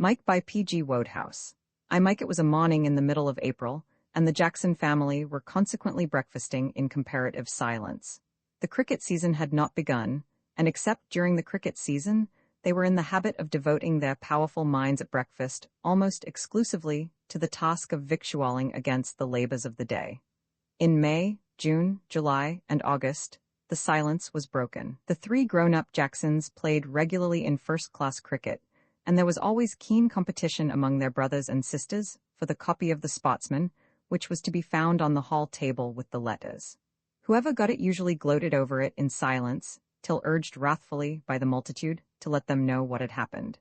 Mike by P G Wodehouse. Mike. It was a morning in the middle of April, and the Jackson family were consequently breakfasting in comparative silence. The cricket season had not begun, and except during the cricket season, they were in the habit of devoting their powerful minds at breakfast almost exclusively to the task of victualling against the labors of the day. In May, June, July, and August, the silence was broken. The three grown-up Jacksons played regularly in first-class cricket, and there was always keen competition among their brothers and sisters for the copy of the Sportsman, which was to be found on the hall table with the letters. Whoever got it usually gloated over it in silence, till urged wrathfully by the multitude to let them know what had happened.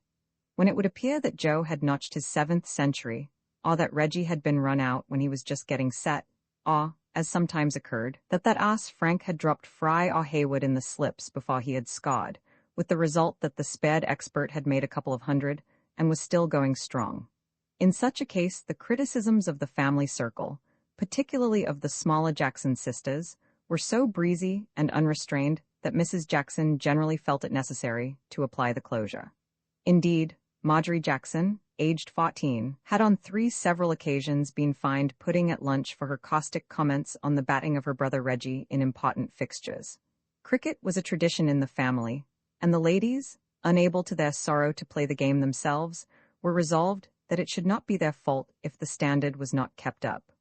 When it would appear that Joe had notched his 7th century, or that Reggie had been run out when he was just getting set, or, as sometimes occurred, that ass Frank had dropped Fry or Hayward in the slips before he had scored, with the result that the spared expert had made a couple of hundred and was still going strong. In such a case, the criticisms of the family circle, particularly of the smaller Jackson sisters, were so breezy and unrestrained that Mrs. Jackson generally felt it necessary to apply the closure. Indeed, Marjorie Jackson, aged 14, had on 3 several occasions been fined pudding at lunch for her caustic comments on the batting of her brother Reggie in important fixtures. Cricket was a tradition in the family, and the ladies, unable to their sorrow to play the game themselves, were resolved that it should not be their fault if the standard was not kept up.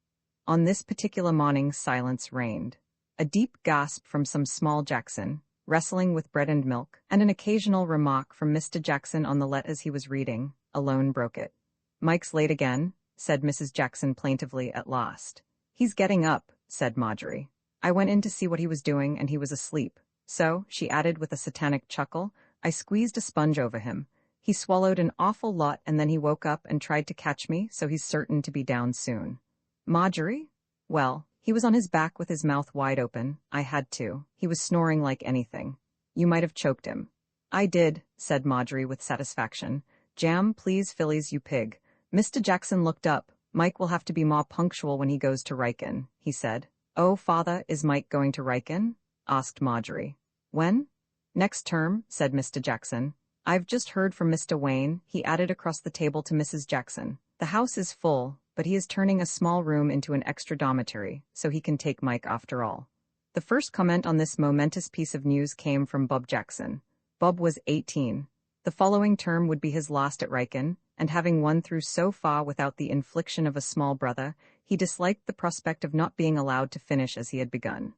On this particular morning silence reigned. A deep gasp from some small Jackson, wrestling with bread and milk, and an occasional remark from Mr. Jackson on the letters he was reading, alone broke it. "Mike's late again," said Mrs. Jackson plaintively at last. "He's getting up," said Marjorie. "I went in to see what he was doing and he was asleep. So," she added with a satanic chuckle, "I squeezed a sponge over him. He swallowed an awful lot and then he woke up and tried to catch me, so he's certain to be down soon." "Marjorie?" "Well, he was on his back with his mouth wide open. I had to. He was snoring like anything. You might have choked him." "I did," said Marjorie with satisfaction. "Jam, please, Phillies, you pig." Mr. Jackson looked up. "Mike will have to be more punctual when he goes to Riken," he said. "Oh, father, is Mike going to Riken?" asked Marjorie. "When?" "Next term," said Mr. Jackson. "I've just heard from Mr. Wayne," he added across the table to Mrs. Jackson. "The house is full, but he is turning a small room into an extra dormitory, so he can take Mike after all." The first comment on this momentous piece of news came from Bob Jackson. Bob was 18. The following term would be his last at Riken, and having won through so far without the infliction of a small brother, he disliked the prospect of not being allowed to finish as he had begun.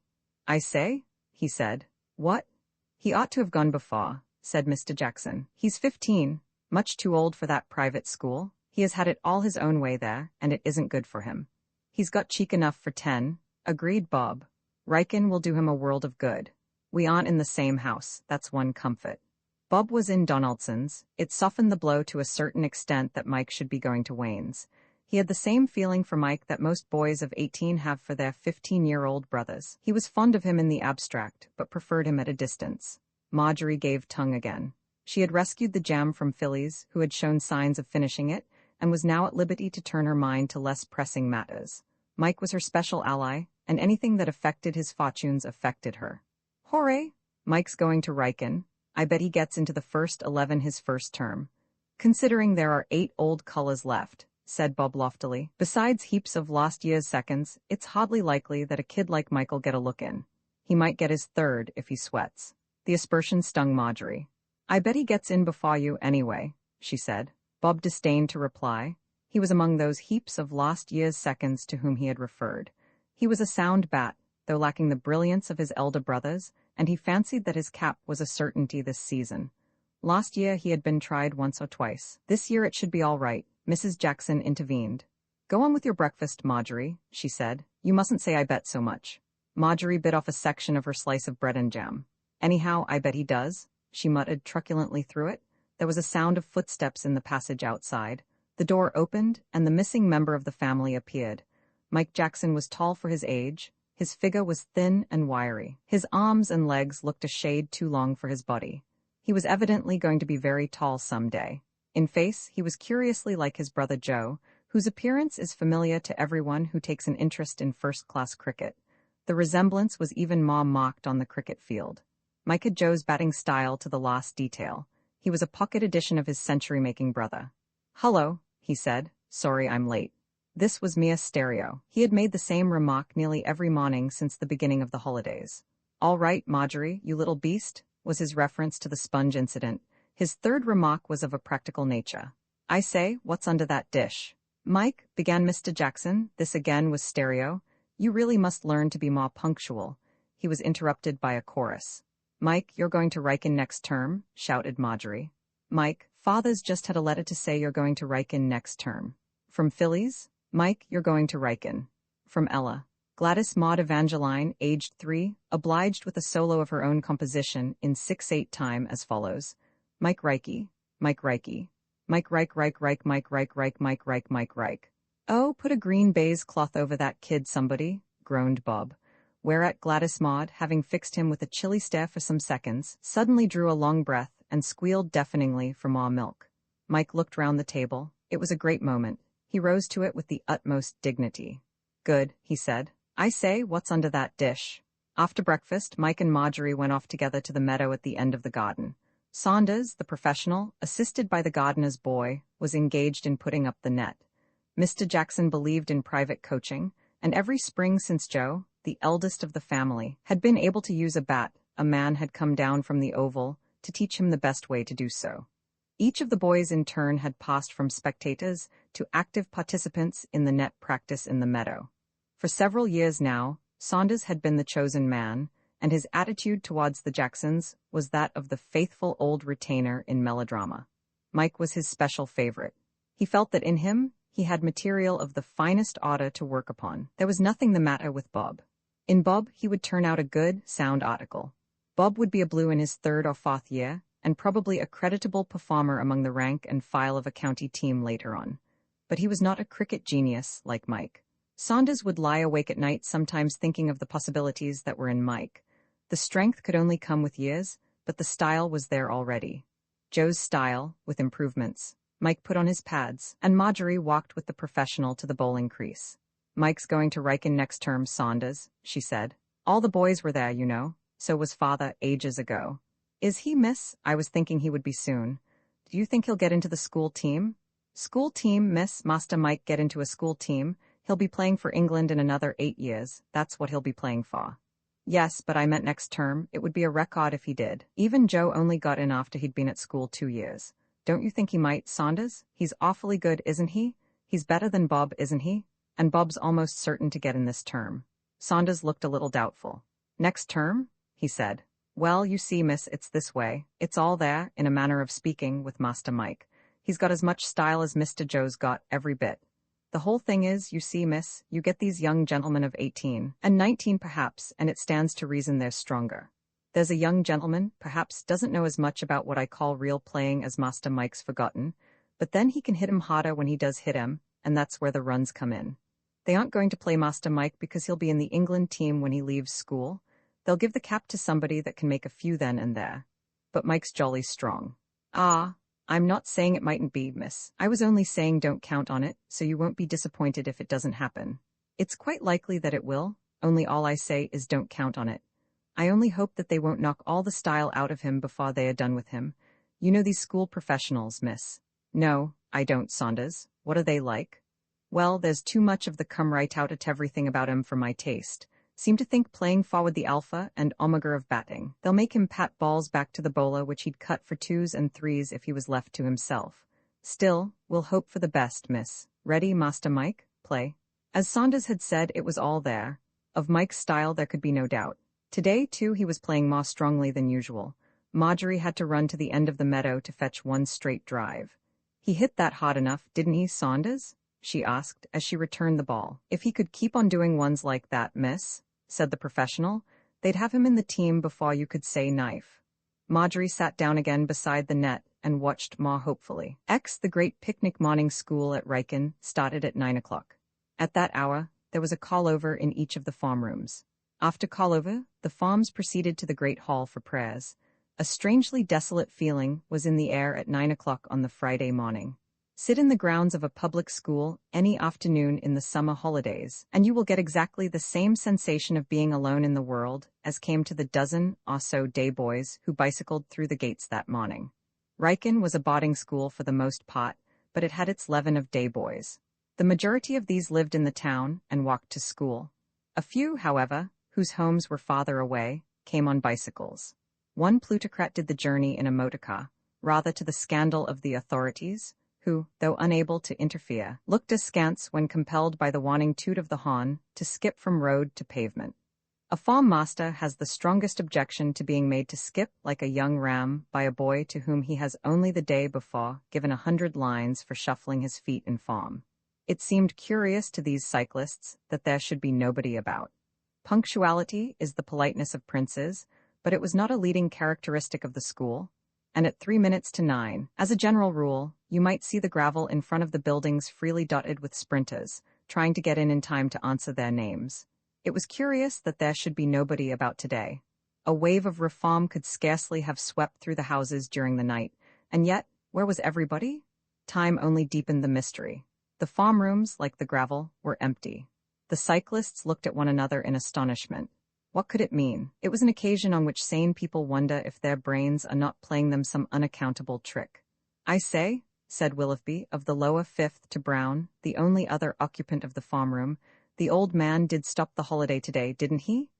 "I say?" he said. "What?" "He ought to have gone before," said Mr. Jackson. "He's 15, much too old for that private school. He has had it all his own way there, and it isn't good for him." "He's got cheek enough for 10, agreed Bob. "Riken will do him a world of good. We aren't in the same house, that's one comfort." Bob was in Donaldson's. It softened the blow to a certain extent that Mike should be going to Wayne's. He had the same feeling for Mike that most boys of 18 have for their 15-year-old brothers. He was fond of him in the abstract, but preferred him at a distance. Marjorie gave tongue again. She had rescued the jam from Phillies, who had shown signs of finishing it, and was now at liberty to turn her mind to less pressing matters. Mike was her special ally, and anything that affected his fortunes affected her. "Hooray! Mike's going to Riken. I bet he gets into the first 11 his first term. Considering there are 8 old colors left," said Bob loftily. "Besides heaps of last year's seconds, it's hardly likely that a kid like Mike'll get a look in. He might get his 3rd if he sweats." The aspersion stung Marjorie. "I bet he gets in before you anyway," she said. Bob disdained to reply. He was among those heaps of last year's seconds to whom he had referred. He was a sound bat, though lacking the brilliance of his elder brothers, and he fancied that his cap was a certainty this season. Last year he had been tried once or twice. This year it should be all right. Mrs. Jackson intervened. "Go on with your breakfast, Marjorie," she said. "You mustn't say I bet so much." Marjorie bit off a section of her slice of bread and jam. "Anyhow, I bet he does," she muttered truculently through it. There was a sound of footsteps in the passage outside. The door opened, and the missing member of the family appeared. Mike Jackson was tall for his age. His figure was thin and wiry. His arms and legs looked a shade too long for his body. He was evidently going to be very tall some day. In face, he was curiously like his brother Joe, whose appearance is familiar to everyone who takes an interest in first-class cricket. The resemblance was even more marked on the cricket field. Mike had Joe's batting style to the last detail. He was a pocket edition of his century-making brother. "Hello," he said. "Sorry I'm late." This was Mia Stereo. He had made the same remark nearly every morning since the beginning of the holidays. "All right, Marjorie, you little beast," was his reference to the sponge incident. His third remark was of a practical nature. "I say, what's under that dish?" "Mike," began Mr. Jackson, this again was Stereo, "you really must learn to be more punctual." He was interrupted by a chorus. "Mike, you're going to Riken next term," shouted Marjorie. "Mike, Father's just had a letter to say you're going to Riken next term." From Phillies? "Mike, you're going to Riken." From Ella. Gladys Maud Evangeline, aged 3, obliged with a solo of her own composition in 6/8 time as follows. Mike Reike, Mike Reike, Mike Reich Reich Reich Mike Reich Reich Mike Reich Mike Reich. "Oh, put a green baize cloth over that kid, somebody," groaned Bob. Whereat Gladys Maud, having fixed him with a chilly stare for some seconds, suddenly drew a long breath and squealed deafeningly for more milk. Mike looked round the table. It was a great moment. He rose to it with the utmost dignity. "Good," he said. "I say, what's under that dish?" After breakfast, Mike and Marjorie went off together to the meadow at the end of the garden. Saunders, the professional, assisted by the gardener's boy, was engaged in putting up the net. Mr. Jackson believed in private coaching, and every spring since Joe, the eldest of the family, had been able to use a bat, a man had come down from the oval to teach him the best way to do so. Each of the boys in turn had passed from spectators to active participants in the net practice in the meadow. For several years now, Saunders had been the chosen man, and his attitude towards the Jacksons was that of the faithful old retainer in melodrama. Mike was his special favorite. He felt that in him, he had material of the finest order to work upon. There was nothing the matter with Bob. In Bob, he would turn out a good, sound article. Bob would be a blue in his 3rd or 4th year, and probably a creditable performer among the rank and file of a county team later on. But he was not a cricket genius like Mike. Saunders would lie awake at night sometimes thinking of the possibilities that were in Mike. The strength could only come with years, but the style was there already. Joe's style, with improvements. Mike put on his pads, and Marjorie walked with the professional to the bowling crease. "Mike's going to Riken next term, Saunders," she said. "All the boys were there, you know. So was Father ages ago." "Is he, miss? I was thinking he would be soon." "Do you think he'll get into the school team?" "School team, miss, Master Mike get into a school team. He'll be playing for England in another 8 years. That's what he'll be playing for." "Yes, but I meant next term. It would be a record if he did. Even Joe only got in after he'd been at school 2 years. Don't you think he might, Saunders? He's awfully good, isn't he? He's better than Bob, isn't he? And Bob's almost certain to get in this term." Saunders looked a little doubtful. "Next term?" he said. "Well, you see, miss, it's this way. It's all there, in a manner of speaking, with Master Mike. He's got as much style as Mr. Joe's got, every bit. The whole thing is, you see, miss, you get these young gentlemen of 18, and 19 perhaps, and it stands to reason they're stronger. There's a young gentleman, perhaps doesn't know as much about what I call real playing as Master Mike's forgotten, but then he can hit 'em harder when he does hit 'em, and that's where the runs come in. They aren't going to play Master Mike because he'll be in the England team when he leaves school. They'll give the cap to somebody that can make a few then and there. But Mike's jolly strong." "Ah, I'm not saying it mightn't be, miss. I was only saying don't count on it, so you won't be disappointed if it doesn't happen. It's quite likely that it will, only all I say is don't count on it. I only hope that they won't knock all the style out of him before they are done with him. You know these school professionals, miss." "No, I don't, Saunders. What are they like?" "Well, there's too much of the come right out at everything about 'em for my taste. Seem to think playing forward the alpha and omega of batting. They'll make him pat balls back to the bowler which he'd cut for 2s and 3s if he was left to himself. Still, we'll hope for the best, miss. Ready, Master Mike? Play." As Saunders had said, it was all there. Of Mike's style there could be no doubt. Today, too, he was playing more strongly than usual. Marjorie had to run to the end of the meadow to fetch one straight drive. "He hit that hard enough, didn't he, Saunders?" she asked, as she returned the ball. "If he could keep on doing ones like that, miss," said the professional, "they'd have him in the team before you could say knife." Marjorie sat down again beside the net and watched more hopefully. The great picnic morning school at Riken started at 9 o'clock. At that hour, there was a call-over in each of the farm rooms. After call-over, the farms proceeded to the great hall for prayers. A strangely desolate feeling was in the air at 9 o'clock on the Friday morning. Sit in the grounds of a public school any afternoon in the summer holidays, and you will get exactly the same sensation of being alone in the world as came to the dozen or so day boys who bicycled through the gates that morning. Riken was a boarding school for the most part, but it had its leaven of day boys. The majority of these lived in the town and walked to school. A few, however, whose homes were farther away, came on bicycles. One plutocrat did the journey in a motorcar, rather to the scandal of the authorities, who, though unable to interfere, looked askance when compelled by the warning toot of the horn to skip from road to pavement. A farm master has the strongest objection to being made to skip like a young ram by a boy to whom he has only the day before given 100 lines for shuffling his feet in farm. It seemed curious to these cyclists that there should be nobody about. Punctuality is the politeness of princes, but it was not a leading characteristic of the school, and at 3 minutes to 9, as a general rule, you might see the gravel in front of the buildings freely dotted with sprinters, trying to get in time to answer their names. It was curious that there should be nobody about today. A wave of reform could scarcely have swept through the houses during the night, and yet, where was everybody? Time only deepened the mystery. The farm rooms, like the gravel, were empty. The cyclists looked at one another in astonishment. What could it mean? It was an occasion on which sane people wonder if their brains are not playing them some unaccountable trick. "I say," said Willoughby of the lower fifth to Brown, the only other occupant of the farm room, "the old man did stop the holiday today, didn't he?"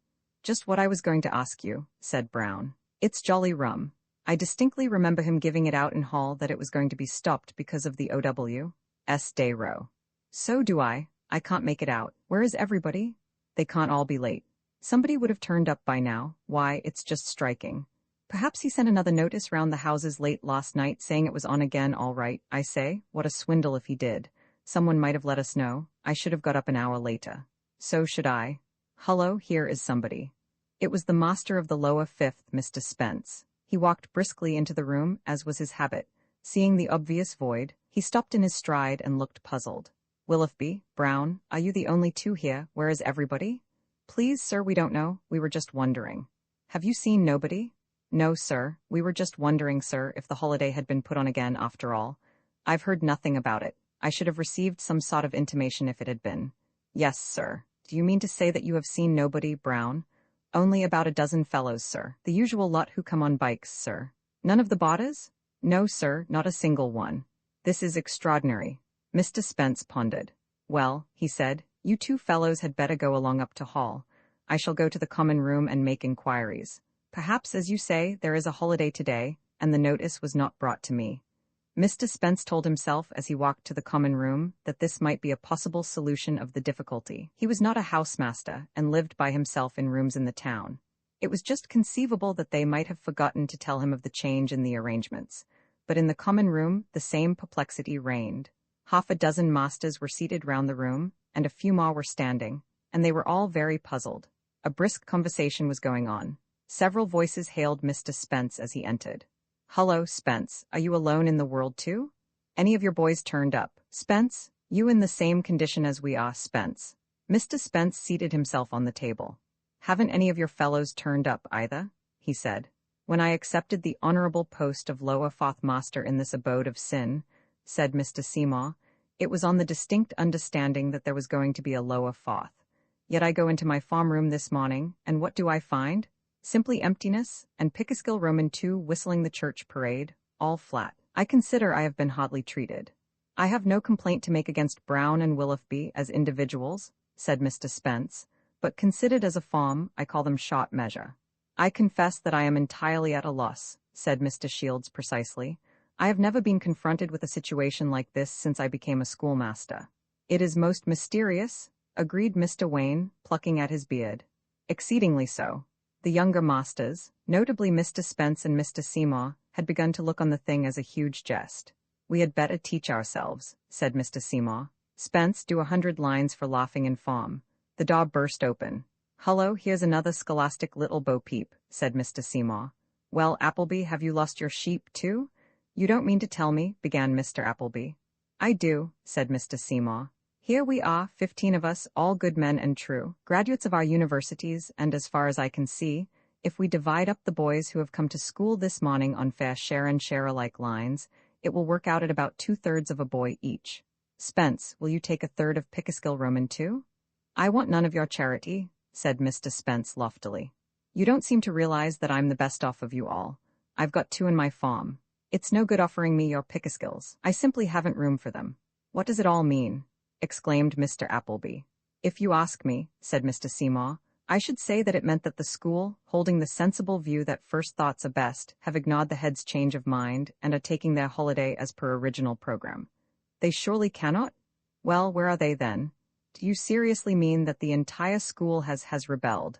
"Just what I was going to ask you," said Brown. "It's jolly rum. I distinctly remember him giving it out in hall that it was going to be stopped because of the O.W.'s day row." "So do I. I can't make it out. Where is everybody?" "They can't all be late. Somebody would have turned up by now. Why, it's just striking. Perhaps he sent another notice round the houses late last night saying it was on again all right. I say, what a swindle if he did. Someone might have let us know. I should have got up an hour later." "So should I. Hullo, here is somebody." It was the master of the lower fifth, Mr. Spence. He walked briskly into the room, as was his habit. Seeing the obvious void, he stopped in his stride and looked puzzled. "Willoughby, Brown, are you the only two here? Where is everybody?" "Please, sir, we don't know. We were just wondering." "Have you seen nobody?" "No, sir. We were just wondering, sir, if the holiday had been put on again after all." "I've heard nothing about it. I should have received some sort of intimation if it had been." "Yes, sir. Do you mean to say that you have seen nobody, Brown?" "Only about a dozen fellows, sir. The usual lot who come on bikes, sir." "None of the boarders?" "No, sir, not a single one." "This is extraordinary." Mr. Spence pondered. "Well," he said, "you two fellows had better go along up to hall. I shall go to the common room and make inquiries. Perhaps, as you say, there is a holiday today, and the notice was not brought to me." Mr. Spence told himself as he walked to the common room that this might be a possible solution of the difficulty. He was not a housemaster and lived by himself in rooms in the town. It was just conceivable that they might have forgotten to tell him of the change in the arrangements. But in the common room the same perplexity reigned. Half a dozen masters were seated round the room, and a few more were standing, and they were all very puzzled. A brisk conversation was going on. Several voices hailed Mr. Spence as he entered. "Hullo, Spence, are you alone in the world too? Any of your boys turned up? Spence, you in the same condition as we are, Spence." Mr. Spence seated himself on the table. "Haven't any of your fellows turned up either?" he said. "When I accepted the honorable post of lower fourth master in this abode of sin," said Mr. Seymour, "it was on the distinct understanding that there was going to be a lower fourth. Yet I go into my farm room this morning, and what do I find? Simply emptiness, and Pickersgill Roman 2 whistling the church parade, all flat. I consider I have been hardly treated." "I have no complaint to make against Brown and Willoughby as individuals," said Mr. Spence, "but considered as a farm, I call them short measure." "I confess that I am entirely at a loss," said Mr. Shields precisely. "I have never been confronted with a situation like this since I became a schoolmaster." "It is most mysterious," agreed Mr. Wayne, plucking at his beard. "Exceedingly so." The younger masters, notably Mr. Spence and Mr. Seymour, had begun to look on the thing as a huge jest. "We had better teach ourselves," said Mr. Seymour. "Spence, do 100 lines for laughing in farm." The door burst open. "Hullo, here's another scholastic little bo-peep," said Mr. Seymour. "Well, Appleby, have you lost your sheep, too?" "You don't mean to tell me," began Mr. Appleby. "I do," said Mr. Seymour. "Here we are, 15 of us, all good men and true, graduates of our universities, and as far as I can see, if we divide up the boys who have come to school this morning on fair share and share alike lines, it will work out at about 2/3 of a boy each. Spence, will you take a third of Pickersgill Roman too?" "I want none of your charity," said Mr. Spence loftily. "You don't seem to realize that I'm the best off of you all. I've got 2 in my farm. It's no good offering me your pickaskills. I simply haven't room for them. What does it all mean? Exclaimed Mr. Appleby. If you ask me, said Mr. Seymour, I should say that it meant that the school, holding the sensible view that first thoughts are best, have ignored the head's change of mind and are taking their holiday as per original program. They surely cannot? Well, where are they then? Do you seriously mean that the entire school has rebelled?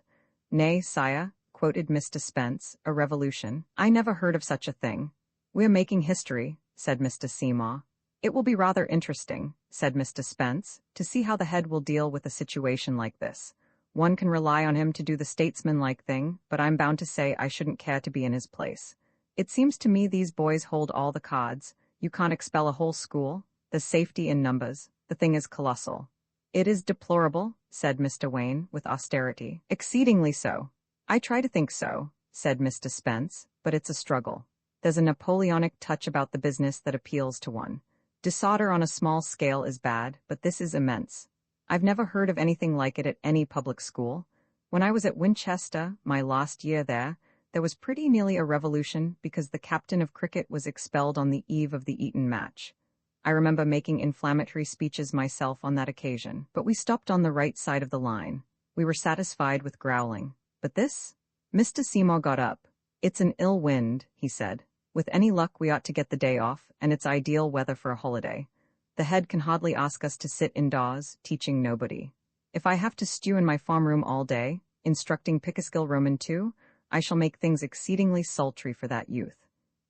Nay, sire, quoted Mr. Spence, a revolution. I never heard of such a thing. We're making history, said Mr. Seymour. It will be rather interesting, said Mr. Spence, to see how the head will deal with a situation like this. One can rely on him to do the statesman-like thing, but I'm bound to say I shouldn't care to be in his place. It seems to me these boys hold all the cards. You can't expel a whole school. There's safety in numbers. The thing is colossal. It is deplorable, said Mr. Wayne, with austerity. Exceedingly so. I try to think so, said Mr. Spence, but it's a struggle. There's a Napoleonic touch about the business that appeals to one. Disorder on a small scale is bad, but this is immense. I've never heard of anything like it at any public school. When I was at Winchester, my last year there was pretty nearly a revolution because the captain of cricket was expelled on the eve of the Eton match. I remember making inflammatory speeches myself on that occasion, but we stopped on the right side of the line. We were satisfied with growling. But this? Mr. Seymour got up. It's an ill wind, he said. With any luck we ought to get the day off, and it's ideal weather for a holiday. The head can hardly ask us to sit indoors, teaching nobody. If I have to stew in my farm room all day, instructing Pickaskill Roman II, I shall make things exceedingly sultry for that youth.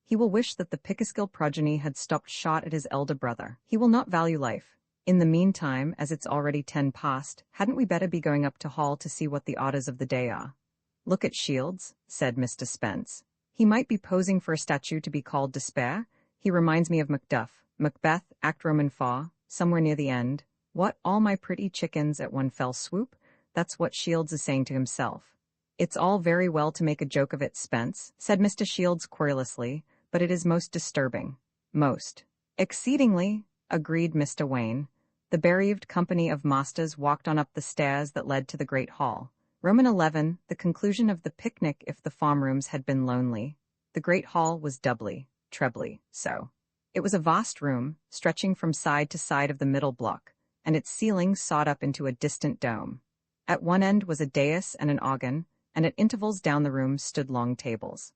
He will wish that the Pickaskill progeny had stopped short at his elder brother. He will not value life. In the meantime, as it's already 10 past, hadn't we better be going up to Hall to see what the orders of the day are? Look at Shields, said Mr. Spence. He might be posing for a statue to be called Despair. He reminds me of Macbeth, Act Roman 4, somewhere near the end. What, all my pretty chickens at one fell swoop? That's what Shields is saying to himself. It's all very well to make a joke of it, Spence, said Mr. Shields querulously, but it is most disturbing. Most. Exceedingly, agreed Mr. Wayne. The bereaved company of masters walked on up the stairs that led to the great hall. Roman 11, the conclusion of the picnic if the farm rooms had been lonely. The great hall was doubly, trebly, so. It was a vast room, stretching from side to side of the middle block, and its ceiling sawed up into a distant dome. At one end was a dais and an organ, and at intervals down the room stood long tables.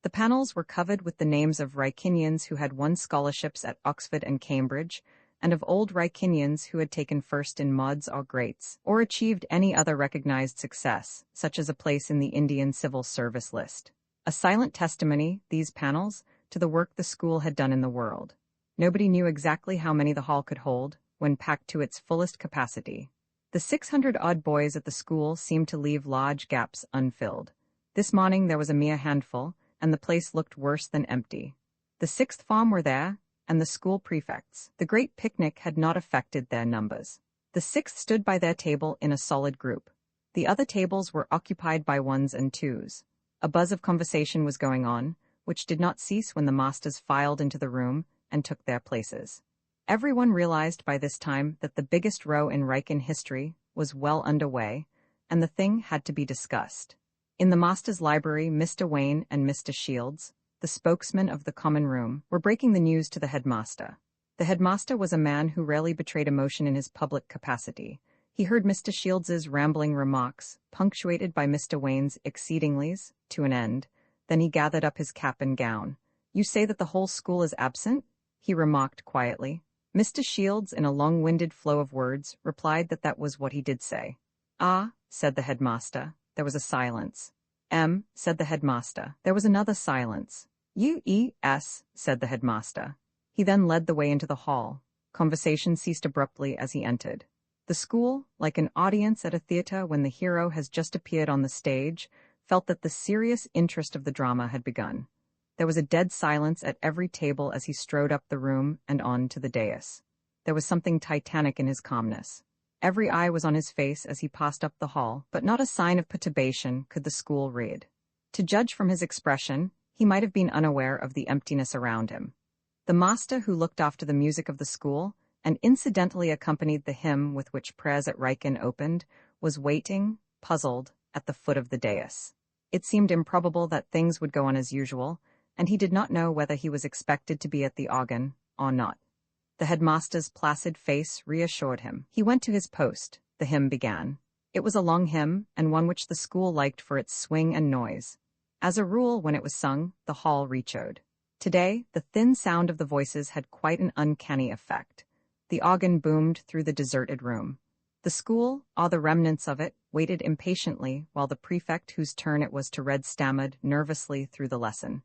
The panels were covered with the names of Wrykinians who had won scholarships at Oxford and Cambridge, and of old Wrykinians who had taken first in mods or greats, or achieved any other recognized success, such as a place in the Indian Civil Service list. A silent testimony, these panels, to the work the school had done in the world. Nobody knew exactly how many the hall could hold, when packed to its fullest capacity. The 600-odd boys at the school seemed to leave large gaps unfilled. This morning there was a mere handful, and the place looked worse than empty. The sixth form were there, and the school prefects. The great picnic had not affected their numbers. The sixth stood by their table in a solid group. The other tables were occupied by ones and twos. A buzz of conversation was going on, which did not cease when the masters filed into the room and took their places. Everyone realized by this time that the biggest row in Wrykin history was well underway, and the thing had to be discussed. In the master's library, Mr. Wayne and Mr. Shields, the spokesmen of the common room, were breaking the news to the headmaster. The headmaster was a man who rarely betrayed emotion in his public capacity. He heard Mr. Shields's rambling remarks, punctuated by Mr. Wayne's exceedinglys, to an end. Then he gathered up his cap and gown. "You say that the whole school is absent?" he remarked quietly. Mr. Shields, in a long-winded flow of words, replied that that was what he did say. "Ah," said the headmaster. There was a silence. Said the headmaster. There was another silence. "U-E-S," said the headmaster. He then led the way into the hall. Conversation ceased abruptly as he entered. The school, like an audience at a theater when the hero has just appeared on the stage, felt that the serious interest of the drama had begun. There was a dead silence at every table as he strode up the room and on to the dais. There was something titanic in his calmness. Every eye was on his face as he passed up the hall, but not a sign of perturbation could the school read. To judge from his expression, he might have been unaware of the emptiness around him. The master who looked after the music of the school, and incidentally accompanied the hymn with which prayers at Wrykin opened, was waiting, puzzled, at the foot of the dais. It seemed improbable that things would go on as usual, and he did not know whether he was expected to be at the organ or not. The headmaster's placid face reassured him. He went to his post. The hymn began. It was a long hymn, and one which the school liked for its swing and noise. As a rule, when it was sung, the hall reechoed. Today, the thin sound of the voices had quite an uncanny effect. The organ boomed through the deserted room. The school, or the remnants of it, waited impatiently while the prefect whose turn it was to read stammered nervously through the lesson.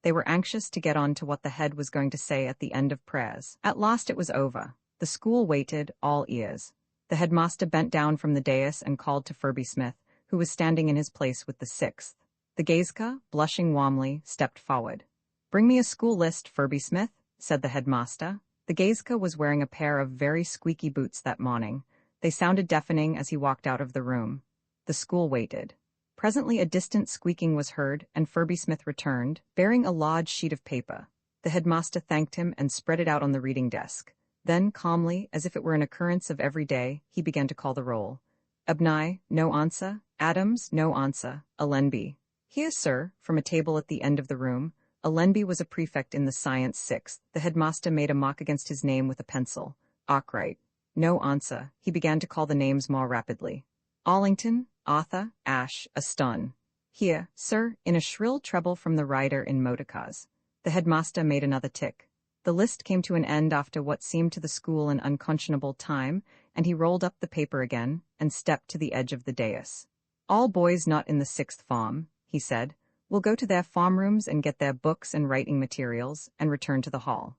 They were anxious to get on to what the head was going to say at the end of prayers. At last it was over. The school waited, all ears. The headmaster bent down from the dais and called to Furby Smith, who was standing in his place with the sixth. The Gazka, blushing warmly, stepped forward. "Bring me a school list, Furby Smith," said the headmaster. The Gazka was wearing a pair of very squeaky boots that morning. They sounded deafening as he walked out of the room. The school waited. Presently a distant squeaking was heard, and Furby Smith returned, bearing a large sheet of paper. The headmaster thanked him and spread it out on the reading desk. Then, calmly, as if it were an occurrence of every day, he began to call the roll. Abnai, no answer. Adams, no answer. Allenby. "Here, sir," from a table at the end of the room. Allenby was a prefect in the Science Sixth. The headmaster made a mark against his name with a pencil. Arkwright. No answer. He began to call the names more rapidly. Arlington, Arthur, Ash, Aston. "Here, sir," in a shrill treble from the rider in motorcars. The headmaster made another tick. The list came to an end after what seemed to the school an unconscionable time, and he rolled up the paper again and stepped to the edge of the dais. "All boys not in the sixth form," he said, "will go to their farm rooms and get their books and writing materials and return to the hall."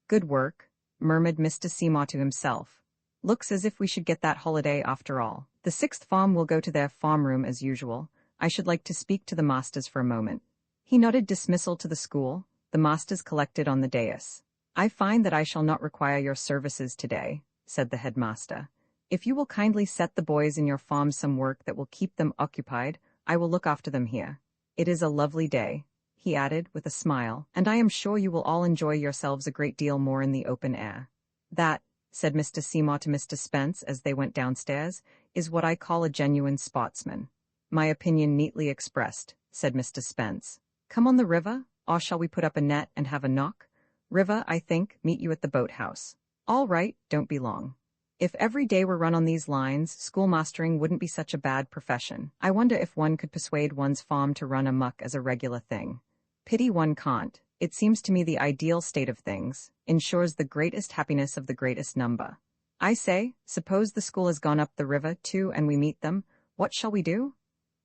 "Good work," murmured Mr. Seymour to himself. "Looks as if we should get that holiday after all. The sixth form will go to their farm room as usual. I should like to speak to the masters for a moment." He nodded dismissal to the school. The masters collected on the dais. "I find that I shall not require your services today," said the headmaster. "If you will kindly set the boys in your farm some work that will keep them occupied, I will look after them here. It is a lovely day," he added with a smile, "and I am sure you will all enjoy yourselves a great deal more in the open air." "That," said Mr. Seymour to Mr. Spence as they went downstairs, "is what I call a genuine sportsman." "My opinion neatly expressed," said Mr. Spence. "Come on the river, or shall we put up a net and have a knock?" "River, I think. Meet you at the boathouse." "All right, don't be long." If every day were run on these lines, schoolmastering wouldn't be such a bad profession. I wonder if one could persuade one's farm to run amok as a regular thing. Pity one can't. It seems to me the ideal state of things, ensures the greatest happiness of the greatest number. I say, suppose the school has gone up the river, too, and we meet them, what shall we do?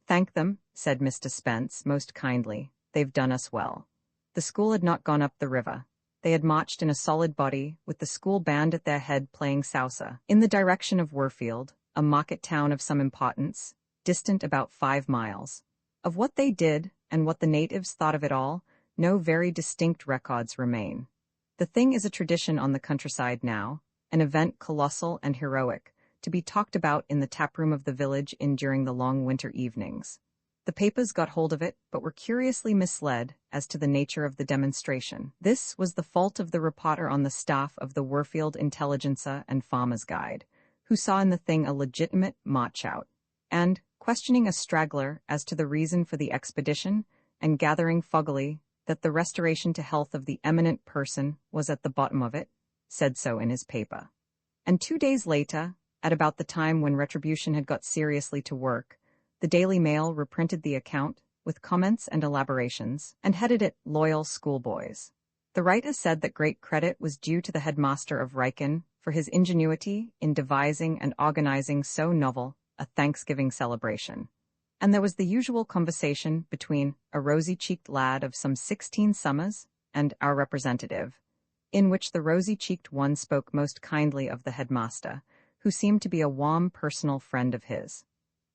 "Thank them," said Mr. Spence, most kindly. "They've done us well." The school had not gone up the river. They had marched in a solid body, with the school band at their head playing salsa, in the direction of Werfield, a market town of some importance, distant about 5 miles. Of what they did, and what the natives thought of it all, no very distinct records remain. The thing is a tradition on the countryside now, an event colossal and heroic, to be talked about in the taproom of the village during the long winter evenings. The papers got hold of it, but were curiously misled as to the nature of the demonstration. This was the fault of the reporter on the staff of the Werfield Intelligencer and Farmer's Guide, who saw in the thing a legitimate march-out, and, questioning a straggler as to the reason for the expedition, and gathering foggily that the restoration to health of the eminent person was at the bottom of it, said so in his paper. And 2 days later, at about the time when Retribution had got seriously to work, the Daily Mail reprinted the account, with comments and elaborations, and headed it "Loyal Schoolboys." The writer said that great credit was due to the headmaster of Riken for his ingenuity in devising and organizing so novel a Thanksgiving celebration. And there was the usual conversation between a rosy-cheeked lad of some 16 summers and our representative, in which the rosy-cheeked one spoke most kindly of the headmaster, who seemed to be a warm personal friend of his.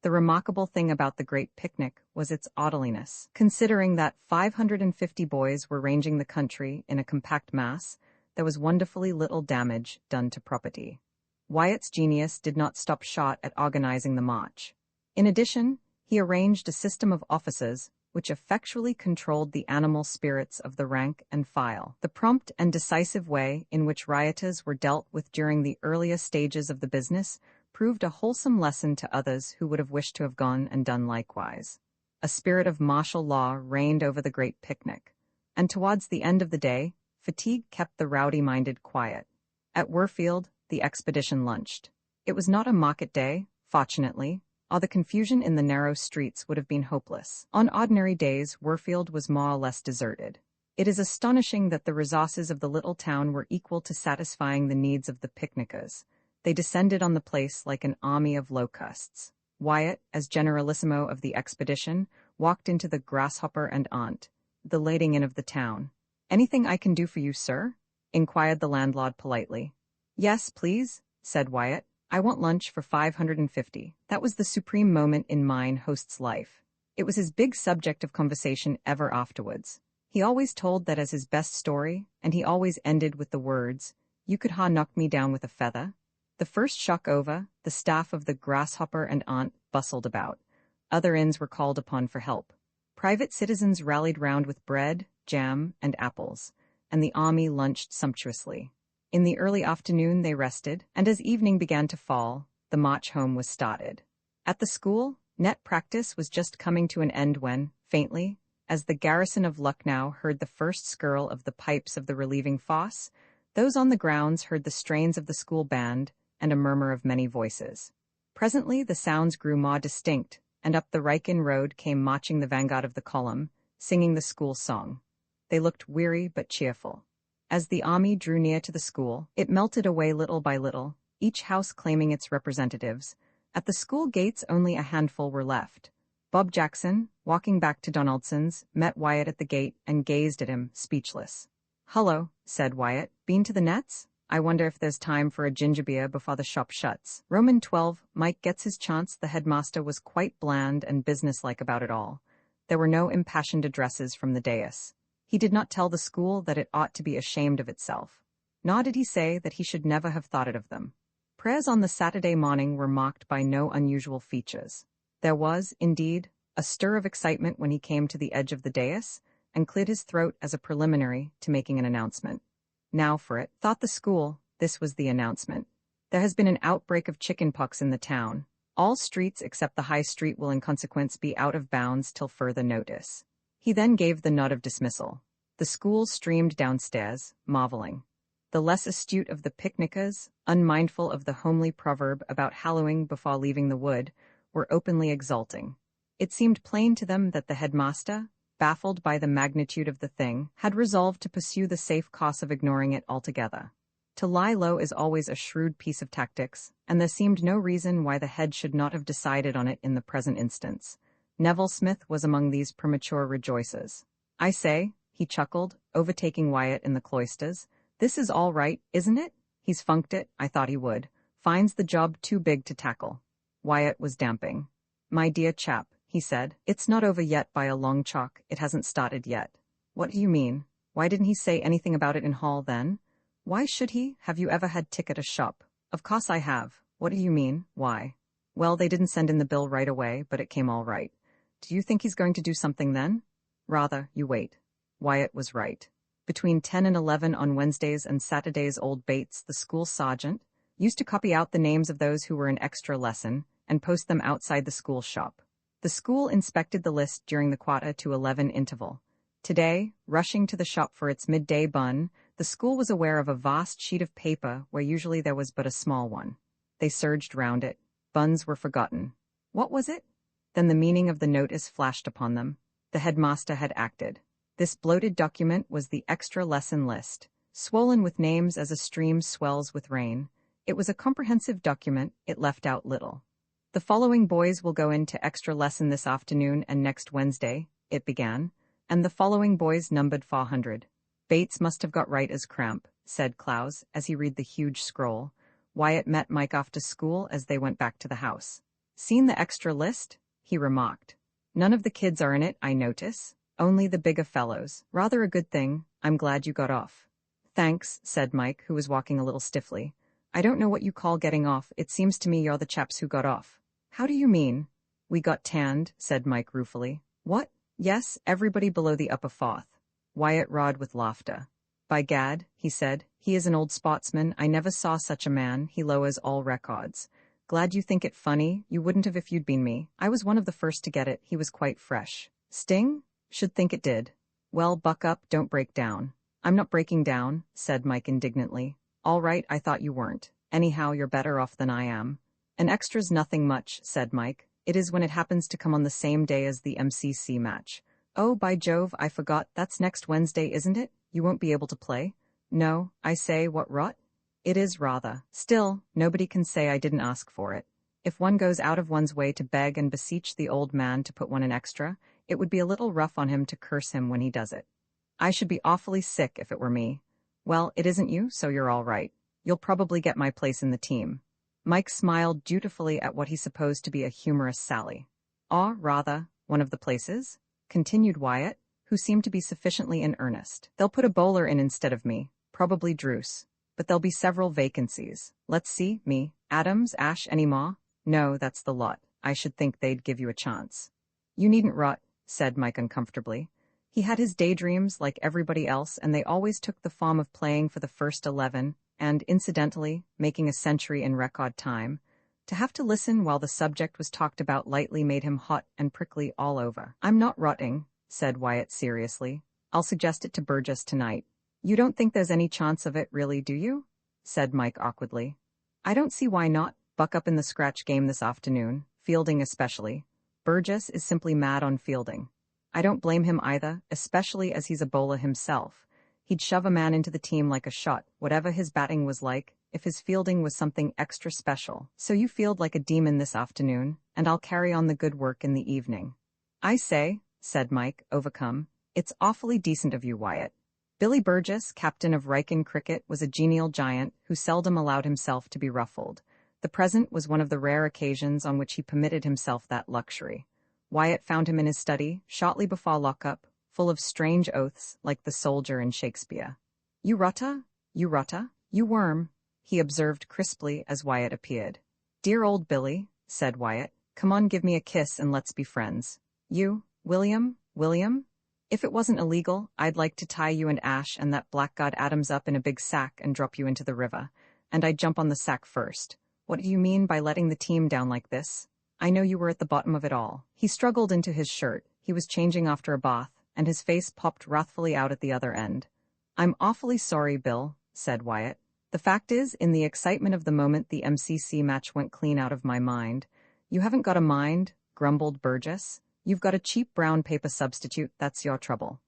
The remarkable thing about the great picnic was its orderliness. Considering that 550 boys were ranging the country in a compact mass, there was wonderfully little damage done to property. Wyatt's genius did not stop short at organizing the march. In addition, he arranged a system of officers which effectually controlled the animal spirits of the rank and file. The prompt and decisive way in which rioters were dealt with during the earliest stages of the business proved a wholesome lesson to others who would have wished to have gone and done likewise. A spirit of martial law reigned over the great picnic. And towards the end of the day, fatigue kept the rowdy-minded quiet. At Werfield, the expedition lunched. It was not a market day, fortunately, or the confusion in the narrow streets would have been hopeless. On ordinary days, Werfield was more or less deserted. It is astonishing that the resources of the little town were equal to satisfying the needs of the picnickers. They descended on the place like an army of locusts. Wyatt, as generalissimo of the expedition, walked into the Grasshopper and Aunt, the lading-in of the town. "Anything I can do for you, sir?" inquired the landlord politely. "Yes, please," said Wyatt. "I want lunch for 550. That was the supreme moment in mine host's life. It was his big subject of conversation ever afterwards. He always told that as his best story, and he always ended with the words, 'You could ha' knocked me down with a feather.'" The first shock over, the staff of the Grasshopper and Aunt bustled about. Other inns were called upon for help. Private citizens rallied round with bread, jam, and apples, and the army lunched sumptuously. In the early afternoon they rested, and as evening began to fall, the march home was started. At the school, net practice was just coming to an end when, faintly, as the garrison of Lucknow heard the first skirl of the pipes of the relieving fosse, those on the grounds heard the strains of the school band and a murmur of many voices. Presently the sounds grew more distinct, and up the Wrykyn road came marching the vanguard of the column, singing the school song. They looked weary but cheerful. As the army drew near to the school, it melted away little by little, each house claiming its representatives. At the school gates only a handful were left. Bob Jackson, walking back to Donaldson's, met Wyatt at the gate and gazed at him, speechless. "Hullo," said Wyatt. "Been to the nets? I wonder if there's time for a ginger beer before the shop shuts." Roman 12, Mike gets his chance. The headmaster was quite bland and businesslike about it all. There were no impassioned addresses from the dais. He did not tell the school that it ought to be ashamed of itself. Nor did he say that he should never have thought it of them. Prayers on the Saturday morning were marked by no unusual features. There was, indeed, a stir of excitement when he came to the edge of the dais and cleared his throat as a preliminary to making an announcement. Now for it, thought the school. This was the announcement. There has been an outbreak of chickenpox in the town. All streets except the High Street will in consequence be out of bounds till further notice. He then gave the nod of dismissal. The school streamed downstairs, marveling. The less astute of the picnickers, unmindful of the homely proverb about hallowing before leaving the wood, were openly exulting. It seemed plain to them that the headmaster, baffled by the magnitude of the thing, had resolved to pursue the safe course of ignoring it altogether. To lie low is always a shrewd piece of tactics, and there seemed no reason why the head should not have decided on it in the present instance. Neville Smith was among these premature rejoicers. "I say," he chuckled, overtaking Wyatt in the cloisters, "this is all right, isn't it? He's funked it, I thought he would. Finds the job too big to tackle." Wyatt was damping. "My dear chap," he said, "it's not over yet by a long chalk. It hasn't started yet." "What do you mean? Why didn't he say anything about it in hall then?" "Why should he? Have you ever had ticket a shop?" "Of course I have. What do you mean, why?" "Well, they didn't send in the bill right away, but it came all right." "Do you think he's going to do something then?" "Rather, you wait." Wyatt was right. Between 10 and 11 on Wednesdays and Saturdays old Bates, the school sergeant, used to copy out the names of those who were in extra lesson and post them outside the school shop. The school inspected the list during the quarter to 11 interval. Today, rushing to the shop for its midday bun, the school was aware of a vast sheet of paper where usually there was but a small one. They surged round it. Buns were forgotten. What was it? Then the meaning of the notice flashed upon them. The headmaster had acted. This bloated document was the extra lesson list, swollen with names as a stream swells with rain. It was a comprehensive document. It left out little. "The following boys will go into extra lesson this afternoon and next Wednesday," it began, and the following boys numbered 400. "Bates must have got right as cramp," said Clowes, as he read the huge scroll. Wyatt met Mike off to school as they went back to the house. "Seen the extra list?" he remarked. "None of the kids are in it, I notice. Only the bigger fellows. Rather a good thing. I'm glad you got off." "Thanks," said Mike, who was walking a little stiffly. "I don't know what you call getting off. It seems to me you're the chaps who got off." "How do you mean?" "We got tanned," said Mike ruefully. "What?" "Yes, everybody below the upper fourth." Wyatt roared with laughter. "By gad," he said, "he is an old sportsman. I never saw such a man. He lowers all records. Glad you think it funny. You wouldn't have if you'd been me. I was one of the first to get it. He was quite fresh." "Sting?" "Should think it did." Well, buck up, don't break down. I'm not breaking down, said Mike indignantly. All right, I thought you weren't. Anyhow, you're better off than I am. An extra's nothing much, said Mike. It is when it happens to come on the same day as the MCC match. Oh, by Jove, I forgot, that's next Wednesday, isn't it? You won't be able to play? No, I say, what rot? It is rather. Still, nobody can say I didn't ask for it. If one goes out of one's way to beg and beseech the old man to put one in extra, it would be a little rough on him to curse him when he does it. I should be awfully sick if it were me. Well, it isn't you, so you're all right. You'll probably get my place in the team. Mike smiled dutifully at what he supposed to be a humorous sally. Ah, rather, one of the places? Continued Wyatt, who seemed to be sufficiently in earnest. They'll put a bowler in instead of me, probably Druce. But there'll be several vacancies. Let's see, me, Adams, Ash, any more? No, that's the lot. I should think they'd give you a chance. You needn't rot, said Mike uncomfortably. He had his daydreams like everybody else, and they always took the form of playing for the first 11, and, incidentally, making a century in record time. To have to listen while the subject was talked about lightly made him hot and prickly all over. I'm not rotting, said Wyatt seriously. I'll suggest it to Burgess tonight. You don't think there's any chance of it, really, do you? Said Mike awkwardly. I don't see why not. Buck up in the scratch game this afternoon, fielding especially. Burgess is simply mad on fielding. I don't blame him either, especially as he's a bowler himself. He'd shove a man into the team like a shot, whatever his batting was like, if his fielding was something extra special. So you field like a demon this afternoon, and I'll carry on the good work in the evening. I say, said Mike, overcome, it's awfully decent of you, Wyatt. Billy Burgess, captain of Wrykyn cricket, was a genial giant who seldom allowed himself to be ruffled. The present was one of the rare occasions on which he permitted himself that luxury. Wyatt found him in his study, shortly before lock-up, full of strange oaths like the soldier in Shakespeare. You rotta? You rotta? You worm, he observed crisply as Wyatt appeared. Dear old Billy, said Wyatt, come on, give me a kiss and let's be friends. You, William? If it wasn't illegal, I'd like to tie you and Ash and that blackguard Adams up in a big sack and drop you into the river. And I'd jump on the sack first. What do you mean by letting the team down like this? I know you were at the bottom of it all. He struggled into his shirt. He was changing after a bath, and his face popped wrathfully out at the other end. I'm awfully sorry, Bill, said Wyatt. The fact is, in the excitement of the moment, the MCC match went clean out of my mind. You haven't got a mind, grumbled Burgess. You've got a cheap brown paper substitute, that's your trouble.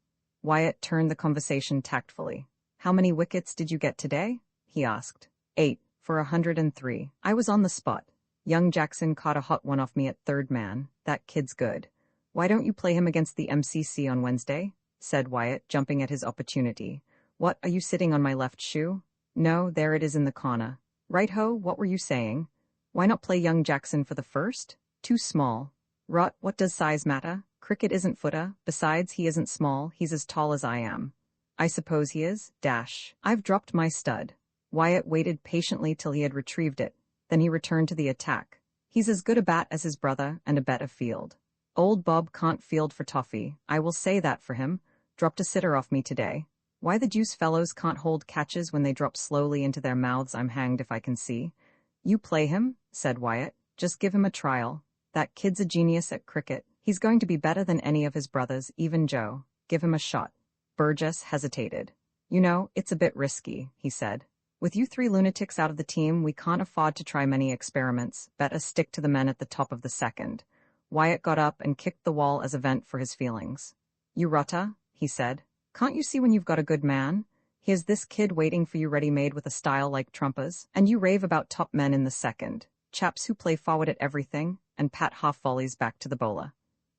Wyatt turned the conversation tactfully. How many wickets did you get today? He asked. 8, for 103. I was on the spot. Young Jackson caught a hot one off me at third man. That kid's good. Why don't you play him against the MCC on Wednesday? Said Wyatt, jumping at his opportunity. What, are you sitting on my left shoe? No, there it is in the corner. Right-ho, what were you saying? Why not play young Jackson for the first? Too small. Rot, what does size matter? Cricket isn't footer. Besides, he isn't small, he's as tall as I am. I suppose he is. Dash. I've dropped my stud. Wyatt waited patiently till he had retrieved it. Then he returned to the attack. He's as good a bat as his brother, and a better field. Old Bob can't field for toffee, I will say that for him. Dropped a sitter off me today. Why the deuce fellows can't hold catches when they drop slowly into their mouths, I'm hanged if I can see. You play him, said Wyatt. Just give him a trial. That kid's a genius at cricket. He's going to be better than any of his brothers, even Joe. Give him a shot. Burgess hesitated. You know, it's a bit risky, he said. With you 3 lunatics out of the team, we can't afford to try many experiments. Better stick to the men at the top of the second. Wyatt got up and kicked the wall as a vent for his feelings. You rotta, he said. Can't you see when you've got a good man? Here's this kid waiting for you ready-made with a style like Trumpa's, and you rave about top men in the second. Chaps who play forward at everything, and pat half volleys back to the bowler.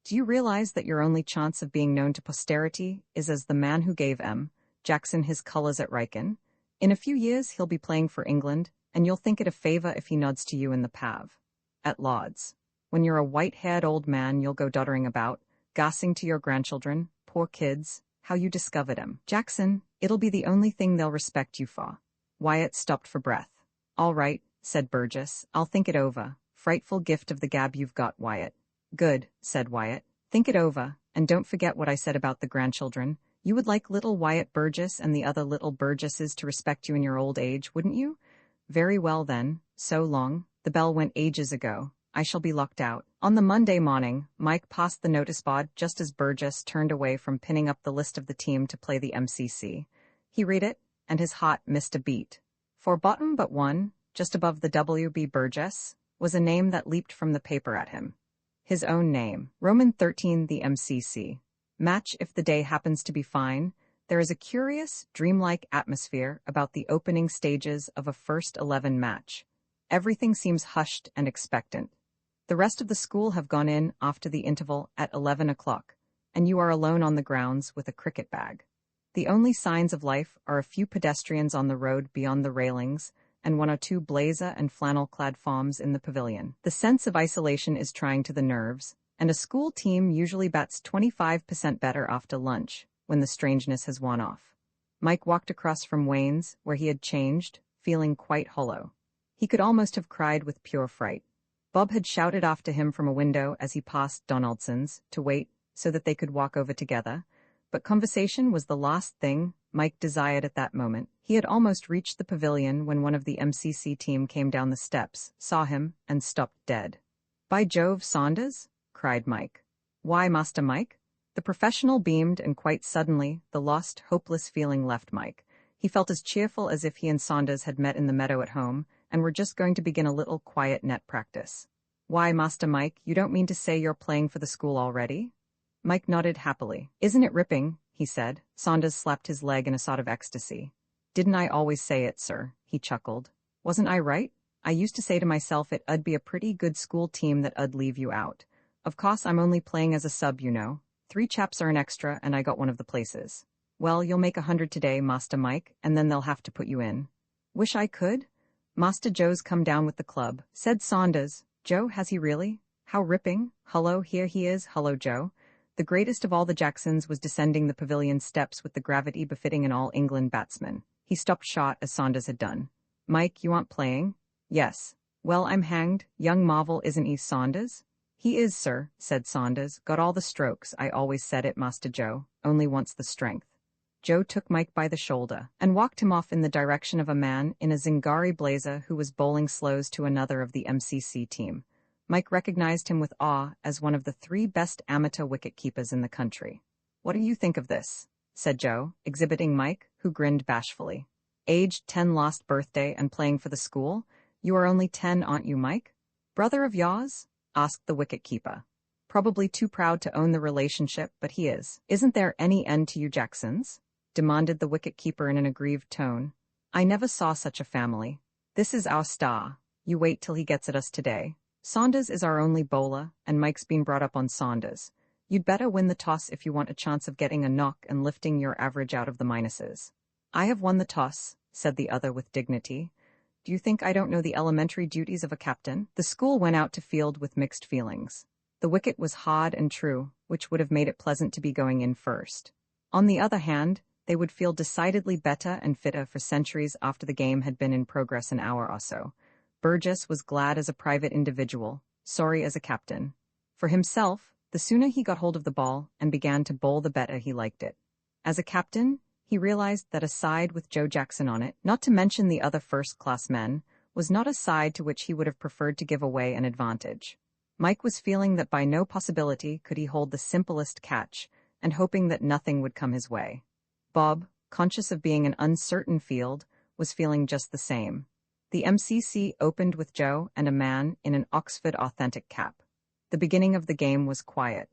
Do you realize that your only chance of being known to posterity is as the man who gave M. Jackson his colours at Wrykyn? In a few years he'll be playing for England, and you'll think it a favour if he nods to you in the Pav. At Lord's. When you're a white-haired old man you'll go doddering about, gassing to your grandchildren, poor kids, how you discovered him. Jackson, it'll be the only thing they'll respect you for. Wyatt stopped for breath. All right, said Burgess, I'll think it over. Frightful gift of the gab you've got, Wyatt. Good, said Wyatt. Think it over, and don't forget what I said about the grandchildren. You would like little Wyatt Burgess and the other little Burgesses to respect you in your old age, wouldn't you? Very well then, so long. The bell went ages ago. I shall be locked out. On the Monday morning, Mike passed the notice board just as Burgess turned away from pinning up the list of the team to play the MCC. He read it, and his heart missed a beat. For bottom but one, just above the W.B. Burgess, was a name that leaped from the paper at him. His own name, Roman 13, the MCC. Match if the day happens to be fine. There is a curious, dreamlike atmosphere about the opening stages of a first 11 match. Everything seems hushed and expectant. The rest of the school have gone in after the interval at 11 o'clock, and you are alone on the grounds with a cricket bag. The only signs of life are a few pedestrians on the road beyond the railings, and one or two blazer and flannel-clad forms in the pavilion. The sense of isolation is trying to the nerves, and a school team usually bats 25% better after lunch, when the strangeness has worn off. Mike walked across from Wayne's, where he had changed, feeling quite hollow. He could almost have cried with pure fright. Bob had shouted after him from a window as he passed Donaldson's, to wait, so that they could walk over together, but conversation was the last thing Mike desired at that moment. He had almost reached the pavilion when one of the MCC team came down the steps, saw him, and stopped dead. "By Jove, Saunders?" cried Mike. "Why, Master Mike?" The professional beamed, and quite suddenly, the lost, hopeless feeling left Mike. He felt as cheerful as if he and Saunders had met in the meadow at home, and were just going to begin a little quiet net practice. "Why, Master Mike, you don't mean to say you're playing for the school already?" Mike nodded happily. "Isn't it ripping?" he said. Saunders slapped his leg in a sort of ecstasy. "Didn't I always say it, sir?" he chuckled. "Wasn't I right? I used to say to myself it 'ud be a pretty good school team that 'ud leave you out. Of course I'm only playing as a sub, you know. 3 chaps are an extra, and I got one of the places. Well, you'll make 100 today, Master Mike, and then they'll have to put you in." "Wish I could. Master Joe's come down with the club," said Saunders. "Joe, has he really? How ripping. Hullo, here he is. Hullo, Joe." The greatest of all the Jacksons was descending the pavilion steps with the gravity befitting an All-England batsman. He stopped short as Saunders had done. "Mike, you aren't playing?" "Yes." "Well, I'm hanged. Young Marvel, isn't he, Saunders?" "He is, sir," said Saunders. "Got all the strokes. I always said it, Master Joe. Only wants the strength." Joe took Mike by the shoulder and walked him off in the direction of a man in a Zingari blazer who was bowling slows to another of the MCC team. Mike recognized him with awe as one of the 3 best amateur wicket-keepers in the country. "What do you think of this?" said Joe, exhibiting Mike, who grinned bashfully. "Aged 10 last birthday and playing for the school? You are only 10, aren't you, Mike?" "Brother of yours?" asked the wicket-keeper. "Probably too proud to own the relationship, but he is." "Isn't there any end to you Jacksons?" demanded the wicket-keeper in an aggrieved tone. "I never saw such a family. This is our star. You wait till he gets at us today. Saunders is our only bowler, and Mike's been brought up on Saunders. You'd better win the toss if you want a chance of getting a knock and lifting your average out of the minuses." "I have won the toss," said the other with dignity. "Do you think I don't know the elementary duties of a captain?" The school went out to field with mixed feelings. The wicket was hard and true, which would have made it pleasant to be going in first. On the other hand, they would feel decidedly better and fitter for centuries after the game had been in progress an hour or so. Burgess was glad as a private individual, sorry as a captain. For himself, the sooner he got hold of the ball and began to bowl, the better he liked it. As a captain, he realized that a side with Joe Jackson on it, not to mention the other first-class men, was not a side to which he would have preferred to give away an advantage. Mike was feeling that by no possibility could he hold the simplest catch, and hoping that nothing would come his way. Bob, conscious of being an uncertain field, was feeling just the same. The MCC opened with Joe and a man in an Oxford authentic cap. The beginning of the game was quiet.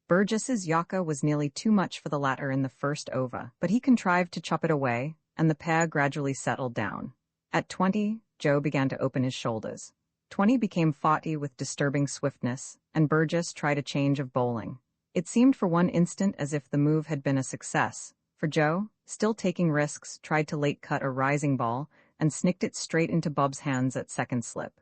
Burgess's Yorker was nearly too much for the latter in the first over, but he contrived to chop it away, and the pair gradually settled down. At 20, Joe began to open his shoulders. 20 became 40 with disturbing swiftness, and Burgess tried a change of bowling. It seemed for one instant as if the move had been a success, for Joe, still taking risks, tried to late cut a rising ball, and snicked it straight into Bob's hands at second slip.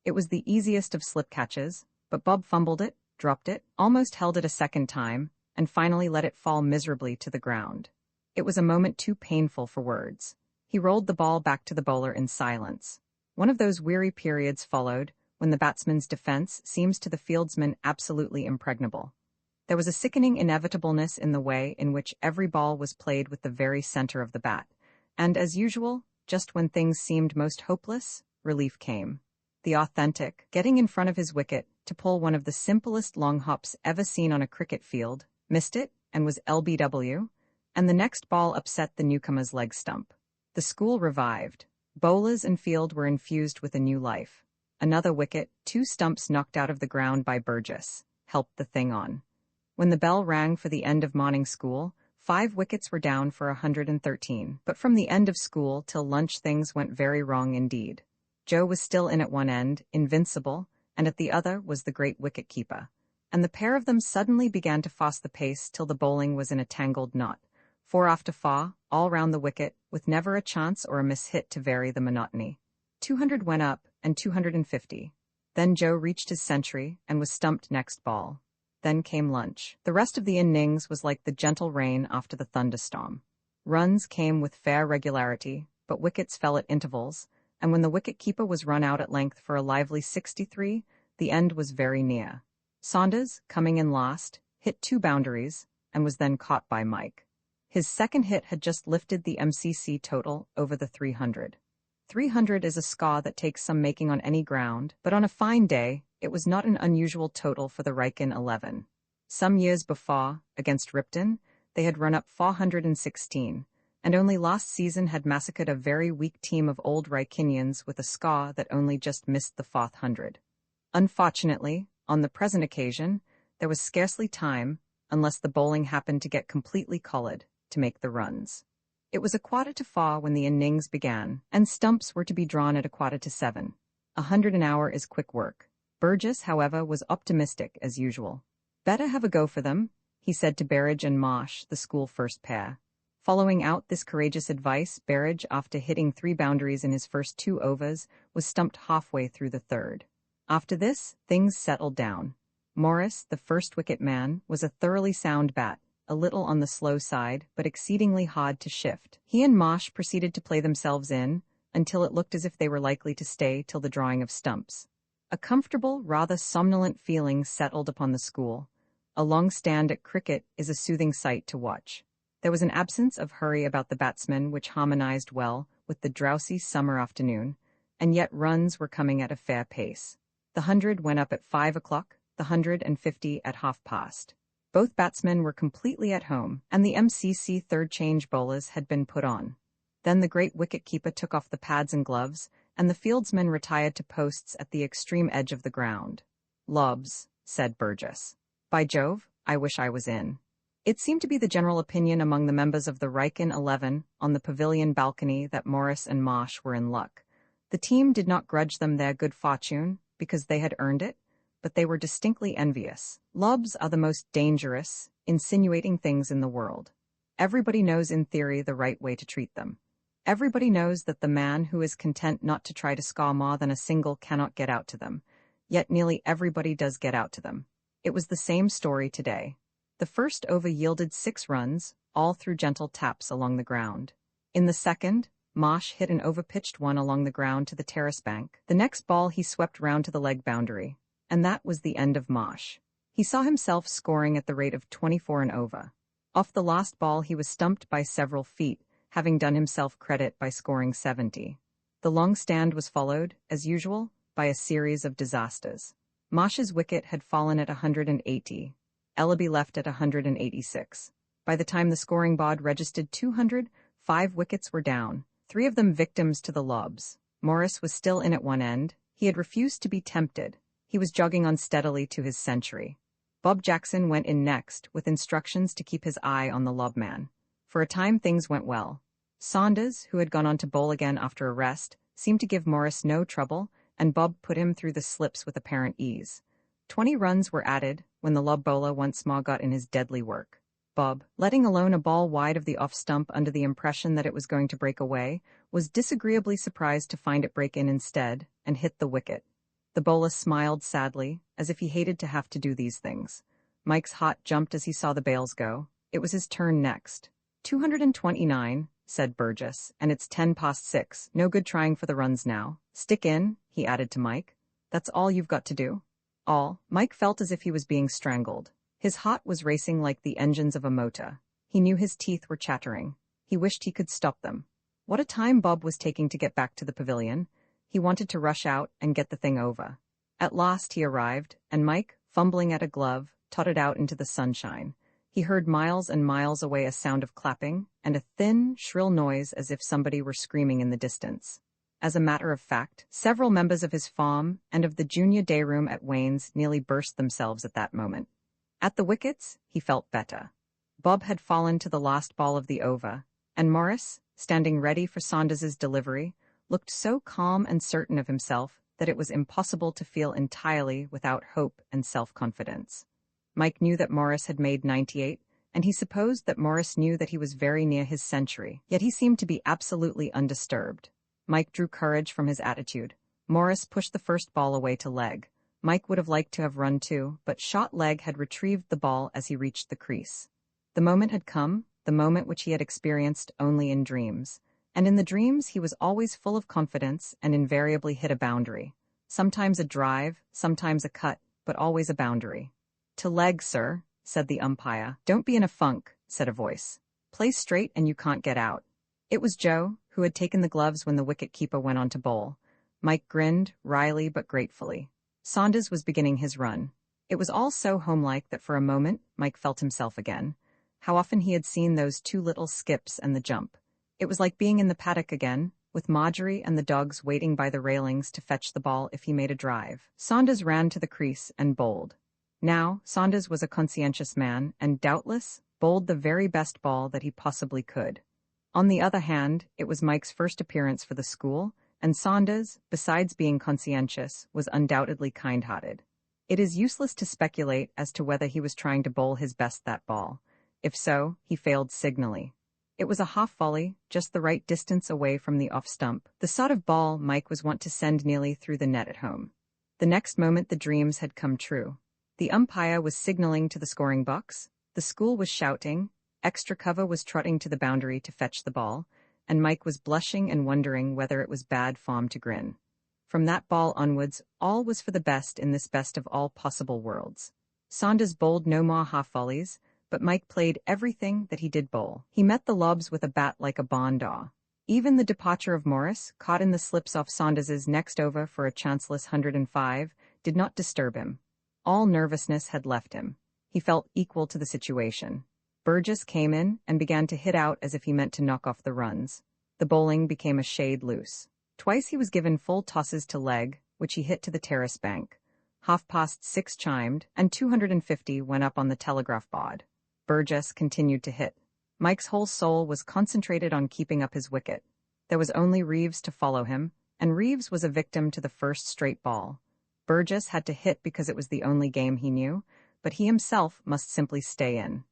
It was the easiest of slip catches, but Bob fumbled it, dropped it, almost held it a second time, and finally let it fall miserably to the ground. It was a moment too painful for words. He rolled the ball back to the bowler in silence. One of those weary periods followed, when the batsman's defense seems to the fieldsman absolutely impregnable. There was a sickening inevitableness in the way in which every ball was played with the very center of the bat, and as usual, just when things seemed most hopeless, relief came. the authentic, getting in front of his wicket to pull one of the simplest long hops ever seen on a cricket field, missed it, and was LBW, and the next ball upset the newcomer's leg stump. The school revived. Bowlers and field were infused with a new life. Another wicket, 2 stumps knocked out of the ground by Burgess, helped the thing on. When the bell rang for the end of morning school, 5 wickets were down for 113. But from the end of school till lunch things went very wrong indeed. Joe was still in at one end, invincible, and at the other was the great wicket-keeper. And the pair of them suddenly began to force the pace till the bowling was in a tangled knot, 4 after 4, all round the wicket, with never a chance or a miss-hit to vary the monotony. 200 went up, and 250. Then Joe reached his century, and was stumped next ball. Then came lunch. The rest of the innings was like the gentle rain after the thunderstorm. Runs came with fair regularity, but wickets fell at intervals, and when the wicket-keeper was run out at length for a lively 63, the end was very near. Saunders, coming in last, hit 2 boundaries, and was then caught by Mike. His second hit had just lifted the MCC total over the 300. 300 is a score that takes some making on any ground, but on a fine day, it was not an unusual total for the Wrykyn 11. Some years before, against Ripton, they had run up 416, and only last season had massacred a very weak team of old Wrykynians with a score that only just missed the 400. Unfortunately, on the present occasion, there was scarcely time, unless the bowling happened to get completely collared, to make the runs. It was 4:15 when the innings began, and stumps were to be drawn at 7:15. 100 an hour is quick work. Burgess, however, was optimistic as usual. "Better have a go for them," he said to Berridge and Marsh, the school first pair. Following out this courageous advice, Berridge, after hitting 3 boundaries in his first 2 overs, was stumped halfway through the third. After this, things settled down. Morris, the first wicket man, was a thoroughly sound bat, a little on the slow side, but exceedingly hard to shift. He and Marsh proceeded to play themselves in, until it looked as if they were likely to stay till the drawing of stumps. A comfortable, rather somnolent feeling settled upon the school. A long stand at cricket is a soothing sight to watch. There was an absence of hurry about the batsmen which harmonized well with the drowsy summer afternoon, and yet runs were coming at a fair pace. The 100 went up at 5 o'clock, the 150 at 1:30. Both batsmen were completely at home, and the MCC third change bowlers had been put on. Then the great wicket-keeper took off the pads and gloves, and the fieldsmen retired to posts at the extreme edge of the ground. "Lobs," said Burgess. "By Jove, I wish I was in." It seemed to be the general opinion among the members of the Wrykyn 11 on the pavilion balcony that Morris and Marsh were in luck. The team did not grudge them their good fortune, because they had earned it, but they were distinctly envious. Lobs are the most dangerous, insinuating things in the world. Everybody knows in theory the right way to treat them. Everybody knows that the man who is content not to try to score more than a single cannot get out to them, yet nearly everybody does get out to them. It was the same story today. The first over yielded 6 runs, all through gentle taps along the ground. In the second, Marsh hit an overpitched one along the ground to the terrace bank. The next ball he swept round to the leg boundary, and that was the end of Marsh. He saw himself scoring at the rate of 24 and over. Off the last ball he was stumped by several feet, having done himself credit by scoring 70. The long stand was followed, as usual, by a series of disasters. Marsh's wicket had fallen at 180. Ellaby left at 186. By the time the scoring board registered 200, 5 wickets were down, 3 of them victims to the lobs. Morris was still in at one end. He had refused to be tempted. He was jogging unsteadily to his century. Bob Jackson went in next, with instructions to keep his eye on the lobman. For a time things went well. Saunders, who had gone on to bowl again after a rest, seemed to give Morris no trouble, and Bob put him through the slips with apparent ease. 20 runs were added when the lob bowler once more got in his deadly work. Bob, letting alone a ball wide of the off stump under the impression that it was going to break away, was disagreeably surprised to find it break in instead, and hit the wicket. The bowler smiled sadly, as if he hated to have to do these things. Mike's heart jumped as he saw the bails go. It was his turn next. 229, said Burgess, and it's 6:10. No good trying for the runs now. Stick in, he added to Mike. That's all you've got to do. All. Mike felt as if he was being strangled. His heart was racing like the engines of a motor. He knew his teeth were chattering. He wished he could stop them. What a time Bob was taking to get back to the pavilion. He wanted to rush out and get the thing over. At last he arrived, and Mike, fumbling at a glove, tottered out into the sunshine. He heard miles and miles away a sound of clapping, and a thin, shrill noise as if somebody were screaming in the distance. As a matter of fact, several members of his farm and of the junior day room at Wayne's nearly burst themselves at that moment. At the wickets, he felt better. Bob had fallen to the last ball of the over, and Morris, standing ready for Saunders's delivery, looked so calm and certain of himself that it was impossible to feel entirely without hope and self-confidence. Mike knew that Morris had made 98, and he supposed that Morris knew that he was very near his century, yet he seemed to be absolutely undisturbed. Mike drew courage from his attitude. Morris pushed the first ball away to leg. Mike would have liked to have run too, but shot leg had retrieved the ball as he reached the crease. The moment had come, the moment which he had experienced only in dreams. And in the dreams he was always full of confidence and invariably hit a boundary. Sometimes a drive, sometimes a cut, but always a boundary. "To leg, sir," said the umpire. "Don't be in a funk," said a voice. "Play straight and you can't get out." It was Joe, who had taken the gloves when the wicket-keeper went on to bowl. Mike grinned, wryly but gratefully. Saunders was beginning his run. It was all so homelike that for a moment Mike felt himself again. How often he had seen those two little skips and the jump. It was like being in the paddock again, with Marjorie and the dogs waiting by the railings to fetch the ball if he made a drive. Saunders ran to the crease and bowled. Now, Saunders was a conscientious man and, doubtless, bowled the very best ball that he possibly could. On the other hand, it was Mike's first appearance for the school, and Saunders, besides being conscientious, was undoubtedly kind-hearted. It is useless to speculate as to whether he was trying to bowl his best that ball. If so, he failed signally. It was a half-volley, just the right distance away from the off-stump, the sort of ball Mike was wont to send nearly through the net at home. The next moment the dreams had come true. The umpire was signaling to the scoring box, the school was shouting, extra cover was trotting to the boundary to fetch the ball, and Mike was blushing and wondering whether it was bad form to grin. From that ball onwards, all was for the best in this best of all possible worlds. Saunders bowled no more half-volleys, but Mike played everything that he did bowl. He met the lobs with a bat like a barn door. Even the departure of Morris, caught in the slips off Saunders's next over for a chanceless 105, did not disturb him. All nervousness had left him. He felt equal to the situation. Burgess came in and began to hit out as if he meant to knock off the runs. The bowling became a shade loose. Twice he was given full tosses to leg, which he hit to the terrace bank. 6:30 chimed, and 250 went up on the telegraph board. Burgess continued to hit. Mike's whole soul was concentrated on keeping up his wicket. There was only Reeves to follow him, and Reeves was a victim to the first straight ball. Burgess had to hit because it was the only game he knew, but he himself must simply stay in.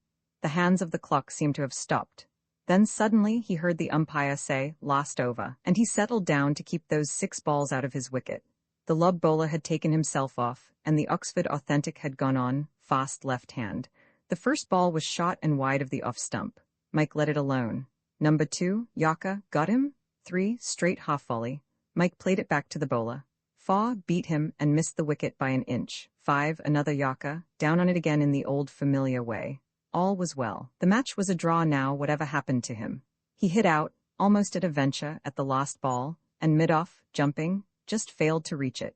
The hands of the clock seemed to have stopped. Then suddenly he heard the umpire say, "Last over," and he settled down to keep those 6 balls out of his wicket. The lob bowler had taken himself off, and the Oxford Authentic had gone on, fast left hand. The first ball was short and wide of the off-stump. Mike let it alone. Number 2, Yorker, got him. 3, straight half-volley. Mike played it back to the bowler. 4, beat him and missed the wicket by an inch. 5, another Yorker, down on it again in the old familiar way. All was well. The match was a draw now, whatever happened to him. He hit out, almost at a venture, at the last ball, and mid-off, jumping, just failed to reach it.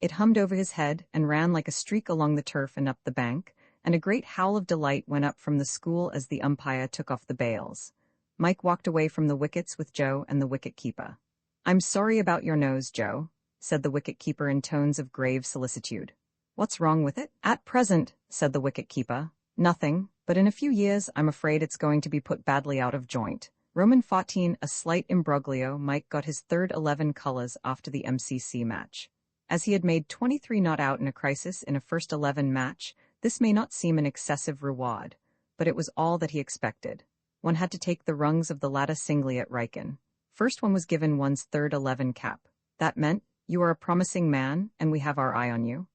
It hummed over his head and ran like a streak along the turf and up the bank, and a great howl of delight went up from the school as the umpire took off the bails. Mike walked away from the wickets with Joe and the wicket-keeper. "I'm sorry about your nose, Joe," said the wicket-keeper in tones of grave solicitude. "What's wrong with it?" "At present," said the wicket-keeper, "nothing, but in a few years I'm afraid it's going to be put badly out of joint." Roman 14, a slight imbroglio. Mike got his third 11 colours after the MCC match. As he had made 23 not out in a crisis in a first 11 match, this may not seem an excessive reward, but it was all that he expected. One had to take the rungs of the ladder singly at Riken. First one was given one's third 11 cap. That meant, you are a promising man, and we have our eye on you.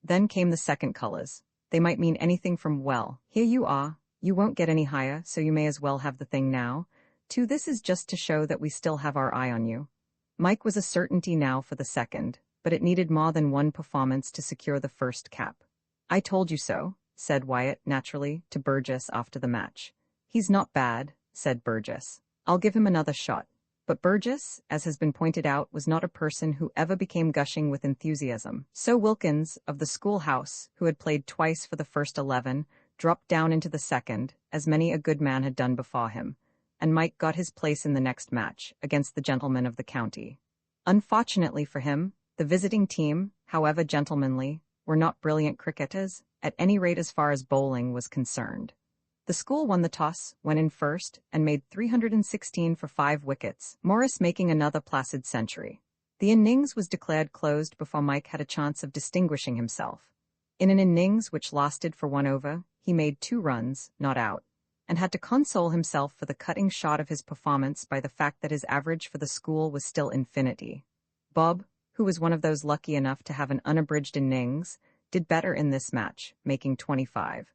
Then came the second colours. They might mean anything from, well, here you are, you won't get any higher, so you may as well have the thing now, to this is just to show that we still have our eye on you. Mike was a certainty now for the second, but it needed more than one performance to secure the first cap. "I told you so," said Wyatt, naturally, to Burgess after the match. "He's not bad," said Burgess. "I'll give him another shot." But Burgess, as has been pointed out, was not a person who ever became gushing with enthusiasm. So Wilkins, of the schoolhouse, who had played twice for the first 11, dropped down into the second, as many a good man had done before him, and Mike got his place in the next match, against the gentlemen of the county. Unfortunately for him, the visiting team, however gentlemanly, were not brilliant cricketers, at any rate as far as bowling was concerned. The school won the toss, went in first, and made 316 for 5 wickets, Morris making another placid century. The innings was declared closed before Mike had a chance of distinguishing himself. In an innings which lasted for 1 over, he made 2 runs, not out, and had to console himself for the cutting shot of his performance by the fact that his average for the school was still infinity. Bob, who was one of those lucky enough to have an unabridged innings, did better in this match, making 25.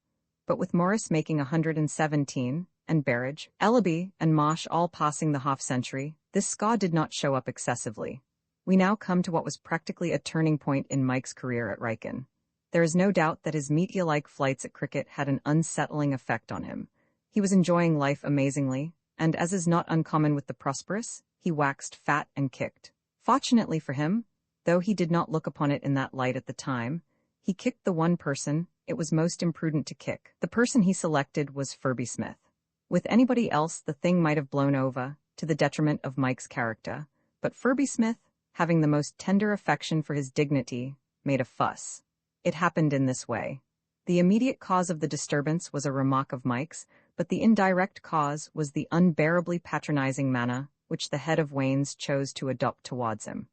But with Morris making 117, and Berridge, Ellaby, and Marsh all passing the half-century, this score did not show up excessively. We now come to what was practically a turning point in Mike's career at Wrykyn. There is no doubt that his meteor-like flights at cricket had an unsettling effect on him. He was enjoying life amazingly, and as is not uncommon with the prosperous, he waxed fat and kicked. Fortunately for him, though he did not look upon it in that light at the time, he kicked the one person it was most imprudent to kick. The person he selected was Furby Smith. With anybody else, the thing might have blown over, to the detriment of Mike's character, but Furby Smith, having the most tender affection for his dignity, made a fuss. It happened in this way. The immediate cause of the disturbance was a remark of Mike's, but the indirect cause was the unbearably patronizing manner which the head of Wayne's chose to adopt towards him.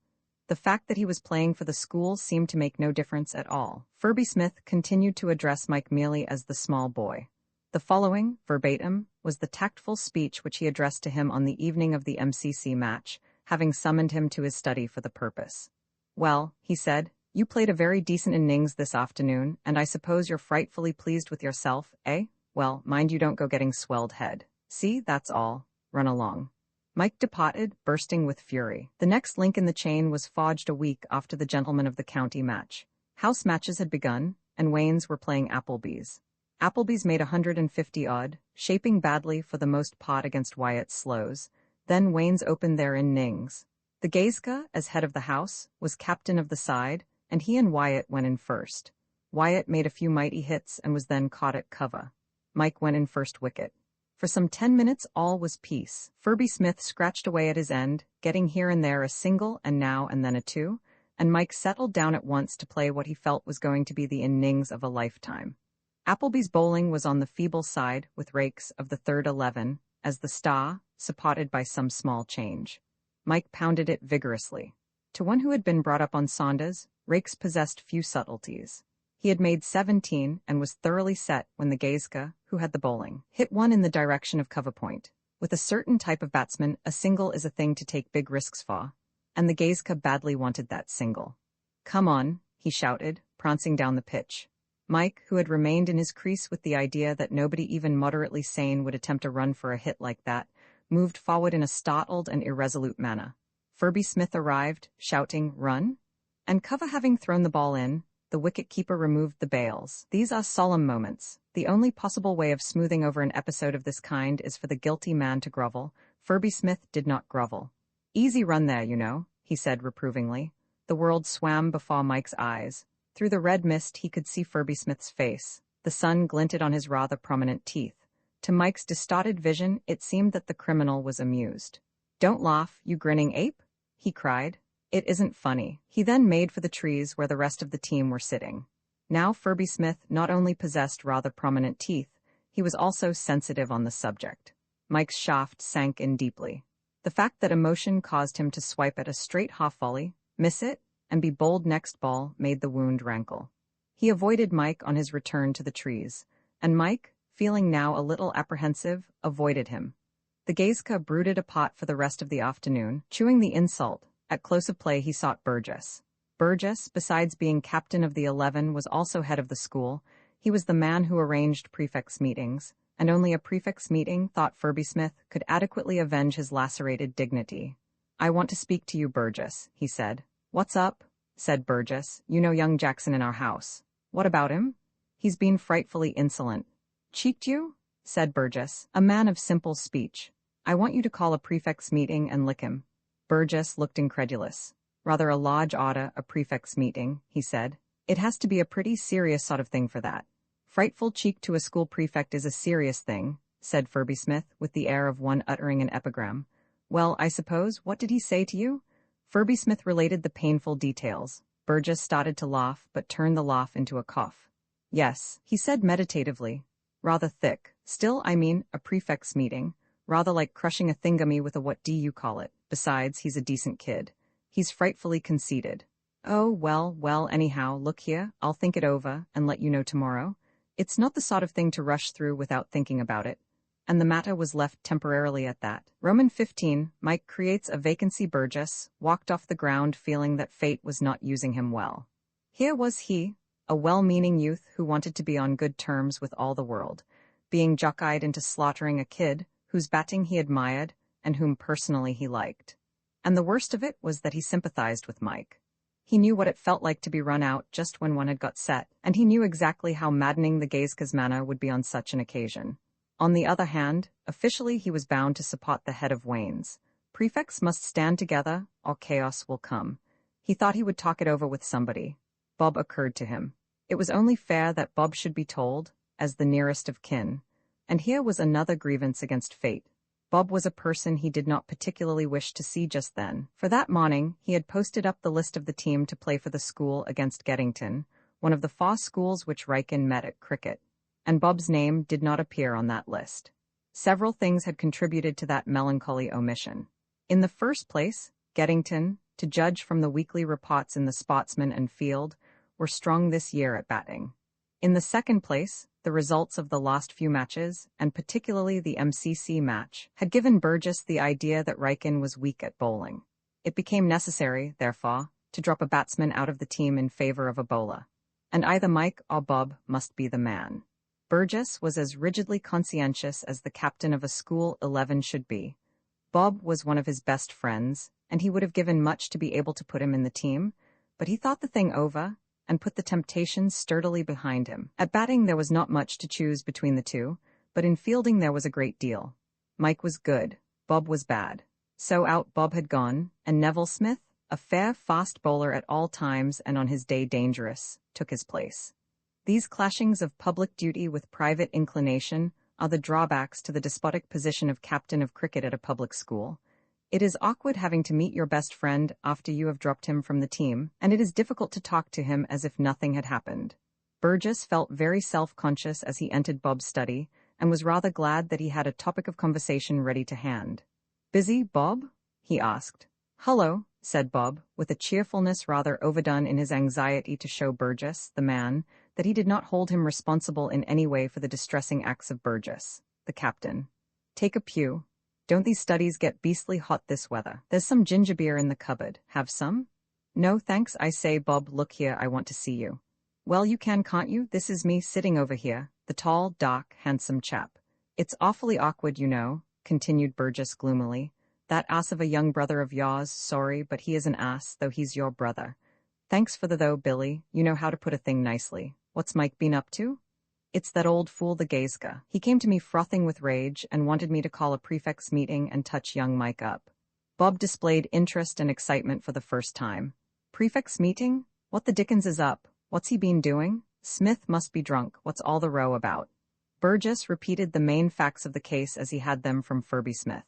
The fact that he was playing for the school seemed to make no difference at all. Furby Smith continued to address Mike merely as the small boy. The following, verbatim, was the tactful speech which he addressed to him on the evening of the MCC match, having summoned him to his study for the purpose. "Well," he said, "you played a very decent innings this afternoon, and I suppose you're frightfully pleased with yourself, eh? Well, mind you don't go getting swelled head. See, that's all. Run along." Mike departed, bursting with fury. The next link in the chain was forged a week after the gentlemen of the county match. House matches had begun, and Wayne's were playing Appleby's. Appleby's made 150-odd, shaping badly for the most part against Wyatt's slows. Then Wayne's opened their innings. The Gaiska, as head of the house, was captain of the side, and he and Wyatt went in first. Wyatt made a few mighty hits and was then caught at cover. Mike went in first wicket. For some 10 minutes all was peace. Furby Smith scratched away at his end, getting here and there a single and now and then a 2, and Mike settled down at once to play what he felt was going to be the innings of a lifetime. Appleby's bowling was on the feeble side, with Rakes of the third 11, as the star, supported by some small change. Mike pounded it vigorously. To one who had been brought up on Saunders, Rakes possessed few subtleties. He had made 17 and was thoroughly set when the Gaiska, who had the bowling, hit one in the direction of cover point. With a certain type of batsman, a single is a thing to take big risks for, and the Gaiska badly wanted that single. "Come on," he shouted, prancing down the pitch. Mike, who had remained in his crease with the idea that nobody even moderately sane would attempt a run for a hit like that, moved forward in a startled and irresolute manner. Furby Smith arrived, shouting, "Run!" And cover having thrown the ball in, the wicket-keeper removed the bails. These are solemn moments. The only possible way of smoothing over an episode of this kind is for the guilty man to grovel. Furby Smith did not grovel. "Easy run there, you know," he said reprovingly. The world swam before Mike's eyes. Through the red mist he could see Furby Smith's face. The sun glinted on his rather prominent teeth. To Mike's distorted vision it seemed that the criminal was amused. "Don't laugh, you grinning ape," he cried. "It isn't funny." He then made for the trees where the rest of the team were sitting. Now Furby Smith not only possessed rather prominent teeth, he was also sensitive on the subject. Mike's shaft sank in deeply. The fact that emotion caused him to swipe at a straight half-volley, miss it, and be bowled next ball made the wound rankle. He avoided Mike on his return to the trees, and Mike, feeling now a little apprehensive, avoided him. The Gaiska brooded apart for the rest of the afternoon, chewing the insult. At close of play he sought Burgess. Burgess, besides being captain of the 11, was also head of the school. He was the man who arranged prefects' meetings, and only a prefects' meeting, thought Furby Smith, could adequately avenge his lacerated dignity. "I want to speak to you, Burgess," he said. "What's up?" said Burgess. "You know young Jackson in our house." "What about him?" "He's been frightfully insolent." "Cheeked you?" said Burgess, a man of simple speech. I want you to call a prefects meeting and lick him. Burgess looked incredulous. Rather a large order, a prefects meeting, he said. It has to be a pretty serious sort of thing for that. Frightful cheek to a school prefect is a serious thing, said Furby Smith, with the air of one uttering an epigram. Well, I suppose, what did he say to you? Furby Smith related the painful details. Burgess started to laugh, but turned the laugh into a cough. Yes, he said meditatively. Rather thick. Still, I mean, a prefects meeting. Rather like crushing a thingummy with a what do you call it. Besides, he's a decent kid. He's frightfully conceited. Oh, well, anyhow, look here, I'll think it over, and let you know tomorrow. It's not the sort of thing to rush through without thinking about it. And the matter was left temporarily at that. Roman 15, Mike creates a vacancy. Burgess walked off the ground feeling that fate was not using him well. Here was he, a well-meaning youth who wanted to be on good terms with all the world, being jock-eyed into slaughtering a kid whose batting he admired and whom personally he liked. And the worst of it was that he sympathized with Mike. He knew what it felt like to be run out just when one had got set, and he knew exactly how maddening the Gaze's manner would be on such an occasion. On the other hand, officially he was bound to support the head of Wayne's. Prefects must stand together, or chaos will come. He thought he would talk it over with somebody. Bob occurred to him. It was only fair that Bob should be told, as the nearest of kin. And here was another grievance against fate. Bob was a person he did not particularly wish to see just then. For that morning, he had posted up the list of the team to play for the school against Geddington, one of the 4 schools which Riken met at cricket. And Bob's name did not appear on that list. Several things had contributed to that melancholy omission. In the first place, Geddington, to judge from the weekly reports in the Sportsman and Field, were strong this year at batting. In the second place, the results of the last few matches, and particularly the MCC match, had given Burgess the idea that Riken was weak at bowling. It became necessary, therefore, to drop a batsman out of the team in favor of a bowler. And either Mike or Bob must be the man. Burgess was as rigidly conscientious as the captain of a school 11 should be. Bob was one of his best friends, and he would have given much to be able to put him in the team, but he thought the thing over, and put the temptations sturdily behind him. At batting there was not much to choose between the two, but in fielding there was a great deal. Mike was good, Bob was bad. So out Bob had gone, and Neville Smith, a fair, fast bowler at all times and on his day dangerous, took his place. These clashings of public duty with private inclination are the drawbacks to the despotic position of captain of cricket at a public school. It is awkward having to meet your best friend after you have dropped him from the team, and it is difficult to talk to him as if nothing had happened. Burgess felt very self-conscious as he entered Bob's study, and was rather glad that he had a topic of conversation ready to hand. "Busy, Bob?" he asked. "Hullo," said Bob, with a cheerfulness rather overdone in his anxiety to show Burgess, the man, that he did not hold him responsible in any way for the distressing acts of Burgess, the captain. "Take a pew. Don't these studies get beastly hot this weather? There's some ginger beer in the cupboard. Have some?" "No, thanks. I say, Bob, look here, I want to see you." "Well, you can, can't you? This is me sitting over here, the tall, dark, handsome chap." "It's awfully awkward, you know," continued Burgess gloomily. "That ass of a young brother of yours, sorry, but he is an ass, though he's your brother. Thanks for the though, Billy, you know how to put a thing nicely. What's Mike been up to?" "It's that old fool the Gazka. He came to me frothing with rage and wanted me to call a prefects meeting and touch young Mike up." Bob displayed interest and excitement for the first time. "Prefects meeting? What the dickens is up? What's he been doing? Smith must be drunk. What's all the row about?" Burgess repeated the main facts of the case as he had them from Furby Smith.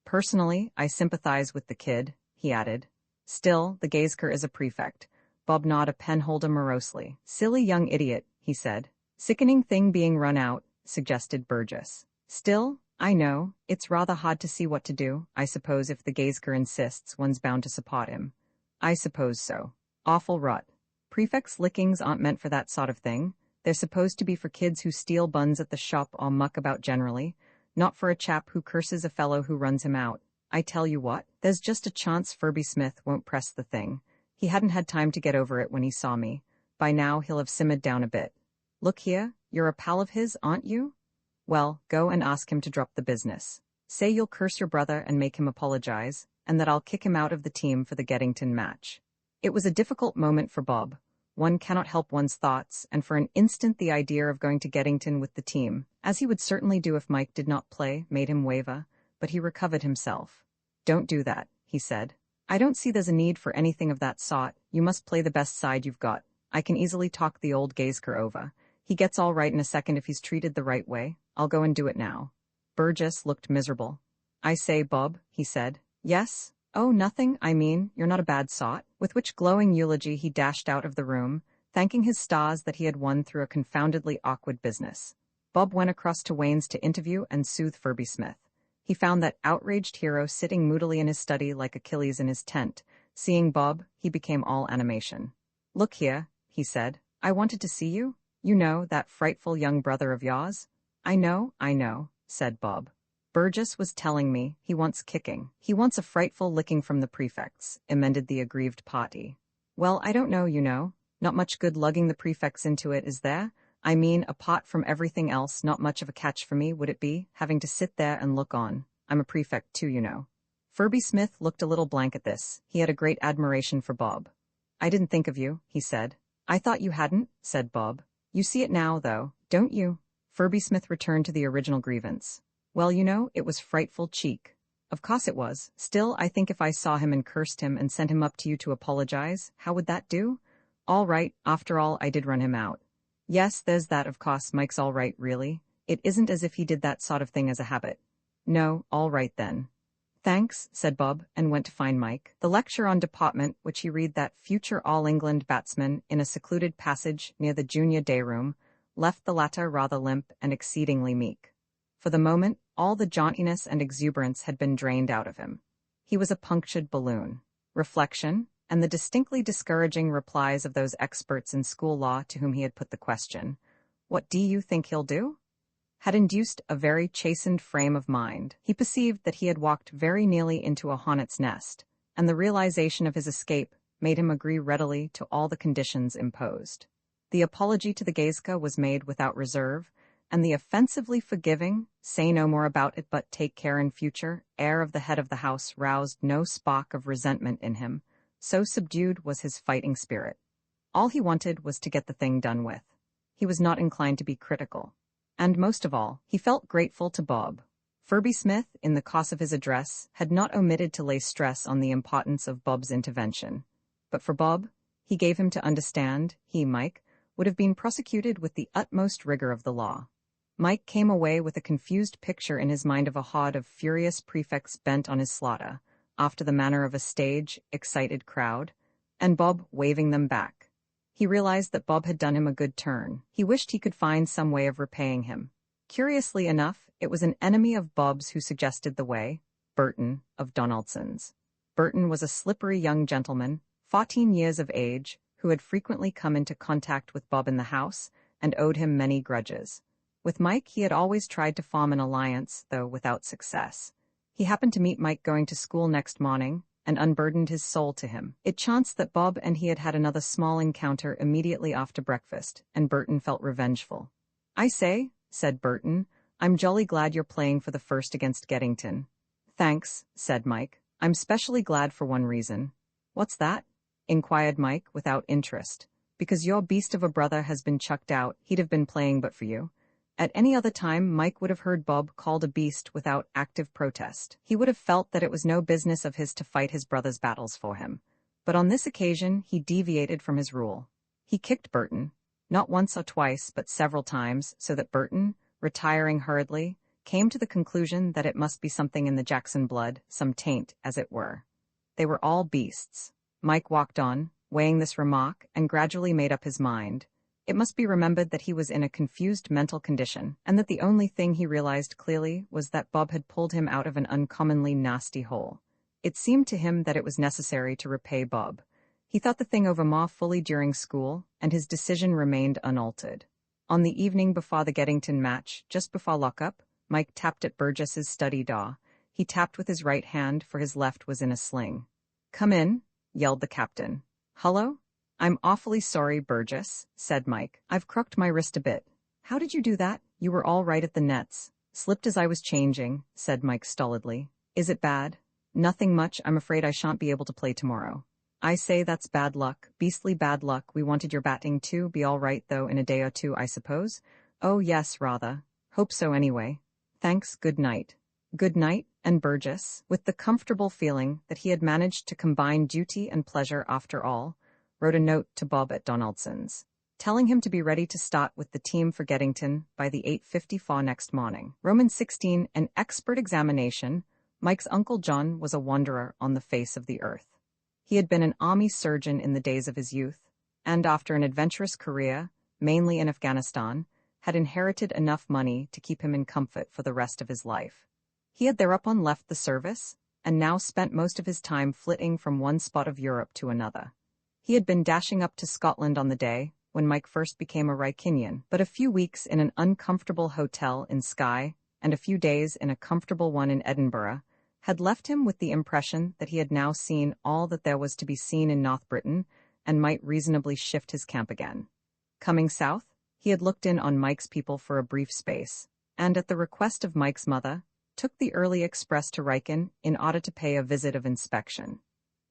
"Personally, I sympathize with the kid," he added. "Still, the Gazker is a prefect." Bob gnawed a penholder morosely. "Silly young idiot," he said. "Sickening thing being run out," suggested Burgess. "Still, I know, it's rather hard to see what to do. I suppose if the Gazker insists, one's bound to support him." "I suppose so. Awful rot. Prefects' lickings aren't meant for that sort of thing. They're supposed to be for kids who steal buns at the shop or muck about generally, not for a chap who curses a fellow who runs him out. I tell you what, there's just a chance Furby Smith won't press the thing. He hadn't had time to get over it when he saw me. By now he'll have simmered down a bit. Look here, you're a pal of his, aren't you? Well, go and ask him to drop the business. Say you'll curse your brother and make him apologize, and that I'll kick him out of the team for the Geddington match." It was a difficult moment for Bob. One cannot help one's thoughts, and for an instant the idea of going to Geddington with the team, as he would certainly do if Mike did not play, made him waver. but he recovered himself. "Don't do that," he said. "I don't see there's a need for anything of that sort. You must play the best side you've got. I can easily talk the old Gazeker over. He gets all right in a second if he's treated the right way. I'll go and do it now." Burgess looked miserable. "I say, Bob," he said. "Yes? Oh, nothing, I mean, you're not a bad sort." With which glowing eulogy he dashed out of the room, thanking his stars that he had won through a confoundedly awkward business. Bob went across to Wayne's to interview and soothe Furby Smith. He found that outraged hero sitting moodily in his study like Achilles in his tent. Seeing Bob, he became all animation. "Look here," he said. "I wanted to see you. You know, that frightful young brother of yours." I know, said Bob. "Burgess was telling me he wants kicking. He wants a frightful licking from the prefects," amended the aggrieved party. "Well, I don't know, you know. Not much good lugging the prefects into it, is there? I mean, apart from everything else, not much of a catch for me, would it be, having to sit there and look on? I'm a prefect too, you know." Furby Smith looked a little blank at this. He had a great admiration for Bob. "I didn't think of you," he said. "I thought you hadn't," said Bob. "You see it now, though, don't you?" Furby Smith returned to the original grievance. "Well, you know, it was frightful cheek." "Of course it was. Still, I think if I saw him and cursed him and sent him up to you to apologize, how would that do?" "All right, after all, I did run him out." "Yes, there's that, of course. Mike's all right, really. It isn't as if he did that sort of thing as a habit." "No, all right then." "Thanks," said Bob, and went to find Mike. The lecture on deportment, which he read that future All-England batsman in a secluded passage near the junior day room, left the latter rather limp and exceedingly meek. For the moment, all the jauntiness and exuberance had been drained out of him. He was a punctured balloon. Reflection, and the distinctly discouraging replies of those experts in school law to whom he had put the question, "What do you think he'll do?" had induced a very chastened frame of mind. He perceived that he had walked very nearly into a hornet's nest, and the realization of his escape made him agree readily to all the conditions imposed. The apology to the Gazeker was made without reserve, and the offensively forgiving, say no more about it but take care in future, air of the head of the house roused no spark of resentment in him, so subdued was his fighting spirit. All he wanted was to get the thing done with. He was not inclined to be critical. And most of all, he felt grateful to Bob. Furby Smith, in the course of his address, had not omitted to lay stress on the importance of Bob's intervention. But for Bob, he gave him to understand, he, Mike, would have been prosecuted with the utmost rigor of the law. Mike came away with a confused picture in his mind of a horde of furious prefects bent on his slaughter, after the manner of a stage, excited crowd, and Bob waving them back. He realized that Bob had done him a good turn. He wished he could find some way of repaying him. Curiously enough, it was an enemy of Bob's who suggested the way, Burton, of Donaldson's. Burton was a slippery young gentleman, 14 years of age, who had frequently come into contact with Bob in the house, and owed him many grudges. With Mike he had always tried to form an alliance, though without success. He happened to meet Mike going to school next morning, and unburdened his soul to him. It chanced that Bob and he had had another small encounter immediately after breakfast, and Burton felt revengeful. "I say," said Burton, "I'm jolly glad you're playing for the first against Geddington." "Thanks," said Mike. "I'm specially glad for one reason." "What's that?" inquired Mike, without interest. "Because your beast of a brother has been chucked out, he'd have been playing but for you." At any other time Mike would have heard Bob called a beast without active protest. He would have felt that it was no business of his to fight his brother's battles for him. But on this occasion he deviated from his rule. He kicked Burton, not once or twice but several times, so that Burton, retiring hurriedly, came to the conclusion that it must be something in the Jackson blood, some taint, as it were. They were all beasts. Mike walked on, weighing this remark, and gradually made up his mind. It must be remembered that he was in a confused mental condition, and that the only thing he realized clearly was that Bob had pulled him out of an uncommonly nasty hole. It seemed to him that it was necessary to repay Bob. He thought the thing over more fully during school, and his decision remained unaltered. On the evening before the Geddington match, just before lock-up, Mike tapped at Burgess's study door. He tapped with his right hand, for his left was in a sling. "Come in," yelled the captain. "Hullo? I'm awfully sorry, Burgess," said Mike. "I've crooked my wrist a bit." "How did you do that? You were all right at the nets." "Slipped as I was changing," said Mike stolidly. "Is it bad?" "Nothing much. I'm afraid I shan't be able to play tomorrow." "I say, that's bad luck. Beastly bad luck. We wanted your batting to be all right, though, in a day or two, I suppose?" "Oh, yes, rather. Hope so anyway." "Thanks, good night." "Good night," and Burgess, with the comfortable feeling that he had managed to combine duty and pleasure after all, wrote a note to Bob at Donaldson's, telling him to be ready to start with the team for Geddington by the 8:54 next morning. Roman 16, an expert examination. Mike's Uncle John was a wanderer on the face of the earth. He had been an army surgeon in the days of his youth, and after an adventurous career, mainly in Afghanistan, had inherited enough money to keep him in comfort for the rest of his life. He had thereupon left the service, and now spent most of his time flitting from one spot of Europe to another. He had been dashing up to Scotland on the day when Mike first became a Wrykinian, but a few weeks in an uncomfortable hotel in Skye, and a few days in a comfortable one in Edinburgh, had left him with the impression that he had now seen all that there was to be seen in North Britain, and might reasonably shift his camp again. Coming south, he had looked in on Mike's people for a brief space, and at the request of Mike's mother, took the early express to Rykin in order to pay a visit of inspection.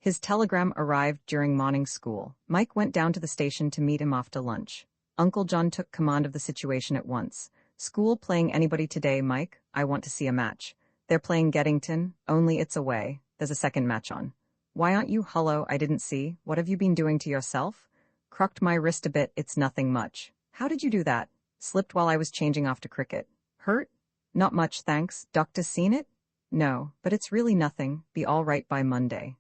His telegram arrived during morning school. Mike went down to the station to meet him after lunch. Uncle John took command of the situation at once. "School playing anybody today, Mike? I want to see a match. They're playing Geddington, only it's away. There's a second match on." "Why aren't you?" "Hullo, I didn't see. What have you been doing to yourself?" "Crocked my wrist a bit, it's nothing much." "How did you do that?" "Slipped while I was changing off to cricket." "Hurt?" "Not much, thanks. Doctor seen it?" "No, but it's really nothing. Be all right by Monday."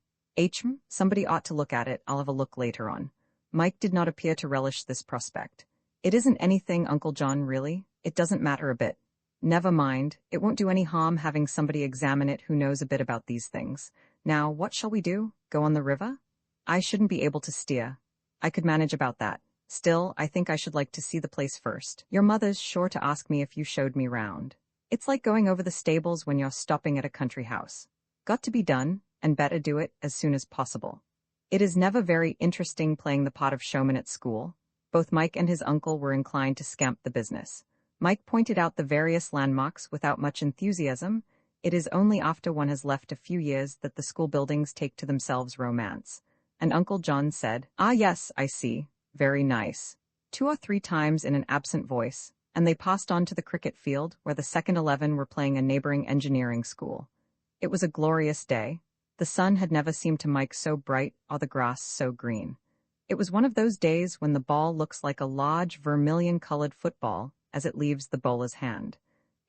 Somebody ought to look at it. I'll have a look later on." Mike did not appear to relish this prospect. "It isn't anything, Uncle John, really. It doesn't matter a bit." "Never mind. It won't do any harm having somebody examine it who knows a bit about these things. Now, what shall we do? Go on the river?" "I shouldn't be able to steer." "I could manage about that. Still, I think I should like to see the place first. Your mother's sure to ask me if you showed me round. It's like going over the stables when you're stopping at a country house. Got to be done, and better do it as soon as possible." It is never very interesting playing the part of showman at school. Both Mike and his uncle were inclined to scamp the business. Mike pointed out the various landmarks without much enthusiasm. It is only after one has left a few years that the school buildings take to themselves romance. And Uncle John said, "Ah yes, I see. Very nice," 2 or 3 times in an absent voice, and they passed on to the cricket field where the second 11 were playing a neighboring engineering school. It was a glorious day. The sun had never seemed to Mike so bright or the grass so green. It was one of those days when the ball looks like a large vermilion-colored football as it leaves the bowler's hand.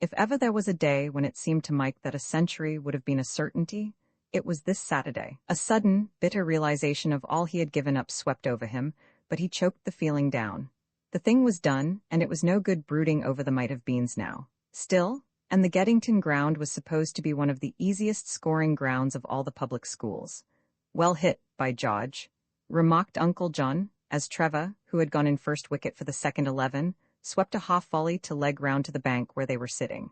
If ever there was a day when it seemed to Mike that a century would have been a certainty, it was this Saturday. A sudden, bitter realization of all he had given up swept over him, but he choked the feeling down. The thing was done, and it was no good brooding over the might-have-beens now. Still, and the Geddington ground was supposed to be one of the easiest scoring grounds of all the public schools. "Well hit, by George," remarked Uncle John, as Trevor, who had gone in first wicket for the second 11, swept a half volley to leg round to the bank where they were sitting.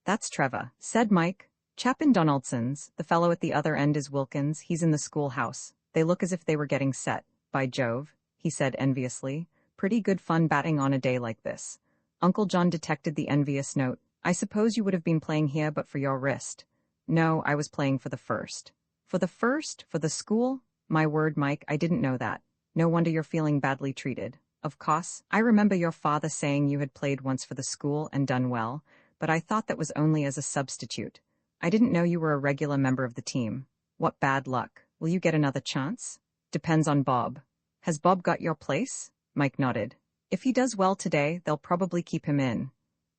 "That's Trevor," said Mike. "Chap in Donaldson's. The fellow at the other end is Wilkins. He's in the schoolhouse. They look as if they were getting set. By Jove," he said enviously. "Pretty good fun batting on a day like this." Uncle John detected the envious note. "I suppose you would have been playing here but for your wrist." "No, I was playing for the first." "For the first? For the school? My word, Mike, I didn't know that. No wonder you're feeling badly treated." "Of course, I remember your father saying you had played once for the school and done well, but I thought that was only as a substitute. I didn't know you were a regular member of the team." "What bad luck. Will you get another chance?" "Depends on Bob." "Has Bob got your place?" Mike nodded. "If he does well today, they'll probably keep him in."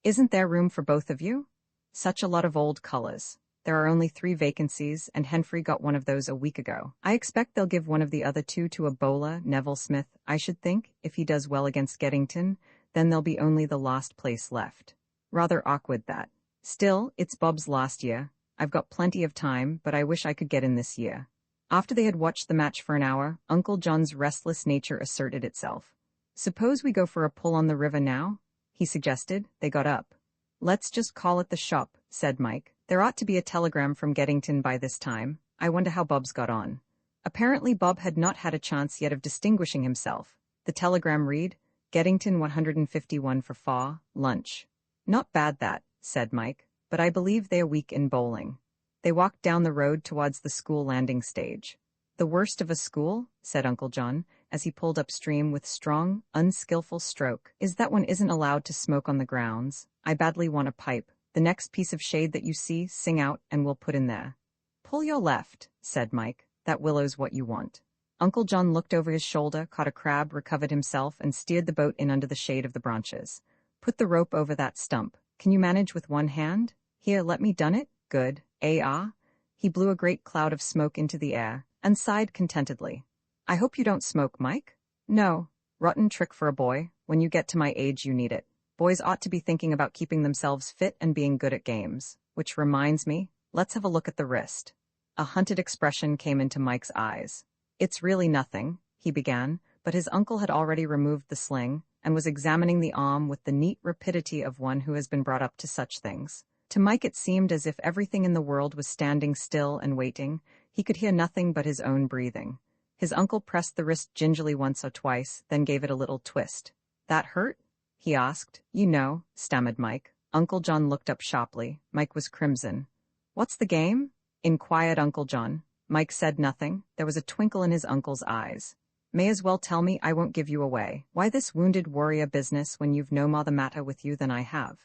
"Isn't there room for both of you?" "Such a lot of old colors. There are only 3 vacancies, and Henfrey got one of those a week ago. I expect they'll give one of the other 2 to a bowler, Neville Smith, I should think. If he does well against Geddington, then there'll be only the last place left. Rather awkward, that. Still, it's Bob's last year. I've got plenty of time, but I wish I could get in this year." After they had watched the match for an hour, Uncle John's restless nature asserted itself. "Suppose we go for a pull on the river now?" he suggested. They got up. "Let's just call at the shop," said Mike. "There ought to be a telegram from Geddington by this time. I wonder how Bob's got on." Apparently Bob had not had a chance yet of distinguishing himself. The telegram read, "Geddington 151 for 4, lunch." "Not bad that," said Mike, "but I believe they are weak in bowling." They walked down the road towards the school landing stage. "The worst of a school," said Uncle John, as he pulled upstream with strong, unskillful stroke, "is that one isn't allowed to smoke on the grounds. I badly want a pipe, The next piece of shade that you see, sing out and we'll put in there. Pull your left, said Mike. That willow's what you want. Uncle John looked over his shoulder, caught a crab, recovered himself, and steered the boat in under the shade of the branches. Put the rope over that stump. Can you manage with one hand? Here, let me done it. Good. He blew a great cloud of smoke into the air, and sighed contentedly. I hope you don't smoke, Mike? No. Rotten trick for a boy. When you get to my age, you need it. Boys ought to be thinking about keeping themselves fit and being good at games. Which reminds me, let's have a look at the wrist. A hunted expression came into Mike's eyes. It's really nothing, he began, but his uncle had already removed the sling and was examining the arm with the neat rapidity of one who has been brought up to such things. To Mike it seemed as if everything in the world was standing still and waiting. He could hear nothing but his own breathing. His uncle pressed the wrist gingerly once or twice, then gave it a little twist. That hurt? He asked. You know, stammered Mike. Uncle John looked up sharply. Mike was crimson. What's the game? Inquired Uncle John. Mike said nothing. There was a twinkle in his uncle's eyes. May as well tell me, I won't give you away. Why this wounded warrior business when you've no more the matter with you than I have?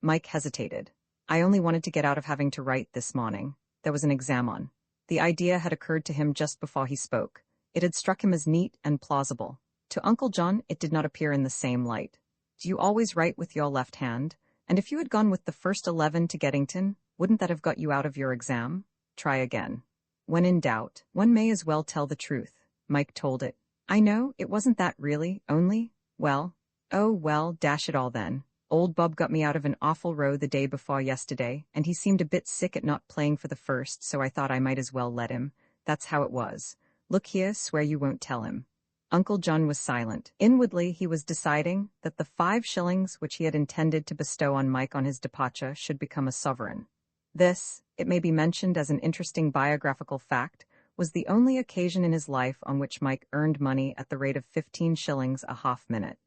Mike hesitated. I only wanted to get out of having to write this morning. There was an exam on. The idea had occurred to him just before he spoke. It had struck him as neat and plausible. To Uncle John, it did not appear in the same light. Do you always write with your left hand? And if you had gone with the first 11 to Geddington, wouldn't that have got you out of your exam? Try again. When in doubt, one may as well tell the truth. Mike told it. I know, it wasn't that really, only, well, oh well, dash it all then. Old Bob got me out of an awful row the day before yesterday, and he seemed a bit sick at not playing for the first, so I thought I might as well let him. That's how it was. Look here, swear you won't tell him. Uncle John was silent. Inwardly, he was deciding that the 5 shillings which he had intended to bestow on Mike on his departure should become a sovereign. This, it may be mentioned as an interesting biographical fact, was the only occasion in his life on which Mike earned money at the rate of 15 shillings a half-minute.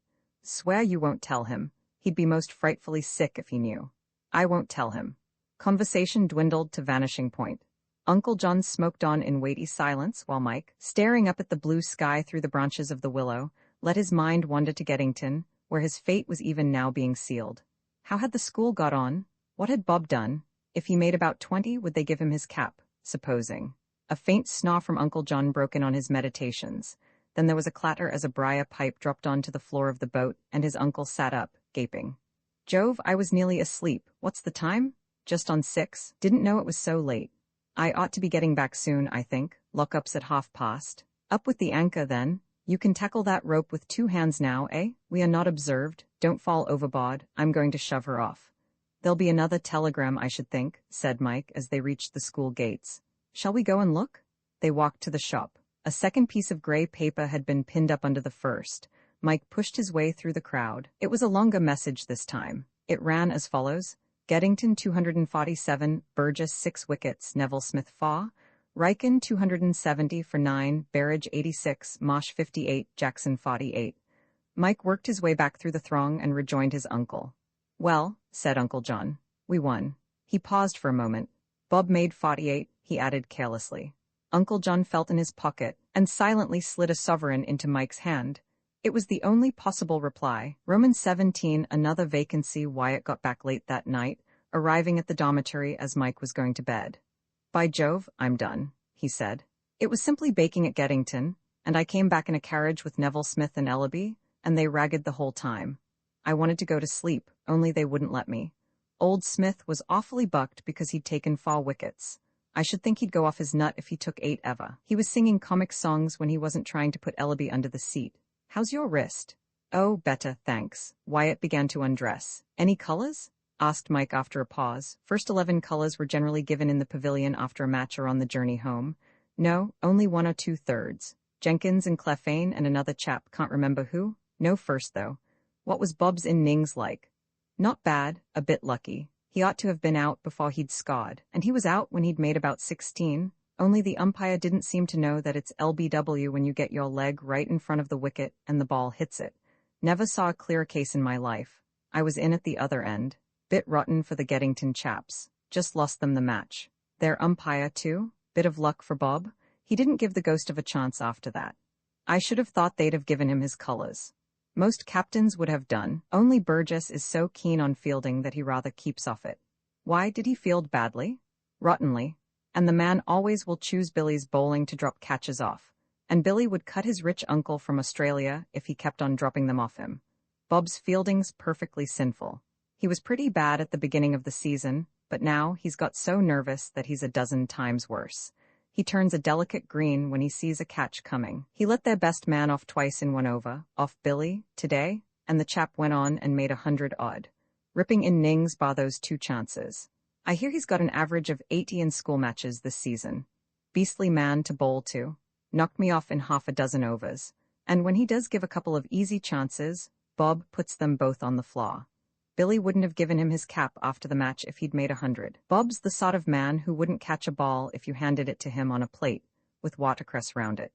Swear you won't tell him. He'd be most frightfully sick if he knew. I won't tell him. Conversation dwindled to vanishing point. Uncle John smoked on in weighty silence while Mike, staring up at the blue sky through the branches of the willow, let his mind wander to Geddington, where his fate was even now being sealed. How had the school got on? What had Bob done? If he made about 20, would they give him his cap? Supposing. A faint snarl from Uncle John broke in on his meditations. Then there was a clatter as a briar pipe dropped onto the floor of the boat, and his uncle sat up, gaping. Jove, I was nearly asleep. What's the time? Just on 6. Didn't know it was so late. I ought to be getting back soon, I think. Lock-up's at past. Up with the anchor, then. You can tackle that rope with 2 hands now, eh? We are not observed. Don't fall overboard. I'm going to shove her off. There'll be another telegram, I should think, said Mike as they reached the school gates. Shall we go and look? They walked to the shop. A second piece of gray paper had been pinned up under the first. Mike pushed his way through the crowd. It was a longer message this time. It ran as follows. Geddington 247, Burgess 6 wickets, Neville Smith 4, Riken 270 for 9, Berridge 86, Mosh 58, Jackson 48. Mike worked his way back through the throng and rejoined his uncle. Well, said Uncle John, we won. He paused for a moment. Bob made 48, he added carelessly. Uncle John felt in his pocket and silently slid a sovereign into Mike's hand. It was the only possible reply. Roman 17, another vacancy. Wyatt got back late that night, arriving at the dormitory as Mike was going to bed. By Jove, I'm done, he said. It was simply baking at Geddington, and I came back in a carriage with Neville Smith and Ellaby, and they ragged the whole time. I wanted to go to sleep, only they wouldn't let me. Old Smith was awfully bucked because he'd taken 4 wickets. I should think he'd go off his nut if he took 8 ever. He was singing comic songs when he wasn't trying to put Ellaby under the seat. How's your wrist? Oh, better, thanks. Wyatt began to undress. Any colors? Asked Mike after a pause. First 11 colors were generally given in the pavilion after a match or on the journey home. No, only 1 or 2/3. Jenkins and Clefane and another chap, can't remember who. No first, though. What was Bob's innings like? Not bad, a bit lucky. He ought to have been out before he'd scored, and he was out when he'd made about 16. Only the umpire didn't seem to know that it's LBW when you get your leg right in front of the wicket and the ball hits it. Never saw a clearer case in my life. I was in at the other end. Bit rotten for the Geddington chaps. Just lost them the match. Their umpire, too? Bit of luck for Bob. He didn't give the ghost of a chance after that. I should have thought they'd have given him his colors. Most captains would have done. Only Burgess is so keen on fielding that he rather keeps off it. Why did he field badly? Rottenly. And the man always will choose Billy's bowling to drop catches off. And Billy would cut his rich uncle from Australia if he kept on dropping them off him. Bob's fielding's perfectly sinful. He was pretty bad at the beginning of the season, but now he's got so nervous that he's a dozen times worse. He turns a delicate green when he sees a catch coming. He let their best man off twice in 1 over, off Billy, today, and the chap went on and made 100 odd. Ripping in nings bar those 2 chances. I hear he's got an average of 80 in school matches this season. Beastly man to bowl to. Knocked me off in half a dozen overs. And when he does give a couple of easy chances, Bob puts them both on the floor. Billy wouldn't have given him his cap after the match if he'd made 100. Bob's the sort of man who wouldn't catch a ball if you handed it to him on a plate, with watercress round it.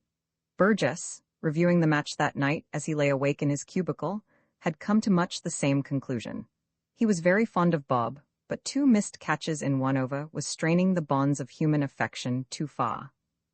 Burgess, reviewing the match that night as he lay awake in his cubicle, had come to much the same conclusion. He was very fond of Bob, but 2 missed catches in 1 over was straining the bonds of human affection too far.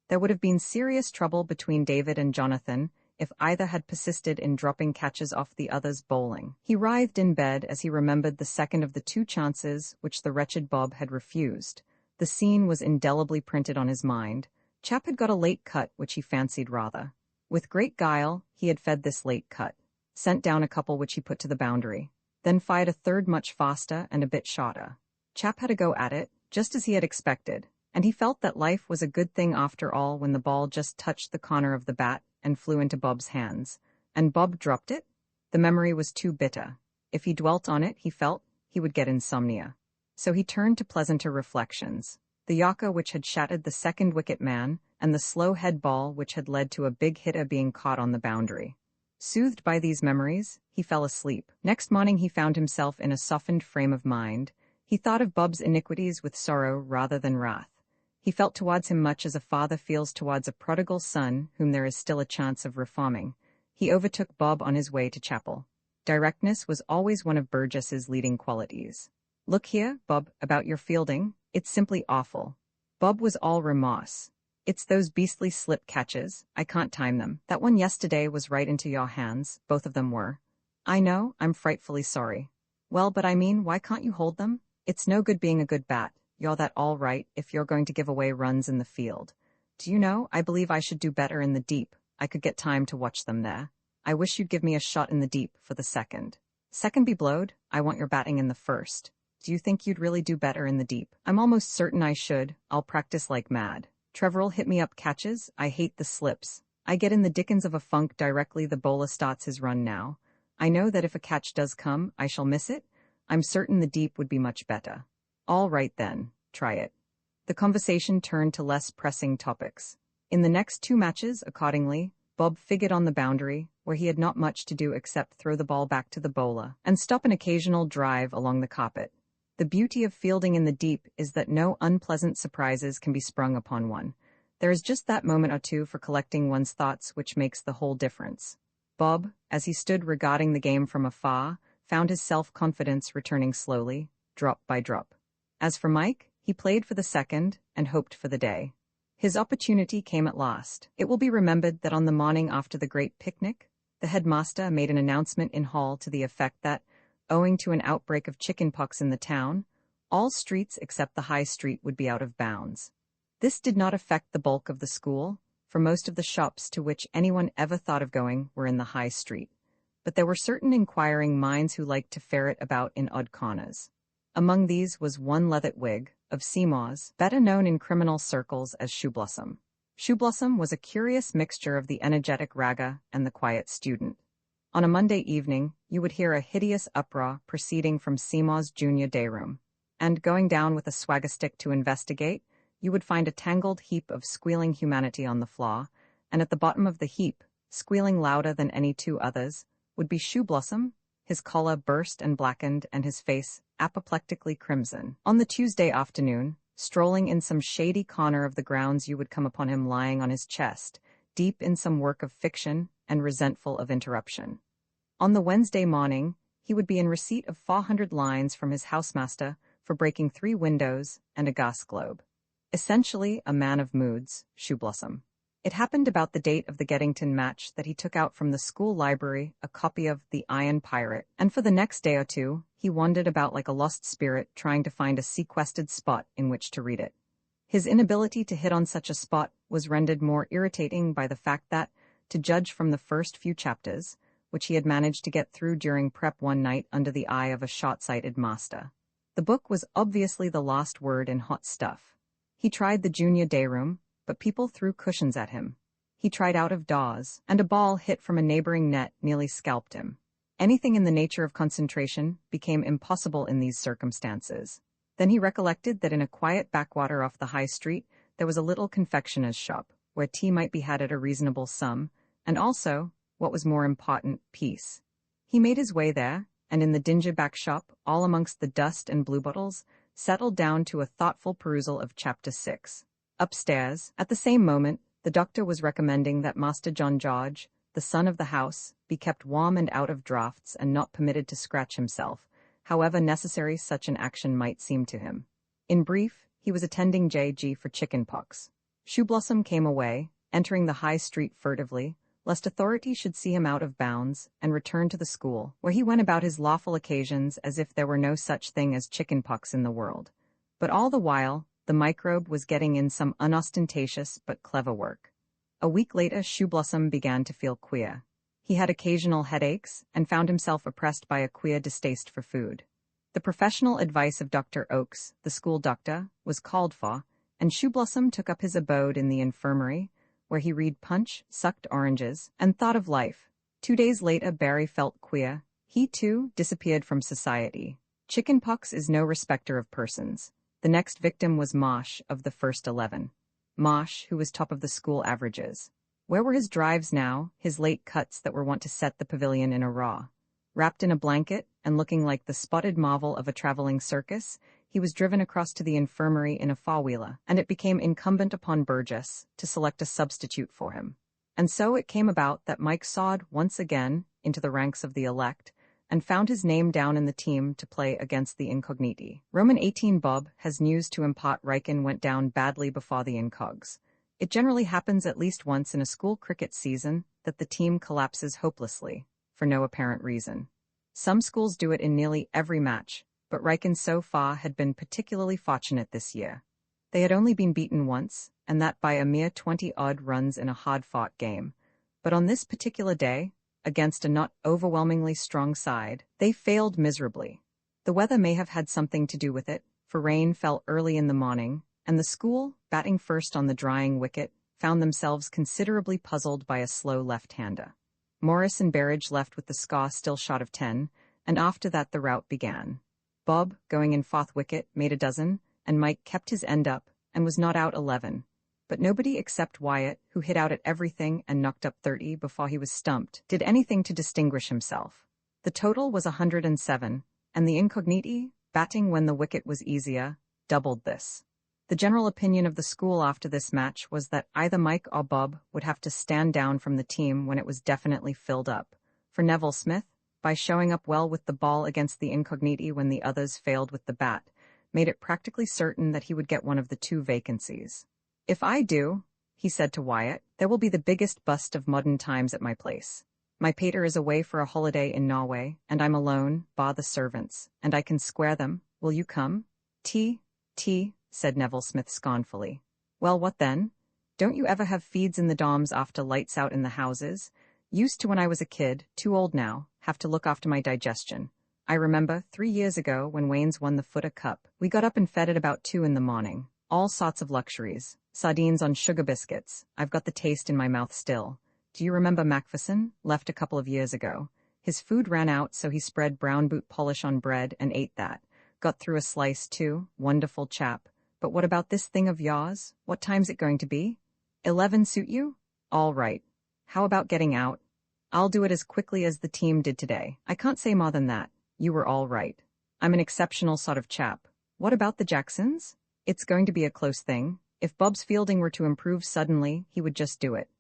There would have been serious trouble between David and Jonathan if either had persisted in dropping catches off the other's bowling. He writhed in bed as he remembered the second of the 2 chances which the wretched Bob had refused. The scene was indelibly printed on his mind. Chap had got a late cut which he fancied rather. With great guile, he had fed this late cut, sent down a couple which he put to the boundary, then fired a third much faster and a bit shorter. Chap had a go at it, just as he had expected, and he felt that life was a good thing after all when the ball just touched the corner of the bat and flew into Bob's hands. And Bob dropped it? The memory was too bitter. If he dwelt on it, he felt, he would get insomnia. So he turned to pleasanter reflections. The Yorker which had shattered the second wicket man, and the slow head ball which had led to a big hitter being caught on the boundary. Soothed by these memories, he fell asleep. Next morning he found himself in a softened frame of mind. He thought of Bob's iniquities with sorrow rather than wrath. He felt towards him much as a father feels towards a prodigal son whom there is still a chance of reforming. He overtook Bob on his way to chapel. Directness was always one of Burgess's leading qualities. "Look here, Bob, about your fielding, it's simply awful." Bob was all remorse. "It's those beastly slip catches, I can't time them. That one yesterday was right into your hands, both of them were." "I know, I'm frightfully sorry." "Well, but I mean, why can't you hold them? It's no good being a good bat. You're that all right if you're going to give away runs in the field. Do you know, I believe I should do better in the deep. I could get time to watch them there. I wish you'd give me a shot in the deep for the second." "Second be blowed, I want your batting in the first. Do you think you'd really do better in the deep?" "I'm almost certain I should. I'll practice like mad. Trevor'll hit me up catches. I hate the slips. I get in the dickens of a funk directly the bowler starts his run now. I know that if a catch does come, I shall miss it. I'm certain the deep would be much better." "All right then, try it." The conversation turned to less pressing topics. In the next 2 matches, accordingly, Bob figured on the boundary, where he had not much to do except throw the ball back to the bowler and stop an occasional drive along the carpet. The beauty of fielding in the deep is that no unpleasant surprises can be sprung upon one. There is just that moment or two for collecting one's thoughts which makes the whole difference. Bob, as he stood regarding the game from afar, found his self-confidence returning slowly, drop by drop. As for Mike, he played for the second and hoped for the day. His opportunity came at last. It will be remembered that on the morning after the great picnic, the headmaster made an announcement in hall to the effect that, owing to an outbreak of chickenpox in the town, all streets except the High Street would be out of bounds. This did not affect the bulk of the school, for most of the shops to which anyone ever thought of going were in the High Street. But there were certain inquiring minds who liked to ferret about in odd corners. Among these was one Leathert Whig, of Seymour's, better known in criminal circles as Shoeblossom. Shoeblossom was a curious mixture of the energetic ragga and the quiet student. On a Monday evening, you would hear a hideous uproar proceeding from Seymour's junior day room, and going down with a swagger stick to investigate, you would find a tangled heap of squealing humanity on the floor, and at the bottom of the heap, squealing louder than any 2 others, would be Shoeblossom, his collar burst and blackened and his face apoplectically crimson. On the Tuesday afternoon, strolling in some shady corner of the grounds, you would come upon him lying on his chest, deep in some work of fiction and resentful of interruption. On the Wednesday morning, he would be in receipt of 400 lines from his housemaster for breaking 3 windows and a gas globe. Essentially a man of moods, Shoeblossom. It happened about the date of the Geddington match that he took out from the school library a copy of The Iron Pirate, and for the next day or two, he wandered about like a lost spirit trying to find a sequestered spot in which to read it. His inability to hit on such a spot was rendered more irritating by the fact that, to judge from the first few chapters, which he had managed to get through during prep one night under the eye of a short-sighted master, the book was obviously the last word in hot stuff. He tried the junior day room, but people threw cushions at him. He tried out of doors, and a ball hit from a neighboring net nearly scalped him. Anything in the nature of concentration became impossible in these circumstances. Then he recollected that in a quiet backwater off the high street there was a little confectioner's shop, where tea might be had at a reasonable sum, and also, what was more important, peace. He made his way there, and in the dingy back shop, all amongst the dust and bluebottles, settled down to a thoughtful perusal of Chapter 6. Upstairs, at the same moment, the doctor was recommending that Master John George, the son of the house, be kept warm and out of draughts and not permitted to scratch himself, however necessary such an action might seem to him. In brief, he was attending J.G. for chicken pox. Shoeblossom came away, entering the high street furtively, lest authority should see him out of bounds, and returned to the school, where he went about his lawful occasions as if there were no such thing as chicken pox in the world. But all the while, the microbe was getting in some unostentatious but clever work. A week later, Shoeblossom began to feel queer. He had occasional headaches, and found himself oppressed by a queer distaste for food. The professional advice of Dr. Oakes, the school doctor, was called for, and Shoeblossom took up his abode in the infirmary, where he read Punch, sucked oranges, and thought of life. 2 days later, Barry felt queer. He, too, disappeared from society. Chickenpox is no respecter of persons. The next victim was Mosh of the first 11. Mosh, who was top of the school averages. Where were his drives now, his late cuts that were wont to set the pavilion in a raw? Wrapped in a blanket, and looking like the spotted marvel of a traveling circus, he was driven across to the infirmary in a four-wheeler, and it became incumbent upon Burgess to select a substitute for him. And so it came about that Mike sawed once again into the ranks of the elect, and found his name down in the team to play against the Incogniti. Roman 18 Bob has news to impart. Riken went down badly before the Incogs. It generally happens at least once in a school cricket season that the team collapses hopelessly, for no apparent reason. Some schools do it in nearly every match, but Riken so far had been particularly fortunate this year. They had only been beaten once, and that by a mere 20-odd runs in a hard-fought game. But on this particular day, against a not overwhelmingly strong side, they failed miserably. The weather may have had something to do with it, for rain fell early in the morning, and the school, batting first on the drying wicket, found themselves considerably puzzled by a slow left-hander. Morris and Berridge left with the score still short of 10, and after that the rout began. Bob, going in fourth wicket, made a dozen, and Mike kept his end up, and was not out 11. But nobody except Wyatt, who hit out at everything and knocked up 30 before he was stumped, did anything to distinguish himself. The total was 107, and the Incogniti, batting when the wicket was easier, doubled this. The general opinion of the school after this match was that either Mike or Bob would have to stand down from the team when it was definitely filled up. For Neville Smith, by showing up well with the ball against the Incogniti when the others failed with the bat, made it practically certain that he would get one of the 2 vacancies. "If I do," he said to Wyatt, "there will be the biggest bust of modern times at my place. My pater is away for a holiday in Norway, and I'm alone, bar the servants, and I can square them. Will you come?" "Tea, said Neville Smith scornfully. "Well, what then? Don't you ever have feeds in the dorms after lights out in the houses? Used to when I was a kid, too old now, have to look after my digestion. I remember, 3 years ago, when Wayne's won the Footer Cup, we got up and fed at about 2 in the morning. All sorts of luxuries. Sardines on sugar biscuits. I've got the taste in my mouth still. Do you remember Macpherson? Left a couple of years ago. His food ran out, so he spread brown boot polish on bread and ate that. Got through a slice, too. Wonderful chap. But what about this thing of yours? What time's it going to be? 11 suit you? All right. How about getting out? I'll do it as quickly as the team did today. I can't say more than that. You were all right. I'm an exceptional sort of chap. What about the Jacksons? It's going to be a close thing. If Bob's fielding were to improve suddenly, he would just do it.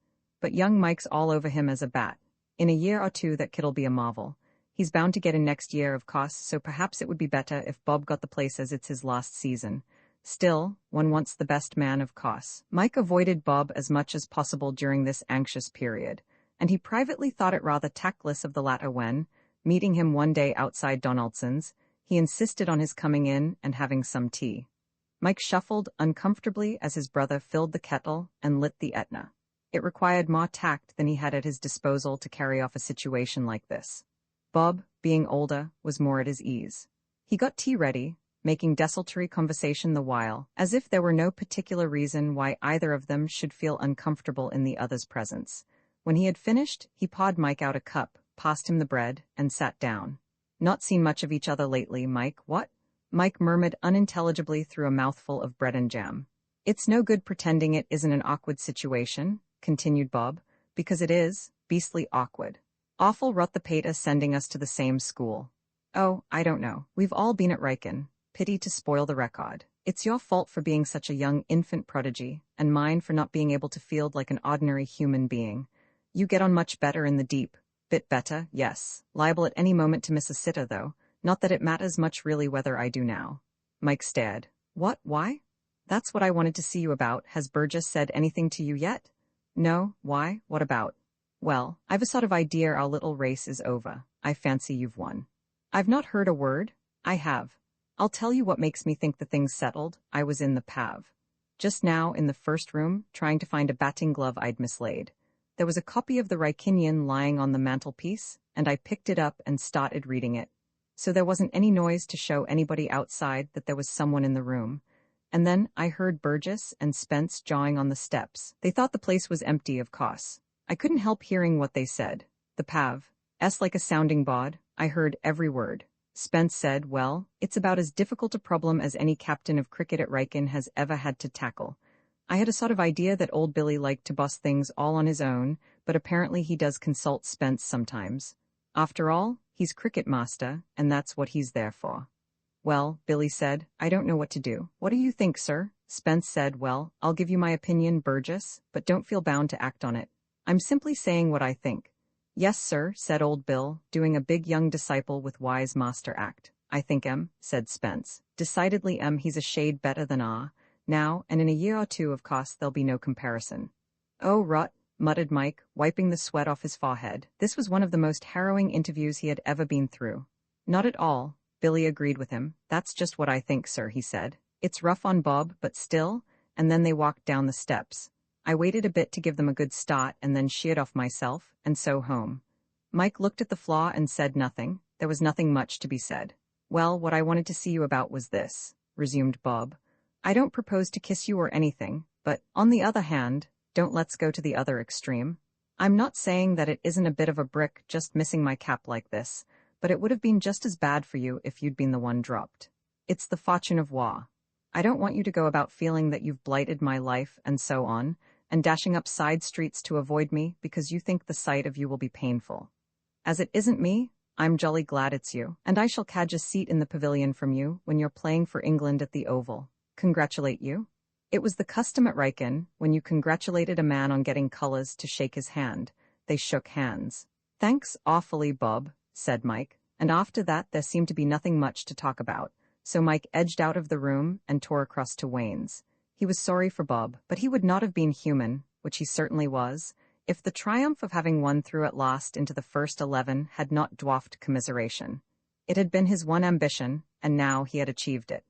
But young Mike's all over him as a bat. In a year or two that kid'll be a marvel. He's bound to get in next year, of course, so perhaps it would be better if Bob got the place as it's his last season. Still, one wants the best man, of course. Mike avoided Bob as much as possible during this anxious period, and he privately thought it rather tactless of the latter when, meeting him one day outside Donaldson's, he insisted on his coming in and having some tea. Mike shuffled uncomfortably as his brother filled the kettle and lit the Etna. It required more tact than he had at his disposal to carry off a situation like this. Bob, being older, was more at his ease. He got tea ready, making desultory conversation the while, as if there were no particular reason why either of them should feel uncomfortable in the other's presence. When he had finished, he pawed Mike out a cup, passed him the bread, and sat down. "Not seen much of each other lately, Mike, what?" Mike murmured unintelligibly through a mouthful of bread and jam. "It's no good pretending it isn't an awkward situation," continued Bob, "because it is, beastly awkward. Awful rot the pater sending us to the same school. Oh, I don't know. We've all been at Riken. Pity to spoil the record. It's your fault for being such a young infant prodigy, and mine for not being able to field like an ordinary human being. You get on much better in the deep. Bit better, yes. Liable at any moment to miss a sitter, though. Not that it matters much really whether I do now." Mike stared. "What, why?" "That's what I wanted to see you about. Has Burgess said anything to you yet?" "No, why, what about?" "Well, I've a sort of idea our little race is over. I fancy you've won." "I've not heard a word." "I have. I'll tell you what makes me think the thing's settled. I was in the Pav. Just now in the first room, trying to find a batting glove I'd mislaid. There was a copy of the Rykinian lying on the mantelpiece, and I picked it up and started reading it. So there wasn't any noise to show anybody outside that there was someone in the room. And then I heard Burgess and Spence jawing on the steps. They thought the place was empty, of course. I couldn't help hearing what they said. The Pav. S like a sounding board. I heard every word. Spence said, well, it's about as difficult a problem as any captain of cricket at Riken has ever had to tackle. I had a sort of idea that old Billy liked to boss things all on his own, but apparently he does consult Spence sometimes. After all, he's cricket master, and that's what he's there for. Well, Billy said, I don't know what to do. What do you think, sir? Spence said, well, I'll give you my opinion, Burgess, but don't feel bound to act on it. I'm simply saying what I think. Yes, sir, said old Bill, doing a big young disciple with wise master act. I think said Spence. Decidedly he's a shade better than now, and in a year or two, of course, there'll be no comparison. Oh, rot, muttered Mike, wiping the sweat off his forehead. This was one of the most harrowing interviews he had ever been through. Not at all, Billy agreed with him. That's just what I think, sir, he said. It's rough on Bob, but still, and then they walked down the steps. I waited a bit to give them a good start and then sheared off myself, and so home. Mike looked at the flaw and said nothing. There was nothing much to be said. Well, what I wanted to see you about was this, resumed Bob. I don't propose to kiss you or anything, but, on the other hand, don't let's go to the other extreme. I'm not saying that it isn't a bit of a brick just missing my cap like this, but it would have been just as bad for you if you'd been the one dropped. It's the fortune of war. I don't want you to go about feeling that you've blighted my life and so on, and dashing up side streets to avoid me because you think the sight of you will be painful. As it isn't me, I'm jolly glad it's you, and I shall cadge a seat in the pavilion from you when you're playing for England at the Oval. Congratulate you? It was the custom at Riken, when you congratulated a man on getting colours, to shake his hand. They shook hands. Thanks awfully, Bob, said Mike, and after that there seemed to be nothing much to talk about, so Mike edged out of the room and tore across to Wayne's. He was sorry for Bob, but he would not have been human, which he certainly was, if the triumph of having won through at last into the first 11 had not dwarfed commiseration. It had been his one ambition, and now he had achieved it.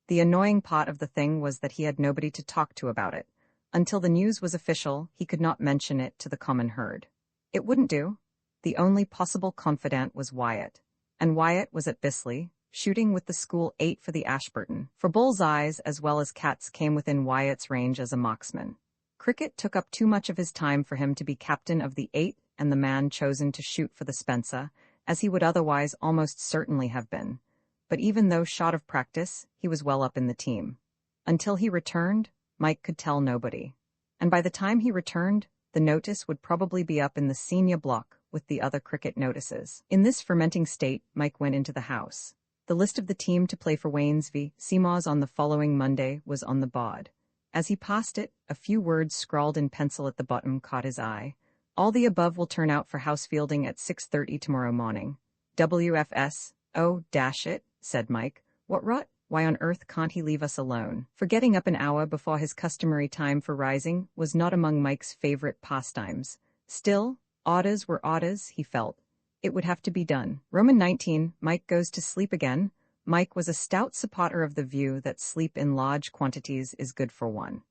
The annoying part of the thing was that he had nobody to talk to about it. Until the news was official, he could not mention it to the common herd. It wouldn't do. The only possible confidant was Wyatt. And Wyatt was at Bisley, shooting with the school 8 for the Ashburton, for bull's eyes as well as cats came within Wyatt's range as a marksman. Cricket took up too much of his time for him to be captain of the 8 and the man chosen to shoot for the Spencer, as he would otherwise almost certainly have been. But even though shot of practice, he was well up in the team. Until he returned, Mike could tell nobody. And by the time he returned, the notice would probably be up in the senior block with the other cricket notices. In this fermenting state, Mike went into the house. The list of the team to play for Wayne's v. Seymour's on the following Monday was on the board. As he passed it, a few words scrawled in pencil at the bottom caught his eye. All the above will turn out for house fielding at 6:30 tomorrow morning. WFS. Oh, dash it, said Mike. What rot? Why on earth can't he leave us alone? For getting up an hour before his customary time for rising was not among Mike's favorite pastimes. Still, orders were orders, he felt. It would have to be done. Roman 19, Mike goes to sleep again. Mike was a stout supporter of the view that sleep in large quantities is good for one.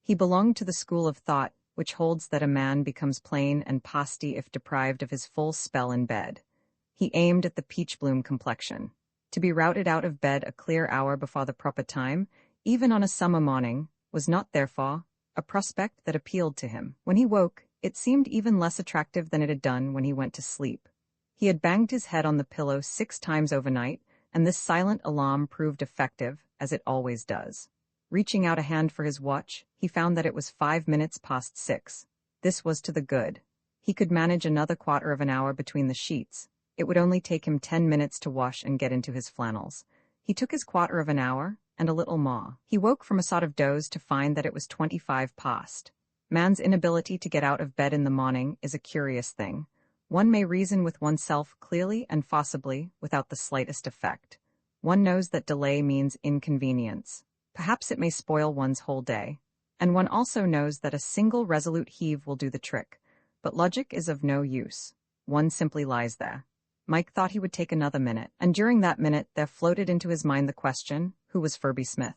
He belonged to the school of thought, which holds that a man becomes plain and pasty if deprived of his full spell in bed. He aimed at the peach bloom complexion. To be routed out of bed a clear hour before the proper time, even on a summer morning, was not, therefore, a prospect that appealed to him. When he woke, it seemed even less attractive than it had done when he went to sleep. He had banged his head on the pillow 6 times overnight, and this silent alarm proved effective, as it always does. Reaching out a hand for his watch, he found that it was 5 minutes past 6. This was to the good. He could manage another quarter of an hour between the sheets. It would only take him 10 minutes to wash and get into his flannels. He took his quarter of an hour, and a little more. He woke from a sort of doze to find that it was 25 past. Man's inability to get out of bed in the morning is a curious thing. One may reason with oneself clearly and forcibly without the slightest effect. One knows that delay means inconvenience. Perhaps it may spoil one's whole day. And one also knows that a single resolute heave will do the trick. But logic is of no use. One simply lies there. Mike thought he would take another minute, and during that minute there floated into his mind the question, who was Furby Smith?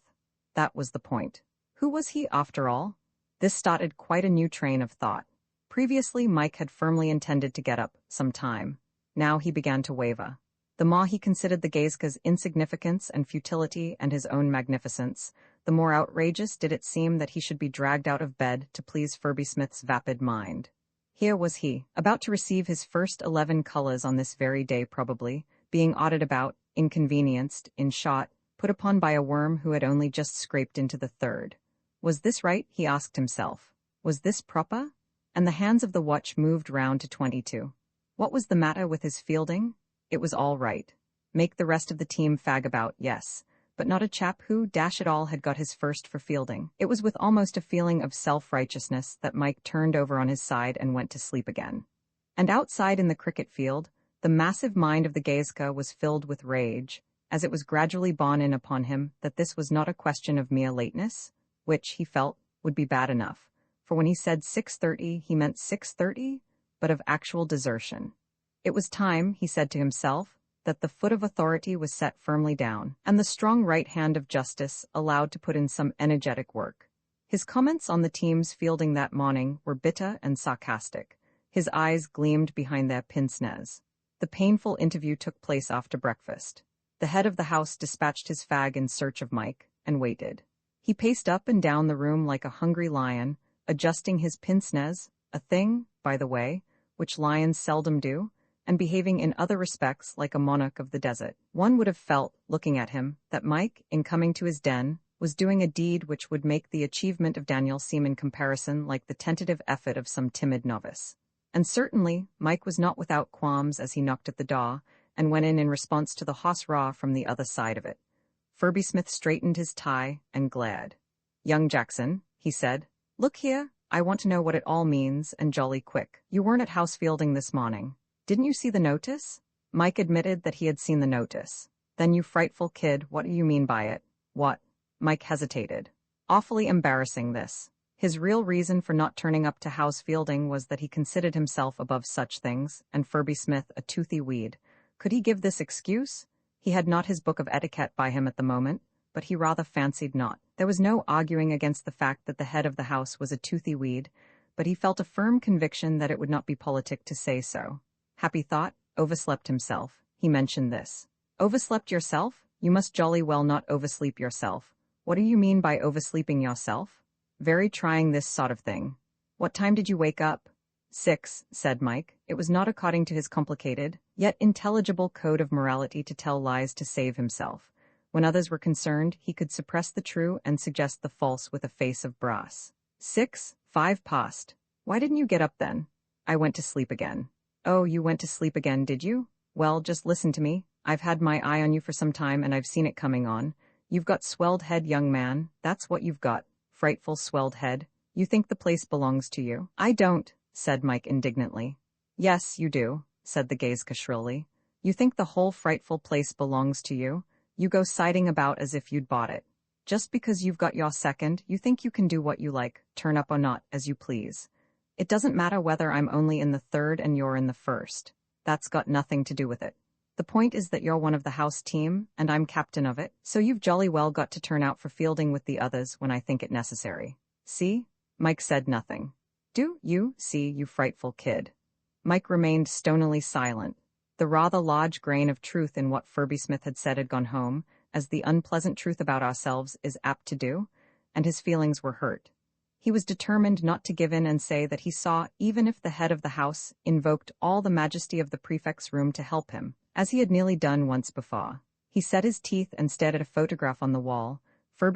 That was the point. Who was he, after all? This started quite a new train of thought. Previously, Mike had firmly intended to get up some time. Now he began to waver. The more he considered the Geizka's insignificance and futility and his own magnificence, the more outrageous did it seem that he should be dragged out of bed to please Furby Smith's vapid mind. Here was he, about to receive his first 11 colors on this very day probably, being ordered about, inconvenienced, in short, put upon by a worm who had only just scraped into the third. Was this right, he asked himself. Was this proper? And the hands of the watch moved round to 22. What was the matter with his fielding? It was all right. Make the rest of the team fag about, yes. But not a chap who, dash it all, had got his first for fielding. It was with almost a feeling of self-righteousness that Mike turned over on his side and went to sleep again. And outside in the cricket field, the massive mind of the Geizka was filled with rage, as it was gradually borne in upon him that this was not a question of mere lateness, which, he felt, would be bad enough, for when he said 6:30 he meant 6:30, but of actual desertion. It was time, he said to himself, that the foot of authority was set firmly down, and the strong right hand of justice allowed to put in some energetic work. His comments on the team's fielding that morning were bitter and sarcastic. His eyes gleamed behind their pince-nez. The painful interview took place after breakfast. The head of the house dispatched his fag in search of Mike, and waited. He paced up and down the room like a hungry lion, adjusting his pince-nez, a thing, by the way, which lions seldom do, and behaving in other respects like a monarch of the desert. One would have felt, looking at him, that Mike, in coming to his den, was doing a deed which would make the achievement of Daniel seem in comparison like the tentative effort of some timid novice. And certainly, Mike was not without qualms as he knocked at the door, and went in response to the hoarse roar from the other side of it. Furby Smith straightened his tie and glared. "Young Jackson," he said, "look here, I want to know what it all means, and jolly quick. You weren't at house fielding this morning. Didn't you see the notice?" Mike admitted that he had seen the notice. "Then you frightful kid, what do you mean by it?" "What?" Mike hesitated. Awfully embarrassing, this. His real reason for not turning up to house fielding was that he considered himself above such things, and Furby Smith a toothy weed. Could he give this excuse? He had not his book of etiquette by him at the moment, but he rather fancied not. There was no arguing against the fact that the head of the house was a toothy weed, but he felt a firm conviction that it would not be politic to say so. Happy thought, overslept himself. He mentioned this. "Overslept yourself? You must jolly well not oversleep yourself." "What do you mean by oversleeping yourself?" "Very trying this sort of thing." "What time did you wake up?" 6, said Mike. It was not according to his complicated, yet intelligible code of morality to tell lies to save himself. When others were concerned, he could suppress the true and suggest the false with a face of brass. 6, 5 past. "Why didn't you get up then?" "I went to sleep again." "Oh, you went to sleep again, did you? Well, just listen to me. I've had my eye on you for some time and I've seen it coming on. You've got swelled head, young man. That's what you've got. Frightful swelled head. You think the place belongs to you?" "I don't," said Mike indignantly. "Yes, you do," said the Geizka shrilly. "You think the whole frightful place belongs to you. You go siding about as if you'd bought it. Just because you've got your second, you think you can do what you like, turn up or not, as you please. It doesn't matter whether I'm only in the third and you're in the first. That's got nothing to do with it. The point is that you're one of the house team, and I'm captain of it, so you've jolly well got to turn out for fielding with the others when I think it necessary. See? Mike said nothing. Do you see, you frightful kid? Mike remained stonily silent. The rather large grain of truth in what Smith had said had gone home, as the unpleasant truth about ourselves is apt to do, and his feelings were hurt. He was determined not to give in and say that he saw, even if the head of the house invoked all the majesty of the prefect's room to help him, as he had nearly done once before. He set his teeth and stared at a photograph on the wall.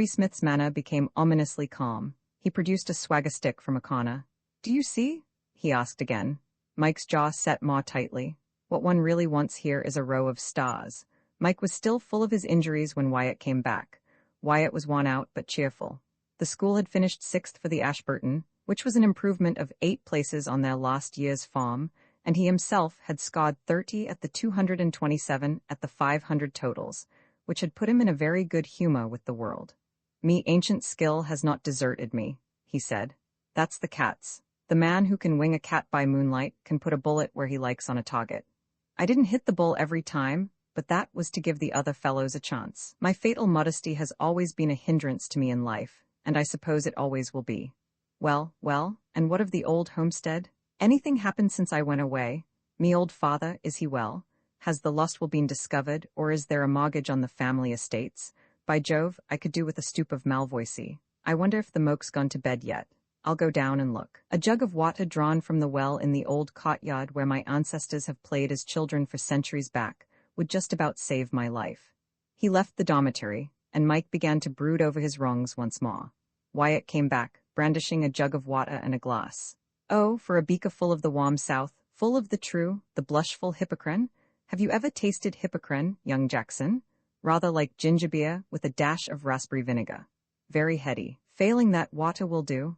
Smith's manner became ominously calm. He produced a swagger stick from a corner. "Do you see?" he asked again. Mike's jaw set more tightly. What one really wants here is a row of stars. Mike was still full of his injuries when Wyatt came back. Wyatt was worn out but cheerful. The school had finished 6th for the Ashburton, which was an improvement of 8 places on their last year's form, and he himself had scored 30 at the 227 at the 500 totals, which had put him in a very good humor with the world. "Me ancient skill has not deserted me," he said. "That's the cat's. The man who can wing a cat by moonlight can put a bullet where he likes on a target. I didn't hit the bull every time, but that was to give the other fellows a chance. My fatal modesty has always been a hindrance to me in life, and I suppose it always will be." Well, and what of the old homestead? "Anything happened since I went away? Me old father, is he well? Has the lost will been discovered, or is there a mortgage on the family estates? By Jove, I could do with a stoop of Malvoisie. I wonder if the moke's gone to bed yet. I'll go down and look." A jug of water drawn from the well in the old courtyard where my ancestors have played as children for centuries back would just about save my life. He left the dormitory, and Mike began to brood over his wrongs once more. Wyatt came back, brandishing a jug of water and a glass. "Oh, for a beaker full of the warm south, full of the true, the blushful hippocrene. Have you ever tasted hippocrene, young Jackson? Rather like ginger beer with a dash of raspberry vinegar. Very heady. Failing that, water will do."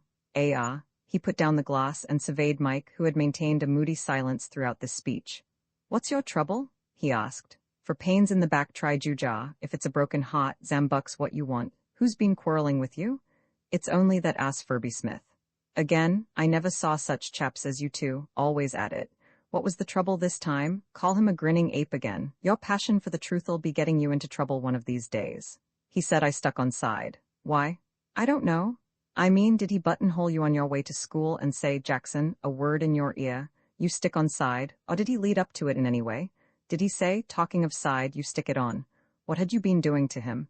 He put down the glass and surveyed Mike, who had maintained a moody silence throughout this speech. "What's your trouble?" he asked. "For pains in the back try juja, if it's a broken heart, Zambuck's what you want. Who's been quarreling with you?" "It's only that," asked Smith. "Again, I never saw such chaps as you two, always at it. What was the trouble this time? Call him a grinning ape again. Your passion for the truth'll be getting you into trouble one of these days." He said. I stuck on side. "Why?" "I don't know. I mean, did he buttonhole you on your way to school and say, 'Jackson, a word in your ear, you stick on side,' or did he lead up to it in any way? Did he say, 'Talking of side, you stick it on'? What had you been doing to him?"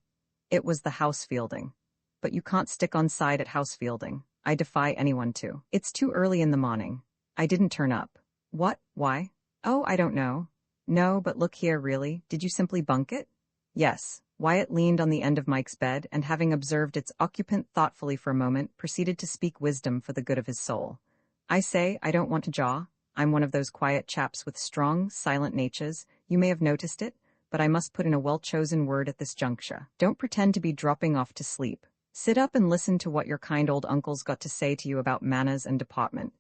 "It was the house fielding." "But you can't stick on side at house fielding. I defy anyone to. It's too early in the morning. I didn't turn up." "What? Why?" "Oh, I don't know." "No, but look here, really, did you simply bunk it?" "Yes." Wyatt leaned on the end of Mike's bed and, having observed its occupant thoughtfully for a moment, proceeded to speak wisdom for the good of his soul. "I say, I don't want to jaw. I'm one of those quiet chaps with strong, silent natures. You may have noticed it, but I must put in a well-chosen word at this juncture. Don't pretend to be dropping off to sleep. Sit up and listen to what your kind old uncle's got to say to you about manners and deportment.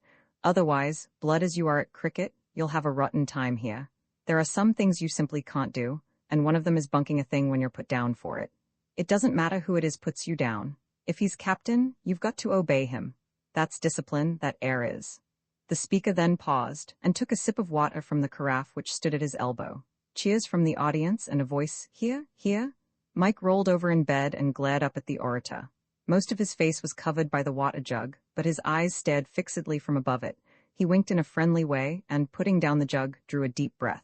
Otherwise, blood as you are at cricket, you'll have a rotten time here. There are some things you simply can't do, and one of them is bunking a thing when you're put down for it. It doesn't matter who it is puts you down. If he's captain, you've got to obey him. That's discipline, that air is." The speaker then paused, and took a sip of water from the carafe which stood at his elbow. Cheers from the audience and a voice, "Here, here." Mike rolled over in bed and glared up at the orator. Most of his face was covered by the water jug, but his eyes stared fixedly from above it. He winked in a friendly way and, putting down the jug, drew a deep breath.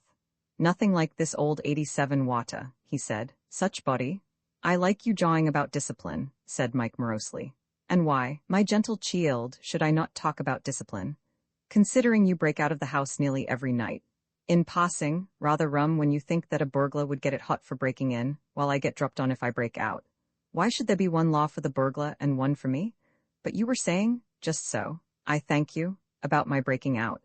"Nothing like this old 87 water," he said. "Such body." "I like you jawing about discipline," said Mike morosely. "And why, my gentle child, should I not talk about discipline? Considering you break out of the house nearly every night. In passing, rather rum when you think that a burglar would get it hot for breaking in, while I get dropped on if I break out. Why should there be one law for the burglar and one for me? But you were saying, just so, I thank you, about my breaking out.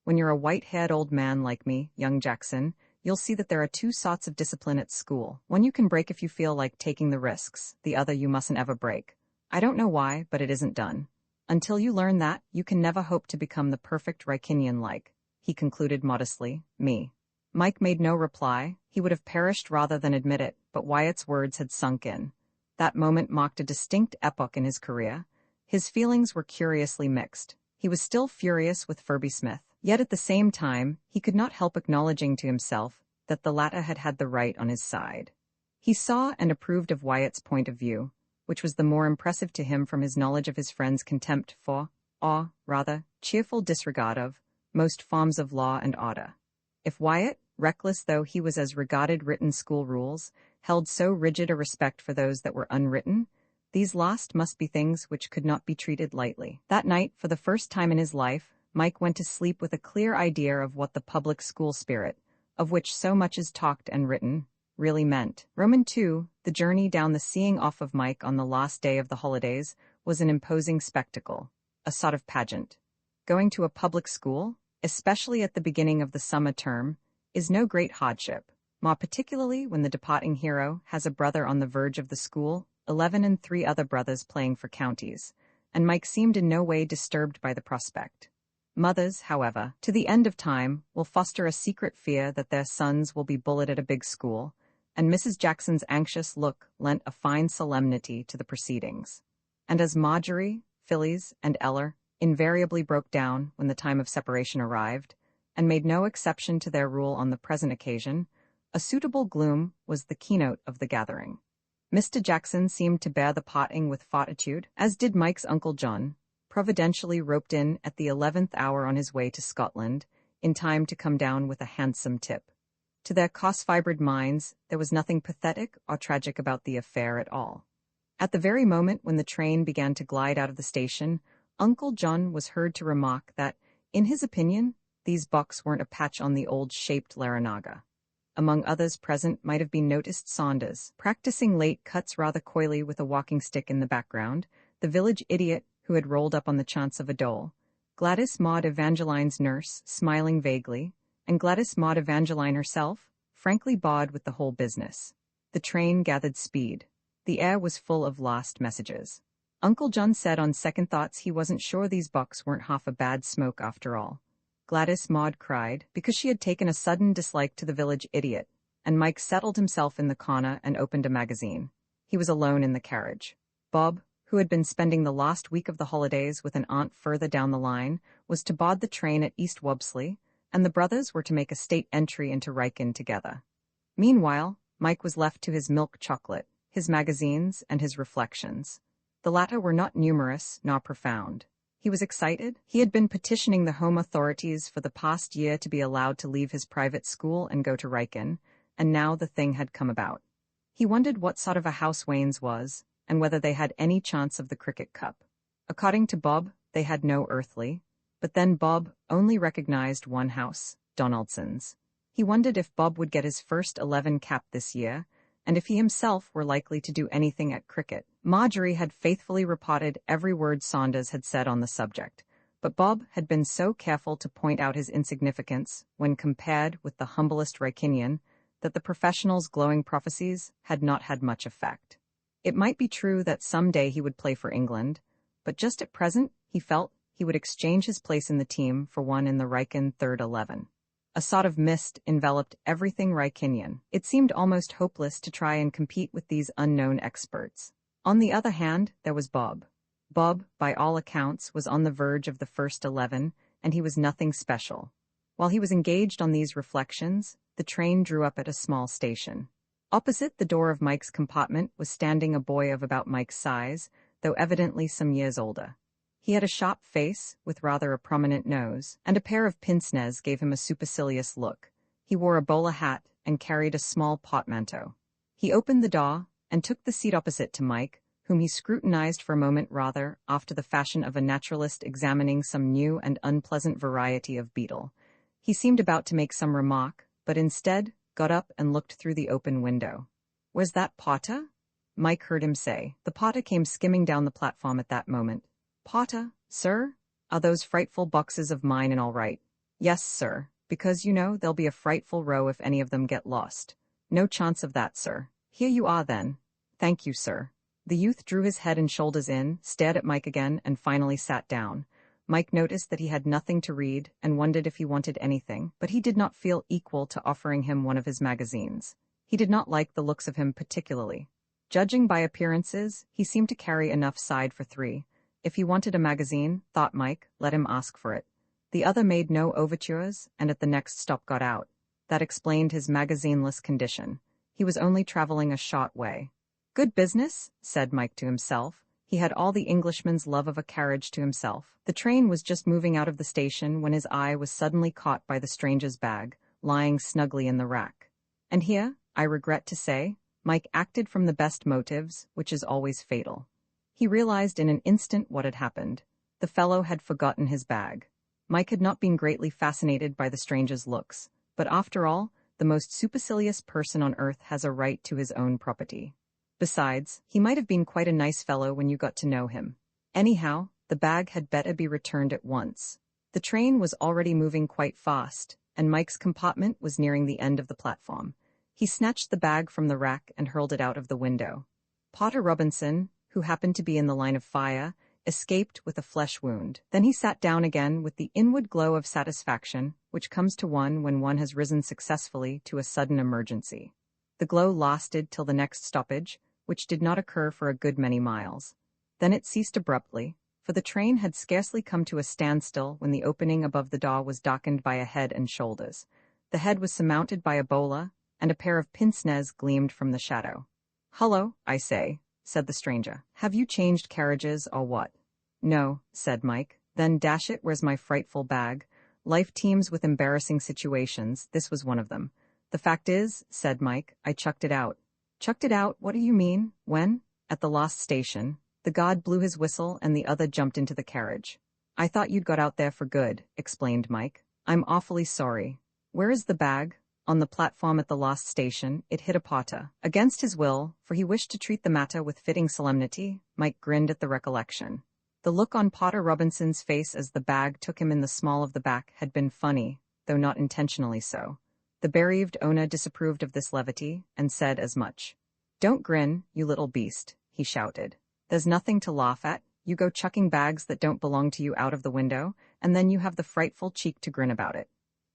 When you're a white-haired old man like me, young Jackson, you'll see that there are 2 sorts of discipline at school. One you can break if you feel like taking the risks, the other you mustn't ever break. I don't know why, but it isn't done. Until you learn that, you can never hope to become the perfect Rykinian-like," he concluded modestly, "me." Mike made no reply. He would have perished rather than admit it, but Wyatt's words had sunk in. That moment marked a distinct epoch in his career. His feelings were curiously mixed. He was still furious with Furby Smith, yet at the same time, he could not help acknowledging to himself that the latter had had the right on his side. He saw and approved of Wyatt's point of view, which was the more impressive to him from his knowledge of his friend's contempt for, or, rather, cheerful disregard of, most forms of law and order. If Wyatt, reckless though he was as regarded written school rules, held so rigid a respect for those that were unwritten, these last must be things which could not be treated lightly. That night, for the first time in his life, Mike went to sleep with a clear idea of what the public school spirit, of which so much is talked and written, really meant. Roman 2, the journey down the seeing off of Mike on the last day of the holidays, was an imposing spectacle, a sort of pageant. Going to a public school, especially at the beginning of the summer term, is no great hardship, more particularly when the departing hero has a brother on the verge of the school, 11 and 3 other brothers playing for counties, and Mike seemed in no way disturbed by the prospect. Mothers, however, to the end of time, will foster a secret fear that their sons will be bullied at a big school, and Mrs. Jackson's anxious look lent a fine solemnity to the proceedings. And as Marjorie, Phyllis, and Eller invariably broke down when the time of separation arrived, and made no exception to their rule on the present occasion, a suitable gloom was the keynote of the gathering. Mr. Jackson seemed to bear the parting with fortitude, as did Mike's Uncle John, providentially roped in at the 11th hour on his way to Scotland, in time to come down with a handsome tip. To their cross-fibred minds, there was nothing pathetic or tragic about the affair at all. At the very moment when the train began to glide out of the station, Uncle John was heard to remark that, in his opinion, these bucks weren't a patch on the old-shaped Laranaga. Among others present might have been noticed Saunders, practicing late cuts rather coyly with a walking stick in the background, the village idiot who had rolled up on the chance of a dole, Gladys Maud Evangeline's nurse, smiling vaguely, and Gladys Maud Evangeline herself, frankly bored with the whole business. The train gathered speed. The air was full of lost messages. Uncle John said on second thoughts he wasn't sure these bucks weren't half a bad smoke after all. Gladys Maud cried, because she had taken a sudden dislike to the village idiot, and Mike settled himself in the corner and opened a magazine. He was alone in the carriage. Bob, who had been spending the last week of the holidays with an aunt further down the line, was to board the train at East Wobsley, and the brothers were to make a state entry into Wrykyn together. Meanwhile, Mike was left to his milk chocolate, his magazines, and his reflections. The latter were not numerous nor profound. He was excited. He had been petitioning the home authorities for the past year to be allowed to leave his private school and go to Wrykyn, and now the thing had come about. He wondered what sort of a house Wayne's was, and whether they had any chance of the cricket cup. According to Bob, they had no earthly, but then Bob only recognized one house, Donaldson's. He wondered if Bob would get his first 11 cap this year, and if he himself were likely to do anything at cricket. Marjorie had faithfully reported every word Saunders had said on the subject, but Bob had been so careful to point out his insignificance when compared with the humblest Wrykynian that the professional's glowing prophecies had not had much effect. It might be true that someday he would play for England, but just at present, he felt he would exchange his place in the team for one in the Wrykyn third 11. A sort of mist enveloped everything Wrykynian. It seemed almost hopeless to try and compete with these unknown experts. On the other hand, there was Bob. Bob, by all accounts, was on the verge of the first 11, and he was nothing special. While he was engaged on these reflections, the train drew up at a small station. Opposite the door of Mike's compartment was standing a boy of about Mike's size, though evidently some years older. He had a sharp face, with rather a prominent nose, and a pair of pince-nez gave him a supercilious look. He wore a bowler hat and carried a small portmanteau. He opened the door and took the seat opposite to Mike, whom he scrutinized for a moment rather after the fashion of a naturalist examining some new and unpleasant variety of beetle. He seemed about to make some remark, but instead got up and looked through the open window. "Was that Potter?" Mike heard him say. The Potter came skimming down the platform at that moment. "Potter, sir? Are those frightful boxes of mine and all right?" "Yes, sir, because you know there'll be a frightful row if any of them get lost." "No chance of that, sir." "Here you are, then." "Thank you, sir." The youth drew his head and shoulders in, stared at Mike again, and finally sat down. Mike noticed that he had nothing to read and wondered if he wanted anything, but he did not feel equal to offering him one of his magazines. He did not like the looks of him particularly. Judging by appearances, he seemed to carry enough side for 3. If he wanted a magazine, thought Mike, let him ask for it. The other made no overtures, and at the next stop got out. That explained his magazineless condition. He was only traveling a short way. Good business, said Mike to himself. He had all the Englishman's love of a carriage to himself. The train was just moving out of the station when his eye was suddenly caught by the stranger's bag, lying snugly in the rack. And here, I regret to say, Mike acted from the best motives, which is always fatal. He realized in an instant what had happened. The fellow had forgotten his bag. Mike had not been greatly fascinated by the stranger's looks, but after all, the most supercilious person on earth has a right to his own property. Besides, he might have been quite a nice fellow when you got to know him. Anyhow, the bag had better be returned at once. The train was already moving quite fast, and Mike's compartment was nearing the end of the platform. He snatched the bag from the rack and hurled it out of the window. Potter Robinson, who happened to be in the line of fire, escaped with a flesh wound. Then he sat down again with the inward glow of satisfaction, which comes to one when one has risen successfully to a sudden emergency. The glow lasted till the next stoppage, which did not occur for a good many miles. Then it ceased abruptly, for the train had scarcely come to a standstill when the opening above the door was darkened by a head and shoulders. The head was surmounted by a bola, and a pair of pince-nez gleamed from the shadow. "Hullo, I say," said the stranger. "Have you changed carriages or what?" "No," said Mike. "Then dash it, where's my frightful bag? Life teems with embarrassing situations. This was one of them." "The fact is," said Mike, "I chucked it out." "Chucked it out? What do you mean? When?" "At the last station." The guard blew his whistle and the other jumped into the carriage. "I thought you'd got out there for good," explained Mike. "I'm awfully sorry." "Where is the bag?" "On the platform at the last station. It hit a Potter." Against his will, for he wished to treat the matter with fitting solemnity, Mike grinned at the recollection. The look on Potter Robinson's face as the bag took him in the small of the back had been funny, though not intentionally so. The bereaved owner disapproved of this levity, and said as much. "Don't grin, you little beast," he shouted. "There's nothing to laugh at. You go chucking bags that don't belong to you out of the window, and then you have the frightful cheek to grin about it."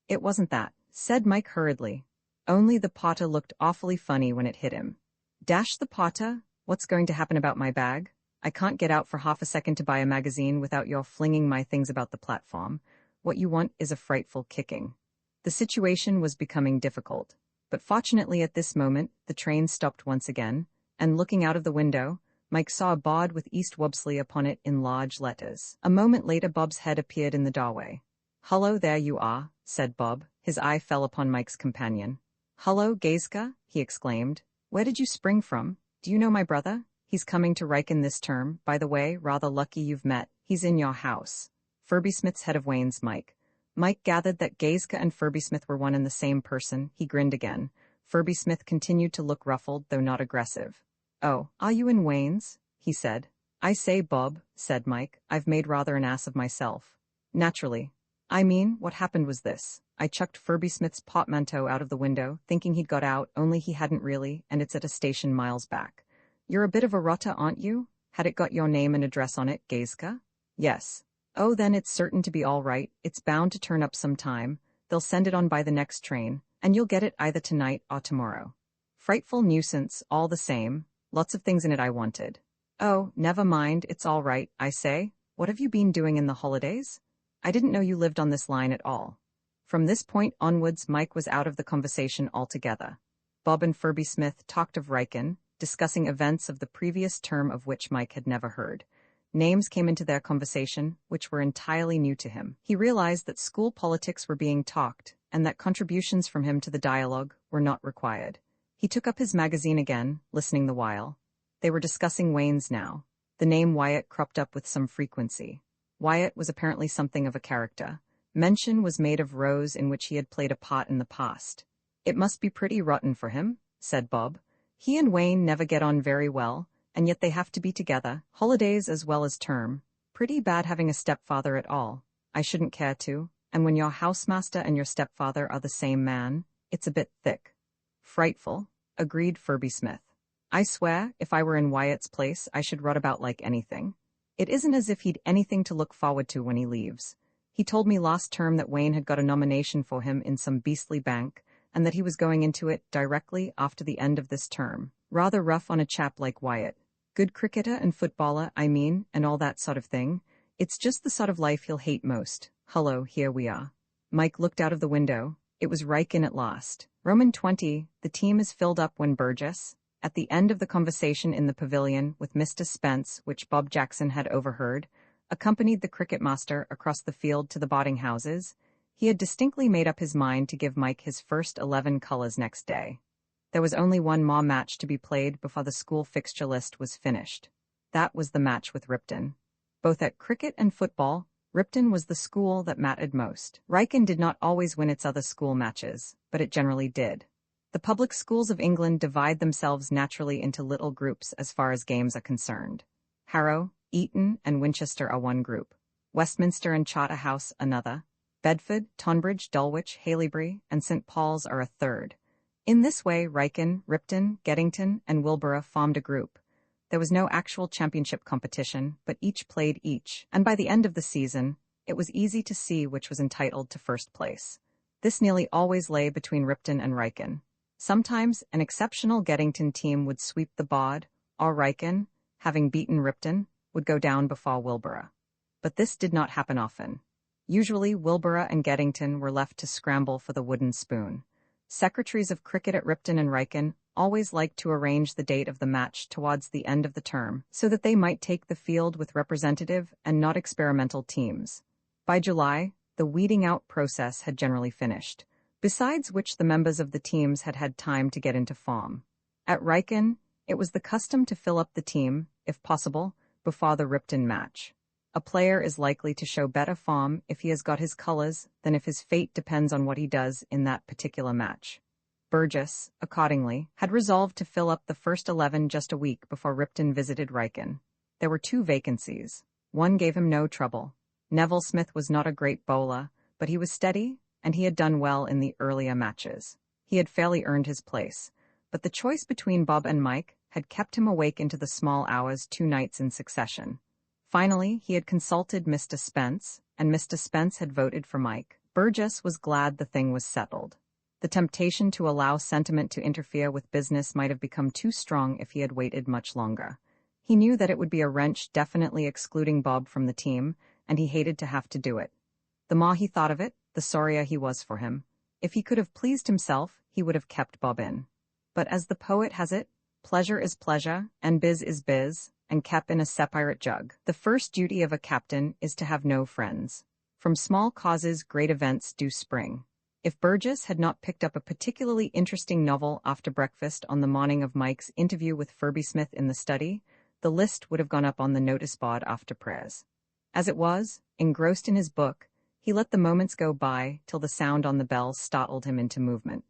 "It wasn't that," said Mike hurriedly. "Only the Potter looked awfully funny when it hit him." "Dash the Potter, what's going to happen about my bag? I can't get out for half a second to buy a magazine without your flinging my things about the platform. What you want is a frightful kicking." The situation was becoming difficult, but fortunately at this moment the train stopped once again, and looking out of the window, Mike saw a board with East Wobsley upon it in large letters. A moment later Bob's head appeared in the doorway. "Hullo, there you are," said Bob. His eye fell upon Mike's companion. "Hullo, Gaiska," he exclaimed. "Where did you spring from? Do you know my brother? He's coming to Riken this term. By the way, rather lucky you've met. He's in your house." Ferby Smith's head of Wayne's Mike. Mike gathered that Gaiska and Ferby Smith were one and the same person. He grinned again. Ferby Smith continued to look ruffled, though not aggressive. "Oh, are you in Wayne's?" he said. "I say, Bob," said Mike, "I've made rather an ass of myself." "Naturally. I mean, what happened was this. I chucked Ferby Smith's portmanteau out of the window, thinking he'd got out, only he hadn't really, and it's at a station miles back." "You're a bit of a rotter, aren't you? Had it got your name and address on it, Gaiska?" "Yes." "Oh, then it's certain to be all right. It's bound to turn up some time. They'll send it on by the next train, and you'll get it either tonight or tomorrow." "Frightful nuisance, all the same. Lots of things in it I wanted." "Oh, never mind, it's all right. I say, what have you been doing in the holidays? I didn't know you lived on this line at all." From this point onwards Mike was out of the conversation altogether. Bob and Ferby Smith talked of Riken, discussing events of the previous term of which Mike had never heard. Names came into their conversation, which were entirely new to him. He realized that school politics were being talked, and that contributions from him to the dialogue were not required. He took up his magazine again, listening the while. They were discussing Wayne's now. The name Wyatt cropped up with some frequency. Wyatt was apparently something of a character. Mention was made of rows in which he had played a part in the past. "It must be pretty rotten for him," said Bob. "He and Wayne never get on very well, and yet they have to be together, holidays as well as term. Pretty bad having a stepfather at all. I shouldn't care to, and when your housemaster and your stepfather are the same man, it's a bit thick." "Frightful," agreed Ferby Smith. "I swear, if I were in Wyatt's place, I should rut about like anything. It isn't as if he'd anything to look forward to when he leaves. He told me last term that Wayne had got a nomination for him in some beastly bank, and that he was going into it directly after the end of this term. Rather rough on a chap like Wyatt. Good cricketer and footballer, I mean, and all that sort of thing. It's just the sort of life he'll hate most. Hello, here we are. Mike looked out of the window. It was Riken at last. Roman 20, the team is filled up when Burgess, at the end of the conversation in the pavilion with Mr. Spence, which Bob Jackson had overheard, accompanied the cricket master across the field to the batting houses. He had distinctly made up his mind to give Mike his first 11 colours next day. There was only one more match to be played before the school fixture list was finished. That was the match with Ripton. Both at cricket and football, Ripton was the school that mattered most. Riken did not always win its other school matches, but it generally did. The public schools of England divide themselves naturally into little groups as far as games are concerned. Harrow, Eton, and Winchester are one group. Westminster and Charterhouse another. Bedford, Tonbridge, Dulwich, Haileybury, and St. Paul's are a third. In this way, Riken, Ripton, Geddington, and Wilborough formed a group. There was no actual championship competition, but each played each, and by the end of the season, it was easy to see which was entitled to first place. This nearly always lay between Ripton and Riken. Sometimes an exceptional Geddington team would sweep the bod, or Riken, having beaten Ripton, would go down before Wilborough. But this did not happen often. Usually Wilborough and Geddington were left to scramble for the wooden spoon. Secretaries of cricket at Ripton and Riken always liked to arrange the date of the match towards the end of the term, so that they might take the field with representative and not experimental teams. By July, the weeding out process had generally finished, besides which the members of the teams had had time to get into form. At Riken, it was the custom to fill up the team, if possible, before the Ripton match. A player is likely to show better form if he has got his colours than if his fate depends on what he does in that particular match. Burgess, accordingly, had resolved to fill up the first 11 just a week before Ripton visited Riken. There were 2 vacancies. One gave him no trouble. Neville Smith was not a great bowler, but he was steady, and he had done well in the earlier matches. He had fairly earned his place, but the choice between Bob and Mike had kept him awake into the small hours 2 nights in succession. Finally, he had consulted Mr. Spence, and Mr. Spence had voted for Mike. Burgess was glad the thing was settled. The temptation to allow sentiment to interfere with business might have become too strong if he had waited much longer. He knew that it would be a wrench definitely excluding Bob from the team, and he hated to have to do it. The more he thought of it, the sorrier he was for him. If he could have pleased himself, he would have kept Bob in. But as the poet has it, pleasure is pleasure, and biz is biz, and kep in a separate jug. The first duty of a captain is to have no friends. From small causes great events do spring. If Burgess had not picked up a particularly interesting novel after breakfast on the morning of Mike's interview with Ferby Smith in the study, the list would have gone up on the notice board after prayers. As it was, engrossed in his book, he let the moments go by till the sound on the bell startled him into movement.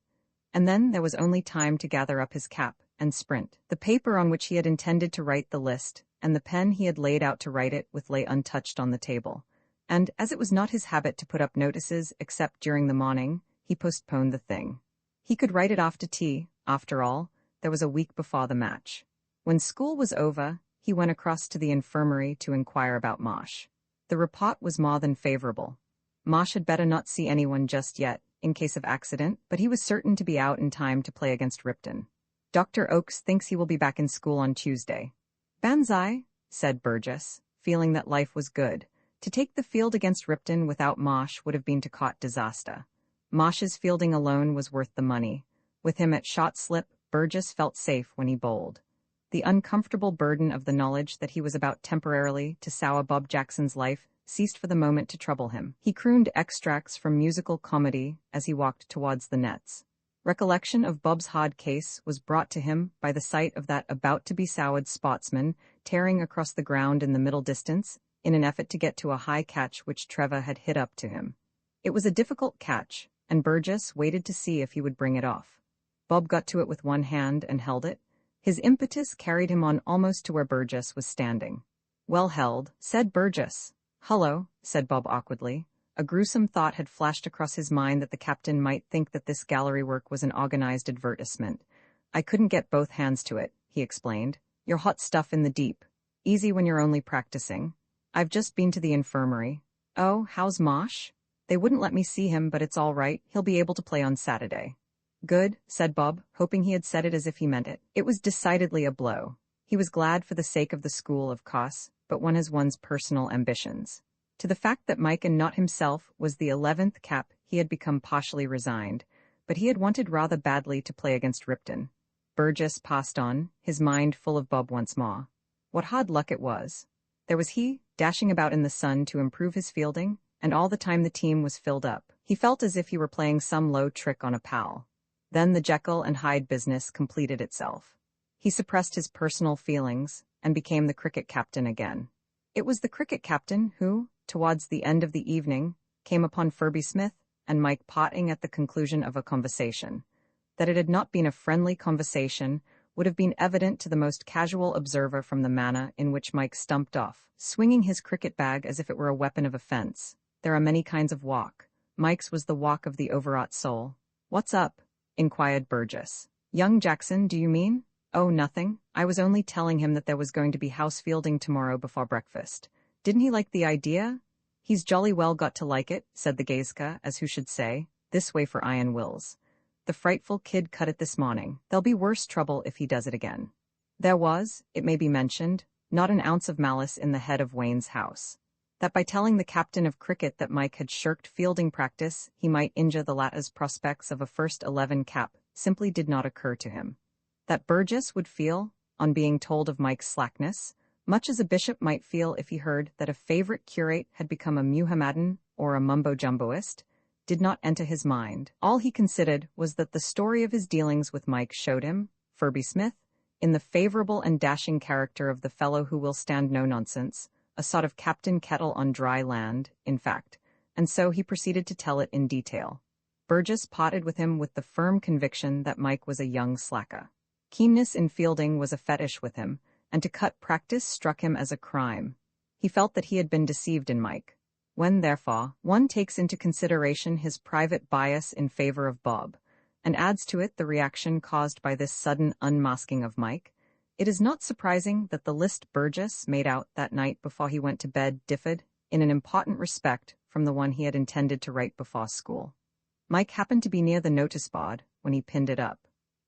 And then there was only time to gather up his cap and sprint. The paper on which he had intended to write the list, and the pen he had laid out to write it with lay untouched on the table. And, as it was not his habit to put up notices except during the morning, he postponed the thing. He could write it after tea, after all, there was a week before the match. When school was over, he went across to the infirmary to inquire about Marsh. The report was more than favourable. Marsh had better not see anyone just yet, in case of accident, but he was certain to be out in time to play against Ripton. Dr. Oakes thinks he will be back in school on Tuesday. Banzai, said Burgess, feeling that life was good. To take the field against Ripton without Marsh would have been to court disaster. Marsh's fielding alone was worth the money. With him at shot slip, Burgess felt safe when he bowled. The uncomfortable burden of the knowledge that he was about temporarily to sour Bob Jackson's life ceased for the moment to trouble him. He crooned extracts from musical comedy as he walked towards the nets. Recollection of Bob's hard case was brought to him by the sight of that about-to-be-soured sportsman tearing across the ground in the middle distance in an effort to get to a high catch which Trevor had hit up to him. It was a difficult catch, and Burgess waited to see if he would bring it off. Bob got to it with one hand and held it. His impetus carried him on almost to where Burgess was standing. Well held, said Burgess. Hullo, said Bob awkwardly. A gruesome thought had flashed across his mind that the captain might think that this gallery work was an organized advertisement. I couldn't get both hands to it, he explained. You're hot stuff in the deep. Easy when you're only practicing. I've just been to the infirmary. Oh, how's Mosh? They wouldn't let me see him, but it's all right. He'll be able to play on Saturday. Good, said Bob, hoping he had said it as if he meant it. It was decidedly a blow. He was glad for the sake of the school, of course, but one has one's personal ambitions. To the fact that Mike and not himself was the 11th cap, he had become partially resigned, but he had wanted rather badly to play against Ripton. Burgess passed on, his mind full of Bob once more. What hard luck it was. There was he, dashing about in the sun to improve his fielding, and all the time the team was filled up. He felt as if he were playing some low trick on a pal. Then the Jekyll and Hyde business completed itself. He suppressed his personal feelings and became the cricket captain again. It was the cricket captain who, towards the end of the evening, came upon Furby Smith and Mike potting at the conclusion of a conversation. That it had not been a friendly conversation would have been evident to the most casual observer from the manner in which Mike stumped off, swinging his cricket bag as if it were a weapon of offense. There are many kinds of walk. Mike's was the walk of the overwrought soul. "What's up?" inquired Burgess. "Young Jackson, do you mean?" "Oh, nothing. I was only telling him that there was going to be house fielding tomorrow before breakfast. Didn't he like the idea?" "He's jolly well got to like it," said the Gazka, as who should say, "This way for Iron Wills. The frightful kid cut it this morning. There'll be worse trouble if he does it again." There was, it may be mentioned, not an ounce of malice in the head of Wayne's house. That by telling the captain of cricket that Mike had shirked fielding practice, he might injure the latter's prospects of a first 11 cap, simply did not occur to him. That Burgess would feel, on being told of Mike's slackness, much as a bishop might feel if he heard that a favorite curate had become a Muhammadan or a mumbo-jumboist, did not enter his mind. All he considered was that the story of his dealings with Mike showed him, Furby Smith, in the favorable and dashing character of the fellow who will stand no nonsense, a sort of Captain Kettle on dry land, in fact, and so he proceeded to tell it in detail. Burgess potted with him with the firm conviction that Mike was a young slacker. Keenness in fielding was a fetish with him, and to cut practice struck him as a crime. He felt that he had been deceived in Mike. When, therefore, one takes into consideration his private bias in favor of Bob, and adds to it the reaction caused by this sudden unmasking of Mike, it is not surprising that the list Burgess made out that night before he went to bed differed, in an important respect, from the one he had intended to write before school. Mike happened to be near the notice board when he pinned it up.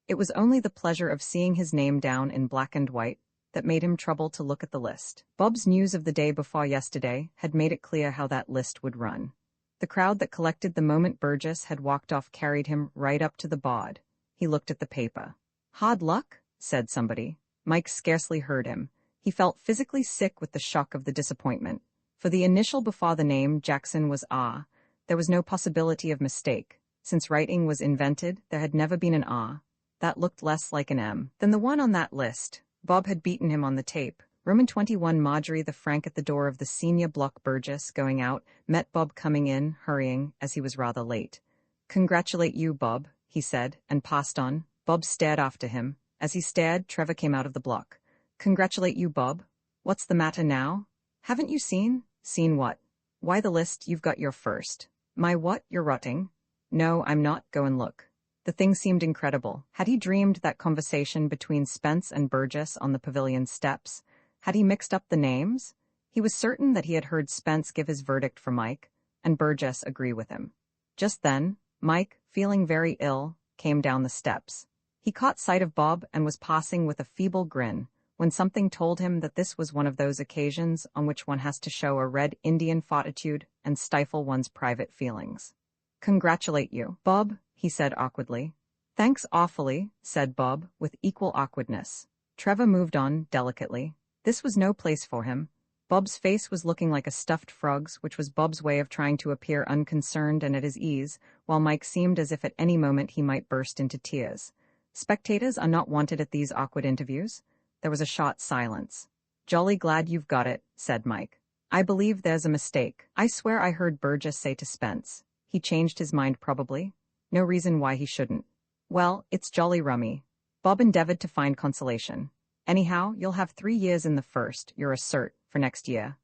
It was only the pleasure of seeing his name down in black and white that made him trouble to look at the list. Bob's news of the day before yesterday had made it clear how that list would run. The crowd that collected the moment Burgess had walked off carried him right up to the board. He looked at the paper. "Hard luck?" said somebody. Mike scarcely heard him. He felt physically sick with the shock of the disappointment. For the initial before the name, Jackson, was R. There was no possibility of mistake. Since writing was invented, there had never been an R. That looked less like an M than the one on that list. Bob had beaten him on the tape. Roman 21 Marjorie the Frank at the door of the senior block. Burgess, going out, met Bob coming in, hurrying, as he was rather late. "Congratulate you, Bob," he said, and passed on. Bob stared after him. As he stared, Trevor came out of the block. "Congratulate you, Bob. What's the matter now?" "Haven't you seen?" "Seen what?" "Why, the list. You've got your first." "My what? You're rotting." "No, I'm not. Go and look." The thing seemed incredible. Had he dreamed that conversation between Spence and Burgess on the pavilion steps? Had he mixed up the names? He was certain that he had heard Spence give his verdict for Mike, and Burgess agree with him. Just then, Mike, feeling very ill, came down the steps. He caught sight of Bob and was passing with a feeble grin, when something told him that this was one of those occasions on which one has to show a red Indian fortitude and stifle one's private feelings. "Congratulate you, Bob," he said awkwardly. "Thanks awfully," said Bob, with equal awkwardness. Trevor moved on, delicately. This was no place for him. Bob's face was looking like a stuffed frog's, which was Bob's way of trying to appear unconcerned and at his ease, while Mike seemed as if at any moment he might burst into tears. Spectators are not wanted at these awkward interviews. There was a short silence. "Jolly glad you've got it," said Mike. "I believe there's a mistake. I swear I heard Burgess say to Spence. He changed his mind probably. No reason why he shouldn't." "Well, it's jolly rummy." Bob endeavored to find consolation. "Anyhow, you'll have 3 years in the first, you're a cert, for next year."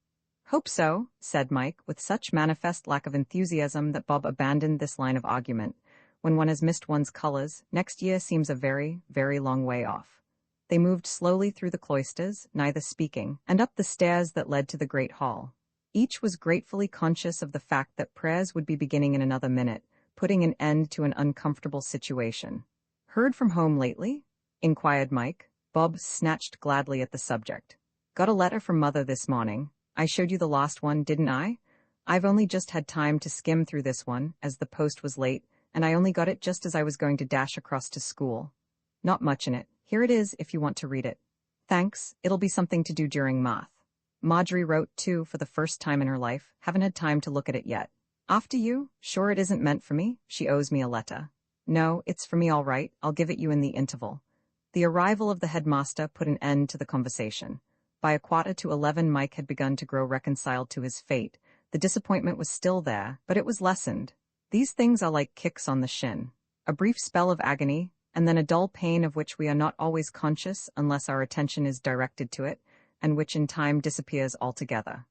"Hope so," said Mike, with such manifest lack of enthusiasm that Bob abandoned this line of argument. When one has missed one's colors, next year seems a very, very long way off. They moved slowly through the cloisters, neither speaking, and up the stairs that led to the great hall. Each was gratefully conscious of the fact that prayers would be beginning in another minute, putting an end to an uncomfortable situation. "Heard from home lately?" inquired Mike. Bob snatched gladly at the subject. "Got a letter from Mother this morning. I showed you the last one, didn't I? I've only just had time to skim through this one, as the post was late, and I only got it just as I was going to dash across to school. Not much in it. Here it is if you want to read it." "Thanks, it'll be something to do during math." Marjorie wrote, too, for the first time in her life. "Haven't had time to look at it yet." "After you? Sure it isn't meant for me? She owes me a letter." "No, it's for me all right. I'll give it you in the interval." The arrival of the headmaster put an end to the conversation. By 11:15, Mike had begun to grow reconciled to his fate. The disappointment was still there, but it was lessened. These things are like kicks on the shin. A brief spell of agony, and then a dull pain of which we are not always conscious unless our attention is directed to it, and which in time disappears altogether.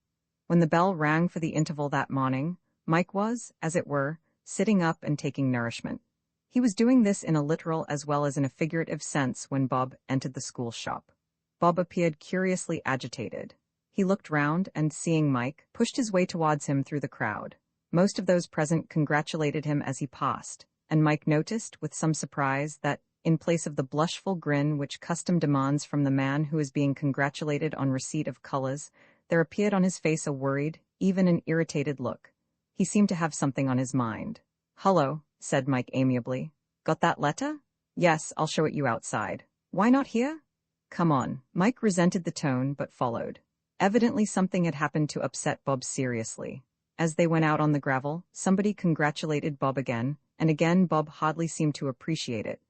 When the bell rang for the interval that morning, Mike was, as it were, sitting up and taking nourishment. He was doing this in a literal as well as in a figurative sense when Bob entered the school shop. Bob appeared curiously agitated. He looked round and, seeing Mike, pushed his way towards him through the crowd. Most of those present congratulated him as he passed, and Mike noticed, with some surprise, that, in place of the blushful grin which custom demands from the man who is being congratulated on receipt of colors, there appeared on his face a worried, even an irritated look. He seemed to have something on his mind. "Hullo," said Mike amiably. "Got that letter?" "Yes, I'll show it you outside." "Why not here?" "Come on." Mike resented the tone, but followed. Evidently something had happened to upset Bob seriously. As they went out on the gravel, somebody congratulated Bob again, and again Bob hardly seemed to appreciate it.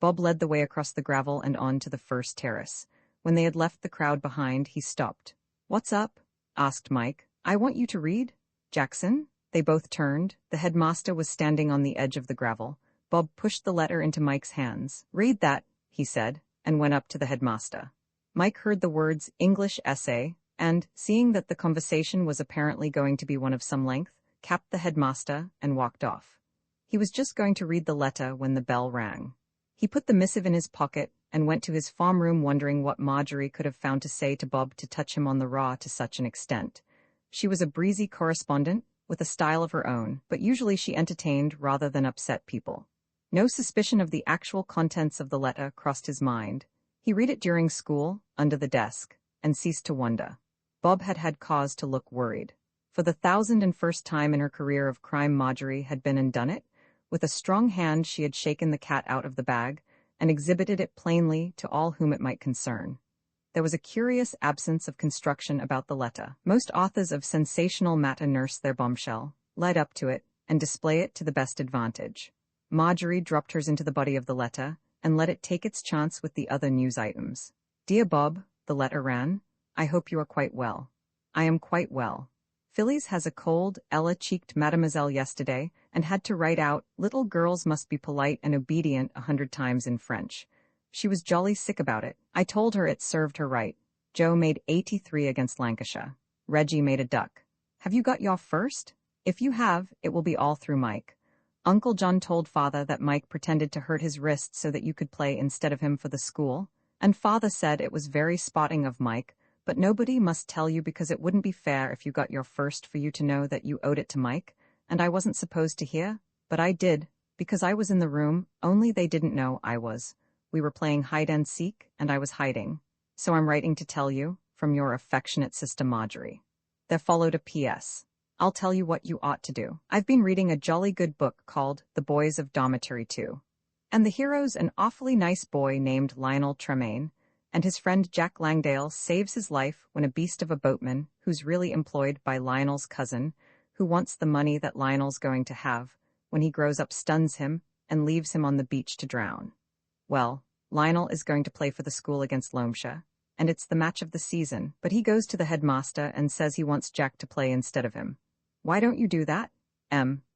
Bob led the way across the gravel and on to the first terrace. When they had left the crowd behind, he stopped. "What's up?" asked Mike. "I want you to read." "Jackson?" They both turned. The headmaster was standing on the edge of the gravel. Bob pushed the letter into Mike's hands. "Read that," he said, and went up to the headmaster. Mike heard the words "English essay," and, seeing that the conversation was apparently going to be one of some length, capped the headmaster and walked off. He was just going to read the letter when the bell rang. He put the missive in his pocket and went to his farm room wondering what Marjorie could have found to say to Bob to touch him on the raw to such an extent. She was a breezy correspondent, with a style of her own, but usually she entertained rather than upset people. No suspicion of the actual contents of the letter crossed his mind. He read it during school, under the desk, and ceased to wonder. Bob had had cause to look worried. For the 1,001st time in her career of crime, Marjorie had been and done it. With a strong hand she had shaken the cat out of the bag, and exhibited it plainly to all whom it might concern. There was a curious absence of construction about the letter. Most authors of sensational matter nurse their bombshell, light up to it, and display it to the best advantage. Marjorie dropped hers into the body of the letter, and let it take its chance with the other news items. "Dear Bob," the letter ran, "I hope you are quite well." "I am quite well. Phyllis has a cold. Ella cheeked Mademoiselle yesterday, and had to write out, 'Little girls must be polite and obedient' 100 times in French. She was jolly sick about it. I told her it served her right. Joe made 83 against Lancashire. Reggie made a duck. Have you got your first? If you have, it will be all through Mike. Uncle John told Father that Mike pretended to hurt his wrist so that you could play instead of him for the school, and Father said it was very spotting of Mike, but nobody must tell you because it wouldn't be fair if you got your first for you to know that you owed it to Mike, and I wasn't supposed to hear, but I did, because I was in the room, only they didn't know I was. We were playing hide and seek, and I was hiding. So I'm writing to tell you, from your affectionate sister Marjorie." There followed a P.S. "I'll tell you what you ought to do. I've been reading a jolly good book called The Boys of Dormitory 2. And the hero's an awfully nice boy named Lionel Tremaine, and his friend Jack Langdale saves his life when a beast of a boatman, who's really employed by Lionel's cousin, who wants the money that Lionel's going to have, when he grows up stuns him and leaves him on the beach to drown. Well, Lionel is going to play for the school against Loamshire, and it's the match of the season, but he goes to the headmaster and says he wants Jack to play instead of him. Why don't you do that?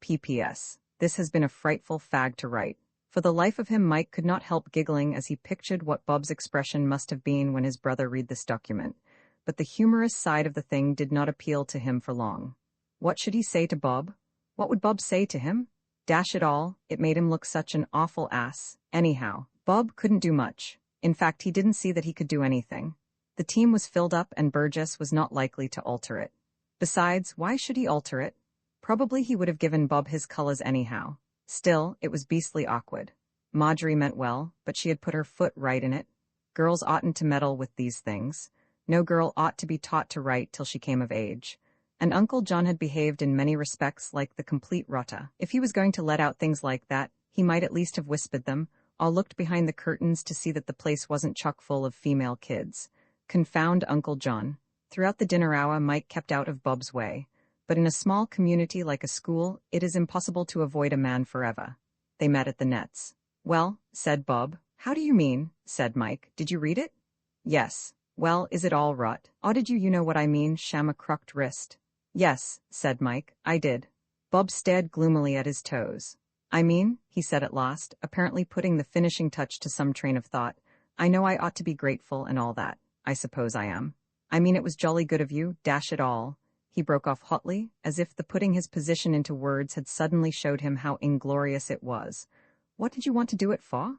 P.P.S. This has been a frightful fag to write. For the life of him, Mike could not help giggling as he pictured what Bob's expression must have been when his brother read this document. But the humorous side of the thing did not appeal to him for long. What should he say to Bob? What would Bob say to him? Dash it all, it made him look such an awful ass. Anyhow, Bob couldn't do much. In fact, he didn't see that he could do anything. The team was filled up and Burgess was not likely to alter it. Besides, why should he alter it? Probably he would have given Bob his colors anyhow. Still, it was beastly awkward. Marjorie meant well, but she had put her foot right in it. Girls oughtn't to meddle with these things. No girl ought to be taught to write till she came of age. And Uncle John had behaved in many respects like the complete rotter. If he was going to let out things like that, he might at least have whispered them, or looked behind the curtains to see that the place wasn't chock full of female kids. Confound Uncle John. Throughout the dinner hour, Mike kept out of Bob's way. But in a small community like a school, it is impossible to avoid a man forever. They met at the nets. Well, said Bob. How do you mean? Said Mike. Did you read it? Yes. Well, is it all rot? Or did you know what I mean, sham a crooked wrist? Yes, said Mike. I did. Bob stared gloomily at his toes. I mean, he said at last, apparently putting the finishing touch to some train of thought, I know I ought to be grateful and all that. I suppose I am. I mean, it was jolly good of you, dash it all. He broke off hotly, as if the putting his position into words had suddenly showed him how inglorious it was. What did you want to do it for?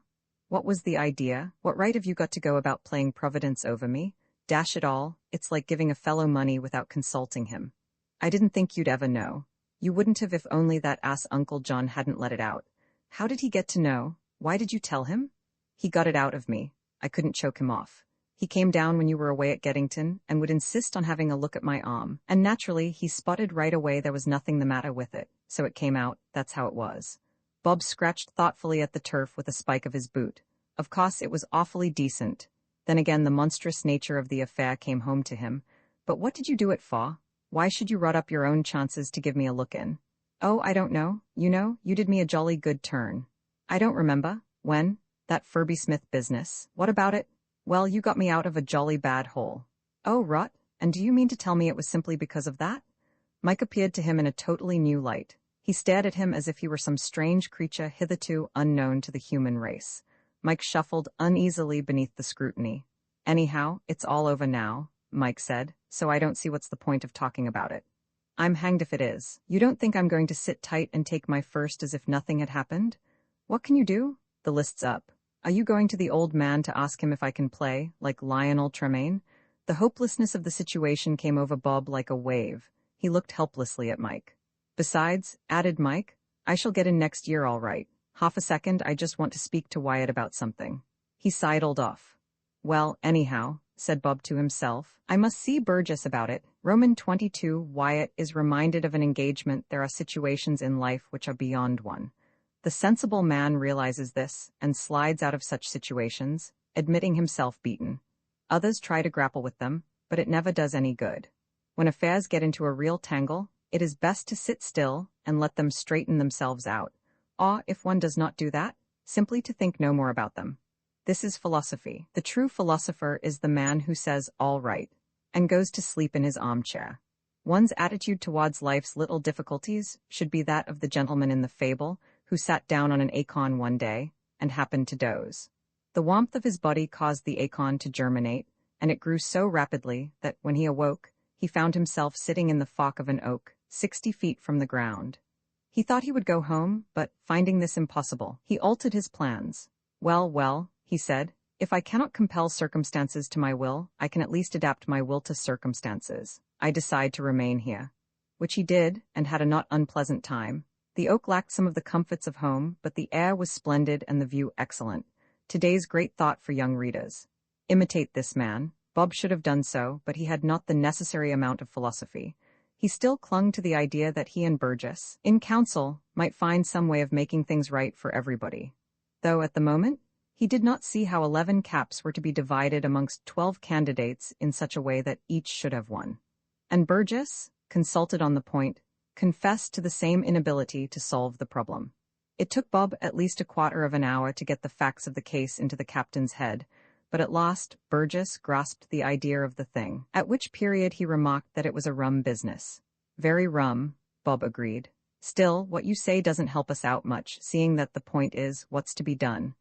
What was the idea? What right have you got to go about playing Providence over me? Dash it all, it's like giving a fellow money without consulting him. I didn't think you'd ever know. You wouldn't have if only that ass Uncle John hadn't let it out. How did he get to know? Why did you tell him? He got it out of me. I couldn't choke him off. He came down when you were away at Geddington and would insist on having a look at my arm, and naturally he spotted right away there was nothing the matter with it, so it came out, that's how it was. Bob scratched thoughtfully at the turf with a spike of his boot. Of course it was awfully decent. Then again the monstrous nature of the affair came home to him. But what did you do it for? Why should you rot up your own chances to give me a look in? Oh, I don't know. You know, you did me a jolly good turn. I don't remember. When? That Furby Smith business. What about it? Well, you got me out of a jolly bad hole. Oh, rot, and do you mean to tell me it was simply because of that? Mike appeared to him in a totally new light. He stared at him as if he were some strange creature hitherto unknown to the human race. Mike shuffled uneasily beneath the scrutiny. Anyhow, it's all over now, Mike said, so I don't see what's the point of talking about it. I'm hanged if it is. You don't think I'm going to sit tight and take my first as if nothing had happened? What can you do? The list's up. Are you going to the old man to ask him if I can play, like Lionel Tremaine? The hopelessness of the situation came over Bob like a wave. He looked helplessly at Mike. Besides, added Mike, I shall get in next year all right. Half a second, I just want to speak to Wyatt about something. He sidled off. Well, anyhow, said Bob to himself, I must see Burgess about it. Roman 22, Wyatt is reminded of an engagement. There are situations in life which are beyond one. The sensible man realizes this and slides out of such situations, admitting himself beaten. Others try to grapple with them, but it never does any good. When affairs get into a real tangle, it is best to sit still and let them straighten themselves out. Or, if one does not do that, simply to think no more about them. This is philosophy. The true philosopher is the man who says, all right, and goes to sleep in his armchair. One's attitude towards life's little difficulties should be that of the gentleman in the fable, who sat down on an acorn one day, and happened to doze. The warmth of his body caused the acorn to germinate, and it grew so rapidly that, when he awoke, he found himself sitting in the fork of an oak, 60 feet from the ground. He thought he would go home, but, finding this impossible, he altered his plans. Well, he said, if I cannot compel circumstances to my will, I can at least adapt my will to circumstances. I decide to remain here. Which he did, and had a not unpleasant time. The oak lacked some of the comforts of home, but the air was splendid and the view excellent. Today's great thought for young readers. Imitate this man. Bob should have done so, but he had not the necessary amount of philosophy. He still clung to the idea that he and Burgess, in council, might find some way of making things right for everybody. Though, at the moment, he did not see how 11 caps were to be divided amongst 12 candidates in such a way that each should have won. And Burgess, consulted on the point, confessed to the same inability to solve the problem. It took Bob at least a quarter of an hour to get the facts of the case into the captain's head, but at last Burgess grasped the idea of the thing, at which period he remarked that it was a rum business. Very rum, Bob agreed. Still, what you say doesn't help us out much, seeing that the point is, what's to be done?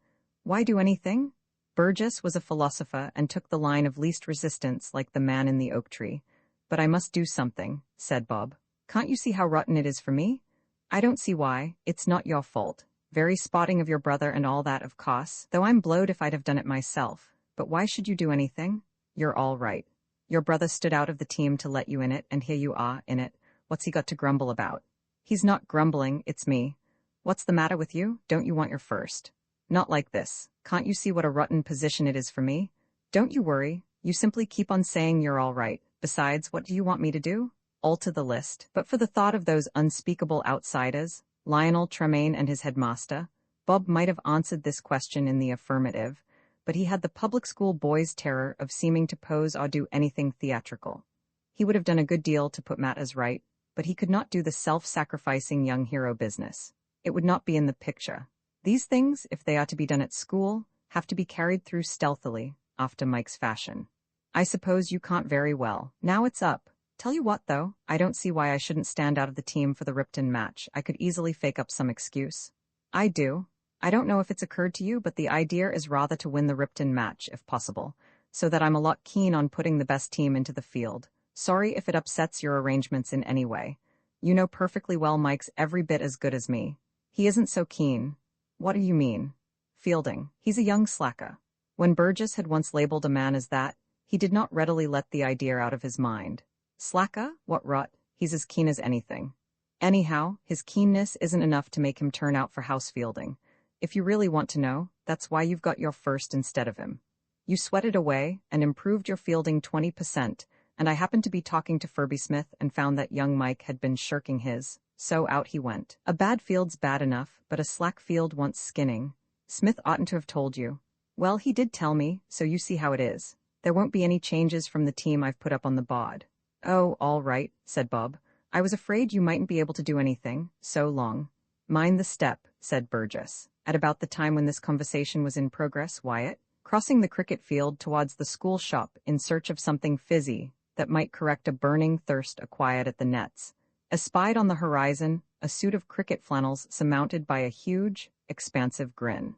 Why do anything? Burgess was a philosopher and took the line of least resistance like the man in the oak tree. But I must do something, said Bob. Can't you see how rotten it is for me? I don't see why. It's not your fault. Very spotting of your brother and all that, of course, though I'm blowed if I'd have done it myself. But why should you do anything? You're all right. Your brother stood out of the team to let you in it, and here you are, in it. What's he got to grumble about? He's not grumbling, it's me. What's the matter with you? Don't you want your first? Not like this. Can't you see what a rotten position it is for me? Don't you worry. You simply keep on saying you're all right. Besides, what do you want me to do? Alter the list. But for the thought of those unspeakable outsiders, Lionel Tremaine and his headmaster, Bob might have answered this question in the affirmative, but he had the public school boy's terror of seeming to pose or do anything theatrical. He would have done a good deal to put matters right, but he could not do the self-sacrificing young hero business. It would not be in the picture. These things, if they are to be done at school, have to be carried through stealthily, after Mike's fashion. I suppose you can't very well. Now it's up. Tell you what, though, I don't see why I shouldn't stand out of the team for the Ripton match. I could easily fake up some excuse. I do. I don't know if it's occurred to you, but the idea is rather to win the Ripton match, if possible, so that I'm a lot keen on putting the best team into the field. Sorry if it upsets your arrangements in any way. You know perfectly well Mike's every bit as good as me. He isn't so keen. What do you mean? Fielding. He's a young slacker. When Burgess had once labeled a man as that, he did not readily let the idea out of his mind. Slacker? What rot? He's as keen as anything. Anyhow, his keenness isn't enough to make him turn out for house fielding. If you really want to know, that's why you've got your first instead of him. You sweated away and improved your fielding 20%, and I happened to be talking to Furby Smith and found that young Mike had been shirking his, so out he went. A bad field's bad enough, but a slack field wants skinning. Smith oughtn't to have told you. Well, he did tell me, so you see how it is. There won't be any changes from the team I've put up on the board. Oh, all right, said Bob. I was afraid you mightn't be able to do anything. So long. Mind the step, said Burgess. At about the time when this conversation was in progress, Wyatt, crossing the cricket field towards the school shop in search of something fizzy that might correct a burning thirst acquired at the nets, espied on the horizon a suit of cricket flannels surmounted by a huge, expansive grin.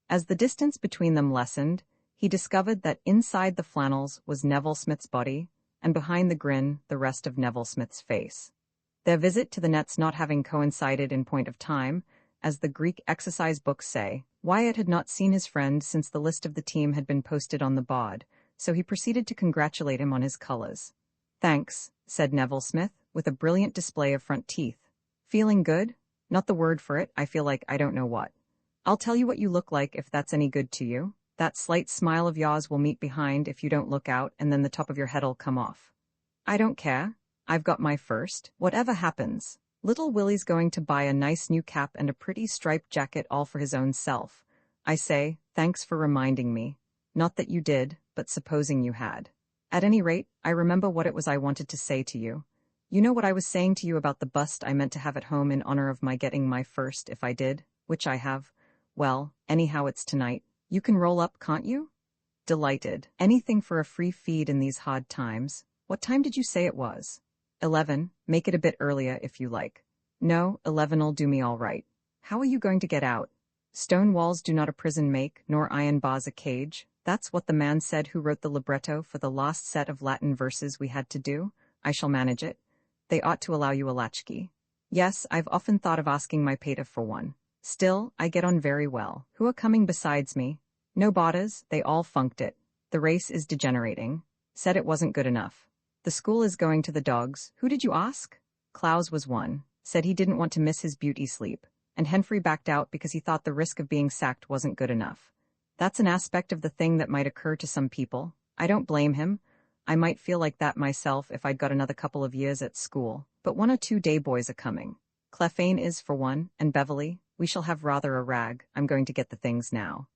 As the distance between them lessened, he discovered that inside the flannels was Neville Smith's body, and behind the grin the rest of Neville Smith's face. Their visit to the nets not having coincided in point of time, as the Greek exercise books say, Wyatt had not seen his friend since the list of the team had been posted on the board, so he proceeded to congratulate him on his colors. Thanks, said Neville Smith, with a brilliant display of front teeth. Feeling good? Not the word for it, I feel like I don't know what. I'll tell you what you look like if that's any good to you. That slight smile of yours will meet behind if you don't look out, and then the top of your head'll come off. I don't care. I've got my first. Whatever happens. Little Willie's going to buy a nice new cap and a pretty striped jacket all for his own self. I say, thanks for reminding me. Not that you did, but supposing you had. At any rate, I remember what it was I wanted to say to you. You know what I was saying to you about the bust I meant to have at home in honor of my getting my first if I did, which I have? Well, anyhow it's tonight. You can roll up, can't you? Delighted. Anything for a free feed in these hard times. What time did you say it was? 11. Make it a bit earlier if you like. No, 11'll do me all right. How are you going to get out? Stone walls do not a prison make, nor iron bars a cage. That's what the man said who wrote the libretto for the last set of Latin verses we had to do. I shall manage it. They ought to allow you a latchkey. Yes, I've often thought of asking my pater for one. Still, I get on very well. Who are coming besides me? No botters, they all funked it. The race is degenerating. Said it wasn't good enough. The school is going to the dogs. Who did you ask? Clowes was one. Said he didn't want to miss his beauty sleep. And Henfrey backed out because he thought the risk of being sacked wasn't good enough. That's an aspect of the thing that might occur to some people. I don't blame him. I might feel like that myself if I'd got another couple of years at school. But 1 or 2 day boys are coming. Clefane is for one, and Beverly. We shall have rather a rag. I'm going to get the things now.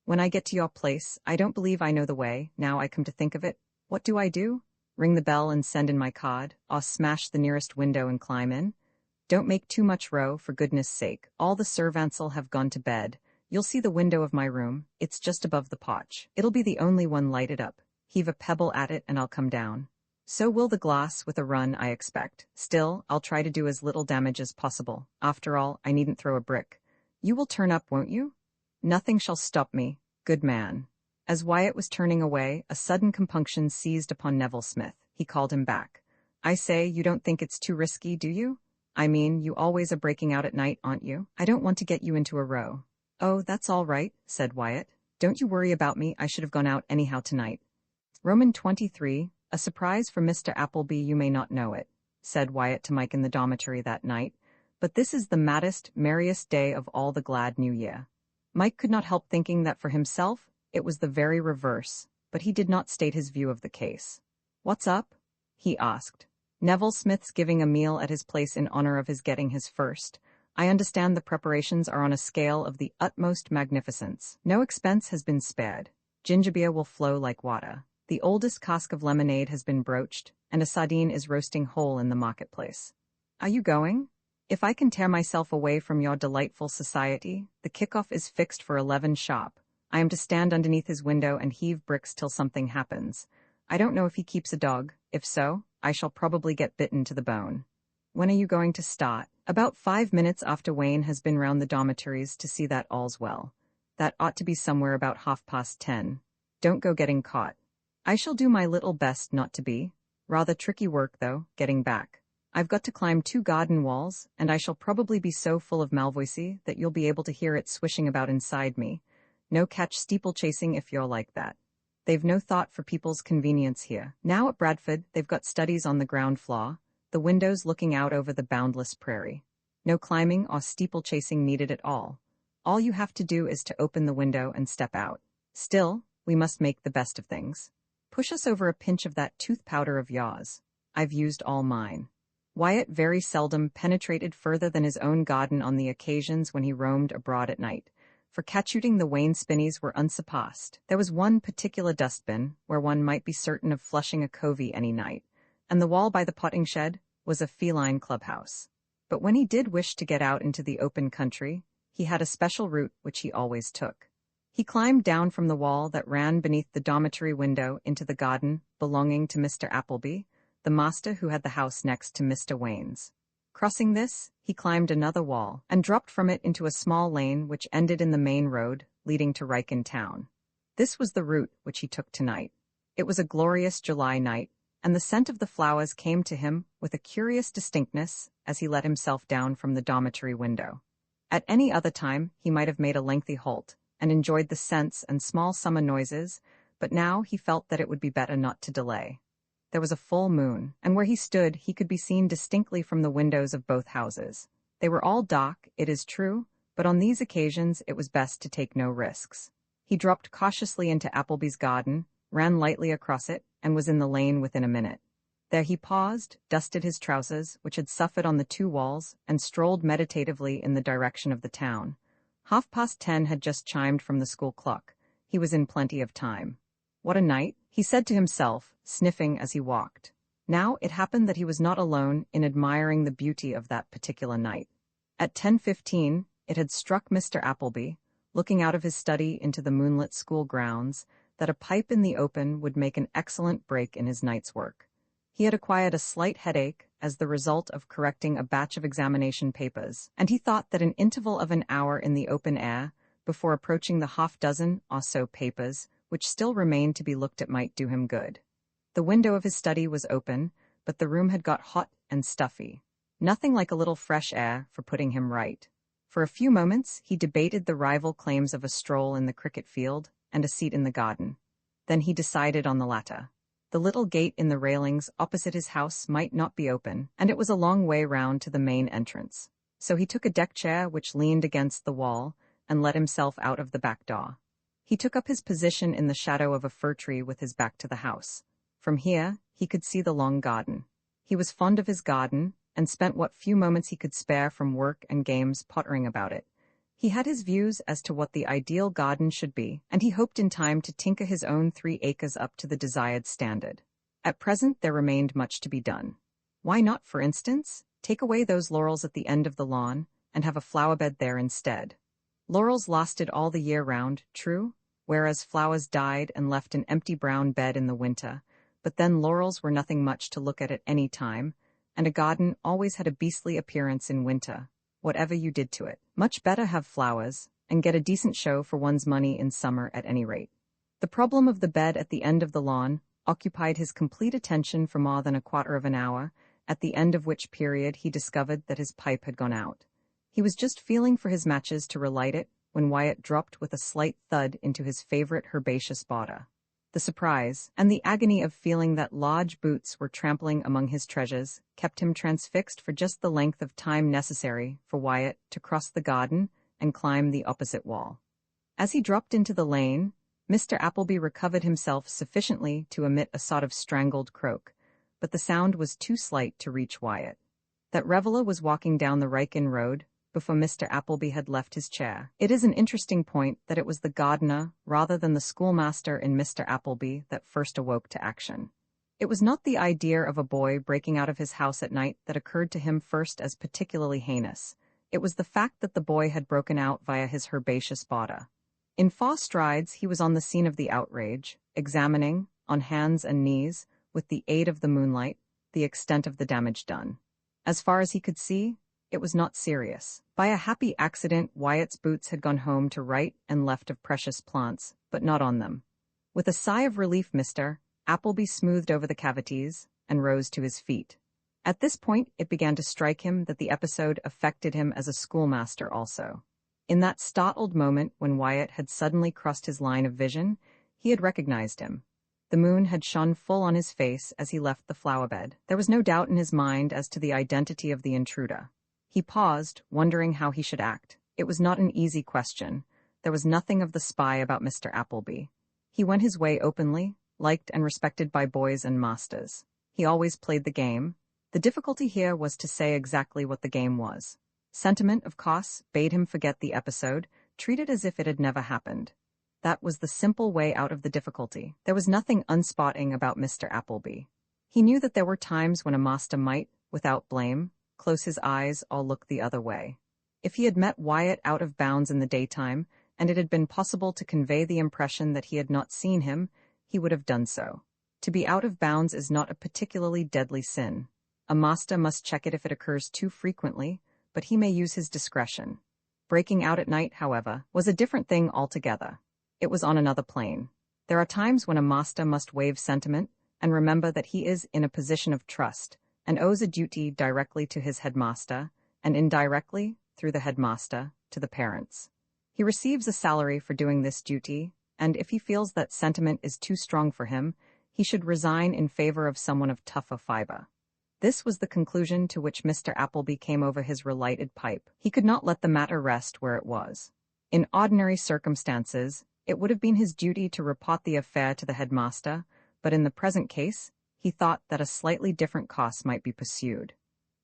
When I get to your place, I don't believe I know the way, now I come to think of it. What do I do? Ring the bell and send in my card, or smash the nearest window and climb in? Don't make too much row, for goodness sake. All the servants'll have gone to bed. You'll see the window of my room. It's just above the porch. It'll be the only one lighted up. Heave a pebble at it and I'll come down. So will the glass with a run, I expect. Still, I'll try to do as little damage as possible. After all, I needn't throw a brick. You will turn up, won't you? Nothing shall stop me. Good man. As Wyatt was turning away, a sudden compunction seized upon Neville Smith. He called him back. I say, you don't think it's too risky, do you? I mean, you always are breaking out at night, aren't you? I don't want to get you into a row. Oh, that's all right, said Wyatt. Don't you worry about me, I should have gone out anyhow tonight. Roman 23, a surprise for Mr. Appleby, you may not know it, said Wyatt to Mike in the dormitory that night, But this is the maddest, merriest day of all the glad new year. Mike could not help thinking that for himself, it was the very reverse, but he did not state his view of the case. "What's up?" he asked. "Neville Smith's giving a meal at his place in honor of his getting his first. I understand the preparations are on a scale of the utmost magnificence. No expense has been spared. Ginger beer will flow like water. The oldest cask of lemonade has been broached, and a sardine is roasting whole in the marketplace. Are you going? If I can tear myself away from your delightful society, the kickoff is fixed for 11 sharp. I am to stand underneath his window and heave bricks till something happens. I don't know if he keeps a dog. If so, I shall probably get bitten to the bone. When are you going to start?" "About 5 minutes after Wayne has been round the dormitories to see that all's well. That ought to be somewhere about 10:30. Don't go getting caught." "I shall do my little best not to be. Rather tricky work, though, getting back. I've got to climb 2 garden walls, and I shall probably be so full of Malvoisie that you'll be able to hear it swishing about inside me. No catch steeplechasing if you're like that. They've no thought for people's convenience here. Now at Bradford, they've got studies on the ground floor, the windows looking out over the boundless prairie. No climbing or steeplechasing needed at all. All you have to do is to open the window and step out. Still, we must make the best of things. Push us over a pinch of that tooth powder of yours. I've used all mine." Wyatt very seldom penetrated further than his own garden on the occasions when he roamed abroad at night. For cat-shooting, the Wayne spinneys were unsurpassed. There was one particular dustbin where one might be certain of flushing a covey any night, and the wall by the potting shed was a feline clubhouse. But when he did wish to get out into the open country, he had a special route which he always took. He climbed down from the wall that ran beneath the dormitory window into the garden belonging to Mr. Appleby, the master who had the house next to Mr. Wayne's. Crossing this, he climbed another wall and dropped from it into a small lane which ended in the main road leading to Riken town. This was the route which he took tonight. It was a glorious July night, and the scent of the flowers came to him with a curious distinctness as he let himself down from the dormitory window. At any other time he might have made a lengthy halt and enjoyed the scents and small summer noises, but now he felt that it would be better not to delay. There was a full moon, and where he stood he could be seen distinctly from the windows of both houses. They were all dark, it is true, but on these occasions it was best to take no risks. He dropped cautiously into Appleby's garden, ran lightly across it, and was in the lane within a minute. There he paused, dusted his trousers, which had suffered on the 2 walls, and strolled meditatively in the direction of the town. 10:30 had just chimed from the school clock. He was in plenty of time. "What a night," he said to himself, sniffing as he walked. Now it happened that he was not alone in admiring the beauty of that particular night. At 10:15, it had struck Mr. Appleby, looking out of his study into the moonlit school grounds, that a pipe in the open would make an excellent break in his night's work. He had acquired a slight headache as the result of correcting a batch of examination papers, and he thought that an interval of an hour in the open air, before approaching the half-dozen or so papers, which still remained to be looked at, might do him good. The window of his study was open, but the room had got hot and stuffy. Nothing like a little fresh air for putting him right. For a few moments he debated the rival claims of a stroll in the cricket field and a seat in the garden. Then he decided on the latter. The little gate in the railings opposite his house might not be open, and it was a long way round to the main entrance. So he took a deck chair which leaned against the wall and let himself out of the back door. He took up his position in the shadow of a fir tree with his back to the house. From here, he could see the long garden. He was fond of his garden, and spent what few moments he could spare from work and games pottering about it. He had his views as to what the ideal garden should be, and he hoped in time to tinker his own 3 acres up to the desired standard. At present there remained much to be done. Why not, for instance, take away those laurels at the end of the lawn, and have a flower bed there instead? Laurels lasted all the year round, true, whereas flowers died and left an empty brown bed in the winter, but then laurels were nothing much to look at any time, and a garden always had a beastly appearance in winter, whatever you did to it. Much better have flowers, and get a decent show for one's money in summer at any rate. The problem of the bed at the end of the lawn occupied his complete attention for more than a quarter of an hour, at the end of which period he discovered that his pipe had gone out. He was just feeling for his matches to relight it when Wyatt dropped with a slight thud into his favorite herbaceous border. The surprise, and the agony of feeling that large boots were trampling among his treasures, kept him transfixed for just the length of time necessary for Wyatt to cross the garden and climb the opposite wall. As he dropped into the lane, Mr. Appleby recovered himself sufficiently to emit a sort of strangled croak, but the sound was too slight to reach Wyatt. That reveller was walking down the Rykin Road before Mr. Appleby had left his chair. It is an interesting point that it was the gardener rather than the schoolmaster in Mr. Appleby that first awoke to action. It was not the idea of a boy breaking out of his house at night that occurred to him first as particularly heinous. It was the fact that the boy had broken out via his herbaceous border. In 4 strides he was on the scene of the outrage, examining, on hands and knees, with the aid of the moonlight, the extent of the damage done. As far as he could see, it was not serious. By a happy accident, Wyatt's boots had gone home to right and left of precious plants, but not on them. With a sigh of relief, Mr. Appleby smoothed over the cavities and rose to his feet. At this point, it began to strike him that the episode affected him as a schoolmaster also. In that startled moment when Wyatt had suddenly crossed his line of vision, he had recognized him. The moon had shone full on his face as he left the flower bed. There was no doubt in his mind as to the identity of the intruder. He paused, wondering how he should act. It was not an easy question. There was nothing of the spy about Mr. Appleby. He went his way openly, liked and respected by boys and masters. He always played the game. The difficulty here was to say exactly what the game was. Sentiment, of course, bade him forget the episode, treat it as if it had never happened. That was the simple way out of the difficulty. There was nothing unspotting about Mr. Appleby. He knew that there were times when a master might, without blame, close his eyes or look the other way. If he had met Wyatt out of bounds in the daytime, and it had been possible to convey the impression that he had not seen him, he would have done so. To be out of bounds is not a particularly deadly sin. A master must check it if it occurs too frequently, but he may use his discretion. Breaking out at night, however, was a different thing altogether. It was on another plane. There are times when a master must waive sentiment and remember that he is in a position of trust and owes a duty directly to his headmaster, and indirectly, through the headmaster, to the parents. He receives a salary for doing this duty, and if he feels that sentiment is too strong for him, he should resign in favor of someone of tougher fiber. This was the conclusion to which Mr. Appleby came over his relighted pipe. He could not let the matter rest where it was. In ordinary circumstances, it would have been his duty to report the affair to the headmaster, but in the present case, he thought that a slightly different course might be pursued.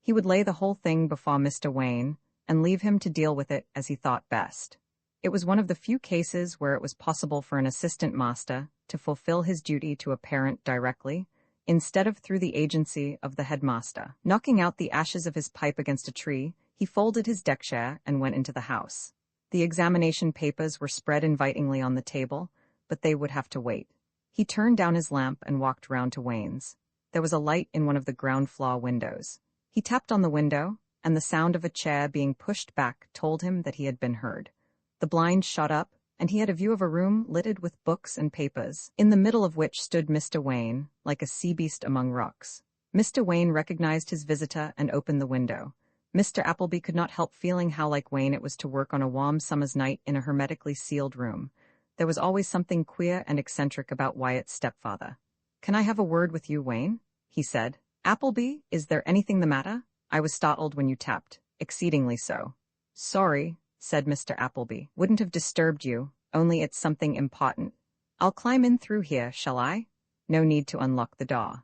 He would lay the whole thing before Mr. Wayne, and leave him to deal with it as he thought best. It was one of the few cases where it was possible for an assistant master to fulfill his duty to a parent directly, instead of through the agency of the headmaster. Knocking out the ashes of his pipe against a tree, he folded his deck chair and went into the house. The examination papers were spread invitingly on the table, but they would have to wait. He turned down his lamp and walked round to Wayne's. There was a light in one of the ground floor windows. He tapped on the window, and the sound of a chair being pushed back told him that he had been heard. The blind shot up, and he had a view of a room littered with books and papers, in the middle of which stood Mr. Wayne, like a sea beast among rocks. Mr. Wayne recognized his visitor and opened the window. Mr. Appleby could not help feeling how like Wayne it was to work on a warm summer's night in a hermetically sealed room. There was always something queer and eccentric about Wyatt's stepfather. "Can I have a word with you, Wayne?" he said. "Appleby, is there anything the matter? I was startled when you tapped, exceedingly so." "Sorry," said Mr. Appleby. "Wouldn't have disturbed you, only it's something important. I'll climb in through here, shall I? No need to unlock the door."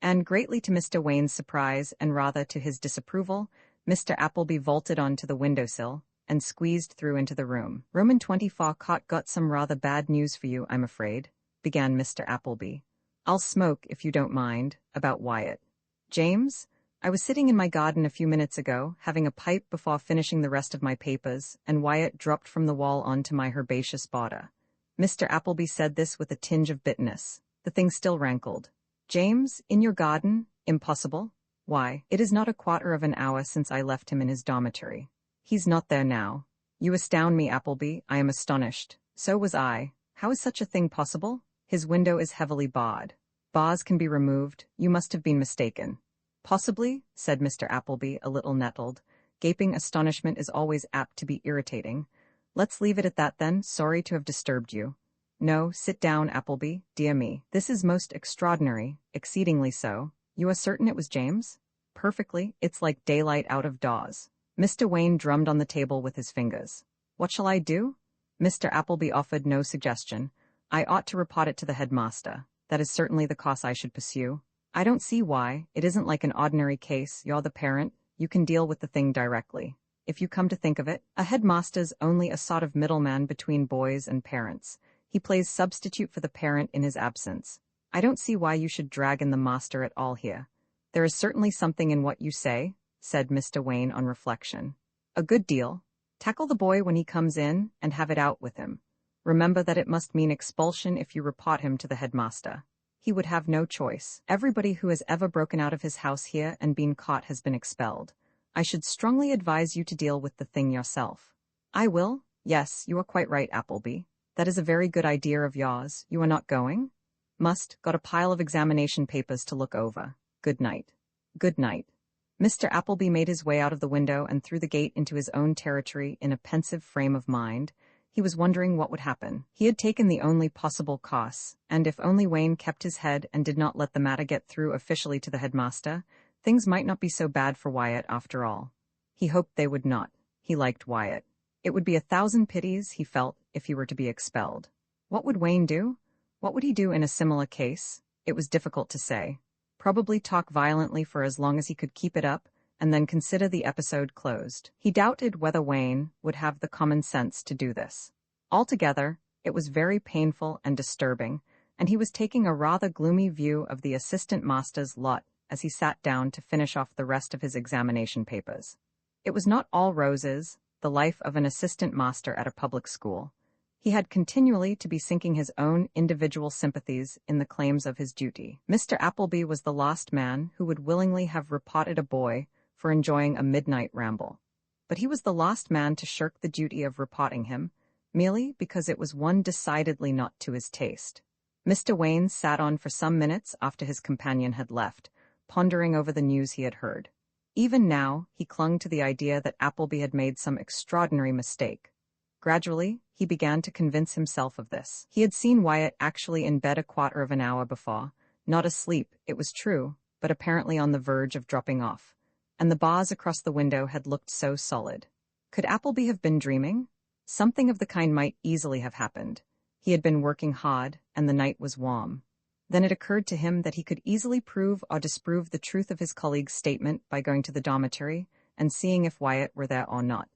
And greatly to Mr. Wayne's surprise and rather to his disapproval, Mr. Appleby vaulted onto the windowsill and squeezed through into the room. "Roman 24 got some rather bad news for you, I'm afraid," began Mr. Appleby. "I'll smoke, if you don't mind, about Wyatt. James, I was sitting in my garden a few minutes ago, having a pipe before finishing the rest of my papers, and Wyatt dropped from the wall onto my herbaceous border." Mr. Appleby said this with a tinge of bitterness. The thing still rankled. "James, in your garden? Impossible. Why, it is not a quarter of an hour since I left him in his dormitory. He's not there now. You astound me, Appleby. I am astonished. So was I. How is such a thing possible? His window is heavily barred. Bars can be removed. You must have been mistaken." "Possibly," said Mr. Appleby, a little nettled. Gaping astonishment is always apt to be irritating. "Let's leave it at that then. Sorry to have disturbed you." No, sit down, Appleby, dear me. This is most extraordinary, exceedingly so. You are certain it was James? Perfectly, it's like daylight out of Dawes. Mr. Wayne drummed on the table with his fingers. What shall I do? Mr. Appleby offered no suggestion. I ought to report it to the headmaster. That is certainly the course I should pursue. I don't see why. It isn't like an ordinary case. You're the parent. You can deal with the thing directly. If you come to think of it, a headmaster's only a sort of middleman between boys and parents. He plays substitute for the parent in his absence. I don't see why you should drag in the master at all here. There is certainly something in what you say, said Mr. Wayne on reflection. A good deal. Tackle the boy when he comes in and have it out with him. Remember that it must mean expulsion if you report him to the headmaster. He would have no choice. Everybody who has ever broken out of his house here and been caught has been expelled. I should strongly advise you to deal with the thing yourself. I will. Yes, you are quite right, Appleby. That is a very good idea of yours. You are not going? Must. Got a pile of examination papers to look over. Good night. Good night. Mr. Appleby made his way out of the window and through the gate into his own territory in a pensive frame of mind. He was wondering what would happen. He had taken the only possible course, and if only Wayne kept his head and did not let the matter get through officially to the headmaster, things might not be so bad for Wyatt after all. He hoped they would not. He liked Wyatt. It would be 1,000 pities, he felt, if he were to be expelled. What would Wayne do? What would he do in a similar case? It was difficult to say. Probably talk violently for as long as he could keep it up, and then consider the episode closed. He doubted whether Wayne would have the common sense to do this. Altogether, it was very painful and disturbing, and he was taking a rather gloomy view of the assistant master's lot as he sat down to finish off the rest of his examination papers. It was not all roses, the life of an assistant master at a public school. He had continually to be sinking his own individual sympathies in the claims of his duty. Mr. Appleby was the last man who would willingly have reported a boy for enjoying a midnight ramble. But he was the last man to shirk the duty of reporting him, merely because it was one decidedly not to his taste. Mr. Wayne sat on for some minutes after his companion had left, pondering over the news he had heard. Even now, he clung to the idea that Appleby had made some extraordinary mistake. Gradually, he began to convince himself of this. He had seen Wyatt actually in bed a quarter of an hour before, not asleep, it was true, but apparently on the verge of dropping off. And the bars across the window had looked so solid. Could Appleby have been dreaming? Something of the kind might easily have happened. He had been working hard, and the night was warm. Then it occurred to him that he could easily prove or disprove the truth of his colleague's statement by going to the dormitory and seeing if Wyatt were there or not.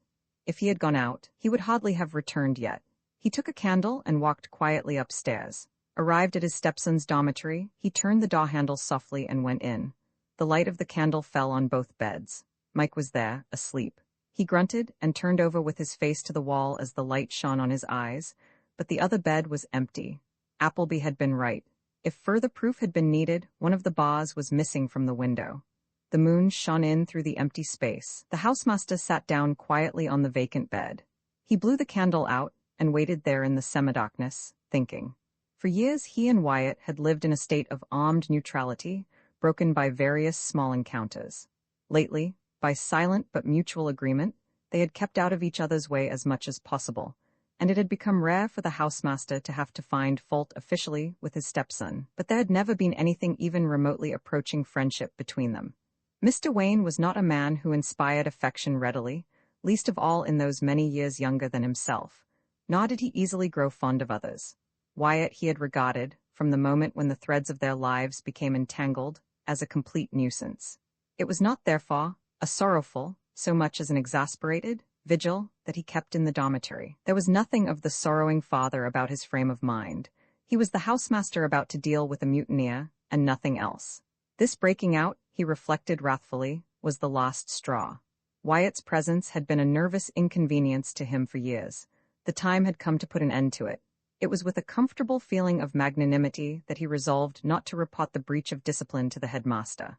If he had gone out, he would hardly have returned yet. He took a candle and walked quietly upstairs. Arrived at his stepson's dormitory, he turned the door handle softly and went in. The light of the candle fell on both beds. Mike was there, asleep. He grunted and turned over with his face to the wall as the light shone on his eyes, but the other bed was empty. Appleby had been right. If further proof had been needed, one of the bars was missing from the window. The moon shone in through the empty space. The housemaster sat down quietly on the vacant bed. He blew the candle out and waited there in the semi-darkness, thinking. For years he and Wyatt had lived in a state of armed neutrality, broken by various small encounters. Lately, by silent but mutual agreement, they had kept out of each other's way as much as possible, and it had become rare for the housemaster to have to find fault officially with his stepson, but there had never been anything even remotely approaching friendship between them. Mr. Wayne was not a man who inspired affection readily, least of all in those many years younger than himself, nor did he easily grow fond of others. Wyatt he had regarded, from the moment when the threads of their lives became entangled, as a complete nuisance. It was not, therefore, a sorrowful, so much as an exasperated, vigil that he kept in the dormitory. There was nothing of the sorrowing father about his frame of mind. He was the housemaster about to deal with a mutineer, and nothing else. This breaking out, he reflected wrathfully, was the last straw. Wyatt's presence had been a nervous inconvenience to him for years. The time had come to put an end to it. It was with a comfortable feeling of magnanimity that he resolved not to report the breach of discipline to the headmaster.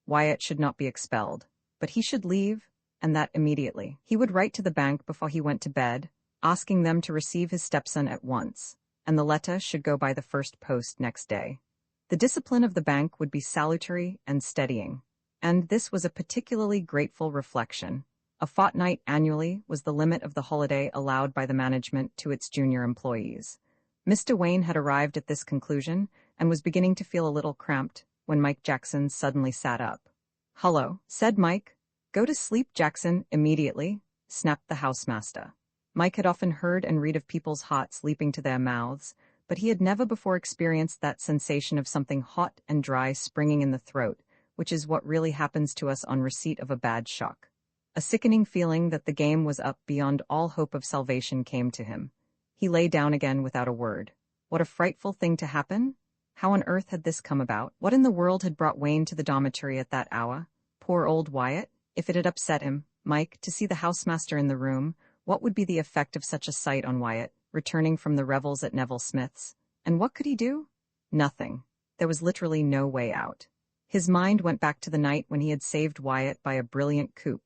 Wyatt should not be expelled, but he should leave, and that immediately. He would write to the bank before he went to bed, asking them to receive his stepson at once, and the letter should go by the first post next day. The discipline of the bank would be salutary and steadying, and this was a particularly grateful reflection. A fortnight annually was the limit of the holiday allowed by the management to its junior employees. Mr. Wayne had arrived at this conclusion and was beginning to feel a little cramped when Mike Jackson suddenly sat up. "Hello," said Mike. "Go to sleep, Jackson, immediately," snapped the housemaster. Mike had often heard and read of people's hearts leaping to their mouths, but he had never before experienced that sensation of something hot and dry springing in the throat, which is what really happens to us on receipt of a bad shock. A sickening feeling that the game was up beyond all hope of salvation came to him. He lay down again without a word. What a frightful thing to happen! How on earth had this come about? What in the world had brought Wayne to the dormitory at that hour? Poor old Wyatt. If it had upset him, Mike, to see the housemaster in the room, what would be the effect of such a sight on Wyatt, returning from the revels at Neville Smith's? And what could he do? Nothing. There was literally no way out. His mind went back to the night when he had saved Wyatt by a brilliant coup.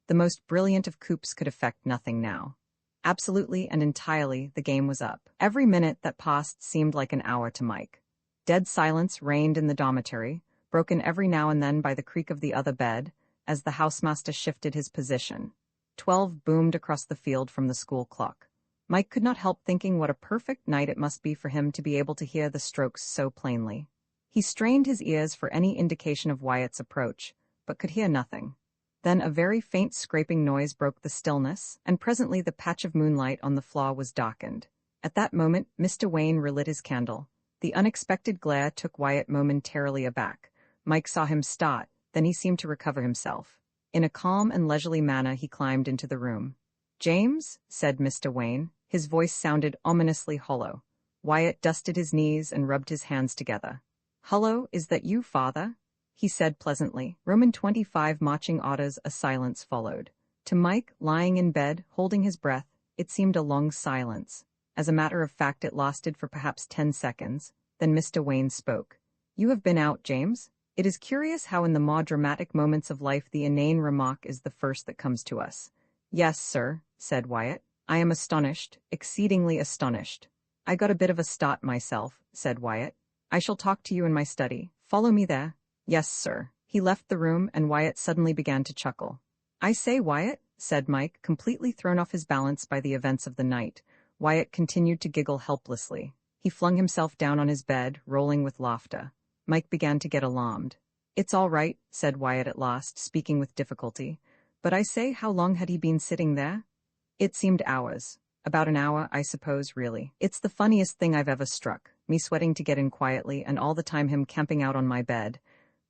The most brilliant of coups could effect nothing now. Absolutely and entirely, the game was up. Every minute that passed seemed like an hour to Mike. Dead silence reigned in the dormitory, broken every now and then by the creak of the other bed, as the housemaster shifted his position. 12 boomed across the field from the school clock. Mike could not help thinking what a perfect night it must be for him to be able to hear the strokes so plainly. He strained his ears for any indication of Wyatt's approach, but could hear nothing. Then a very faint scraping noise broke the stillness, and presently the patch of moonlight on the floor was darkened. At that moment, Mr. Wayne relit his candle. The unexpected glare took Wyatt momentarily aback. Mike saw him start, then he seemed to recover himself. In a calm and leisurely manner he climbed into the room. "James," said Mr. Wayne. His voice sounded ominously hollow. Wyatt dusted his knees and rubbed his hands together. "Hullo, is that you, father?" he said pleasantly. Roman 25 marching orders. A silence followed. To Mike, lying in bed, holding his breath, it seemed a long silence. As a matter of fact, it lasted for perhaps 10 seconds. Then Mr. Wayne spoke. "You have been out, James?" It is curious how in the more dramatic moments of life the inane remark is the first that comes to us. "Yes, sir," said Wyatt. "I am astonished, exceedingly astonished." "I got a bit of a start myself," said Wyatt. "I shall talk to you in my study. Follow me there." "Yes, sir." He left the room and Wyatt suddenly began to chuckle. "I say, Wyatt," said Mike, completely thrown off his balance by the events of the night. Wyatt continued to giggle helplessly. He flung himself down on his bed, rolling with laughter. Mike began to get alarmed. "It's all right," said Wyatt at last, speaking with difficulty. "But I say, how long had he been sitting there?" "It seemed hours. About an hour, I suppose, really. It's the funniest thing I've ever struck, me sweating to get in quietly and all the time him camping out on my bed.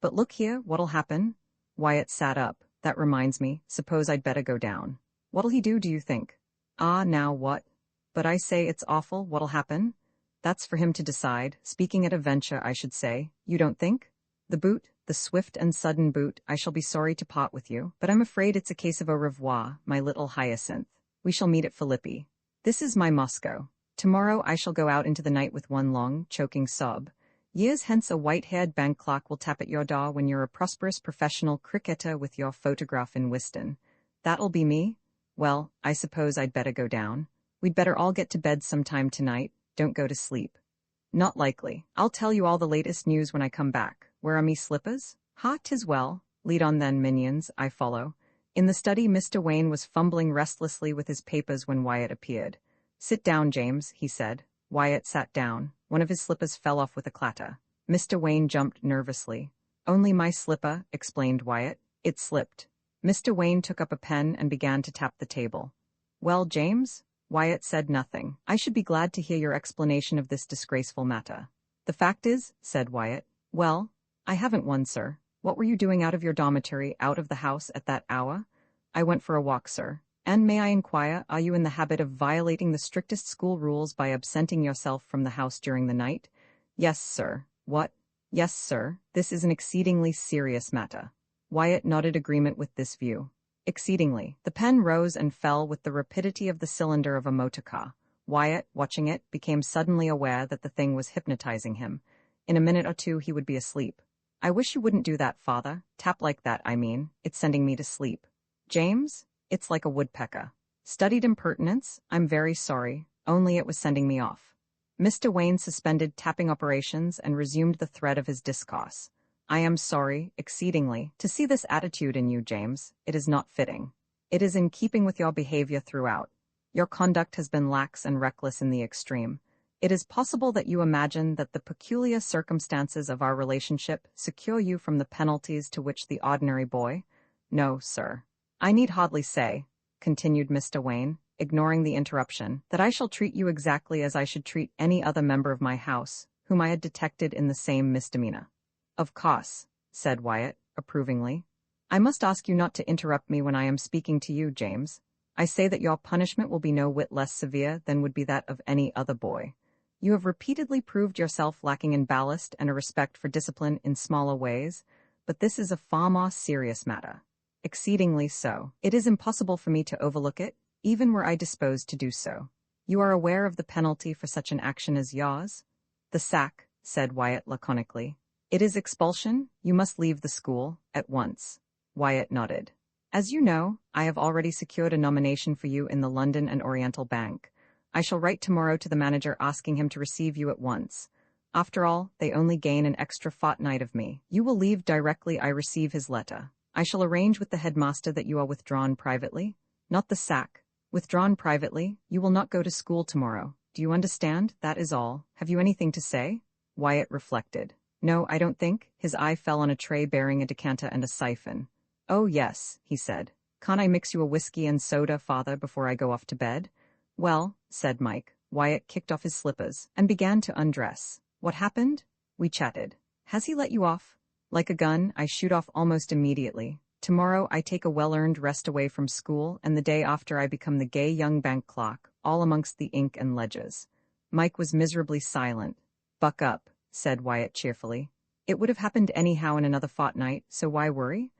But look here, what'll happen?" Wyatt sat up. "That reminds me, suppose I'd better go down." "What'll he do, you think?" "Ah, now what?" "But I say it's awful, what'll happen?" "That's for him to decide, speaking at a venture, I should say. You don't think?" "The boot, the swift and sudden boot, I shall be sorry to part with you, but I'm afraid it's a case of au revoir, my little hyacinth. We shall meet at Philippi. This is my Moscow. Tomorrow I shall go out into the night with one long, choking sob. Years hence a white-haired bank clerk will tap at your door when you're a prosperous professional cricketer with your photograph in Whiston. That'll be me? Well, I suppose I'd better go down. We'd better all get to bed sometime tonight. Don't go to sleep." "Not likely. I'll tell you all the latest news when I come back. Where are me slippers?" "Ha, 'tis well. Lead on then, minions, I follow." In the study, Mr. Wayne was fumbling restlessly with his papers when Wyatt appeared. "Sit down, James," he said. Wyatt sat down. One of his slippers fell off with a clatter. Mr. Wayne jumped nervously. "Only my slipper," explained Wyatt. "It slipped." Mr. Wayne took up a pen and began to tap the table. "Well, James?" Wyatt said nothing. "I should be glad to hear your explanation of this disgraceful matter." "The fact is," said Wyatt. "Well, I haven't one, sir." "What were you doing out of your dormitory, out of the house, at that hour?" "I went for a walk, sir." "And may I inquire, are you in the habit of violating the strictest school rules by absenting yourself from the house during the night?" "Yes, sir." "What?" "Yes, sir. This is an exceedingly serious matter." Wyatt nodded agreement with this view. "Exceedingly." The pen rose and fell with the rapidity of the cylinder of a motor car. Wyatt, watching it, became suddenly aware that the thing was hypnotizing him. In a minute or two he would be asleep. "I wish you wouldn't do that, father. Tap like that, I mean. It's sending me to sleep." "James? It's like a woodpecker." "Studied impertinence? I'm very sorry. Only it was sending me off." Mr. Wayne suspended tapping operations and resumed the thread of his discourse. "I am sorry, exceedingly, to see this attitude in you, James. It is not fitting. It is in keeping with your behavior throughout. Your conduct has been lax and reckless in the extreme. It is possible that you imagine that the peculiar circumstances of our relationship secure you from the penalties to which the ordinary boy— No, sir. I need hardly say, continued Mr. Wayne, ignoring the interruption, that I shall treat you exactly as I should treat any other member of my house, whom I had detected in the same misdemeanor. Of course, said Wyatt, approvingly. I must ask you not to interrupt me when I am speaking to you, James. I say that your punishment will be no whit less severe than would be that of any other boy. You have repeatedly proved yourself lacking in ballast and a respect for discipline in smaller ways, but this is a far more serious matter. Exceedingly so. It is impossible for me to overlook it, even were I disposed to do so. You are aware of the penalty for such an action as yours? The sack, said Wyatt laconically. It is expulsion. You must leave the school, at once. Wyatt nodded. As you know, I have already secured a nomination for you in the London and Oriental Bank. I shall write tomorrow to the manager asking him to receive you at once. After all, they only gain an extra fortnight of me. You will leave directly I receive his letter. I shall arrange with the headmaster that you are withdrawn privately. Not the sack. Withdrawn privately, you will not go to school tomorrow. Do you understand? That is all. Have you anything to say? Wyatt reflected. No, I don't think. His eye fell on a tray bearing a decanter and a siphon. Oh, yes, he said. Can't I mix you a whiskey and soda, father, before I go off to bed? Well, said Mike. Wyatt kicked off his slippers and began to undress. What happened? We chatted. Has he let you off? Like a gun, I shoot off almost immediately. Tomorrow I take a well-earned rest away from school, and the day after I become the gay young bank clerk, all amongst the ink and ledgers. Mike was miserably silent. Buck up, said Wyatt cheerfully. It would have happened anyhow in another fortnight, so why worry?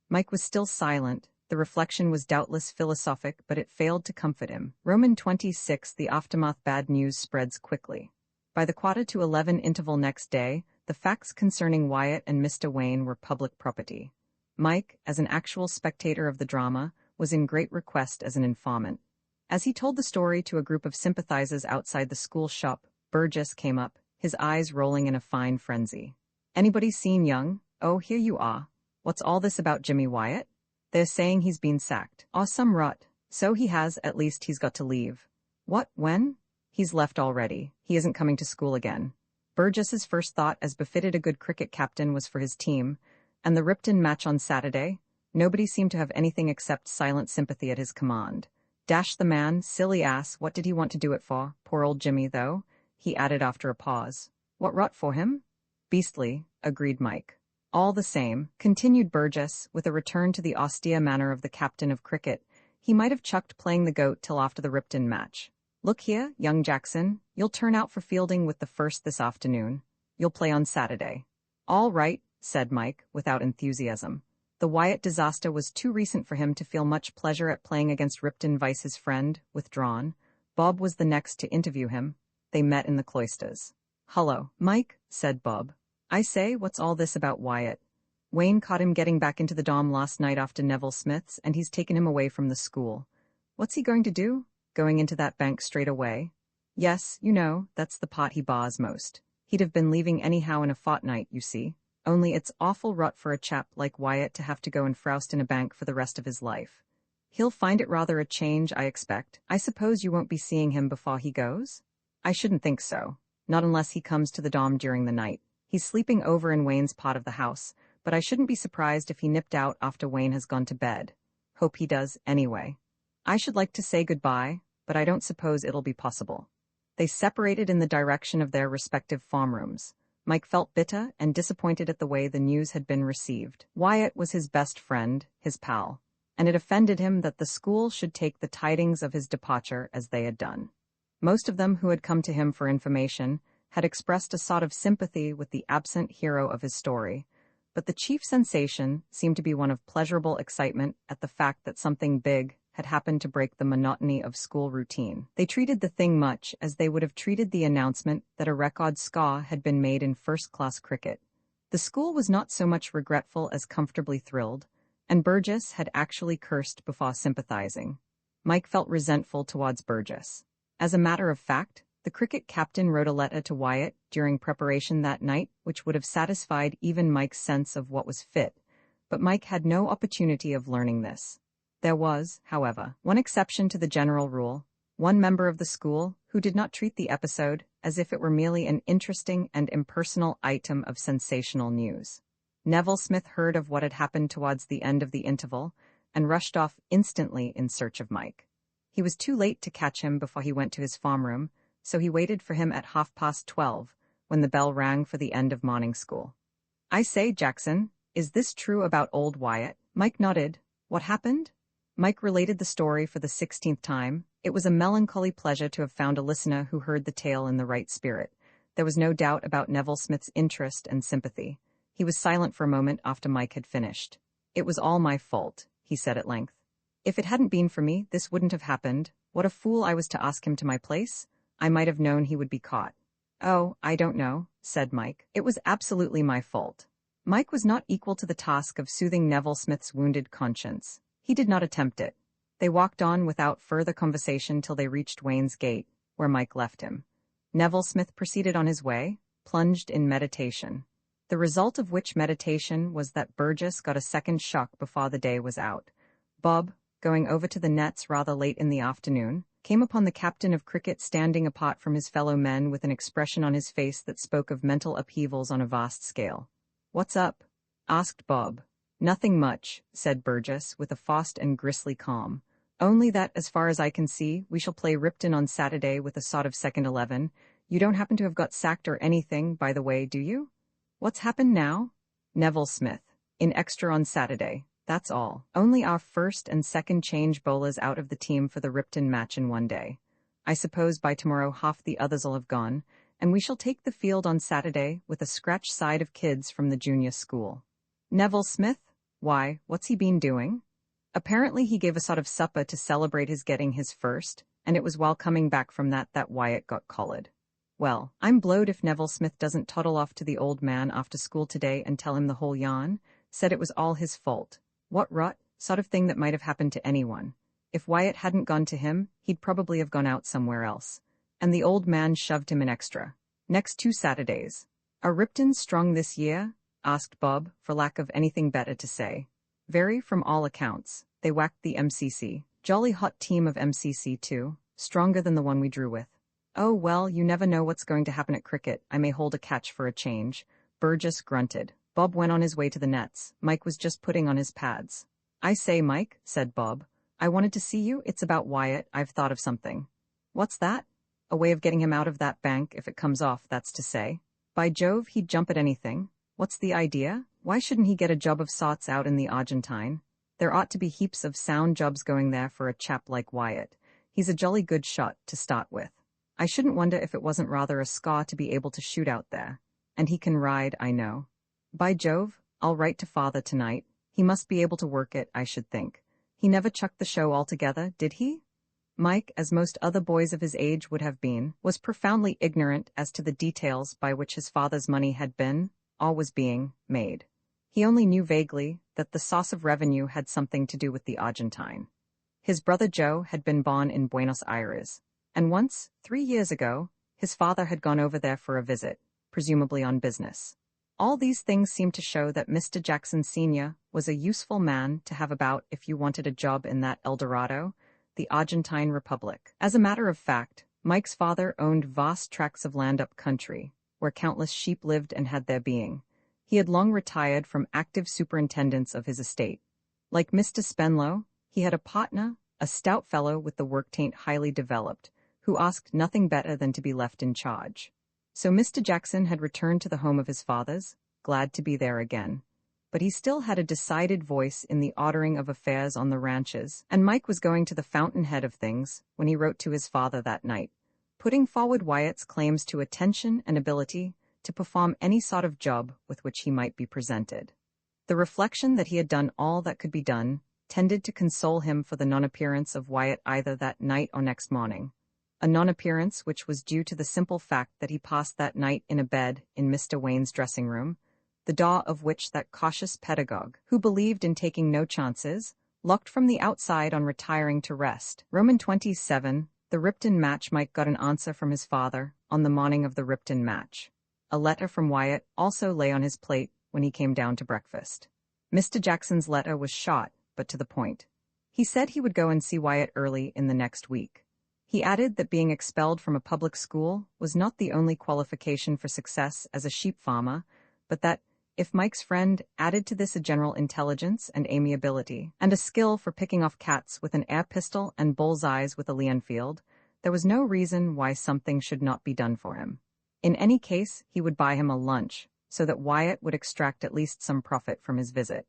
Mike was still silent. The reflection was doubtless philosophic, but it failed to comfort him. Roman 26. The aftermath. Bad news spreads quickly. By the 11:15 interval next day, the facts concerning Wyatt and Mr. Wayne were public property. Mike, as an actual spectator of the drama, was in great request as an informant. As he told the story to a group of sympathizers outside the school shop, Burgess came up, his eyes rolling in a fine frenzy. Anybody seen young? Oh, here you are. What's all this about Jimmy Wyatt? They're saying he's been sacked. Aw, some rot. So he has, at least he's got to leave. What, when? He's left already. He isn't coming to school again. Burgess's first thought, as befitted a good cricket captain, was for his team. And the Ripton match on Saturday? Nobody seemed to have anything except silent sympathy at his command. Dash the man, silly ass, what did he want to do it for? Poor old Jimmy, though, he added after a pause. What rot for him? Beastly, agreed Mike. All the same, continued Burgess, with a return to the austere manner of the captain of cricket, he might have chucked playing the goat till after the Ripton match. Look here, young Jackson, you'll turn out for fielding with the first this afternoon. You'll play on Saturday. All right, said Mike, without enthusiasm. The Wyatt disaster was too recent for him to feel much pleasure at playing against Ripton vice his friend, withdrawn. Bob was the next to interview him. They met in the cloisters. Hullo, Mike, said Bob. I say, what's all this about Wyatt? Wayne caught him getting back into the Dom last night after Neville Smith's, and he's taken him away from the school. What's he going to do? Going into that bank straight away? Yes, you know, that's the part he bars most. He'd have been leaving anyhow in a fortnight, you see. Only it's awful rot for a chap like Wyatt to have to go and froust in a bank for the rest of his life. He'll find it rather a change, I expect. I suppose you won't be seeing him before he goes? I shouldn't think so. Not unless he comes to the Dom during the night. He's sleeping over in Wayne's part of the house, but I shouldn't be surprised if he nipped out after Wayne has gone to bed. Hope he does, anyway. I should like to say goodbye, but I don't suppose it'll be possible. They separated in the direction of their respective farm rooms. Mike felt bitter and disappointed at the way the news had been received. Wyatt was his best friend, his pal, and it offended him that the school should take the tidings of his departure as they had done. Most of them who had come to him for information had expressed a sort of sympathy with the absent hero of his story, but the chief sensation seemed to be one of pleasurable excitement at the fact that something big had happened to break the monotony of school routine. They treated the thing much as they would have treated the announcement that a record score had been made in first-class cricket. The school was not so much regretful as comfortably thrilled, and Burgess had actually cursed before sympathizing. Mike felt resentful towards Burgess. As a matter of fact, the cricket captain wrote a letter to Wyatt during preparation that night which would have satisfied even Mike's sense of what was fit, but Mike had no opportunity of learning this. There was, however, one exception to the general rule. One member of the school, who did not treat the episode as if it were merely an interesting and impersonal item of sensational news. Neville Smith heard of what had happened towards the end of the interval and rushed off instantly in search of Mike. He was too late to catch him before he went to his farm room, so he waited for him at 12:30 when the bell rang for the end of morning school. "I say, Jackson, is this true about old Wyatt?" Mike nodded. "What happened?" Mike related the story for the 16th time. It was a melancholy pleasure to have found a listener who heard the tale in the right spirit. There was no doubt about Neville Smith's interest and sympathy. He was silent for a moment after Mike had finished. "It was all my fault," he said at length. "If it hadn't been for me, this wouldn't have happened. What a fool I was to ask him to my place. I might have known he would be caught." "Oh, I don't know," said Mike. "It was absolutely my fault." Mike was not equal to the task of soothing Neville Smith's wounded conscience. He did not attempt it. They walked on without further conversation till they reached Wayne's gate, where Mike left him. Neville Smith proceeded on his way, plunged in meditation. The result of which meditation was that Burgess got a second shock before the day was out. Bob, going over to the nets rather late in the afternoon, came upon the captain of cricket standing apart from his fellow men with an expression on his face that spoke of mental upheavals on a vast scale. "What's up?" asked Bob. "Nothing much," said Burgess with a forced and grisly calm. "Only that, as far as I can see, we shall play Ripton on Saturday with a sort of second 11. You don't happen to have got sacked or anything, by the way, do you?" "What's happened now?" "Neville Smith. In extra on Saturday. That's all. Only our first and second change bowlers out of the team for the Ripton match in one day. I suppose by tomorrow half the others'll have gone, and we shall take the field on Saturday with a scratch side of kids from the junior school." "Neville Smith? Why, what's he been doing?" "Apparently he gave a sort of supper to celebrate his getting his first, and it was while coming back from that Wyatt got collared. Well, I'm blowed if Neville Smith doesn't toddle off to the old man after school today and tell him the whole yarn. Said it was all his fault. What rot, sort of thing that might have happened to anyone. If Wyatt hadn't gone to him, he'd probably have gone out somewhere else. And the old man shoved him in extra. Next 2 Saturdays. Are Ripton strong this year?" asked Bob, for lack of anything better to say. "Very, from all accounts. They whacked the MCC. Jolly hot team of MCC too. Stronger than the one we drew with." "Oh well, you never know what's going to happen at cricket. I may hold a catch for a change." Burgess grunted. Bob went on his way to the nets. Mike was just putting on his pads. "I say, Mike," said Bob. "I wanted to see you. It's about Wyatt. I've thought of something." "What's that?" "A way of getting him out of that bank, if it comes off, that's to say. By Jove, he'd jump at anything. What's the idea? Why shouldn't he get a job of sorts out in the Argentine? There ought to be heaps of sound jobs going there for a chap like Wyatt. He's a jolly good shot, to start with. I shouldn't wonder if it wasn't rather a scar to be able to shoot out there. And he can ride, I know. By Jove, I'll write to father tonight. He must be able to work it, I should think. He never chucked the show altogether, did he?" Mike, as most other boys of his age would have been, was profoundly ignorant as to the details by which his father's money had been, or was being, made. He only knew vaguely that the source of revenue had something to do with the Argentine. His brother Joe had been born in Buenos Aires, and once, 3 years ago, his father had gone over there for a visit, presumably on business. All these things seemed to show that Mr. Jackson Sr. was a useful man to have about if you wanted a job in that El Dorado, the Argentine Republic. As a matter of fact, Mike's father owned vast tracts of land up country, where countless sheep lived and had their being. He had long retired from active superintendence of his estate. Like Mr. Spenlow, he had a partner, a stout fellow with the work taint highly developed, who asked nothing better than to be left in charge. So Mr. Jackson had returned to the home of his fathers, glad to be there again. But he still had a decided voice in the ordering of affairs on the ranches, and Mike was going to the fountainhead of things when he wrote to his father that night, putting forward Wyatt's claims to attention and ability to perform any sort of job with which he might be presented. The reflection that he had done all that could be done tended to console him for the non-appearance of Wyatt either that night or next morning, a non-appearance which was due to the simple fact that he passed that night in a bed in Mr. Wayne's dressing room, the door of which that cautious pedagogue, who believed in taking no chances, locked from the outside on retiring to rest. Roman 27, the Ripton match. Mike got an answer from his father on the morning of the Ripton match. A letter from Wyatt also lay on his plate when he came down to breakfast. Mr. Jackson's letter was short, but to the point. He said he would go and see Wyatt early in the next week. He added that being expelled from a public school was not the only qualification for success as a sheep farmer, but that, if Mike's friend added to this a general intelligence and amiability, and a skill for picking off cats with an air pistol and bullseyes with a Leonfield, there was no reason why something should not be done for him. In any case, he would buy him a lunch, so that Wyatt would extract at least some profit from his visit.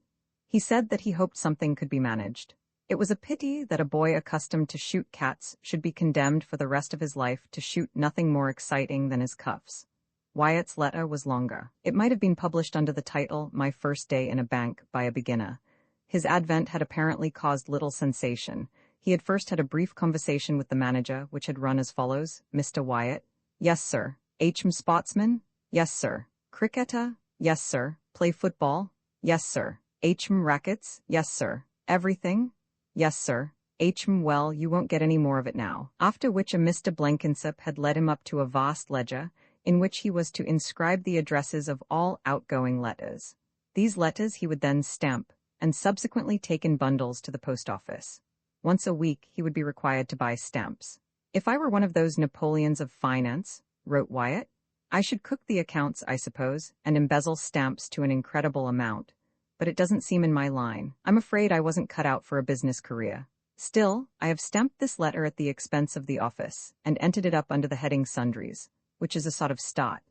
He said that he hoped something could be managed. It was a pity that a boy accustomed to shoot cats should be condemned for the rest of his life to shoot nothing more exciting than his cuffs. Wyatt's letter was longer. It might have been published under the title My First Day in a Bank by a Beginner. His advent had apparently caused little sensation. He had first had a brief conversation with the manager, which had run as follows: Mr. Wyatt: Yes, sir. HM Sportsman? Yes, sir. Cricketer? Yes, sir. Play football? Yes, sir. HM Rackets? Yes, sir. Everything? Yes, sir. HM Well, you won't get any more of it now. After which a Mr. Blenkinsop had led him up to a vast ledger, in which he was to inscribe the addresses of all outgoing letters. These letters he would then stamp, and subsequently take in bundles to the post office. Once a week he would be required to buy stamps. If I were one of those Napoleons of finance, wrote Wyatt, I should cook the accounts, I suppose, and embezzle stamps to an incredible amount. But it doesn't seem in my line. I'm afraid I wasn't cut out for a business career. Still, I have stamped this letter at the expense of the office, and entered it up under the heading Sundries, which is a sort of start.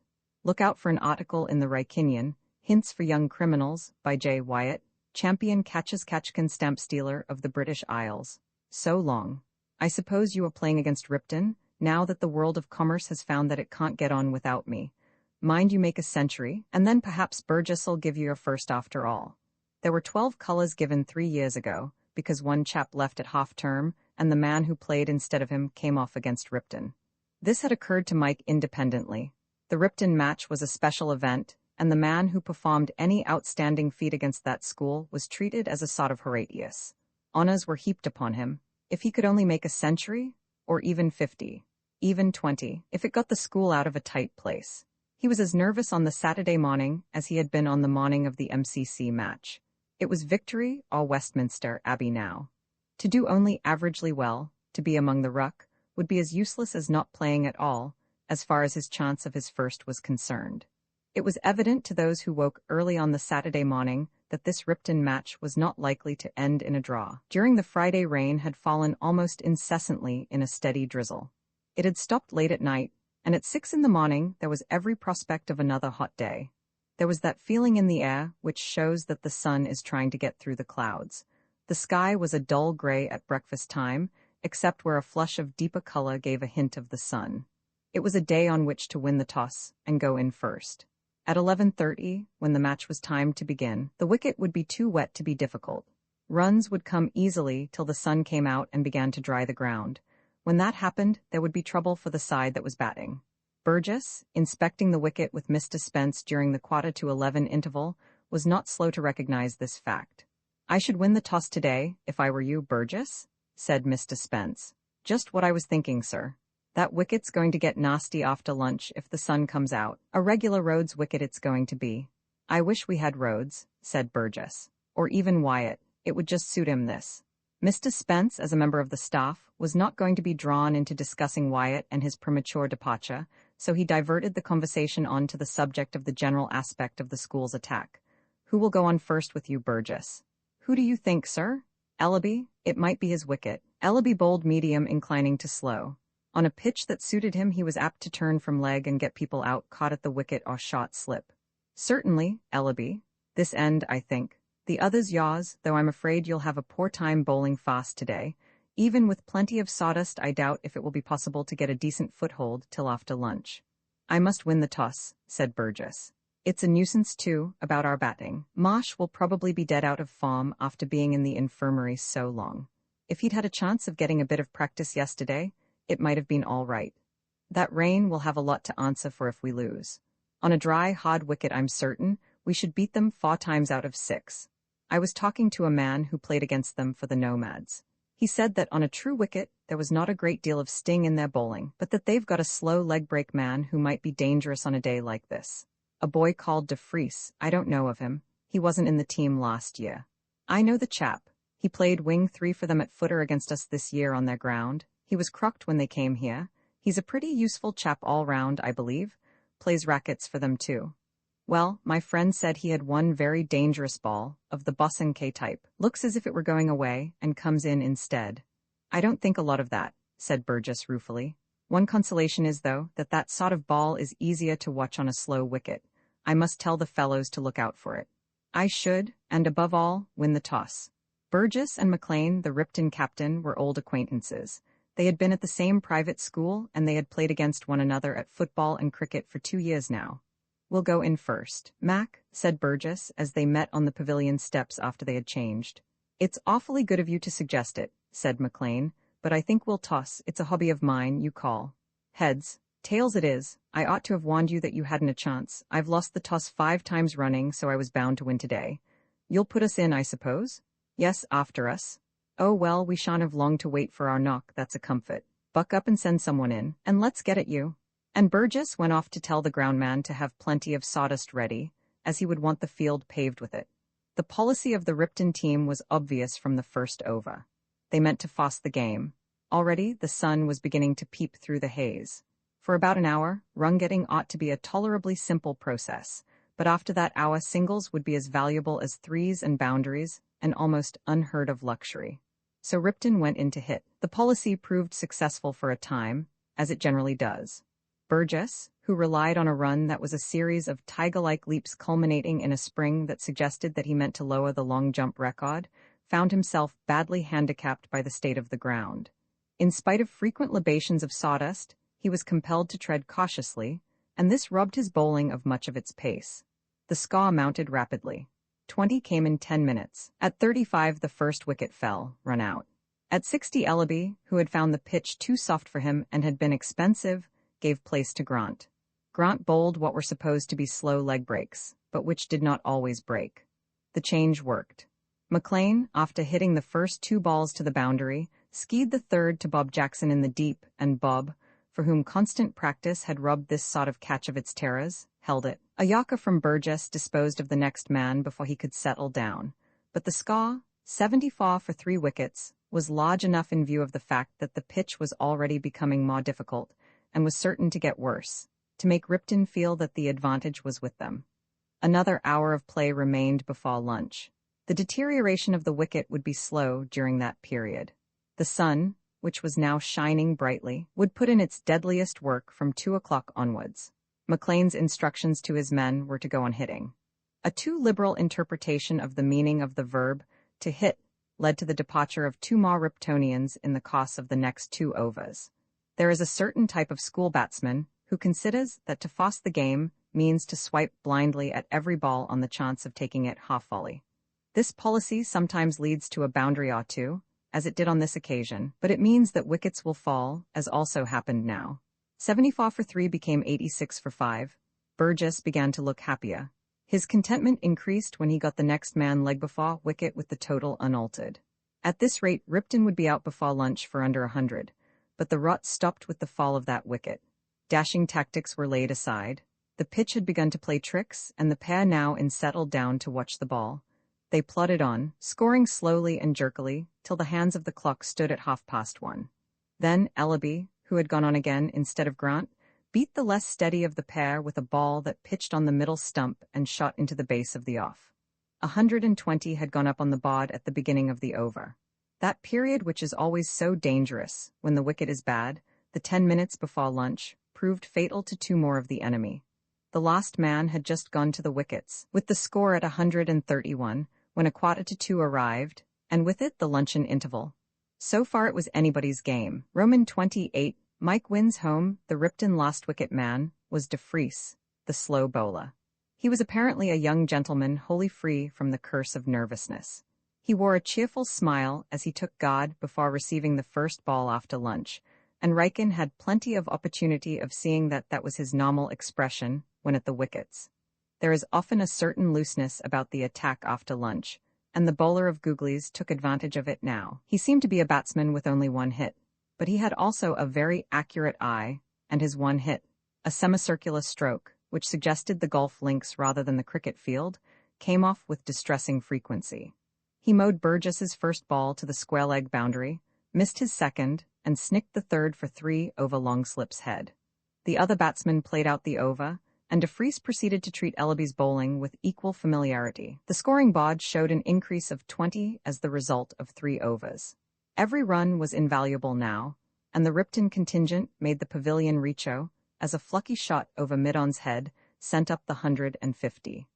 Look out for an article in the Rykinian, Hints for Young Criminals, by J. Wyatt, champion Catchkin stamp stealer of the British Isles. So long. I suppose you are playing against Ripton, now that the world of commerce has found that it can't get on without me. Mind you make a century, and then perhaps Burgess'll give you your first after all. There were 12 colours given 3 years ago, because one chap left at half-term, and the man who played instead of him came off against Ripton. This had occurred to Mike independently. The Ripton match was a special event, and the man who performed any outstanding feat against that school was treated as a sort of Horatius. Honours were heaped upon him. If he could only make a century, or even 50, even 20, if it got the school out of a tight place. He was as nervous on the Saturday morning as he had been on the morning of the MCC match. It was victory or Westminster Abbey now. To do only averagely well, to be among the ruck, would be as useless as not playing at all, as far as his chance of his first was concerned. It was evident to those who woke early on the Saturday morning that this Ripton match was not likely to end in a draw. During the Friday rain had fallen almost incessantly in a steady drizzle. It had stopped late at night, and at 6 in the morning there was every prospect of another hot day. There was that feeling in the air which shows that the sun is trying to get through the clouds. The sky was a dull gray at breakfast time, except where a flush of deeper color gave a hint of the sun. It was a day on which to win the toss and go in first. At 11:30, when the match was timed to begin, the wicket would be too wet to be difficult. Runs would come easily till the sun came out and began to dry the ground. When that happened, there would be trouble for the side that was batting. Burgess, inspecting the wicket with Mr. Spence during the 11:15 interval, was not slow to recognize this fact. I should win the toss today, if I were you, Burgess, said Mr. Spence. Just what I was thinking, sir. That wicket's going to get nasty after lunch if the sun comes out. A regular Rhodes wicket it's going to be. I wish we had Rhodes, said Burgess. Or even Wyatt. It would just suit him this. Mr. Spence, as a member of the staff, was not going to be drawn into discussing Wyatt and his premature departure, so he diverted the conversation on to the subject of the general aspect of the school's attack. Who will go on first with you, Burgess? Who do you think, sir? Ellaby? It might be his wicket. Ellaby bowled medium, inclining to slow. On a pitch that suited him, he was apt to turn from leg and get people out caught at the wicket or shot slip. Certainly, Ellaby. This end, I think. The other's yours, though I'm afraid you'll have a poor time bowling fast today. Even with plenty of sawdust, I doubt if it will be possible to get a decent foothold till after lunch. I must win the toss, said Burgess. It's a nuisance, too, about our batting. Marsh will probably be dead out of form after being in the infirmary so long. If he'd had a chance of getting a bit of practice yesterday, it might have been all right. That rain will have a lot to answer for if we lose. On a dry, hard wicket, I'm certain, we should beat them 4 times out of 6. I was talking to a man who played against them for the Nomads. He said that on a true wicket, there was not a great deal of sting in their bowling, but that they've got a slow leg break man who might be dangerous on a day like this. A boy called De Vries, I don't know of him. He wasn't in the team last year. I know the chap. He played wing 3 for them at footer against us this year on their ground. He was crocked when they came here. He's a pretty useful chap all round, I believe. Plays rackets for them too. Well, my friend said he had one very dangerous ball, of the Bosanquet type. Looks as if it were going away, and comes in instead. I don't think a lot of that, said Burgess ruefully. One consolation is, though, that sort of ball is easier to watch on a slow wicket. I must tell the fellows to look out for it. I should, and above all, win the toss. Burgess and McLean, the Ripton captain, were old acquaintances. They had been at the same private school, and they had played against one another at football and cricket for 2 years now. We'll go in first, Mac, said Burgess, as they met on the pavilion steps after they had changed. It's awfully good of you to suggest it, said McLean, but I think we'll toss. It's a hobby of mine, you call. Heads. Tails it is. I ought to have warned you that you hadn't a chance. I've lost the toss 5 times running, so I was bound to win today. You'll put us in, I suppose? Yes, after us. Oh well, we shan't have long to wait for our knock, that's a comfort. Buck up and send someone in, and let's get at you. And Burgess went off to tell the groundman to have plenty of sawdust ready, as he would want the field paved with it. The policy of the Ripton team was obvious from the first over. They meant to force the game. Already, the sun was beginning to peep through the haze. For about an hour, run-getting ought to be a tolerably simple process, but after that hour singles would be as valuable as threes and boundaries, an almost unheard-of luxury. So Ripton went in to hit. The policy proved successful for a time, as it generally does. Burgess, who relied on a run that was a series of tiger-like leaps culminating in a spring that suggested that he meant to lower the long jump record, found himself badly handicapped by the state of the ground. In spite of frequent libations of sawdust, he was compelled to tread cautiously, and this robbed his bowling of much of its pace. The score mounted rapidly. 20 came in 10 minutes. At 35 the first wicket fell, run out. At 60 Ellaby, who had found the pitch too soft for him and had been expensive, gave place to Grant. Grant bowled what were supposed to be slow leg breaks, but which did not always break. The change worked. McLean, after hitting the first 2 balls to the boundary, skied the third to Bob Jackson in the deep, and Bob, for whom constant practice had robbed this sort of catch of its terrors, held it. A yorker from Burgess disposed of the next man before he could settle down, but the score, 74 for 3 wickets, was large enough in view of the fact that the pitch was already becoming more difficult, and was certain to get worse, to make Ripton feel that the advantage was with them. Another hour of play remained before lunch. The deterioration of the wicket would be slow during that period. The sun, which was now shining brightly, would put in its deadliest work from 2 o'clock onwards. McLean's instructions to his men were to go on hitting. A too liberal interpretation of the meaning of the verb to hit led to the departure of 2 more Riptonians in the course of the next 2 overs. There is a certain type of school batsman who considers that to force the game means to swipe blindly at every ball on the chance of taking it half volley. This policy sometimes leads to a boundary or 2, as it did on this occasion, but it means that wickets will fall, as also happened now. 74 for 3 became 86 for 5. Burgess began to look happier. His contentment increased when he got the next man leg before wicket with the total unaltered. At this rate, Ripton would be out before lunch for under 100. But the rot stopped with the fall of that wicket. Dashing tactics were laid aside. The pitch had begun to play tricks, and the pair now settled down to watch the ball. They plodded on, scoring slowly and jerkily, till the hands of the clock stood at 1:30. Then Ellaby, who had gone on again instead of Grant, beat the less steady of the pair with a ball that pitched on the middle stump and shot into the base of the off. 120 had gone up on the board at the beginning of the over. That period which is always so dangerous, when the wicket is bad, the 10 minutes before lunch, proved fatal to 2 more of the enemy. The last man had just gone to the wickets, with the score at 131, when a 1:45 arrived, and with it the luncheon interval. So far it was anybody's game. Roman 28, Mike wins home. The Ripton last wicket man was De Vries, the slow bowler. He was apparently a young gentleman wholly free from the curse of nervousness. He wore a cheerful smile as he took guard before receiving the first ball after lunch, and Riken had plenty of opportunity of seeing that was his normal expression when at the wickets. There is often a certain looseness about the attack after lunch, and the bowler of Googlies took advantage of it now. He seemed to be a batsman with only 1 hit, but he had also a very accurate eye, and his 1 hit, a semicircular stroke, which suggested the golf links rather than the cricket field, came off with distressing frequency. He mowed Burgess's first ball to the square leg boundary, missed his second, and snicked the third for 3 over Longslip's head. The other batsman played out the over, and de Vries proceeded to treat Ellaby's bowling with equal familiarity. The scoring board showed an increase of 20 as the result of 3 overs. Every run was invaluable now, and the Ripton contingent made the pavilion recho as a fluky shot over mid-on's head sent up the 150.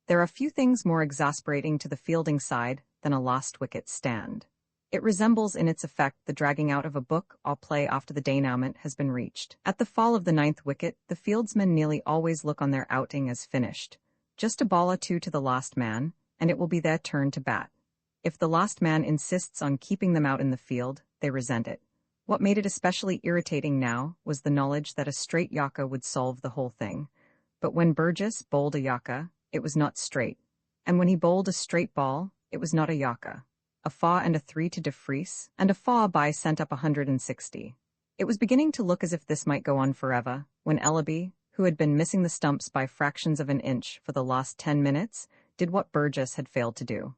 There are few things more exasperating to the fielding side than a last-wicket stand. It resembles in its effect the dragging out of a book or play after the denouement has been reached. At the fall of the 9th wicket, the fieldsmen nearly always look on their outing as finished. Just a ball or two to the last man, and it will be their turn to bat. If the last man insists on keeping them out in the field, they resent it. What made it especially irritating now was the knowledge that a straight Yorker would solve the whole thing. But when Burgess bowled a Yorker, it was not straight. And when he bowled a straight ball, it was not a Yorker. A 4 and a 3 to de Vries, and a 4 by sent up 160. It was beginning to look as if this might go on forever, when Ellaby, who had been missing the stumps by fractions of an inch for the last 10 minutes, did what Burgess had failed to do.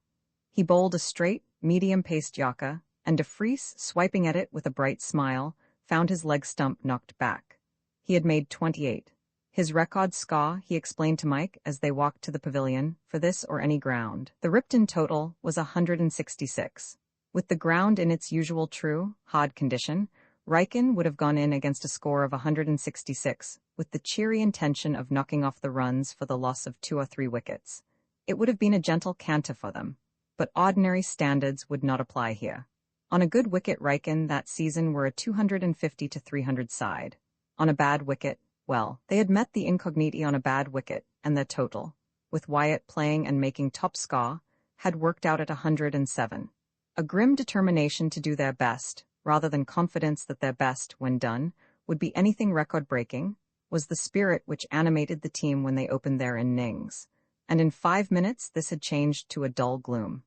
He bowled a straight, medium-paced Yorker, and de Vries, swiping at it with a bright smile, found his leg stump knocked back. He had made 28. His record score, he explained to Mike as they walked to the pavilion, for this or any ground. The Ripton total was 166. With the ground in its usual true, hard condition, Riken would have gone in against a score of 166, with the cheery intention of knocking off the runs for the loss of 2 or 3 wickets. It would have been a gentle canter for them, but ordinary standards would not apply here. On a good wicket, Riken that season were a 250 to 300 side. On a bad wicket, well, they had met the incogniti on a bad wicket, and their total, with Wyatt playing and making top score, had worked out at 107. A grim determination to do their best, rather than confidence that their best, when done, would be anything record-breaking, was the spirit which animated the team when they opened their innings. And in 5 minutes this had changed to a dull gloom.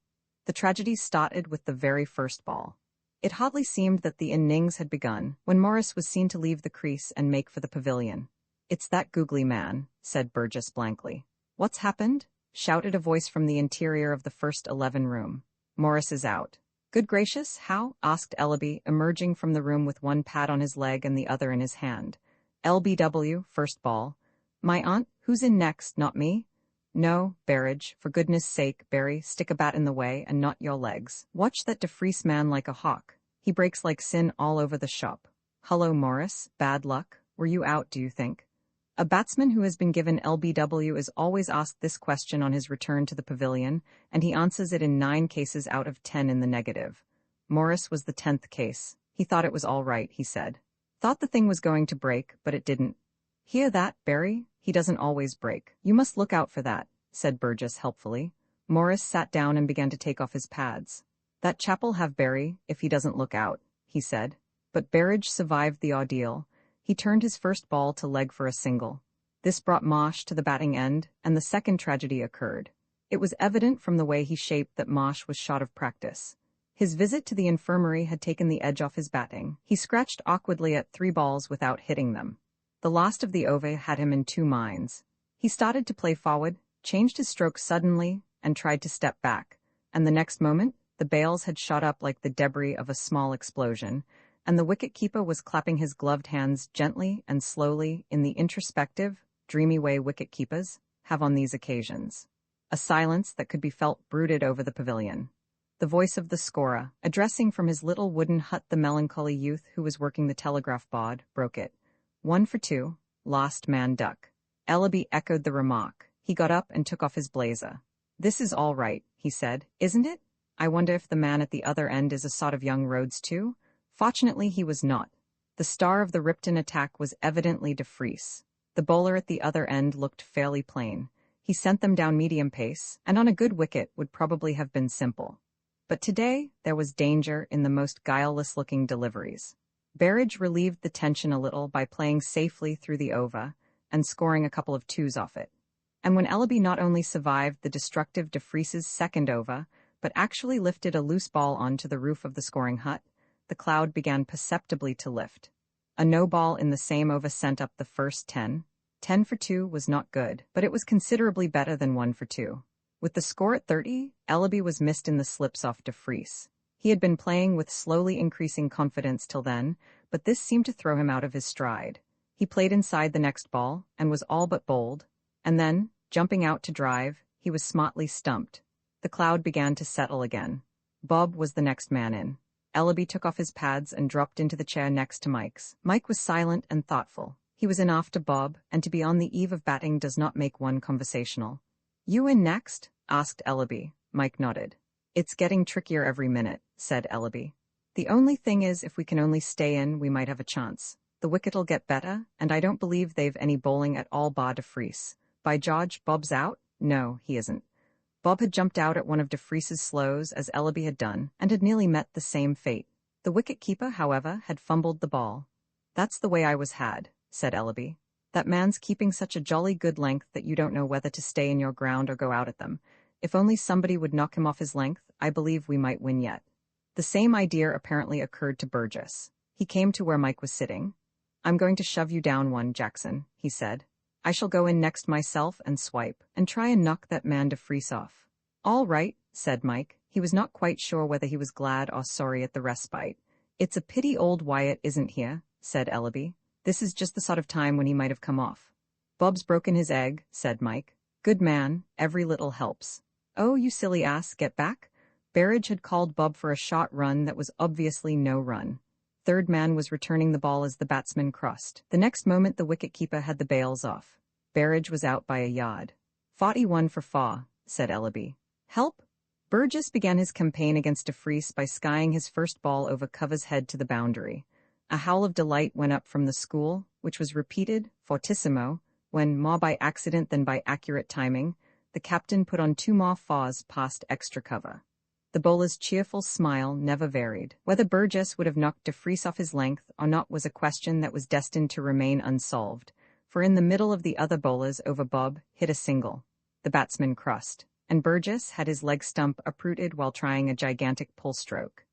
The tragedy started with the very first ball. It hardly seemed that the innings had begun when Morris was seen to leave the crease and make for the pavilion. "It's that googly man," said Burgess blankly. "What's happened?" shouted a voice from the interior of the first 11 room. "Morris is out." "Good gracious, how?" asked Ellaby, emerging from the room with one pad on his leg and the other in his hand. "LBW, first ball." "My aunt, who's in next, not me?" "No, Berridge, for goodness sake, Barry, stick a bat in the way and not your legs. Watch that de Vries man like a hawk. He breaks like sin all over the shop." "Hullo, Morris, bad luck. Were you out, do you think?" A batsman who has been given LBW is always asked this question on his return to the pavilion, and he answers it in 9 cases out of 10 in the negative. Morris was the 10th case. He thought it was all right, he said. Thought the thing was going to break, but it didn't. "Hear that, Barry? He doesn't always break. You must look out for that," said Burgess helpfully. Morris sat down and began to take off his pads. "That chap'll have Barry, if he doesn't look out," he said. But Berridge survived the ordeal. He turned his first ball to leg for a single. This brought Marsh to the batting end, and the second tragedy occurred. It was evident from the way he shaped that Marsh was shot of practice. His visit to the infirmary had taken the edge off his batting. He scratched awkwardly at 3 balls without hitting them. The last of the over had him in 2 minds. He started to play forward, changed his stroke suddenly, and tried to step back. And the next moment, the bails had shot up like the debris of a small explosion, and the wicket-keeper was clapping his gloved hands gently and slowly in the introspective, dreamy way wicket-keepers have on these occasions. A silence that could be felt brooded over the pavilion. The voice of the scorer, addressing from his little wooden hut the melancholy youth who was working the telegraph board, broke it. 1 for 2, lost man duck. Ellaby echoed the remark. He got up and took off his blazer. "This is all right," he said, "isn't it? I wonder if the man at the other end is a sort of young Rhodes too?" Fortunately he was not. The star of the Ripton attack was evidently de Vries. The bowler at the other end looked fairly plain. He sent them down medium pace, and on a good wicket would probably have been simple. But today there was danger in the most guileless-looking deliveries. Berridge relieved the tension a little by playing safely through the over and scoring a couple of 2s off it. And when Ellaby not only survived the destructive de Vries's second over, but actually lifted a loose ball onto the roof of the scoring hut, the cloud began perceptibly to lift. A no ball in the same over sent up the first 10. 10 for 2 was not good, but it was considerably better than 1 for 2. With the score at 30, Ellaby was missed in the slips off de Vries. He had been playing with slowly increasing confidence till then, but this seemed to throw him out of his stride. He played inside the next ball, and was all but bowled, and then, jumping out to drive, he was smartly stumped. The cloud began to settle again. Bob was the next man in. Ellaby took off his pads and dropped into the chair next to Mike's. Mike was silent and thoughtful. He was in after Bob, and to be on the eve of batting does not make one conversational. "You in next?" asked Ellaby. Mike nodded. "It's getting trickier every minute," said Ellaby. "The only thing is, if we can only stay in, we might have a chance. The wicket'll get better, and I don't believe they've any bowling at all bar de Vries. By George, Bob's out?" "No, he isn't." Bob had jumped out at one of de Vries's slows, as Ellaby had done, and had nearly met the same fate. The wicket-keeper, however, had fumbled the ball. "That's the way I was had," said Ellaby. "That man's keeping such a jolly good length that you don't know whether to stay in your ground or go out at them. If only somebody would knock him off his length, I believe we might win yet." The same idea apparently occurred to Burgess. He came to where Mike was sitting. "I'm going to shove you down one, Jackson," he said. "I shall go in next myself and swipe, and try and knock that man de Vries off." "All right," said Mike. He was not quite sure whether he was glad or sorry at the respite. "It's a pity old Wyatt isn't here," said Ellaby. "This is just the sort of time when he might have come off." "Bob's broken his egg," said Mike. "Good man, every little helps." "Oh, you silly ass, get back." Berridge had called Bob for a short run that was obviously no run. Third man was returning the ball as the batsman crossed. The next moment the wicket-keeper had the bails off. Berridge was out by a yard. 41 for 4, said Ellaby. "Help?" Burgess began his campaign against de Vries by skying his first ball over Cover's head to the boundary. A howl of delight went up from the school, which was repeated, fortissimo, when, more by accident than by accurate timing, the captain put on 2 more fours past extra cover. The bowler's cheerful smile never varied. Whether Burgess would have knocked de Vries off his length or not was a question that was destined to remain unsolved, for in the middle of the other bowlers over Bob hit a single. The batsman crossed, and Burgess had his leg stump uprooted while trying a gigantic pull stroke.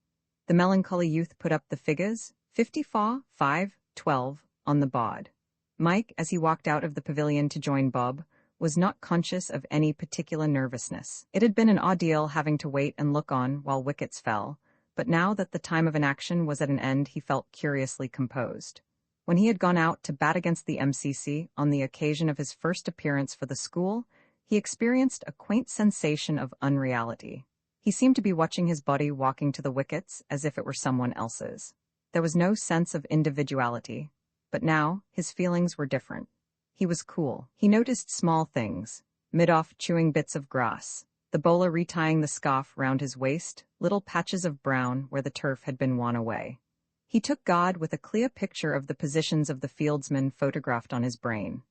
The melancholy youth put up the figures, 54, 5, 12, on the board. Mike, as he walked out of the pavilion to join Bob, was not conscious of any particular nervousness. It had been an ordeal having to wait and look on while wickets fell, but now that the time of an action was at an end he felt curiously composed. When he had gone out to bat against the MCC on the occasion of his first appearance for the school, he experienced a quaint sensation of unreality. He seemed to be watching his body walking to the wickets as if it were someone else's. There was no sense of individuality, but now his feelings were different. He was cool. He noticed small things. Mid-off chewing bits of grass, the bowler retying the scarf round his waist, little patches of brown where the turf had been worn away. He took guard with a clear picture of the positions of the fieldsmen photographed on his brain.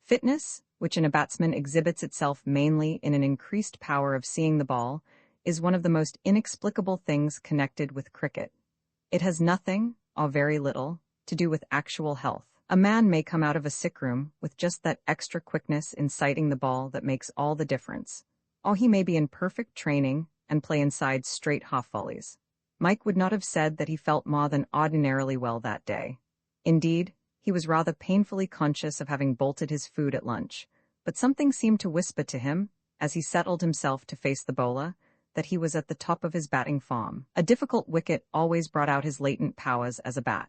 Fitness, which in a batsman exhibits itself mainly in an increased power of seeing the ball, is one of the most inexplicable things connected with cricket. It has nothing, or very little, to do with actual health. A man may come out of a sick room with just that extra quickness in sighting the ball that makes all the difference, or he may be in perfect training and play inside straight half-volleys. Mike would not have said that he felt more than ordinarily well that day. Indeed, he was rather painfully conscious of having bolted his food at lunch, but something seemed to whisper to him, as he settled himself to face the bowler, that he was at the top of his batting form. A difficult wicket always brought out his latent powers as a bat.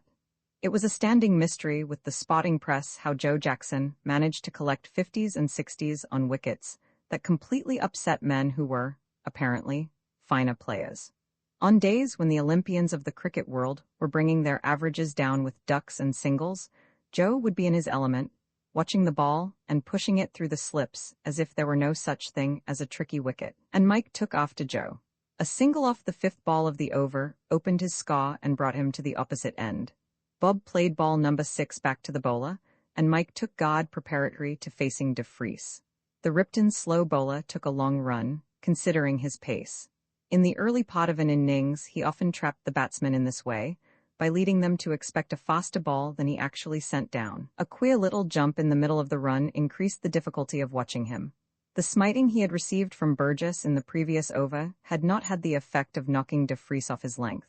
It was a standing mystery with the spotting press how Joe Jackson managed to collect 50s and 60s on wickets that completely upset men who were, apparently, finer players. On days when the Olympians of the cricket world were bringing their averages down with ducks and singles, Joe would be in his element, watching the ball and pushing it through the slips as if there were no such thing as a tricky wicket. And Mike took off to Joe. A single off the 5th ball of the over opened his score and brought him to the opposite end. Bob played ball number 6 back to the bowler, and Mike took guard preparatory to facing de Vries. The Ripton slow bowler took a long run, considering his pace. In the early part of an innings, he often trapped the batsmen in this way, by leading them to expect a faster ball than he actually sent down. A queer little jump in the middle of the run increased the difficulty of watching him. The smiting he had received from Burgess in the previous over had not had the effect of knocking de Vries off his length.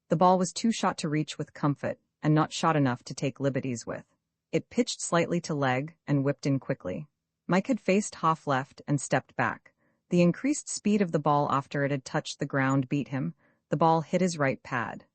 The ball was too short to reach with comfort, and not shot enough to take liberties with. It pitched slightly to leg and whipped in quickly. Mike had faced half left and stepped back. The increased speed of the ball after it had touched the ground beat him, The ball hit his right pad.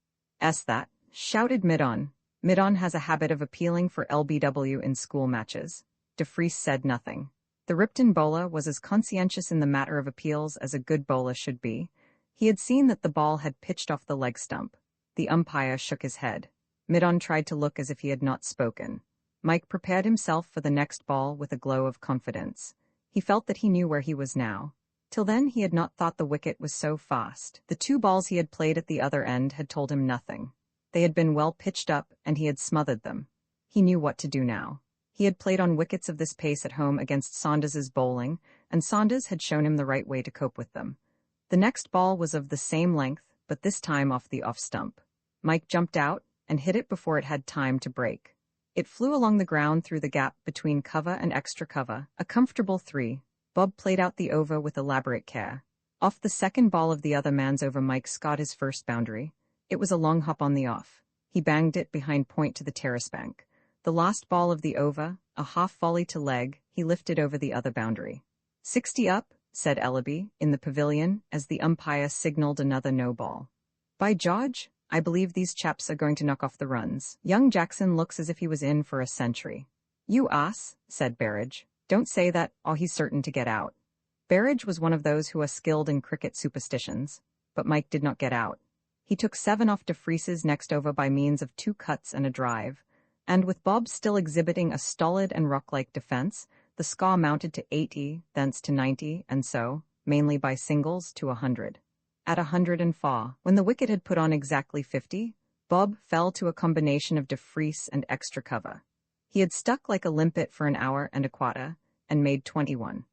That, shouted Midon. Midon has a habit of appealing for LBW in school matches. De Vries said nothing. The Ripton bowler was as conscientious in the matter of appeals as a good bowler should be. He had seen that the ball had pitched off the leg stump. The umpire shook his head. Midon tried to look as if he had not spoken. Mike prepared himself for the next ball with a glow of confidence. He felt that he knew where he was now. Till then he had not thought the wicket was so fast. The 2 balls he had played at the other end had told him nothing. They had been well pitched up, and he had smothered them. He knew what to do now. He had played on wickets of this pace at home against Saunders's bowling, and Saunders had shown him the right way to cope with them. The next ball was of the same length, but this time off the off stump. Mike jumped out and hit it before it had time to break. It flew along the ground through the gap between cover and extra cover, a comfortable 3. Bob played out the over with elaborate care. Off the second ball of the other man's over, Mike scored his first boundary. It was a long hop on the off. He banged it behind point to the terrace bank. The last ball of the over, a half volley to leg, he lifted over the other boundary. 60 up, said Ellaby, in the pavilion, as the umpire signalled another no ball. By George, I believe these chaps are going to knock off the runs. Young Jackson looks as if he was in for a century. You ass, said Berridge. Don't say that, or he's certain to get out. Berridge was one of those who are skilled in cricket superstitions, but Mike did not get out. He took 7 off De Vries's next over by means of 2 cuts and a drive, and with Bob still exhibiting a stolid and rock-like defence, the score mounted to 80, thence to 90, and so, mainly by singles, to 100. At 104, when the wicket had put on exactly 50, Bob fell to a combination of De Vries and extra cover. He had stuck like a limpet for an hour and a quarter, and made 21.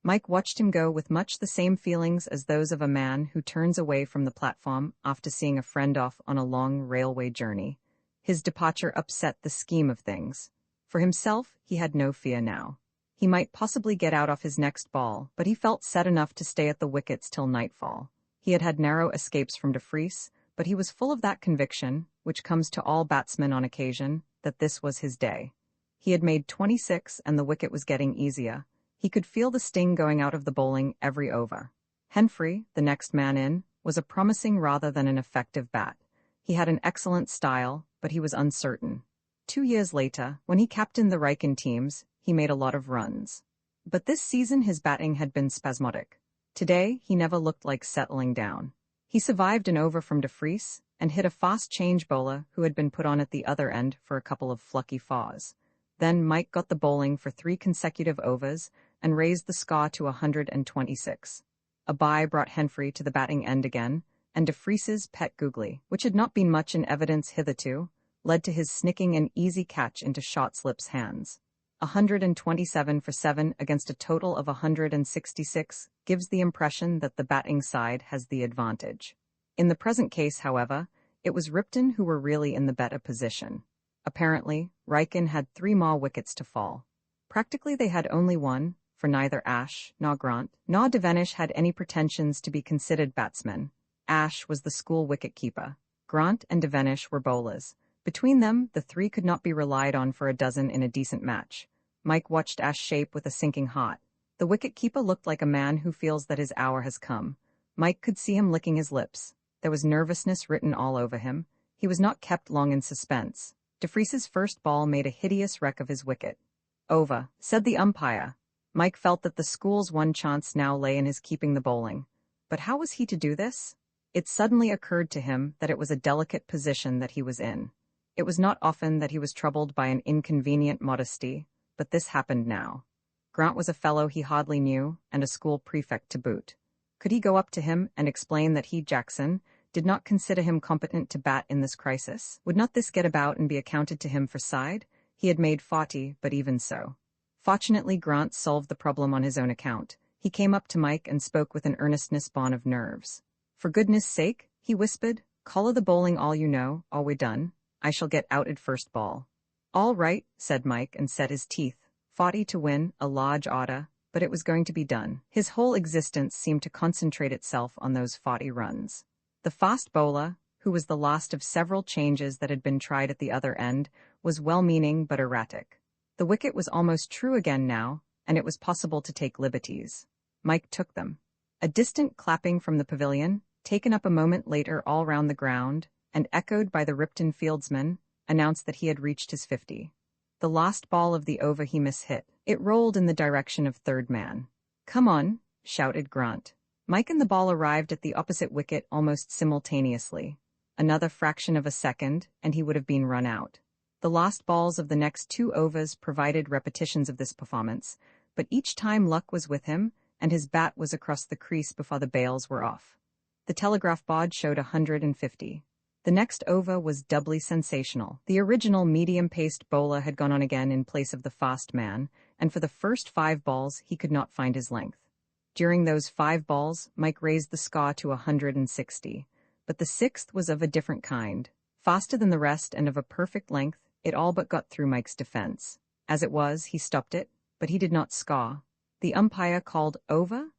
Mike watched him go with much the same feelings as those of a man who turns away from the platform after seeing a friend off on a long railway journey. His departure upset the scheme of things. For himself, he had no fear now. He might possibly get out off his next ball, but he felt set enough to stay at the wickets till nightfall. He had had narrow escapes from De Vries, but he was full of that conviction, which comes to all batsmen on occasion, that this was his day. He had made 26 and the wicket was getting easier. He could feel the sting going out of the bowling every over. Henfrey, the next man in, was a promising rather than an effective bat. He had an excellent style, but he was uncertain. 2 years later, when he captained the Wrykyn teams, he made a lot of runs. But this season his batting had been spasmodic. Today, he never looked like settling down. He survived an over from De Vries, and hit a fast change bowler who had been put on at the other end for a couple of flucky fours. Then Mike got the bowling for 3 consecutive overs, and raised the score to 126. A bye brought Henfrey to the batting end again, and De Vries's pet googly, which had not been much in evidence hitherto, led to his snicking an easy catch into Shortslip's hands. 127 for 7 against a total of 166 gives the impression that the batting side has the advantage. In the present case, however, it was Ripton who were really in the better position. Apparently, Wrykyn had 3 more wickets to fall. Practically they had only one, for neither Ashe, nor Grant, nor Devenish had any pretensions to be considered batsmen. Ashe was the school wicket-keeper. Grant and Devenish were bowlers. Between them, the 3 could not be relied on for a dozen in a decent match. Mike watched Ashe shape with a sinking heart. The wicket-keeper looked like a man who feels that his hour has come. Mike could see him licking his lips. There was nervousness written all over him. He was not kept long in suspense. De Vries's first ball made a hideous wreck of his wicket. Over, said the umpire. Mike felt that the school's one chance now lay in his keeping the bowling. But how was he to do this? It suddenly occurred to him that it was a delicate position that he was in. It was not often that he was troubled by an inconvenient modesty, but this happened now. Grant was a fellow he hardly knew, and a school prefect to boot. Could he go up to him and explain that he, Jackson, did not consider him competent to bat in this crisis? Would not this get about and be accounted to him for side? He had made 40, but even so. Fortunately, Grant solved the problem on his own account. He came up to Mike and spoke with an earnestness born of nerves. For goodness sake, he whispered, colour the bowling all you know, are we done? I shall get out at first ball. All right, said Mike and set his teeth. 40 to win, a large order, but it was going to be done. His whole existence seemed to concentrate itself on those 40 runs. The fast bowler, who was the last of several changes that had been tried at the other end, was well-meaning but erratic. The wicket was almost true again now, and it was possible to take liberties. Mike took them. A distant clapping from the pavilion, taken up a moment later all round the ground, and echoed by the Ripton fieldsman, announced that he had reached his 50. The last ball of the over he mishit. It rolled in the direction of third man. "Come on," shouted Grant. Mike and the ball arrived at the opposite wicket almost simultaneously. Another fraction of a second, and he would have been run out. The last balls of the next 2 overs provided repetitions of this performance, but each time luck was with him, and his bat was across the crease before the bails were off. The telegraph board showed 150. The next over was doubly sensational. The original medium-paced bowler had gone on again in place of the fast man, and for the first 5 balls he could not find his length. During those 5 balls, Mike raised the score to 160, but the 6th was of a different kind. Faster than the rest and of a perfect length, it all but got through Mike's defense. As it was, he stopped it, but he did not score. The umpire called over,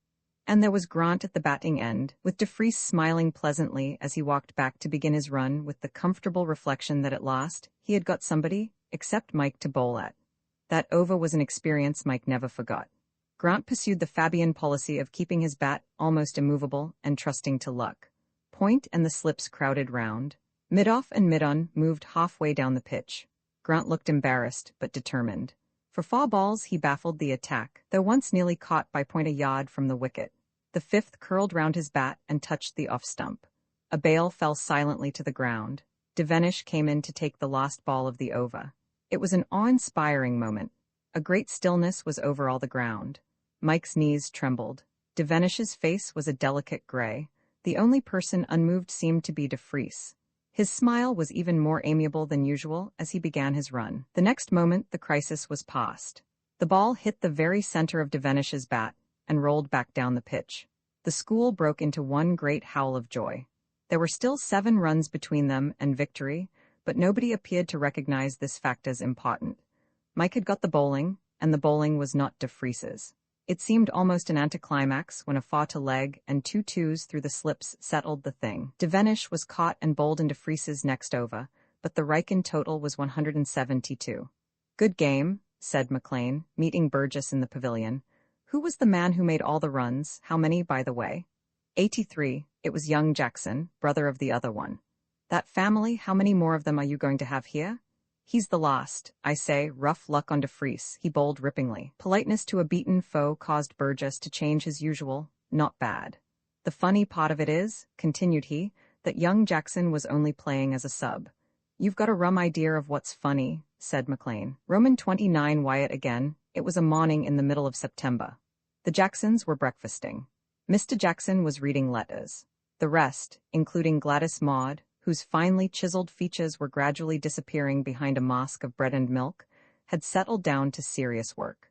and there was Grant at the batting end, with De Vries smiling pleasantly as he walked back to begin his run with the comfortable reflection that at last he had got somebody, except Mike, to bowl at. That over was an experience Mike never forgot. Grant pursued the Fabian policy of keeping his bat almost immovable and trusting to luck. Point and the slips crowded round. Mid-off and mid-on moved halfway down the pitch. Grant looked embarrassed, but determined. For 4 balls he baffled the attack, though once nearly caught by point a yard from the wicket. The 5th curled round his bat and touched the off stump. A bail fell silently to the ground. Devenish came in to take the last ball of the over. It was an awe-inspiring moment. A great stillness was over all the ground. Mike's knees trembled. Devenish's face was a delicate grey. The only person unmoved seemed to be De Vries. His smile was even more amiable than usual as he began his run. The next moment the crisis was past. The ball hit the very center of Devenish's bat and rolled back down the pitch. The school broke into one great howl of joy. There were still 7 runs between them and victory, but nobody appeared to recognize this fact as important. Mike had got the bowling, and the bowling was not De Vries's. It seemed almost an anticlimax when a 4-to-leg and 2 twos through the slips settled the thing. Devenish was caught and bowled into Vries's next over, but the Riken total was 172. "Good game," said McLean, meeting Burgess in the pavilion. "Who was the man who made all the runs? How many, by the way?" 83. It was young Jackson, brother of the other one. "That family, how many more of them are you going to have here?" "He's the last. I say, rough luck on De Vries," he bowled rippingly. Politeness to a beaten foe caused Burgess to change his usual, "Not bad." "The funny part of it is," continued he, "that young Jackson was only playing as a sub." "You've got a rum idea of what's funny," said McLean. Roman 29 Wyatt again. It was a morning in the middle of September. The Jacksons were breakfasting. Mr. Jackson was reading letters. The rest, including Gladys Maud, whose finely chiseled features were gradually disappearing behind a mask of bread and milk, had settled down to serious work.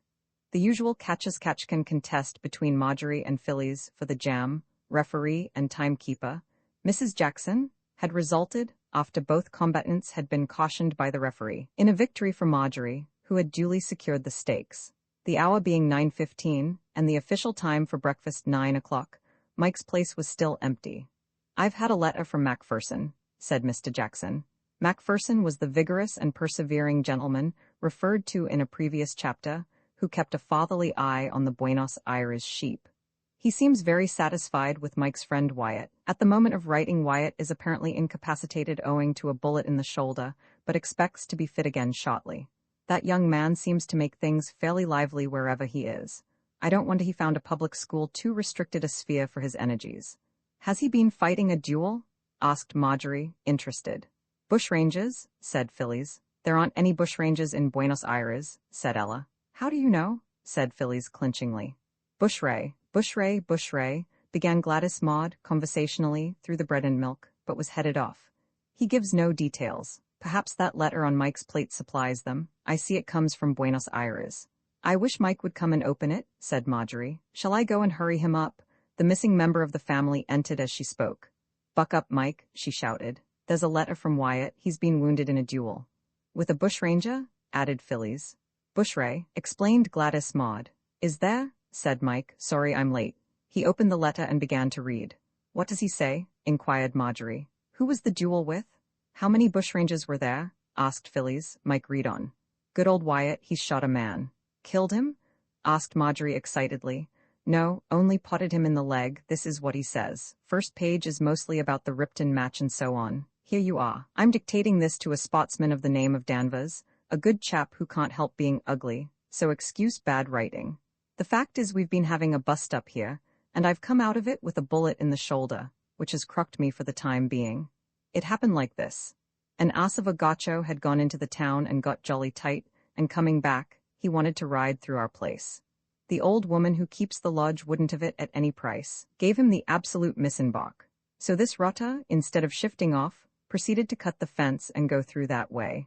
The usual catch-as-catch-can contest between Marjorie and Phillies for the jam, referee and timekeeper, Mrs. Jackson, had resulted, after both combatants had been cautioned by the referee, in a victory for Marjorie, who had duly secured the stakes. The hour being 9:15, and the official time for breakfast 9 o'clock, Mike's place was still empty. "I've had a letter from Macpherson," said Mr. Jackson. Macpherson was the vigorous and persevering gentleman referred to in a previous chapter, who kept a fatherly eye on the Buenos Aires sheep. "He seems very satisfied with Mike's friend Wyatt. At the moment of writing, Wyatt is apparently incapacitated owing to a bullet in the shoulder, but expects to be fit again shortly. That young man seems to make things fairly lively wherever he is. I don't wonder he found a public school too restricted a sphere for his energies." "Has he been fighting a duel?" asked Marjorie, interested. "Bushrangers," said Phillies. "There aren't any bushrangers in Buenos Aires," said Ella. "How do you know?" said Phillies clinchingly. "Bushray, Bushray, Bushray," began Gladys Maud conversationally through the bread and milk, but was headed off. "He gives no details. Perhaps that letter on Mike's plate supplies them. I see it comes from Buenos Aires." "I wish Mike would come and open it," said Marjorie. "Shall I go and hurry him up?" The missing member of the family entered as she spoke. "Buck up, Mike," she shouted. "There's a letter from Wyatt. He's been wounded in a duel." "With a bushranger?" added Phillies. "Bushray," explained Gladys Maud. "Is there?" said Mike. "Sorry I'm late." He opened the letter and began to read. "What does he say?" inquired Marjorie. "Who was the duel with?" "How many bushrangers were there?" asked Phillies. Mike read on. "Good old Wyatt, he's shot a man." "Killed him?" asked Marjorie excitedly. No, only potted him in the leg, this is what he says. First page is mostly about the Ripton match and so on. Here you are. I'm dictating this to a sportsman of the name of Danvers, a good chap who can't help being ugly, so excuse bad writing. The fact is we've been having a bust-up here, and I've come out of it with a bullet in the shoulder, which has crocked me for the time being. It happened like this. An ass of a gaucho had gone into the town and got jolly tight, and coming back, he wanted to ride through our place. The old woman who keeps the lodge wouldn't have it at any price, gave him the absolute missenbach. So this rotter, instead of shifting off, proceeded to cut the fence and go through that way.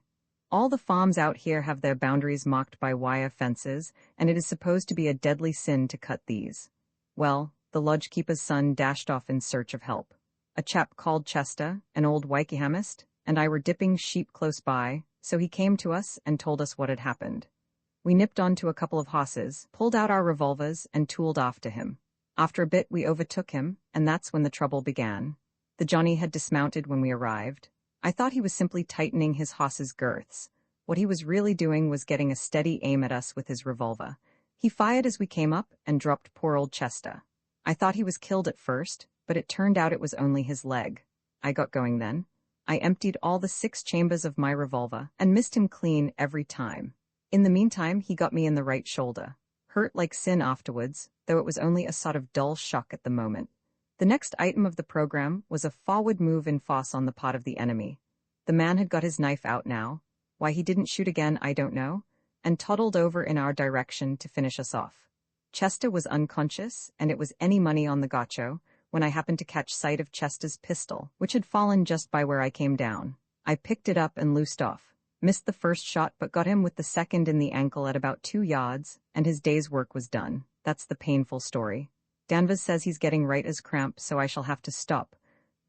All the farms out here have their boundaries marked by wire fences, and it is supposed to be a deadly sin to cut these. Well, the lodge-keeper's son dashed off in search of help. A chap called Chester, an old Wykehamist, and I were dipping sheep close by, so he came to us and told us what had happened. We nipped onto a couple of horses, pulled out our revolvers, and tooled after him. After a bit we overtook him, and that's when the trouble began. The Johnny had dismounted when we arrived. I thought he was simply tightening his horse's girths. What he was really doing was getting a steady aim at us with his revolver. He fired as we came up and dropped poor old Chester. I thought he was killed at first, but it turned out it was only his leg. I got going then. I emptied all the 6 chambers of my revolver and missed him clean every time. In the meantime, he got me in the right shoulder. Hurt like sin afterwards, though it was only a sort of dull shock at the moment. The next item of the program was a forward move in force on the part of the enemy. The man had got his knife out now. Why he didn't shoot again, I don't know, and toddled over in our direction to finish us off. Chester was unconscious, and it was any money on the gaucho, when I happened to catch sight of Chester's pistol, which had fallen just by where I came down. I picked it up and loosed off. Missed the first shot but got him with the second in the ankle at about 2 yards, and his day's work was done. That's the painful story. Danvers says he's getting right as cramp, so I shall have to stop.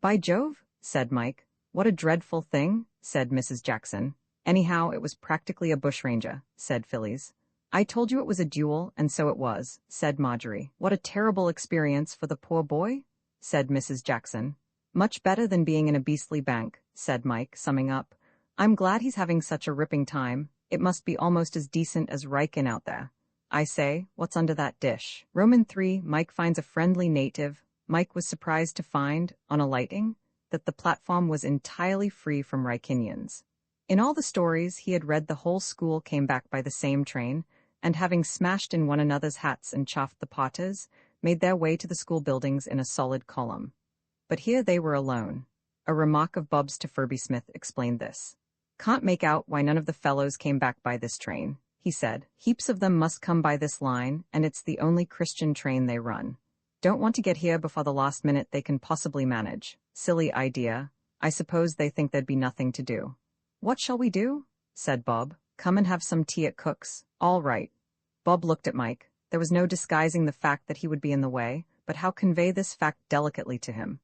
By Jove, said Mike. What a dreadful thing, said Mrs. Jackson. Anyhow, it was practically a bushranger, said Phyllis. I told you it was a duel, and so it was, said Marjorie. What a terrible experience for the poor boy, said Mrs. Jackson. Much better than being in a beastly bank, said Mike, summing up. I'm glad he's having such a ripping time. It must be almost as decent as Riken out there. I say, what's under that dish? Roman 3, Mike finds a friendly native. Mike was surprised to find, on alighting, that the platform was entirely free from Rikenians. In all the stories he had read, the whole school came back by the same train, and having smashed in one another's hats and chaffed the potters, made their way to the school buildings in a solid column. But here they were alone. A remark of Bob's to Furby Smith explained this. Can't make out why none of the fellows came back by this train, he said. Heaps of them must come by this line, and it's the only Christian train they run. Don't want to get here before the last minute they can possibly manage. Silly idea. I suppose they think there'd be nothing to do. What shall we do? Said Bob. Come and have some tea at Cook's. All right. Bob looked at Mike. There was no disguising the fact that he would be in the way, but how convey this fact delicately to him?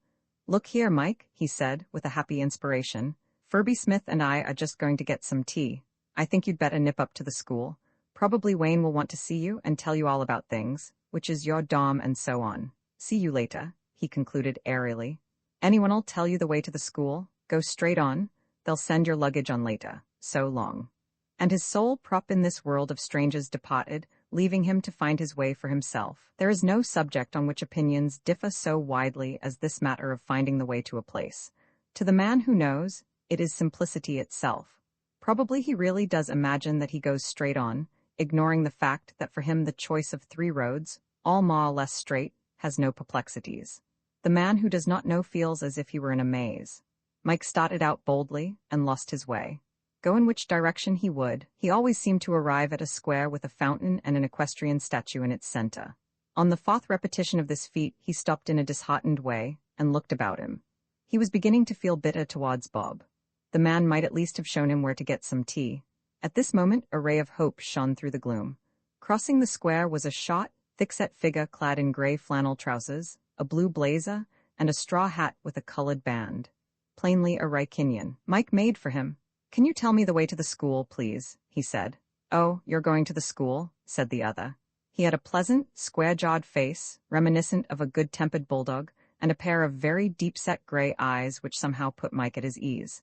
Look here, Mike, he said, with a happy inspiration. Furby Smith and I are just going to get some tea. I think you'd better nip up to the school. Probably Wayne will want to see you and tell you all about things, which is your dom and so on. See you later, he concluded airily. Anyone'll tell you the way to the school. Go straight on. They'll send your luggage on later. So long. And his sole prop in this world of strangers departed, leaving him to find his way for himself. There is no subject on which opinions differ so widely as this matter of finding the way to a place. To the man who knows, it is simplicity itself. Probably he really does imagine that he goes straight on, ignoring the fact that for him the choice of 3 roads, all more or less straight, has no perplexities. The man who does not know feels as if he were in a maze. Mike started out boldly and lost his way. Go in which direction he would, he always seemed to arrive at a square with a fountain and an equestrian statue in its center. On the 4th repetition of this feat, he stopped in a disheartened way and looked about him. He was beginning to feel bitter towards Bob. The man might at least have shown him where to get some tea. At this moment, a ray of hope shone through the gloom. Crossing the square was a short, thick-set figure clad in gray flannel trousers, a blue blazer, and a straw hat with a colored band. Plainly a Rikenian. Mike made for him. Can you tell me the way to the school, please? He said. Oh, you're going to the school, said the other. He had a pleasant, square-jawed face, reminiscent of a good-tempered bulldog, and a pair of very deep-set gray eyes which somehow put Mike at his ease.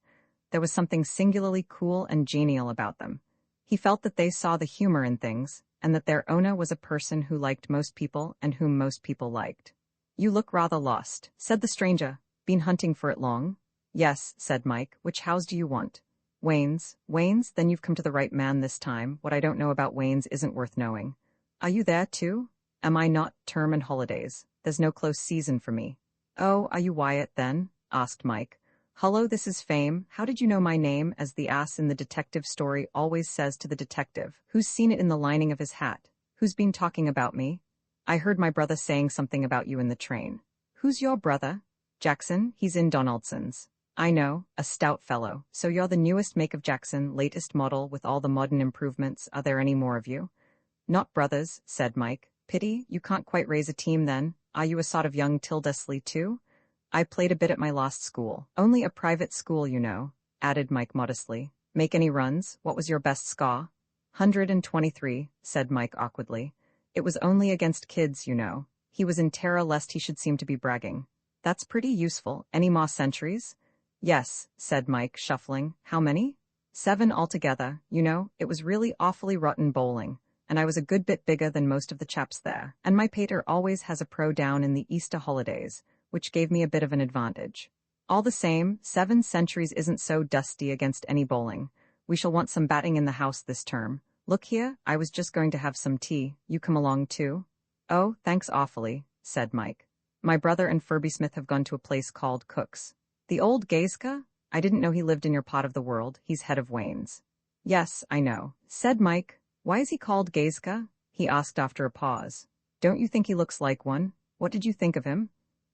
There was something singularly cool and genial about them. He felt that they saw the humor in things, and that their owner was a person who liked most people and whom most people liked. "You look rather lost," said the stranger. "Been hunting for it long?" "Yes," said Mike. "Which house do you want?" "Wayne's." "Wayne's? Then you've come to the right man this time. What I don't know about Wayne's isn't worth knowing." "Are you there too?" "Am I not? Term and holidays. There's no close season for me." "Oh, are you Wyatt then?" asked Mike. "Hullo, this is Fame. How did you know my name?" as the ass in the detective story always says to the detective, who's seen it in the lining of his hat. "Who's been talking about me?" "I heard my brother saying something about you in the train." "Who's your brother?" "Jackson. He's in Donaldson's." "I know, a stout fellow. So you're the newest make of Jackson, latest model with all the modern improvements. Are there any more of you?" "Not brothers," said Mike. "Pity, you can't quite raise a team then. Are you a sort of young Tildesley too?" "I played a bit at my last school." "Only a private school, you know," added Mike modestly. "Make any runs? What was your best score?" "123, said Mike awkwardly. "It was only against kids, you know." He was in terror lest he should seem to be bragging. "That's pretty useful. Any more centuries?" "Yes," said Mike, shuffling. "How many?" "7 altogether. You know, it was really awfully rotten bowling, and I was a good bit bigger than most of the chaps there, and my pater always has a pro down in the Easter holidays, which gave me a bit of an advantage. All the same, 7 centuries isn't so dusty against any bowling. We shall want some batting in the house this term. Look here, I was just going to have some tea. You come along too?" "Oh, thanks awfully," said Mike. "My brother and Furby Smith have gone to a place called Cook's." "The old Gayska? I didn't know he lived in your part of the world. He's head of Wayne's." "Yes, I know," said Mike. "Why is he called Gayska?" he asked after a pause. "Don't you think he looks like one? What did you think of him?"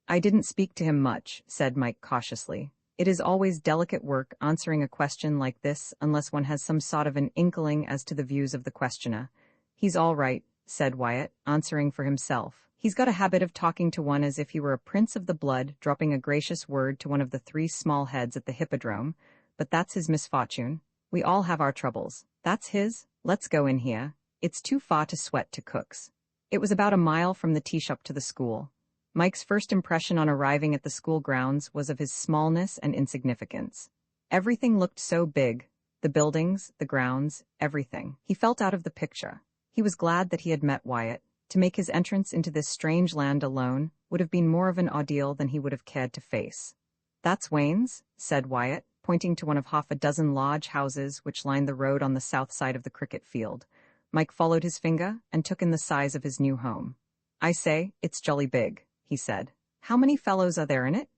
"I didn't speak to him much," said Mike cautiously. It is always delicate work answering a question like this unless one has some sort of an inkling as to the views of the questioner. "He's all right," said Wyatt, answering for himself. "He's got a habit of talking to one as if he were a prince of the blood, dropping a gracious word to one of the 3 small heads at the hippodrome. But that's his misfortune. We all have our troubles. That's his. Let's go in here. It's too far to sweat to Cook's." It was about a mile from the tea shop to the school. Mike's first impression on arriving at the school grounds was of his smallness and insignificance. Everything looked so big. The buildings, the grounds, everything. He felt out of the picture. He was glad that he had met Wyatt. To make his entrance into this strange land alone would have been more of an ordeal than he would have cared to face. "That's Wayne's," said Wyatt, pointing to one of half a dozen large houses which lined the road on the south side of the cricket field. Mike followed his finger and took in the size of his new home. "I say, it's jolly big," he said. "How many fellows are there in it?"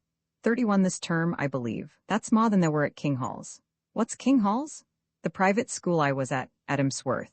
31 this term, I believe. That's more than there were at King Hall's." "What's King Hall's?" "The private school I was at Emsworth."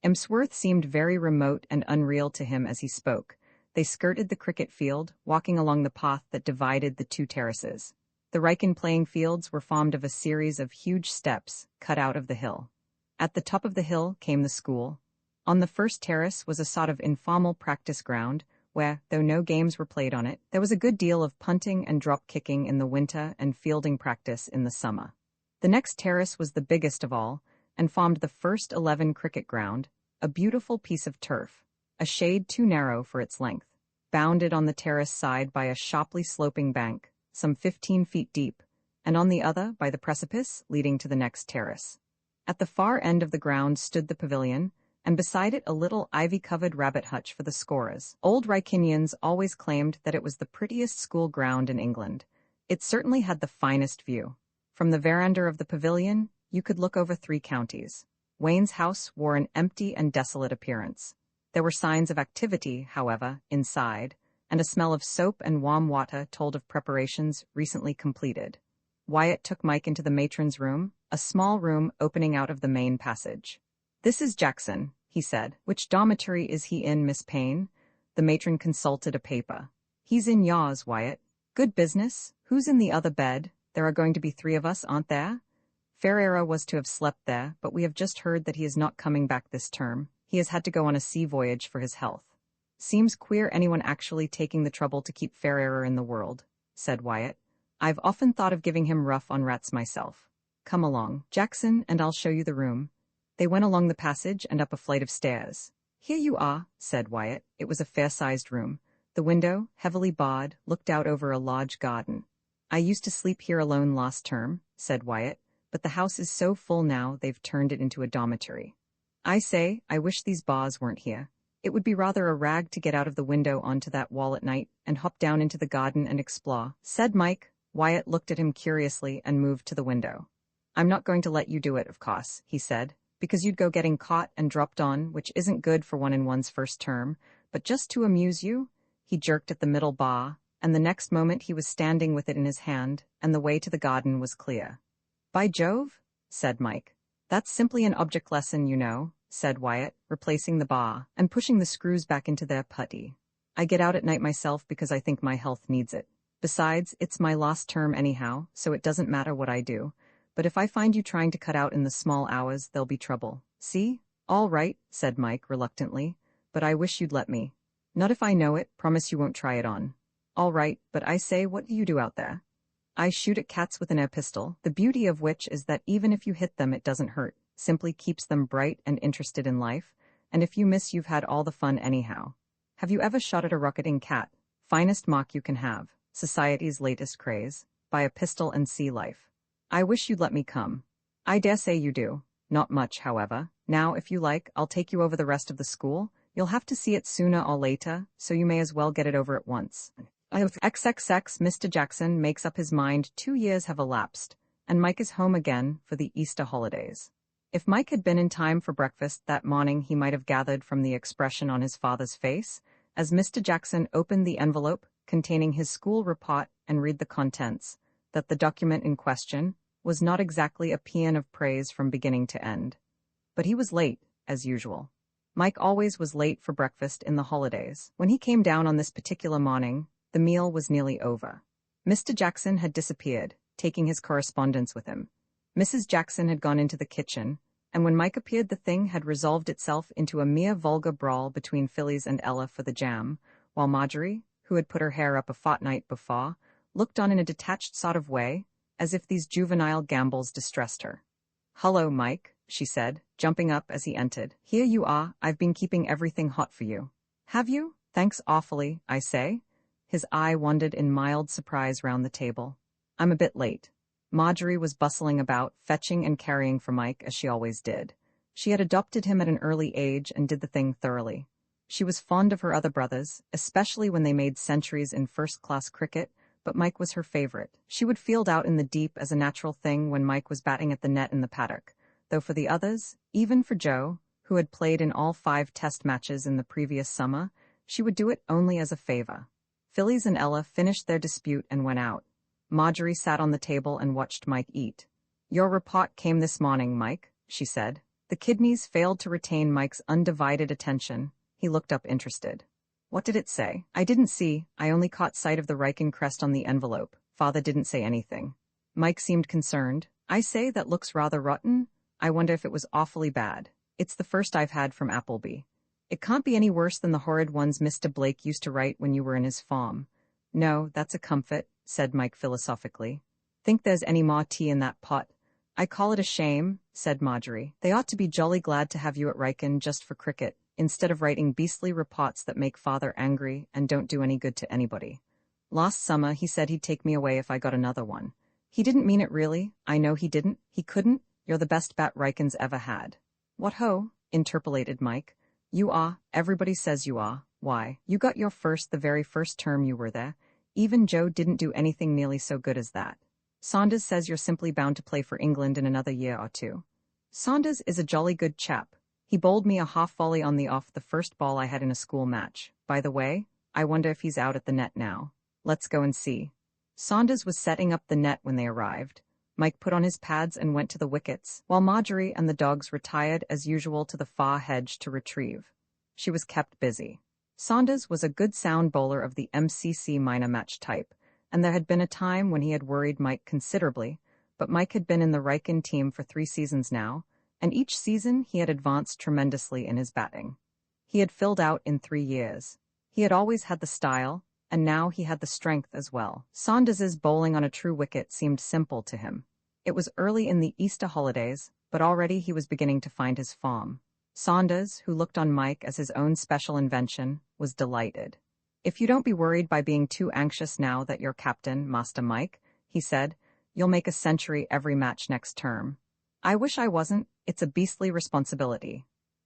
Emsworth seemed very remote and unreal to him as he spoke. They skirted the cricket field, walking along the path that divided the 2 terraces. The Riken playing fields were formed of a series of huge steps cut out of the hill. At the top of the hill came the school. On the first terrace was a sort of informal practice ground, where, though no games were played on it, there was a good deal of punting and drop-kicking in the winter and fielding practice in the summer. The next terrace was the biggest of all, and formed the first 11 cricket ground, a beautiful piece of turf, a shade too narrow for its length, bounded on the terrace side by a sharply sloping bank, some 15 feet deep, and on the other by the precipice leading to the next terrace. At the far end of the ground stood the pavilion, and beside it a little ivy-covered rabbit hutch for the scorers. Old Rykinians always claimed that it was the prettiest school ground in England. It certainly had the finest view. From the veranda of the pavilion, you could look over 3 counties. Wayne's house wore an empty and desolate appearance. There were signs of activity, however, inside, and a smell of soap and warm water told of preparations recently completed. Wyatt took Mike into the matron's room, a small room opening out of the main passage. "This is Jackson," he said. "Which dormitory is he in, Miss Payne?" The matron consulted a paper. "He's in yours, Wyatt." "Good business. Who's in the other bed? There are going to be 3 of us, aren't there?" "Ferreira was to have slept there, but we have just heard that he is not coming back this term. He has had to go on a sea voyage for his health." "Seems queer anyone actually taking the trouble to keep Ferreira in the world," said Wyatt. "I've often thought of giving him rough on rats myself. Come along, Jackson, and I'll show you the room." They went along the passage and up a flight of stairs. "Here you are," said Wyatt. It was a fair-sized room. The window, heavily barred, looked out over a large garden. "I used to sleep here alone last term," said Wyatt, "but the house is so full now they've turned it into a dormitory." I say, I wish these bars weren't here. It would be rather a rag to get out of the window onto that wall at night and hop down into the garden and explore, said Mike. Wyatt looked at him curiously and moved to the window. I'm not going to let you do it, of course, he said, because you'd go getting caught and dropped on, which isn't good for one in one's first term, but just to amuse you. He jerked at the middle bar, and the next moment he was standing with it in his hand, and the way to the garden was clear. By Jove, said Mike. That's simply an object lesson, you know, said Wyatt, replacing the bar and pushing the screws back into their putty. I get out at night myself because I think my health needs it. Besides, it's my last term anyhow, so it doesn't matter what I do. But if I find you trying to cut out in the small hours, there'll be trouble. See? All right, said Mike reluctantly, but I wish you'd let me. Not if I know it, promise you won't try it on. All right, but I say, what do you do out there? I shoot at cats with an air pistol, the beauty of which is that even if you hit them it doesn't hurt, simply keeps them bright and interested in life, and if you miss you've had all the fun anyhow. Have you ever shot at a rocketing cat? Finest mock you can have, society's latest craze, by a pistol and see life. I wish you'd let me come. I dare say you do. Not much, however. Now, if you like, I'll take you over the rest of the school. You'll have to see it sooner or later, so you may as well get it over at once. XXX Mr. Jackson makes up his mind 2 years have elapsed, and Mike is home again for the Easter holidays. If Mike had been in time for breakfast that morning, he might have gathered from the expression on his father's face, as Mr. Jackson opened the envelope containing his school report and read the contents, that the document in question was not exactly a paean of praise from beginning to end. But he was late, as usual. Mike always was late for breakfast in the holidays. When he came down on this particular morning, the meal was nearly over. Mr. Jackson had disappeared, taking his correspondence with him. Mrs. Jackson had gone into the kitchen, and when Mike appeared the thing had resolved itself into a mere vulgar brawl between Phyllis and Ella for the jam, while Marjorie, who had put her hair up a fortnight before, looked on in a detached sort of way, as if these juvenile gambols distressed her. "Hullo, Mike," she said, jumping up as he entered. "Here you are. I've been keeping everything hot for you." "Have you? Thanks awfully, I say." His eye wandered in mild surprise round the table. "I'm a bit late." Marjorie was bustling about, fetching and carrying for Mike, as she always did. She had adopted him at an early age and did the thing thoroughly. She was fond of her other brothers, especially when they made centuries in first-class cricket, but Mike was her favorite. She would field out in the deep as a natural thing when Mike was batting at the net in the paddock, though for the others, even for Joe, who had played in all 5 test matches in the previous summer, she would do it only as a favor. Phyllis and Ella finished their dispute and went out. Marjorie sat on the table and watched Mike eat. "Your report came this morning, Mike," she said. The kidneys failed to retain Mike's undivided attention. He looked up interested. "What did it say?" "I didn't see. I only caught sight of the Riken crest on the envelope. Father didn't say anything." Mike seemed concerned. "I say, that looks rather rotten. I wonder if it was awfully bad. It's the first I've had from Appleby. It can't be any worse than the horrid ones Mr. Blake used to write when you were in his farm." "No, that's a comfort," said Mike philosophically. "Think there's any more tea in that pot?" "I call it a shame," said Marjorie. "They ought to be jolly glad to have you at Riken just for cricket, instead of writing beastly reports that make father angry and don't do any good to anybody. Last summer he said he'd take me away if I got another one. He didn't mean it really. I know he didn't. He couldn't. You're the best bat Riken's ever had." "What ho?" interpolated Mike. "You are. Everybody says you are. Why, you got your first the very first term you were there. Even Joe didn't do anything nearly so good as that. Saunders says you're simply bound to play for England in another year or two." "Saunders is a jolly good chap. He bowled me a half volley on the off the first ball I had in a school match. By the way, I wonder if he's out at the net now. Let's go and see." Saunders was setting up the net when they arrived. Mike put on his pads and went to the wickets, while Marjorie and the dogs retired as usual to the far hedge to retrieve. She was kept busy. Saunders was a good sound bowler of the MCC minor match type, and there had been a time when he had worried Mike considerably, but Mike had been in the Riken team for 3 seasons now, and each season he had advanced tremendously in his batting. He had filled out in 3 years. He had always had the style, and now he had the strength as well. Saunders's bowling on a true wicket seemed simple to him. It was early in the Easter holidays, but already he was beginning to find his form. Saunders, who looked on Mike as his own special invention, was delighted. "If you don't be worried by being too anxious now that you're captain, Master Mike," he said, "you'll make a century every match next term." "I wish I wasn't. It's a beastly responsibility."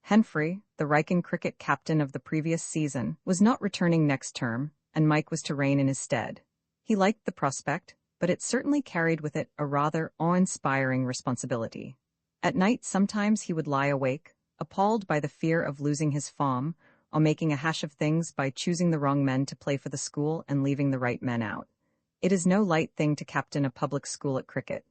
Henfrey, the Wrykyn cricket captain of the previous season, was not returning next term, and Mike was to reign in his stead. He liked the prospect, but it certainly carried with it a rather awe-inspiring responsibility. At night sometimes he would lie awake, appalled by the fear of losing his farm, or making a hash of things by choosing the wrong men to play for the school and leaving the right men out. It is no light thing to captain a public school at cricket.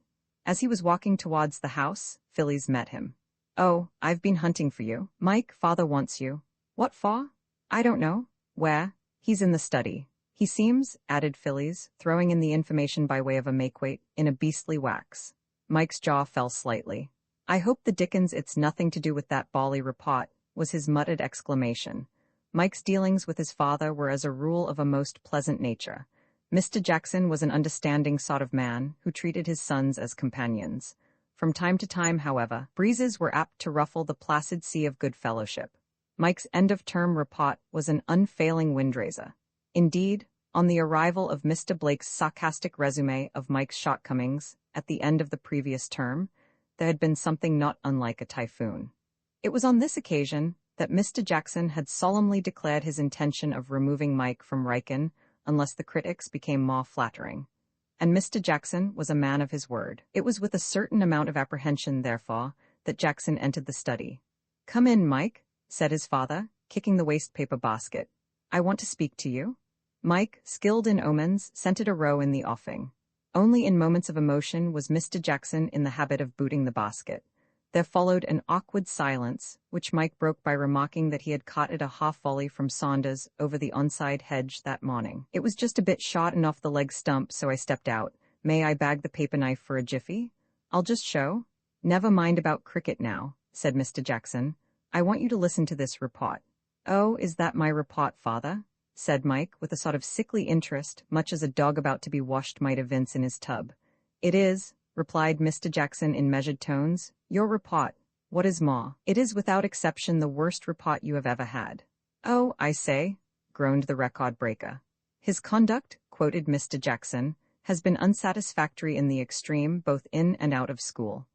As he was walking towards the house, Phillies met him. "Oh, I've been hunting for you. Mike, father wants you." "What for?" "I don't know." "Where?" "He's in the study. He seems," added Phillies, throwing in the information by way of a makeweight, "in a beastly wax." Mike's jaw fell slightly. "I hope the dickens it's nothing to do with that bally report," was his muttered exclamation. Mike's dealings with his father were as a rule of a most pleasant nature. Mr. Jackson was an understanding sort of man who treated his sons as companions. From time to time, however, breezes were apt to ruffle the placid sea of good fellowship. Mike's end-of-term report was an unfailing windraiser. Indeed, on the arrival of Mr. Blake's sarcastic resume of Mike's shortcomings at the end of the previous term, there had been something not unlike a typhoon. It was on this occasion that Mr. Jackson had solemnly declared his intention of removing Mike from Wrykyn unless the critics became more flattering. And Mr. Jackson was a man of his word. It was with a certain amount of apprehension, therefore, that Jackson entered the study. "Come in, Mike," said his father, kicking the waste-paper basket. "I want to speak to you." Mike, skilled in omens, scented a row in the offing. Only in moments of emotion was Mr. Jackson in the habit of booting the basket. There followed an awkward silence, which Mike broke by remarking that he had caught it a half-volley from Saunders over the onside hedge that morning. "It was just a bit shot and off the leg stump, so I stepped out. May I bag the paper knife for a jiffy?" "I'll just show." "Never mind about cricket now," said Mr. Jackson. "I want you to listen to this report." "Oh, is that my report, father?" said Mike, with a sort of sickly interest, much as a dog about to be washed might evince in his tub. "It is," replied Mr. Jackson in measured tones. "Your report. What is more, it is without exception the worst report you have ever had." "Oh, I say," groaned the record breaker. "His conduct," quoted Mr. Jackson, "has been unsatisfactory in the extreme, both in and out of school."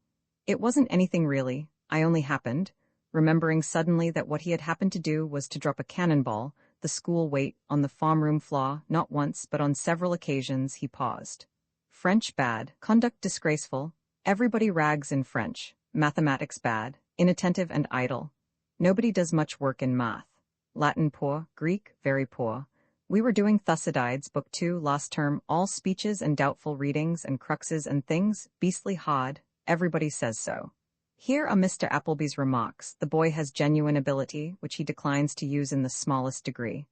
"It wasn't anything really. I only happened," remembering suddenly that what he had happened to do was to drop a cannonball, the school weight, on the farm-room floor, not once but on several occasions, he paused. "French bad, conduct disgraceful, everybody rags in French, mathematics bad, inattentive and idle. Nobody does much work in math. Latin poor, Greek very poor. We were doing Thucydides, Book 2, last term, all speeches and doubtful readings and cruxes and things, beastly hard, everybody says so." Here are Mr. Appleby's remarks. The boy has genuine ability, which he declines to use in the smallest degree.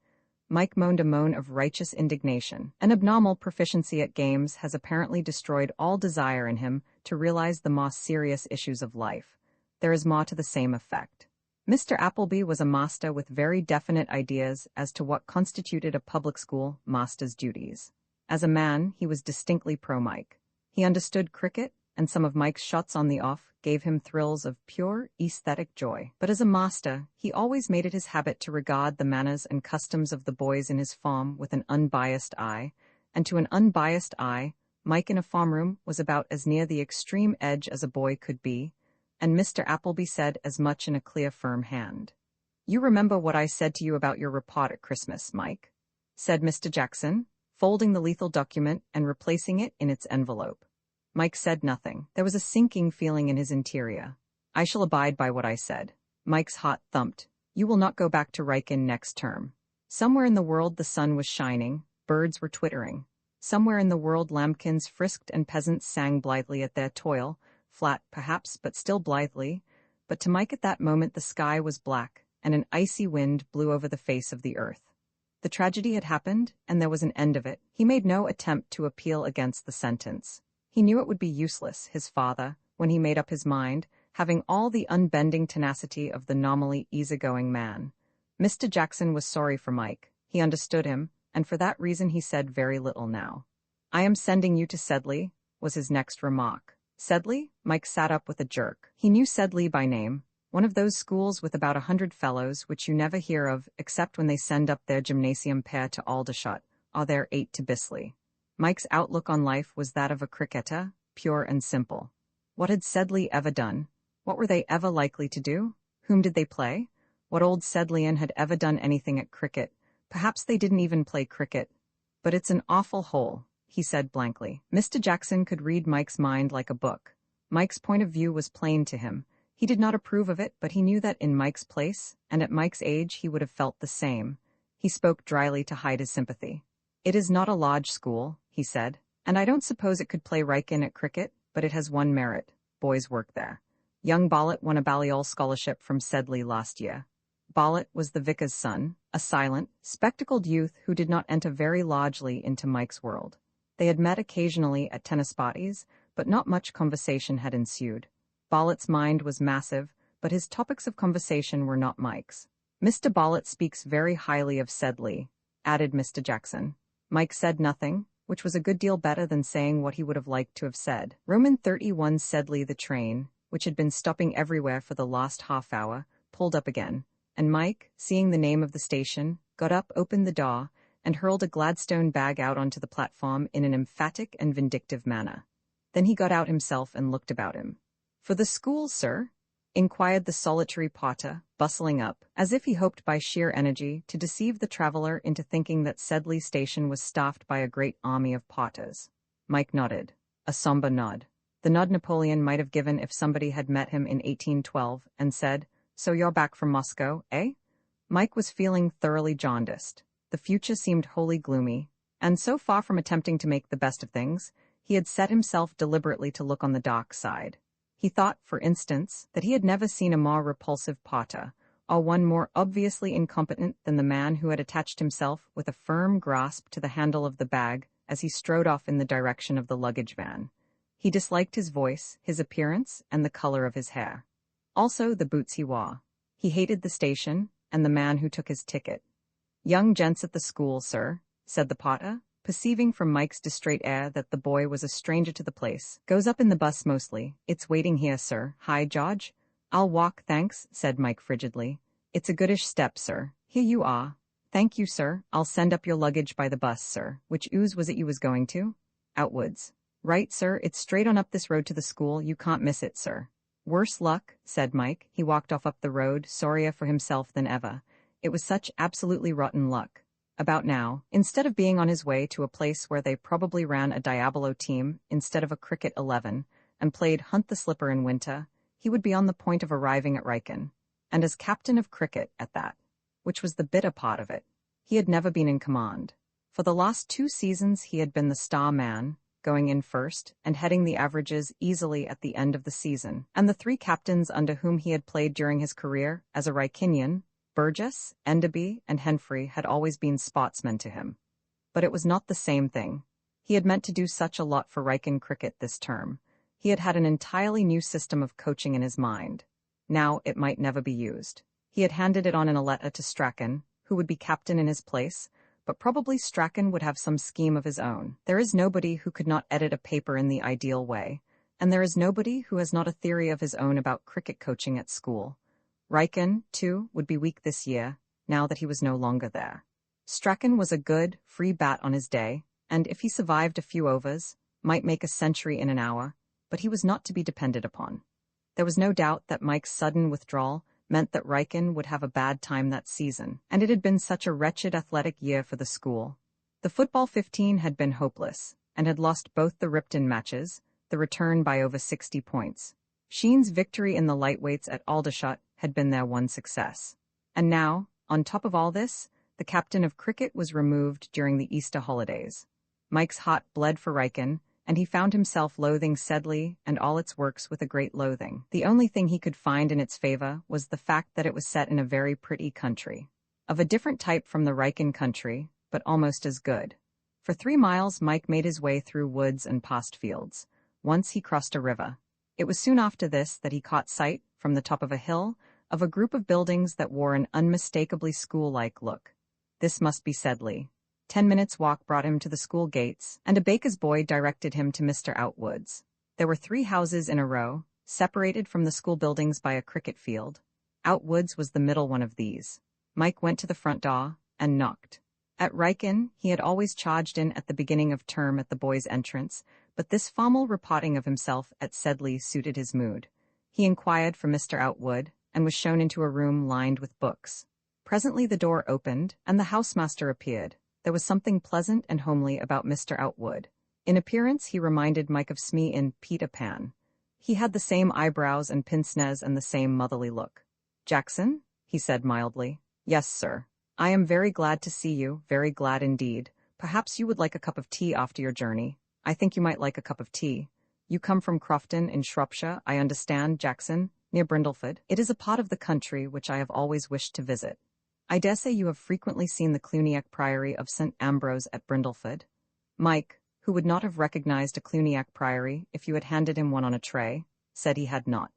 Mike moaned a moan of righteous indignation. An abnormal proficiency at games has apparently destroyed all desire in him to realize the more serious issues of life. There is more to the same effect. Mr. Appleby was a master with very definite ideas as to what constituted a public school master's duties. As a man, he was distinctly pro-Mike. He understood cricket, and some of Mike's shots on the off gave him thrills of pure aesthetic joy. But as a master, he always made it his habit to regard the manners and customs of the boys in his farm with an unbiased eye, and to an unbiased eye, Mike in a farm room was about as near the extreme edge as a boy could be, and Mr. Appleby said as much in a clear, firm hand. "You remember what I said to you about your report at Christmas, Mike?" said Mr. Jackson, folding the lethal document and replacing it in its envelope. Mike said nothing. There was a sinking feeling in his interior. "I shall abide by what I said." Mike's heart thumped. "You will not go back to Wrykyn next term." Somewhere in the world the sun was shining, birds were twittering. Somewhere in the world lambkins frisked and peasants sang blithely at their toil, flat perhaps, but still blithely. But to Mike at that moment the sky was black, and an icy wind blew over the face of the earth. The tragedy had happened, and there was an end of it. He made no attempt to appeal against the sentence. He knew it would be useless, his father, when he made up his mind, having all the unbending tenacity of the normally easygoing man. Mr. Jackson was sorry for Mike. He understood him, and for that reason he said very little now. "I am sending you to Sedley," was his next remark. Sedley? Mike sat up with a jerk. He knew Sedley by name, one of those schools with about 100 fellows which you never hear of except when they send up their gymnasium pair to Aldershot, or their 8 to Bisley. Mike's outlook on life was that of a cricketer, pure and simple. What had Sedley ever done? What were they ever likely to do? Whom did they play? What old Sedleyan had ever done anything at cricket? Perhaps they didn't even play cricket. But it's an awful hole, he said blankly. Mr. Jackson could read Mike's mind like a book. Mike's point of view was plain to him. He did not approve of it, but he knew that in Mike's place, and at Mike's age, he would have felt the same. He spoke dryly to hide his sympathy. It is not a lodge school, he said, and I don't suppose it could play Wrykyn at cricket, but it has one merit. Boys work there. Young Bollitt won a Balliol scholarship from Sedley last year. Bollitt was the vicar's son, a silent, spectacled youth who did not enter very largely into Mike's world. They had met occasionally at tennis parties, but not much conversation had ensued. Bollitt's mind was massive, but his topics of conversation were not Mike's. Mr. Bollitt speaks very highly of Sedley, added Mr. Jackson. Mike said nothing, which was a good deal better than saying what he would have liked to have said. Roman 31 Sedley the train, which had been stopping everywhere for the last half hour, pulled up again, and Mike, seeing the name of the station, got up, opened the door, and hurled a Gladstone bag out onto the platform in an emphatic and vindictive manner. Then he got out himself and looked about him. "For the school, sir?" inquired the solitary Potter, bustling up, as if he hoped by sheer energy to deceive the traveller into thinking that Sedley station was staffed by a great army of Potters. Mike nodded, a sombre nod. The nod Napoleon might have given if somebody had met him in 1812 and said, "So you're back from Moscow, eh?" Mike was feeling thoroughly jaundiced. The future seemed wholly gloomy, and so far from attempting to make the best of things, he had set himself deliberately to look on the dark side. He thought, for instance, that he had never seen a more repulsive Potter, or one more obviously incompetent than the man who had attached himself with a firm grasp to the handle of the bag as he strode off in the direction of the luggage van. He disliked his voice, his appearance, and the color of his hair. Also the boots he wore. He hated the station, and the man who took his ticket. "Young gents at the school, sir," said the Potter, perceiving from Mike's distrait air that the boy was a stranger to the place. "Goes up in the bus mostly. It's waiting here, sir. Hi, George." "I'll walk, thanks," said Mike frigidly. "It's a goodish step, sir. Here you are." "Thank you, sir. I'll send up your luggage by the bus, sir. Which ooze was it you was going to?" "Outwoods." "Right, sir. It's straight on up this road to the school. You can't miss it, sir." "Worse luck," said Mike. He walked off up the road, sorrier for himself than ever. It was such absolutely rotten luck. About now, instead of being on his way to a place where they probably ran a Diabolo team instead of a cricket 11 and played Hunt the Slipper in winter, he would be on the point of arriving at Wrykyn, and as captain of cricket at that, which was the bitter part of it. He had never been in command. For the last 2 seasons he had been the star man, going in first and heading the averages easily at the end of the season, and the 3 captains under whom he had played during his career as a Wrykynian, Burgess, Enderby, and Henfrey, had always been sportsmen to him. But it was not the same thing. He had meant to do such a lot for Wrykyn cricket this term. He had had an entirely new system of coaching in his mind. Now it might never be used. He had handed it on in a letter to Strachan, who would be captain in his place, but probably Strachan would have some scheme of his own. There is nobody who could not edit a paper in the ideal way, and there is nobody who has not a theory of his own about cricket coaching at school. Wrykyn, too, would be weak this year, now that he was no longer there. Strachan was a good, free bat on his day, and if he survived a few overs, might make a century in an hour, but he was not to be depended upon. There was no doubt that Mike's sudden withdrawal meant that Wrykyn would have a bad time that season, and it had been such a wretched athletic year for the school. The football 15 had been hopeless, and had lost both the Ripton matches, the return by over 60 points. Sheen's victory in the lightweights at Aldershot had been their one success. And now, on top of all this, the captain of cricket was removed during the Easter holidays. Mike's heart bled for Wrykyn, and he found himself loathing Sedley and all its works with a great loathing. The only thing he could find in its favor was the fact that it was set in a very pretty country. Of a different type from the Wrykyn country, but almost as good. For 3 miles Mike made his way through woods and past fields. Once he crossed a river. It was soon after this that he caught sight, from the top of a hill, of a group of buildings that wore an unmistakably school-like look. This must be Sedley. 10 minutes' walk brought him to the school gates, and a baker's boy directed him to Mr. Outwood's. There were 3 houses in a row, separated from the school buildings by a cricket field. Outwood's was the middle one of these. Mike went to the front door and knocked. At Wrykyn, he had always charged in at the beginning of term at the boys' entrance, but this formal reporting of himself at Sedley suited his mood. He inquired for Mr. Outwood, and was shown into a room lined with books. Presently the door opened, and the housemaster appeared. There was something pleasant and homely about Mr. Outwood. In appearance he reminded Mike of Smee in Peter Pan. He had the same eyebrows and pince-nez and the same motherly look. "Jackson?" he said mildly. "Yes, sir. I am very glad to see you, very glad indeed. Perhaps you would like a cup of tea after your journey. I think you might like a cup of tea. You come from Crofton in Shropshire, I understand, Jackson, near Brindleford. It is a part of the country which I have always wished to visit. I dare say you have frequently seen the Cluniac Priory of St. Ambrose at Brindleford." Mike, who would not have recognized a Cluniac Priory if you had handed him one on a tray, said he had not.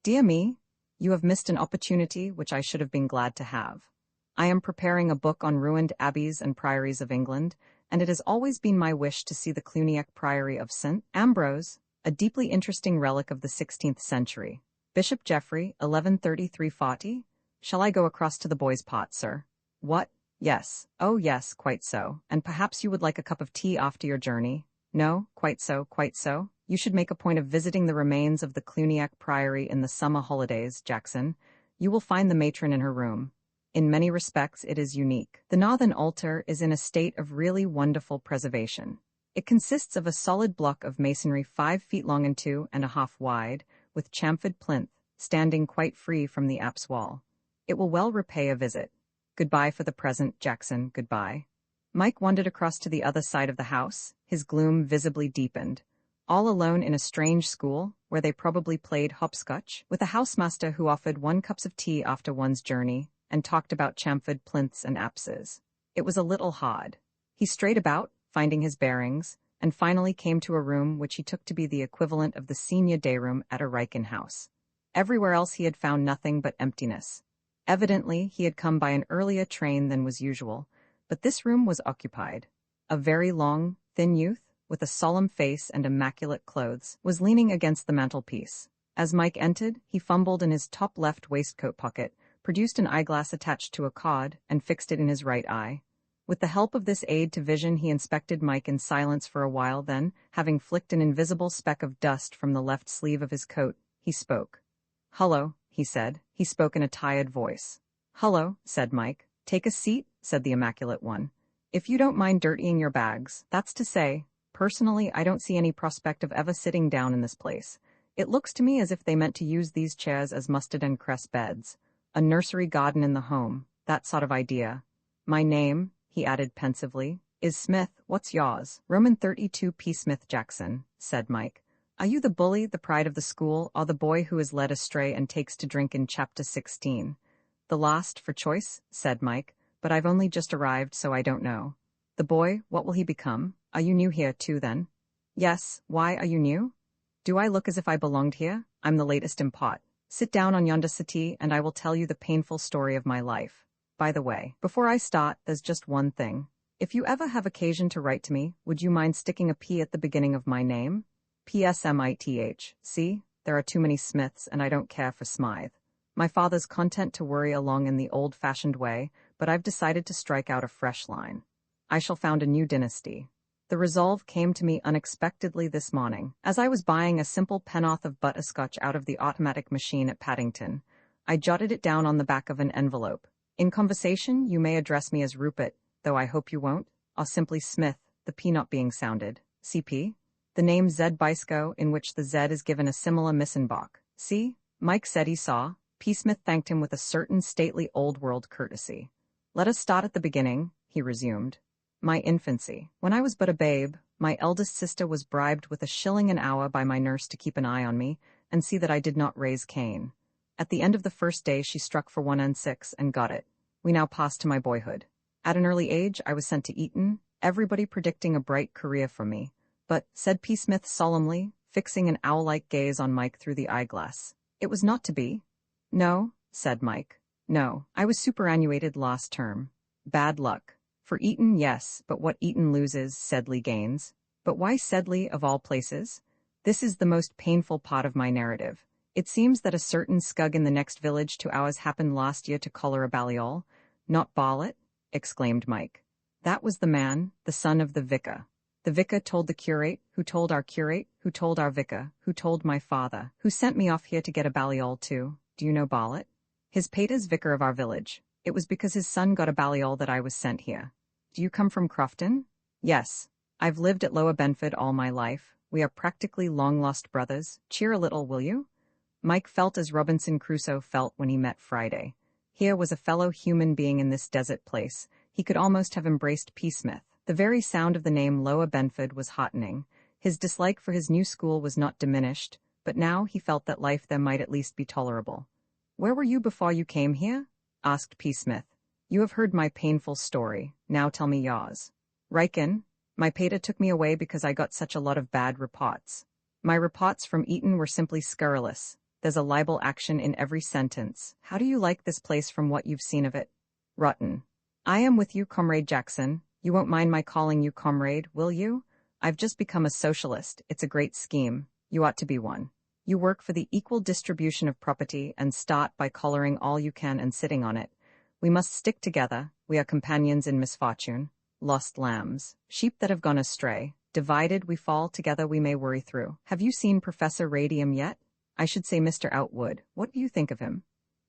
"Dear me, you have missed an opportunity which I should have been glad to have. I am preparing a book on ruined abbeys and priories of England, and it has always been my wish to see the Cluniac Priory of St. Ambrose, a deeply interesting relic of the 16th century. Bishop Geoffrey, 1133–40? Shall I go across to the boys' pot, sir?" "What? Yes. Oh, yes, quite so. And perhaps you would like a cup of tea after your journey?" "No, quite so, quite so. You should make a point of visiting the remains of the Cluniac Priory in the summer holidays, Jackson. You will find the matron in her room. In many respects it is unique. The northern altar is in a state of really wonderful preservation. It consists of a solid block of masonry 5 feet long and 2.5 wide, with chamfered plinth, standing quite free from the apse wall. It will well repay a visit. Goodbye for the present, Jackson, goodbye." Mike wandered across to the other side of the house, his gloom visibly deepened. All alone in a strange school, where they probably played hopscotch, with a housemaster who offered 1 cup of tea after one's journey, and talked about chamfered plinths and apses. It was a little hard. He strayed about, finding his bearings, and finally came to a room which he took to be the equivalent of the senior day room at a Riken house. Everywhere else he had found nothing but emptiness. Evidently, he had come by an earlier train than was usual, but this room was occupied. A very long, thin youth, with a solemn face and immaculate clothes, was leaning against the mantelpiece. As Mike entered, he fumbled in his top left waistcoat pocket, produced an eyeglass attached to a cod, and fixed it in his right eye. With the help of this aid to vision, he inspected Mike in silence for a while, then, having flicked an invisible speck of dust from the left sleeve of his coat, he spoke. "Hullo," he said. He spoke in a tired voice. "Hullo," said Mike. "Take a seat," said the immaculate one. "If you don't mind dirtying your bags, that's to say. Personally, I don't see any prospect of ever sitting down in this place. It looks to me as if they meant to use these chairs as mustard and cress beds. A nursery garden in the home, that sort of idea. My name," he added pensively, "is Smith. What's yours?" "Roman 32 P. Smith Jackson," said Mike. "Are you the bully, the pride of the school, or the boy who is led astray and takes to drink in chapter 16? "The last, for choice," said Mike, "but I've only just arrived, so I don't know." "The boy, what will he become? Are you new here too, then?" "Yes, why are you new?" "Do I look as if I belonged here? I'm the latest in pot. Sit down on yonder settee, and I will tell you the painful story of my life. By the way, before I start, there's just one thing. If you ever have occasion to write to me, would you mind sticking a P at the beginning of my name? PSMITH. See, there are too many Smiths, and I don't care for Smythe. My father's content to worry along in the old-fashioned way, but I've decided to strike out a fresh line. I shall found a new dynasty. The resolve came to me unexpectedly this morning, as I was buying a simple pennorth of butterscotch out of the automatic machine at Paddington. I jotted it down on the back of an envelope. In conversation, you may address me as Rupert, though I hope you won't, or simply Smith, the P not being sounded. CP? The name Zed Bisco, in which the Z is given a similar Missenbach. See? Mike said he saw. P. Smith thanked him with a certain stately old-world courtesy. "Let us start at the beginning," he resumed. "My infancy. When I was but a babe, my eldest sister was bribed with £1 an hour by my nurse to keep an eye on me, and see that I did not raise Cain. At the end of the first day she struck for 1 and 6 and got it. We now pass to my boyhood. At an early age I was sent to Eton, everybody predicting a bright career for me. But," said P. Smith solemnly, fixing an owl-like gaze on Mike through the eyeglass, "it was not to be." "No," said Mike. "No, I was superannuated last term. Bad luck. For Eton, yes, but what Eton loses, Sedley gains. But why Sedley, of all places? This is the most painful part of my narrative. It seems that a certain scug in the next village to ours happened last year to collar a Balliol." "Not Barlett?" exclaimed Mike. "That was the man, the son of the vicar. The vicar told the curate, who told our curate, who told our vicar, who told my father, who sent me off here to get a Balliol too. Do you know Barlett?" His pater's vicar of our village. It was because his son got a balliol that I was sent here. Do you come from Crofton? Yes. I've lived at Lower Benford all my life. We are practically long-lost brothers. Cheer a little, will you? Mike felt as Robinson Crusoe felt when he met Friday. Here was a fellow human being in this desert place. He could almost have embraced P. Smith. The very sound of the name Lower Benford was heartening. His dislike for his new school was not diminished, but now he felt that life there might at least be tolerable. Where were you before you came here? Asked P. Smith. You have heard my painful story. Now tell me yours. Riken, my pater took me away because I got such a lot of bad reports. My reports from Eton were simply scurrilous. There's a libel action in every sentence. How do you like this place from what you've seen of it? Rotten. I am with you, Comrade Jackson. You won't mind my calling you comrade, will you? I've just become a socialist. It's a great scheme. You ought to be one. You work for the equal distribution of property and start by collaring all you can and sitting on it. We must stick together. We are companions in misfortune. Lost lambs. Sheep that have gone astray. Divided we fall, together we may worry through. Have you seen Professor Radium yet? I should say Mr. Outwood. What do you think of him?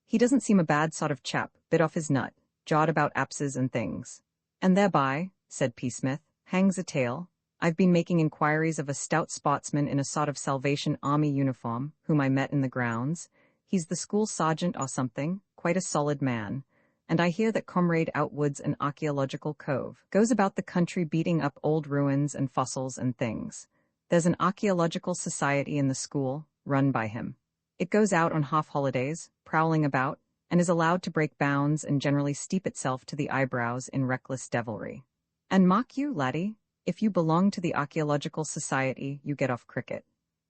He doesn't seem a bad sort of chap, bit off his nut, jawed about apses and things. And thereby, said P. Smith, hangs a tale. I've been making inquiries of a stout sportsman in a sort of Salvation Army uniform, whom I met in the grounds. He's the school sergeant or something, quite a solid man. And I hear that Comrade Outwood's an archaeological cove, goes about the country beating up old ruins and fossils and things. There's an archaeological society in the school, run by him. It goes out on half-holidays, prowling about, and is allowed to break bounds and generally steep itself to the eyebrows in reckless devilry. And mark you, laddie, if you belong to the Archaeological Society, you get off cricket.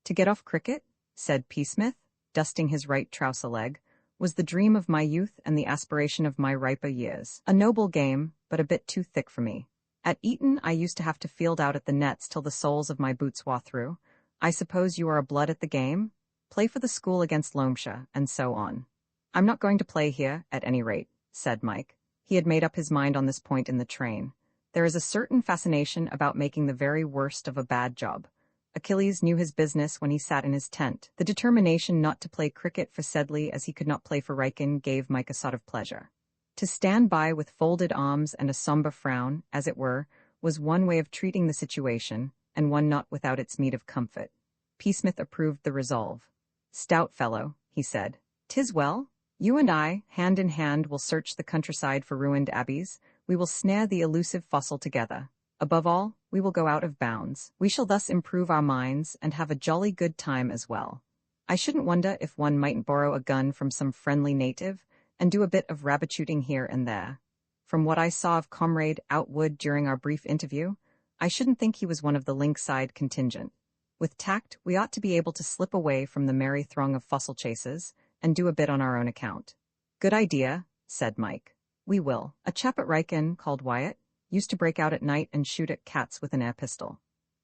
To get off cricket, said P. Smith, dusting his right trouser leg, was the dream of my youth and the aspiration of my riper years. A noble game, but a bit too thick for me. At Eton I used to have to field out at the nets till the soles of my boots wore through. I suppose you are a blood at the game? Play for the school against Loamshire, and so on. I'm not going to play here, at any rate, said Mike. He had made up his mind on this point in the train. There is a certain fascination about making the very worst of a bad job. Achilles knew his business when he sat in his tent. The determination not to play cricket for Sedley as he could not play for Riken gave Mike a sort of pleasure. To stand by with folded arms and a sombre frown, as it were, was one way of treating the situation, and one not without its meed of comfort. P. Smith approved the resolve. Stout fellow, he said. 'Tis well. You and I, hand in hand, will search the countryside for ruined abbeys. We will snare the elusive fossil together. Above all, we will go out of bounds. We shall thus improve our minds and have a jolly good time as well. I shouldn't wonder if one mightn't borrow a gun from some friendly native and do a bit of rabbit shooting here and there. From what I saw of Comrade Outwood during our brief interview, I shouldn't think he was one of the Linkside contingent. With tact, we ought to be able to slip away from the merry throng of fossil chasers and do a bit on our own account. Good idea, said Mike. We will. A chap at Riken, called Wyatt, used to break out at night and shoot at cats with an air pistol.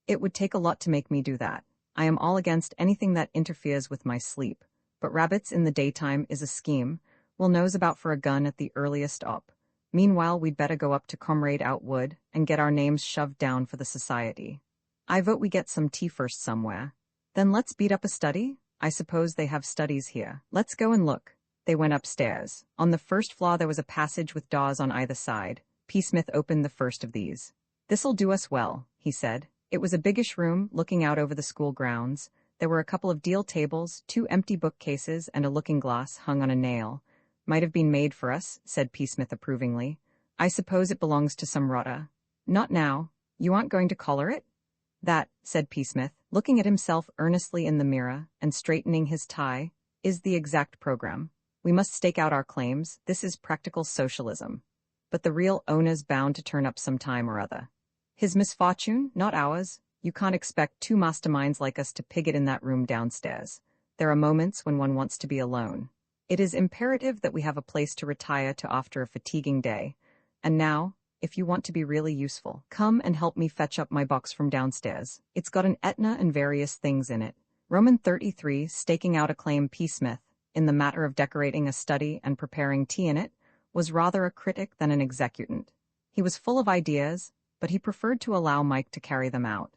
It would take a lot to make me do that. I am all against anything that interferes with my sleep, but rabbits in the daytime is a scheme. We'll nose about for a gun at the earliest op. Meanwhile, we'd better go up to Comrade Outwood and get our names shoved down for the society. I vote we get some tea first somewhere. Then let's beat up a study? I suppose they have studies here. Let's go and look. They went upstairs. On the first floor there was a passage with doors on either side. P. Smith opened the first of these. This'll do us well, he said. It was a biggish room, looking out over the school grounds. There were a couple of deal tables, 2 empty bookcases, and a looking-glass hung on a nail. Might have been made for us, said P. Smith approvingly. I suppose it belongs to some rotter. Not now. You aren't going to collar it? That, said P. Smith, looking at himself earnestly in the mirror and straightening his tie, is the exact program. We must stake out our claims. This is practical socialism. But the real owner's bound to turn up some time or other. His misfortune, not ours. You can't expect 2 masterminds like us to pig it in that room downstairs. There are moments when one wants to be alone. It is imperative that we have a place to retire to after a fatiguing day. And now, if you want to be really useful, come and help me fetch up my box from downstairs. It's got an Etna and various things in it. Roman 33, staking out a claim. P. Smith, in the matter of decorating a study and preparing tea in it, was rather a critic than an executant. He was full of ideas, but he preferred to allow Mike to carry them out.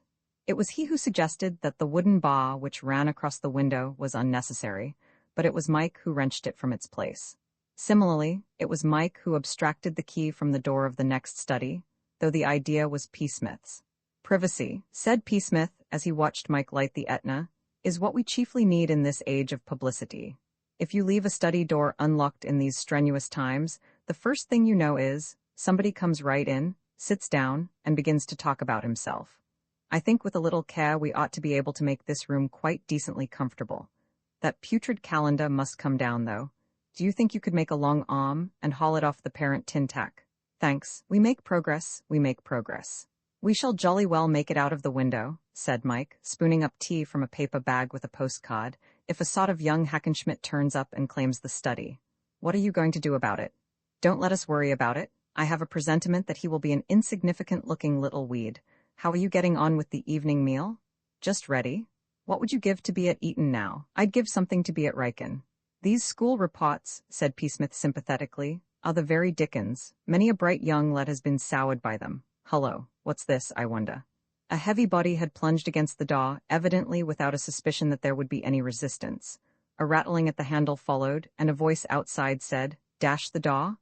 It was he who suggested that the wooden bar which ran across the window was unnecessary, but it was Mike who wrenched it from its place. Similarly, it was Mike who abstracted the key from the door of the next study, though the idea was P. Smith's. Privacy, said P. Smith as he watched Mike light the Etna, is what we chiefly need in this age of publicity. If you leave a study door unlocked in these strenuous times, the first thing you know is, somebody comes right in, sits down, and begins to talk about himself. I think with a little care we ought to be able to make this room quite decently comfortable. That putrid calendar must come down, though. Do you think you could make a long arm and haul it off the parent tin tack? Thanks. We make progress, we make progress. We shall jolly well make it out of the window, said Mike, spooning up tea from a paper bag with a postcard, if a sort of young Hackenschmidt turns up and claims the study. What are you going to do about it? Don't let us worry about it. I have a presentiment that he will be an insignificant-looking little weed. How are you getting on with the evening meal? Just ready? What would you give to be at Eton now? I'd give something to be at Riken. These school reports, said P. Smith sympathetically, are the very dickens. Many a bright young lad has been soured by them. Hullo, what's this, I wonder? A heavy body had plunged against the door, evidently without a suspicion that there would be any resistance. A rattling at the handle followed, and a voice outside said, "Dash the door?"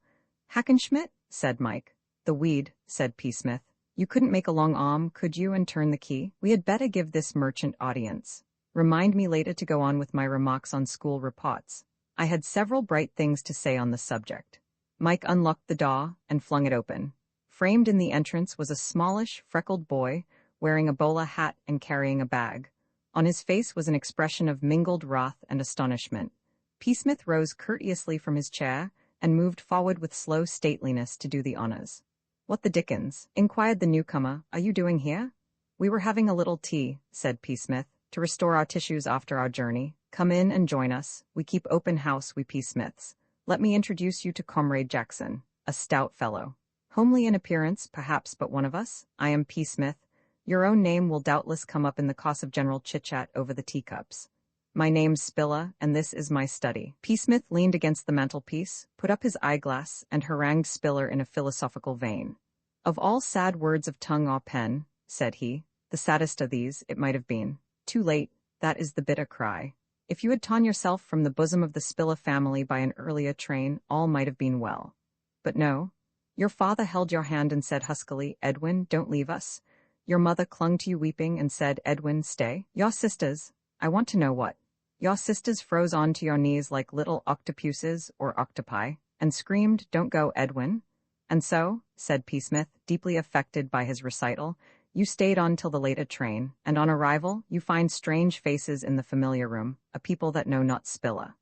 "Hackenschmidt?" said Mike. "The weed," said P. Smith. "You couldn't make a long arm, could you, and turn the key? We had better give this merchant audience. Remind me later to go on with my remarks on school reports. I had several bright things to say on the subject." Mike unlocked the door and flung it open. Framed in the entrance was a smallish, freckled boy, wearing a bowler hat and carrying a bag. On his face was an expression of mingled wrath and astonishment. P. Smith rose courteously from his chair and moved forward with slow stateliness to do the honors. "What the dickens?" inquired the newcomer. "Are you doing here?" "We were having a little tea," said P. Smith, "to restore our tissues after our journey. Come in and join us. We keep open house, we P. Smiths. Let me introduce you to Comrade Jackson, a stout fellow. Homely in appearance, perhaps, but one of us. I am P. Smith. Your own name will doubtless come up in the course of general chit-chat over the teacups. My name's Spiller, and this is my study." P. Smith leaned against the mantelpiece, put up his eyeglass, and harangued Spiller in a philosophical vein. "Of all sad words of tongue or pen," said he, "the saddest of these, it might have been. Too late, that is the bitter cry. If you had torn yourself from the bosom of the Spiller family by an earlier train, all might have been well. But no. Your father held your hand and said huskily, 'Edwin, don't leave us.' Your mother clung to you weeping and said, 'Edwin, stay.' Your sisters, I want to know what. Your sisters froze on to your knees like little octopuses or octopi, and screamed, 'Don't go, Edwin.' And so," said P. Smith, deeply affected by his recital, "you stayed on till the later train, and on arrival, you find strange faces in the familiar room, a people that know not Spiller."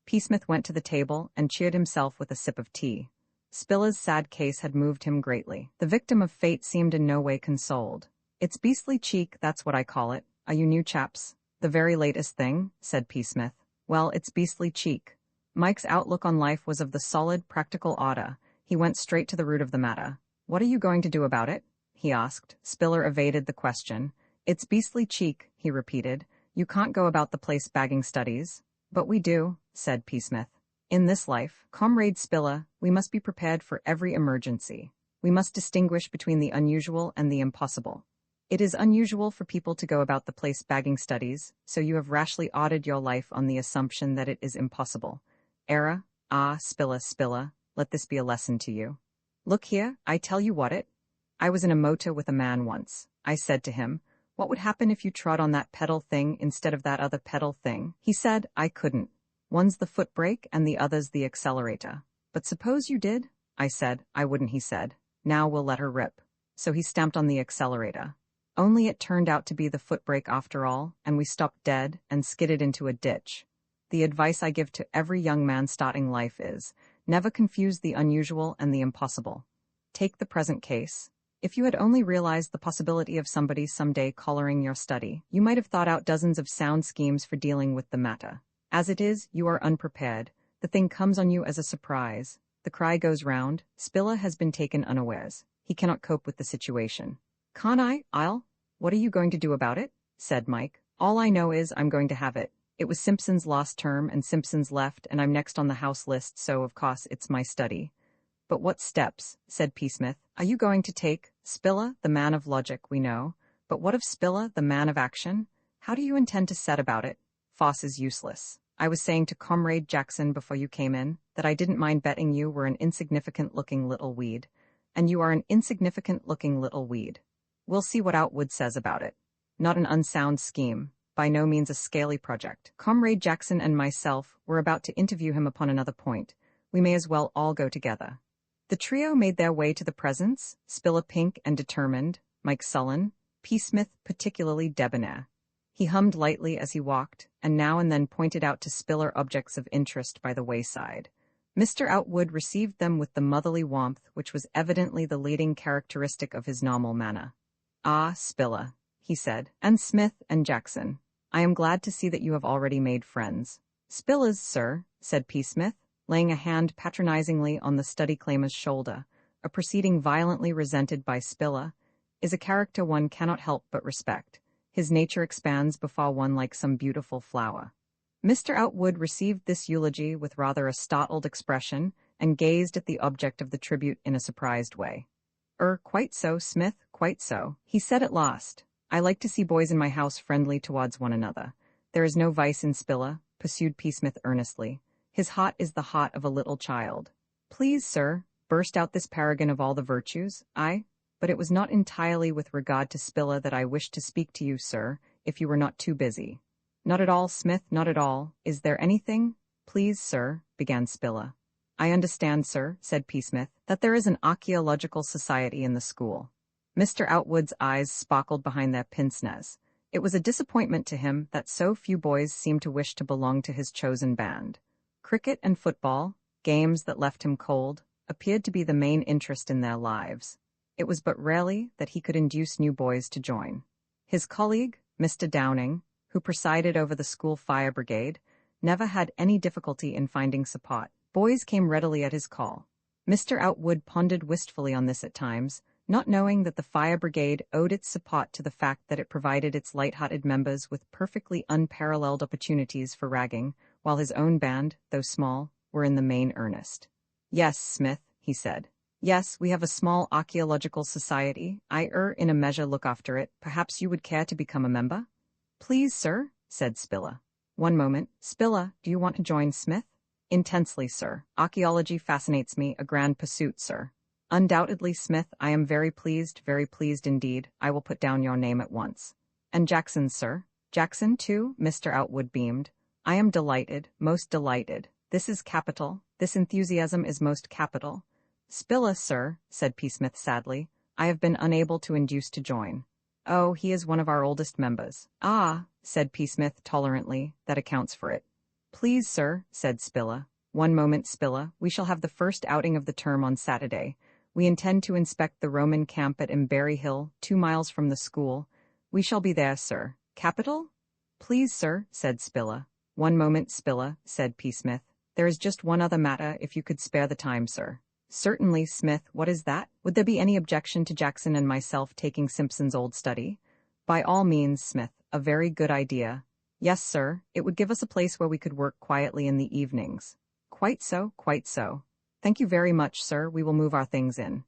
P. Smith went to the table and cheered himself with a sip of tea. Spiller's sad case had moved him greatly. The victim of fate seemed in no way consoled. "It's beastly cheek, that's what I call it. Are you new chaps?" "The very latest thing," said P. Smith. "Well, it's beastly cheek." Mike's outlook on life was of the solid, practical order. He went straight to the root of the matter. "What are you going to do about it?" he asked. Spiller evaded the question. "It's beastly cheek," he repeated. "You can't go about the place bagging studies." "But we do," said P. Smith. "In this life, Comrade Spiller, we must be prepared for every emergency. We must distinguish between the unusual and the impossible. It is unusual for people to go about the place bagging studies, so you have rashly ordered your life on the assumption that it is impossible. Error? Ah, Spiller, let this be a lesson to you. Look here, I tell you what it. I was in a motor with a man once. I said to him, 'What would happen if you trod on that pedal thing instead of that other pedal thing?' He said, 'I couldn't. One's the foot brake and the other's the accelerator.' 'But suppose you did?' I said. 'I wouldn't,' he said. 'Now we'll let her rip.' So he stamped on the accelerator. Only it turned out to be the foot brake after all, and we stopped dead and skidded into a ditch. The advice I give to every young man starting life is, never confuse the unusual and the impossible. Take the present case. If you had only realized the possibility of somebody someday collaring your study, you might have thought out dozens of sound schemes for dealing with the matter. As it is, you are unprepared. The thing comes on you as a surprise. The cry goes round, 'Spiller has been taken unawares. He cannot cope with the situation.' 'Can't I? What are you going to do about it?' said Mike. 'All I know is I'm going to have it. It was Simpson's last term and Simpson's left and I'm next on the house list, so of course it's my study.' 'But what steps,' said P. Smith, "are you going to take? Spiller, the man of logic, we know. But what of Spiller, the man of action? How do you intend to set about it? Farce is useless. I was saying to Comrade Jackson before you came in that I didn't mind betting you were an insignificant-looking little weed. And you are an insignificant-looking little weed. We'll see what Outwood says about it. Not an unsound scheme, by no means a scaly project. Comrade Jackson and myself were about to interview him upon another point. We may as well all go together. The trio made their way to the presence, Spiller pink and determined, Mike sullen, P. Smith particularly debonair. He hummed lightly as he walked, and now and then pointed out to Spiller objects of interest by the wayside. Mr. Outwood received them with the motherly warmth which was evidently the leading characteristic of his normal manner. "Ah, Spiller," he said, "and Smith and Jackson. I am glad to see that you have already made friends." "Spillers, sir," said P. Smith, laying a hand patronizingly on the study claimer's shoulder, a proceeding violently resented by Spiller, is a character one cannot help but respect. His nature expands before one like some beautiful flower. Mr. Outwood received this eulogy with rather a startled expression and gazed at the object of the tribute in a surprised way. Quite so, Smith, quite so," he said at last. "I like to see boys in my house friendly towards one another. There is no vice in Spiller," pursued P. Smith earnestly. "His heart is the heart of a little child." "Please, sir," burst out this paragon of all the virtues, but it was not entirely with regard to Spiller that I wished to speak to you, sir, if you were not too busy." "Not at all, Smith, not at all. Is there anything?" "Please, sir," began Spiller. "I understand, sir," said P. Smith, "that there is an archaeological society in the school." Mr. Outwood's eyes sparkled behind their pince-nez. It was a disappointment to him that so few boys seemed to wish to belong to his chosen band. Cricket and football, games that left him cold, appeared to be the main interest in their lives. It was but rarely that he could induce new boys to join. His colleague, Mr. Downing, who presided over the school fire brigade, never had any difficulty in finding support. Boys came readily at his call. Mr. Outwood pondered wistfully on this at times, not knowing that the fire brigade owed its support to the fact that it provided its light-hearted members with perfectly unparalleled opportunities for ragging, while his own band, though small, were in the main earnest. "Yes, Smith," he said. "Yes, we have a small archaeological society. In a measure look after it. Perhaps you would care to become a member?" "Please, sir," said Spiller. "One moment. Spiller, do you want to join Smith?" "Intensely, sir. Archaeology fascinates me, a grand pursuit, sir." "Undoubtedly, Smith, I am very pleased indeed. I will put down your name at once." "And Jackson, sir?" "Jackson, too?" Mr. Outwood beamed. "I am delighted, most delighted. This is capital. This enthusiasm is most capital." "Spiller, sir," said P. Smith sadly, "I have been unable to induce to join." "Oh, he is one of our oldest members." "Ah," said P. Smith tolerantly, "that accounts for it." "Please, sir," said Spiller. "One moment, Spiller. We shall have the first outing of the term on Saturday. We intend to inspect the Roman camp at Imberry Hill, 2 miles from the school. We shall be there, sir. Capital?" "Please, sir," said Spiller. "One moment, Spiller," said P. Smith. "There is just one other matter, if you could spare the time, sir." "Certainly, Smith. What is that? Would there be any objection to Jackson and myself taking Simpson's old study?" "By all means, Smith. A very good idea." "Yes, sir. It would give us a place where we could work quietly in the evenings." "Quite so, quite so." "Thank you very much, sir. We will move our things in."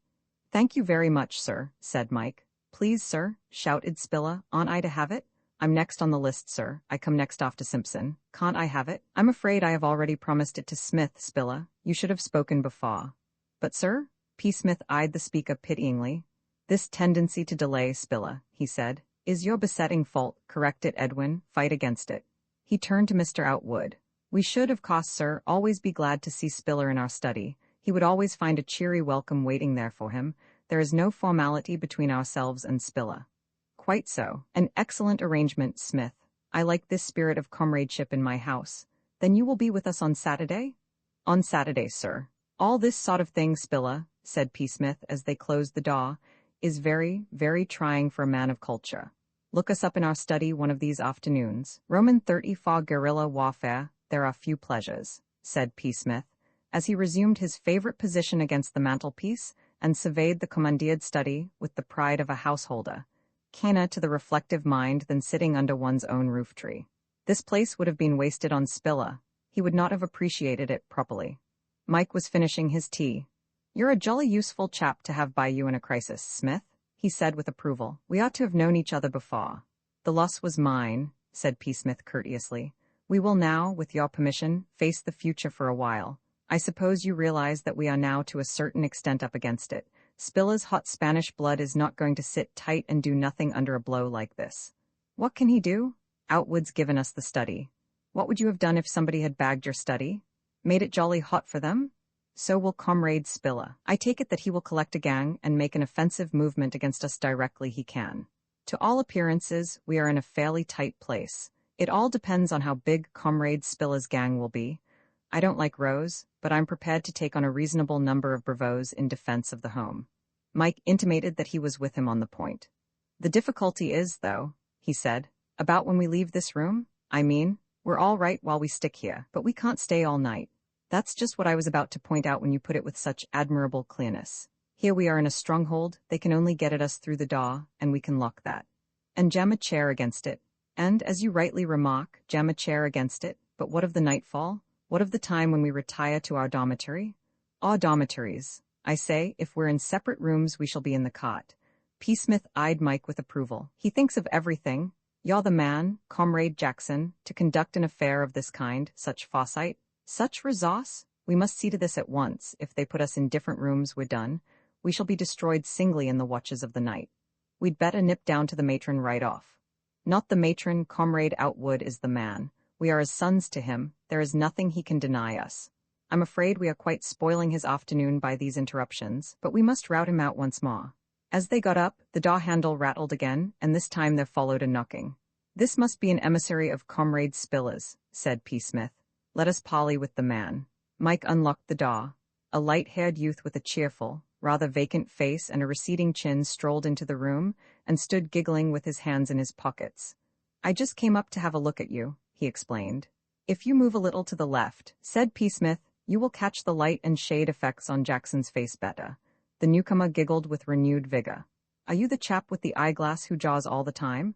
"Thank you very much, sir," said Mike. "Please, sir," shouted Spiller. "Aren't I to have it?" "I'm next on the list, sir. I come next after Simpson. Can't I have it?" "I'm afraid I have already promised it to Smith, Spiller. You should have spoken before." "But, sir?" P. Smith eyed the speaker pityingly. "This tendency to delay, Spiller," he said, "is your besetting fault. Correct it, Edwin. Fight against it." He turned to Mr. Outwood. "We should, of course, sir, always be glad to see Spiller in our study. He would always find a cheery welcome waiting there for him. There is no formality between ourselves and Spiller." "Quite so. An excellent arrangement, Smith. I like this spirit of comradeship in my house. Then you will be with us on Saturday?" "On Saturday, sir." "All this sort of thing, Spiller," said P. Smith as they closed the door, "is very, very trying for a man of culture. Look us up in our study one of these afternoons. Roman 34 guerrilla warfare, there are few pleasures," said P. Smith, as he resumed his favorite position against the mantelpiece and surveyed the commandeered study with the pride of a householder, keener to the reflective mind than sitting under one's own roof tree. This place would have been wasted on Spiller. He would not have appreciated it properly. Mike was finishing his tea. "You're a jolly useful chap to have by you in a crisis, Smith," he said with approval. "We ought to have known each other before." "The loss was mine," said P. Smith courteously. We will now, with your permission, face the future for a while. I suppose you realize that we are now to a certain extent up against it. Spilla's hot Spanish blood is not going to sit tight and do nothing under a blow like this. What can he do? Outwood's given us the study. What would you have done if somebody had bagged your study? Made it jolly hot for them? So will Comrade Spilla. I take it that he will collect a gang and make an offensive movement against us directly he can. To all appearances, we are in a fairly tight place. It all depends on how big Comrade Spilla's gang will be. I don't like Rose, but I'm prepared to take on a reasonable number of bravos in defense of the home. Mike intimated that he was with him on the point. The difficulty is, though, he said, about when we leave this room. I mean, we're all right while we stick here, but we can't stay all night. That's just what I was about to point out when you put it with such admirable clearness. Here we are in a stronghold, they can only get at us through the door, and we can lock that. And jam a chair against it. And, as you rightly remark, jam a chair against it, but what of the nightfall? What of the time when we retire to our dormitory? Our dormitories. I say, if we're in separate rooms we shall be in the cot. P. Smith eyed Mike with approval. He thinks of everything. You're the man, Comrade Jackson, to conduct an affair of this kind, such foresight, such resource. We must see to this at once. If they put us in different rooms, we're done. We shall be destroyed singly in the watches of the night. We'd better nip down to the matron right off. Not the matron, Comrade Outwood is the man. We are as sons to him, there is nothing he can deny us. I'm afraid we are quite spoiling his afternoon by these interruptions, but we must rout him out once more. As they got up, the door handle rattled again, and this time there followed a knocking. This must be an emissary of Comrade Spilla's, said P. Smith. Let us parley with the man. Mike unlocked the door. A light-haired youth with a cheerful, rather vacant face and a receding chin strolled into the room and stood giggling with his hands in his pockets. I just came up to have a look at you, he explained. If you move a little to the left, said P. Smith, you will catch the light and shade effects on Jackson's face better. The newcomer giggled with renewed vigor. Are you the chap with the eyeglass who jaws all the time?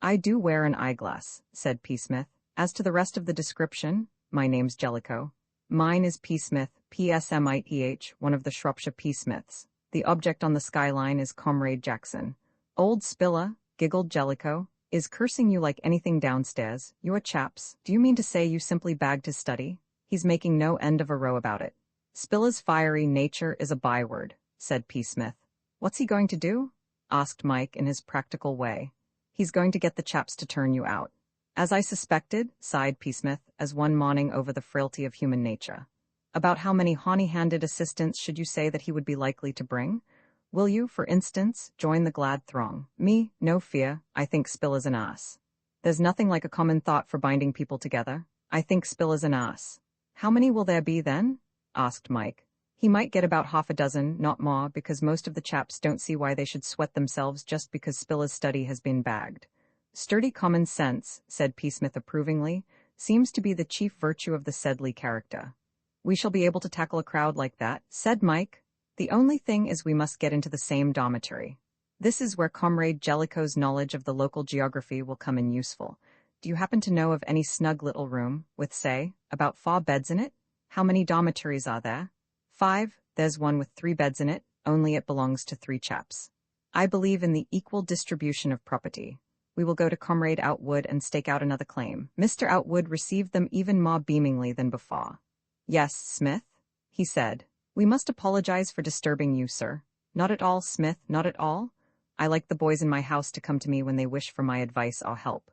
I do wear an eyeglass, said P. Smith. As to the rest of the description, my name's Jellicoe. Mine is P. Smith, P.S.M.I.T.H., one of the Shropshire P. Smiths. The object on the skyline is Comrade Jackson. Old Spilla, giggled Jellicoe, is cursing you like anything downstairs. You're chaps. Do you mean to say you simply bagged his study? He's making no end of a row about it. Spilla's fiery nature is a byword, said P. Smith. What's he going to do? Asked Mike in his practical way. He's going to get the chaps to turn you out. As I suspected, sighed P. Smith, as one mourning over the frailty of human nature. About how many horny-handed assistants should you say that he would be likely to bring? Will you, for instance, join the glad throng? Me, no fear, I think Spilla's an ass. There's nothing like a common thought for binding people together. I think Spilla's an ass. How many will there be then? Asked Mike. He might get about half a dozen, not more, because most of the chaps don't see why they should sweat themselves just because Spilla's study has been bagged. Sturdy common sense, said P. Smith approvingly, seems to be the chief virtue of the Sedley character. We shall be able to tackle a crowd like that, said Mike. The only thing is we must get into the same dormitory. This is where Comrade Jellicoe's knowledge of the local geography will come in useful. Do you happen to know of any snug little room, with, say, about 4 beds in it? How many dormitories are there? 5, there's one with 3 beds in it, only it belongs to 3 chaps. I believe in the equal distribution of property. We will go to Comrade Outwood and stake out another claim. Mr. Outwood received them even more beamingly than before. Yes, Smith, he said. We must apologize for disturbing you, sir. Not at all, Smith, not at all. I like the boys in my house to come to me when they wish for my advice or help.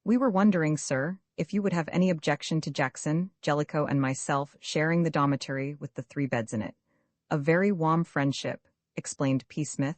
We were wondering, sir, if you would have any objection to Jackson, Jellicoe, and myself sharing the dormitory with the 3 beds in it. A very warm friendship, explained P. Smith,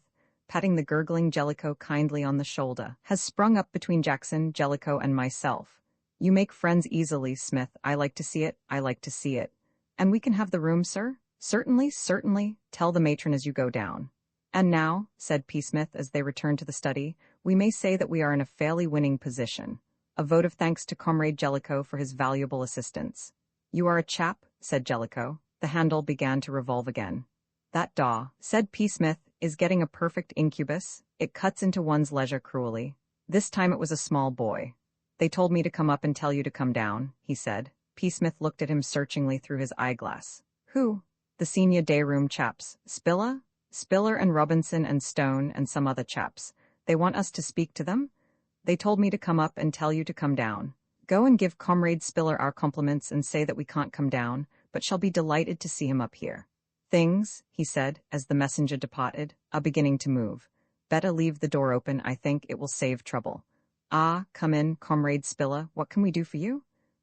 patting the gurgling Jellicoe kindly on the shoulder, has sprung up between Jackson, Jellicoe, and myself. You make friends easily, Smith. I like to see it, I like to see it. And we can have the room, sir? Certainly, certainly. Tell the matron as you go down. And now, said P. Smith as they returned to the study, we may say that we are in a fairly winning position. A vote of thanks to Comrade Jellicoe for his valuable assistance. You are a chap, said Jellicoe. The handle began to revolve again. That daw, said P. Smith, is getting a perfect incubus. It cuts into one's leisure cruelly. This time it was a small boy. They told me to come up and tell you to come down, he said. P. Smith looked at him searchingly through his eyeglass. Who? The senior day room chaps. Spilla? Spiller and Robinson and Stone and some other chaps. They want us to speak to them? They told me to come up and tell you to come down. Go and give Comrade Spiller our compliments and say that we can't come down, but shall be delighted to see him up here. Things, he said, as the messenger departed, are beginning to move. Better leave the door open, I think it will save trouble. Ah, come in, Comrade Spiller, what can we do for you?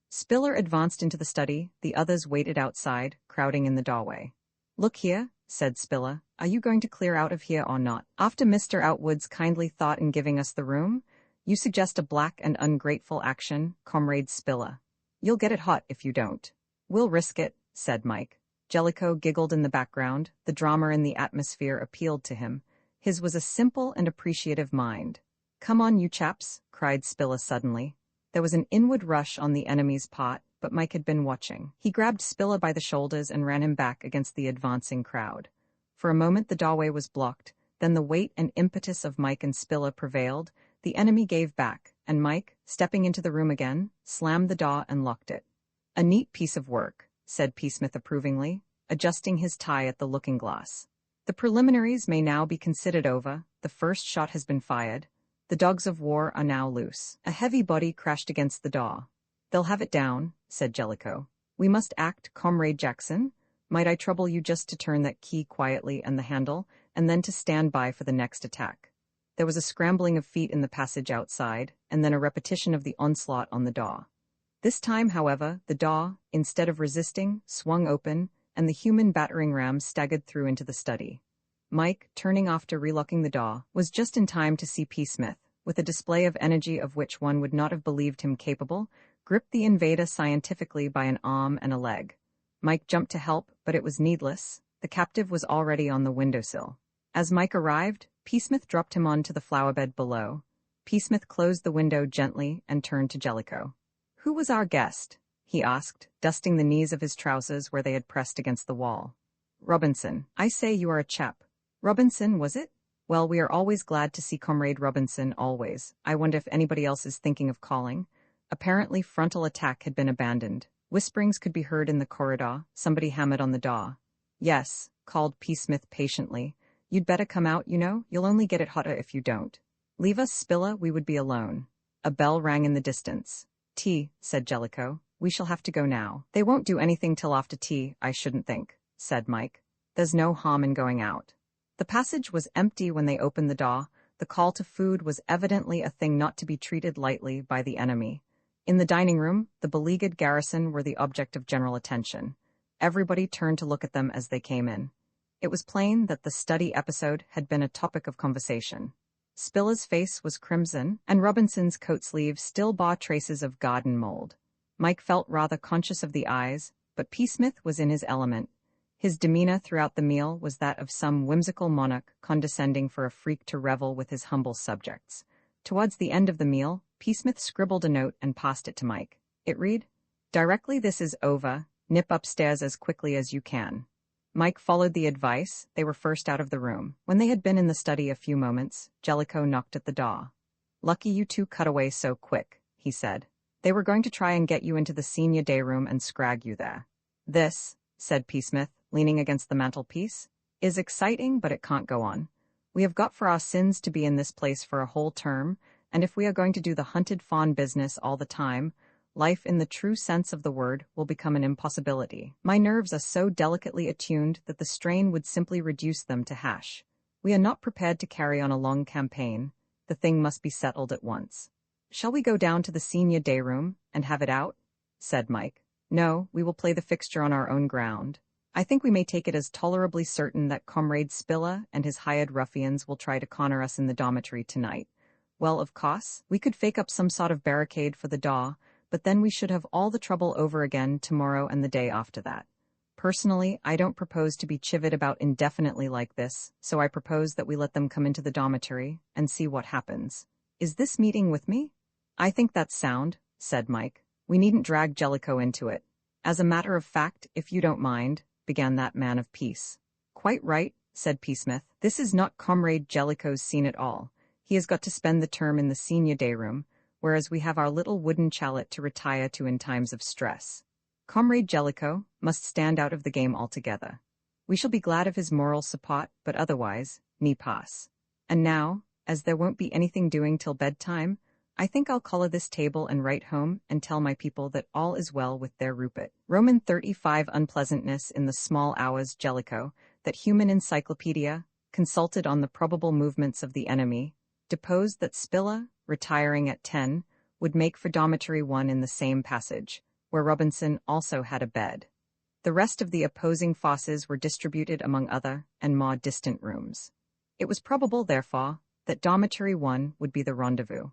Spiller advanced into the study, the others waited outside, crowding in the doorway. Look here, said Spiller, are you going to clear out of here or not? After Mr. Outwood's kindly thought in giving us the room, you suggest a black and ungrateful action, Comrade Spiller. You'll get it hot if you don't. We'll risk it, said Mike. Jellicoe giggled in the background, the drama in the atmosphere appealed to him. His was a simple and appreciative mind. Come on, you chaps, cried Spiller suddenly. There was an inward rush on the enemy's part, but Mike had been watching. He grabbed Spiller by the shoulders and ran him back against the advancing crowd. For a moment the doorway was blocked, then the weight and impetus of Mike and Spiller prevailed. The enemy gave back, and Mike, stepping into the room again, slammed the door and locked it. A neat piece of work, said P. Smith approvingly, adjusting his tie at the looking-glass. The preliminaries may now be considered over, the first shot has been fired. The dogs of war are now loose. A heavy body crashed against the door. They'll have it down, said Jellicoe. We must act, Comrade Jackson. Might I trouble you just to turn that key quietly and the handle, and then to stand by for the next attack? There was a scrambling of feet in the passage outside, and then a repetition of the onslaught on the door. This time, however, the door, instead of resisting, swung open, and the human battering ram staggered through into the study. Mike, turning after relocking the door, was just in time to see P. Smith, with a display of energy of which one would not have believed him capable, grip the invader scientifically by an arm and a leg. Mike jumped to help, but it was needless. The captive was already on the windowsill. As Mike arrived, P. Smith dropped him onto the flowerbed below. P. Smith closed the window gently and turned to Jellicoe. Who was our guest? He asked, dusting the knees of his trousers where they had pressed against the wall. Robinson. I say you are a chap. Robinson, was it? Well, we are always glad to see Comrade Robinson, always. I wonder if anybody else is thinking of calling. Apparently frontal attack had been abandoned. Whisperings could be heard in the corridor. Somebody hammered on the door. Yes, called P. Smith patiently. You'd better come out, you know. You'll only get it hotter if you don't. Leave us, Spiller, we would be alone. A bell rang in the distance. Tea, said Jellicoe. We shall have to go now. They won't do anything till after tea, I shouldn't think, said Mike. There's no harm in going out. The passage was empty when they opened the door. The call to food was evidently a thing not to be treated lightly by the enemy. In the dining room, the beleaguered garrison were the object of general attention. Everybody turned to look at them as they came in. It was plain that the study episode had been a topic of conversation. Spiller's face was crimson, and Robinson's coat sleeve still bore traces of garden mold. Mike felt rather conscious of the eyes, but P. Smith was in his element. His demeanor throughout the meal was that of some whimsical monarch condescending for a freak to revel with his humble subjects. Towards the end of the meal, P. Smith scribbled a note and passed it to Mike. It read, "Directly this is over, nip upstairs as quickly as you can." Mike followed the advice. They were first out of the room. When they had been in the study a few moments, Jellicoe knocked at the door. "Lucky you two cut away so quick," he said. "They were going to try and get you into the senior day room and scrag you there." "This," said P. Smith, leaning against the mantelpiece, "is exciting, but it can't go on. We have got for our sins to be in this place for a whole term, and if we are going to do the hunted fawn business all the time, life in the true sense of the word will become an impossibility. My nerves are so delicately attuned that the strain would simply reduce them to hash. We are not prepared to carry on a long campaign. The thing must be settled at once." "Shall we go down to the senior day room and have it out?" said Mike. "No, we will play the fixture on our own ground. I think we may take it as tolerably certain that Comrade Spiller and his hired ruffians will try to corner us in the dormitory tonight. Well, of course, we could fake up some sort of barricade for the door, but then we should have all the trouble over again tomorrow and the day after that. Personally, I don't propose to be chivied about indefinitely like this, so I propose that we let them come into the dormitory and see what happens. Is this meeting with me?" "I think that's sound," said Mike. "We needn't drag Jellicoe into it." "As a matter of fact, if you don't mind," began that man of peace. "Quite right," said P. Smith. "This is not Comrade Jellicoe's scene at all. He has got to spend the term in the senior day room, whereas we have our little wooden chalet to retire to in times of stress. Comrade Jellicoe must stand out of the game altogether. We shall be glad of his moral support, but otherwise, ni pass. And now, as there won't be anything doing till bedtime, I think I'll color this table and write home and tell my people that all is well with their Rupert. Roman 35 Unpleasantness in the Small Hours Jellicoe, that human encyclopedia, consulted on the probable movements of the enemy, deposed that Spilla, retiring at 10, would make for dormitory 1 in the same passage, where Robinson also had a bed. The rest of the opposing forces were distributed among other and more distant rooms. It was probable, therefore, that dormitory 1 would be the rendezvous.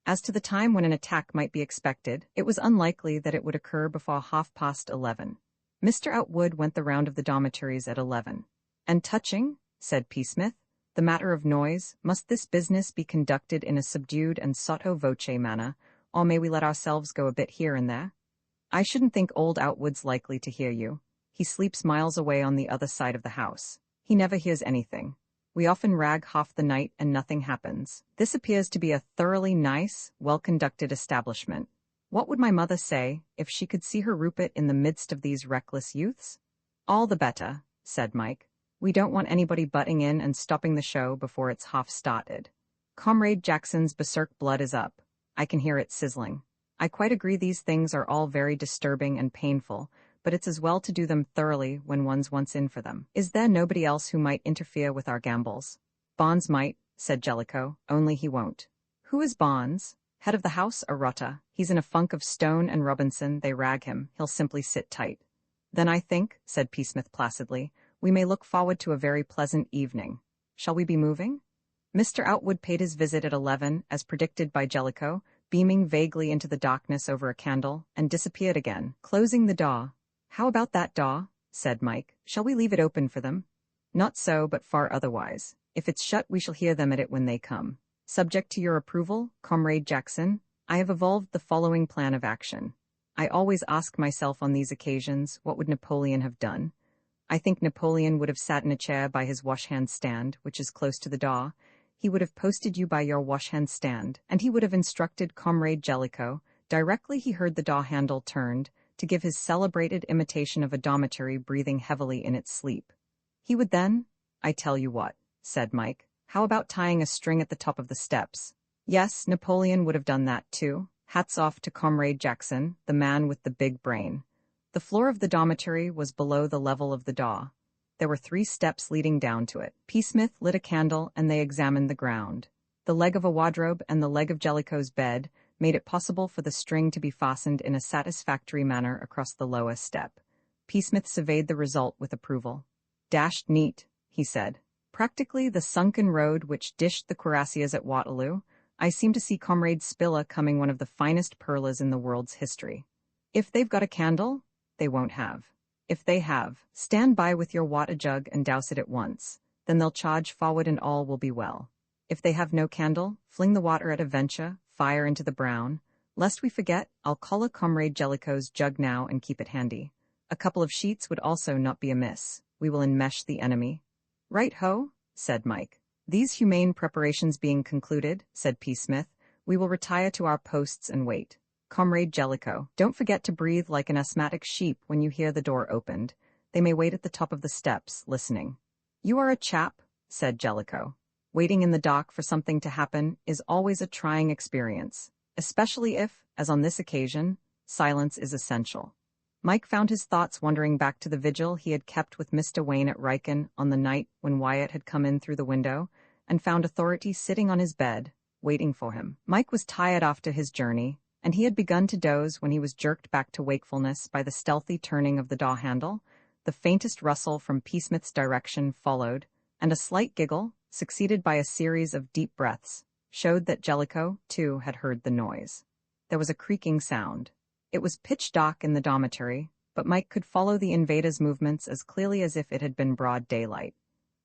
As to the time when an attack might be expected, it was unlikely that it would occur before 11:30. Mr. Outwood went the round of the dormitories at 11. And touching, said P. Smith, the matter of noise, must this business be conducted in a subdued and sotto voce manner, or may we let ourselves go a bit here and there? I shouldn't think old Outwood's likely to hear you. He sleeps miles away on the other side of the house. He never hears anything. We often rag half the night and nothing happens. This appears to be a thoroughly nice, well-conducted establishment. What would my mother say if she could see her Rupert in the midst of these reckless youths? All the better, said Mike. We don't want anybody butting in and stopping the show before it's half started. Comrade Jackson's berserk blood is up. I can hear it sizzling. I quite agree these things are all very disturbing and painful, but it's as well to do them thoroughly when one's once in for them. Is there nobody else who might interfere with our gambols? Bonds might, said Jellicoe, only he won't. Who is Bonds? Head of the house, a rotter. He's in a funk of Stone and Robinson, they rag him, he'll simply sit tight. Then I think, said P. Smith placidly, we may look forward to a very pleasant evening. Shall we be moving? Mr. Outwood paid his visit at 11, as predicted by Jellicoe, beaming vaguely into the darkness over a candle, and disappeared again, closing the door. How about that door? Said Mike. Shall we leave it open for them? Not so, but far otherwise. If it's shut, we shall hear them at it when they come. Subject to your approval, Comrade Jackson, I have evolved the following plan of action. I always ask myself on these occasions, what would Napoleon have done? I think Napoleon would have sat in a chair by his washhand stand, which is close to the door. He would have posted you by your washhand stand, and he would have instructed Comrade Jellicoe, directly he heard the door handle turned, to give his celebrated imitation of a dormitory breathing heavily in its sleep. He would then, I tell you what, said Mike, how about tying a string at the top of the steps? Yes, Napoleon would have done that too. Hats off to Comrade Jackson, the man with the big brain. The floor of the dormitory was below the level of the door. There were 3 steps leading down to it. P. Smith lit a candle and they examined the ground. The leg of a wardrobe and the leg of Jellicoe's bed made it possible for the string to be fastened in a satisfactory manner across the lowest step. P. Smith surveyed the result with approval. Dashed neat, he said. Practically the sunken road which dished the cuirassiers at Waterloo. I seem to see Comrade Spilla coming one of the finest perlas in the world's history. If they've got a candle, they won't have. If they have, stand by with your water jug and douse it at once. Then they'll charge forward and all will be well. If they have no candle, fling the water at a venture, fire into the brown. Lest we forget, I'll call a Comrade Jellicoe's jug now and keep it handy. A couple of sheets would also not be amiss. We will enmesh the enemy. Right ho, said Mike. These humane preparations being concluded, said P. Smith, we will retire to our posts and wait. Comrade Jellicoe, don't forget to breathe like an asthmatic sheep when you hear the door opened. They may wait at the top of the steps, listening. You are a chap, said Jellicoe. Waiting in the dock for something to happen is always a trying experience, especially if, as on this occasion, silence is essential. Mike found his thoughts wandering back to the vigil he had kept with Mr. Wayne at Riken on the night when Wyatt had come in through the window, and found authority sitting on his bed, waiting for him. Mike was tired after his journey, and he had begun to doze when he was jerked back to wakefulness by the stealthy turning of the door handle. The faintest rustle from P. Smith's direction followed, and a slight giggle, succeeded by a series of deep breaths, showed that Jellicoe, too, had heard the noise. There was a creaking sound. It was pitch dark in the dormitory, but Mike could follow the invader's movements as clearly as if it had been broad daylight.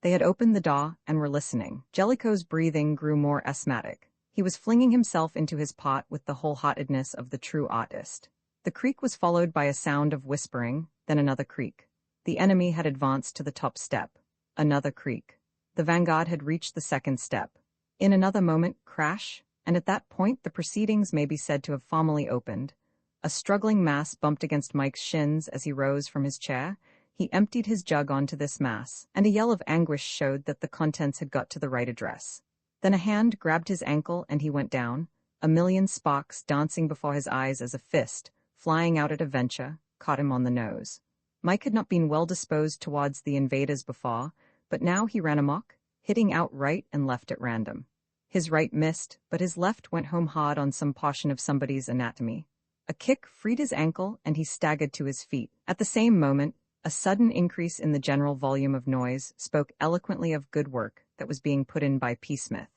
They had opened the door and were listening. Jellicoe's breathing grew more asthmatic. He was flinging himself into his pot with the wholeheartedness of the true artist. The creak was followed by a sound of whispering, then another creak. The enemy had advanced to the top step. Another creak. The vanguard had reached the second step. In another moment, crash, and at that point the proceedings may be said to have formally opened. A struggling mass bumped against Mike's shins as he rose from his chair. He emptied his jug onto this mass, and a yell of anguish showed that the contents had got to the right address. Then a hand grabbed his ankle and he went down. a million sparks dancing before his eyes as a fist, flying out at a venture, caught him on the nose. Mike had not been well disposed towards the invaders before, but now he ran amok, hitting out right and left at random. His right missed, but his left went home hard on some portion of somebody's anatomy. A kick freed his ankle and he staggered to his feet. At the same moment, a sudden increase in the general volume of noise spoke eloquently of good work that was being put in by P. Smith.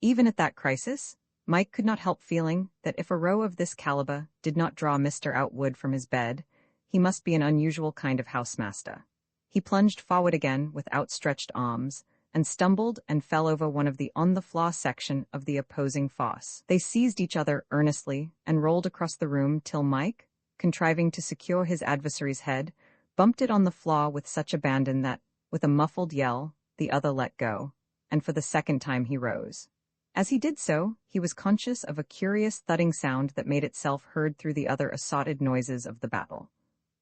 Even at that crisis, Mike could not help feeling that if a row of this caliber did not draw Mr. Outwood from his bed, he must be an unusual kind of housemaster. He plunged forward again with outstretched arms, and stumbled and fell over one of the on-the-floor section of the opposing fosse. They seized each other earnestly and rolled across the room till Mike, contriving to secure his adversary's head, bumped it on the floor with such abandon that, with a muffled yell, the other let go, and for the second time he rose. As he did so, he was conscious of a curious thudding sound that made itself heard through the other assorted noises of the battle.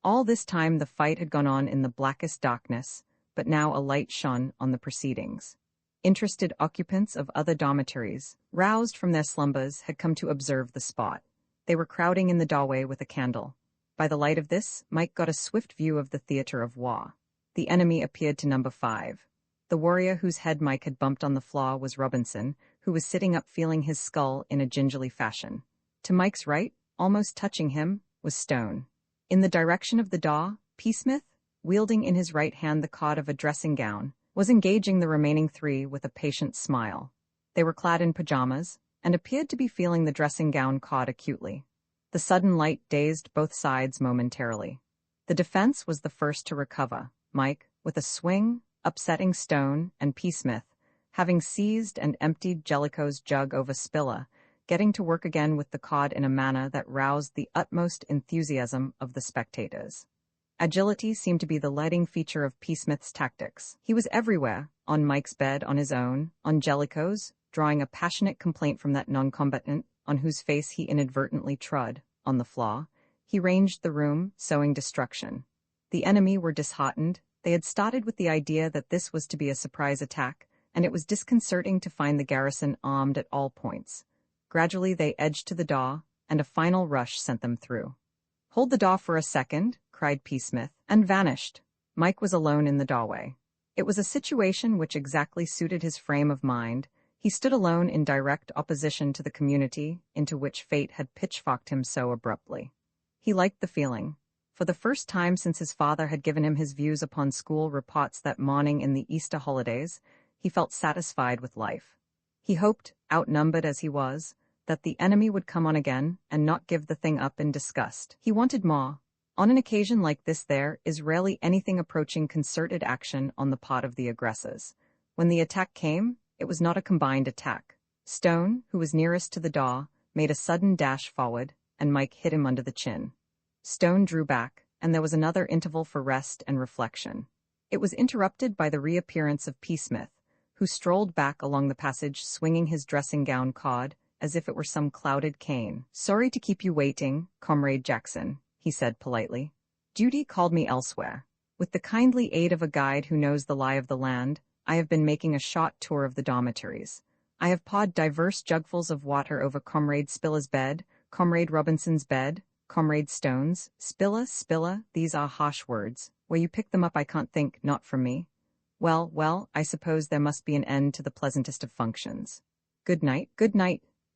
All this time the fight had gone on in the blackest darkness, but now a light shone on the proceedings. Interested occupants of other dormitories, roused from their slumbers, had come to observe the spot. They were crowding in the doorway with a candle. By the light of this, Mike got a swift view of the theater of war. The enemy appeared to number 5. The warrior whose head Mike had bumped on the floor was Robinson, who was sitting up feeling his skull in a gingerly fashion. To Mike's right, almost touching him, was Stone. In the direction of the door, P. Smith, wielding in his right hand the cord of a dressing gown, was engaging the remaining 3 with a patient smile. They were clad in pajamas, and appeared to be feeling the dressing gown cord acutely. The sudden light dazed both sides momentarily. The defense was the first to recover, Mike, with a swing, upsetting Stone and P. Smith, having seized and emptied Jellicoe's jug over Spilla, getting to work again with the cord in a manner that roused the utmost enthusiasm of the spectators. Agility seemed to be the lighting feature of P. Smith's tactics. He was everywhere, on Mike's bed, on his own, on Jellicoe's, drawing a passionate complaint from that non-combatant, on whose face he inadvertently trod, on the floor. He ranged the room, sowing destruction. The enemy were disheartened. They had started with the idea that this was to be a surprise attack, and it was disconcerting to find the garrison armed at all points. Gradually they edged to the door, and a final rush sent them through. "Hold the door for a second," cried P. Smith, and vanished. Mike was alone in the doorway. It was a situation which exactly suited his frame of mind. He stood alone in direct opposition to the community into which fate had pitchforked him so abruptly. He liked the feeling. For the first time since his father had given him his views upon school reports that morning in the Easter holidays, he felt satisfied with life. He hoped, outnumbered as he was, that the enemy would come on again and not give the thing up in disgust. He wanted more. On an occasion like this there is rarely anything approaching concerted action on the part of the aggressors. When the attack came, it was not a combined attack. Stone, who was nearest to the door, made a sudden dash forward, and Mike hit him under the chin. Stone drew back, and there was another interval for rest and reflection. It was interrupted by the reappearance of P. Smith, who strolled back along the passage swinging his dressing-gown cord as if it were some clouded cane. "Sorry to keep you waiting, Comrade Jackson," he said politely. "Duty called me elsewhere. With the kindly aid of a guide who knows the lie of the land, I have been making a short tour of the dormitories. I have poured diverse jugfuls of water over Comrade Spilla's bed, Comrade Robinson's bed, Comrade Stone's. Spilla, these are harsh words. Where you pick them up I can't think, not from me. Well, I suppose there must be an end to the pleasantest of functions. Good night."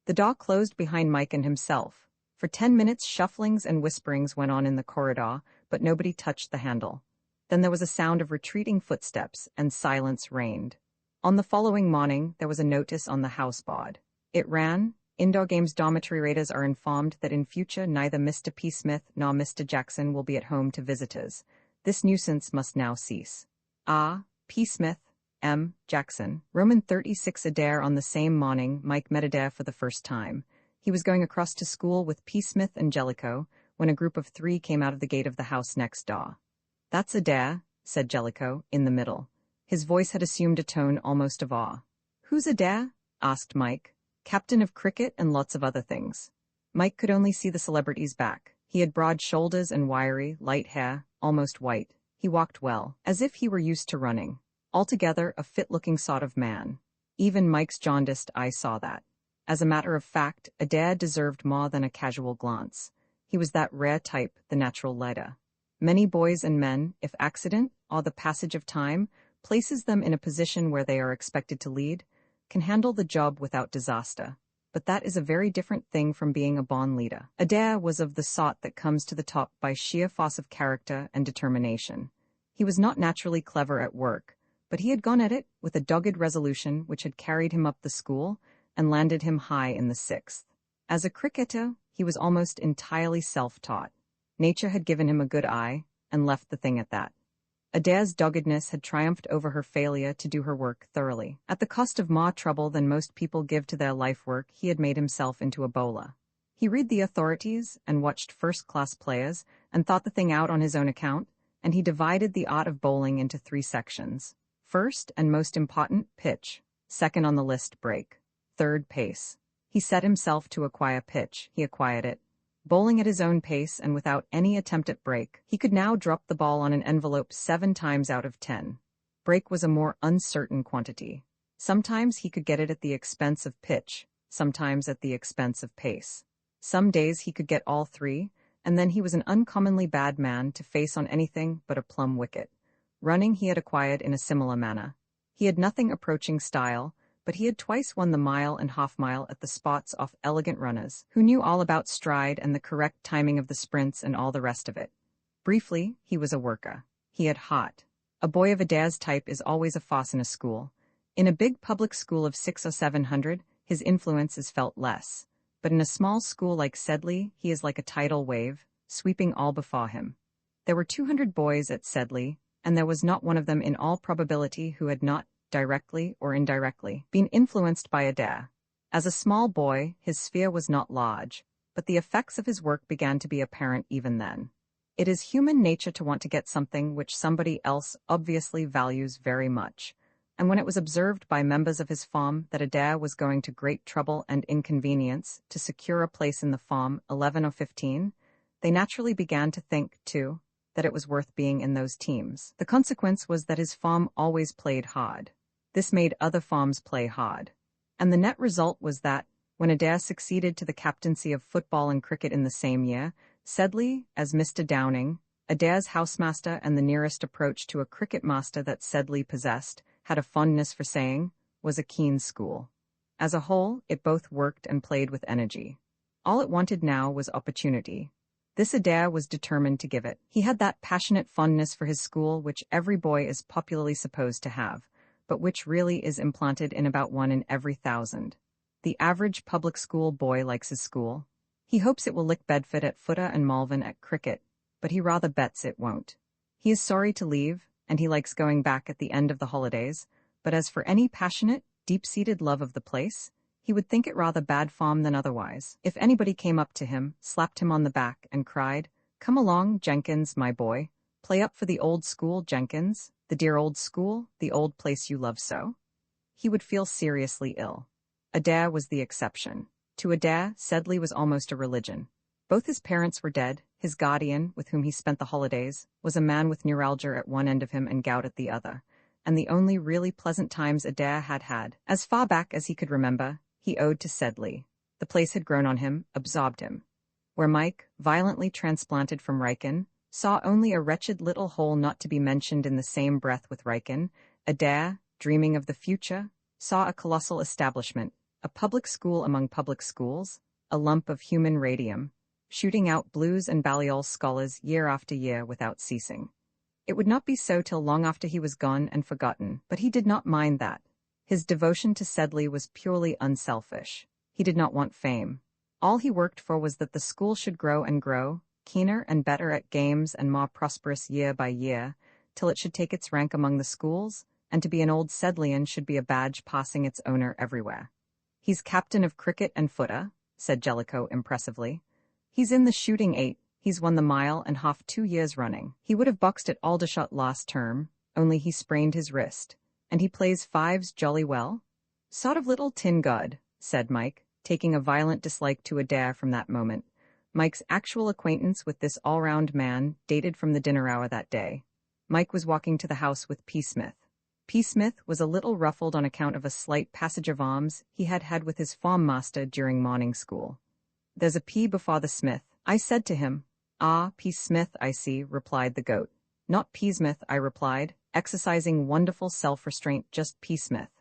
The door closed behind Mike and himself. For 10 minutes shufflings and whisperings went on in the corridor, but nobody touched the handle. Then there was a sound of retreating footsteps, and silence reigned. On the following morning, there was a notice on the house board. It ran, "Indoor games dormitory raiders are informed that in future neither Mr. P. Smith nor Mr. Jackson will be at home to visitors. This nuisance must now cease. Ah, P. Smith, M. Jackson." Roman 36 Adair. On the same morning, Mike met Adair for the first time. He was going across to school with P. Smith and Jellicoe when a group of 3 came out of the gate of the house next door. "That's Adair," said Jellicoe, in the middle. His voice had assumed a tone almost of awe. "Who's Adair?" asked Mike. "Captain of cricket and lots of other things." Mike could only see the celebrity's back. He had broad shoulders and wiry, light hair, almost white. He walked well, as if he were used to running. Altogether a fit-looking sort of man. Even Mike's jaundiced eye saw that. As a matter of fact, Adair deserved more than a casual glance. He was that rare type, the natural leader. Many boys and men, if accident, or the passage of time, places them in a position where they are expected to lead, can handle the job without disaster. But that is a very different thing from being a born leader. Adair was of the sort that comes to the top by sheer force of character and determination. He was not naturally clever at work, but he had gone at it with a dogged resolution which had carried him up the school and landed him high in the 6th. As a cricketer, he was almost entirely self-taught. Nature had given him a good eye, and left the thing at that. Adair's doggedness had triumphed over her failure to do her work thoroughly. At the cost of more trouble than most people give to their life work, he had made himself into a bowler. He read the authorities and watched first-class players and thought the thing out on his own account, and he divided the art of bowling into 3 sections. First, and most important, pitch. Second on the list, break. Third, pace. He set himself to acquire pitch. He acquired it. Bowling at his own pace and without any attempt at break, he could now drop the ball on an envelope 7 times out of 10. Break was a more uncertain quantity. Sometimes he could get it at the expense of pitch, sometimes at the expense of pace. Some days he could get all 3, and then he was an uncommonly bad man to face on anything but a plumb wicket. Running he had acquired in a similar manner. He had nothing approaching style, but he had twice won the mile and half-mile at the spots off elegant runners, who knew all about stride and the correct timing of the sprints and all the rest of it. Briefly, he was a worker. He had heart. A boy of Adair's type is always a force in a school. In a big public school of 600 or 700, his influence is felt less. But in a small school like Sedley, he is like a tidal wave, sweeping all before him. There were 200 boys at Sedley, and there was not one of them in all probability who had not, directly or indirectly, been influenced by Adair. As a small boy, his sphere was not large, but the effects of his work began to be apparent even then. It is human nature to want to get something which somebody else obviously values very much, and when it was observed by members of his farm that Adair was going to great trouble and inconvenience to secure a place in the farm 11 or 15, they naturally began to think, too, that it was worth being in those teams. The consequence was that his farm always played hard. This made other farms play hard. And the net result was that, when Adair succeeded to the captaincy of football and cricket in the same year, Sedley, as Mr. Downing, Adair's housemaster and the nearest approach to a cricket master that Sedley possessed, had a fondness for saying, was a keen school. As a whole, it both worked and played with energy. All it wanted now was opportunity. This Adair was determined to give it. He had that passionate fondness for his school which every boy is popularly supposed to have, but which really is implanted in about 1 in every 1,000. The average public school boy likes his school. He hopes it will lick Bedford at footer and Malvern at cricket, but he rather bets it won't. He is sorry to leave, and he likes going back at the end of the holidays, but as for any passionate, deep-seated love of the place, he would think it rather bad form than otherwise. If anybody came up to him, slapped him on the back, and cried, "Come along, Jenkins, my boy. Play up for the old school, Jenkins, the dear old school, the old place you love so," he would feel seriously ill. Adair was the exception. To Adair, Sedley was almost a religion. Both his parents were dead. His guardian, with whom he spent the holidays, was a man with neuralgia at one end of him and gout at the other, and the only really pleasant times Adair had had, as far back as he could remember, he owed to Sedley. The place had grown on him, absorbed him. Where Mike, violently transplanted from Wrykyn, saw only a wretched little hole not to be mentioned in the same breath with Wrykyn, Adair, dreaming of the future, saw a colossal establishment, a public school among public schools, a lump of human radium, shooting out Blues and Balliol scholars year after year without ceasing. It would not be so till long after he was gone and forgotten, but he did not mind that. His devotion to Sedley was purely unselfish. He did not want fame. All he worked for was that the school should grow and grow, keener and better at games and more prosperous year by year, till it should take its rank among the schools, and to be an old Sedleyan should be a badge passing its owner everywhere. "He's captain of cricket and footer," said Jellicoe impressively. "He's in the shooting 8, he's won the mile and half 2 years running. He would have boxed at Aldershot last term, only he sprained his wrist. And he plays 5s jolly well." "Sort of little tin god," said Mike, taking a violent dislike to Adair from that moment. Mike's actual acquaintance with this all-round man dated from the dinner hour that day. Mike was walking to the house with P. Smith. P. Smith was a little ruffled on account of a slight passage of arms he had had with his farm master during morning school. "There's a P before the Smith," I said to him. "Ah, P. Smith, I see," replied the goat. "Not P. Smith," I replied, exercising wonderful self-restraint, "just P. Smith."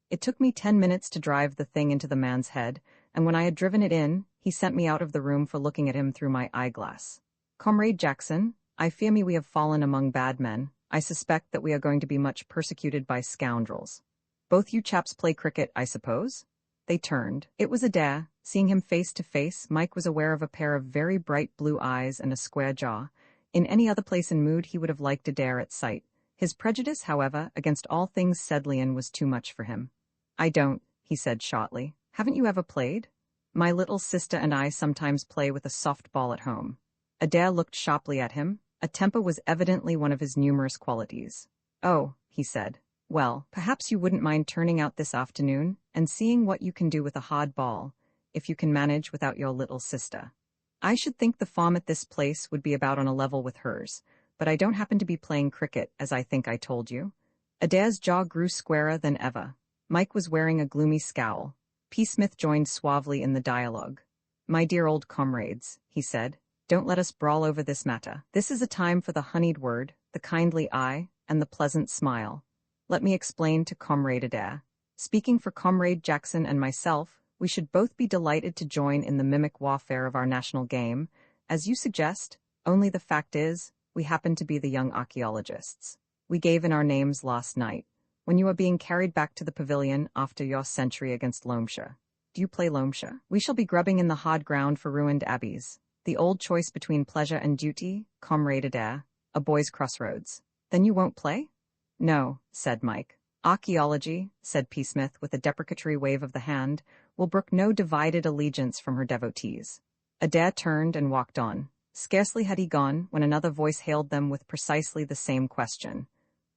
It took me 10 minutes to drive the thing into the man's head, and when I had driven it in, he sent me out of the room for looking at him through my eyeglass. "Comrade Jackson, I fear me we have fallen among bad men. I suspect that we are going to be much persecuted by scoundrels. Both you chaps play cricket, I suppose?" They turned. It was Adair. Seeing him face to face, Mike was aware of a pair of very bright blue eyes and a square jaw. In any other place and mood he would have liked Adair at sight. His prejudice, however, against all things Sedleyan was too much for him. "I don't," he said shortly. "Haven't you ever played?" "My little sister and I sometimes play with a soft ball at home." Adair looked sharply at him. A temper was evidently one of his numerous qualities. "Oh," he said. "Well, perhaps you wouldn't mind turning out this afternoon and seeing what you can do with a hard ball, if you can manage without your little sister. I should think the farm at this place would be about on a level with hers, but I don't happen to be playing cricket, as I think I told you." Adair's jaw grew squarer than ever. Mike was wearing a gloomy scowl. P. Smith joined suavely in the dialogue. "My dear old comrades," he said, "don't let us brawl over this matter. This is a time for the honeyed word, the kindly eye, and the pleasant smile. Let me explain to Comrade Adair. Speaking for Comrade Jackson and myself, we should both be delighted to join in the mimic warfare of our national game, as you suggest, only the fact is, we happen to be the young archaeologists. We gave in our names last night, when you are being carried back to the pavilion after your century against Loamshire. Do you play Loamshire? We shall be grubbing in the hard ground for ruined abbeys. The old choice between pleasure and duty, Comrade Adair, a boy's crossroads. Then you won't play?" "No," said Mike. "Archaeology," said P. Smith with a deprecatory wave of the hand, "will brook no divided allegiance from her devotees." Adair turned and walked on. Scarcely had he gone when another voice hailed them with precisely the same question.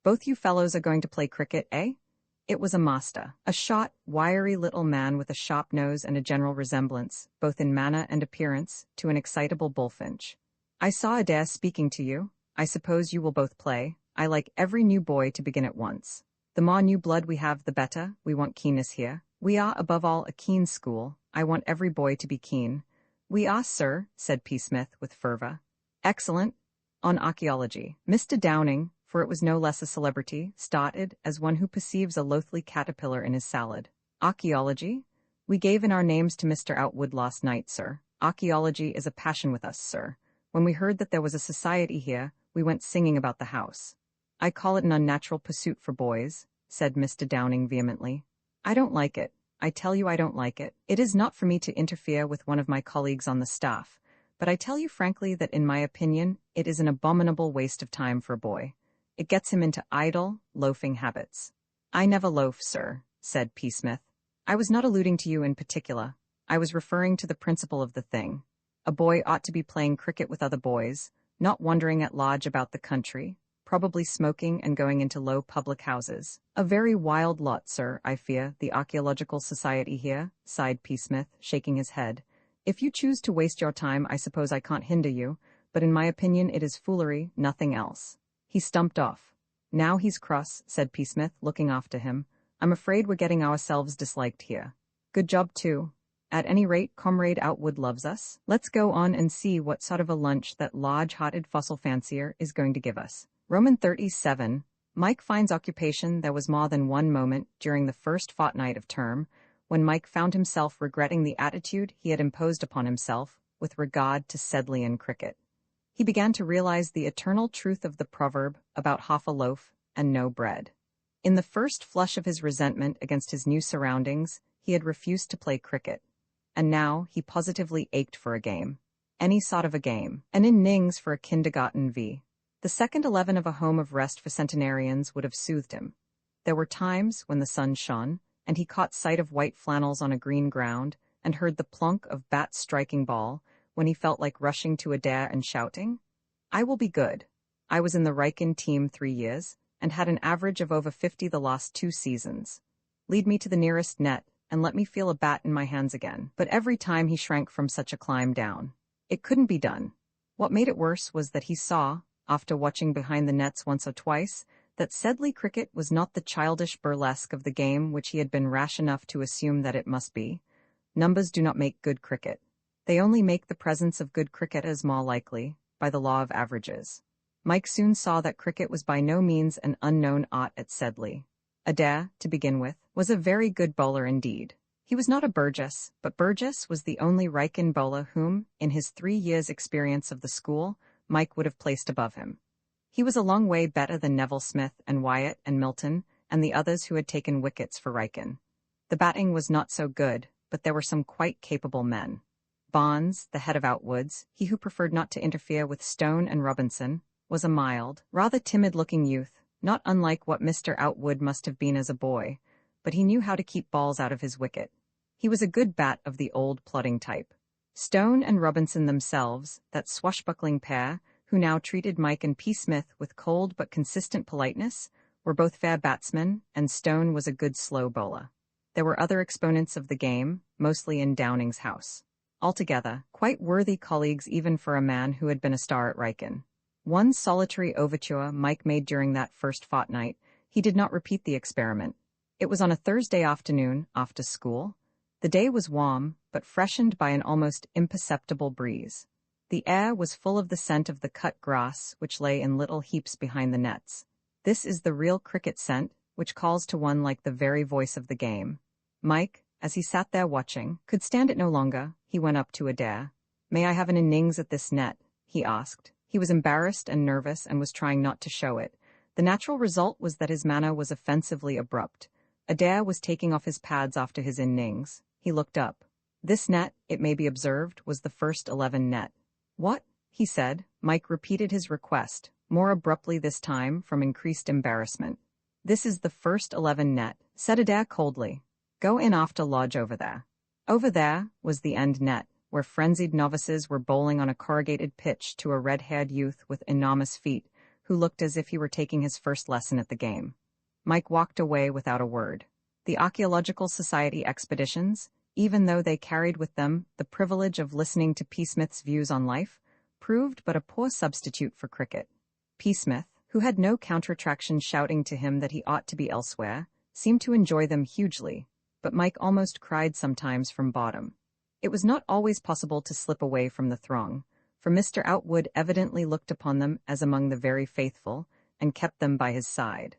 "Both you fellows are going to play cricket, eh?" It was a master, a short, wiry little man with a sharp nose and a general resemblance, both in manner and appearance, to an excitable bullfinch. "I saw Adair speaking to you. I suppose you will both play. I like every new boy to begin at once. The more new blood we have, the better. We want keenness here. We are, above all, a keen school. I want every boy to be keen." "We are, sir," said P. Smith with fervor. "Excellent. On archaeology." Mr. Downing, for it was no less a celebrity, started as one who perceives a loathly caterpillar in his salad. "Archaeology? We gave in our names to Mr. Outwood last night, sir. Archaeology is a passion with us, sir. When we heard that there was a society here, we went singing about the house." "I call it an unnatural pursuit for boys," said Mr. Downing vehemently. "I don't like it. I tell you I don't like it. It is not for me to interfere with one of my colleagues on the staff, but I tell you frankly that in my opinion, it is an abominable waste of time for a boy. It gets him into idle, loafing habits." "I never loaf, sir," said P. Smith. "I was not alluding to you in particular. I was referring to the principle of the thing. A boy ought to be playing cricket with other boys, not wandering at large about the country, probably smoking and going into low public houses. A very wild lot, sir, I fear, the Archaeological Society here," sighed P. Smith, shaking his head. "If you choose to waste your time, I suppose I can't hinder you, but in my opinion it is foolery, nothing else." He stumped off. "Now he's cross," said P. Smith, looking after him. "I'm afraid we're getting ourselves disliked here." "Good job, too. At any rate, Comrade Outwood loves us. Let's go on and see what sort of a lunch that large-hearted fossil fancier is going to give us." Roman 37. Mike finds occupation. There was more than one moment during the first fortnight of term when Mike found himself regretting the attitude he had imposed upon himself with regard to Sedleyan cricket. He began to realize the eternal truth of the proverb about half a loaf and no bread. In the first flush of his resentment against his new surroundings, he had refused to play cricket, and now he positively ached for a game. Any sort of a game, an innings for a kindergarten v. The second 11 of a home of rest for centenarians would have soothed him. There were times when the sun shone, and he caught sight of white flannels on a green ground, and heard the plunk of bats striking ball, when he felt like rushing to Adair and shouting, "I will be good." I was in the Riken team 3 years, and had an average of over 50 the last 2 seasons. Lead me to the nearest net, and let me feel a bat in my hands again. But every time he shrank from such a climb down. It couldn't be done. What made it worse was that he saw, after watching behind the nets once or twice, that Sedley cricket was not the childish burlesque of the game which he had been rash enough to assume that it must be. Numbers do not make good cricket. They only make the presence of good cricket as more likely, by the law of averages. Mike soon saw that cricket was by no means an unknown art at Sedley. Adair, to begin with, was a very good bowler indeed. He was not a Burgess, but Burgess was the only Wrykyn bowler whom, in his 3 years' experience of the school, Mike would have placed above him. He was a long way better than Neville Smith and Wyatt and Milton and the others who had taken wickets for Wrykyn. The batting was not so good, but there were some quite capable men. Barnes, the head of Outwoods, he who preferred not to interfere with Stone and Robinson, was a mild, rather timid-looking youth, not unlike what Mr. Outwood must have been as a boy, but he knew how to keep balls out of his wicket. He was a good bat of the old plodding type. Stone and Robinson themselves, that swashbuckling pair, who now treated Mike and P. Smith with cold but consistent politeness, were both fair batsmen, and Stone was a good slow bowler. There were other exponents of the game, mostly in Downing's house. Altogether, quite worthy colleagues even for a man who had been a star at Wrykyn. One solitary overture Mike made during that first fortnight, he did not repeat the experiment. It was on a Thursday afternoon, after school. The day was warm, but freshened by an almost imperceptible breeze. The air was full of the scent of the cut grass which lay in little heaps behind the nets. This is the real cricket scent, which calls to one like the very voice of the game. Mike, as he sat there watching, could stand it no longer. He went up to Adair. "May I have an innings at this net?" he asked. He was embarrassed and nervous and was trying not to show it. The natural result was that his manner was offensively abrupt. Adair was taking off his pads after his innings. He looked up. This net, it may be observed, was the first 11 net. "What?" he said. Mike repeated his request, more abruptly this time from increased embarrassment. "This is the first 11 net," said Adair coldly. "Go in after Lodge over there." Over there was the end net, where frenzied novices were bowling on a corrugated pitch to a red-haired youth with enormous feet, who looked as if he were taking his first lesson at the game. Mike walked away without a word. The Archaeological Society expeditions, even though they carried with them the privilege of listening to P. Smith's views on life, proved but a poor substitute for cricket. P. Smith, who had no counter-attraction shouting to him that he ought to be elsewhere, seemed to enjoy them hugely, but Mike almost cried sometimes from boredom. It was not always possible to slip away from the throng, for Mr. Outwood evidently looked upon them as among the very faithful, and kept them by his side.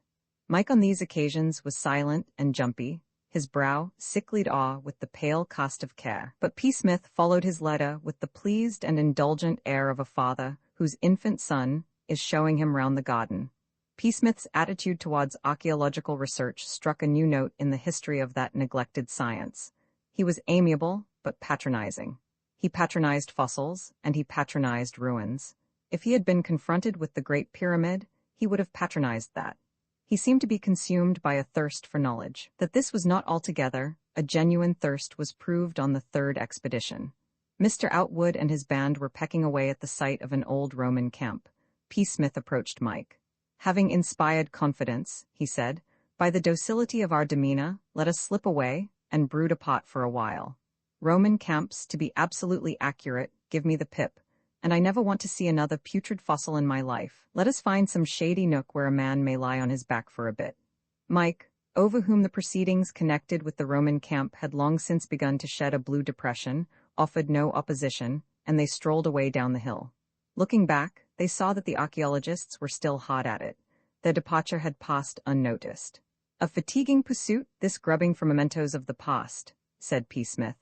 Mike on these occasions was silent and jumpy, his brow sicklied awe with the pale cast of care. But P. Smith followed his letter with the pleased and indulgent air of a father whose infant son is showing him round the garden. P. Smith's attitude towards archaeological research struck a new note in the history of that neglected science. He was amiable, but patronizing. He patronized fossils, and he patronized ruins. If he had been confronted with the Great Pyramid, he would have patronized that. He seemed to be consumed by a thirst for knowledge. That this was not altogether a genuine thirst was proved on the third expedition. Mr. Outwood and his band were pecking away at the site of an old Roman camp. P. Smith approached Mike. "Having inspired confidence," he said, "by the docility of our demeanor, let us slip away and brood apart for a while. Roman camps, to be absolutely accurate, give me the pip, and I never want to see another putrid fossil in my life. Let us find some shady nook where a man may lie on his back for a bit." Mike, over whom the proceedings connected with the Roman camp had long since begun to shed a blue depression, offered no opposition, and they strolled away down the hill. Looking back, they saw that the archaeologists were still hard at it. Their departure had passed unnoticed. "A fatiguing pursuit, this grubbing for mementos of the past," said P. Smith.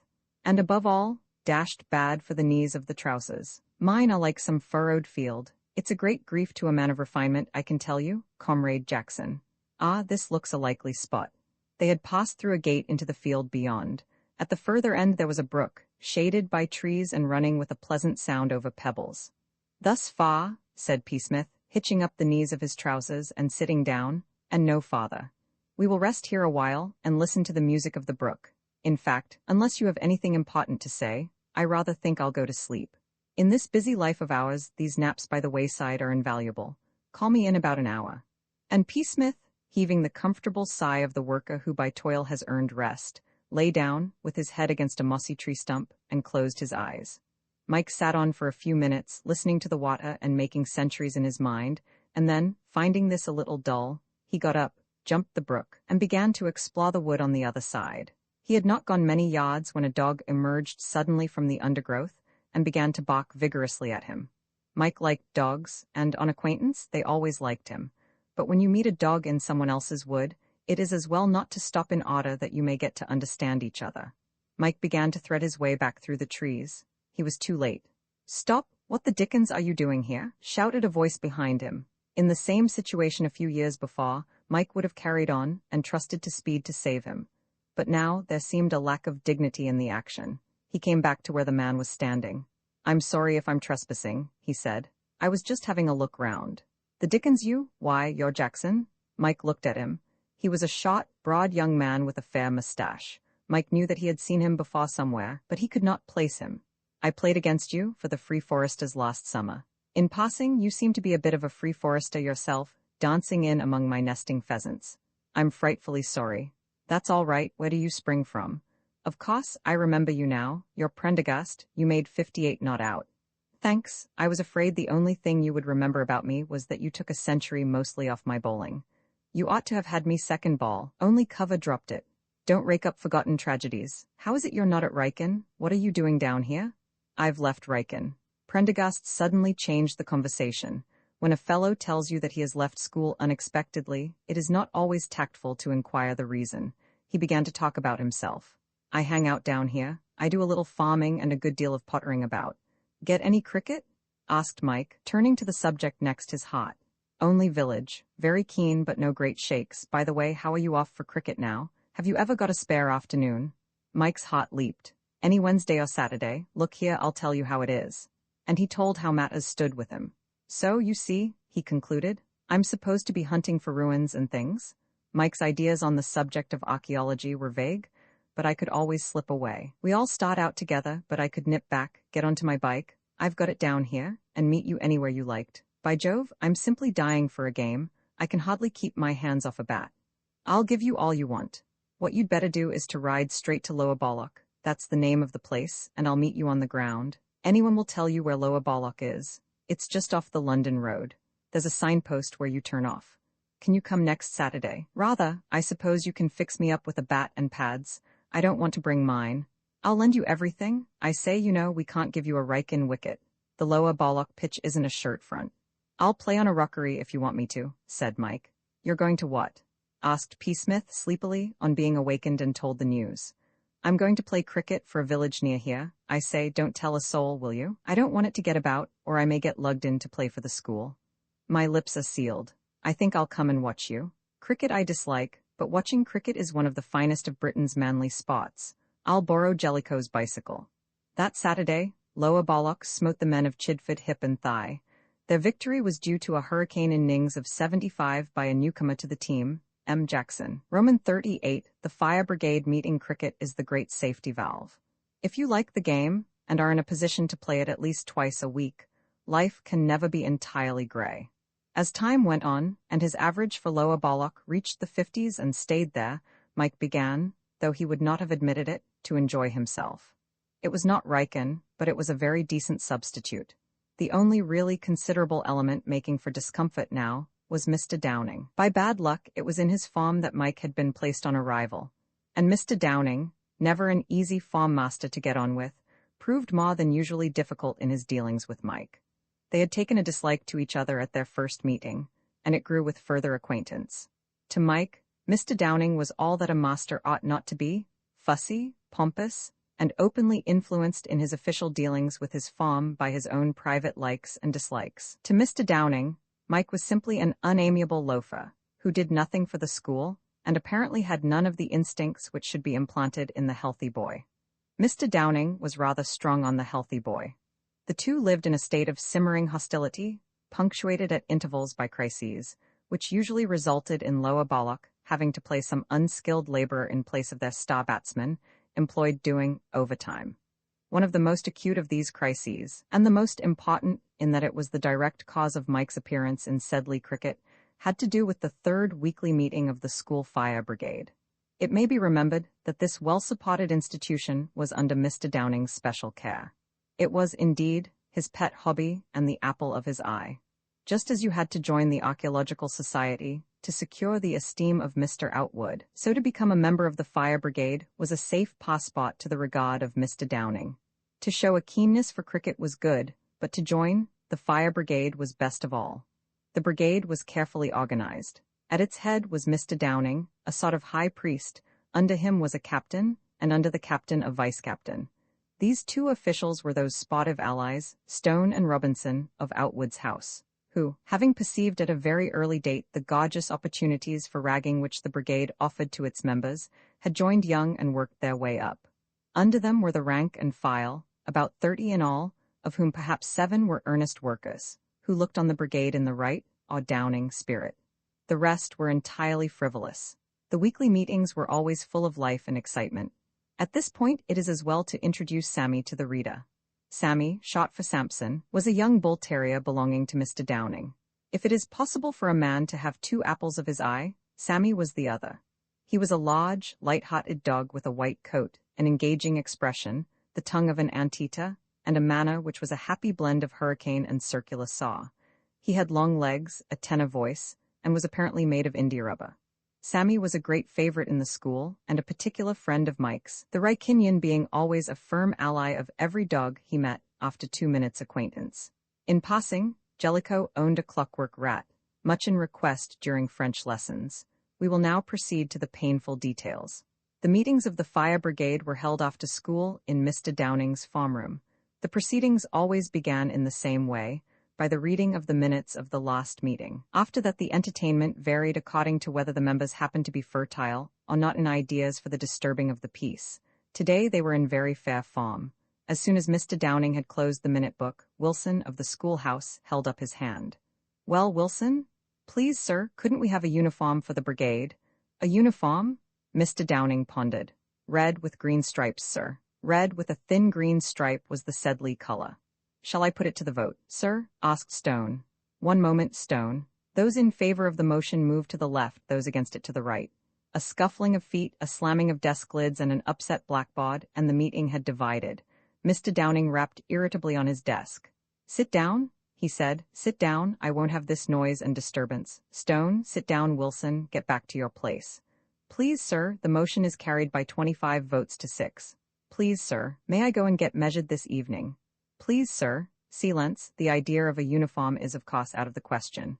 "And above all, dashed bad for the knees of the trousers. Mine are like some furrowed field. It's a great grief to a man of refinement, I can tell you, Comrade Jackson. Ah, this looks a likely spot." They had passed through a gate into the field beyond. At the further end there was a brook, shaded by trees and running with a pleasant sound over pebbles. "Thus far," said P. Smith, hitching up the knees of his trousers and sitting down, "and no farther. We will rest here a while and listen to the music of the brook. In fact, unless you have anything important to say, I rather think I'll go to sleep. In this busy life of ours, these naps by the wayside are invaluable. Call me in about an hour." And P. Smith, heaving the comfortable sigh of the worker who by toil has earned rest, lay down, with his head against a mossy tree stump, and closed his eyes. Mike sat on for a few minutes, listening to the water and making centuries in his mind, and then, finding this a little dull, He got up, jumped the brook, and began to explore the wood on the other side. He had not gone many yards when a dog emerged suddenly from the undergrowth and began to bark vigorously at him. Mike liked dogs, and on acquaintance, they always liked him. But when you meet a dog in someone else's wood, it is as well not to stop in order that you may get to understand each other. Mike began to thread his way back through the trees. He was too late. "Stop! What the dickens are you doing here?" shouted a voice behind him. In the same situation a few years before, Mike would have carried on and trusted to speed to save him. But now there seemed a lack of dignity in the action. He came back to where the man was standing. "I'm sorry if I'm trespassing," he said. "I was just having a look round." "The dickens you? Why, you're Jackson?" Mike looked at him. He was a short, broad young man with a fair mustache. Mike knew that he had seen him before somewhere, but he could not place him. "I played against you for the Free Foresters last summer. In passing, you seem to be a bit of a Free Forester yourself, dancing in among my nesting pheasants. I'm frightfully sorry." "That's all right, where do you spring from?" "Of course, I remember you now. You're Prendergast, you made 58 not out." "Thanks, I was afraid the only thing you would remember about me was that you took a century mostly off my bowling. You ought to have had me second ball, only cover dropped it. Don't rake up forgotten tragedies. How is it you're not at Riken? What are you doing down here?" "I've left Riken." Prendergast suddenly changed the conversation. When a fellow tells you that he has left school unexpectedly, it is not always tactful to inquire the reason. He began to talk about himself. "I hang out down here. I do a little farming and a good deal of pottering about." "Get any cricket?" asked Mike, turning to the subject next his heart. "Only village. Very keen but no great shakes. By the way, how are you off for cricket now? Have you ever got a spare afternoon?" Mike's heart leaped. "Any Wednesday or Saturday. Look here, I'll tell you how it is." And he told how matters stood with him. "So, you see," he concluded, "I'm supposed to be hunting for ruins and things." Mike's ideas on the subject of archaeology were vague, but I could always slip away. "We all start out together, but I could nip back, get onto my bike, I've got it down here, and meet you anywhere you liked. By Jove, I'm simply dying for a game. I can hardly keep my hands off a bat." "I'll give you all you want. What you'd better do is to ride straight to Lower Balloch. That's the name of the place, and I'll meet you on the ground. Anyone will tell you where Lower Balloch is. It's just off the London road. There's a signpost where you turn off. Can you come next Saturday? Rather, I suppose you can fix me up with a bat and pads. I don't want to bring mine. I'll lend you everything. I say, you know, we can't give you a Riken wicket. The Lower Balloch pitch isn't a shirt front." "I'll play on a rockery if you want me to," said Mike. "You're going to what?" asked P. Smith sleepily, on being awakened and told the news. "I'm going to play cricket for a village near here. I say, don't tell a soul, will you? I don't want it to get about, or I may get lugged in to play for the school." My lips are sealed. "I think I'll come and watch you. Cricket I dislike, but watching cricket is one of the finest of Britain's manly sports. I'll borrow Jellicoe's bicycle." That Saturday, Lower Balloch smote the men of Chidford hip and thigh. Their victory was due to a hurricane innings of 75 by a newcomer to the team, M. Jackson. Roman 38, the fire brigade meeting cricket is the great safety valve. If you like the game, and are in a position to play it at least twice a week, life can never be entirely gray. As time went on, and his average for Lower Balloch reached the 50s and stayed there, Mike began, though he would not have admitted it, to enjoy himself. It was not Riken, but it was a very decent substitute. The only really considerable element making for discomfort now was Mr. Downing. By bad luck, it was in his farm that Mike had been placed on arrival. And Mr. Downing, never an easy farm master to get on with, proved more than usually difficult in his dealings with Mike. They had taken a dislike to each other at their first meeting, and it grew with further acquaintance. To Mike, Mr. Downing was all that a master ought not to be: fussy, pompous, and openly influenced in his official dealings with his farm by his own private likes and dislikes. To Mr. Downing, Mike was simply an unamiable loafer, who did nothing for the school, and apparently had none of the instincts which should be implanted in the healthy boy. Mr. Downing was rather strong on the healthy boy. The two lived in a state of simmering hostility, punctuated at intervals by crises, which usually resulted in Lower Balloch having to play some unskilled laborer in place of their star batsman, employed doing overtime. One of the most acute of these crises, and the most important in that it was the direct cause of Mike's appearance in Sedley cricket, had to do with the third weekly meeting of the school fire brigade. It may be remembered that this well-supported institution was under Mr. Downing's special care. It was, indeed, his pet hobby and the apple of his eye. Just as you had to join the Archaeological Society to secure the esteem of Mr. Outwood. So to become a member of the fire brigade was a safe passport to the regard of Mr. Downing. To show a keenness for cricket was good, but to join the fire brigade was best of all. The brigade was carefully organized. At its head was Mr. Downing, a sort of high priest. Under him was a captain, and under the captain a vice-captain. These two officials were those sportive allies, Stone and Robinson, of Outwood's house, who, having perceived at a very early date the gorgeous opportunities for ragging which the brigade offered to its members, had joined young and worked their way up. Under them were the rank and file, about 30 in all, of whom perhaps 7 were earnest workers, who looked on the brigade in the right or Downing spirit. The rest were entirely frivolous. The weekly meetings were always full of life and excitement. At this point it is as well to introduce Sammy to the reader. Sammy, short for Samson, was a young bull terrier belonging to Mr. Downing. If it is possible for a man to have 2 apples of his eye, Sammy was the other. He was a large, light-hearted dog with a white coat, an engaging expression, the tongue of an anteater, and a manner which was a happy blend of hurricane and circular saw. He had long legs, a tenor voice, and was apparently made of india rubber. Sammy was a great favorite in the school, and a particular friend of Mike's, the Rykinian being always a firm ally of every dog he met after 2 minutes' acquaintance. In passing, Jellicoe owned a clockwork rat, much in request during French lessons. We will now proceed to the painful details. The meetings of the fire brigade were held after school in Mr. Downing's farm room. The proceedings always began in the same way, by the reading of the minutes of the last meeting. After that the entertainment varied according to whether the members happened to be fertile or not in ideas for the disturbing of the peace. Today they were in very fair form. As soon as Mr. Downing had closed the minute book, Wilson of the schoolhouse held up his hand. "Well, Wilson? Please, sir, couldn't we have a uniform for the brigade?" "A uniform?" Mr. Downing pondered. "Red with green stripes, sir. Red with a thin green stripe was the Sedley color." "Shall I put it to the vote, sir?" asked Stone. "One moment, Stone." Those in favor of the motion moved to the left, those against it to the right. A scuffling of feet, a slamming of desk lids, and an upset blackboard, and the meeting had divided. Mr. Downing rapped irritably on his desk. "Sit down," he said. "Sit down, I won't have this noise and disturbance. Stone, sit down. Wilson, get back to your place." "Please, sir, the motion is carried by 25 votes to 6. "Please, sir, may I go and get measured this evening?" "Please, sir." Silence. The idea of a uniform is of course out of the question.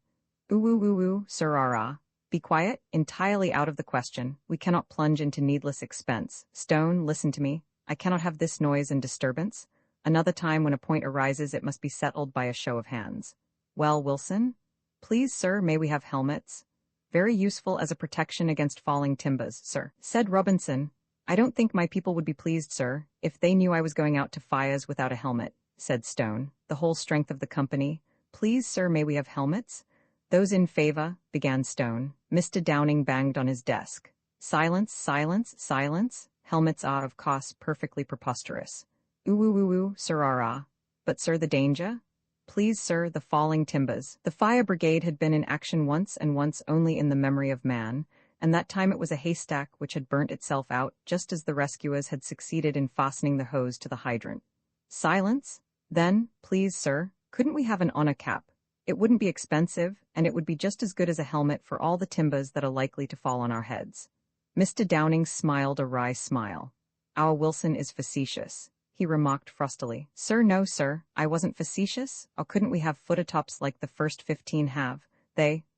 "Ooh, sir, Be quiet. Entirely out of the question. We cannot plunge into needless expense. Stone, listen to me. I cannot have this noise and disturbance. Another time when a point arises it must be settled by a show of hands." "Well, Wilson?" "Please, sir, may we have helmets?" "Very useful as a protection against falling timbers, sir," said Robinson. "I don't think my people would be pleased, sir, if they knew I was going out to fires without a helmet," said Stone. The whole strength of the company. "Please, sir, may we have helmets?" "Those in favor," began Stone. Mr. Downing banged on his desk. "Silence, silence, silence. Helmets are, of course, perfectly preposterous." Ooh, sir, But, sir, the danger?" "Please, sir, the falling timbers." The fire brigade had been in action once and once only in the memory of man, and that time it was a haystack which had burnt itself out just as the rescuers had succeeded in fastening the hose to the hydrant. "Silence? Then, please, sir, couldn't we have an honor cap? It wouldn't be expensive, and it would be just as good as a helmet for all the timbers that are likely to fall on our heads." Mr. Downing smiled a wry smile. "Our Wilson is facetious," he remarked frostily. "Sir, no, sir, I wasn't facetious. Or couldn't we have foot-tops like the first 15 have?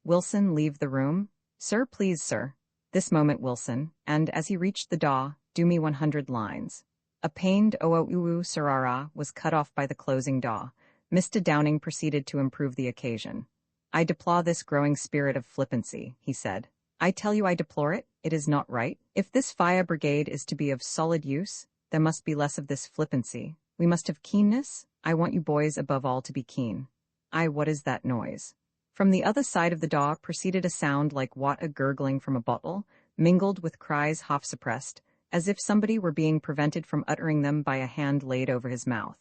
Wilson, leave the room." "Sir, please, sir." "This moment, Wilson," and, as he reached the door, "do me 100 lines." A pained "ooh, sir, was cut off by the closing door. Mr. Downing proceeded to improve the occasion. "I deplore this growing spirit of flippancy," he said. "I tell you I deplore it. It is not right. If this fire brigade is to be of solid use, there must be less of this flippancy. We must have keenness. I want you boys above all to be keen. What is that noise?" From the other side of the door proceeded a sound like water gurgling from a bottle, mingled with cries half suppressed, as if somebody were being prevented from uttering them by a hand laid over his mouth.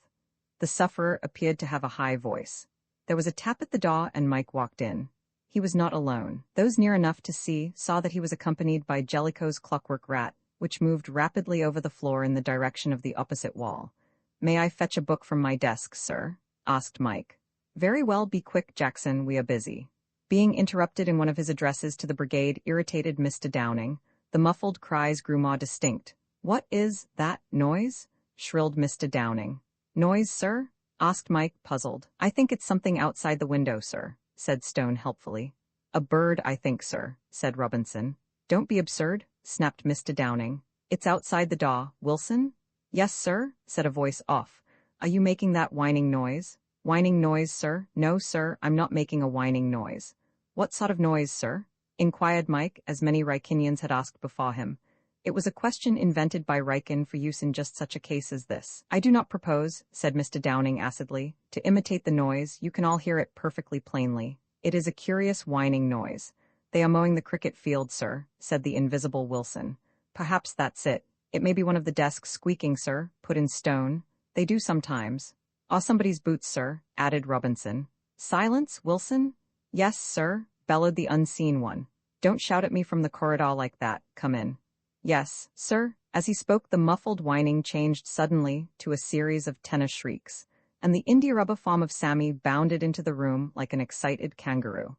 The sufferer appeared to have a high voice. There was a tap at the door and Mike walked in. He was not alone. Those near enough to see saw that he was accompanied by Jellicoe's clockwork rat, which moved rapidly over the floor in the direction of the opposite wall. "May I fetch a book from my desk, sir?" asked Mike. "Very well, be quick, Jackson, we are busy." Being interrupted in one of his addresses to the brigade irritated Mr. Downing. The muffled cries grew more distinct. "What is that noise?" shrilled Mr. Downing. "Noise, sir?" asked Mike, puzzled. "I think it's something outside the window, sir," said Stone helpfully. "A bird, I think, sir," said Robinson. "Don't be absurd," snapped Mr. Downing. "It's outside the door, Wilson?" "Yes, sir," said a voice off. "Are you making that whining noise?" "Whining noise, sir? No, sir, I'm not making a whining noise." "What sort of noise, sir?" inquired Mike, as many Rykinians had asked before him. It was a question invented by Rykin for use in just such a case as this. "I do not propose," said Mr. Downing acidly, "to imitate the noise. You can all hear it perfectly plainly. It is a curious whining noise." "They are mowing the cricket field, sir," said the invisible Wilson. "Perhaps that's it. It may be one of the desks squeaking, sir," put in Stone. "They do sometimes." "Or somebody's boots, sir," added Robinson. "Silence, Wilson?" "Yes, sir," bellowed the unseen one. "Don't shout at me from the corridor like that. Come in." "Yes, sir." As he spoke, the muffled whining changed suddenly to a series of tenor shrieks, and the india-rubber form of Sammy bounded into the room like an excited kangaroo.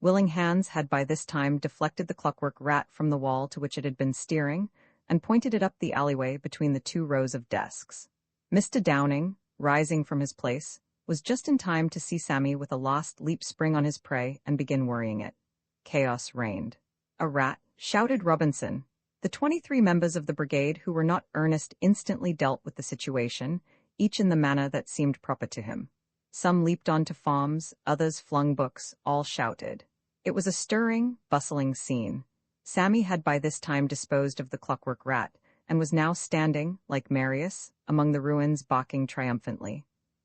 Willing hands had by this time deflected the clockwork rat from the wall to which it had been steering, and pointed it up the alleyway between the 2 rows of desks. Mr. Downing, rising from his place, was just in time to see Sammy with a last leap spring on his prey and begin worrying it. Chaos reigned. "A rat!" shouted Robinson. The 23 members of the brigade who were not earnest instantly dealt with the situation, each in the manner that seemed proper to him. Some leaped onto forms, others flung books, all shouted. It was a stirring, bustling scene. Sammy had by this time disposed of the clockwork rat, and was now standing, like Marius, among the ruins barking triumphantly.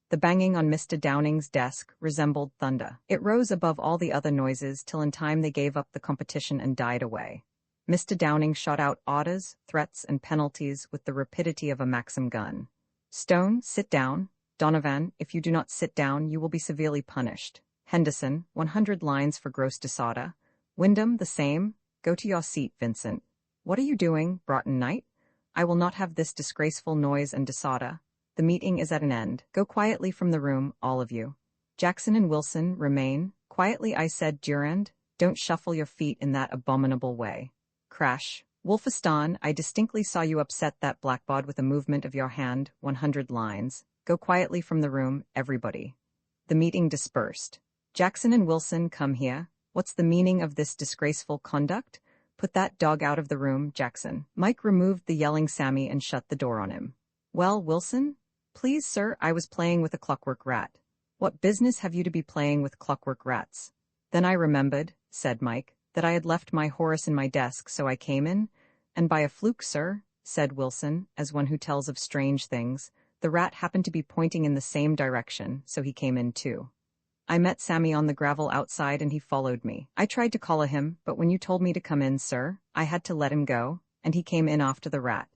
The banging on Mr. Downing's desk resembled thunder. It rose above all the other noises till in time they gave up the competition and died away. Mr. Downing shot out orders, threats, and penalties with the rapidity of a Maxim gun. "Stone, sit down. Donovan, if you do not sit down, you will be severely punished. Henderson, 100 lines for gross disorder. Wyndham, the same. Go to your seat, Vincent. What are you doing, Broughton Knight? I will not have this disgraceful noise and disorder. The meeting is at an end. Go quietly from the room, all of you. Jackson and Wilson, remain. Quietly, I said, Durand. Don't shuffle your feet in that abominable way. Crash. Wolfistan, I distinctly saw you upset that blackboard with a movement of your hand, 100 lines. Go quietly from the room, everybody." The meeting dispersed. "Jackson and Wilson, come here. What's the meaning of this disgraceful conduct? Put that dog out of the room, Jackson." Mike removed the yelling Sammy and shut the door on him. "Well, Wilson?" "Please, sir, I was playing with a clockwork rat." "What business have you to be playing with clockwork rats?" "Then I remembered," said Mike, "that I had left my Horace in my desk, so I came in, and by a fluke, sir," said Wilson, as one who tells of strange things, "the rat happened to be pointing in the same direction, so he came in too. I met Sammy on the gravel outside and he followed me. I tried to collar him, but when you told me to come in, sir, I had to let him go, and he came in after the rat."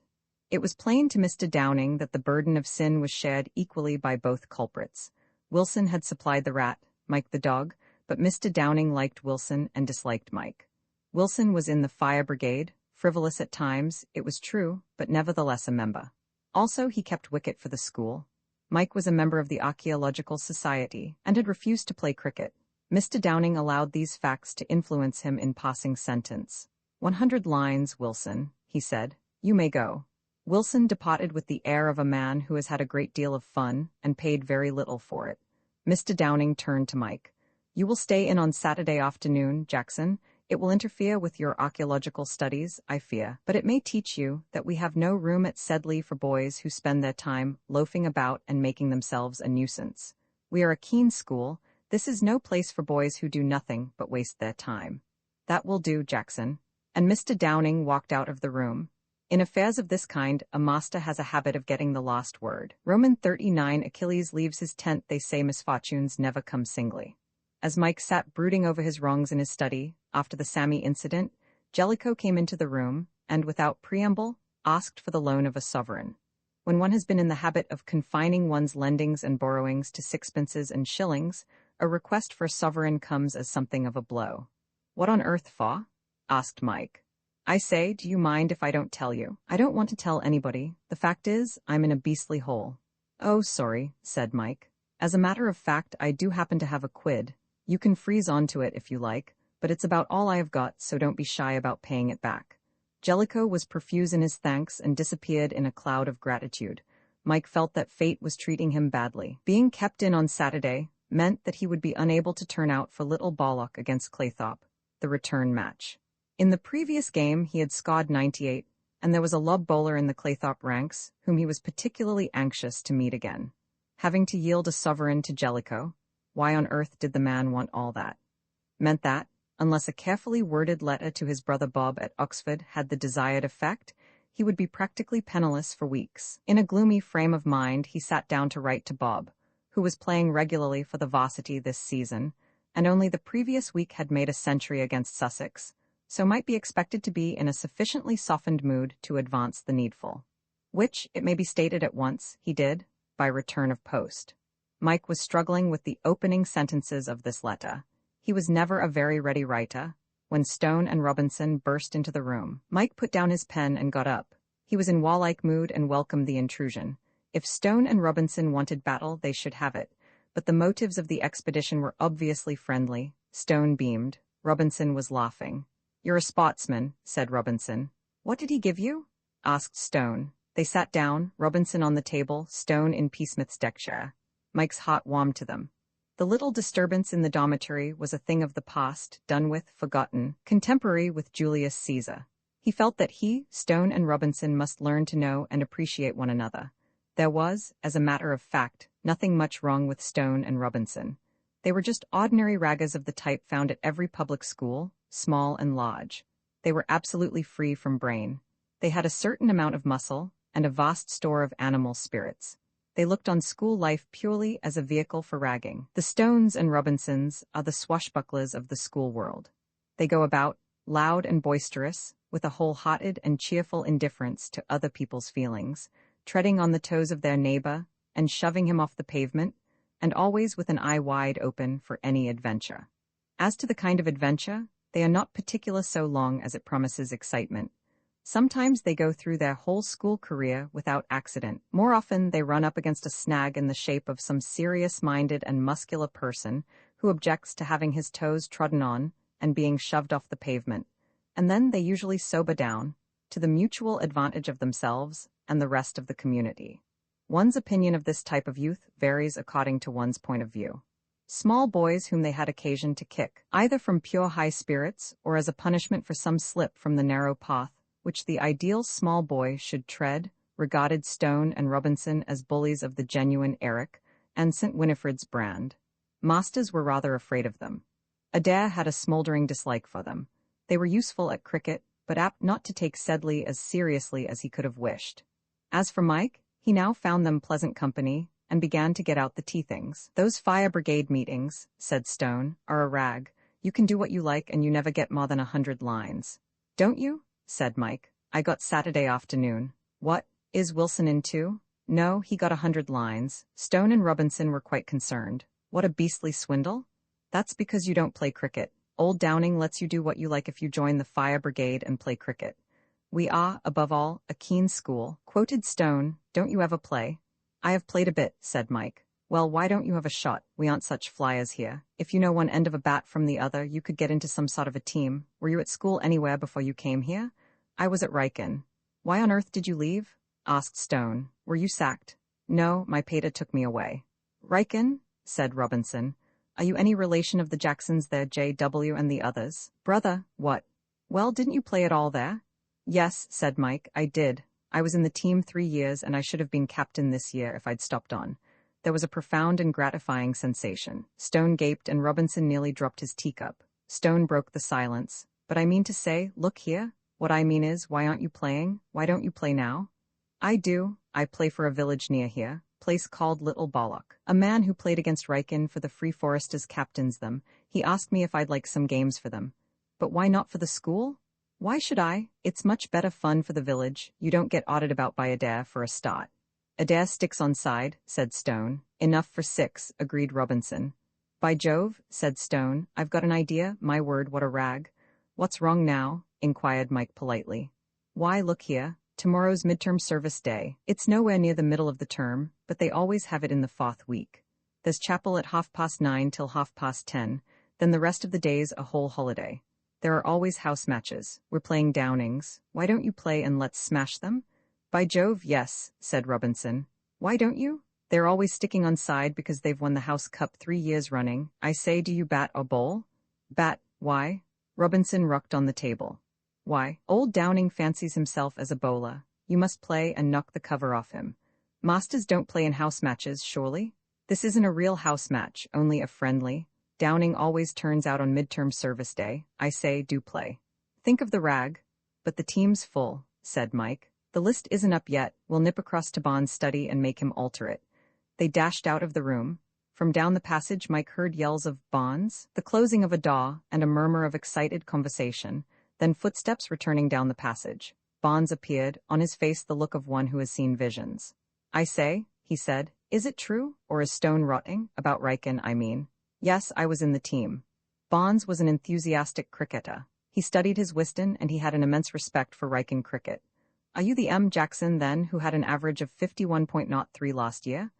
It was plain to Mr. Downing that the burden of sin was shared equally by both culprits. Wilson had supplied the rat, Mike the dog, but Mr. Downing liked Wilson and disliked Mike. Wilson was in the fire brigade, frivolous at times, it was true, but nevertheless a member. Also, he kept wicket for the school. Mike was a member of the Archaeological Society, and had refused to play cricket. Mr. Downing allowed these facts to influence him in passing sentence. 100 lines, Wilson, he said. You may go. Wilson departed with the air of a man who has had a great deal of fun, and paid very little for it. Mr. Downing turned to Mike. You will stay in on Saturday afternoon, Jackson. It will interfere with your archaeological studies, I fear, but it may teach you that we have no room at Sedley for boys who spend their time loafing about and making themselves a nuisance. We are a keen school. This is no place for boys who do nothing but waste their time. That will do, Jackson. And Mr. Downing walked out of the room. In affairs of this kind, a master has a habit of getting the last word. Roman 39 Achilles leaves his tent, they say misfortunes never come singly. As Mike sat brooding over his wrongs in his study, after the Sammy incident, Jellicoe came into the room, and without preamble, asked for the loan of a sovereign. When one has been in the habit of confining one's lendings and borrowings to sixpences and shillings, a request for a sovereign comes as something of a blow. What on earth for? Asked Mike. I say, do you mind if I don't tell you? I don't want to tell anybody. The fact is, I'm in a beastly hole. Oh, sorry, said Mike. As a matter of fact, I do happen to have a quid. You can freeze onto it if you like, but it's about all I have got, so don't be shy about paying it back. Jellicoe was profuse in his thanks and disappeared in a cloud of gratitude. Mike felt that fate was treating him badly. Being kept in on Saturday meant that he would be unable to turn out for Little Bollock against Claythorpe, the return match. In the previous game, he had scored 98, and there was a lob bowler in the Claythorpe ranks whom he was particularly anxious to meet again. Having to yield a sovereign to Jellicoe, why on earth did the man want all that? Meant that, unless a carefully worded letter to his brother Bob at Oxford had the desired effect, he would be practically penniless for weeks. In a gloomy frame of mind, he sat down to write to Bob, who was playing regularly for the varsity this season, and only the previous week had made a century against Sussex, so might be expected to be in a sufficiently softened mood to advance the needful. Which, it may be stated at once, he did, by return of post. Mike was struggling with the opening sentences of this letter. He was never a very ready writer. When Stone and Robinson burst into the room, Mike put down his pen and got up. He was in warlike mood and welcomed the intrusion. If Stone and Robinson wanted battle, they should have it, but the motives of the expedition were obviously friendly. Stone beamed. Robinson was laughing. "You're a sportsman," said Robinson. "What did he give you?" asked Stone. They sat down, Robinson on the table, Stone in P-Smith's deck chair. Mike's heart warmed to them. The little disturbance in the dormitory was a thing of the past, done with, forgotten, contemporary with Julius Caesar. He felt that he, Stone and Robinson must learn to know and appreciate one another. There was, as a matter of fact, nothing much wrong with Stone and Robinson. They were just ordinary raggers of the type found at every public school, small and large. They were absolutely free from brain. They had a certain amount of muscle and a vast store of animal spirits. They looked on school life purely as a vehicle for ragging. The Stones and Robinsons are the swashbucklers of the school world. They go about, loud and boisterous, with a wholehearted and cheerful indifference to other people's feelings, treading on the toes of their neighbor and shoving him off the pavement, and always with an eye wide open for any adventure. As to the kind of adventure, they are not particular so long as it promises excitement. Sometimes they go through their whole school career without accident. More often they run up against a snag in the shape of some serious-minded and muscular person who objects to having his toes trodden on and being shoved off the pavement, and then they usually sober down, to the mutual advantage of themselves and the rest of the community. One's opinion of this type of youth varies according to one's point of view. Small boys whom they had occasion to kick, either from pure high spirits or as a punishment for some slip from the narrow path which the ideal small boy should tread, regarded Stone and Robinson as bullies of the genuine Eric and St. Winifred's brand. Masters were rather afraid of them. Adair had a smouldering dislike for them. They were useful at cricket, but apt not to take Sedley as seriously as he could have wished. As for Mike, he now found them pleasant company and began to get out the tea things. "Those fire brigade meetings," said Stone, "are a rag. You can do what you like and you never get more than 100 lines. Don't you?" said Mike. "I got Saturday afternoon." "What, is Wilson in too?" "No, he got 100 lines. Stone and Robinson were quite concerned. "What a beastly swindle?" "That's because you don't play cricket. Old Downing lets you do what you like if you join the fire brigade and play cricket." "We are, above all, a keen school," quoted Stone. "Don't you ever play?" "I have played a bit," said Mike. "Well, why don't you have a shot? We aren't such flyers here. If you know one end of a bat from the other, you could get into some sort of a team. Were you at school anywhere before you came here?" "I was at Riken." "Why on earth did you leave?" asked Stone. "Were you sacked?" "No, my pater took me away." "Riken?" said Robinson. "Are you any relation of the Jacksons there, J.W. and the others?" "Brother, what?" "Well, didn't you play at all there?" "Yes," said Mike, "I did. I was in the team 3 years, and I should have been captain this year if I'd stopped on." There was a profound and gratifying sensation. Stone gaped and Robinson nearly dropped his teacup. Stone broke the silence. "But I mean to say, look here. What I mean is, why aren't you playing? Why don't you play now?" "I do. I play for a village near here, place called Little Bollock. A man who played against Riken for the Free Foresters captains them. He asked me if I'd like some games for them." "But why not for the school?" "Why should I? It's much better fun for the village. You don't get ordered about by Adair for a start." "Adair sticks on side," said Stone. "Enough for 6, agreed Robinson. "By Jove," said Stone, "I've got an idea. My word, what a rag." "What's wrong now?" inquired Mike politely. "Why, look here. Tomorrow's midterm service day. It's nowhere near the middle of the term, but they always have it in the 4th week. There's chapel at 9:30 till 10:30, Then the rest of the day's a whole holiday. There are always house matches. We're playing Downings. Why don't you play and let's smash them? By Jove, yes, said Robinson. Why don't you? They're always sticking on side because they've won the House Cup 3 years running. I say, do you bat or bowl? Bat, why? Robinson rocked on the table. Why, old Downing fancies himself as a bowler. You must play and knock the cover off him. Masters don't play in house matches, surely? This isn't a real house match, only a friendly. Downing always turns out on midterm service day. I say, do play. Think of the rag. But the team's full, said Mike. The list isn't up yet. We'll nip across to Bond's study and make him alter it. They dashed out of the room. From down the passage, Mike heard yells of Bonds, the closing of a door, and a murmur of excited conversation, then footsteps returning down the passage. Bonds appeared, on his face the look of one who has seen visions. I say, he said, is it true, or is Stone rotting? About Riken, I mean. Yes, I was in the team. Bonds was an enthusiastic cricketer. He studied his Whiston and he had an immense respect for Riken cricket. Are you the M. Jackson, then, who had an average of 51.03 last year?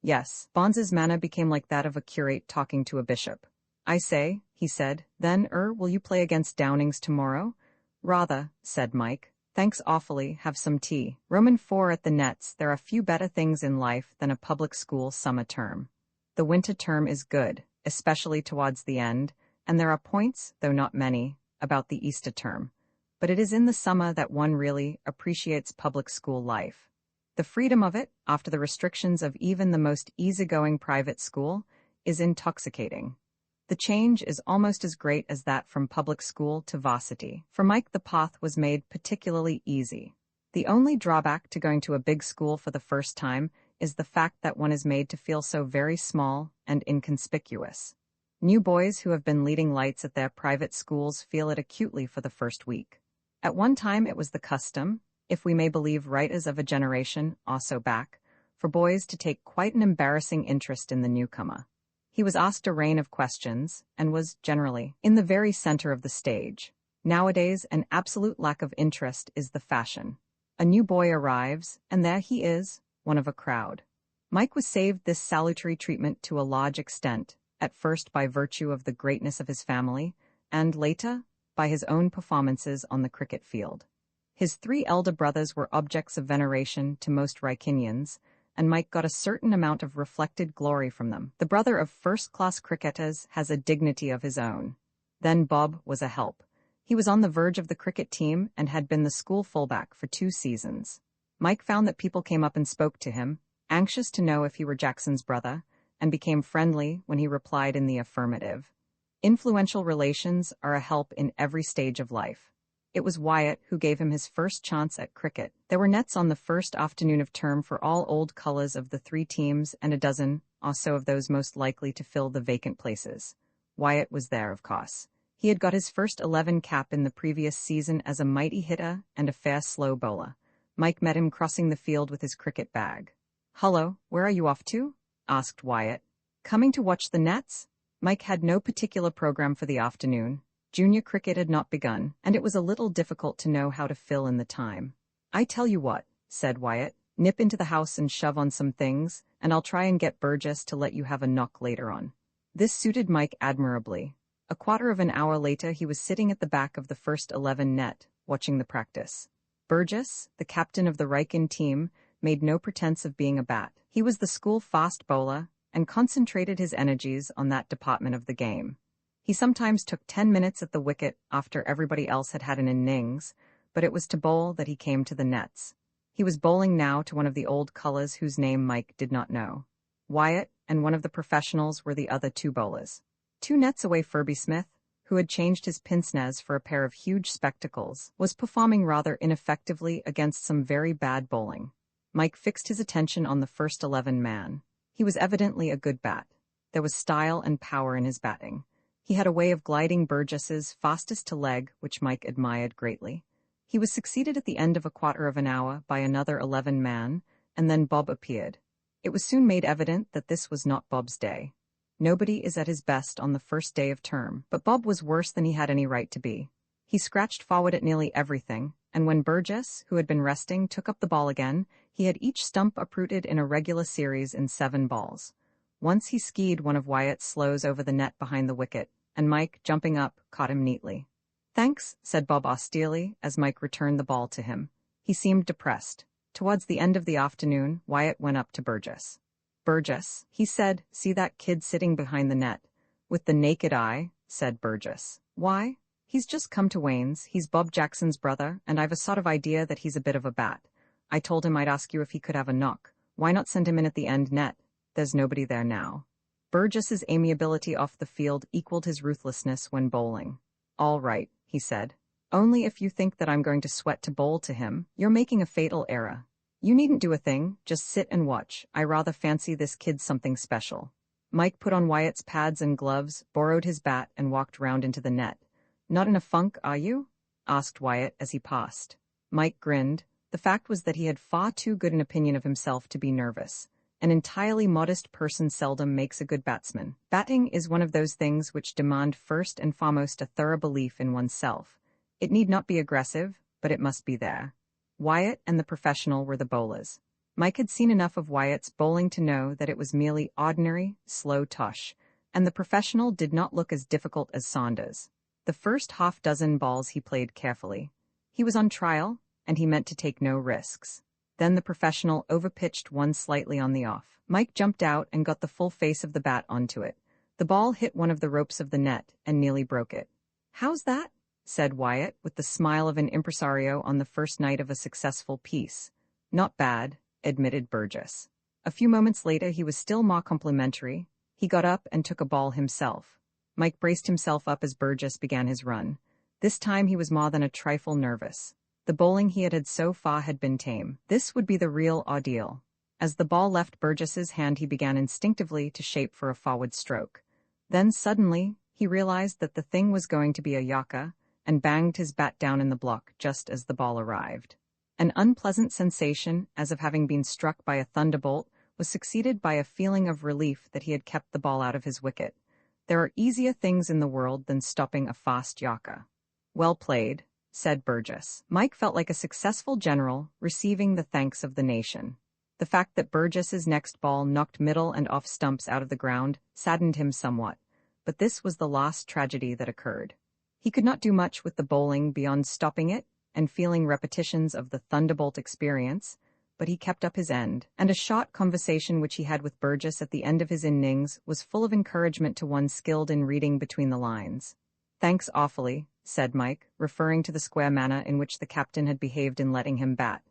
Yes. Bonds's manner became like that of a curate talking to a bishop. I say, he said, then, will you play against Downings tomorrow? Rather, said Mike. Thanks awfully, have some tea. Roman 4 at the nets. There are few better things in life than a public school summer term. The winter term is good, especially towards the end, and there are points, though not many, about the Easter term. But it is in the summer that one really appreciates public school life. The freedom of it, after the restrictions of even the most easygoing private school, is intoxicating. The change is almost as great as that from public school to varsity. For Mike, the path was made particularly easy. The only drawback to going to a big school for the first time is the fact that one is made to feel so very small and inconspicuous. New boys who have been leading lights at their private schools feel it acutely for the first week. At one time it was the custom, if we may believe writers of a generation also back, for boys to take quite an embarrassing interest in the newcomer. He was asked a rain of questions, and was, generally, in the very center of the stage. Nowadays, an absolute lack of interest is the fashion. A new boy arrives, and there he is, one of a crowd. Mike was saved this salutary treatment to a large extent, at first by virtue of the greatness of his family, and later, by his own performances on the cricket field. His 3 elder brothers were objects of veneration to most Rykinians, and Mike got a certain amount of reflected glory from them. The brother of first-class cricketers has a dignity of his own. Then Bob was a help. He was on the verge of the cricket team and had been the school fullback for 2 seasons. Mike found that people came up and spoke to him, anxious to know if he were Jackson's brother, and became friendly when he replied in the affirmative. Influential relations are a help in every stage of life. It was Wyatt who gave him his first chance at cricket. There were nets on the first afternoon of term for all old colours of the 3 teams and a dozen or so of those most likely to fill the vacant places. Wyatt was there, of course. He had got his first 11 cap in the previous season as a mighty hitter and a fair slow bowler. Mike met him crossing the field with his cricket bag. "Hullo, where are you off to?" asked Wyatt. "Coming to watch the nets?" Mike had no particular program for the afternoon. Junior cricket had not begun, and it was a little difficult to know how to fill in the time. "I tell you what," said Wyatt, "nip into the house and shove on some things, and I'll try and get Burgess to let you have a knock later on." This suited Mike admirably. A quarter of an hour later he was sitting at the back of the first 11 net, watching the practice. Burgess, the captain of the Riken team, made no pretense of being a bat. He was the school fast bowler, and concentrated his energies on that department of the game. He sometimes took 10 minutes at the wicket after everybody else had had an innings, but it was to bowl that he came to the nets. He was bowling now to one of the old colours whose name Mike did not know. Wyatt and one of the professionals were the other 2 bowlers. 2 nets away, Furby Smith, who had changed his pince-nez for a pair of huge spectacles, was performing rather ineffectively against some very bad bowling. Mike fixed his attention on the first 11 man. He was evidently a good bat. There was style and power in his batting. He had a way of gliding Burgess's fastest to leg, which Mike admired greatly. He was succeeded at the end of a quarter of an hour by another 11 man, and then Bob appeared. It was soon made evident that this was not Bob's day. Nobody is at his best on the first day of term, but Bob was worse than he had any right to be. He scratched forward at nearly everything, and when Burgess, who had been resting, took up the ball again, he had each stump uprooted in a regular series in 7 balls. Once he skied one of Wyatt's slows over the net behind the wicket, and Mike, jumping up, caught him neatly. "Thanks," said Bob austerely as Mike returned the ball to him. He seemed depressed. Towards the end of the afternoon, Wyatt went up to Burgess. "Burgess," he said, "see that kid sitting behind the net?" "With the naked eye," said Burgess. "Why? He's just come to Wayne's, he's Bob Jackson's brother, and I've a sort of idea that he's a bit of a bat. I told him I'd ask you if he could have a knock. Why not send him in at the end net? There's nobody there now." Burgess's amiability off the field equaled his ruthlessness when bowling. "All right," he said. "Only if you think that I'm going to sweat to bowl to him, you're making a fatal error. You needn't do a thing, just sit and watch. I rather fancy this kid's something special." Mike put on Wyatt's pads and gloves, borrowed his bat, and walked round into the net. "Not in a funk, are you?" asked Wyatt as he passed. Mike grinned. The fact was that he had far too good an opinion of himself to be nervous. An entirely modest person seldom makes a good batsman. Batting is one of those things which demand first and foremost a thorough belief in oneself. It need not be aggressive, but it must be there. Wyatt and the professional were the bowlers. Mike had seen enough of Wyatt's bowling to know that it was merely ordinary, slow tosh, and the professional did not look as difficult as Saunders. The first half-dozen balls he played carefully. He was on trial, and he meant to take no risks. Then the professional overpitched one slightly on the off. Mike jumped out and got the full face of the bat onto it. The ball hit one of the ropes of the net and nearly broke it. "How's that?" said Wyatt, with the smile of an impresario on the first night of a successful piece. "Not bad," admitted Burgess. A few moments later he was still more complimentary. He got up and took a ball himself. Mike braced himself up as Burgess began his run. This time he was more than a trifle nervous. The bowling he had had so far had been tame. This would be the real ordeal. As the ball left Burgess's hand, he began instinctively to shape for a forward stroke. Then suddenly, he realized that the thing was going to be a yorker, and banged his bat down in the block just as the ball arrived. An unpleasant sensation, as of having been struck by a thunderbolt, was succeeded by a feeling of relief that he had kept the ball out of his wicket. There are easier things in the world than stopping a fast yorker. "Well played," said Burgess. Mike felt like a successful general receiving the thanks of the nation. The fact that Burgess's next ball knocked middle and off stumps out of the ground saddened him somewhat, but this was the last tragedy that occurred. He could not do much with the bowling beyond stopping it and feeling repetitions of the thunderbolt experience, but he kept up his end, and a short conversation which he had with Burgess at the end of his innings was full of encouragement to one skilled in reading between the lines. "Thanks awfully," said Mike, referring to the square manner in which the captain had behaved in letting him bat.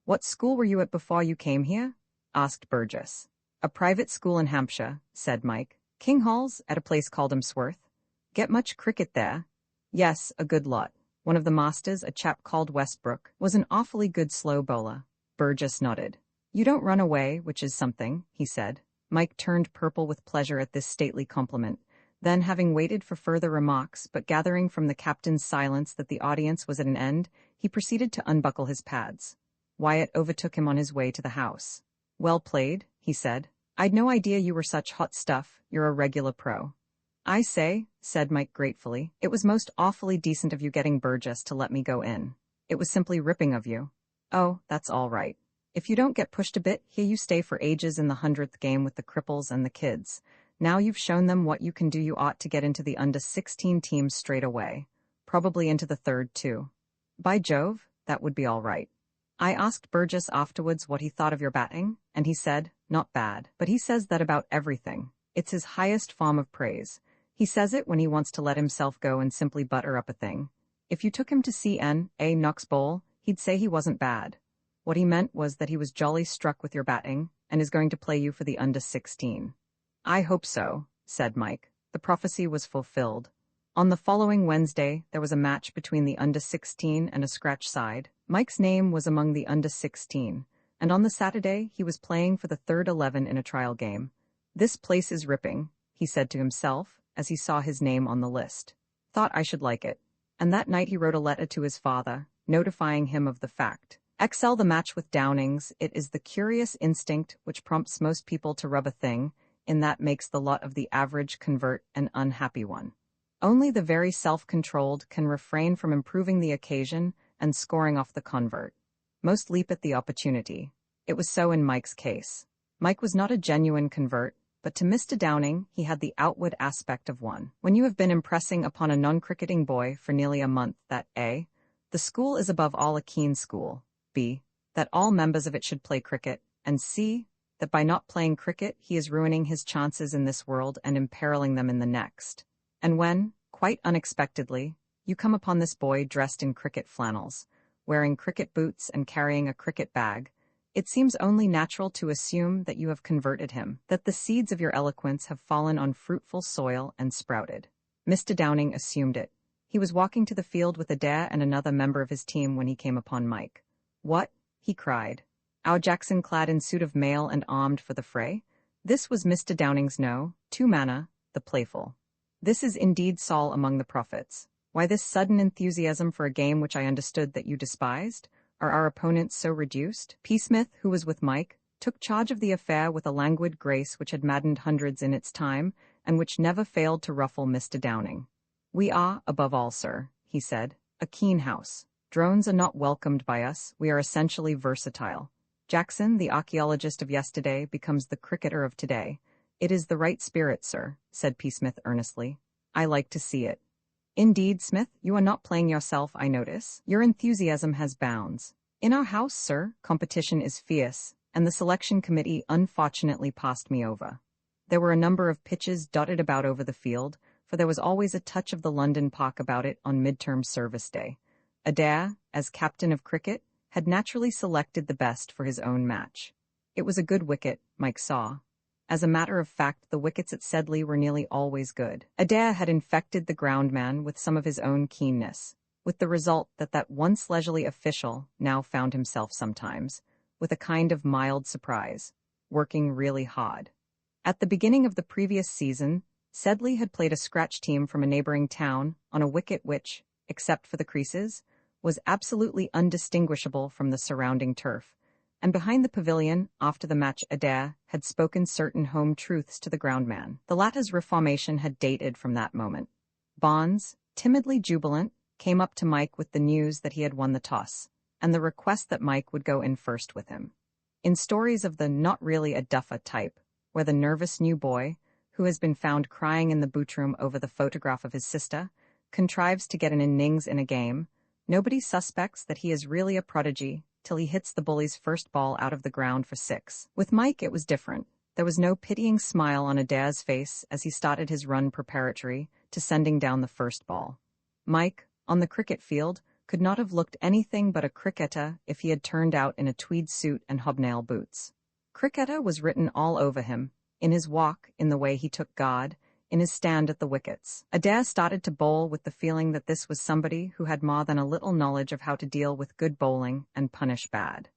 "What school were you at before you came here?" asked Burgess. "A private school in Hampshire," said Mike. "King Hall's, at a place called Emsworth." "Get much cricket there?" "Yes, a good lot. One of the masters, a chap called Westbrook, was an awfully good slow bowler." Burgess nodded. "You don't run away, which is something," he said. Mike turned purple with pleasure at this stately compliment. Then, having waited for further remarks, but gathering from the captain's silence that the audience was at an end, he proceeded to unbuckle his pads. Wyatt overtook him on his way to the house. "Well played," he said. "I'd no idea you were such hot stuff. You're a regular pro." "I say," said Mike gratefully, "it was most awfully decent of you getting Burgess to let me go in. It was simply ripping of you." "Oh, that's all right. If you don't get pushed a bit, here you stay for ages in the 100th game with the cripples and the kids. Now you've shown them what you can do, you ought to get into the under-16 team straight away. Probably into the third, too. By Jove, that would be all right." I asked Burgess afterwards what he thought of your batting, and he said, "Not bad." But he says that about everything. It's his highest form of praise. He says it when he wants to let himself go and simply butter up a thing. If you took him to see N.A. Knox bowl, he'd say he wasn't bad. What he meant was that he was jolly struck with your batting, and is going to play you for the under-16. "I hope so," said Mike. The prophecy was fulfilled. On the following Wednesday, there was a match between the under-16 and a scratch side. Mike's name was among the under-16, and on the Saturday he was playing for the third 11 in a trial game. "This place is ripping," he said to himself as he saw his name on the list. "Thought I should like it." And that night he wrote a letter to his father, notifying him of the fact. Excel the match with Downings. It is the curious instinct which prompts most people to rub a thing, in that makes the lot of the average convert an unhappy one. Only the very self-controlled can refrain from improving the occasion and scoring off the convert. Most leap at the opportunity. It was so in Mike's case. Mike was not a genuine convert, but to Mr. Downing he had the outward aspect of one. When you have been impressing upon a non-cricketing boy for nearly a month that A, the school is above all a keen school, B, that all members of it should play cricket, and C, that by not playing cricket he is ruining his chances in this world and imperiling them in the next. And when, quite unexpectedly, you come upon this boy dressed in cricket flannels, wearing cricket boots and carrying a cricket bag, it seems only natural to assume that you have converted him, that the seeds of your eloquence have fallen on fruitful soil and sprouted. Mr. Downing assumed it. He was walking to the field with Adair and another member of his team when he came upon Mike. "What?" he cried. "Our Jackson clad in suit of mail and armed for the fray?" This was Mr. Downing's two-manner, the playful. "This is indeed Saul among the prophets. Why this sudden enthusiasm for a game which I understood that you despised? Are our opponents so reduced?" P. Smith, who was with Mike, took charge of the affair with a languid grace which had maddened hundreds in its time, and which never failed to ruffle Mr. Downing. "We are, above all, sir," he said, "a keen house. Drones are not welcomed by us, we are essentially versatile. Jackson, the archaeologist of yesterday, becomes the cricketer of today. It is the right spirit, sir," said P. Smith earnestly. "I like to see it." "Indeed, Smith, you are not playing yourself, I notice. Your enthusiasm has bounds. In our house, sir, competition is fierce, and the selection committee unfortunately passed me over. There were a number of pitches dotted about over the field, for there was always a touch of the London Park about it on midterm service day. Adair, as captain of cricket, had naturally selected the best for his own match. It was a good wicket, Mike saw. As a matter of fact, the wickets at Sedley were nearly always good. Adair had infected the groundman with some of his own keenness, with the result that that once leisurely official now found himself sometimes, with a kind of mild surprise, working really hard. At the beginning of the previous season, Sedley had played a scratch team from a neighboring town on a wicket which, except for the creases, was absolutely undistinguishable from the surrounding turf, and behind the pavilion, after the match, Adair had spoken certain home truths to the groundman. The latter's reformation had dated from that moment. Bonds, timidly jubilant, came up to Mike with the news that he had won the toss, and the request that Mike would go in first with him. In stories of the not really a duffer type, where the nervous new boy, who has been found crying in the boot room over the photograph of his sister, contrives to get an innings in a game, nobody suspects that he is really a prodigy till he hits the bully's first ball out of the ground for 6. With Mike it was different. There was no pitying smile on Adair's face as he started his run preparatory to sending down the first ball. Mike, on the cricket field, could not have looked anything but a cricketer if he had turned out in a tweed suit and hobnail boots. Cricketer was written all over him, in his walk, in the way he took guard, in his stand at the wickets. Adair started to bowl with the feeling that this was somebody who had more than a little knowledge of how to deal with good bowling and punish bad.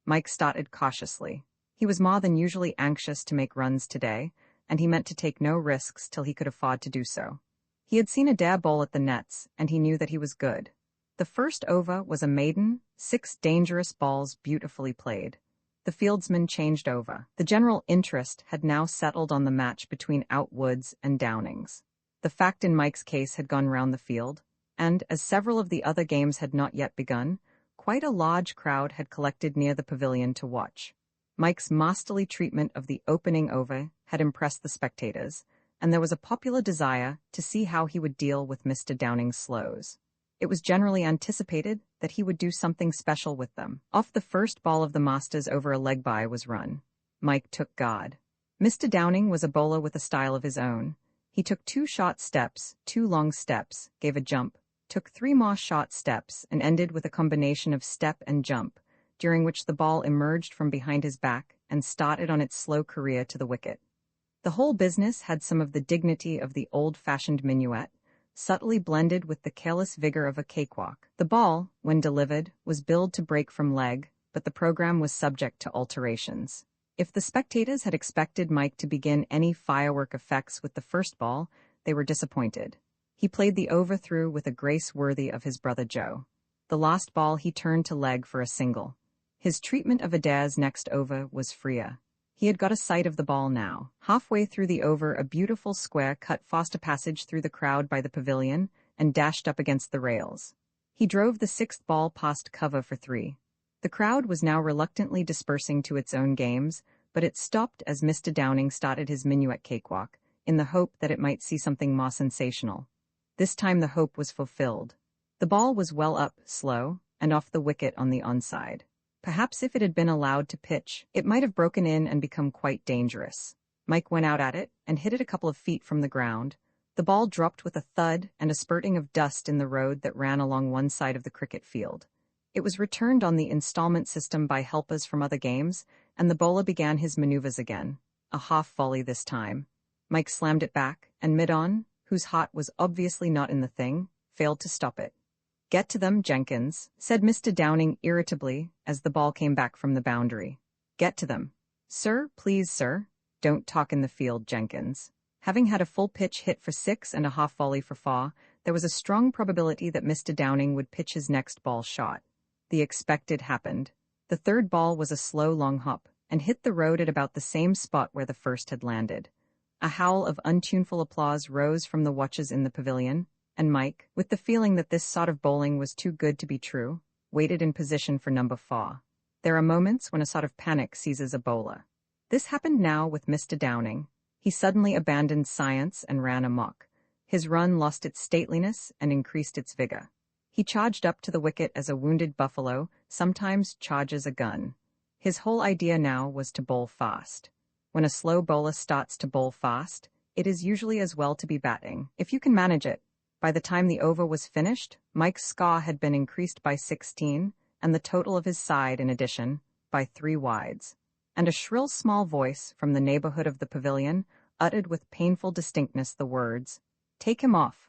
Mike started cautiously. He was more than usually anxious to make runs today, and he meant to take no risks till he could afford to do so. He had seen Adair bowl at the nets, and he knew that he was good. The first over was a maiden, 6 dangerous balls beautifully played. The fieldsman changed over. The general interest had now settled on the match between Outwoods and Downings. The fact in Mike's case had gone round the field, and, as several of the other games had not yet begun, quite a large crowd had collected near the pavilion to watch. Mike's masterly treatment of the opening over had impressed the spectators, and there was a popular desire to see how he would deal with Mr. Downing's slows. It was generally anticipated that he would do something special with them. Off the first ball of the Masters over a leg-by was run. Mike took guard. Mr. Downing was a bowler with a style of his own. He took 2 short steps, 2 long steps, gave a jump, took 3 more short steps, and ended with a combination of step and jump, during which the ball emerged from behind his back and started on its slow career to the wicket. The whole business had some of the dignity of the old-fashioned minuet, subtly blended with the careless vigor of a cakewalk. The ball, when delivered, was billed to break from leg, but the program was subject to alterations. If the spectators had expected Mike to begin any firework effects with the first ball, they were disappointed. He played the over through with a grace worthy of his brother Joe. The last ball he turned to leg for a single. His treatment of Adair's next over was freer. He had got a sight of the ball now. Halfway through the over, a beautiful square cut fast a passage through the crowd by the pavilion and dashed up against the rails. He drove the 6th ball past cover for 3. The crowd was now reluctantly dispersing to its own games, but it stopped as Mr. Downing started his minuet cakewalk, in the hope that it might see something more sensational. This time the hope was fulfilled. The ball was well up, slow, and off the wicket on the onside. Perhaps if it had been allowed to pitch, it might have broken in and become quite dangerous. Mike went out at it and hit it a couple of feet from the ground. The ball dropped with a thud and a spurting of dust in the road that ran along one side of the cricket field. It was returned on the installment system by helpers from other games, and the bowler began his maneuvers again, a half volley this time. Mike slammed it back, and mid-on, whose heart was obviously not in the thing, failed to stop it. "Get to them, Jenkins," said Mr. Downing irritably as the ball came back from the boundary. "Get to them." "Sir, please, sir. Don't talk in the field, Jenkins." Having had a full pitch hit for 6 and a half volley for 4, there was a strong probability that Mr. Downing would pitch his next ball shot. The expected happened. The third ball was a slow long hop, and hit the road at about the same spot where the first had landed. A howl of untuneful applause rose from the watchers in the pavilion, and Mike, with the feeling that this sort of bowling was too good to be true, waited in position for number 4. There are moments when a sort of panic seizes a bowler. This happened now with Mr. Downing. He suddenly abandoned science and ran amok. His run lost its stateliness and increased its vigor. He charged up to the wicket as a wounded buffalo sometimes charges a gun. His whole idea now was to bowl fast. When a slow bowler starts to bowl fast, it is usually as well to be batting, if you can manage it. By the time the over was finished, Mike's score had been increased by 16, and the total of his side, in addition, by 3 wides. And a shrill small voice from the neighborhood of the pavilion uttered with painful distinctness the words, "Take him off."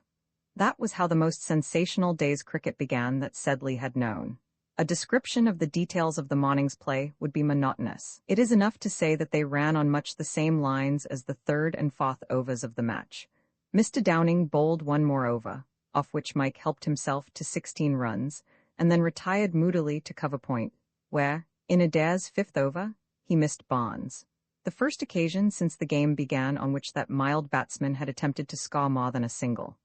That was how the most sensational day's cricket began that Sedley had known. A description of the details of the morning's play would be monotonous. It is enough to say that they ran on much the same lines as the 3rd and 4th overs of the match. Mr. Downing bowled one more over, off which Mike helped himself to 16 runs, and then retired moodily to cover point, where, in Adair's 5th over, he missed Barnes. The first occasion since the game began on which that mild batsman had attempted to score more than a single.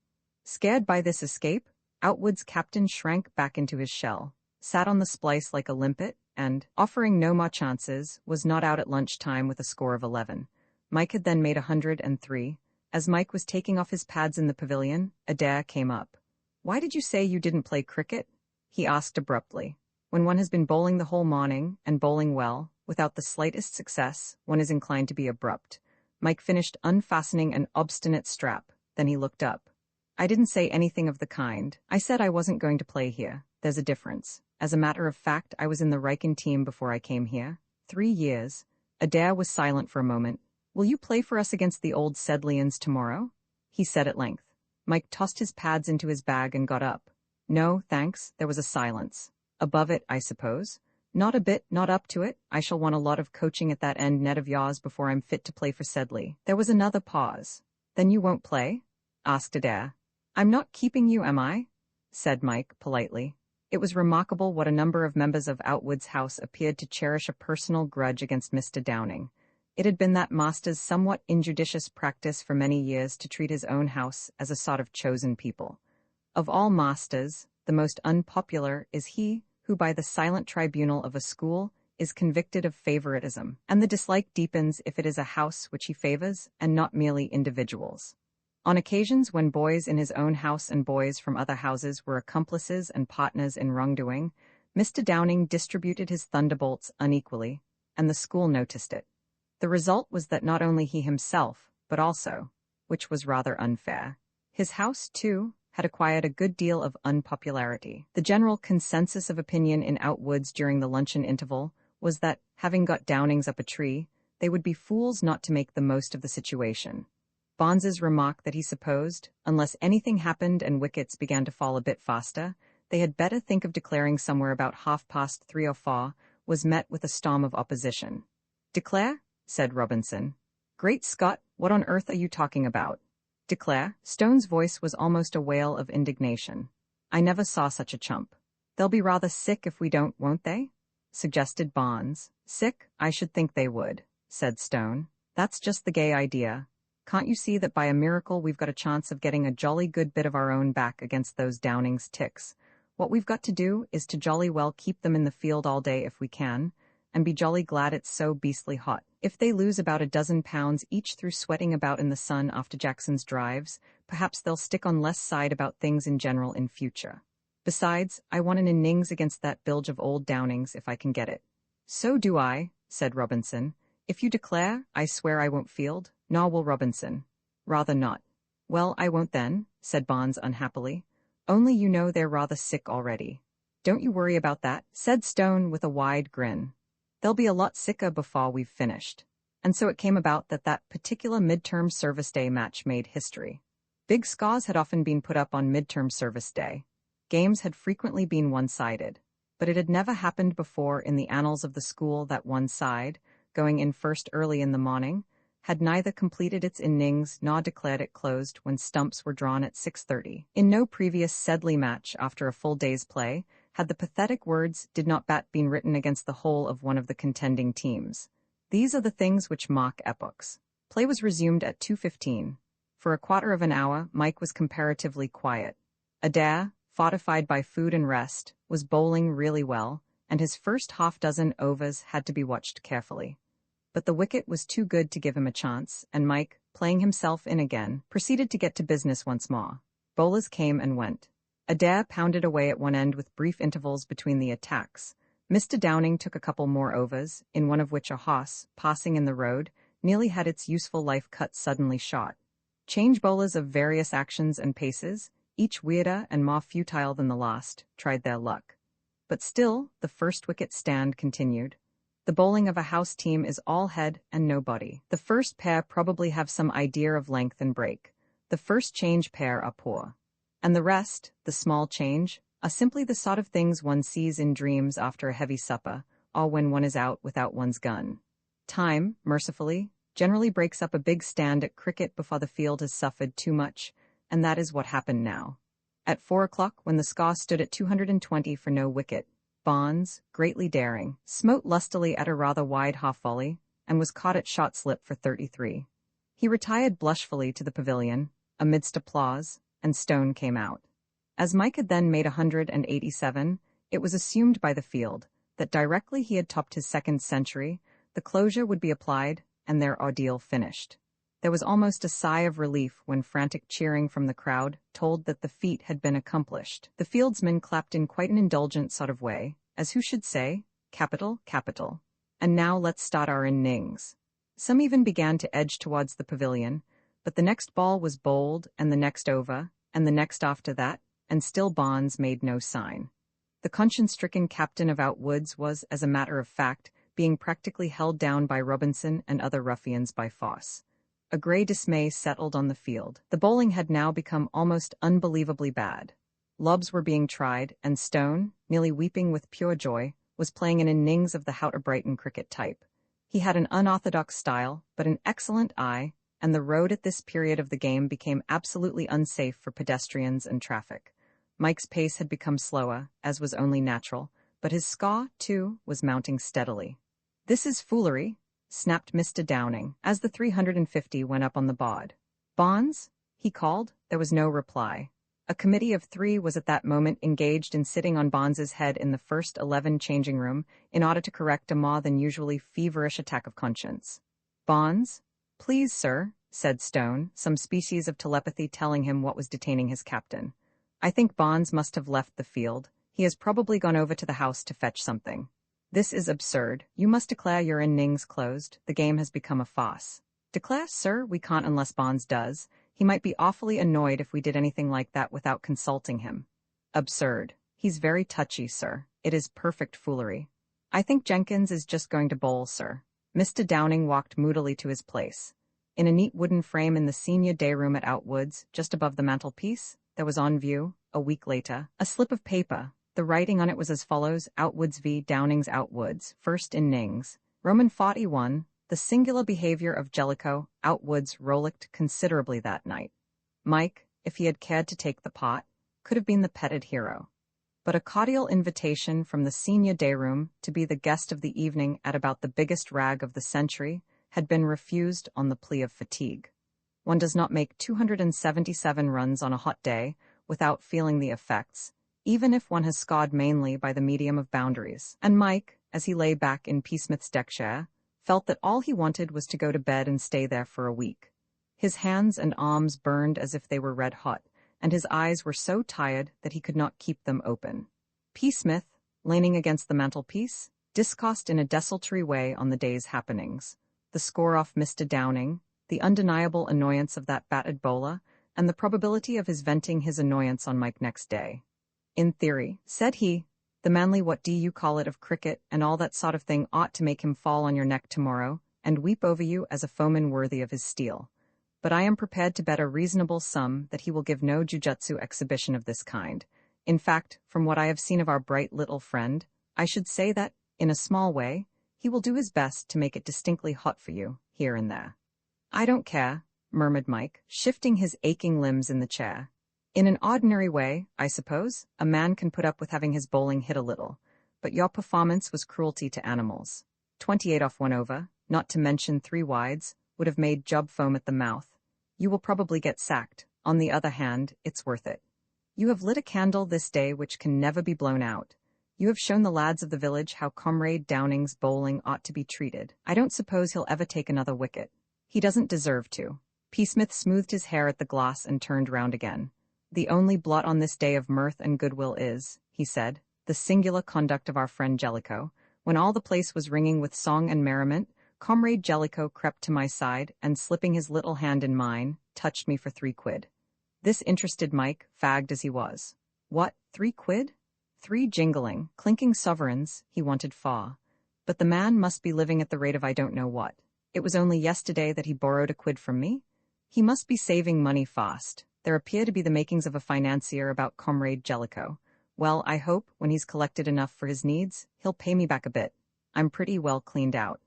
Scared by this escape, Outwood's captain shrank back into his shell, sat on the splice like a limpet, and, offering no more chances, was not out at lunchtime with a score of 11. Mike had then made 103. As Mike was taking off his pads in the pavilion, Adair came up. "Why did you say you didn't play cricket?" he asked abruptly. When one has been bowling the whole morning, and bowling well, without the slightest success, one is inclined to be abrupt. Mike finished unfastening an obstinate strap, then he looked up. "I didn't say anything of the kind. I said I wasn't going to play here. There's a difference. As a matter of fact, I was in the Wrykyn team before I came here. 3 years. Adair was silent for a moment. "Will you play for us against the old Sedleyans tomorrow?" he said at length. Mike tossed his pads into his bag and got up. "No, thanks." There was a silence. "Above it, I suppose?" "Not a bit, not up to it. I shall want a lot of coaching at that end net of yours before I'm fit to play for Sedley." There was another pause. "Then you won't play?" asked Adair. "I'm not keeping you, am I?" said Mike, politely. It was remarkable what a number of members of Outwood's house appeared to cherish a personal grudge against Mr. Downing. It had been that master's somewhat injudicious practice for many years to treat his own house as a sort of chosen people. Of all masters, the most unpopular is he who, by the silent tribunal of a school, is convicted of favoritism, and the dislike deepens if it is a house which he favors, and not merely individuals. On occasions when boys in his own house and boys from other houses were accomplices and partners in wrongdoing, Mr. Downing distributed his thunderbolts unequally, and the school noticed it. The result was that not only he himself, but also, which was rather unfair, his house, too, had acquired a good deal of unpopularity. The general consensus of opinion in Outwoods during the luncheon interval was that, having got Downings up a tree, they would be fools not to make the most of the situation. Barnes's remark that he supposed, unless anything happened and wickets began to fall a bit faster, they had better think of declaring somewhere about 3:30 or 4, was met with a storm of opposition. "Declare?" said Robinson. "Great Scott, what on earth are you talking about?" "Declare?" Stone's voice was almost a wail of indignation. "I never saw such a chump." "They'll be rather sick if we don't, won't they?" suggested Barnes. "Sick? I should think they would," said Stone. "That's just the gay idea. Can't you see that by a miracle we've got a chance of getting a jolly good bit of our own back against those Downing's ticks? What we've got to do is to jolly well keep them in the field all day if we can, and be jolly glad it's so beastly hot. If they lose about a dozen pounds each through sweating about in the sun after Jackson's drives, perhaps they'll stick on less side about things in general in future. Besides, I want an innings against that bilge of old Downing's if I can get it. So do I, said Robinson. If you declare, I swear I won't field. Nor will Robinson. Rather not. Well, I won't then, said Bonds unhappily. Only you know they're rather sick already. Don't you worry about that, said Stone with a wide grin. They'll be a lot sicker before we've finished. And so it came about that that particular midterm service day match made history. Big scores had often been put up on midterm service day. Games had frequently been one-sided. But it had never happened before in the annals of the school that one side, going in first early in the morning, had neither completed its innings nor declared it closed when stumps were drawn at 6:30. In no previous Sedley match after a full day's play had the pathetic words "did not bat" been written against the whole of one of the contending teams. These are the things which mark epochs. Play was resumed at 2:15. For a quarter of an hour, Mike was comparatively quiet. Adair, fortified by food and rest, was bowling really well, and his first half-dozen overs had to be watched carefully. But the wicket was too good to give him a chance, and Mike, playing himself in again, proceeded to get to business once more. Bowlers came and went. Adair pounded away at one end with brief intervals between the attacks. Mr. Downing took a couple more overs, in one of which a horse, passing in the road, nearly had its useful life cut suddenly short. Change bowlers of various actions and paces, each weirder and more futile than the last, tried their luck. But still, the first wicket stand continued. The bowling of a house team is all head and no body. The first pair probably have some idea of length and break. The first change pair are poor. And the rest, the small change, are simply the sort of things one sees in dreams after a heavy supper, or when one is out without one's gun. Time, mercifully, generally breaks up a big stand at cricket before the field has suffered too much, and that is what happened now. At 4 o'clock, when the score stood at 220 for no wicket, Bonds, greatly daring, smote lustily at a rather wide half-volley, and was caught at shot slip for 33. He retired blushfully to the pavilion, amidst applause, and Stone came out. As Mike had then made 187, it was assumed by the field that directly he had topped his second century, the closure would be applied, and their ordeal finished. There was almost a sigh of relief when frantic cheering from the crowd told that the feat had been accomplished. The fieldsmen clapped in quite an indulgent sort of way, as who should say, "Capital, capital. And now let's start our innings." Some even began to edge towards the pavilion, but the next ball was bowled, and the next over, and the next after that, and still Bonds made no sign. The conscience-stricken captain of Outwoods was, as a matter of fact, being practically held down by Robinson and other ruffians by force. A grey dismay settled on the field. The bowling had now become almost unbelievably bad. Lobs were being tried, and Stone, nearly weeping with pure joy, was playing an innings of the Houter Brighton cricket type. He had an unorthodox style, but an excellent eye, and the road at this period of the game became absolutely unsafe for pedestrians and traffic. Mike's pace had become slower, as was only natural, but his score, too, was mounting steadily. "This is foolery," snapped Mr. Downing, as the 350 went up on the board. "Bonds?" he called. There was no reply. A committee of 3 was at that moment engaged in sitting on Bonds's head in the first 11 changing room in order to correct a more than usually feverish attack of conscience. "Bonds?" "Please, sir," said Stone, some species of telepathy telling him what was detaining his captain. "I think Bonds must have left the field. He has probably gone over to the house to fetch something. This is absurd. You must declare your innings closed. The game has become a farce." "Declare, sir? We can't unless Bonds does. He might be awfully annoyed if we did anything like that without consulting him." "Absurd. He's very touchy, sir. It is perfect foolery." "I think Jenkins is just going to bowl, sir." Mr. Downing walked moodily to his place. In a neat wooden frame in the senior day room at Outwoods, just above the mantelpiece, there was on view, a week later, a slip of paper. The writing on it was as follows: Outwoods v. Downing's Outwoods, first innings. Roman 41, the singular behavior of Jellicoe, Outwoods rollicked considerably that night. Mike, if he had cared to take the pot, could have been the petted hero. But a cordial invitation from the senior day room to be the guest of the evening at about the biggest rag of the century had been refused on the plea of fatigue. One does not make 277 runs on a hot day without feeling the effects, even if one has scored mainly by the medium of boundaries. And Mike, as he lay back in P. Smith's deck chair, felt that all he wanted was to go to bed and stay there for a week. His hands and arms burned as if they were red hot, and his eyes were so tired that he could not keep them open. P. Smith, leaning against the mantelpiece, discoursed in a desultory way on the day's happenings. The score off Mr. Downing, the undeniable annoyance of that battered bowler, and the probability of his venting his annoyance on Mike next day. In theory, said he, the manly what do you call it of cricket and all that sort of thing ought to make him fall on your neck tomorrow and weep over you as a foeman worthy of his steel. But I am prepared to bet a reasonable sum that he will give no jujutsu exhibition of this kind. In fact, from what I have seen of our bright little friend, I should say that, in a small way, he will do his best to make it distinctly hot for you, here and there. I don't care, murmured Mike, shifting his aching limbs in the chair. In an ordinary way, I suppose, a man can put up with having his bowling hit a little, but your performance was cruelty to animals. 28 off 1 over, not to mention 3 wides, would have made job foam at the mouth. You will probably get sacked. On the other hand, it's worth it. You have lit a candle this day which can never be blown out. You have shown the lads of the village how Comrade Downing's bowling ought to be treated. I don't suppose he'll ever take another wicket. He doesn't deserve to. P. Smith smoothed his hair at the glass and turned round again. The only blot on this day of mirth and goodwill is, he said, the singular conduct of our friend Jellicoe. When all the place was ringing with song and merriment, Comrade Jellicoe crept to my side and, slipping his little hand in mine, touched me for 3 quid. This interested Mike, fagged as he was. What, 3 quid? 3 jingling, clinking sovereigns, he wanted far. But the man must be living at the rate of I don't know what. It was only yesterday that he borrowed a quid from me. He must be saving money fast. There appear to be the makings of a financier about Comrade Jellicoe. Well, I hope, when he's collected enough for his needs, he'll pay me back a bit. I'm pretty well cleaned out.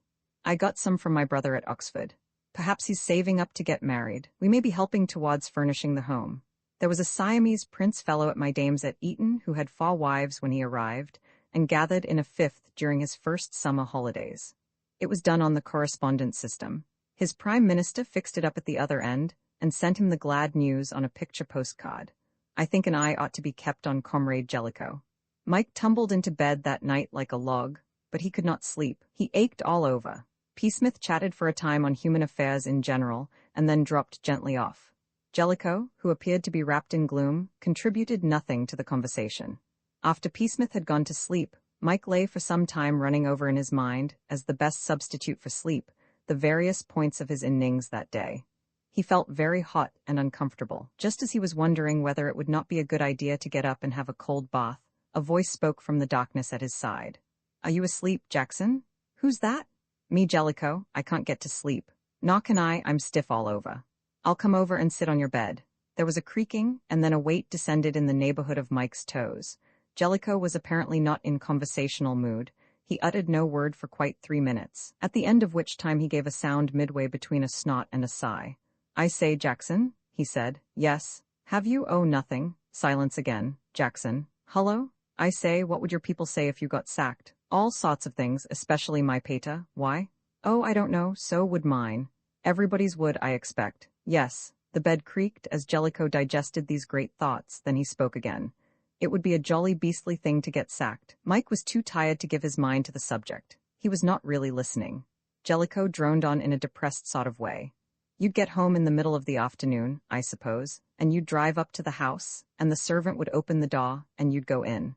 I got some from my brother at Oxford. Perhaps he's saving up to get married. We may be helping towards furnishing the home. There was a Siamese prince fellow at my dame's at Eton who had 4 wives when he arrived, and gathered in a 5th during his first summer holidays. It was done on the correspondence system. His prime minister fixed it up at the other end, and sent him the glad news on a picture postcard. I think an eye ought to be kept on Comrade Jellicoe. Mike tumbled into bed that night like a log, but he could not sleep. He ached all over. P. Smith chatted for a time on human affairs in general, and then dropped gently off. Jellicoe, who appeared to be wrapped in gloom, contributed nothing to the conversation. After P. Smith had gone to sleep, Mike lay for some time running over in his mind, as the best substitute for sleep, the various points of his innings that day. He felt very hot and uncomfortable. Just as he was wondering whether it would not be a good idea to get up and have a cold bath, a voice spoke from the darkness at his side. Are you asleep, Jackson? Who's that? Me, Jellicoe. I can't get to sleep. Nor can I. I'm stiff all over. I'll come over and sit on your bed. There was a creaking, and then a weight descended in the neighborhood of Mike's toes. Jellicoe was apparently not in conversational mood. He uttered no word for quite 3 minutes, at the end of which time he gave a sound midway between a snort and a sigh. I say, Jackson, he said. Yes. Have you? Oh, nothing. Silence again. Jackson. Hullo? I say, what would your people say if you got sacked? All sorts of things, especially my pater. Why? Oh, I don't know. So would mine. Everybody's would, I expect. Yes. The bed creaked as Jellicoe digested these great thoughts, then he spoke again. It would be a jolly beastly thing to get sacked. Mike was too tired to give his mind to the subject. He was not really listening. Jellicoe droned on in a depressed sort of way. You'd get home in the middle of the afternoon, I suppose, and you'd drive up to the house, and the servant would open the door, and you'd go in.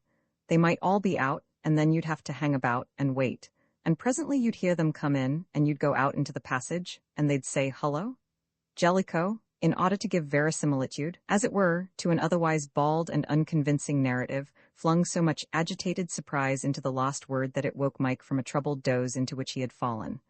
They might all be out, and then you'd have to hang about and wait, and presently you'd hear them come in, and you'd go out into the passage, and they'd say, Hullo? Jellicoe, in order to give verisimilitude, as it were, to an otherwise bald and unconvincing narrative, flung so much agitated surprise into the lost word that it woke Mike from a troubled doze into which he had fallen.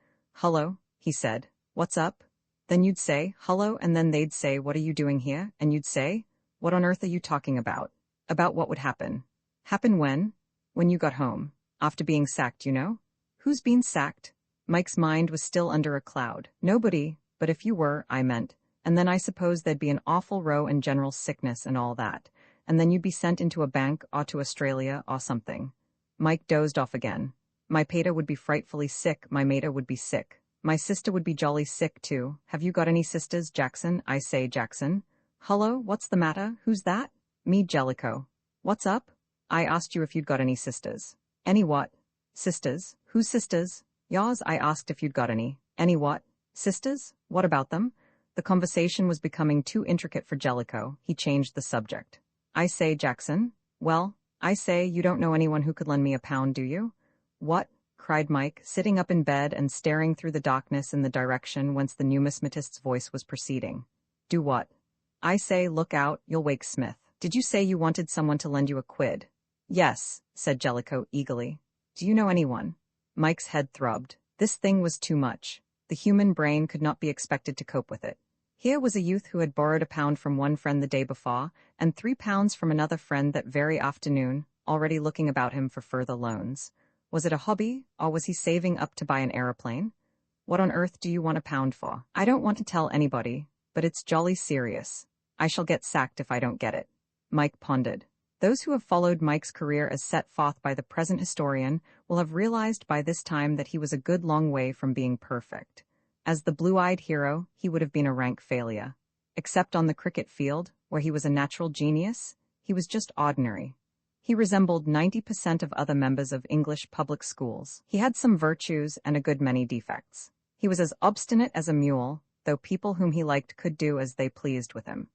Hullo, he said. What's up? Then you'd say, Hullo, and then they'd say, what are you doing here? And you'd say, what on earth are you talking about? About what would happen? Happen when? When you got home. After being sacked, you know? Who's been sacked? Mike's mind was still under a cloud. Nobody, but if you were, I meant. And then I suppose there'd be an awful row and general sickness and all that. And then you'd be sent into a bank or to Australia or something. Mike dozed off again. My pater would be frightfully sick, my mater would be sick. My sister would be jolly sick, too. Have you got any sisters, Jackson? I say, Jackson. Hullo, what's the matter? Who's that? Me, Jellicoe. What's up? I asked you if you'd got any sisters. Any what? Sisters? Whose sisters? Yours, I asked if you'd got any. Any what? Sisters? What about them? The conversation was becoming too intricate for Jellicoe. He changed the subject. I say, Jackson. Well, I say, you don't know anyone who could lend me £1, do you? What? Cried Mike, sitting up in bed and staring through the darkness in the direction whence the numismatist's voice was proceeding. Do what? I say, look out, you'll wake Smith. Did you say you wanted someone to lend you £1? Yes, said Jellicoe eagerly. Do you know anyone? Mike's head throbbed. This thing was too much. The human brain could not be expected to cope with it. Here was a youth who had borrowed £1 from one friend the day before, and £3 from another friend that very afternoon, already looking about him for further loans. Was it a hobby, or was he saving up to buy an aeroplane? What on earth do you want £1 for? I don't want to tell anybody, but it's jolly serious. I shall get sacked if I don't get it. Mike pondered. Those who have followed Mike's career as set forth by the present historian will have realized by this time that he was a good long way from being perfect. As the blue-eyed hero, he would have been a rank failure. Except on the cricket field, where he was a natural genius, he was just ordinary. He resembled 90% of other members of English public schools. He had some virtues and a good many defects. He was as obstinate as a mule, though people whom he liked could do as they pleased with him.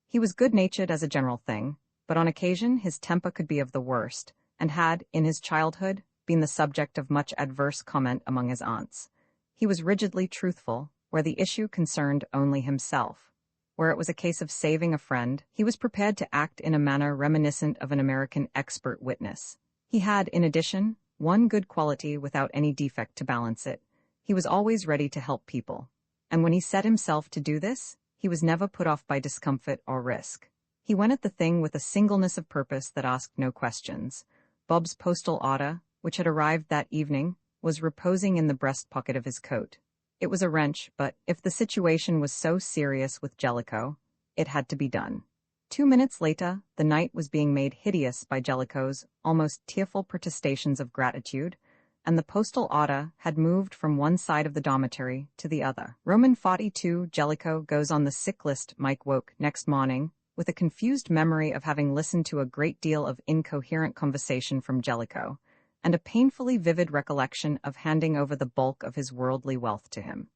He was good-natured as a general thing, but on occasion his temper could be of the worst, and had, in his childhood, been the subject of much adverse comment among his aunts. He was rigidly truthful, where the issue concerned only himself. Where it was a case of saving a friend, he was prepared to act in a manner reminiscent of an American expert witness. He had, in addition, one good quality without any defect to balance it. He was always ready to help people. And when he set himself to do this, he was never put off by discomfort or risk. He went at the thing with a singleness of purpose that asked no questions. Bob's postal order, which had arrived that evening, was reposing in the breast pocket of his coat. It was a wrench, but if the situation was so serious with Jellicoe, it had to be done. 2 minutes later, the night was being made hideous by Jellicoe's almost tearful protestations of gratitude, and the postal order had moved from one side of the dormitory to the other. Roman 42 Jellicoe goes on the sick list. Mike woke next morning with a confused memory of having listened to a great deal of incoherent conversation from Jellicoe, and a painfully vivid recollection of handing over the bulk of his worldly wealth to him.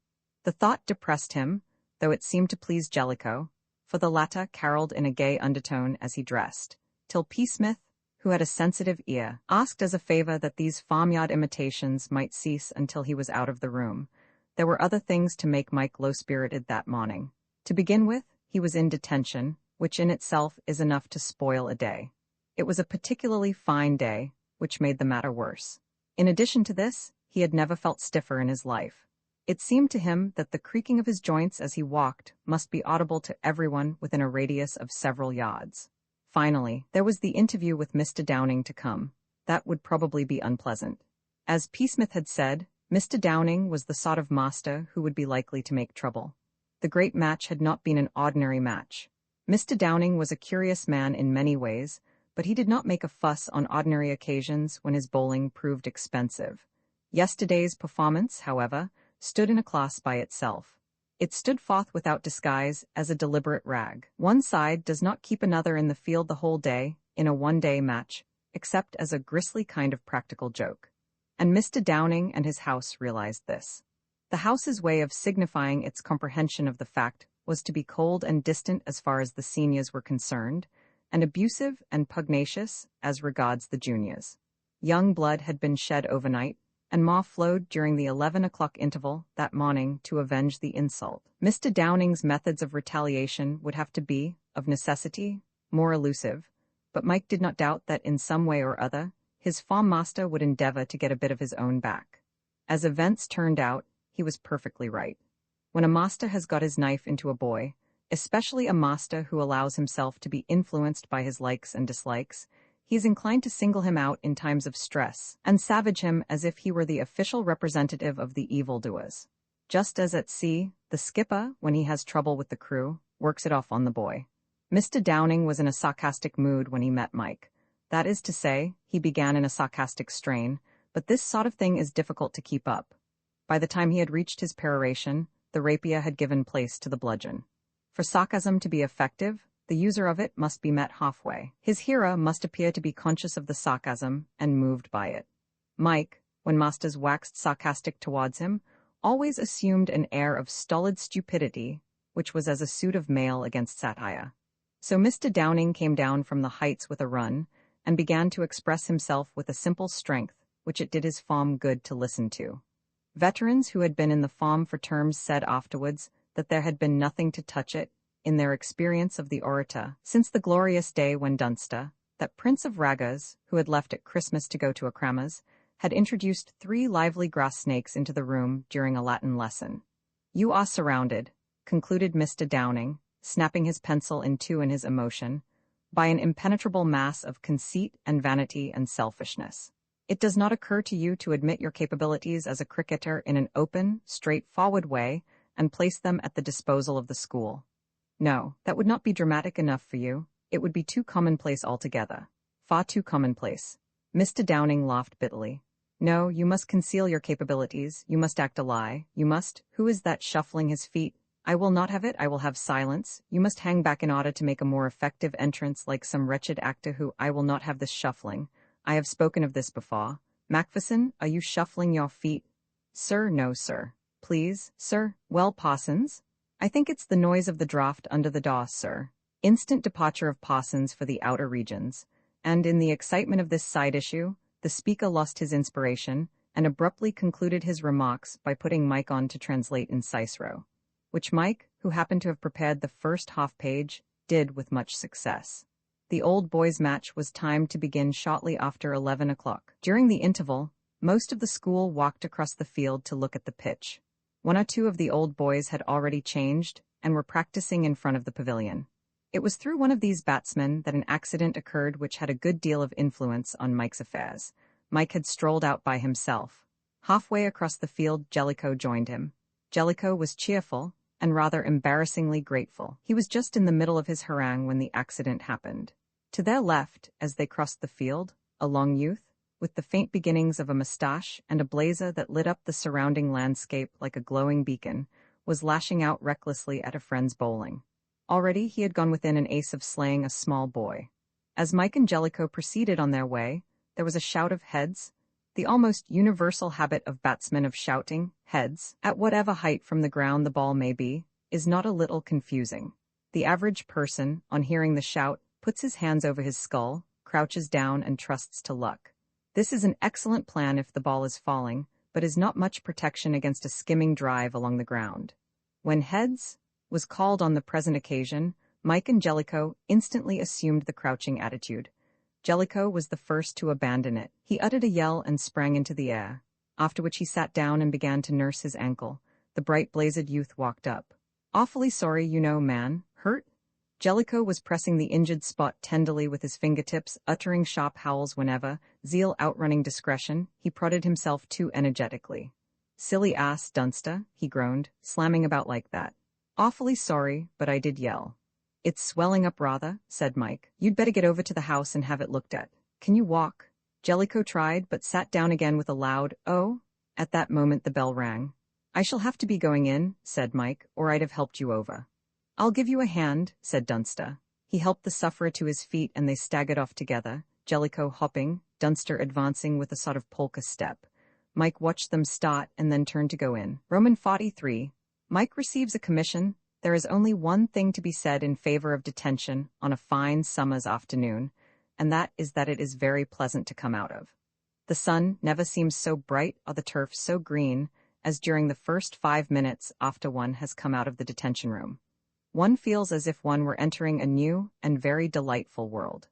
The thought depressed him, though it seemed to please Jellicoe, for the latter caroled in a gay undertone as he dressed, till P. Smith, who had a sensitive ear, asked as a favor that these farmyard imitations might cease until he was out of the room. There were other things to make Mike low-spirited that morning. To begin with, he was in detention, which in itself is enough to spoil a day. It was a particularly fine day, which made the matter worse. In addition to this, he had never felt stiffer in his life. It seemed to him that the creaking of his joints as he walked must be audible to everyone within a radius of several yards. Finally, there was the interview with Mr. Downing to come. That would probably be unpleasant. As P. Smith had said, Mr. Downing was the sort of master who would be likely to make trouble. The great match had not been an ordinary match. Mr. Downing was a curious man in many ways, but he did not make a fuss on ordinary occasions when his bowling proved expensive. Yesterday's performance, however, stood in a class by itself. It stood forth without disguise as a deliberate rag. One side does not keep another in the field the whole day, in a one-day match, except as a grisly kind of practical joke. And Mr. Downing and his house realized this. The house's way of signifying its comprehension of the fact was to be cold and distant as far as the seniors were concerned, and abusive and pugnacious as regards the juniors. Young blood had been shed overnight, and more flowed during the 11 o'clock interval that morning to avenge the insult. Mr. Downing's methods of retaliation would have to be, of necessity, more elusive, but Mike did not doubt that in some way or other, his farm master would endeavor to get a bit of his own back. As events turned out, he was perfectly right. When a master has got his knife into a boy, especially a master who allows himself to be influenced by his likes and dislikes, he is inclined to single him out in times of stress and savage him as if he were the official representative of the evildoers. Just as at sea, the skipper, when he has trouble with the crew, works it off on the boy. Mr. Downing was in a sarcastic mood when he met Mike. That is to say, he began in a sarcastic strain, but this sort of thing is difficult to keep up. By the time he had reached his peroration, the rapier had given place to the bludgeon. For sarcasm to be effective, the user of it must be met halfway. His hearer must appear to be conscious of the sarcasm and moved by it. Mike, when masters waxed sarcastic towards him, always assumed an air of stolid stupidity, which was as a suit of mail against satire. So Mr. Downing came down from the heights with a run, and began to express himself with a simple strength, which it did his farm good to listen to. Veterans who had been in the farm for terms said afterwards that there had been nothing to touch it, in their experience of the orator, since the glorious day when Dunster, that prince of raggers, who had left at Christmas to go to a crammer's, had introduced 3 lively grass snakes into the room during a Latin lesson. "You are surrounded," concluded Mr. Downing, snapping his pencil in two in his emotion, "by an impenetrable mass of conceit and vanity and selfishness. It does not occur to you to admit your capabilities as a cricketer in an open, straightforward way and place them at the disposal of the school. No, that would not be dramatic enough for you. It would be too commonplace altogether. Far too commonplace." Mr. Downing laughed bitterly. "No, you must conceal your capabilities, you must act a lie, you must— Who is that shuffling his feet? I will not have it, I will have silence. You must hang back in order to make a more effective entrance like some wretched actor who— I will not have this shuffling. I have spoken of this before. Macpherson, are you shuffling your feet?" "Sir, no, sir." "Please, sir." "Well, Parsons?" "I think it's the noise of the draught under the door, sir." Instant departure of Parsons for the outer regions, and in the excitement of this side issue, the speaker lost his inspiration and abruptly concluded his remarks by putting Mike on to translate in Cicero, which Mike, who happened to have prepared the first half-page, did with much success. The old boys' match was timed to begin shortly after 11 o'clock. During the interval, most of the school walked across the field to look at the pitch. 1 or 2 of the old boys had already changed and were practicing in front of the pavilion. It was through one of these batsmen that an accident occurred which had a good deal of influence on Mike's affairs. Mike had strolled out by himself. Halfway across the field, Jellicoe joined him. Jellicoe was cheerful and rather embarrassingly grateful. He was just in the middle of his harangue when the accident happened. To their left, as they crossed the field, a long youth, with the faint beginnings of a moustache and a blazer that lit up the surrounding landscape like a glowing beacon, was lashing out recklessly at a friend's bowling. Already he had gone within an ace of slaying a small boy. As Mike and Jellicoe proceeded on their way, there was a shout of heads, the almost universal habit of batsmen of shouting, heads, at whatever height from the ground the ball may be, is not a little confusing. The average person, on hearing the shout, puts his hands over his skull, crouches down and trusts to luck. This is an excellent plan if the ball is falling, but is not much protection against a skimming drive along the ground. When heads was called on the present occasion, Mike and Jellicoe instantly assumed the crouching attitude. Jellicoe was the first to abandon it. He uttered a yell and sprang into the air, after which he sat down and began to nurse his ankle. The bright-blazed youth walked up. "Awfully sorry, you know, man. Hurt?" Jellicoe was pressing the injured spot tenderly with his fingertips, uttering sharp howls whenever, zeal outrunning discretion, he prodded himself too energetically. "Silly ass, Dunster," he groaned, "slamming about like that." "Awfully sorry, but I did yell." "It's swelling up rather," said Mike. "You'd better get over to the house and have it looked at. Can you walk?" Jellicoe tried, but sat down again with a loud, "Oh!" At that moment the bell rang. "I shall have to be going in," said Mike, "or I'd have helped you over." "I'll give you a hand," said Dunster. He helped the sufferer to his feet and they staggered off together, Jellicoe hopping, Dunster advancing with a sort of polka step. Mike watched them start and then turned to go in. Roman 43. Mike receives a commission. There is only one thing to be said in favor of detention on a fine summer's afternoon, and that is that it is very pleasant to come out of. The sun never seems so bright or the turf so green as during the first 5 minutes after one has come out of the detention room. One feels as if one were entering a new and very delightful world.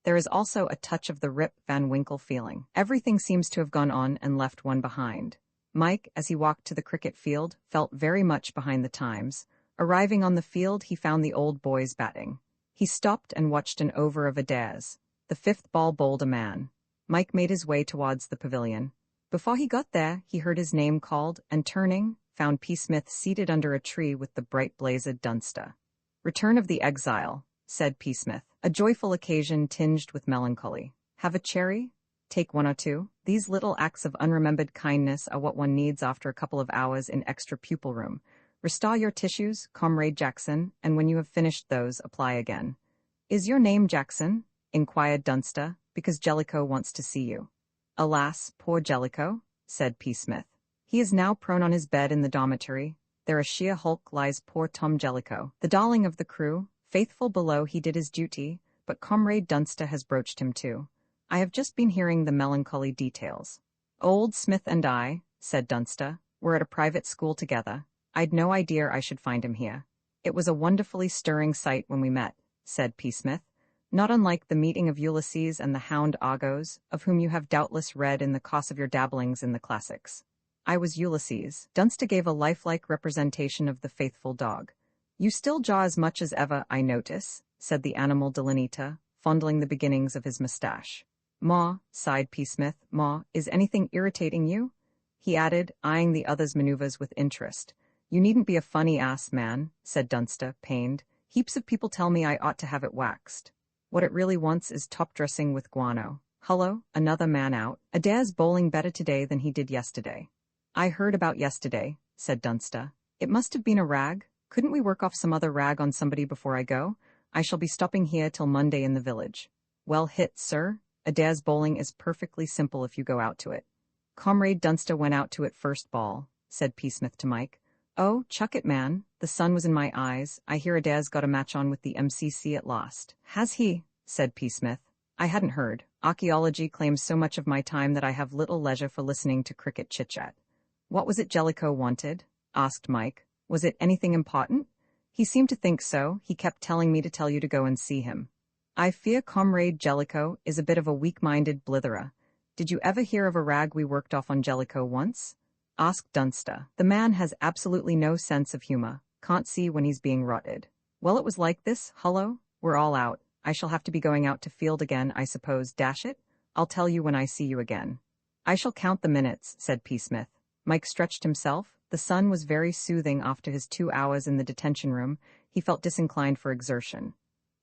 There is also a touch of the Rip Van Winkle feeling. Everything seems to have gone on and left one behind. Mike, as he walked to the cricket field, felt very much behind the times. Arriving on the field, he found the old boys batting. He stopped and watched an over of Adair's. The 5th ball bowled a man. Mike made his way towards the pavilion. Before he got there, he heard his name called, and turning, found P. Smith seated under a tree with the bright-blazed Dunster. "Return of the exile," said P. Smith. "A joyful occasion tinged with melancholy. Have a cherry? Take 1 or 2. These little acts of unremembered kindness are what one needs after a couple of hours in extra pupil room. Restore your tissues, Comrade Jackson, and when you have finished those, apply again." "Is your name Jackson?" inquired Dunster, "because Jellicoe wants to see you." "Alas, poor Jellicoe," said P. Smith. He is now prone on his bed in the dormitory. There a sheer hulk lies poor Tom Jellicoe, the darling of the crew. Faithful below, he did his duty, but Comrade Dunster has broached him too. I have just been hearing the melancholy details. Old Smith and I, said Dunster, were at a private school together. I'd no idea I should find him here. It was a wonderfully stirring sight when we met, said P. Smith, not unlike the meeting of Ulysses and the hound Argos, of whom you have doubtless read in the course of your dabblings in the classics. I was Ulysses. Dunster gave a lifelike representation of the faithful dog. You still jaw as much as ever, I notice, said the animal delineator, fondling the beginnings of his mustache. Ma, sighed P. Smith, Ma, is anything irritating you? He added, eyeing the other's maneuvers with interest. You needn't be a funny-ass man, said Dunster, pained. Heaps of people tell me I ought to have it waxed. What it really wants is top-dressing with guano. Hullo, another man out. Adair's bowling better today than he did yesterday. I heard about yesterday, said Dunster. It must have been a rag. Couldn't we work off some other rag on somebody before I go? I shall be stopping here till Monday in the village. Well hit, sir. Adair's bowling is perfectly simple if you go out to it. Comrade Dunster went out to it first ball, said P. Smith to Mike. Oh, chuck it, man. The sun was in my eyes. I hear Adair's got a match on with the MCC at last. Has he? Said P. Smith. I hadn't heard. Archaeology claims so much of my time that I have little leisure for listening to cricket chit-chat. What was it Jellicoe wanted? Asked Mike. Was it anything important? He seemed to think so. He kept telling me to tell you to go and see him. I fear Comrade Jellicoe is a bit of a weak-minded blitherer. Did you ever hear of a rag we worked off on Jellicoe once? Asked Dunster. The man has absolutely no sense of humor. Can't see when he's being rotted. Well, it was like this, hullo. We're all out. I shall have to be going out to field again, I suppose, dash it. I'll tell you when I see you again. I shall count the minutes, said P. Smith. Mike stretched himself. The sun was very soothing after his 2 hours in the detention room. He felt disinclined for exertion.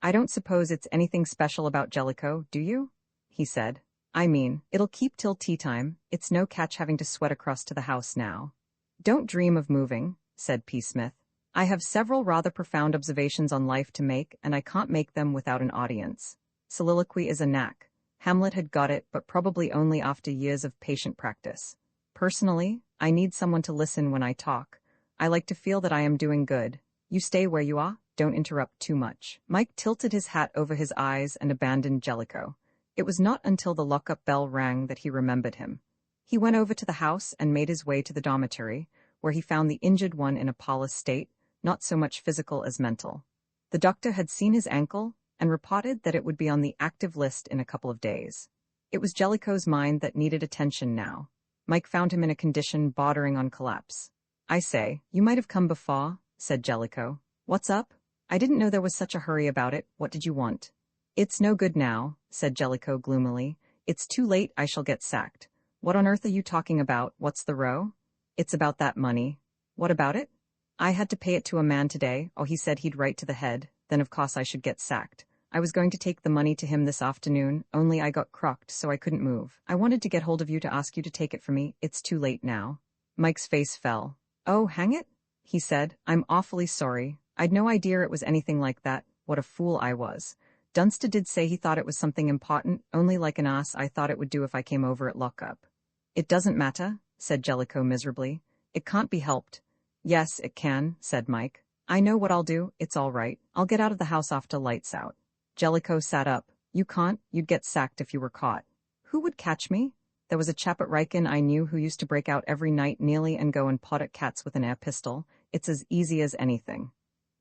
I don't suppose it's anything special about Jellicoe, do you? He said. I mean, it'll keep till tea time. It's no catch having to sweat across to the house now. Don't dream of moving, said P. Smith. I have several rather profound observations on life to make, and I can't make them without an audience. Soliloquy is a knack. Hamlet had got it, but probably only after years of patient practice. Personally, I need someone to listen when I talk. I like to feel that I am doing good. You stay where you are, don't interrupt too much. Mike tilted his hat over his eyes and abandoned Jellicoe. It was not until the lock-up bell rang that he remembered him. He went over to the house and made his way to the dormitory, where he found the injured one in a parlous state, not so much physical as mental. The doctor had seen his ankle and reported that it would be on the active list in a couple of days. It was Jellicoe's mind that needed attention now. Mike found him in a condition bordering on collapse. I say, you might have come before, said Jellicoe. What's up? I didn't know there was such a hurry about it. What did you want? It's no good now, said Jellicoe gloomily. It's too late, I shall get sacked. What on earth are you talking about? What's the row? It's about that money. What about it? I had to pay it to a man today. Oh, he said he'd write to the head. Then of course I should get sacked. I was going to take the money to him this afternoon, only I got crocked so I couldn't move. I wanted to get hold of you to ask you to take it for me. It's too late now. Mike's face fell. Oh, hang it? He said. I'm awfully sorry. I'd no idea it was anything like that. What a fool I was. Dunster did say he thought it was something important, only like an ass I thought it would do if I came over at lockup. It doesn't matter, said Jellicoe miserably. It can't be helped. Yes, it can, said Mike. I know what I'll do. It's all right. I'll get out of the house after lights out. Jellicoe sat up. You can't. You'd get sacked if you were caught. Who would catch me? There was a chap at Riken I knew who used to break out every night nearly and go and pot at cats with an air pistol. It's as easy as anything.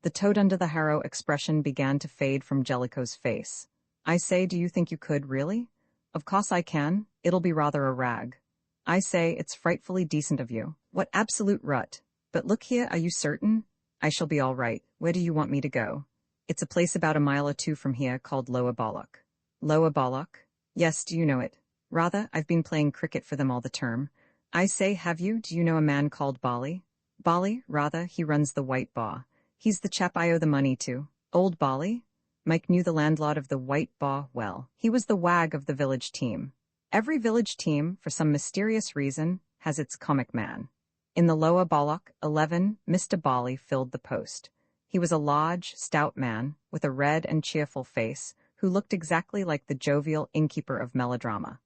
The toad under the harrow expression began to fade from Jellicoe's face. I say, do you think you could, really? Of course I can. It'll be rather a rag. I say, it's frightfully decent of you. What absolute rut. But look here, are you certain? I shall be all right. Where do you want me to go? It's a place about a mile or two from here called Lower Bollock. Lower Bollock? Yes, do you know it? Rather, I've been playing cricket for them all the term. I say, have you? Do you know a man called Bolly? Bolly, rather, he runs the White Baw. He's the chap I owe the money to. Old Bolly? Mike knew the landlord of the White Baw well. He was the wag of the village team. Every village team, for some mysterious reason, has its comic man. In the Lower Bollock, 11, Mr. Bolly filled the post. He was a large, stout man, with a red and cheerful face, who looked exactly like the jovial innkeeper of melodrama.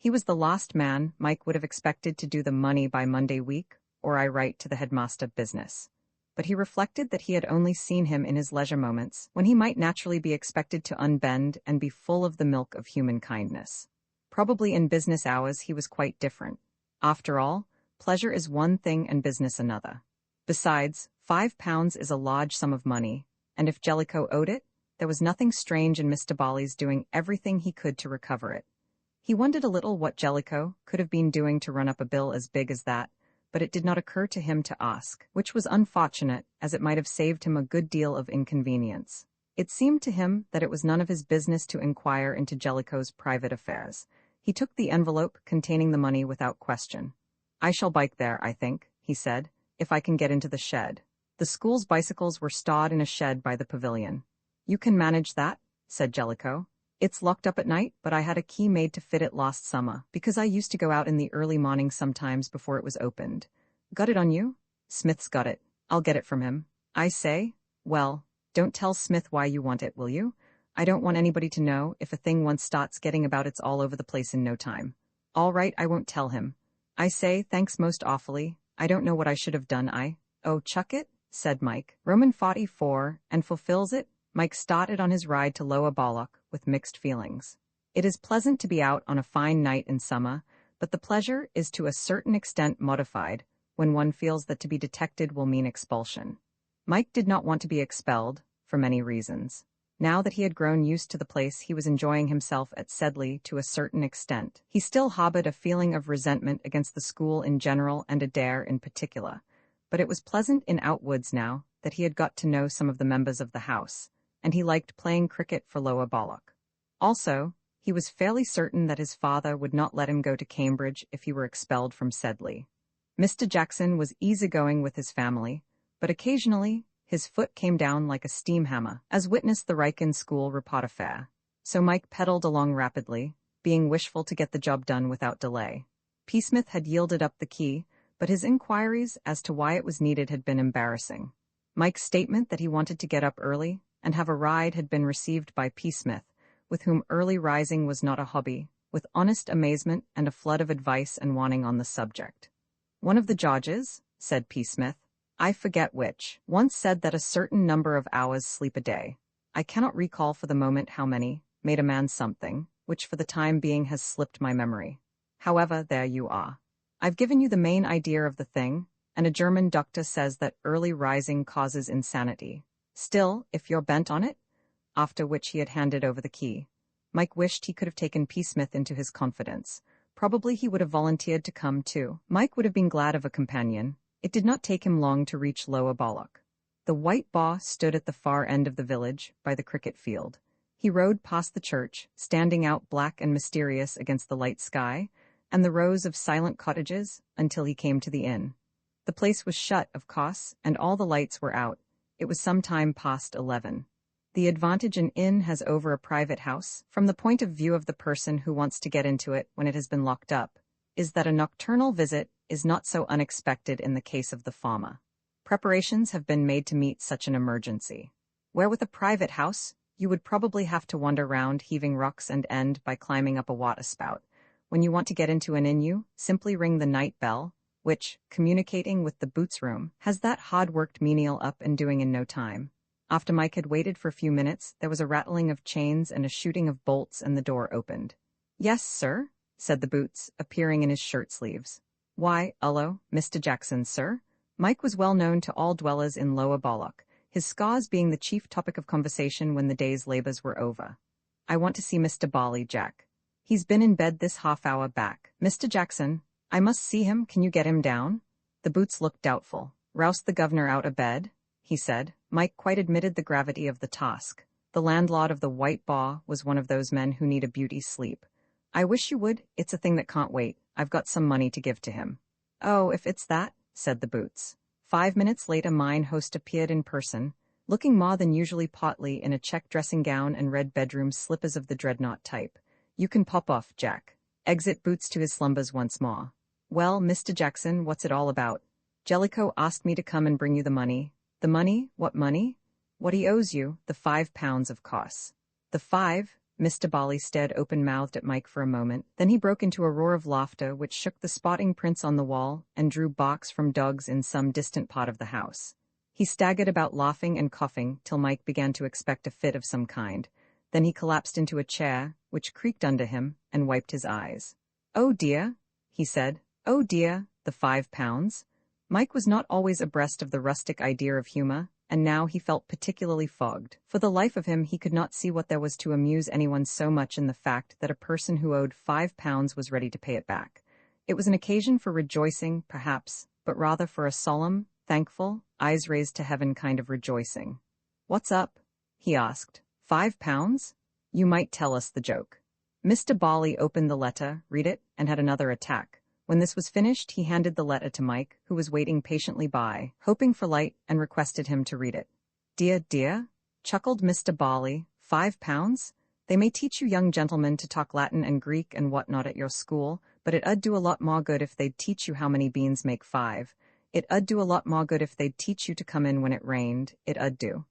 He was the last man Mike would have expected to do the money by Monday week, or I write to the headmaster business. But he reflected that he had only seen him in his leisure moments, when he might naturally be expected to unbend and be full of the milk of human kindness. Probably in business hours he was quite different. After all, pleasure is one thing and business another. Besides, £5 is a large sum of money, and if Jellicoe owed it, there was nothing strange in Mr. Bali's doing everything he could to recover it. He wondered a little what Jellicoe could have been doing to run up a bill as big as that, but it did not occur to him to ask, which was unfortunate, as it might have saved him a good deal of inconvenience. It seemed to him that it was none of his business to inquire into Jellicoe's private affairs. He took the envelope containing the money without question. "I shall bike there, I think," he said, "if I can get into the shed." The school's bicycles were stored in a shed by the pavilion. "You can manage that," said Jellicoe. "It's locked up at night, but I had a key made to fit it last summer, because I used to go out in the early morning sometimes before it was opened." "Got it on you?" "Smith's got it. I'll get it from him." "I say? Well, don't tell Smith why you want it, will you? I don't want anybody to know. If a thing once starts getting about, it's all over the place in no time." "All right, I won't tell him." "I say, thanks most awfully. I don't know what I should have done. Oh, chuck it," said Mike. Roman 44, and fulfills it. Mike started on his ride to Lower Balloch with mixed feelings. It is pleasant to be out on a fine night in summer, but the pleasure is to a certain extent modified when one feels that to be detected will mean expulsion. Mike did not want to be expelled, for many reasons. Now that he had grown used to the place, he was enjoying himself at Sedley to a certain extent. He still harbored a feeling of resentment against the school in general and Adair in particular, but it was pleasant in Outwoods now that he had got to know some of the members of the house, and he liked playing cricket for Lower Balloch. Also, he was fairly certain that his father would not let him go to Cambridge if he were expelled from Sedley. Mr. Jackson was easygoing with his family, but occasionally his foot came down like a steam hammer, as witnessed the Riken School report affair. So Mike pedaled along rapidly, being wishful to get the job done without delay. P. Smith had yielded up the key, but his inquiries as to why it was needed had been embarrassing. Mike's statement that he wanted to get up early and have a ride had been received by P. Smith, with whom early rising was not a hobby, with honest amazement and a flood of advice and warning on the subject. "One of the Georges," said P. Smith, "I forget which, once said that a certain number of hours sleep a day, I cannot recall for the moment how many, made a man something, which for the time being has slipped my memory. However, there you are. I've given you the main idea of the thing, and a German doctor says that early rising causes insanity. Still, if you're bent on it," after which he had handed over the key. Mike wished he could have taken P. Smith into his confidence. Probably he would have volunteered to come too. Mike would have been glad of a companion. It did not take him long to reach Lower Balloch. The White Boar stood at the far end of the village, by the cricket field. He rode past the church, standing out black and mysterious against the light sky, and the rows of silent cottages, until he came to the inn. The place was shut, of course, and all the lights were out. It was some time past 11. The advantage an inn has over a private house, from the point of view of the person who wants to get into it when it has been locked up, is that a nocturnal visit is not so unexpected in the case of the former. Preparations have been made to meet such an emergency. Where with a private house, you would probably have to wander round heaving rocks and end by climbing up a water spout. When you want to get into an inn, you simply ring the night bell, which, communicating with the boots room, has that hard-worked menial up and doing in no time. After Mike had waited for a few minutes, there was a rattling of chains and a shooting of bolts, and the door opened. "Yes, sir," said the boots, appearing in his shirt sleeves. "Why, 'ullo, Mr. Jackson, sir." Mike was well known to all dwellers in Lower Balloch, his scars being the chief topic of conversation when the day's labours were over. "I want to see Mr. Bali, Jack. He's been in bed this half-hour back. Mr. Jackson, I must see him. Can you get him down?" The boots looked doubtful. "Roust the governor out of bed?" he said. Mike quite admitted the gravity of the task. The landlord of the White Boar was one of those men who need a beauty's sleep. "I wish you would. It's a thing that can't wait. I've got some money to give to him." "Oh, if it's that," said the boots. 5 minutes later mine host appeared in person, looking more than usually portly in a check dressing gown and red bedroom slippers of the dreadnought type. "You can pop off, Jack." Exit boots to his slumbers once more. "Well, Mr. Jackson, what's it all about?" "Jellicoe asked me to come and bring you the money." "The money? What money?" "What he owes you, the £5, of course." "The 5? Mr. Bali stared open-mouthed at Mike for a moment, then he broke into a roar of laughter which shook the spotting prints on the wall and drew barks from dogs in some distant part of the house. He staggered about laughing and coughing till Mike began to expect a fit of some kind. Then he collapsed into a chair, which creaked under him, and wiped his eyes. "Oh dear," he said. "Oh dear, the 5 pounds." Mike was not always abreast of the rustic idea of humor, and now he felt particularly fogged. For the life of him he could not see what there was to amuse anyone so much in the fact that a person who owed 5 pounds was ready to pay it back. It was an occasion for rejoicing, perhaps, but rather for a solemn, thankful, eyes raised to heaven kind of rejoicing. "What's up?" he asked. 5 pounds? You might tell us the joke." Mr. Bali opened the letter, read it, and had another attack. When this was finished, he handed the letter to Mike, who was waiting patiently by, hoping for light, and requested him to read it. "Dear, dear," chuckled Mr. Bali, 5 pounds? They may teach you young gentlemen to talk Latin and Greek and what not at your school, but it 'ud do a lot more good if they'd teach you how many beans make 5. It 'ud do a lot more good if they'd teach you to come in when it rained, it 'ud do.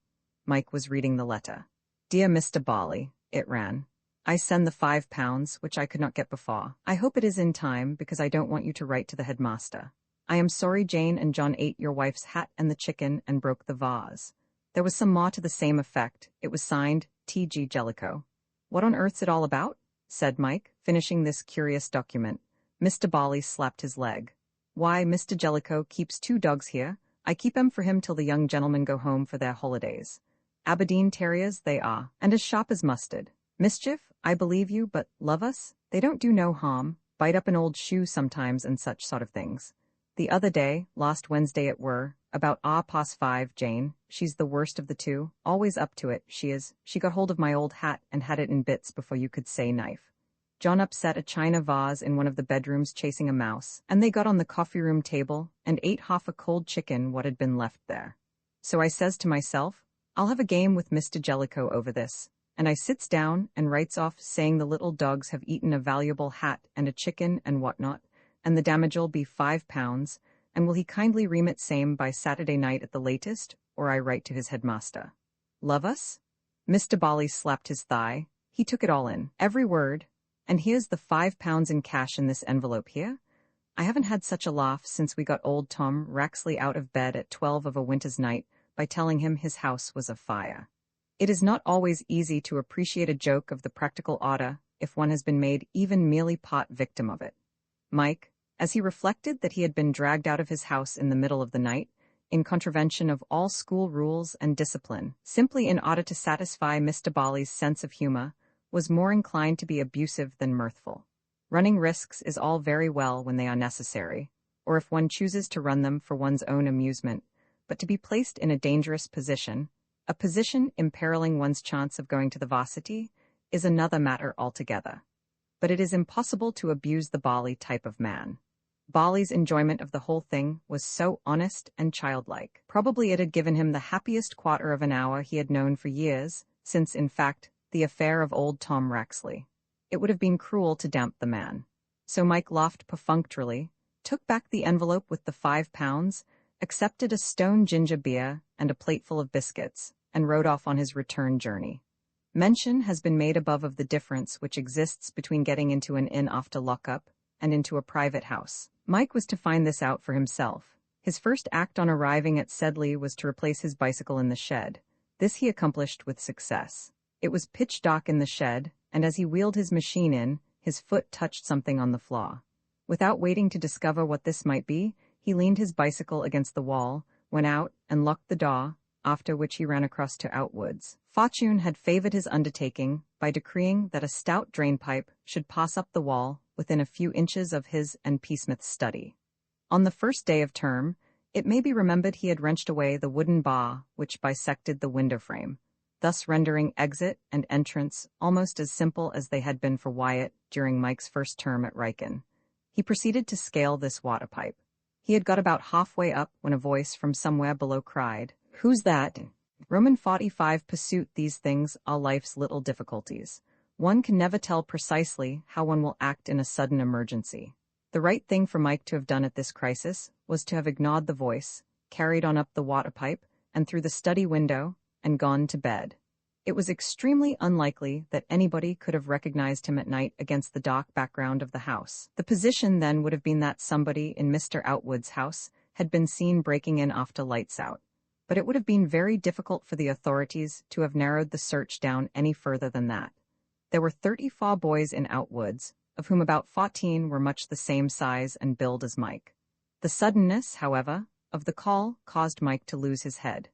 Mike was reading the letter. "Dear Mr. Bali," it ran. "I send the 5 pounds, which I could not get before. I hope it is in time, because I don't want you to write to the headmaster. I am sorry Jane and John ate your wife's hat and the chicken and broke the vase." There was some more to the same effect. It was signed, T. G. Jellicoe. "What on earth's it all about?" said Mike, finishing this curious document. Mr. Bali slapped his leg. "Why, Mr. Jellicoe keeps 2 dogs here. I keep 'em for him till the young gentlemen go home for their holidays. Aberdeen terriers they are, and as sharp as mustard. Mischief, I believe you, but love us, they don't do no harm, bite up an old shoe sometimes and such sort of things. The other day, last Wednesday it were, about 5:30, Jane, she's the worst of the 2, always up to it, she is, she got hold of my old hat and had it in bits before you could say knife. John upset a china vase in one of the bedrooms chasing a mouse, and they got on the coffee-room table and ate half a cold chicken what had been left there. So I says to myself, I'll have a game with Mr. Jellicoe over this, and I sits down and writes off saying the little dogs have eaten a valuable hat and a chicken and whatnot, and the damage'll be 5 pounds, and will he kindly remit same by Saturday night at the latest, or I write to his headmaster. Love us? Mr. Bali slapped his thigh. He took it all in, every word. And here's the 5 pounds in cash in this envelope here. I haven't had such a laugh since we got old Tom Raxley out of bed at 12 of a winter's night by telling him his house was afire. It is not always easy to appreciate a joke of the practical order if one has been made even merely part victim of it. Mike, as he reflected that he had been dragged out of his house in the middle of the night, in contravention of all school rules and discipline, simply in order to satisfy Mr. Bali's sense of humor, was more inclined to be abusive than mirthful. Running risks is all very well when they are necessary, or if one chooses to run them for one's own amusement, but to be placed in a dangerous position, a position imperiling one's chance of going to the varsity, is another matter altogether. But it is impossible to abuse the Bali type of man. Bali's enjoyment of the whole thing was so honest and childlike. Probably it had given him the happiest quarter of an hour he had known for years, since, in fact, the affair of old Tom Raxley. It would have been cruel to damp the man. So Mike laughed perfunctorily, took back the envelope with the 5 pounds, accepted a stone ginger beer and a plateful of biscuits, and rode off on his return journey. Mention has been made above of the difference which exists between getting into an inn after lockup and into a private house. Mike was to find this out for himself. His first act on arriving at Sedley was to replace his bicycle in the shed. This he accomplished with success. It was pitch dark in the shed, and as he wheeled his machine in, his foot touched something on the floor. Without waiting to discover what this might be, he leaned his bicycle against the wall, went out, and locked the door, after which he ran across to Outwoods. Fortune had favored his undertaking by decreeing that a stout drainpipe should pass up the wall within a few inches of his and Peasmith's study. On the first day of term, it may be remembered he had wrenched away the wooden bar which bisected the window frame, thus rendering exit and entrance almost as simple as they had been for Wyatt during Mike's first term at Riken. He proceeded to scale this water pipe. He had got about halfway up when a voice from somewhere below cried, "Who's that?" Roman 45 pursuit. These things are life's little difficulties. One can never tell precisely how one will act in a sudden emergency. The right thing for Mike to have done at this crisis was to have ignored the voice, carried on up the water pipe, and through the study window, and gone to bed. It was extremely unlikely that anybody could have recognized him at night against the dark background of the house. The position then would have been that somebody in Mr. Outwood's house had been seen breaking in after lights out. But it would have been very difficult for the authorities to have narrowed the search down any further than that. There were 34 boys in Outwoods, of whom about 14 were much the same size and build as Mike. The suddenness, however, of the call caused Mike to lose his head.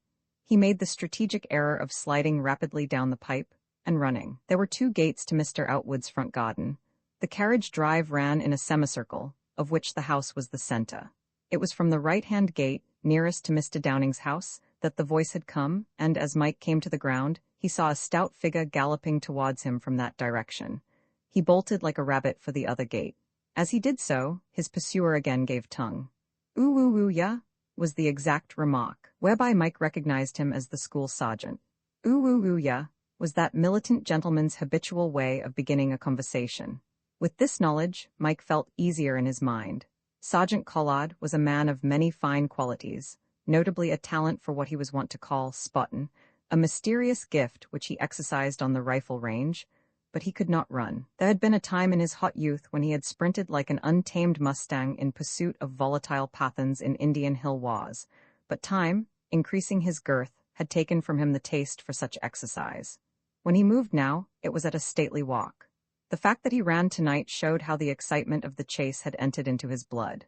He made the strategic error of sliding rapidly down the pipe and running. There were 2 gates to Mr. Outwood's front garden. The carriage drive ran in a semicircle, of which the house was the center. It was from the right-hand gate, nearest to Mr. Downing's house, that the voice had come, and as Mike came to the ground, he saw a stout figure galloping towards him from that direction. He bolted like a rabbit for the other gate. As he did so, his pursuer again gave tongue. "Ooh, ooh, ooh, yeah," was the exact remark, whereby Mike recognized him as the school sergeant. "Ooh, ooh, ooh, yeah," was that militant gentleman's habitual way of beginning a conversation. With this knowledge, Mike felt easier in his mind. Sergeant Collard was a man of many fine qualities, notably a talent for what he was wont to call spottin', a mysterious gift which he exercised on the rifle range, but he could not run. There had been a time in his hot youth when he had sprinted like an untamed mustang in pursuit of volatile patterns in Indian hill wars, but time, increasing his girth, had taken from him the taste for such exercise. When he moved now, it was at a stately walk. The fact that he ran tonight showed how the excitement of the chase had entered into his blood.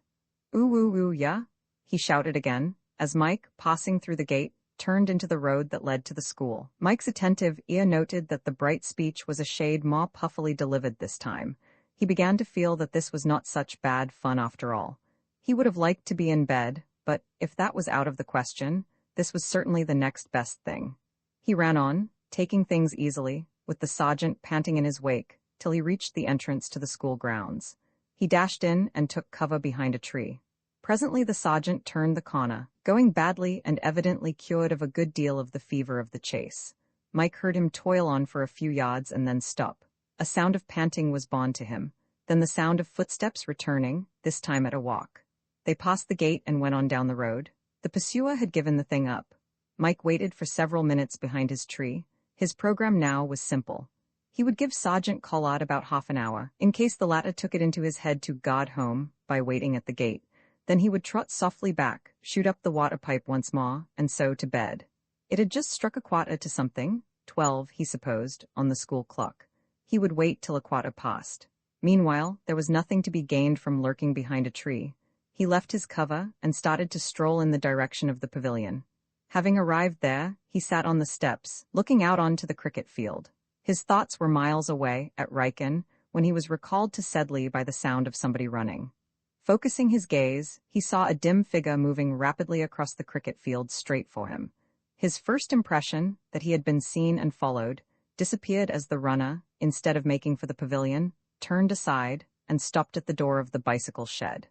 "Ooh, ooh, ooh, yeah," he shouted again, as Mike, passing through the gate, turned into the road that led to the school. Mike's attentive ear noted that the bright speech was a shade more puffily delivered this time. He began to feel that this was not such bad fun after all. He would have liked to be in bed, but if that was out of the question, this was certainly the next best thing. He ran on, taking things easily, with the sergeant panting in his wake, till he reached the entrance to the school grounds. He dashed in and took cover behind a tree. Presently the sergeant turned the corner, going badly and evidently cured of a good deal of the fever of the chase. Mike heard him toil on for a few yards and then stop. A sound of panting was borne to him, then the sound of footsteps returning, this time at a walk. They passed the gate and went on down the road. The pursuer had given the thing up. Mike waited for several minutes behind his tree. His program now was simple. He would give Sergeant Collard about half an hour, in case the latter took it into his head to guard home by waiting at the gate. Then he would trot softly back, shoot up the water pipe once more, and so to bed. It had just struck a quarter to something, 12, he supposed, on the school clock. He would wait till a quarter passed. Meanwhile, there was nothing to be gained from lurking behind a tree. He left his cover and started to stroll in the direction of the pavilion. Having arrived there, he sat on the steps, looking out onto the cricket field. His thoughts were miles away, at Riken, when he was recalled to Sedley by the sound of somebody running. Focusing his gaze, he saw a dim figure moving rapidly across the cricket field straight for him. His first impression, that he had been seen and followed, disappeared as the runner, instead of making for the pavilion, turned aside and stopped at the door of the bicycle shed.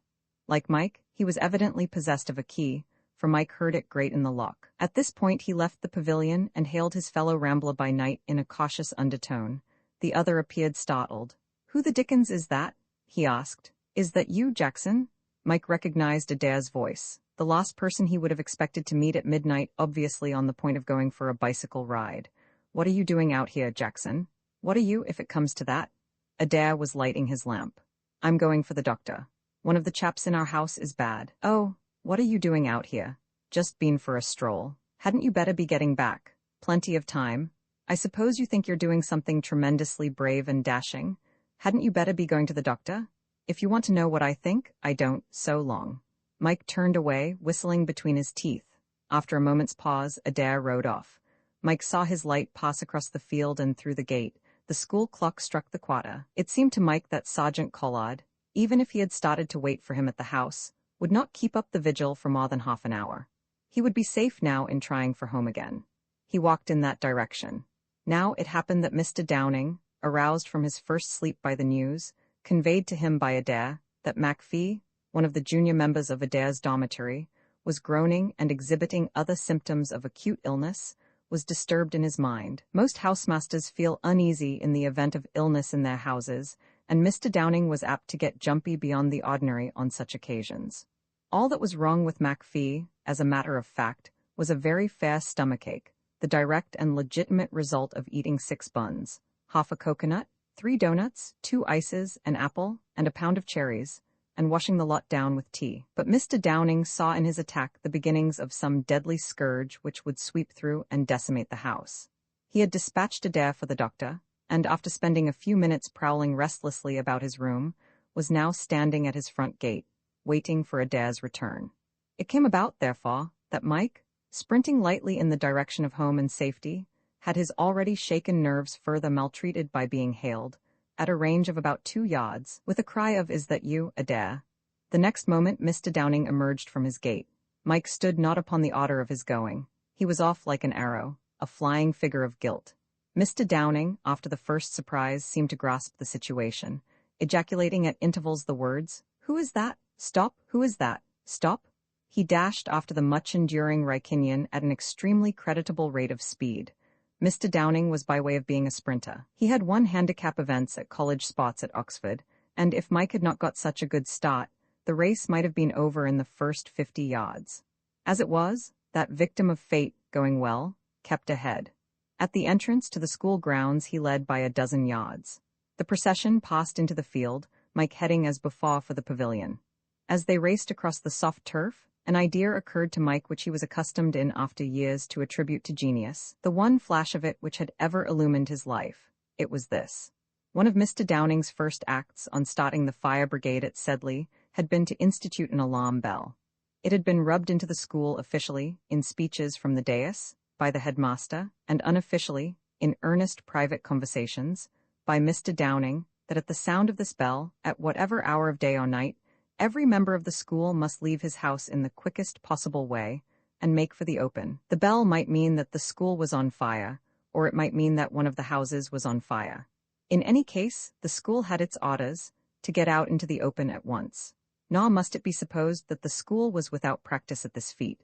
Like Mike, he was evidently possessed of a key, for Mike heard it grate in the lock. At this point he left the pavilion and hailed his fellow rambler by night in a cautious undertone. The other appeared startled. "Who the dickens is that?" he asked. "Is that you, Jackson?" Mike recognized Adair's voice, the last person he would have expected to meet at midnight, obviously on the point of going for a bicycle ride. "What are you doing out here, Jackson?" "What are you, if it comes to that?" Adair was lighting his lamp. "I'm going for the doctor. One of the chaps in our house is bad." "Oh, what are you doing out here?" "Just been for a stroll." "Hadn't you better be getting back? Plenty of time. I suppose you think you're doing something tremendously brave and dashing. Hadn't you better be going to the doctor? If you want to know what I think, I don't. So long." Mike turned away, whistling between his teeth. After a moment's pause, Adair rode off. Mike saw his light pass across the field and through the gate. The school clock struck the quarter. It seemed to Mike that Sergeant Collard, even if he had started to wait for him at the house, would not keep up the vigil for more than half an hour. He would be safe now in trying for home again. He walked in that direction. Now it happened that Mr. Downing, aroused from his first sleep by the news, conveyed to him by Adair, that MacPhee, one of the junior members of Adair's dormitory, was groaning and exhibiting other symptoms of acute illness, was disturbed in his mind. Most housemasters feel uneasy in the event of illness in their houses, and Mr. Downing was apt to get jumpy beyond the ordinary on such occasions. All that was wrong with MacPhee, as a matter of fact, was a very fair stomachache. the direct and legitimate result of eating 6 buns, half a coconut, 3 donuts, 2 ices, an apple, and a pound of cherries, and washing the lot down with tea. But Mr. Downing saw in his attack the beginnings of some deadly scourge which would sweep through and decimate the house. He had dispatched Adair for the doctor, and after spending a few minutes prowling restlessly about his room, was now standing at his front gate, waiting for Adair's return. It came about, therefore, that Mike, sprinting lightly in the direction of home and safety, had his already shaken nerves further maltreated by being hailed, at a range of about 2 yards, with a cry of "Is that you, Adair?" The next moment Mr. Downing emerged from his gate. Mike stood not upon the order of his going. He was off like an arrow, a flying figure of guilt. Mr. Downing, after the first surprise, seemed to grasp the situation, ejaculating at intervals the words, "Who is that? Stop! Who is that? Stop!" He dashed after the much-enduring Rykinian at an extremely creditable rate of speed. Mr. Downing was by way of being a sprinter. He had won handicap events at college spots at Oxford, and if Mike had not got such a good start, the race might have been over in the first 50 yards. As it was, that victim of fate, going well, kept ahead. At the entrance to the school grounds he led by a dozen yards. The procession passed into the field, Mike heading as before for the pavilion. As they raced across the soft turf, an idea occurred to Mike which he was accustomed in after years to attribute to genius, the one flash of it which had ever illumined his life. It was this. One of Mr. Downing's first acts on starting the fire brigade at Sedley had been to institute an alarm bell. It had been rubbed into the school officially, in speeches from the dais, by the headmaster, and unofficially, in earnest private conversations, by Mr. Downing, that at the sound of this bell, at whatever hour of day or night, every member of the school must leave his house in the quickest possible way and make for the open. The bell might mean that the school was on fire, or it might mean that one of the houses was on fire. In any case, the school had its orders to get out into the open at once. Nor must it be supposed that the school was without practice at this feat.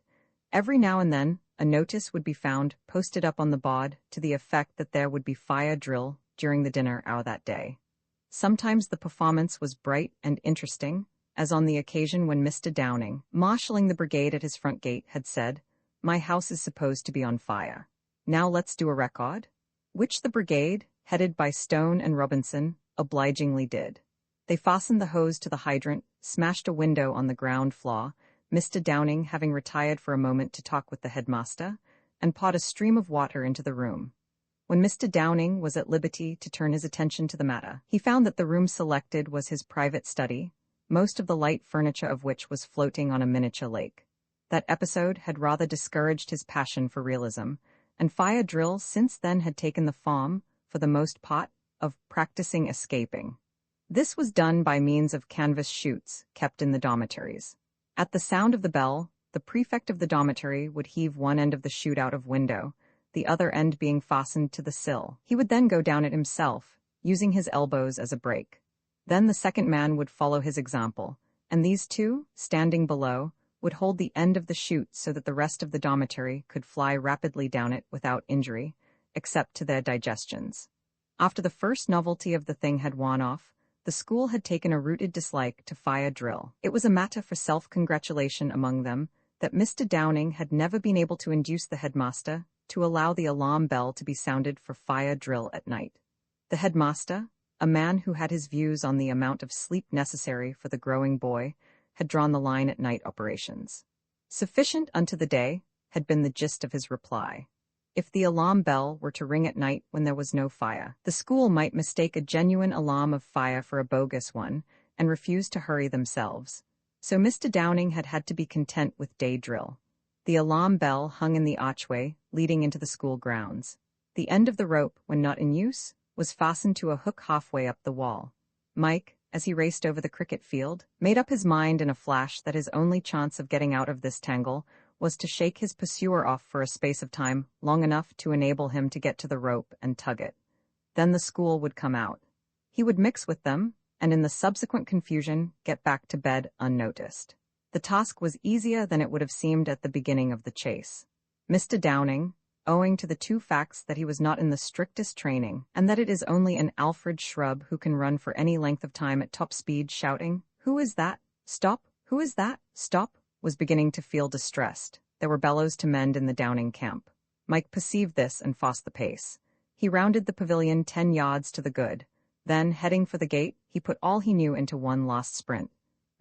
Every now and then, a notice would be found posted up on the board to the effect that there would be fire drill during the dinner hour that day. Sometimes the performance was bright and interesting, as on the occasion when Mr. Downing, marshalling the brigade at his front gate, had said, "My house is supposed to be on fire. Now let's do a record," which the brigade, headed by Stone and Robinson, obligingly did. They fastened the hose to the hydrant, smashed a window on the ground floor, Mr. Downing having retired for a moment to talk with the headmaster, and poured a stream of water into the room. When Mr. Downing was at liberty to turn his attention to the matter, he found that the room selected was his private study, most of the light furniture of which was floating on a miniature lake. That episode had rather discouraged his passion for realism, and fire drill since then had taken the form, for the most part, of practicing escaping. This was done by means of canvas chutes kept in the dormitories. At the sound of the bell, the prefect of the dormitory would heave one end of the chute out of window, the other end being fastened to the sill. He would then go down it himself, using his elbows as a brake. Then the second man would follow his example, and these two, standing below, would hold the end of the chute so that the rest of the dormitory could fly rapidly down it without injury, except to their digestions. After the first novelty of the thing had worn off, the school had taken a rooted dislike to fire drill. It was a matter for self-congratulation among them that Mr. Downing had never been able to induce the headmaster to allow the alarm bell to be sounded for fire drill at night. The headmaster, a man who had his views on the amount of sleep necessary for the growing boy, had drawn the line at night operations. Sufficient unto the day had been the gist of his reply. If the alarm bell were to ring at night when there was no fire, the school might mistake a genuine alarm of fire for a bogus one and refuse to hurry themselves. So Mr. Downing had had to be content with day drill. The alarm bell hung in the archway leading into the school grounds. The end of the rope, when not in use, was fastened to a hook halfway up the wall. Mike, as he raced over the cricket field, made up his mind in a flash that his only chance of getting out of this tangle was to shake his pursuer off for a space of time long enough to enable him to get to the rope and tug it. Then the school would come out. He would mix with them, and in the subsequent confusion get back to bed unnoticed. The task was easier than it would have seemed at the beginning of the chase. Mr. Downing, owing to the two facts that he was not in the strictest training, and that it is only an Alfred Shrub who can run for any length of time at top speed shouting, "Who is that? Stop! Who is that? Stop!" was beginning to feel distressed. There were bellows to mend in the Downing camp. Mike perceived this and fast the pace. He rounded the pavilion 10 yards to the good. Then, heading for the gate, he put all he knew into one last sprint.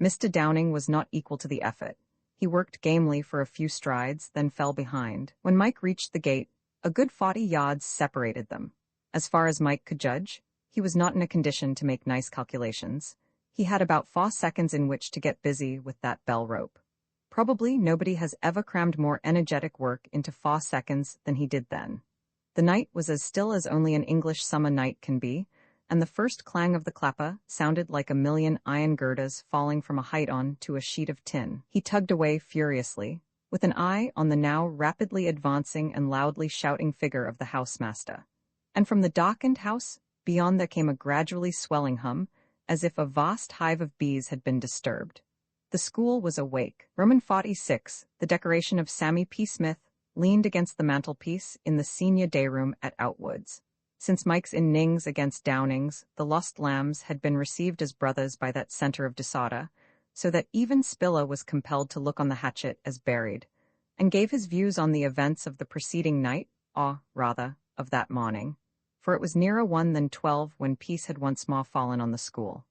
Mr. Downing was not equal to the effort. He worked gamely for a few strides, then fell behind. When Mike reached the gate, a good 40 yards separated them. As far as Mike could judge, he was not in a condition to make nice calculations. He had about 4 seconds in which to get busy with that bell rope. Probably nobody has ever crammed more energetic work into 4 seconds than he did then. The night was as still as only an English summer night can be, and the first clang of the clapper sounded like a million iron girders falling from a height on to a sheet of tin. He tugged away furiously, with an eye on the now rapidly advancing and loudly shouting figure of the housemaster. And from the darkened house, beyond there came a gradually swelling hum, as if a vast hive of bees had been disturbed. The school was awake. Roman 46, the decoration of Sammy P. Smith, leaned against the mantelpiece in the senior day room at Outwoods. Since Mike's innings against Downing's, the lost lambs had been received as brothers by that center of disorder, so that even Spiller was compelled to look on the hatchet as buried, and gave his views on the events of the preceding night, or, rather, of that morning, for it was nearer 1 than 12 when peace had once more fallen on the school.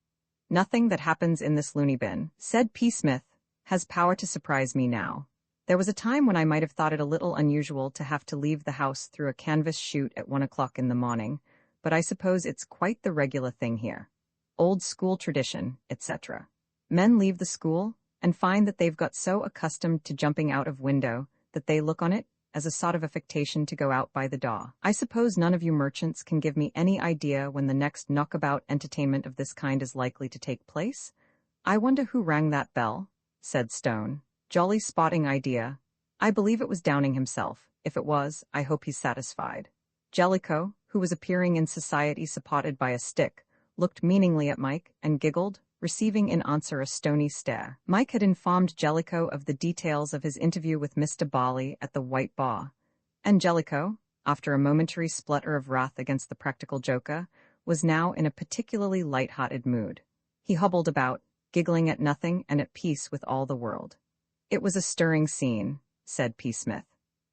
"Nothing that happens in this loony bin," said P. Smith, "has power to surprise me now. There was a time when I might have thought it a little unusual to have to leave the house through a canvas chute at 1 o'clock in the morning, but I suppose it's quite the regular thing here. Old school tradition, etc. Men leave the school and find that they've got so accustomed to jumping out of window that they look on it as a sort of affectation to go out by the door. I suppose none of you merchants can give me any idea when the next knockabout entertainment of this kind is likely to take place? I wonder who rang that bell," said Stone. "Jolly spotting idea. I believe it was Downing himself. If it was, I hope he's satisfied." Jellicoe, who was appearing in society supported by a stick, looked meaningly at Mike and giggled, receiving in answer a stony stare. Mike had informed Jellicoe of the details of his interview with Mr. Barley at the White Bar, and Jellicoe, after a momentary splutter of wrath against the practical joker, was now in a particularly light-hearted mood. He hobbled about, giggling at nothing and at peace with all the world. "It was a stirring scene," said P. Smith.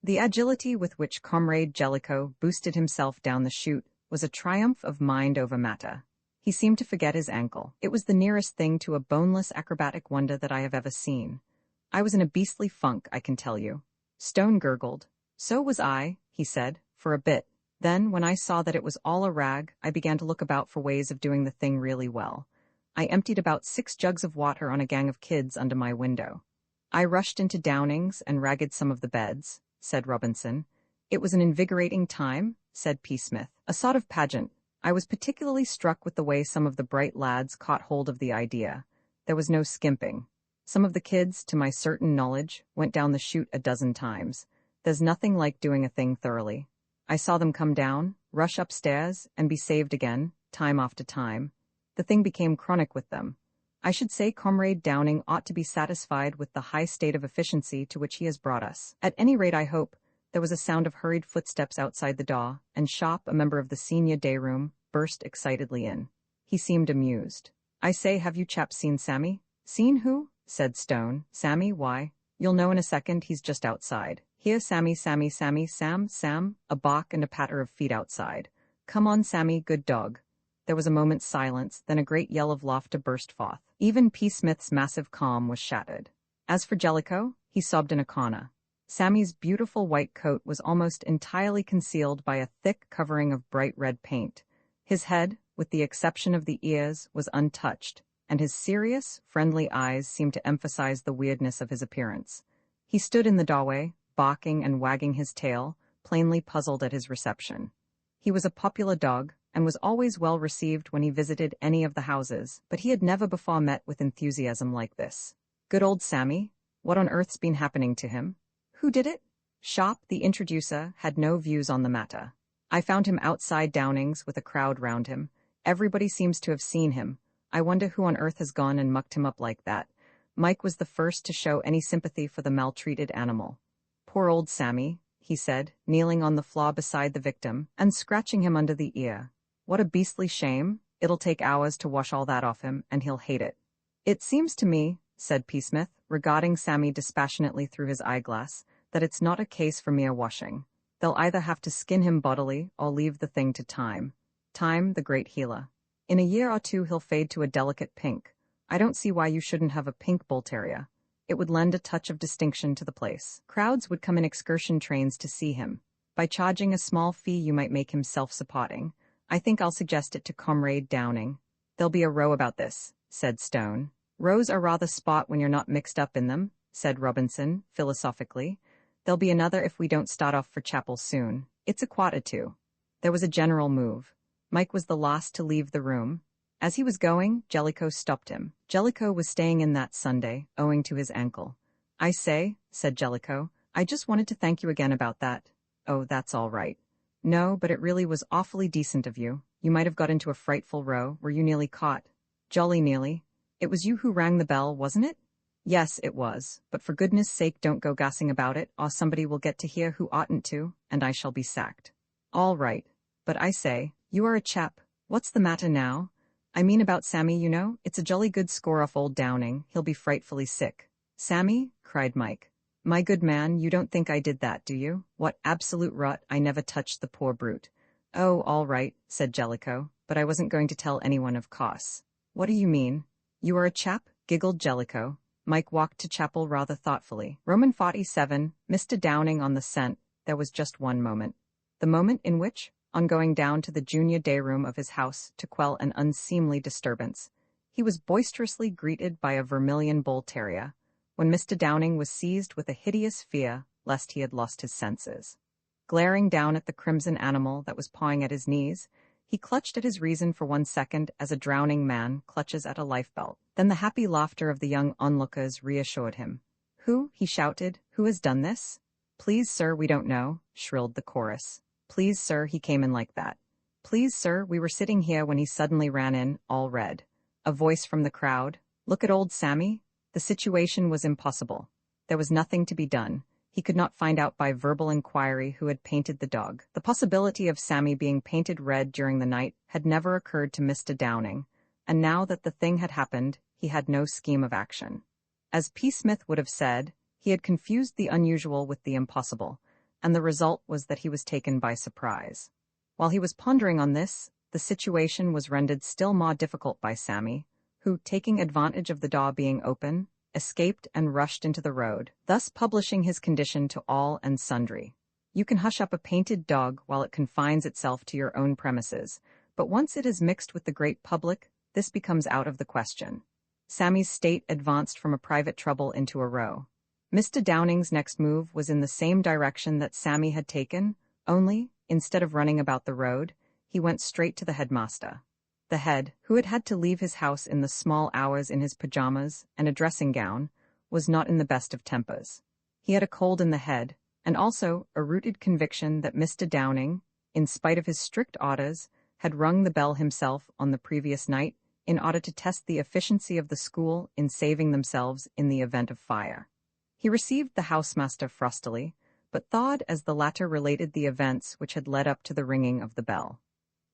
The agility with which Comrade Jellicoe boosted himself down the chute was a triumph of mind over matter. He seemed to forget his ankle. It was the nearest thing to a boneless acrobatic wonder that I have ever seen. I was in a beastly funk, I can tell you. Stone gurgled. "So was I," he said, "for a bit. Then, when I saw that it was all a rag, I began to look about for ways of doing the thing really well. I emptied about 6 jugs of water on a gang of kids under my window. I rushed into Downing's and ragged some of the beds," said Robinson. "It was an invigorating time," said P. Smith. "A sort of pageant. I was particularly struck with the way some of the bright lads caught hold of the idea. There was no skimping. Some of the kids, to my certain knowledge, went down the chute a dozen times. There's nothing like doing a thing thoroughly. I saw them come down, rush upstairs, and be saved again, time after time. The thing became chronic with them. I should say Comrade Downing ought to be satisfied with the high state of efficiency to which he has brought us. At any rate, I hope." There was a sound of hurried footsteps outside the door, and Shop, a member of the senior day room, burst excitedly in. He seemed amused. "I say, have you chaps seen Sammy?" "Seen who?" said Stone. "Sammy, why? You'll know in a second, he's just outside. Here, Sammy, Sammy, Sammy, Sam, a bark and a patter of feet outside. Come on, Sammy, good dog." There was a moment's silence, then a great yell of laughter burst forth. Even P. Smith's massive calm was shattered. As for Jellicoe, he sobbed in a corner. Sammy's beautiful white coat was almost entirely concealed by a thick covering of bright red paint. His head, with the exception of the ears, was untouched, and his serious, friendly eyes seemed to emphasize the weirdness of his appearance. He stood in the doorway, barking and wagging his tail, plainly puzzled at his reception. He was a popular dog, and was always well received when he visited any of the houses, but he had never before met with enthusiasm like this. "Good old Sammy, what on earth's been happening to him? Who did it?" Shop, the introducer, had no views on the matter. "I found him outside Downing's with a crowd round him. Everybody seems to have seen him. I wonder who on earth has gone and mucked him up like that." Mike was the first to show any sympathy for the maltreated animal. "Poor old Sammy," he said, kneeling on the floor beside the victim and scratching him under the ear. "What a beastly shame. It'll take hours to wash all that off him, and he'll hate it." "It seems to me," said P. Smith, regarding Sammy dispassionately through his eyeglass, "that it's not a case for mere washing. They'll either have to skin him bodily or leave the thing to time. Time, the great healer. In a year or two he'll fade to a delicate pink. I don't see why you shouldn't have a pink bull terrier. It would lend a touch of distinction to the place. Crowds would come in excursion trains to see him. By charging a small fee you might make him self-supporting. I think I'll suggest it to Comrade Downing. There'll be a row about this, said Stone. Rows are rather spot when you're not mixed up in them, said Robinson, philosophically. There'll be another if we don't start off for chapel soon. It's a quarter to. There was a general move. Mike was the last to leave the room. As he was going, Jellicoe stopped him. Jellicoe was staying in that Sunday, owing to his ankle. I say, said Jellicoe, I just wanted to thank you again about that. Oh, that's all right. No, but it really was awfully decent of you. You might have got into a frightful row, were you nearly caught? Jolly nearly. It was you who rang the bell, wasn't it? Yes, it was, but for goodness sake don't go gassing about it, or somebody will get to hear who oughtn't to, and I shall be sacked. All right. But I say, you are a chap. What's the matter now? I mean about Sammy, you know, it's a jolly good score off old Downing, he'll be frightfully sick. Sammy? Cried Mike. My good man, you don't think I did that, do you? What absolute rot, I never touched the poor brute. Oh, all right, said Jellicoe, but I wasn't going to tell anyone of course. What do you mean? You are a chap? Giggled Jellicoe. Mike walked to chapel rather thoughtfully. Roman 47, Mr. Downing on the scent. There was just one moment. The moment in which, on going down to the junior day room of his house to quell an unseemly disturbance, he was boisterously greeted by a vermilion bull terrier, when Mr. Downing was seized with a hideous fear lest he had lost his senses. Glaring down at the crimson animal that was pawing at his knees, he clutched at his reason for 1 second as a drowning man clutches at a lifebelt. Then the happy laughter of the young onlookers reassured him. Who? He shouted. Who has done this? Please, sir, we don't know, shrilled the chorus. Please, sir, he came in like that. Please, sir, we were sitting here when he suddenly ran in, all red. A voice from the crowd. Look at old Sammy. The situation was impossible. There was nothing to be done. He could not find out by verbal inquiry who had painted the dog. The possibility of Sammy being painted red during the night had never occurred to Mr. Downing, and now that the thing had happened, he had no scheme of action. As P. Smith would have said, he had confused the unusual with the impossible, and the result was that he was taken by surprise. While he was pondering on this, the situation was rendered still more difficult by Sammy, who, taking advantage of the door being open, escaped and rushed into the road, thus publishing his condition to all and sundry. You can hush up a painted dog while it confines itself to your own premises, but once it is mixed with the great public, this becomes out of the question. Sammy's state advanced from a private trouble into a row. Mr. Downing's next move was in the same direction that Sammy had taken, only, instead of running about the road, he went straight to the headmaster. The head, who had had to leave his house in the small hours in his pajamas and a dressing gown, was not in the best of tempers. He had a cold in the head, and also a rooted conviction that Mr. Downing, in spite of his strict orders, had rung the bell himself on the previous night in order to test the efficiency of the school in saving themselves in the event of fire. He received the housemaster frostily, but thawed as the latter related the events which had led up to the ringing of the bell.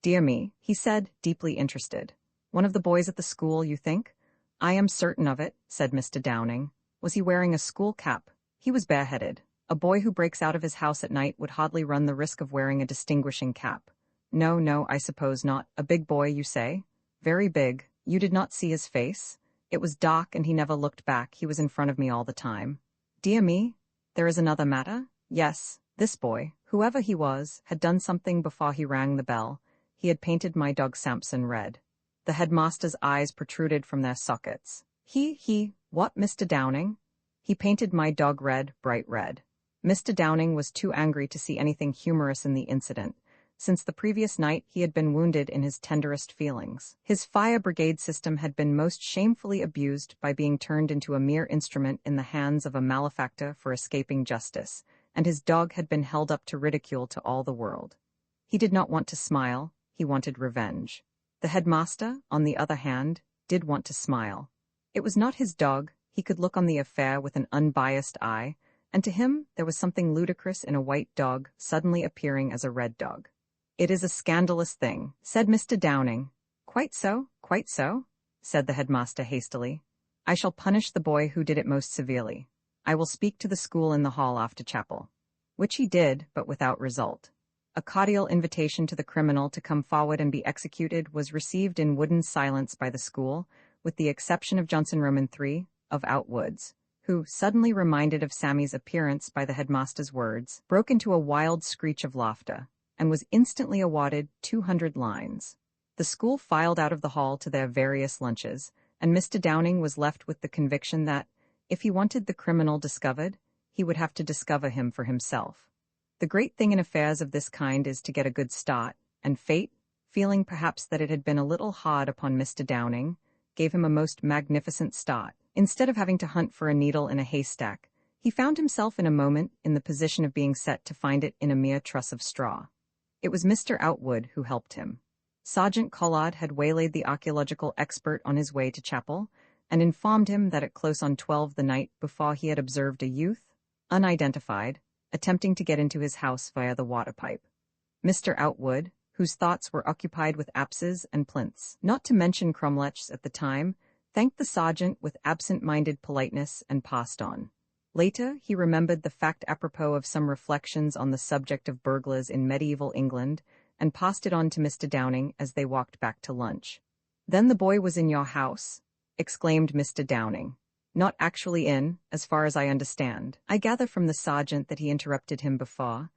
Dear me, he said, deeply interested. One of the boys at the school, you think? I am certain of it, said Mr. Downing. Was he wearing a school cap? He was bareheaded. A boy who breaks out of his house at night would hardly run the risk of wearing a distinguishing cap. No, I suppose not. A big boy, you say? Very big. You did not see his face? It was dark and he never looked back. He was in front of me all the time. Dear me, there is another matter? Yes, this boy, whoever he was, had done something before he rang the bell. He had painted my dog Samson red. The headmaster's eyes protruded from their sockets. What, Mr. Downing? He painted my dog red, bright red. Mr. Downing was too angry to see anything humorous in the incident. Since the previous night he had been wounded in his tenderest feelings. His fire brigade system had been most shamefully abused by being turned into a mere instrument in the hands of a malefactor for escaping justice, and his dog had been held up to ridicule to all the world. He did not want to smile, he wanted revenge. The headmaster, on the other hand, did want to smile. It was not his dog, he could look on the affair with an unbiased eye, and to him there was something ludicrous in a white dog suddenly appearing as a red dog. It is a scandalous thing, said Mr. Downing. Quite so, said the headmaster hastily. I shall punish the boy who did it most severely. I will speak to the school in the hall after chapel. which he did, but without result. A cordial invitation to the criminal to come forward and be executed was received in wooden silence by the school, with the exception of Johnson Roman III, of Outwoods, who, suddenly reminded of Sammy's appearance by the headmaster's words, broke into a wild screech of laughter, and was instantly awarded 200 lines. The school filed out of the hall to their various lunches, and Mr. Downing was left with the conviction that, if he wanted the criminal discovered, he would have to discover him for himself. The great thing in affairs of this kind is to get a good start, and fate, feeling perhaps that it had been a little hard upon Mr. Downing, gave him a most magnificent start. Instead of having to hunt for a needle in a haystack, he found himself in a moment in the position of being set to find it in a mere truss of straw. It was Mr. Outwood who helped him. Sergeant Collard had waylaid the archaeological expert on his way to chapel, and informed him that at close on 12 the night before he had observed a youth, unidentified, attempting to get into his house via the water pipe. Mr. Outwood, whose thoughts were occupied with apses and plinths, not to mention cromlechs at the time, thanked the sergeant with absent-minded politeness and passed on. Later, he remembered the fact apropos of some reflections on the subject of burglars in medieval England, and passed it on to Mr. Downing as they walked back to lunch. "Then the boy was in your house?" exclaimed Mr. Downing. "Not actually in, as far as I understand. I gather from the sergeant that he interrupted him before.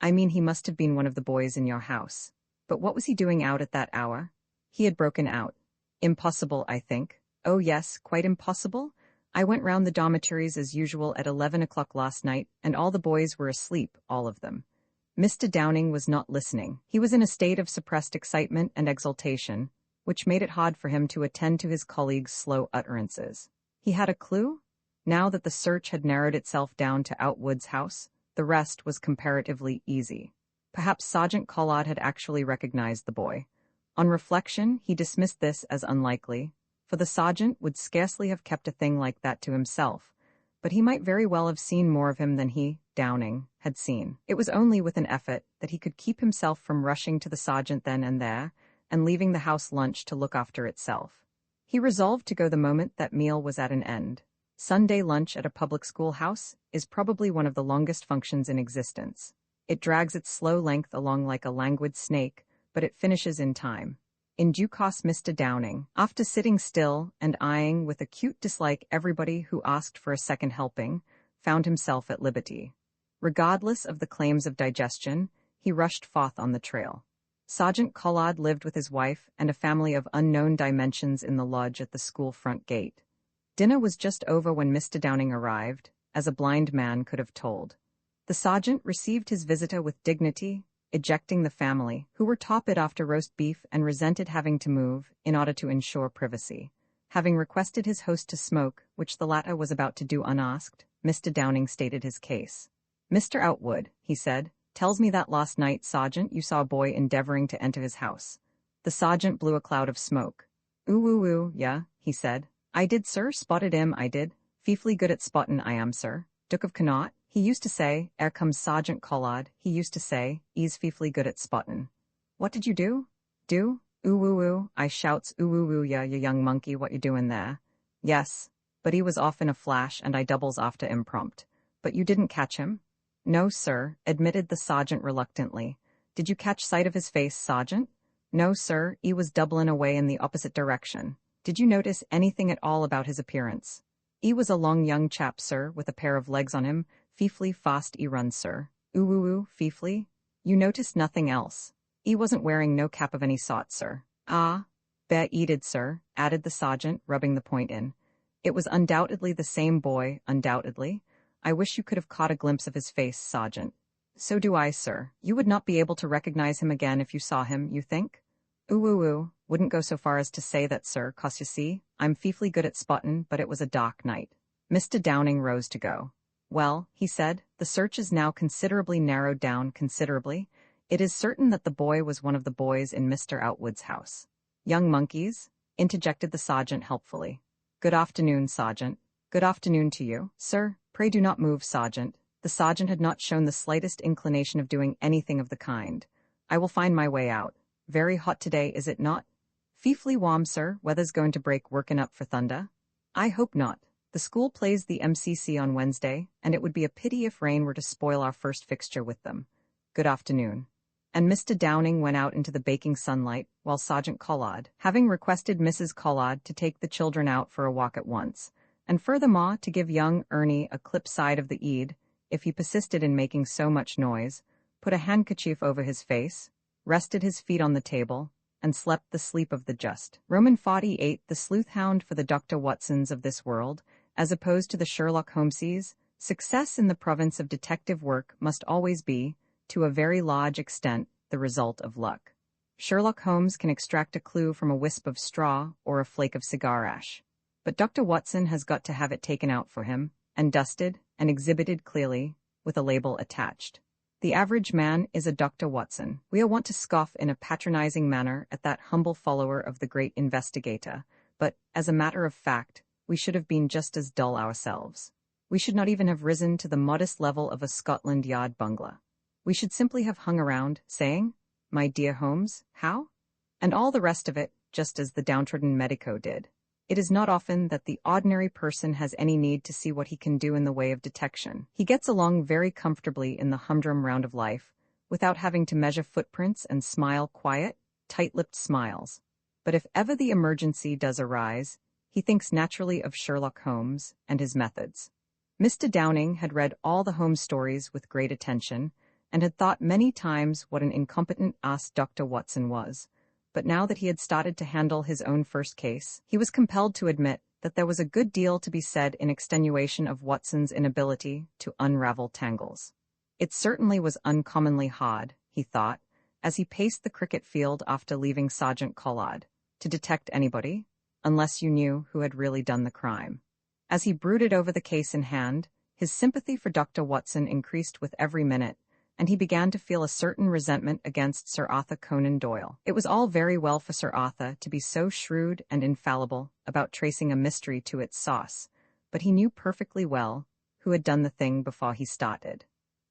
I mean, he must have been one of the boys in your house. But what was he doing out at that hour?" "He had broken out." "Impossible, I think." "Oh yes, quite impossible. I went round the dormitories as usual at 11 o'clock last night, and all the boys were asleep, all of them." Mr. Downing was not listening. He was in a state of suppressed excitement and exultation, which made it hard for him to attend to his colleague's slow utterances. He had a clue? Now that the search had narrowed itself down to Outwood's house, the rest was comparatively easy. Perhaps Sergeant Collard had actually recognized the boy. On reflection, he dismissed this as unlikely, for the sergeant would scarcely have kept a thing like that to himself, but he might very well have seen more of him than he, Downing, had seen. It was only with an effort that he could keep himself from rushing to the sergeant then and there, and leaving the house lunch to look after itself. He resolved to go the moment that meal was at an end. Sunday lunch at a public school house is probably one of the longest functions in existence. It drags its slow length along like a languid snake, but it finishes in time. In due course Mr. Downing, after sitting still and eyeing with acute dislike everybody who asked for a second helping, found himself at liberty. Regardless of the claims of digestion, he rushed forth on the trail. Sergeant Collard lived with his wife and a family of unknown dimensions in the lodge at the school front gate. Dinner was just over when Mr. Downing arrived, as a blind man could have told. The sergeant received his visitor with dignity, ejecting the family, who were topid after roast beef and resented having to move, in order to ensure privacy. Having requested his host to smoke, which the latter was about to do unasked, Mr. Downing stated his case. "Mr. Outwood," he said, "tells me that last night, Sergeant, you saw a boy endeavoring to enter his house." The sergeant blew a cloud of smoke. "Ooh, yeah," he said. "I did, sir, spotted 'im, I did. Feefly good at spottin', I am, sir. Duke of Connaught, he used to say, ere comes Sergeant Collard, he used to say, 'e's feefly good at spottin'." "What did you do?" "Do? Ooh, I shouts, ooh, yeah, you young monkey, what you doin' there?" "Yes, but he was off in a flash and I doubles after imprompt." "But you didn't catch him?" "No, sir," admitted the sergeant reluctantly. "Did you catch sight of his face, Sergeant?" "No, sir, he was doublin' away in the opposite direction." "Did you notice anything at all about his appearance?" "He was a long young chap, sir, with a pair of legs on him, feefly fast he runs, sir." Ooh, feefly? You noticed nothing else?" "He wasn't wearing no cap of any sort, sir." "Ah, bet he did, sir," added the sergeant, rubbing the point in. "It was undoubtedly the same boy, undoubtedly. I wish you could have caught a glimpse of his face, Sergeant." "So do I, sir. You would not be able to recognize him again if you saw him, you think?" Ooh, wouldn't go so far as to say that, sir, 'cause you see, I'm feefly good at spottin', but it was a dark night." Mr. Downing rose to go. "Well," he said, "the search is now considerably narrowed down, considerably. It is certain that the boy was one of the boys in Mr. Outwood's house." "Young monkeys?" interjected the sergeant helpfully. "Good afternoon, Sergeant." "Good afternoon to you, sir. Pray do not move, Sergeant." The sergeant had not shown the slightest inclination of doing anything of the kind. "I will find my way out. Very hot today, is it not?" "Feefly warm, sir. Weather's going to break workin' up for thunder." "I hope not." The school plays the MCC on Wednesday, and it would be a pity if rain were to spoil our first fixture with them. Good afternoon." And Mr. Downing went out into the baking sunlight, while Sergeant Collard, having requested Mrs. Collard to take the children out for a walk at once, and furthermore to give young Ernie a clip side of the Eid, if he persisted in making so much noise, put a handkerchief over his face, rested his feet on the table, and slept the sleep of the just. Roman 48, the sleuth hound for the Dr. Watsons of this world, as opposed to the Sherlock Holmeses, success in the province of detective work must always be, to a very large extent, the result of luck. Sherlock Holmes can extract a clue from a wisp of straw or a flake of cigar ash. But Dr. Watson has got to have it taken out for him, and dusted, and exhibited clearly, with a label attached. The average man is a Dr. Watson. We are wont to scoff in a patronizing manner at that humble follower of the great investigator, but, as a matter of fact, we should have been just as dull ourselves. We should not even have risen to the modest level of a Scotland Yard bungler. We should simply have hung around, saying, "My dear Holmes, how?" and all the rest of it, just as the downtrodden medico did. It is not often that the ordinary person has any need to see what he can do in the way of detection. He gets along very comfortably in the humdrum round of life, without having to measure footprints and smile quiet, tight-lipped smiles. But if ever the emergency does arise, he thinks naturally of Sherlock Holmes and his methods. Mr. Downing had read all the Holmes stories with great attention, and had thought many times what an incompetent ass Dr. Watson was. But now that he had started to handle his own first case, he was compelled to admit that there was a good deal to be said in extenuation of Watson's inability to unravel tangles. It certainly was uncommonly hard, he thought, as he paced the cricket field after leaving Sergeant Collard, to detect anybody, unless you knew who had really done the crime. As he brooded over the case in hand, his sympathy for Dr. Watson increased with every minute, and he began to feel a certain resentment against Sir Arthur Conan Doyle. It was all very well for Sir Arthur to be so shrewd and infallible about tracing a mystery to its source, but he knew perfectly well who had done the thing before he started.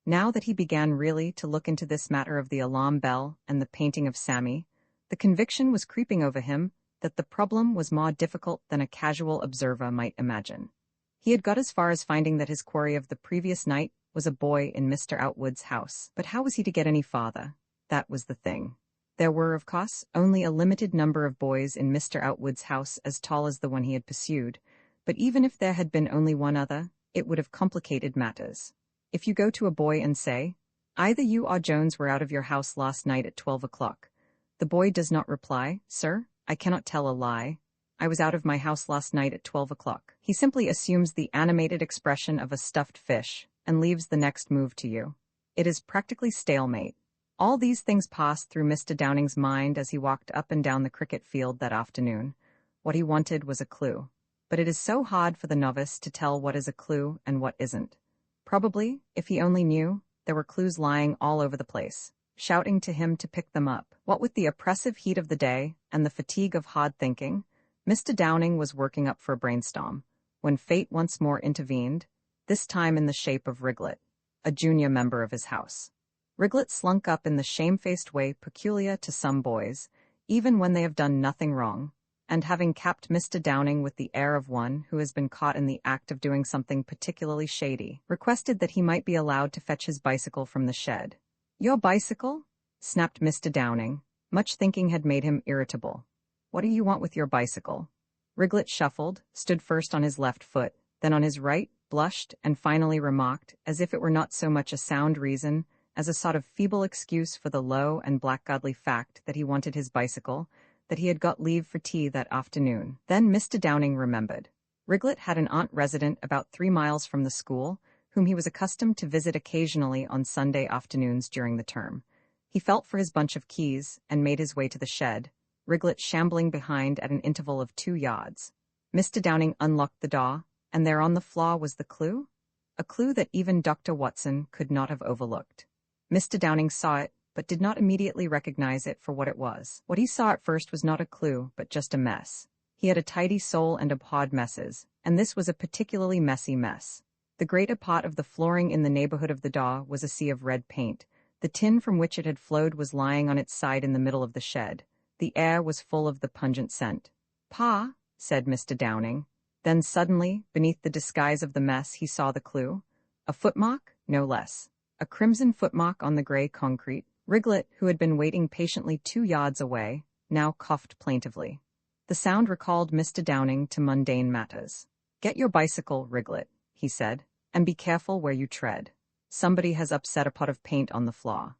Now that he began really to look into this matter of the alarm bell and the painting of Sammy, the conviction was creeping over him that the problem was more difficult than a casual observer might imagine. He had got as far as finding that his quarry of the previous night was a boy in Mr. Outwood's house. But how was he to get any farther? That was the thing. There were, of course, only a limited number of boys in Mr. Outwood's house as tall as the one he had pursued, but even if there had been only one other, it would have complicated matters. If you go to a boy and say, "Either you or Jones were out of your house last night at 12 o'clock. The boy does not reply, "Sir, I cannot tell a lie. I was out of my house last night at 12 o'clock. He simply assumes the animated expression of a stuffed fish, and leaves the next move to you. It is practically stalemate. All these things passed through Mr. Downing's mind as he walked up and down the cricket field that afternoon. What he wanted was a clue. But it is so hard for the novice to tell what is a clue and what isn't. Probably, if he only knew, there were clues lying all over the place, shouting to him to pick them up. What with the oppressive heat of the day and the fatigue of hard thinking, Mr. Downing was working up for a brainstorm, when fate once more intervened, this time in the shape of Riglet, a junior member of his house. Riglet slunk up in the shamefaced way peculiar to some boys, even when they have done nothing wrong, and having capped Mr. Downing with the air of one who has been caught in the act of doing something particularly shady, requested that he might be allowed to fetch his bicycle from the shed. "Your bicycle?" snapped Mr. Downing. Much thinking had made him irritable. "What do you want with your bicycle?" Riglet shuffled, stood first on his left foot, then on his right, blushed, and finally remarked, as if it were not so much a sound reason as a sort of feeble excuse for the low and blackguardly fact that he wanted his bicycle, that he had got leave for tea that afternoon. Then Mr. Downing remembered. Riglet had an aunt resident about 3 miles from the school, whom he was accustomed to visit occasionally on Sunday afternoons during the term. He felt for his bunch of keys and made his way to the shed, Riglet shambling behind at an interval of 2 yards. Mr. Downing unlocked the door, and there on the floor was the clue? A clue that even Dr. Watson could not have overlooked. Mr. Downing saw it, but did not immediately recognize it for what it was. What he saw at first was not a clue, but just a mess. He had a tidy soul and abhorred messes, and this was a particularly messy mess. The greater part of the flooring in the neighborhood of the door was a sea of red paint. The tin from which it had flowed was lying on its side in the middle of the shed. The air was full of the pungent scent. "Pa," said Mr. Downing, Then suddenly, beneath the disguise of the mess, he saw the clue. A footmark, no less. A crimson footmark on the gray concrete. Riglet, who had been waiting patiently 2 yards away, now coughed plaintively. The sound recalled Mr. Downing to mundane matters. "Get your bicycle, Riglet," he said, "and be careful where you tread. Somebody has upset a pot of paint on the floor."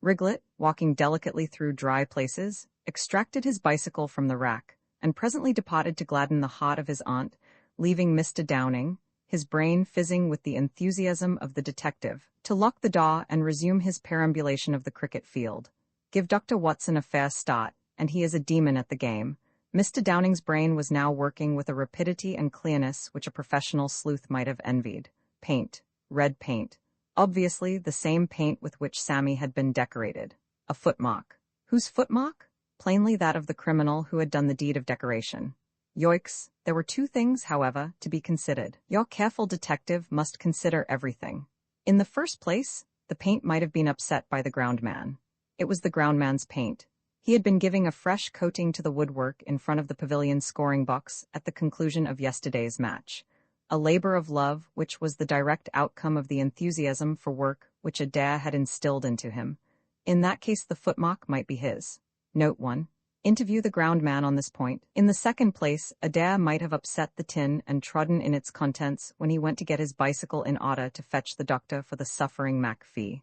Riglet, walking delicately through dry places, extracted his bicycle from the rack, and presently departed to gladden the heart of his aunt, leaving Mr. Downing, his brain fizzing with the enthusiasm of the detective, to lock the door and resume his perambulation of the cricket field. Give Dr. Watson a fair start, and he is a demon at the game. Mr. Downing's brain was now working with a rapidity and clearness which a professional sleuth might have envied. Paint. Red paint. Obviously the same paint with which Sammy had been decorated. A footmark. Whose footmark? Plainly that of the criminal who had done the deed of decoration. Yoicks! There were 2 things, however, to be considered. Your careful detective must consider everything. In the first place, the paint might have been upset by the groundman. It was the groundman's paint. He had been giving a fresh coating to the woodwork in front of the pavilion scoring box at the conclusion of yesterday's match. A labor of love which was the direct outcome of the enthusiasm for work which Adair had instilled into him. In that case the footmark might be his. Note 1. Interview the groundman on this point. In the second place, Adair might have upset the tin and trodden in its contents when he went to get his bicycle in order to fetch the doctor for the suffering MacPhee.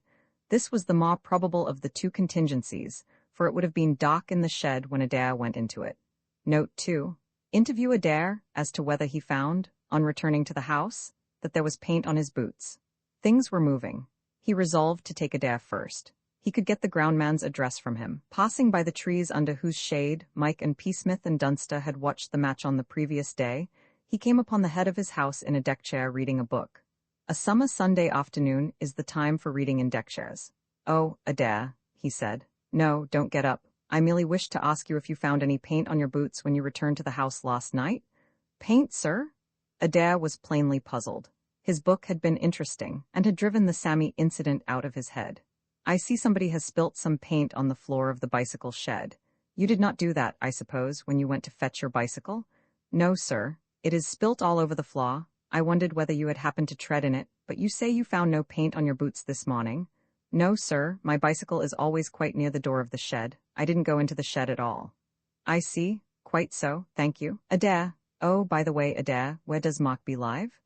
This was the more probable of the 2 contingencies, for it would have been dark in the shed when Adair went into it. Note 2. Interview Adair as to whether he found, on returning to the house, that there was paint on his boots. Things were moving. He resolved to take Adair first. He could get the groundman's address from him. Passing by the trees under whose shade Mike and P. Smith and Dunster had watched the match on the previous day, he came upon the head of his house in a deck chair reading a book. A summer Sunday afternoon is the time for reading in deck chairs. "Oh, Adair," he said. "No, don't get up. I merely wished to ask you if you found any paint on your boots when you returned to the house last night." "Paint, sir?" Adair was plainly puzzled. His book had been interesting, and had driven the Sammy incident out of his head. "I see somebody has spilt some paint on the floor of the bicycle shed. You did not do that, I suppose, when you went to fetch your bicycle?" "No, sir. It is spilt all over the floor. I wondered whether you had happened to tread in it, but you say you found no paint on your boots this morning." "No, sir. My bicycle is always quite near the door of the shed. I didn't go into the shed at all." "I see. Quite so, thank you. Adair. Oh, by the way, Adair, where does Mockbee live?"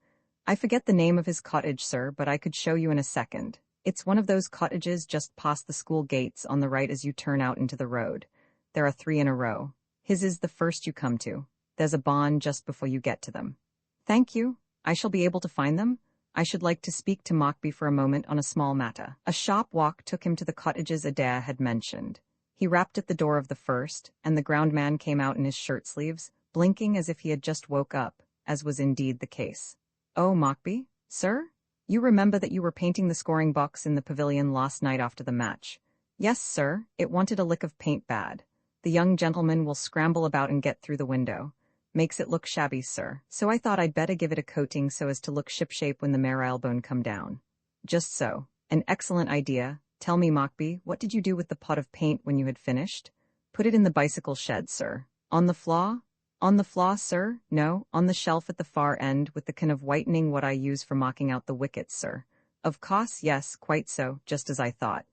"I forget the name of his cottage, sir, but I could show you in a second. It's one of those cottages just past the school gates on the right as you turn out into the road. There are 3 in a row. His is the first you come to. There's a barn just before you get to them." "Thank you. I shall be able to find them. I should like to speak to Mockbee for a moment on a small matter." A sharp walk took him to the cottages Adair had mentioned. He rapped at the door of the first, and the groundman came out in his shirt sleeves, blinking as if he had just woke up, as was indeed the case. "Oh, Mockbee, sir? You remember that you were painting the scoring box in the pavilion last night after the match?" "Yes, sir. It wanted a lick of paint bad. The young gentleman will scramble about and get through the window. Makes it look shabby, sir. So I thought I'd better give it a coating so as to look shipshape when the marylebone come down." "Just so. An excellent idea. Tell me, Mockbee, what did you do with the pot of paint when you had finished?" "Put it in the bicycle shed, sir." "On the floor?" "On the floor, sir? No, on the shelf at the far end with the can of whitening what I use for marking out the wickets, sir." "Of course, yes, quite so, just as I thought.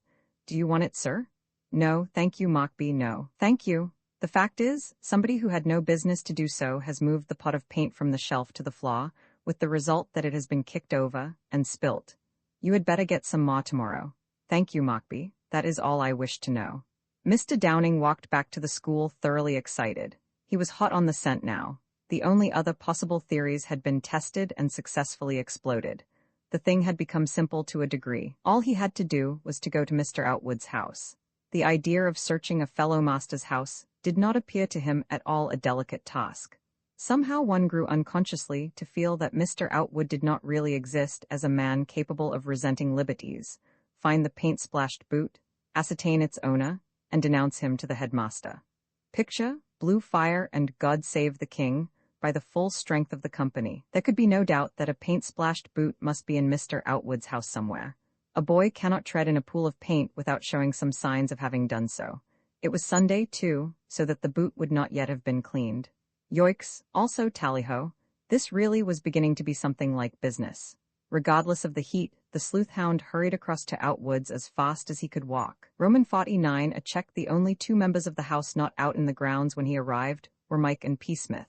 Do you want it, sir?" "No, thank you, Mockbee, no. Thank you. The fact is, somebody who had no business to do so has moved the pot of paint from the shelf to the floor, with the result that it has been kicked over and spilt. You had better get some more tomorrow." "Thank you, Mockbee. That is all I wished to know." Mr. Downing walked back to the school thoroughly excited. He was hot on the scent now. The only other possible theories had been tested and successfully exploded. The thing had become simple to a degree. All he had to do was to go to Mr. Outwood's house. The idea of searching a fellow master's house did not appear to him at all a delicate task. Somehow one grew unconsciously to feel that Mr. Outwood did not really exist as a man capable of resenting liberties, find the paint-splashed boot, ascertain its owner, and denounce him to the headmaster. Picture, Blue Fire and God Save the King, by the full strength of the company. There could be no doubt that a paint-splashed boot must be in Mr. Outwood's house somewhere. A boy cannot tread in a pool of paint without showing some signs of having done so. It was Sunday, too, so that the boot would not yet have been cleaned. Yoicks, also tally-ho. This really was beginning to be something like business. Regardless of the heat, the sleuth-hound hurried across to Outwoods as fast as he could walk. Roman 49 checked. The only two members of the house not out in the grounds when he arrived were Mike and P. Smith.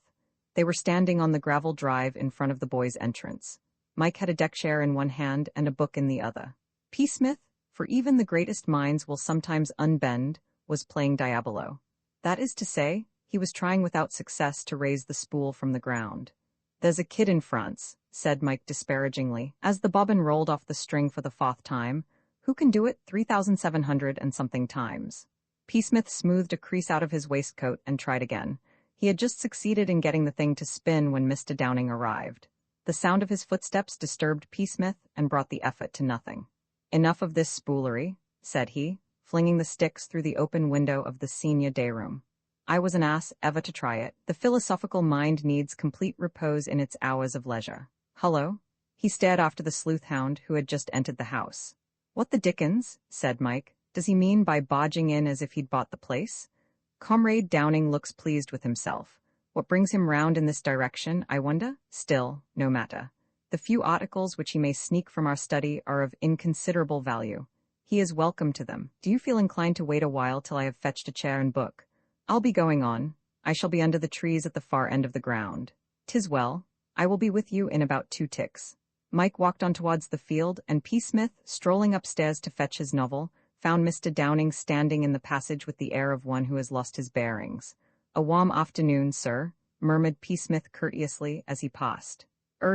They were standing on the gravel drive in front of the boys' entrance. Mike had a deck chair in one hand and a book in the other. P. Smith, for even the greatest minds will sometimes unbend, was playing Diabolo. That is to say, he was trying without success to raise the spool from the ground. "There's a kid in France," said Mike disparagingly, as the bobbin rolled off the string for the fourth time. "Who can do it 3,700 and something times?" P. Smith smoothed a crease out of his waistcoat and tried again. He had just succeeded in getting the thing to spin when Mr. Downing arrived. The sound of his footsteps disturbed P. Smith and brought the effort to nothing. "Enough of this spoolery," said he, flinging the sticks through the open window of the senior day room. "I was an ass ever to try it. The philosophical mind needs complete repose in its hours of leisure." "Hullo?" He stared after the sleuth-hound who had just entered the house. "What the dickens," said Mike. "Does he mean by barging in as if he'd bought the place? Comrade Downing looks pleased with himself. What brings him round in this direction, I wonder? Still, no matter. The few articles which he may sneak from our study are of inconsiderable value. He is welcome to them. Do you feel inclined to wait a while till I have fetched a chair and book? I'll be going on. I shall be under the trees at the far end of the ground. 'Tis well. I will be with you in about 2 ticks." Mike walked on towards the field, and P. Smith, strolling upstairs to fetch his novel, found Mr. Downing standing in the passage with the air of one who has lost his bearings. "A warm afternoon, sir," murmured P. Smith courteously as he passed.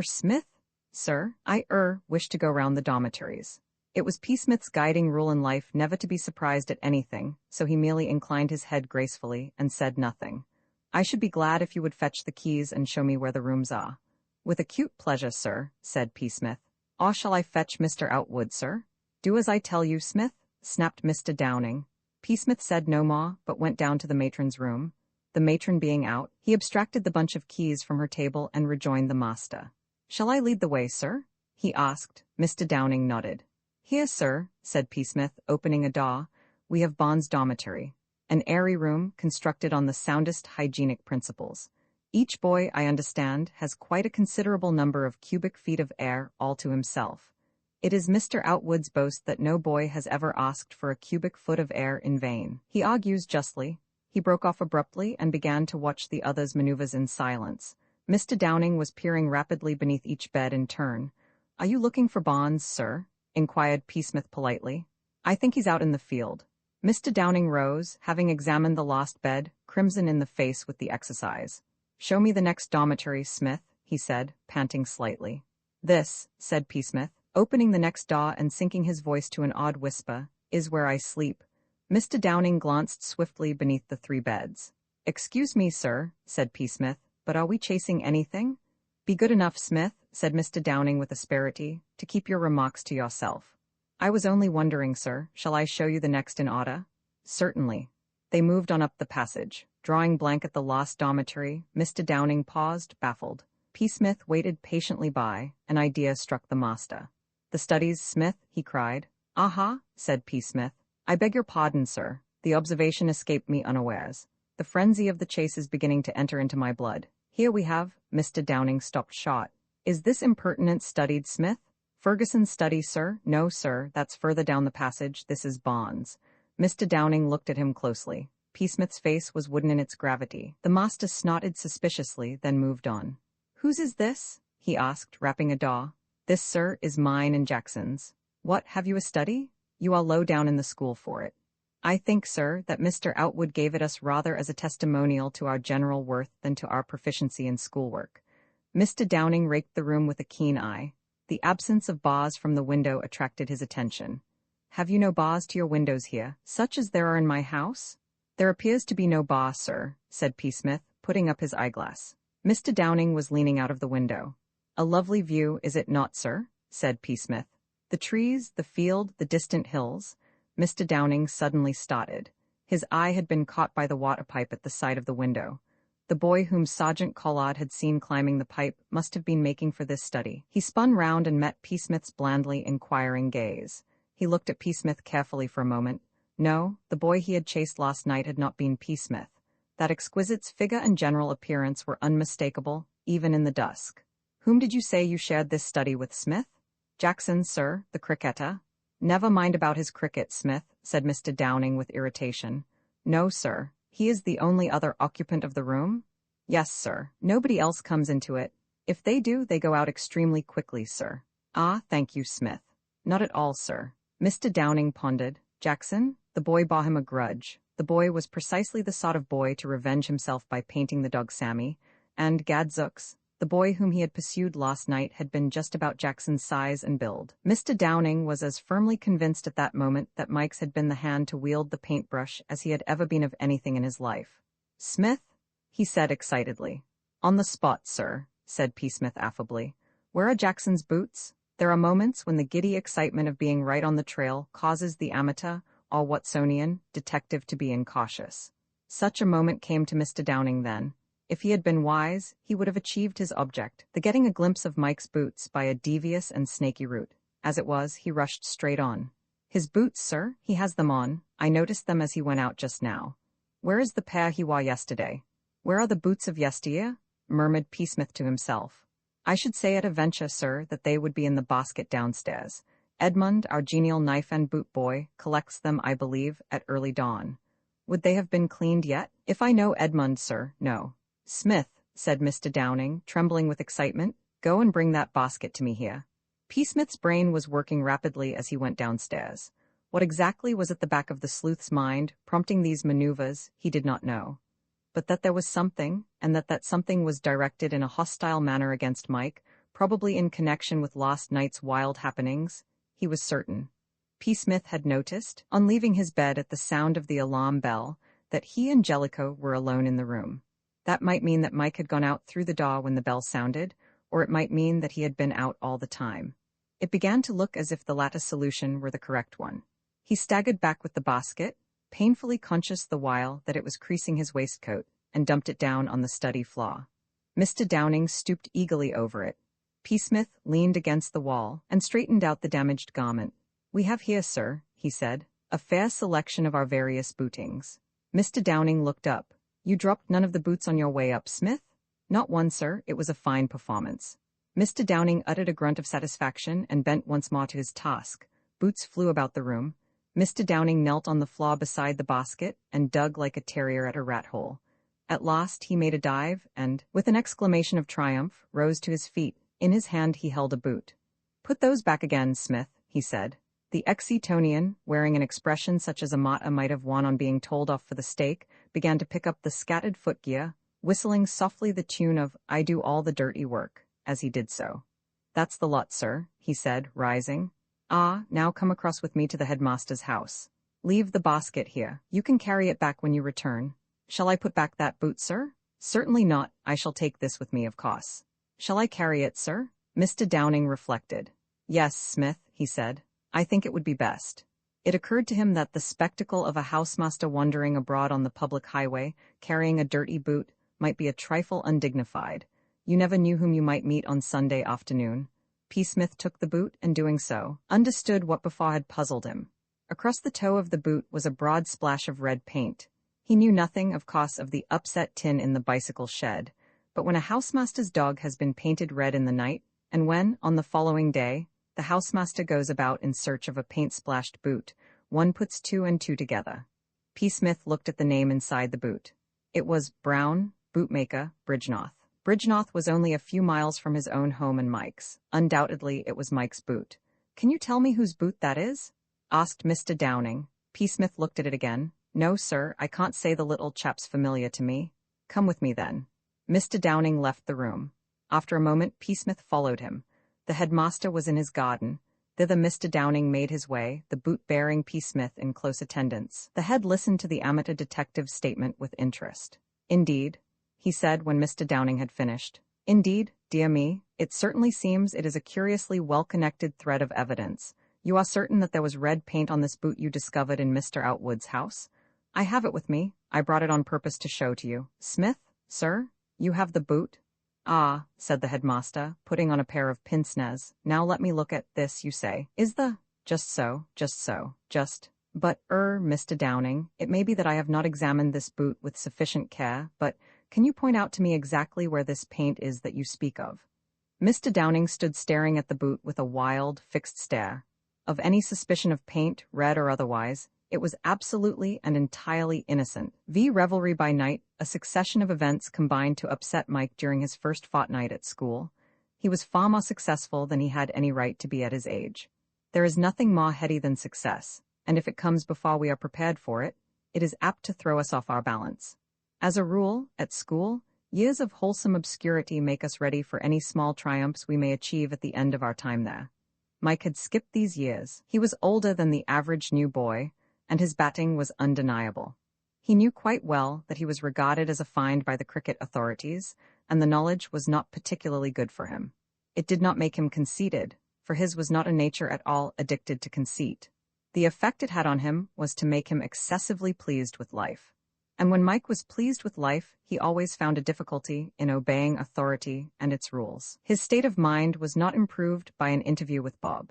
Smith? Sir, I wish to go round the dormitories." It was P. Smith's guiding rule in life never to be surprised at anything, so he merely inclined his head gracefully and said nothing. "I should be glad if you would fetch the keys and show me where the rooms are." "With acute pleasure, sir," said P. Smith. "Or shall I fetch Mr. Outwood, sir?" "Do as I tell you, Smith," snapped Mr. Downing. P. Smith said no more, but went down to the matron's room. The matron being out, he abstracted the bunch of keys from her table and rejoined the master. "Shall I lead the way, sir?" he asked. Mr. Downing nodded. "Here, sir," said P. Smith, opening a door. "We have Bond's dormitory. An airy room constructed on the soundest hygienic principles. Each boy, I understand, has quite a considerable number of cubic feet of air all to himself. It is Mr. Outwood's boast that no boy has ever asked for a cubic foot of air in vain. He argues justly." He broke off abruptly and began to watch the others' maneuvers in silence. Mr. Downing was peering rapidly beneath each bed in turn. "Are you looking for Bonds, sir?" inquired P. Smith politely. "I think he's out in the field." Mr. Downing rose, having examined the lost bed, crimson in the face with the exercise. "Show me the next dormitory, Smith," he said, panting slightly. "This," said P. Smith, opening the next door and sinking his voice to an odd whisper, "is where I sleep." Mr. Downing glanced swiftly beneath the 3 beds. "Excuse me, sir," said P. Smith, "but are we chasing anything?" "Be good enough, Smith," said Mr. Downing with asperity, "to keep your remarks to yourself." "I was only wondering, sir. Shall I show you the next in order?" "Certainly." They moved on up the passage. Drawing blank at the lost dormitory, Mr. Downing paused, baffled. P. Smith waited patiently by. An idea struck the master. "The studies, Smith?" he cried. "Aha," said P. Smith. "I beg your pardon, sir. The observation escaped me unawares. The frenzy of the chase is beginning to enter into my blood. Here we have—" Mr. Downing stopped short. "Is this impertinence studied, Smith?" "Ferguson's study, sir? No, sir, that's further down the passage. This is Bond's." Mr. Downing looked at him closely. P. Smith's face was wooden in its gravity. The master snorted suspiciously, then moved on. "Whose is this?" he asked, rapping a door. "This, sir, is mine and Jackson's." "What, have you a study? You are low down in the school for it." "I think, sir, that Mr. Outwood gave it us rather as a testimonial to our general worth than to our proficiency in schoolwork." Mr. Downing raked the room with a keen eye. The absence of bars from the window attracted his attention. "Have you no bars to your windows here, such as there are in my house?" "There appears to be no bar, sir," said P. Smith, putting up his eyeglass. Mr. Downing was leaning out of the window. "A lovely view, is it not, sir?" said P. Smith. "The trees, the field, the distant hills." Mr. Downing suddenly started. His eye had been caught by the water pipe at the side of the window. The boy whom Sergeant Collard had seen climbing the pipe must have been making for this study. He spun round and met P. Smith's blandly inquiring gaze. He looked at P. Smith carefully for a moment. No, the boy he had chased last night had not been P. Smith. That exquisite's figure and general appearance were unmistakable, even in the dusk. Whom did you say you shared this study with, Smith? Jackson, sir, the cricketer. Never mind about his cricket, Smith, said Mr. Downing with irritation. No, sir. He is the only other occupant of the room? Yes, sir. Nobody else comes into it. If they do, they go out extremely quickly, sir. Ah, thank you, Smith. Not at all, sir. Mr. Downing pondered. Jackson? The boy bore him a grudge. The boy was precisely the sort of boy to revenge himself by painting the dog Sammy, and gadzooks, the boy whom he had pursued last night had been just about Jackson's size and build. Mr. Downing was as firmly convinced at that moment that Mike's had been the hand to wield the paintbrush as he had ever been of anything in his life. Smith? He said excitedly. On the spot, sir, said P. Smith affably. Where are Jackson's boots? There are moments when the giddy excitement of being right on the trail causes the amateur, or Watsonian, detective to be incautious. Such a moment came to Mr. Downing then. If he had been wise, he would have achieved his object, the getting a glimpse of Mike's boots by a devious and snaky route. As it was, he rushed straight on. His boots, sir? He has them on. I noticed them as he went out just now. Where is the pair he wore yesterday? Where are the boots of yesteryear? Murmured P. Smith to himself. I should say at a venture, sir, that they would be in the basket downstairs. Edmund, our genial knife and boot boy, collects them, I believe, at early dawn. Would they have been cleaned yet? If I know Edmund, sir, no. Smith, said Mr. Downing, trembling with excitement, go and bring that basket to me here. P. Smith's brain was working rapidly as he went downstairs. What exactly was at the back of the sleuth's mind, prompting these maneuvers, he did not know. But that there was something, and that something was directed in a hostile manner against Mike, probably in connection with last night's wild happenings, he was certain. P. Smith had noticed, on leaving his bed at the sound of the alarm bell, that he and Jellicoe were alone in the room. That might mean that Mike had gone out through the door when the bell sounded, or it might mean that he had been out all the time. It began to look as if the latter solution were the correct one. He staggered back with the basket, painfully conscious the while that it was creasing his waistcoat, and dumped it down on the study floor. Mr. Downing stooped eagerly over it. P. Smith leaned against the wall and straightened out the damaged garment. We have here, sir, he said, a fair selection of our various bootings. Mr. Downing looked up. You dropped none of the boots on your way up, Smith? Not one, sir. It was a fine performance. Mr. Downing uttered a grunt of satisfaction and bent once more to his task. Boots flew about the room. Mr. Downing knelt on the floor beside the basket and dug like a terrier at a rat hole. At last he made a dive and, with an exclamation of triumph, rose to his feet. In his hand he held a boot. Put those back again, Smith, he said. The ex-Etonian, wearing an expression such as a martyr might have worn on being told off for the stake, began to pick up the scattered footgear, whistling softly the tune of I Do All the Dirty Work, as he did so. That's the lot, sir, he said, rising. Ah, now come across with me to the headmaster's house. Leave the basket here. You can carry it back when you return. Shall I put back that boot, sir? Certainly not. I shall take this with me, of course. Shall I carry it, sir? Mr. Downing reflected. Yes, Smith, he said. I think it would be best. It occurred to him that the spectacle of a housemaster wandering abroad on the public highway, carrying a dirty boot, might be a trifle undignified. You never knew whom you might meet on Sunday afternoon. P. Smith took the boot, and doing so, understood what before had puzzled him. Across the toe of the boot was a broad splash of red paint. He knew nothing, of course, of the upset tin in the bicycle shed, but when a housemaster's dog has been painted red in the night, and when, on the following day, the housemaster goes about in search of a paint-splashed boot, one puts two and two together. P. Smith looked at the name inside the boot. It was Brown, Bootmaker, Bridgenorth. Bridgenorth was only a few miles from his own home and Mike's. Undoubtedly, it was Mike's boot. Can you tell me whose boot that is? Asked Mr. Downing. P. Smith looked at it again. No, sir, I can't say the little chap's familiar to me. Come with me, then. Mr. Downing left the room. After a moment, P. Smith followed him. The headmaster was in his garden. Thither Mr. Downing made his way, the boot bearing P. Smith in close attendance. The head listened to the amateur detective's statement with interest. Indeed, he said when Mr. Downing had finished. Indeed, dear me, it certainly seems it is a curiously well-connected thread of evidence. You are certain that there was red paint on this boot you discovered in Mr. Outwood's house? I have it with me. I brought it on purpose to show to you. Smith, sir, you have the boot? Ah, said the headmaster, putting on a pair of pince-nez. Now let me look at this, you say. Is the... Just so, just... But, Mr. Downing, it may be that I have not examined this boot with sufficient care, but can you point out to me exactly where this paint is that you speak of? Mr. Downing stood staring at the boot with a wild, fixed stare. Of any suspicion of paint, red or otherwise, it was absolutely and entirely innocent. Revelry by night, a succession of events combined to upset Mike during his first fortnight at school. He was far more successful than he had any right to be at his age. There is nothing more heady than success, and if it comes before we are prepared for it, it is apt to throw us off our balance. As a rule, at school, years of wholesome obscurity make us ready for any small triumphs we may achieve at the end of our time there. Mike had skipped these years. He was older than the average new boy, and his batting was undeniable. He knew quite well that he was regarded as a find by the cricket authorities, and the knowledge was not particularly good for him. It did not make him conceited, for his was not a nature at all addicted to conceit. The effect it had on him was to make him excessively pleased with life. And when Mike was pleased with life, he always found a difficulty in obeying authority and its rules. His state of mind was not improved by an interview with Bob.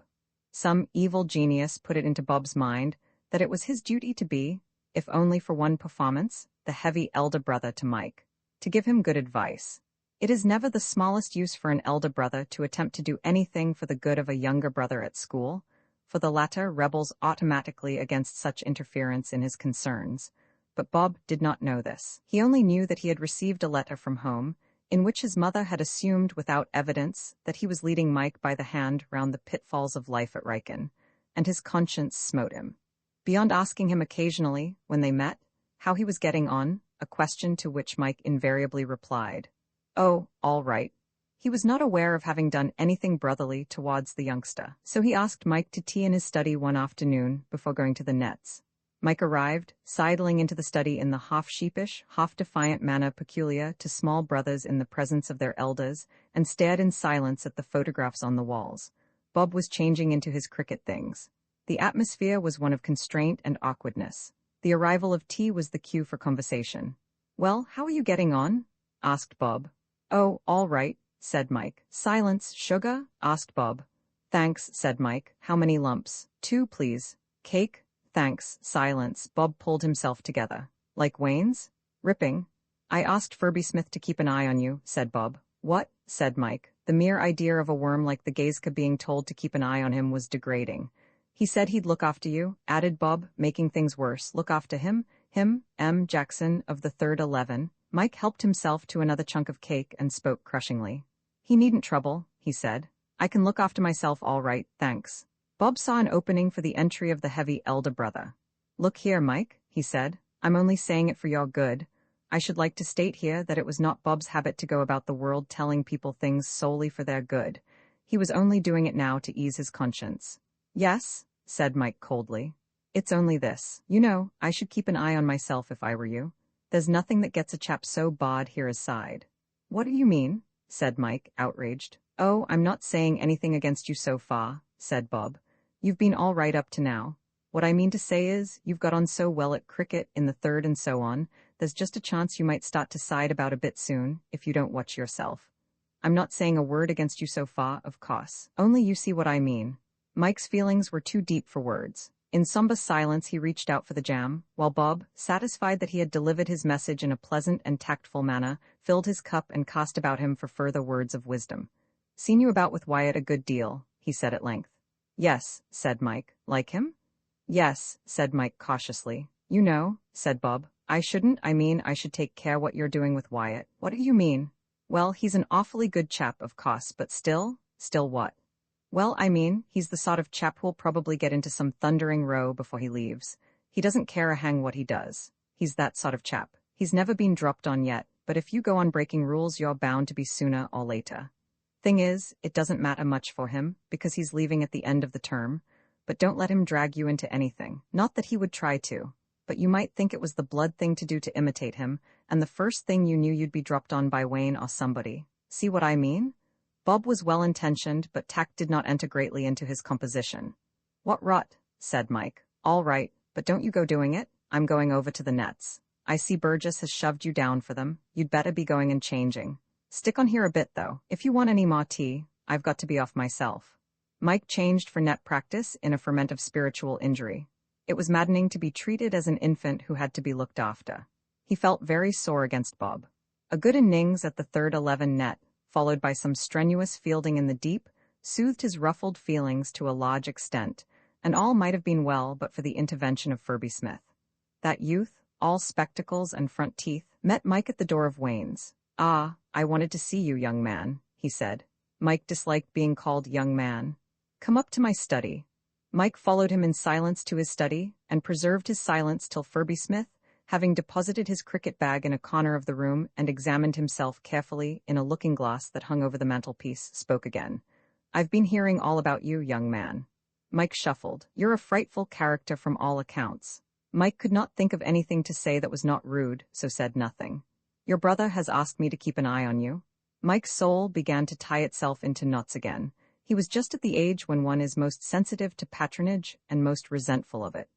Some evil genius put it into Bob's mind that it was his duty to be, if only for one performance, the heavy elder brother to Mike, to give him good advice. It is never the smallest use for an elder brother to attempt to do anything for the good of a younger brother at school, for the latter rebels automatically against such interference in his concerns. But Bob did not know this. He only knew that he had received a letter from home, in which his mother had assumed without evidence that he was leading Mike by the hand round the pitfalls of life at Riken, and his conscience smote him. Beyond asking him occasionally, when they met, how he was getting on, a question to which Mike invariably replied, "Oh, all right." He was not aware of having done anything brotherly towards the youngster, so he asked Mike to tea in his study one afternoon before going to the nets. Mike arrived, sidling into the study in the half-sheepish, half-defiant manner peculiar to small brothers in the presence of their elders, and stared in silence at the photographs on the walls. Bob was changing into his cricket things. The atmosphere was one of constraint and awkwardness. The arrival of tea was the cue for conversation. "Well, how are you getting on?" asked Bob. "Oh, all right," said Mike. "Silence, sugar?" asked Bob. "Thanks," said Mike. "How many lumps?" "2, please." "Cake?" "Thanks." Silence. Bob pulled himself together. "Like Wayne's?" "Ripping." "I asked Furby Smith to keep an eye on you," said Bob. "What?" said Mike. The mere idea of a worm like the Gazka being told to keep an eye on him was degrading. "He said he'd look after you," added Bob, making things worse. "Look after him? Him, M. Jackson, of the 3rd 11. Mike helped himself to another chunk of cake and spoke crushingly. "He needn't trouble," he said. "I can look after myself all right, thanks." Bob saw an opening for the entry of the heavy elder brother. "Look here, Mike," he said. "I'm only saying it for your good. I should like to state here that it was not Bob's habit to go about the world telling people things solely for their good. He was only doing it now to ease his conscience." "Yes," said Mike coldly. "It's only this. You know, I should keep an eye on myself if I were you. There's nothing that gets a chap so bad here aside." "What do you mean?" said Mike, outraged. "Oh, I'm not saying anything against you so far," said Bob. "You've been all right up to now. What I mean to say is, you've got on so well at cricket in the 3rd and so on, there's just a chance you might start to side about a bit soon, if you don't watch yourself. I'm not saying a word against you so far, of course. Only you see what I mean." Mike's feelings were too deep for words. In somber silence he reached out for the jam, while Bob, satisfied that he had delivered his message in a pleasant and tactful manner, filled his cup and cast about him for further words of wisdom. "Seen you about with Wyatt a good deal," he said at length. "Yes," said Mike. "Like him?" "Yes," said Mike cautiously. "You know," said Bob. I should take care what you're doing with Wyatt." "What do you mean?" "Well, he's an awfully good chap, of course, but still..." "Still what?" "Well, he's the sort of chap who'll probably get into some thundering row before he leaves. He doesn't care a hang what he does. He's that sort of chap. He's never been dropped on yet, but if you go on breaking rules, you're bound to be sooner or later. Thing is, it doesn't matter much for him, because he's leaving at the end of the term, but don't let him drag you into anything. Not that he would try to, but you might think it was the blood thing to do to imitate him, and the first thing you knew you'd be dropped on by Wayne or somebody. See what I mean?" Bob was well-intentioned, but tact did not enter greatly into his composition. "What rot," said Mike. "All right, but don't you go doing it. I'm going over to the nets. I see Burgess has shoved you down for them. You'd better be going and changing. Stick on here a bit, though. If you want any more tea, I've got to be off myself." Mike changed for net practice in a ferment of spiritual injury. It was maddening to be treated as an infant who had to be looked after. He felt very sore against Bob. A good innings at the third 11 net, followed by some strenuous fielding in the deep, soothed his ruffled feelings to a large extent, and all might have been well but for the intervention of Furby Smith. That youth, all spectacles and front teeth, met Mike at the door of Wayne's. "Ah, I wanted to see you, young man," he said. Mike disliked being called young man. "Come up to my study." Mike followed him in silence to his study, and preserved his silence till Furby Smith, having deposited his cricket bag in a corner of the room and examined himself carefully in a looking-glass that hung over the mantelpiece, spoke again. "I've been hearing all about you, young man." Mike shuffled. "You're a frightful character from all accounts." Mike could not think of anything to say that was not rude, so said nothing. "Your brother has asked me to keep an eye on you." Mike's soul began to tie itself into knots again. He was just at the age when one is most sensitive to patronage and most resentful of it.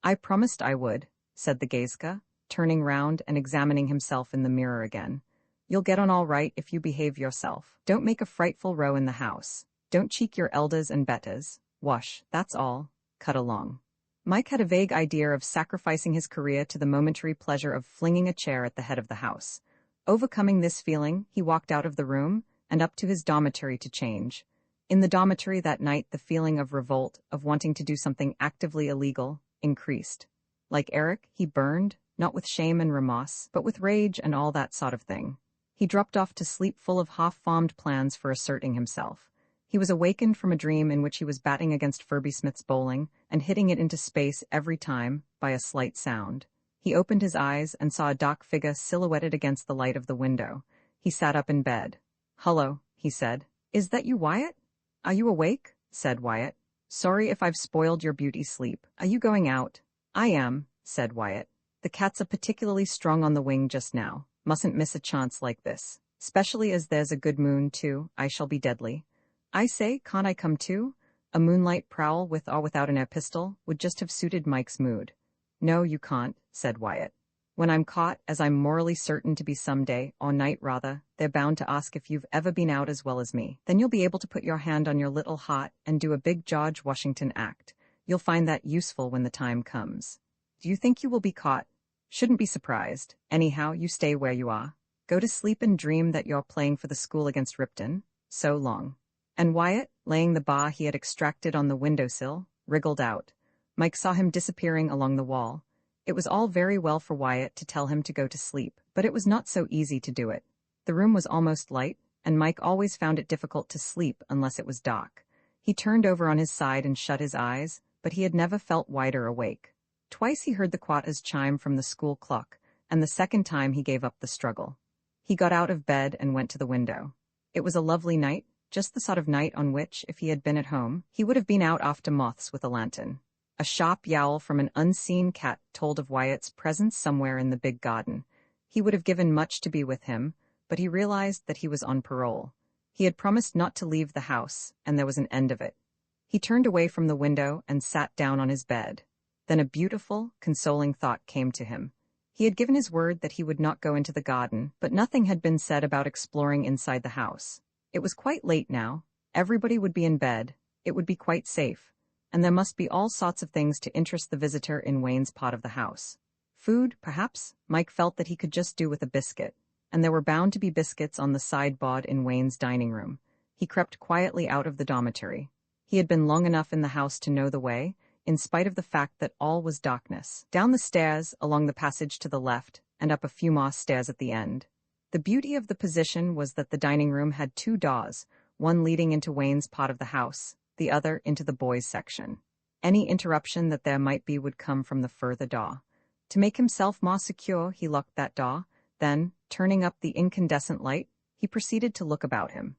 "I promised I would," said the Gazka, turning round and examining himself in the mirror again. "You'll get on all right if you behave yourself. Don't make a frightful row in the house. Don't cheek your elders and betters. Wash, that's all. Cut along." Mike had a vague idea of sacrificing his career to the momentary pleasure of flinging a chair at the head of the house. Overcoming this feeling, he walked out of the room and up to his dormitory to change. In the dormitory that night, the feeling of revolt, of wanting to do something actively illegal, increased. Like Eric, he burned, not with shame and remorse, but with rage and all that sort of thing. He dropped off to sleep full of half-formed plans for asserting himself. He was awakened from a dream in which he was batting against Furby Smith's bowling and hitting it into space every time by a slight sound. He opened his eyes and saw a dark figure silhouetted against the light of the window. He sat up in bed. "Hello," he said. "Is that you, Wyatt?" "Are you awake?" said Wyatt. "Sorry if I've spoiled your beauty sleep. Are you going out?" "I am," said Wyatt. "The cats are particularly strong on the wing just now. Mustn't miss a chance like this. Especially as there's a good moon, too. I shall be deadly. I say, can't I come too?" A moonlight prowl with or without an air pistol would just have suited Mike's mood. "No, you can't," said Wyatt. "When I'm caught, as I'm morally certain to be some day, or night rather, they're bound to ask if you've ever been out as well as me. Then you'll be able to put your hand on your little heart and do a big George Washington act. You'll find that useful when the time comes. Do you think you will be caught? Shouldn't be surprised. Anyhow, you stay where you are. Go to sleep and dream that you're playing for the school against Ripton. So long." And Wyatt, laying the bar he had extracted on the windowsill, wriggled out. Mike saw him disappearing along the wall. It was all very well for Wyatt to tell him to go to sleep, but it was not so easy to do it. The room was almost light, and Mike always found it difficult to sleep unless it was dark. He turned over on his side and shut his eyes, but he had never felt wider awake. Twice he heard the quarters chime from the school clock, and the second time he gave up the struggle. He got out of bed and went to the window. It was a lovely night, just the sort of night on which, if he had been at home, he would have been out after moths with a lantern. A sharp yowl from an unseen cat told of Wyatt's presence somewhere in the big garden. He would have given much to be with him, but he realized that he was on parole. He had promised not to leave the house, and there was an end of it. He turned away from the window and sat down on his bed. Then a beautiful, consoling thought came to him. He had given his word that he would not go into the garden, but nothing had been said about exploring inside the house. It was quite late now. Everybody would be in bed. It would be quite safe. And there must be all sorts of things to interest the visitor in Wayne's part of the house. Food, perhaps? Mike felt that he could just do with a biscuit. And there were bound to be biscuits on the sideboard in Wayne's dining room. He crept quietly out of the dormitory. He had been long enough in the house to know the way, in spite of the fact that all was darkness. Down the stairs, along the passage to the left, and up a few more stairs at the end. The beauty of the position was that the dining room had two doors, one leading into Wayne's part of the house, the other into the boys' section. Any interruption that there might be would come from the further door. To make himself more secure, he locked that door, then, turning up the incandescent light, he proceeded to look about him.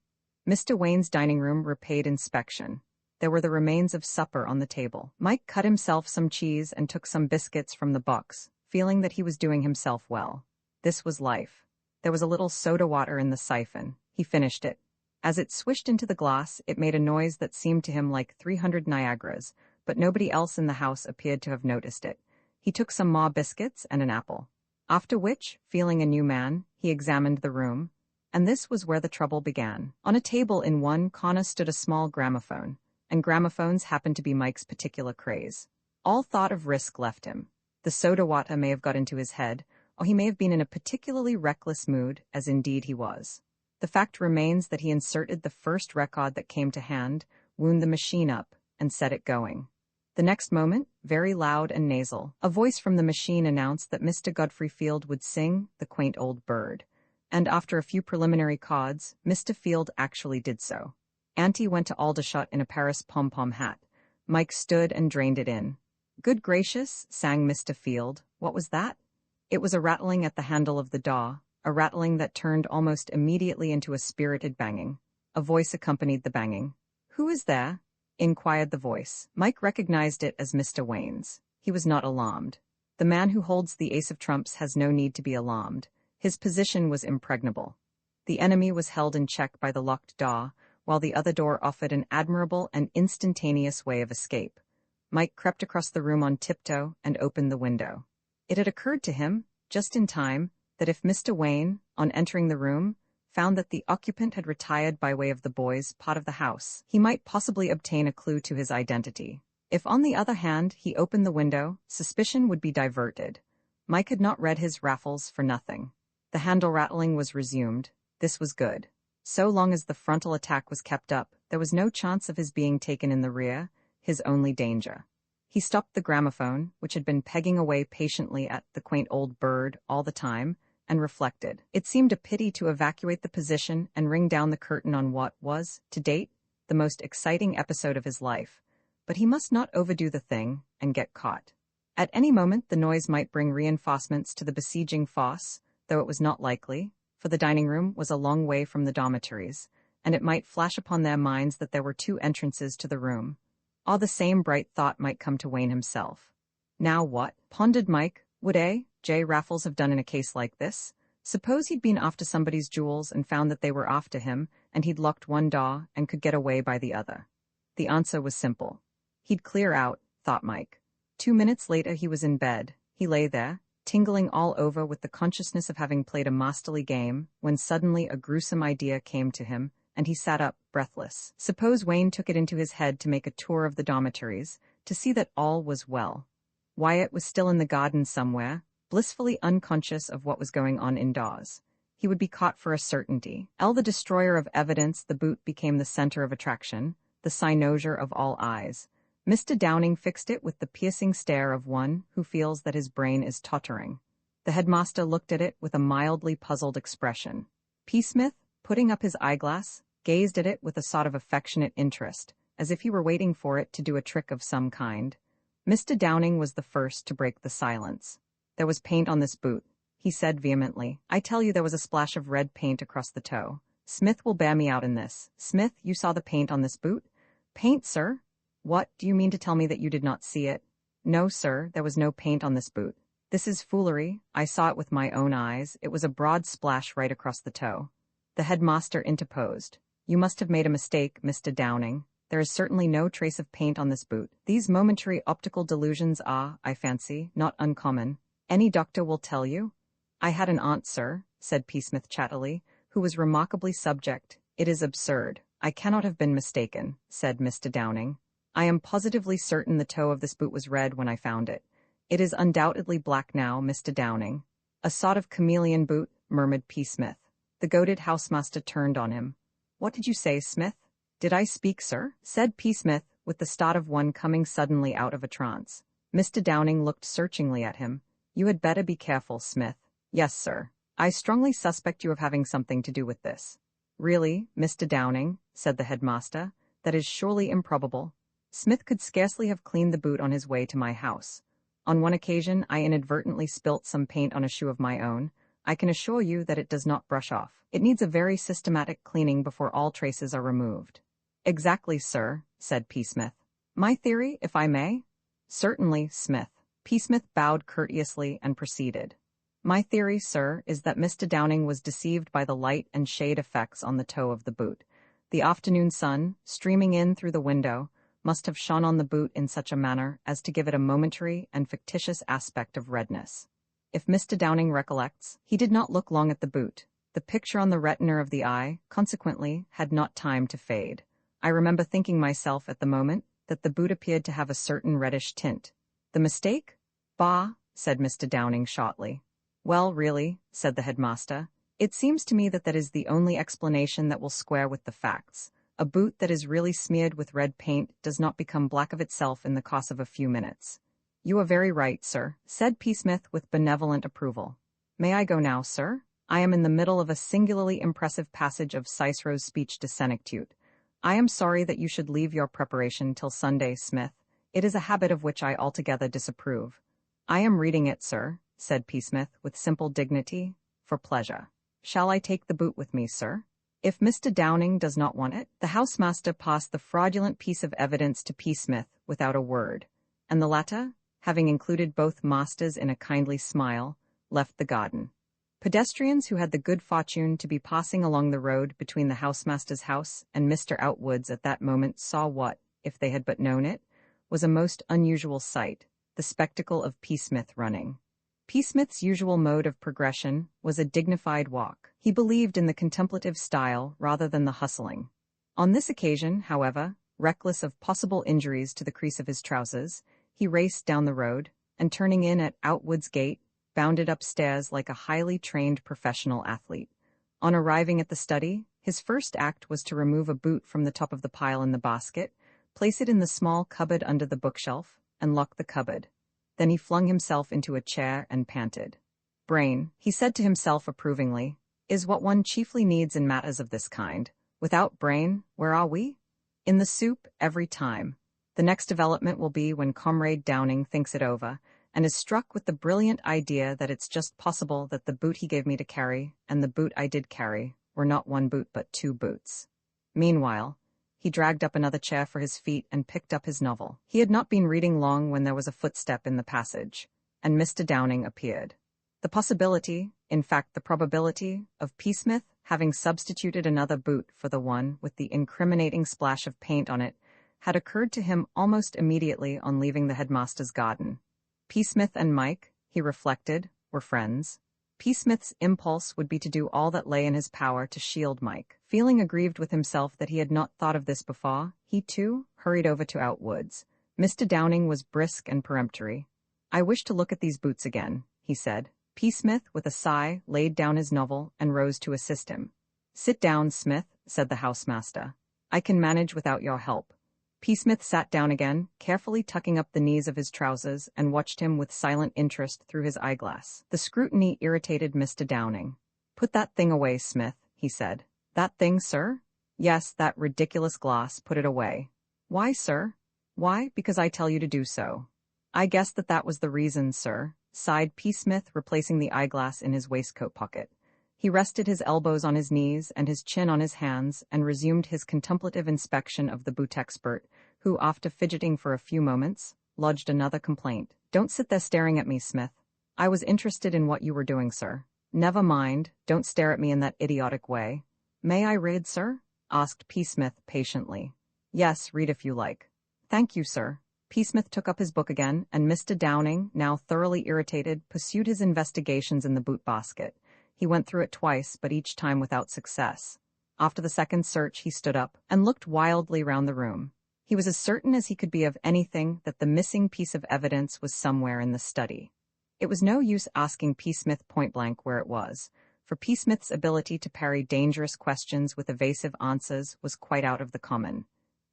Mr. Wayne's dining room repaid inspection. There were the remains of supper on the table. Mike cut himself some cheese and took some biscuits from the box, feeling that he was doing himself well. This was life. There was a little soda water in the siphon. He finished it. As it swished into the glass, it made a noise that seemed to him like 300 Niagaras, but nobody else in the house appeared to have noticed it. He took some more biscuits and an apple. After which, feeling a new man, he examined the room. And this was where the trouble began. On a table in one corner stood a small gramophone, and gramophones happened to be Mike's particular craze. All thought of risk left him. The soda water may have got into his head, or he may have been in a particularly reckless mood, as indeed he was. The fact remains that he inserted the first record that came to hand, wound the machine up, and set it going. The next moment, very loud and nasal, a voice from the machine announced that Mr. Godfrey Field would sing The Quaint Old Bird. And after a few preliminary chords, Mr. Field actually did so. Auntie went to Aldershot in a Paris pom-pom hat. Mike stood and drained it in. "Good gracious," sang Mr. Field. "What was that?" It was a rattling at the handle of the door, a rattling that turned almost immediately into a spirited banging. A voice accompanied the banging. "Who is there?" inquired the voice. Mike recognized it as Mr. Wayne's. He was not alarmed. The man who holds the ace of trumps has no need to be alarmed. His position was impregnable. The enemy was held in check by the locked door, while the other door offered an admirable and instantaneous way of escape. Mike crept across the room on tiptoe and opened the window. It had occurred to him, just in time, that if Mr. Wayne, on entering the room, found that the occupant had retired by way of the boys' part of the house, he might possibly obtain a clue to his identity. If, on the other hand, he opened the window, suspicion would be diverted. Mike had not read his Raffles for nothing. The handle rattling was resumed. This was good. So long as the frontal attack was kept up, there was no chance of his being taken in the rear, his only danger. He stopped the gramophone, which had been pegging away patiently at The Quaint Old Bird all the time, and reflected. It seemed a pity to evacuate the position and ring down the curtain on what was, to date, the most exciting episode of his life. But he must not overdo the thing and get caught. At any moment the noise might bring reinforcements to the besieging force, though it was not likely, for the dining room was a long way from the dormitories, and it might flash upon their minds that there were two entrances to the room. Or the same bright thought might come to Wayne himself. Now what, pondered Mike, would J. Raffles have done in a case like this? Suppose he'd been after somebody's jewels and found that they were after him, and he'd locked one door and could get away by the other. The answer was simple. He'd clear out, thought Mike. 2 minutes later he was in bed. He lay there, tingling all over with the consciousness of having played a masterly game, when suddenly a gruesome idea came to him, and he sat up, breathless. Suppose Wayne took it into his head to make a tour of the dormitories, to see that all was well. Wyatt was still in the garden somewhere, blissfully unconscious of what was going on indoors. He would be caught for a certainty. The destroyer of evidence, the boot became the center of attraction, the cynosure of all eyes. Mr. Downing fixed it with the piercing stare of one who feels that his brain is tottering. The headmaster looked at it with a mildly puzzled expression. P. Smith, putting up his eyeglass, gazed at it with a sort of affectionate interest, as if he were waiting for it to do a trick of some kind. Mr. Downing was the first to break the silence. "There was paint on this boot," he said vehemently. "I tell you there was a splash of red paint across the toe. Smith will bear me out in this. Smith, you saw the paint on this boot?" "Paint, sir? What, do you mean to tell me that you did not see it?" "No, sir, there was no paint on this boot." "This is foolery. I saw it with my own eyes. It was a broad splash right across the toe." The headmaster interposed. "You must have made a mistake, Mr. Downing. There is certainly no trace of paint on this boot. These momentary optical delusions are, I fancy, not uncommon. Any doctor will tell you." "I had an aunt, sir," said P. Smith chattily, "who was remarkably subject." "It is absurd. I cannot have been mistaken," said Mr. Downing. "I am positively certain the toe of this boot was red when I found it. It is undoubtedly black now, Mr. Downing." "A sort of chameleon boot," murmured P. Smith. The goaded housemaster turned on him. "What did you say, Smith?" "Did I speak, sir?" said P. Smith, with the start of one coming suddenly out of a trance. Mr. Downing looked searchingly at him. "You had better be careful, Smith." "Yes, sir. I strongly suspect you of having something to do with this." "Really, Mr. Downing," said the headmaster, "that is surely improbable. Smith could scarcely have cleaned the boot on his way to my house. On one occasion I inadvertently spilt some paint on a shoe of my own. I can assure you that it does not brush off. It needs a very systematic cleaning before all traces are removed." "Exactly, sir," said P. Smith. "My theory, if I may?" "Certainly, Smith." P. Smith bowed courteously and proceeded. "My theory, sir, is that Mr. Downing was deceived by the light and shade effects on the toe of the boot. The afternoon sun, streaming in through the window, must have shone on the boot in such a manner as to give it a momentary and fictitious aspect of redness. If Mr. Downing recollects, he did not look long at the boot. The picture on the retina of the eye, consequently, had not time to fade. I remember thinking myself at the moment that the boot appeared to have a certain reddish tint. The mistake? Bah, said Mr. Downing shortly. Well, really, said the headmaster, it seems to me that that is the only explanation that will square with the facts. A boot that is really smeared with red paint does not become black of itself in the course of a few minutes. You are very right, sir, said P. Smith with benevolent approval. May I go now, sir? I am in the middle of a singularly impressive passage of Cicero's speech de Senectute. I am sorry that you should leave your preparation till Sunday, Smith. It is a habit of which I altogether disapprove. I am reading it, sir, said P. Smith with simple dignity, for pleasure. Shall I take the boot with me, sir? If Mr. Downing does not want it, the housemaster passed the fraudulent piece of evidence to P. Smith without a word, and the latter, having included both masters in a kindly smile, left the garden. Pedestrians who had the good fortune to be passing along the road between the housemaster's house and Mr. Outwood's at that moment saw what, if they had but known it, was a most unusual sight, the spectacle of P. Smith running. P. Smith's usual mode of progression was a dignified walk. He believed in the contemplative style rather than the hustling. On this occasion, however, reckless of possible injuries to the crease of his trousers, he raced down the road, and turning in at Outwood's gate, bounded upstairs like a highly trained professional athlete. On arriving at the study, his first act was to remove a boot from the top of the pile in the basket, place it in the small cupboard under the bookshelf, and lock the cupboard. Then he flung himself into a chair and panted. Brain, he said to himself approvingly, is what one chiefly needs in matters of this kind. Without brain, where are we? In the soup, every time. The next development will be when Comrade Downing thinks it over, and is struck with the brilliant idea that it's just possible that the boot he gave me to carry, and the boot I did carry, were not one boot but two boots. Meanwhile, he dragged up another chair for his feet and picked up his novel. He had not been reading long when there was a footstep in the passage, and Mr. Downing appeared. The possibility, in fact the probability, of P. Smith having substituted another boot for the one with the incriminating splash of paint on it had occurred to him almost immediately on leaving the headmaster's garden. P. Smith and Mike, he reflected, were friends. P. Smith's impulse would be to do all that lay in his power to shield Mike. Feeling aggrieved with himself that he had not thought of this before, he, too, hurried over to Outwood's. Mr. Downing was brisk and peremptory. I wish to look at these boots again, he said. P. Smith, with a sigh, laid down his novel and rose to assist him. Sit down, Smith, said the housemaster. I can manage without your help. P. Smith sat down again, carefully tucking up the knees of his trousers, and watched him with silent interest through his eyeglass. The scrutiny irritated Mr. Downing. Put that thing away, Smith, he said. That thing, sir? Yes, that ridiculous glass, put it away. Why, sir? Why, because I tell you to do so. I guessed that that was the reason, sir, sighed P. Smith, replacing the eyeglass in his waistcoat pocket. He rested his elbows on his knees and his chin on his hands and resumed his contemplative inspection of the boot expert, who, after fidgeting for a few moments, lodged another complaint. Don't sit there staring at me, Smith. I was interested in what you were doing, sir. Never mind, don't stare at me in that idiotic way. May I read, sir? Asked P. Smith patiently. Yes, read if you like. Thank you, sir. P. Smith took up his book again, and Mr. Downing, now thoroughly irritated, pursued his investigations in the boot basket. He went through it twice, but each time without success. After the second search, he stood up and looked wildly round the room. He was as certain as he could be of anything that the missing piece of evidence was somewhere in the study. It was no use asking P. Smith point-blank where it was, for P. Smith's ability to parry dangerous questions with evasive answers was quite out of the common.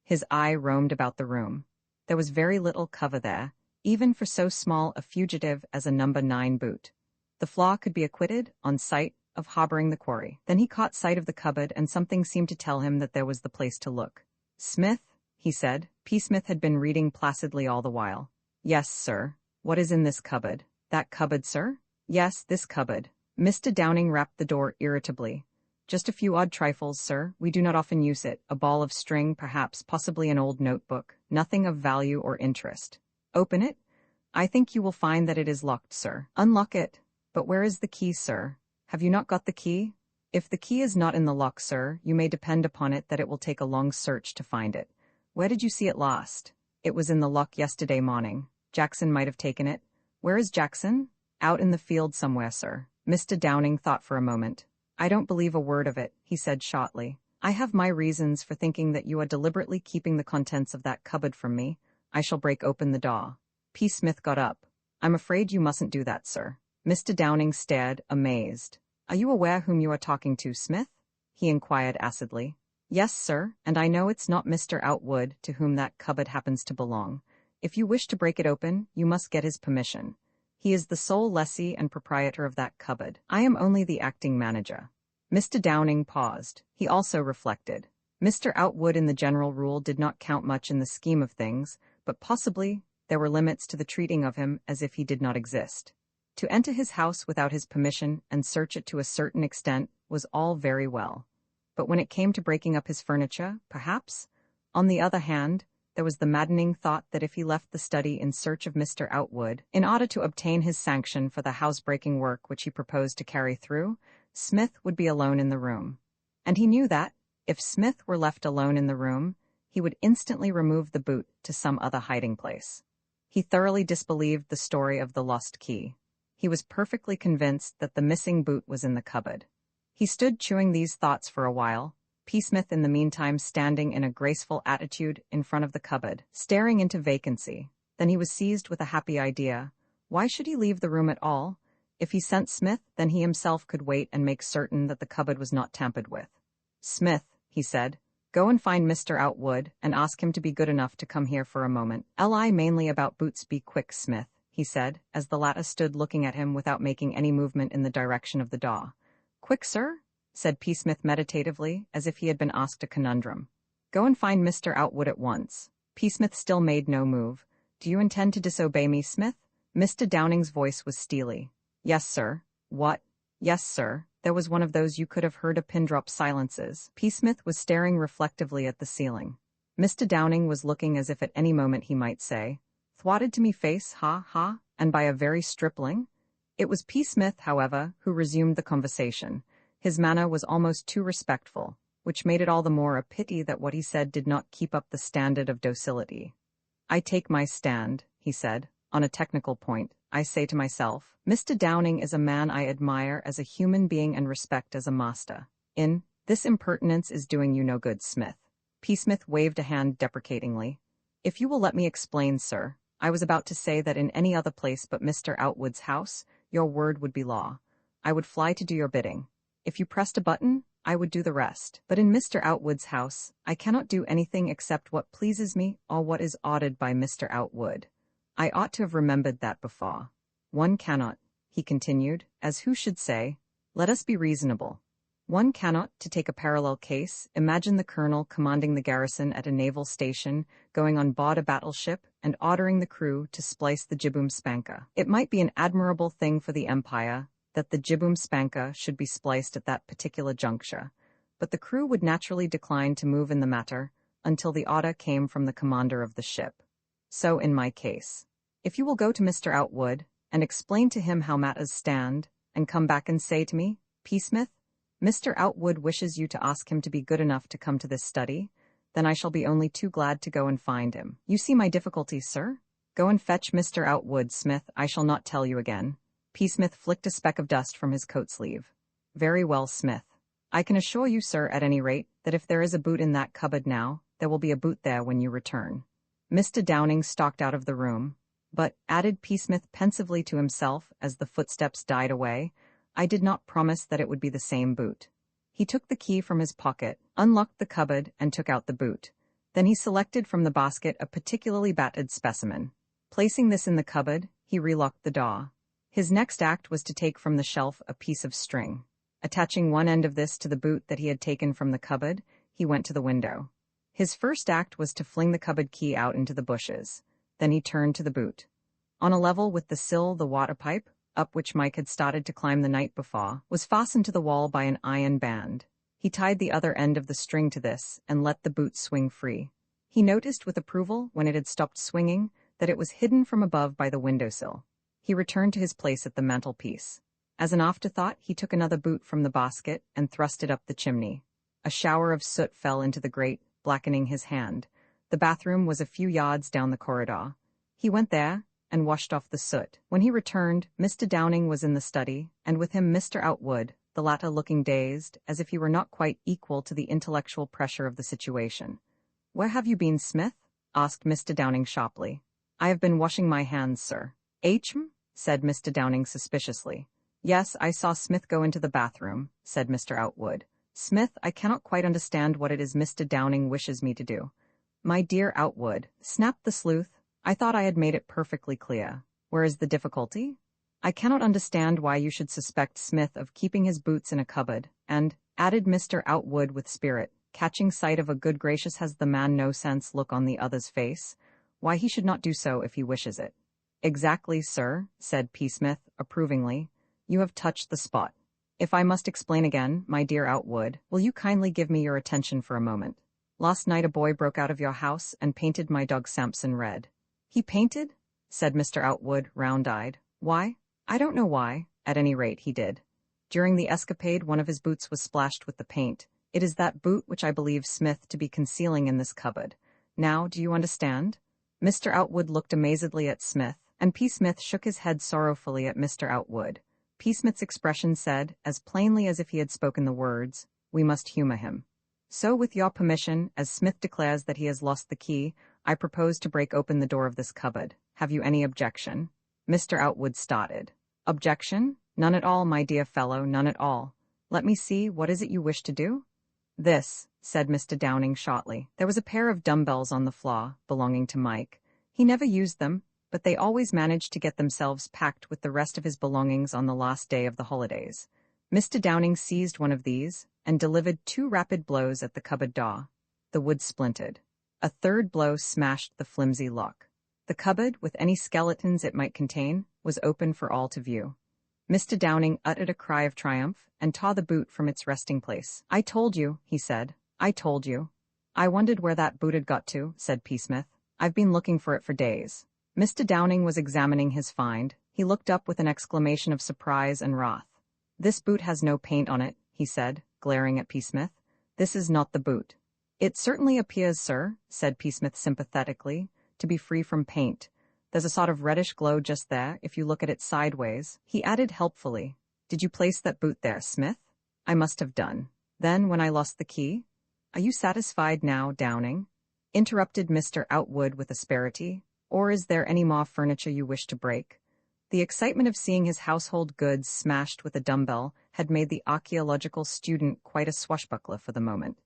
His eye roamed about the room. There was very little cover there, even for so small a fugitive as a number 9 boot. The flaw could be acquitted, on sight, of harboring the quarry. Then he caught sight of the cupboard, and something seemed to tell him that there was the place to look. Smith, he said. P. Smith had been reading placidly all the while. Yes, sir. What is in this cupboard? That cupboard, sir? Yes, this cupboard. Mr. Downing rapped the door irritably. Just a few odd trifles, sir. We do not often use it. A ball of string, perhaps, possibly an old notebook. Nothing of value or interest. Open it. I think you will find that it is locked, sir. Unlock it. But where is the key, sir? Have you not got the key? If the key is not in the lock, sir, you may depend upon it that it will take a long search to find it. Where did you see it last? It was in the lock yesterday morning. Jackson might have taken it. Where is Jackson? Out in the field somewhere, sir. Mr. Downing thought for a moment. I don't believe a word of it, he said shortly. I have my reasons for thinking that you are deliberately keeping the contents of that cupboard from me. I shall break open the door. P. Smith got up. I'm afraid you mustn't do that, sir. Mr. Downing stared, amazed. "Are you aware whom you are talking to, Smith?" he inquired acidly. "Yes, sir, and I know it's not Mr. Outwood to whom that cupboard happens to belong. If you wish to break it open, you must get his permission. He is the sole lessee and proprietor of that cupboard. I am only the acting manager." Mr. Downing paused. He also reflected. Mr. Outwood in the general rule did not count much in the scheme of things, but possibly there were limits to the treating of him as if he did not exist. To enter his house without his permission and search it to a certain extent was all very well. But when it came to breaking up his furniture, perhaps, on the other hand, there was the maddening thought that if he left the study in search of Mr. Outwood, in order to obtain his sanction for the housebreaking work which he proposed to carry through, Smith would be alone in the room. And he knew that, if Smith were left alone in the room, he would instantly remove the boot to some other hiding place. He thoroughly disbelieved the story of the lost key. He was perfectly convinced that the missing boot was in the cupboard. He stood chewing these thoughts for a while, P. Smith in the meantime standing in a graceful attitude in front of the cupboard, staring into vacancy. Then he was seized with a happy idea. Why should he leave the room at all? If he sent Smith, then he himself could wait and make certain that the cupboard was not tampered with. "Smith," he said, "go and find Mr. Outwood and ask him to be good enough to come here for a moment. Li mainly about boots, be quick, Smith," he said, as the latter stood looking at him without making any movement in the direction of the door. "Quick, sir?" said P. Smith meditatively, as if he had been asked a conundrum. "Go and find Mr. Outwood at once." P. Smith still made no move. "Do you intend to disobey me, Smith?" Mr. Downing's voice was steely. "Yes, sir." "What?" "Yes, sir." There was one of those you could have heard a pin drop silences. P. Smith was staring reflectively at the ceiling. Mr. Downing was looking as if at any moment he might say, "Thwatted to me face, ha, ha, and by a very stripling?" It was P. Smith, however, who resumed the conversation. His manner was almost too respectful, which made it all the more a pity that what he said did not keep up the standard of docility. "I take my stand," he said, "on a technical point. I say to myself, Mr. Downing is a man I admire as a human being and respect as a master. This impertinence is doing you no good, Smith." P. Smith waved a hand deprecatingly. "If you will let me explain, sir, I was about to say that in any other place but Mr. Outwood's house, your word would be law. I would fly to do your bidding. If you pressed a button, I would do the rest. But in Mr. Outwood's house, I cannot do anything except what pleases me or what is ordered by Mr. Outwood. I ought to have remembered that before. One cannot," he continued, as who should say, "Let us be reasonable. One cannot, to take a parallel case, imagine the colonel commanding the garrison at a naval station, going on board a battleship, and ordering the crew to splice the jibboom spanker. It might be an admirable thing for the Empire that the jibboom spanker should be spliced at that particular juncture, but the crew would naturally decline to move in the matter until the order came from the commander of the ship. So in my case. If you will go to Mr. Outwood and explain to him how matters stand, and come back and say to me, P. Smith, Mr. Outwood wishes you to ask him to be good enough to come to this study, then I shall be only too glad to go and find him. You see my difficulty, sir? Go and fetch Mr. Outwood, Smith. I shall not tell you again." P. Smith flicked a speck of dust from his coat sleeve. "Very well, Smith. I can assure you, sir, at any rate, that if there is a boot in that cupboard now, there will be a boot there when you return." Mr. Downing stalked out of the room. "But," added P. Smith pensively to himself as the footsteps died away, "I did not promise that it would be the same boot." He took the key from his pocket, unlocked the cupboard, and took out the boot. Then he selected from the basket a particularly battered specimen. Placing this in the cupboard, he relocked the door. His next act was to take from the shelf a piece of string. Attaching one end of this to the boot that he had taken from the cupboard, he went to the window. His first act was to fling the cupboard key out into the bushes. Then he turned to the boot. On a level with the sill, the water pipe, up which Mike had started to climb the night before, was fastened to the wall by an iron band. He tied the other end of the string to this and let the boot swing free. He noticed with approval, when it had stopped swinging, that it was hidden from above by the windowsill. He returned to his place at the mantelpiece. As an afterthought, he took another boot from the basket and thrust it up the chimney. A shower of soot fell into the grate, blackening his hand. The bathroom was a few yards down the corridor. He went there and washed off the soot. When he returned, Mr. Downing was in the study, and with him Mr. Outwood, the latter looking dazed, as if he were not quite equal to the intellectual pressure of the situation. "Where have you been, Smith?" asked Mr. Downing sharply. "I have been washing my hands, sir." "Hm?" said Mr. Downing suspiciously. Yes, I saw Smith go into the bathroom, said Mr. Outwood. Smith, I cannot quite understand what it is Mr. Downing wishes me to do. My dear Outwood, snapped the sleuth, I thought I had made it perfectly clear. Where is the difficulty? I cannot understand why you should suspect Smith of keeping his boots in a cupboard, and, added Mr. Outwood with spirit, catching sight of a good gracious has the man no sense look on the other's face, why he should not do so if he wishes it. Exactly, sir, said P. Smith, approvingly. You have touched the spot. If I must explain again, my dear Outwood, will you kindly give me your attention for a moment? Last night a boy broke out of your house and painted my dog Samson red. He painted? Said Mr. Outwood, round-eyed. Why? I don't know why. At any rate, he did. During the escapade, one of his boots was splashed with the paint. It is that boot which I believe Smith to be concealing in this cupboard. Now, do you understand? Mr. Outwood looked amazedly at Smith, and P. Smith shook his head sorrowfully at Mr. Outwood. P. Smith's expression said, as plainly as if he had spoken the words, we must humor him. So, with your permission, as Smith declares that he has lost the key, I propose to break open the door of this cupboard. Have you any objection? Mr. Outwood started. Objection? None at all, my dear fellow, none at all. Let me see, what is it you wish to do? This, said Mr. Downing shortly. There was a pair of dumbbells on the floor, belonging to Mike. He never used them, but they always managed to get themselves packed with the rest of his belongings on the last day of the holidays. Mr. Downing seized one of these and delivered 2 rapid blows at the cupboard door. The wood splintered. A third blow smashed the flimsy lock. The cupboard, with any skeletons it might contain, was open for all to view. Mr. Downing uttered a cry of triumph and tore the boot from its resting place. I told you, he said. I told you. I wondered where that boot had got to, said P. Smith. I've been looking for it for days. Mr. Downing was examining his find. He looked up with an exclamation of surprise and wrath. This boot has no paint on it, he said, glaring at P. Smith. This is not the boot. It certainly appears, sir, said P. Smith sympathetically, to be free from paint. There's a sort of reddish glow just there, if you look at it sideways. He added helpfully, Did you place that boot there, Smith? I must have done. Then, when I lost the key? Are you satisfied now, Downing? Interrupted Mr. Outwood with asperity. Or is there any more furniture you wish to break? The excitement of seeing his household goods smashed with a dumbbell had made the archaeological student quite a swashbuckler for the moment.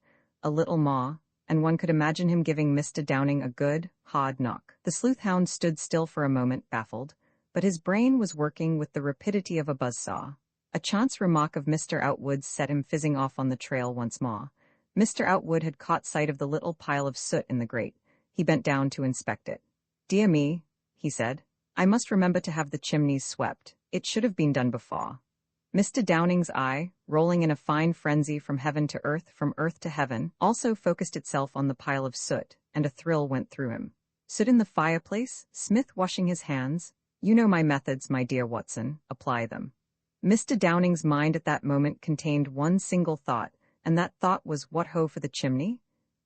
A little more, and one could imagine him giving Mr. Downing a good, hard knock. The sleuth-hound stood still for a moment, baffled, but his brain was working with the rapidity of a buzzsaw. A chance remark of Mr. Outwood's set him fizzing off on the trail once more. Mr. Outwood had caught sight of the little pile of soot in the grate. He bent down to inspect it. Dear me, he said. I must remember to have the chimneys swept. It should have been done before. Mr. Downing's eye, rolling in a fine frenzy from heaven to earth, from earth to heaven, also focused itself on the pile of soot, and a thrill went through him. Soot in the fireplace? Smith washing his hands? You know my methods, my dear Watson. Apply them. Mr. Downing's mind at that moment contained one single thought, and that thought was, what ho for the chimney?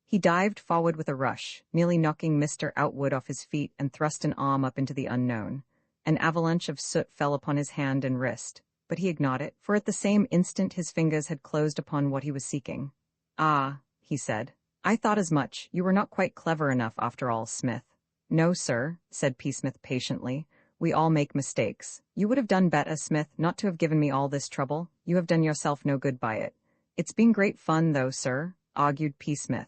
He dived forward with a rush, nearly knocking Mr. Outwood off his feet, and thrust an arm up into the unknown. An avalanche of soot fell upon his hand and wrist, but he ignored it, for at the same instant his fingers had closed upon what he was seeking. Ah, he said. I thought as much. You were not quite clever enough after all, Smith. No, sir, said P. Smith patiently. We all make mistakes. You would have done better, Smith, not to have given me all this trouble. You have done yourself no good by it. It's been great fun, though, sir, argued P. Smith.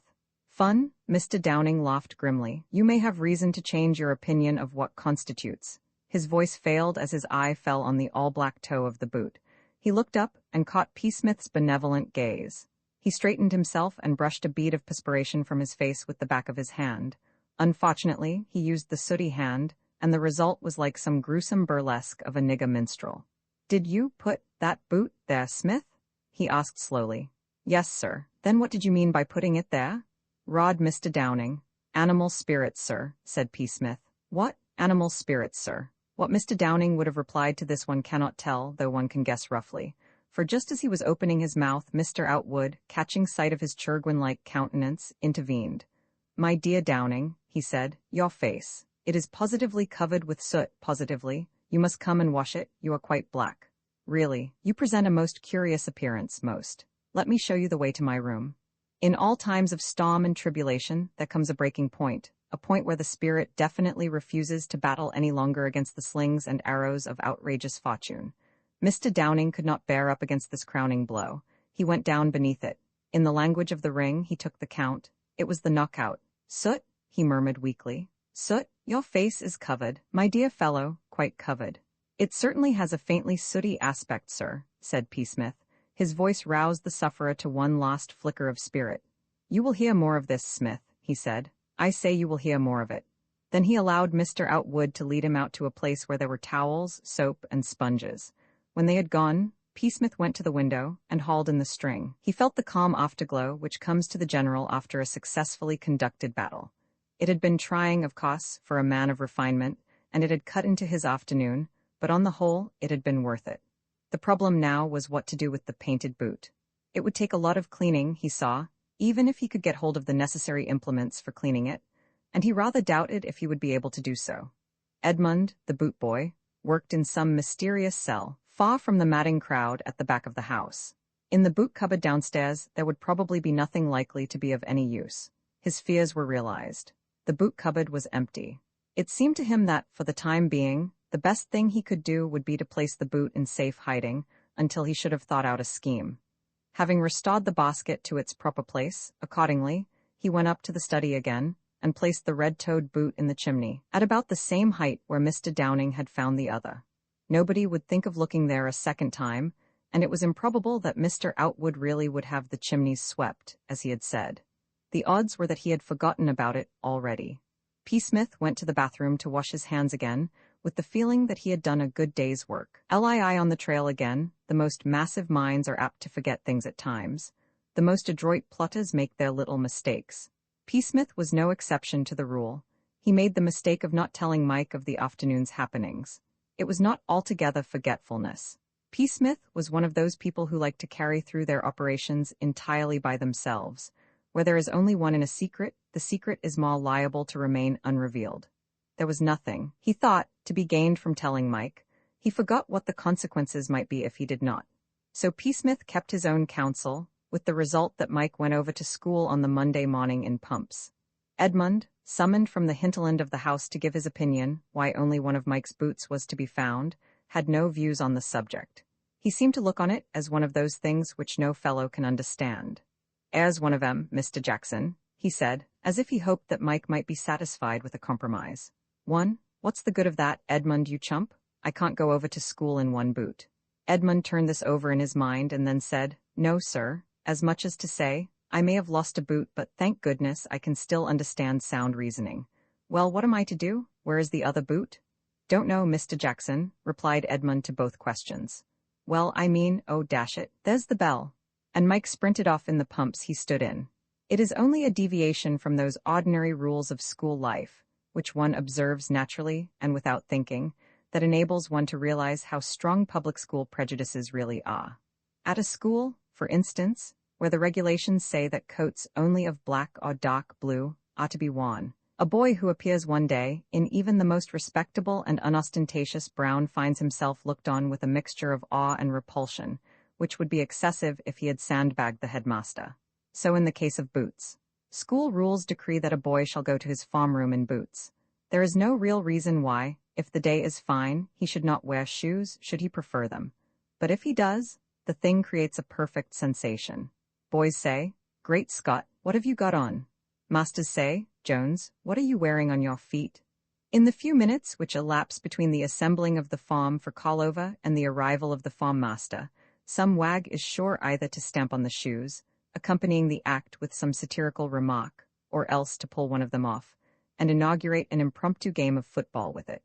Fun? Mr. Downing laughed grimly. You may have reason to change your opinion of what constitutes. His voice failed as his eye fell on the all-black toe of the boot. He looked up and caught P. Smith's benevolent gaze. He straightened himself and brushed a bead of perspiration from his face with the back of his hand. Unfortunately, he used the sooty hand, and the result was like some gruesome burlesque of a nigger minstrel. Did you put that boot there, Smith? He asked slowly. Yes, sir. Then what did you mean by putting it there? Rod Mr. Downing. Animal spirits, sir, said P. Smith. What? Animal spirits, sir. What Mr. Downing would have replied to this one cannot tell, though one can guess roughly. For just as he was opening his mouth, Mr. Outwood, catching sight of his Chirgwin-like countenance, intervened. My dear Downing, he said, your face. It is positively covered with soot, positively. You must come and wash it. You are quite black. Really, you present a most curious appearance, most. Let me show you the way to my room. In all times of storm and tribulation, there comes a breaking point, a point where the spirit definitely refuses to battle any longer against the slings and arrows of outrageous fortune. Mr. Downing could not bear up against this crowning blow. He went down beneath it. In the language of the ring, he took the count. It was the knockout. "Soot," he murmured weakly. "Soot, your face is covered, my dear fellow, quite covered." "It certainly has a faintly sooty aspect, sir," said P. Smith. His voice roused the sufferer to one last flicker of spirit. "You will hear more of this, Smith," he said. "I say you will hear more of it." Then he allowed Mr. Outwood to lead him out to a place where there were towels, soap, and sponges. When they had gone, P. Smith went to the window and hauled in the string. He felt the calm afterglow which comes to the general after a successfully conducted battle. It had been trying, of course, for a man of refinement, and it had cut into his afternoon, but on the whole, it had been worth it. The problem now was what to do with the painted boot. It would take a lot of cleaning, he saw, even if he could get hold of the necessary implements for cleaning it, and he rather doubted if he would be able to do so. Edmund, the boot boy, worked in some mysterious cell, far from the madding crowd at the back of the house. In the boot cupboard downstairs, there would probably be nothing likely to be of any use. His fears were realized. The boot cupboard was empty. It seemed to him that, for the time being, the best thing he could do would be to place the boot in safe hiding until he should have thought out a scheme. Having restored the basket to its proper place, accordingly, he went up to the study again and placed the red-toed boot in the chimney, at about the same height where Mr. Downing had found the other. Nobody would think of looking there a second time, and it was improbable that Mr. Outwood really would have the chimneys swept, as he had said. The odds were that he had forgotten about it already. P. Smith went to the bathroom to wash his hands again, with the feeling that he had done a good day's work. LII on the trail again. The most massive minds are apt to forget things at times. The most adroit plotters make their little mistakes. P. Smith was no exception to the rule. He made the mistake of not telling Mike of the afternoon's happenings. It was not altogether forgetfulness. P. Smith was one of those people who like to carry through their operations entirely by themselves. Where there is only one in a secret, the secret is more liable to remain unrevealed. There was nothing, he thought, to be gained from telling Mike. He forgot what the consequences might be if he did not. So P. Smith kept his own counsel, with the result that Mike went over to school on the Monday morning in pumps. Edmund, summoned from the hinterland of the house to give his opinion why only one of Mike's boots was to be found, had no views on the subject. He seemed to look on it as one of those things which no fellow can understand. "As one of 'em, Mr. Jackson," he said, as if he hoped that Mike might be satisfied with a compromise. "One? What's the good of that, Edmund, you chump? I can't go over to school in one boot." Edmund turned this over in his mind and then said, "No, sir," as much as to say, "I may have lost a boot, but thank goodness I can still understand sound reasoning. Well, what am I to do? Where is the other boot?" "Don't know, Mr. Jackson," replied Edmund to both questions. "Well, I mean, oh dash it, there's the bell." And Mike sprinted off in the pumps he stood in. It is only a deviation from those ordinary rules of school life, which one observes naturally and without thinking, that enables one to realize how strong public school prejudices really are. At a school, for instance, where the regulations say that coats only of black or dark blue are to be worn, a boy who appears one day in even the most respectable and unostentatious brown finds himself looked on with a mixture of awe and repulsion, which would be excessive if he had sandbagged the headmaster. So in the case of boots. School rules decree that a boy shall go to his farm room in boots. There is no real reason why, if the day is fine, he should not wear shoes, should he prefer them. But if he does, the thing creates a perfect sensation. Boys say, "Great Scott, what have you got on?" Masters say, "Jones, what are you wearing on your feet?" In the few minutes which elapse between the assembling of the farm for call-over and the arrival of the farm master, some wag is sure either to stamp on the shoes, accompanying the act with some satirical remark, or else to pull one of them off, and inaugurate an impromptu game of football with it.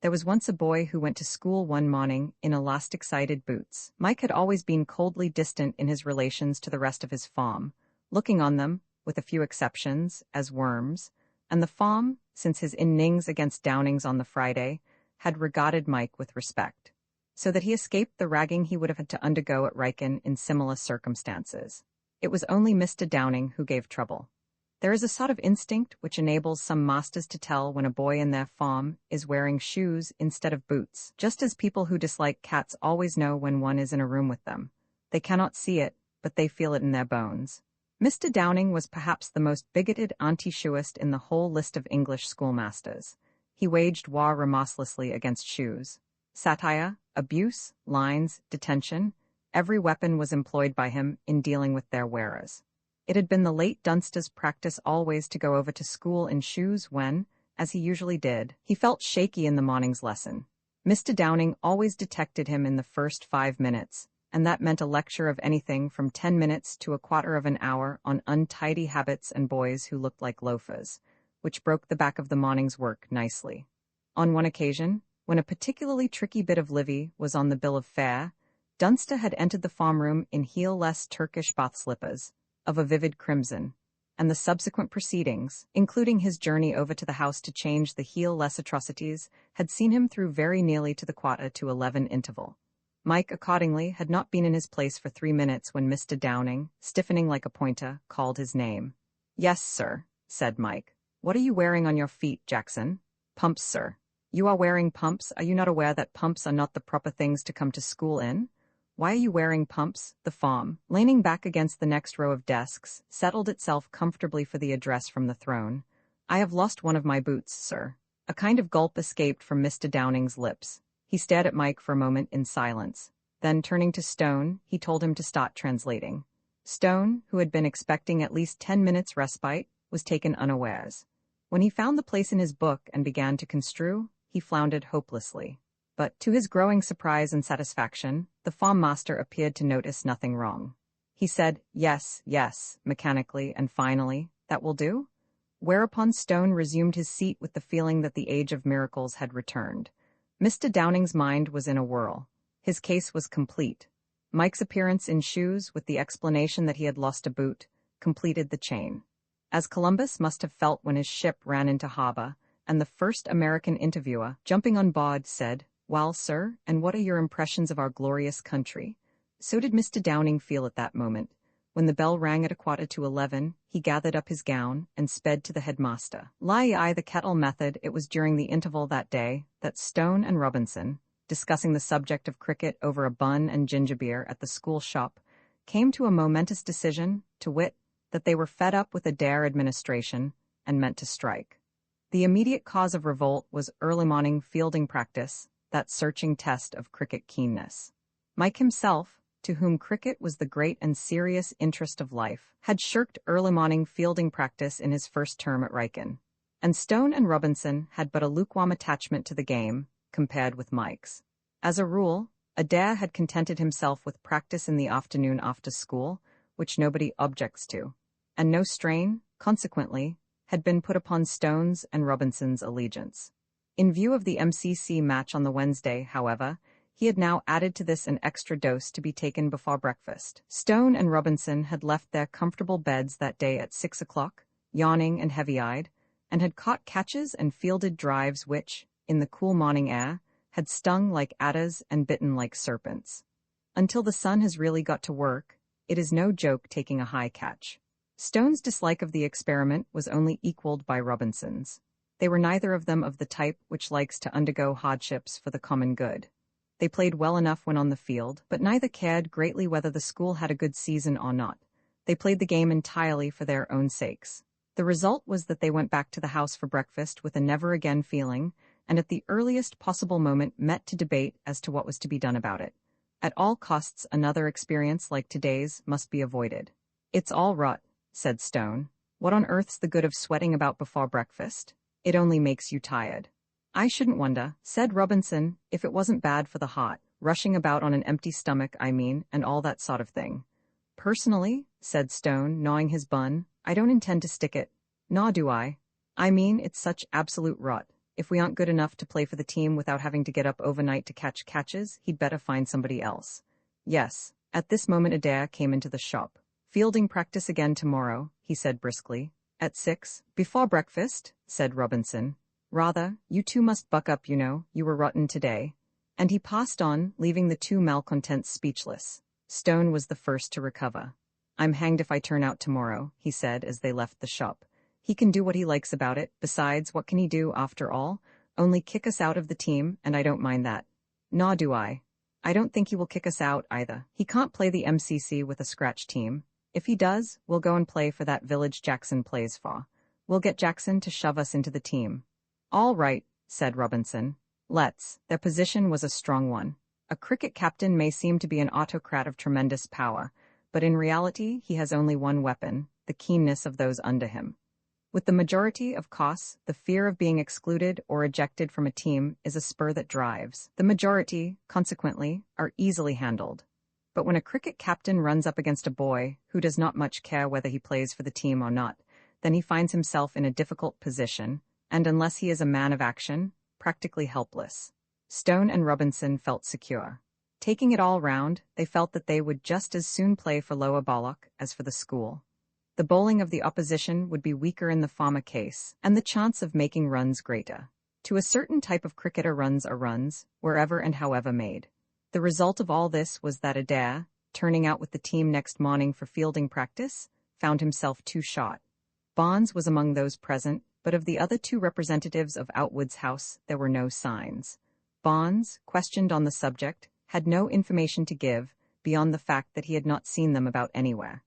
There was once a boy who went to school one morning in elastic-sided boots. Mike had always been coldly distant in his relations to the rest of his farm, looking on them, with a few exceptions, as worms, and the farm, since his innings against Downing's on the Friday, had regarded Mike with respect, so that he escaped the ragging he would have had to undergo at Riken in similar circumstances. It was only Mr. Downing who gave trouble. There is a sort of instinct which enables some masters to tell when a boy in their farm is wearing shoes instead of boots, just as people who dislike cats always know when one is in a room with them. They cannot see it, but they feel it in their bones. Mr. Downing was perhaps the most bigoted anti-shoeist in the whole list of English schoolmasters. He waged war remorselessly against shoes. Satire, abuse, lines, detention, every weapon was employed by him in dealing with their wearers. It had been the late Dunster's practice always to go over to school in shoes when, as he usually did, he felt shaky in the morning's lesson. Mr. Downing always detected him in the first 5 minutes, and that meant a lecture of anything from 10 minutes to a quarter of an hour on untidy habits and boys who looked like loafers, which broke the back of the morning's work nicely. On one occasion, when a particularly tricky bit of Livy was on the bill of fare, Dunster had entered the farm room in heel-less Turkish bath slippers, of a vivid crimson, and the subsequent proceedings, including his journey over to the house to change the heel-less atrocities, had seen him through very nearly to the quarter to 11 interval. Mike, accordingly, had not been in his place for 3 minutes when Mr. Downing, stiffening like a pointer, called his name. "Yes, sir," said Mike. "What are you wearing on your feet, Jackson?" "Pumps, sir." "You are wearing pumps? Are you not aware that pumps are not the proper things to come to school in?" "Why are you wearing pumps?" The farm, leaning back against the next row of desks, settled itself comfortably for the address from the throne. "I have lost one of my boots, sir." A kind of gulp escaped from Mr. Downing's lips. He stared at Mike for a moment in silence. Then, turning to Stone, he told him to start translating. Stone, who had been expecting at least 10 minutes respite, was taken unawares. When he found the place in his book and began to construe, he floundered hopelessly. But, to his growing surprise and satisfaction, the farm master appeared to notice nothing wrong. He said, "Yes, yes," mechanically, and finally, "That will do?" Whereupon Stone resumed his seat with the feeling that the age of miracles had returned. Mr. Downing's mind was in a whirl. His case was complete. Mike's appearance in shoes, with the explanation that he had lost a boot, completed the chain. As Columbus must have felt when his ship ran into harbor, and the first American interviewer, jumping on board, said, "Well, sir, and what are your impressions of our glorious country?" So did Mr. Downing feel at that moment. When the bell rang at a quarter to 11, he gathered up his gown and sped to the headmaster. Lie the kettle method. It was during the interval that day that Stone and Robinson, discussing the subject of cricket over a bun and ginger beer at the school shop, came to a momentous decision, to wit, that they were fed up with the Dare administration and meant to strike. The immediate cause of revolt was early morning fielding practice, that searching test of cricket keenness. Mike himself, to whom cricket was the great and serious interest of life, had shirked early morning fielding practice in his first term at Riken. And Stone and Robinson had but a lukewarm attachment to the game, compared with Mike's. As a rule, Adair had contented himself with practice in the afternoon after school, which nobody objects to, and no strain, consequently, had been put upon Stone's and Robinson's allegiance. In view of the MCC match on the Wednesday, however, he had now added to this an extra dose to be taken before breakfast. Stone and Robinson had left their comfortable beds that day at 6 o'clock, yawning and heavy-eyed, and had caught catches and fielded drives which, in the cool morning air, had stung like adders and bitten like serpents. Until the sun has really got to work, it is no joke taking a high catch. Stone's dislike of the experiment was only equaled by Robinson's. They were neither of them of the type which likes to undergo hardships for the common good. They played well enough when on the field, but neither cared greatly whether the school had a good season or not. They played the game entirely for their own sakes. The result was that they went back to the house for breakfast with a never-again feeling, and at the earliest possible moment met to debate as to what was to be done about it. At all costs, another experience like today's must be avoided. "It's all rot," said Stone. "What on earth's the good of sweating about before breakfast? It only makes you tired." "I shouldn't wonder," said Robinson, "if it wasn't bad for the heart, rushing about on an empty stomach, I mean, and all that sort of thing." "Personally," said Stone, gnawing his bun, "I don't intend to stick it. Nor do I. I mean, it's such absolute rot. If we aren't good enough to play for the team without having to get up overnight to catch catches, he'd better find somebody else." Yes. At this moment Adair came into the shop. "Fielding practice again tomorrow," he said briskly. "At 6? Before breakfast?" said Robinson. "Rather, you two must buck up, you know, you were rotten today." And he passed on, leaving the two malcontents speechless. Stone was the first to recover. "I'm hanged if I turn out tomorrow," he said as they left the shop. "He can do what he likes about it. Besides, what can he do, after all? Only kick us out of the team, and I don't mind that." "Nor do I. I don't think he will kick us out, either. He can't play the MCC with a scratch team. If he does, we'll go and play for that village Jackson plays for. We'll get Jackson to shove us into the team. All right, said Robinson. Let's. Their position was a strong one. A cricket captain may seem to be an autocrat of tremendous power, but in reality he has only one weapon, the keenness of those under him. With the majority, of course, the fear of being excluded or ejected from a team is a spur that drives. The majority, consequently, are easily handled. But when a cricket captain runs up against a boy who does not much care whether he plays for the team or not, then he finds himself in a difficult position, and unless he is a man of action, practically helpless. Stone and Robinson felt secure. Taking it all round, they felt that they would just as soon play for Lower Bollock as for the school. The bowling of the opposition would be weaker in the former case, and the chance of making runs greater. To a certain type of cricketer, runs are runs, wherever and however made. The result of all this was that Adair, turning out with the team next morning for fielding practice, found himself too short. Barnes was among those present, but of the other two representatives of Outwood's house there were no signs. Barnes, questioned on the subject, had no information to give, beyond the fact that he had not seen them about anywhere,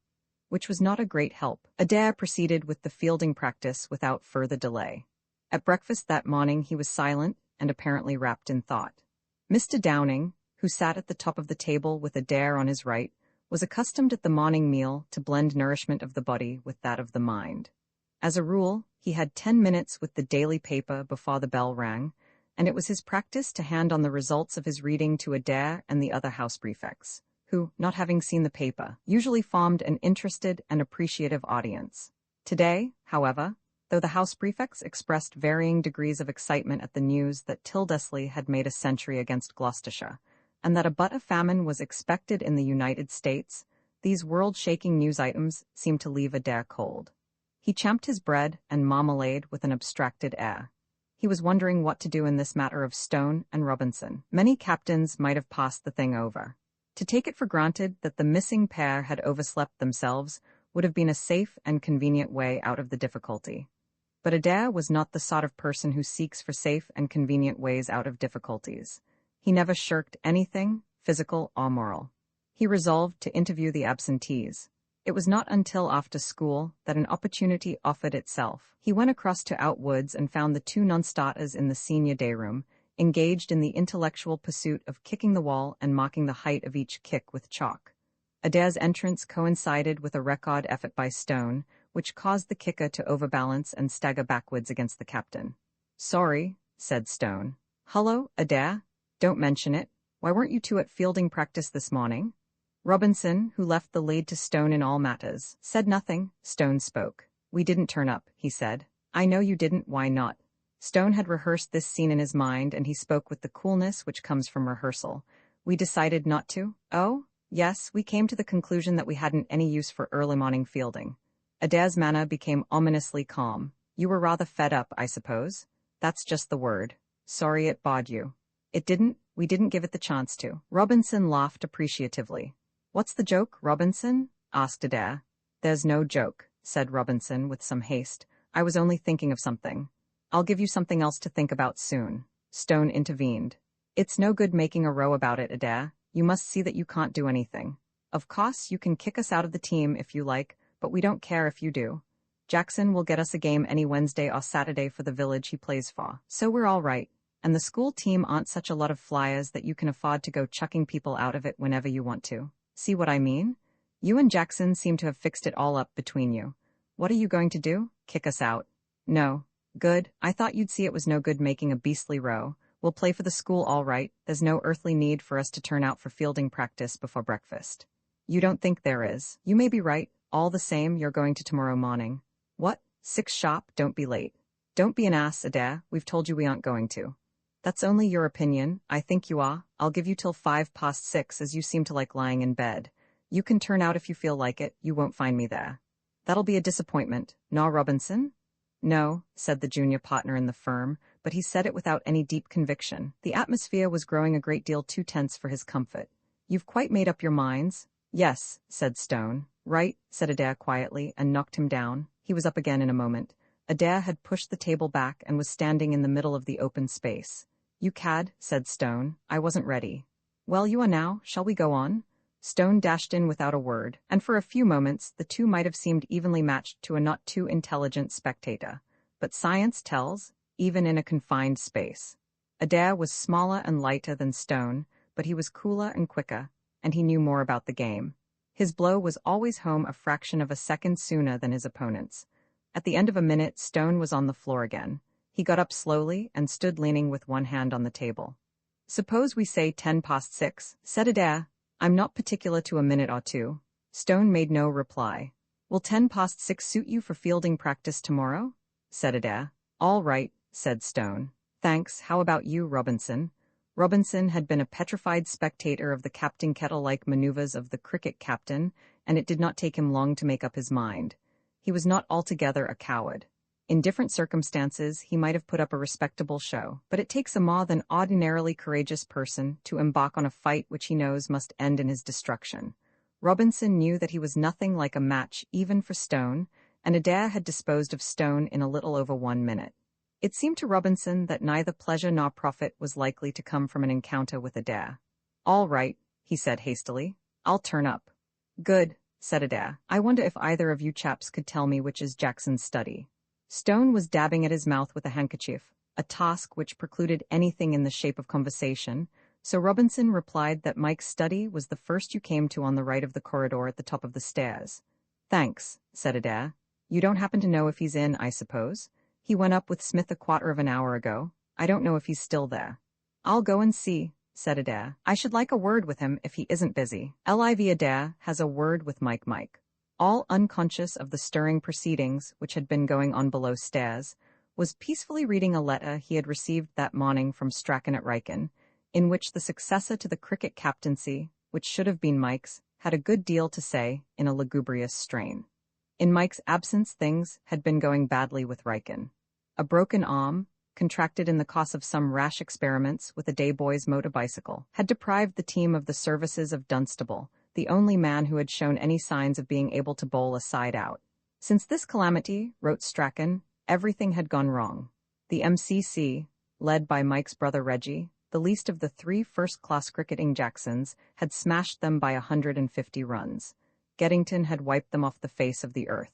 which was not a great help. Adair proceeded with the fielding practice without further delay. At breakfast that morning he was silent and apparently wrapped in thought. Mr. Downing, who sat at the top of the table with Adair on his right, was accustomed at the morning meal to blend nourishment of the body with that of the mind. As a rule, he had 10 minutes with the daily paper before the bell rang, and it was his practice to hand on the results of his reading to Adair and the other house prefects, who, not having seen the paper, usually formed an interested and appreciative audience. Today, however, though the house prefects expressed varying degrees of excitement at the news that Tildesley had made a century against Gloucestershire, and that a butt famine was expected in the United States, these world-shaking news items seemed to leave Adair cold. He champed his bread and marmalade with an abstracted air. He was wondering what to do in this matter of Stone and Robinson. Many captains might have passed the thing over. To take it for granted that the missing pair had overslept themselves would have been a safe and convenient way out of the difficulty. But Adair was not the sort of person who seeks for safe and convenient ways out of difficulties. He never shirked anything, physical or moral. He resolved to interview the absentees. It was not until after school that an opportunity offered itself. He went across to Outwoods and found the two non-starters in the senior day room, engaged in the intellectual pursuit of kicking the wall and marking the height of each kick with chalk. Adair's entrance coincided with a record effort by Stone, which caused the kicker to overbalance and stagger backwards against the captain. "Sorry," said Stone. "Hullo, Adair? Don't mention it. Why weren't you two at fielding practice this morning?" Robinson, who left the lead to Stone in all matters, said nothing. Stone spoke. "We didn't turn up," he said. "I know you didn't, why not?" Stone had rehearsed this scene in his mind, and he spoke with the coolness which comes from rehearsal. "We decided not to." "Oh, yes, we came to the conclusion that we hadn't any use for early morning fielding." Adair's manner became ominously calm. "You were rather fed up, I suppose?" "That's just the word. Sorry it bored you." "It didn't. We didn't give it the chance to." Robinson laughed appreciatively. "What's the joke, Robinson?" asked Adair. "There's no joke," said Robinson with some haste. "I was only thinking of something." "I'll give you something else to think about soon," Stone intervened. "It's no good making a row about it, Adair. You must see that you can't do anything. Of course, you can kick us out of the team if you like, but we don't care if you do. Jackson will get us a game any Wednesday or Saturday for the village he plays for, so we're all right. And the school team aren't such a lot of flyers that you can afford to go chucking people out of it whenever you want to. See what I mean? You and Jackson seem to have fixed it all up between you. What are you going to do? Kick us out?" "No." "Good. I thought you'd see it was no good making a beastly row. We'll play for the school all right. There's no earthly need for us to turn out for fielding practice before breakfast." "You don't think there is? You may be right. All the same, you're going to tomorrow morning." "What? 6 sharp, don't be late." "Don't be an ass, Adair. We've told you we aren't going to." "That's only your opinion. I think you are. I'll give you till 6:05, as you seem to like lying in bed. You can turn out if you feel like it. You won't find me there." "That'll be a disappointment. Naw, Robinson?" "No," said the junior partner in the firm, but he said it without any deep conviction. The atmosphere was growing a great deal too tense for his comfort. "You've quite made up your minds?" "Yes," said Stone. "Right," said Adair quietly, and knocked him down. He was up again in a moment. Adair had pushed the table back and was standing in the middle of the open space. "You cad," said Stone. "I wasn't ready." "Well, you are now. Shall we go on?" Stone dashed in without a word, and for a few moments the two might have seemed evenly matched to a not too intelligent spectator. But science tells, even in a confined space. Adair was smaller and lighter than Stone, but he was cooler and quicker, and he knew more about the game. His blow was always home a fraction of a second sooner than his opponent's. At the end of a minute, Stone was on the floor again. He got up slowly and stood leaning with one hand on the table. "Suppose we say 6:10, said Adair. "I'm not particular to a minute or two." Stone made no reply. "Will 6:10 suit you for fielding practice tomorrow?" said Adair. "All right," said Stone. "Thanks, how about you, Robinson?" Robinson had been a petrified spectator of the Captain Kettle-like maneuvers of the cricket captain, and it did not take him long to make up his mind. He was not altogether a coward. In different circumstances, he might have put up a respectable show, but it takes a more than ordinarily courageous person to embark on a fight which he knows must end in his destruction. Robinson knew that he was nothing like a match even for Stone, and Adair had disposed of Stone in a little over 1 minute. It seemed to Robinson that neither pleasure nor profit was likely to come from an encounter with Adair. "All right," he said hastily. "I'll turn up." "Good," said Adair. "I wonder if either of you chaps could tell me which is Jackson's study." Stone was dabbing at his mouth with a handkerchief, a task which precluded anything in the shape of conversation, so Robinson replied that Mike's study was the first you came to on the right of the corridor at the top of the stairs. "Thanks," said Adair. "You don't happen to know if he's in, I suppose? He went up with Smith a quarter of an hour ago. I don't know if he's still there." "I'll go and see," said Adair. "I should like a word with him if he isn't busy." Liv Adair has a word with Mike. All unconscious of the stirring proceedings which had been going on below stairs, was peacefully reading a letter he had received that morning from Strachan at Wrykyn, in which the successor to the cricket captaincy, which should have been Mike's, had a good deal to say in a lugubrious strain. In Mike's absence things had been going badly with Wrykyn. A broken arm, contracted in the course of some rash experiments with a day boy's motor bicycle, had deprived the team of the services of Dunstable, the only man who had shown any signs of being able to bowl a side out. Since this calamity, wrote Strachan, everything had gone wrong. The MCC, led by Mike's brother Reggie, the least of the 3 first-class cricketing Jacksons, had smashed them by 150 runs. Geddington had wiped them off the face of the earth.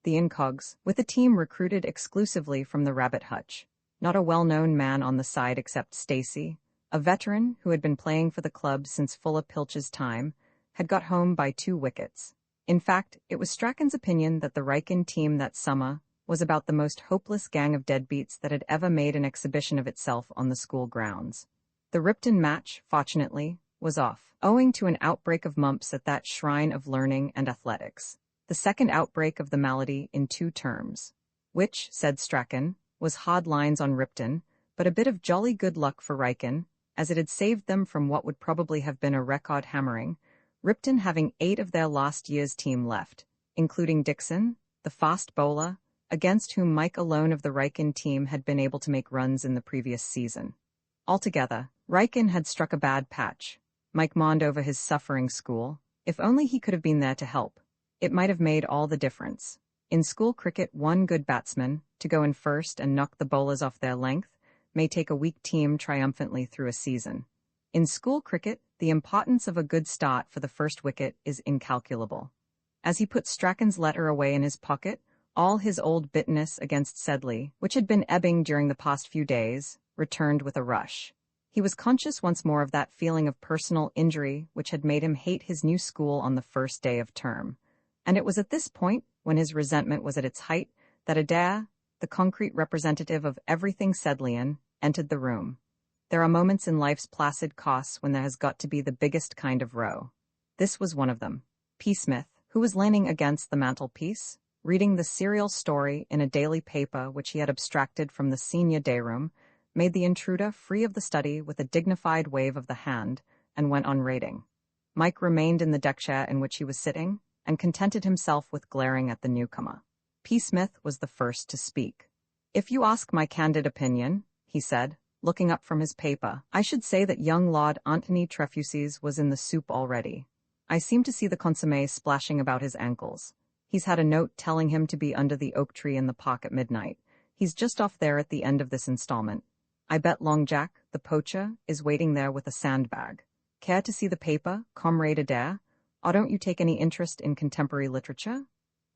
The Incogs, with a team recruited exclusively from the Rabbit Hutch. Not a well-known man on the side except Stacey, a veteran who had been playing for the club since Fuller Pilch's time, had got home by 2 wickets. In fact, it was Strachan's opinion that the Wrykyn team that summer was about the most hopeless gang of deadbeats that had ever made an exhibition of itself on the school grounds. The Ripton match, fortunately, was off, owing to an outbreak of mumps at that shrine of learning and athletics. The second outbreak of the malady in 2 terms. Which, said Strachan, was hard lines on Ripton, but a bit of jolly good luck for Wrykyn, as it had saved them from what would probably have been a record hammering, Ripton having 8 of their last year's team left, including Dixon, the fast bowler, against whom Mike alone of the Wrykyn team had been able to make runs in the previous season. Altogether, Wrykyn had struck a bad patch. Mike mourned over his suffering school. If only he could have been there to help. It might have made all the difference. In school cricket, one good batsman, to go in first and knock the bowlers off their length, may take a weak team triumphantly through a season. In school cricket, the importance of a good start for the first wicket is incalculable. As he put Strachan's letter away in his pocket, all his old bitterness against Sedley, which had been ebbing during the past few days, returned with a rush. He was conscious once more of that feeling of personal injury which had made him hate his new school on the first day of term. And it was at this point, when his resentment was at its height, that Adair, the concrete representative of everything Sedleyan, entered the room. There are moments in life's placid course when there has got to be the biggest kind of row. This was one of them. P. Smith, who was leaning against the mantelpiece, reading the serial story in a daily paper which he had abstracted from the senior day room, made the intruder free of the study with a dignified wave of the hand, and went on reading. Mike remained in the deck chair in which he was sitting, and contented himself with glaring at the newcomer. P. Smith was the first to speak. "If you ask my candid opinion," he said, looking up from his paper, "I should say that young Lord Antony Trefusis was in the soup already. I seem to see the consommé splashing about his ankles. He's had a note telling him to be under the oak tree in the park at midnight. He's just off there at the end of this installment. I bet Long Jack, the poacher, is waiting there with a sandbag. Care to see the paper, Comrade Adair? "Oh, don't you take any interest in contemporary literature?"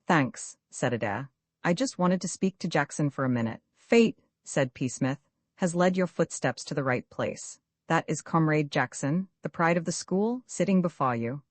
"Thanks," said Adair. "I just wanted to speak to Jackson for a minute." "Fate," said P. Smith, "has led your footsteps to the right place. That is Comrade Jackson, the pride of the school, sitting before you."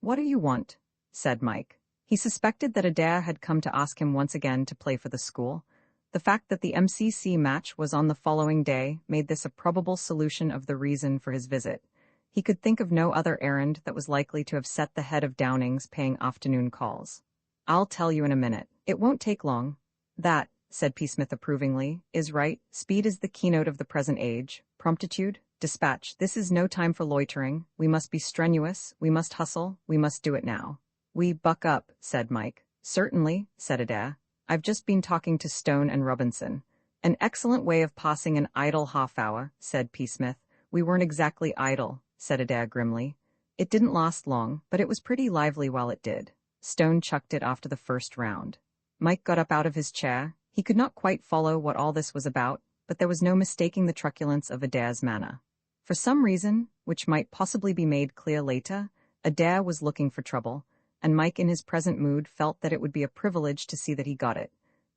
"What do you want?" said Mike. He suspected that Adair had come to ask him once again to play for the school. The fact that the MCC match was on the following day made this a probable solution of the reason for his visit. He could think of no other errand that was likely to have set the head of Downing's paying afternoon calls. "I'll tell you in a minute. It won't take long." "That," said P. Smith approvingly, "is right. Speed is the keynote of the present age. Promptitude, dispatch. This is no time for loitering. We must be strenuous, we must hustle, we must do it now." "We buck up," said Mike. "Certainly," said Adair. "I've just been talking to Stone and Robinson." "An excellent way of passing an idle half-hour," said P. Smith. "We weren't exactly idle," said Adair grimly. "It didn't last long, but it was pretty lively while it did. Stone chucked it after the first round." Mike got up out of his chair. He could not quite follow what all this was about, but there was no mistaking the truculence of Adair's manner. For some reason, which might possibly be made clear later, Adair was looking for trouble, and Mike in his present mood felt that it would be a privilege to see that he got it.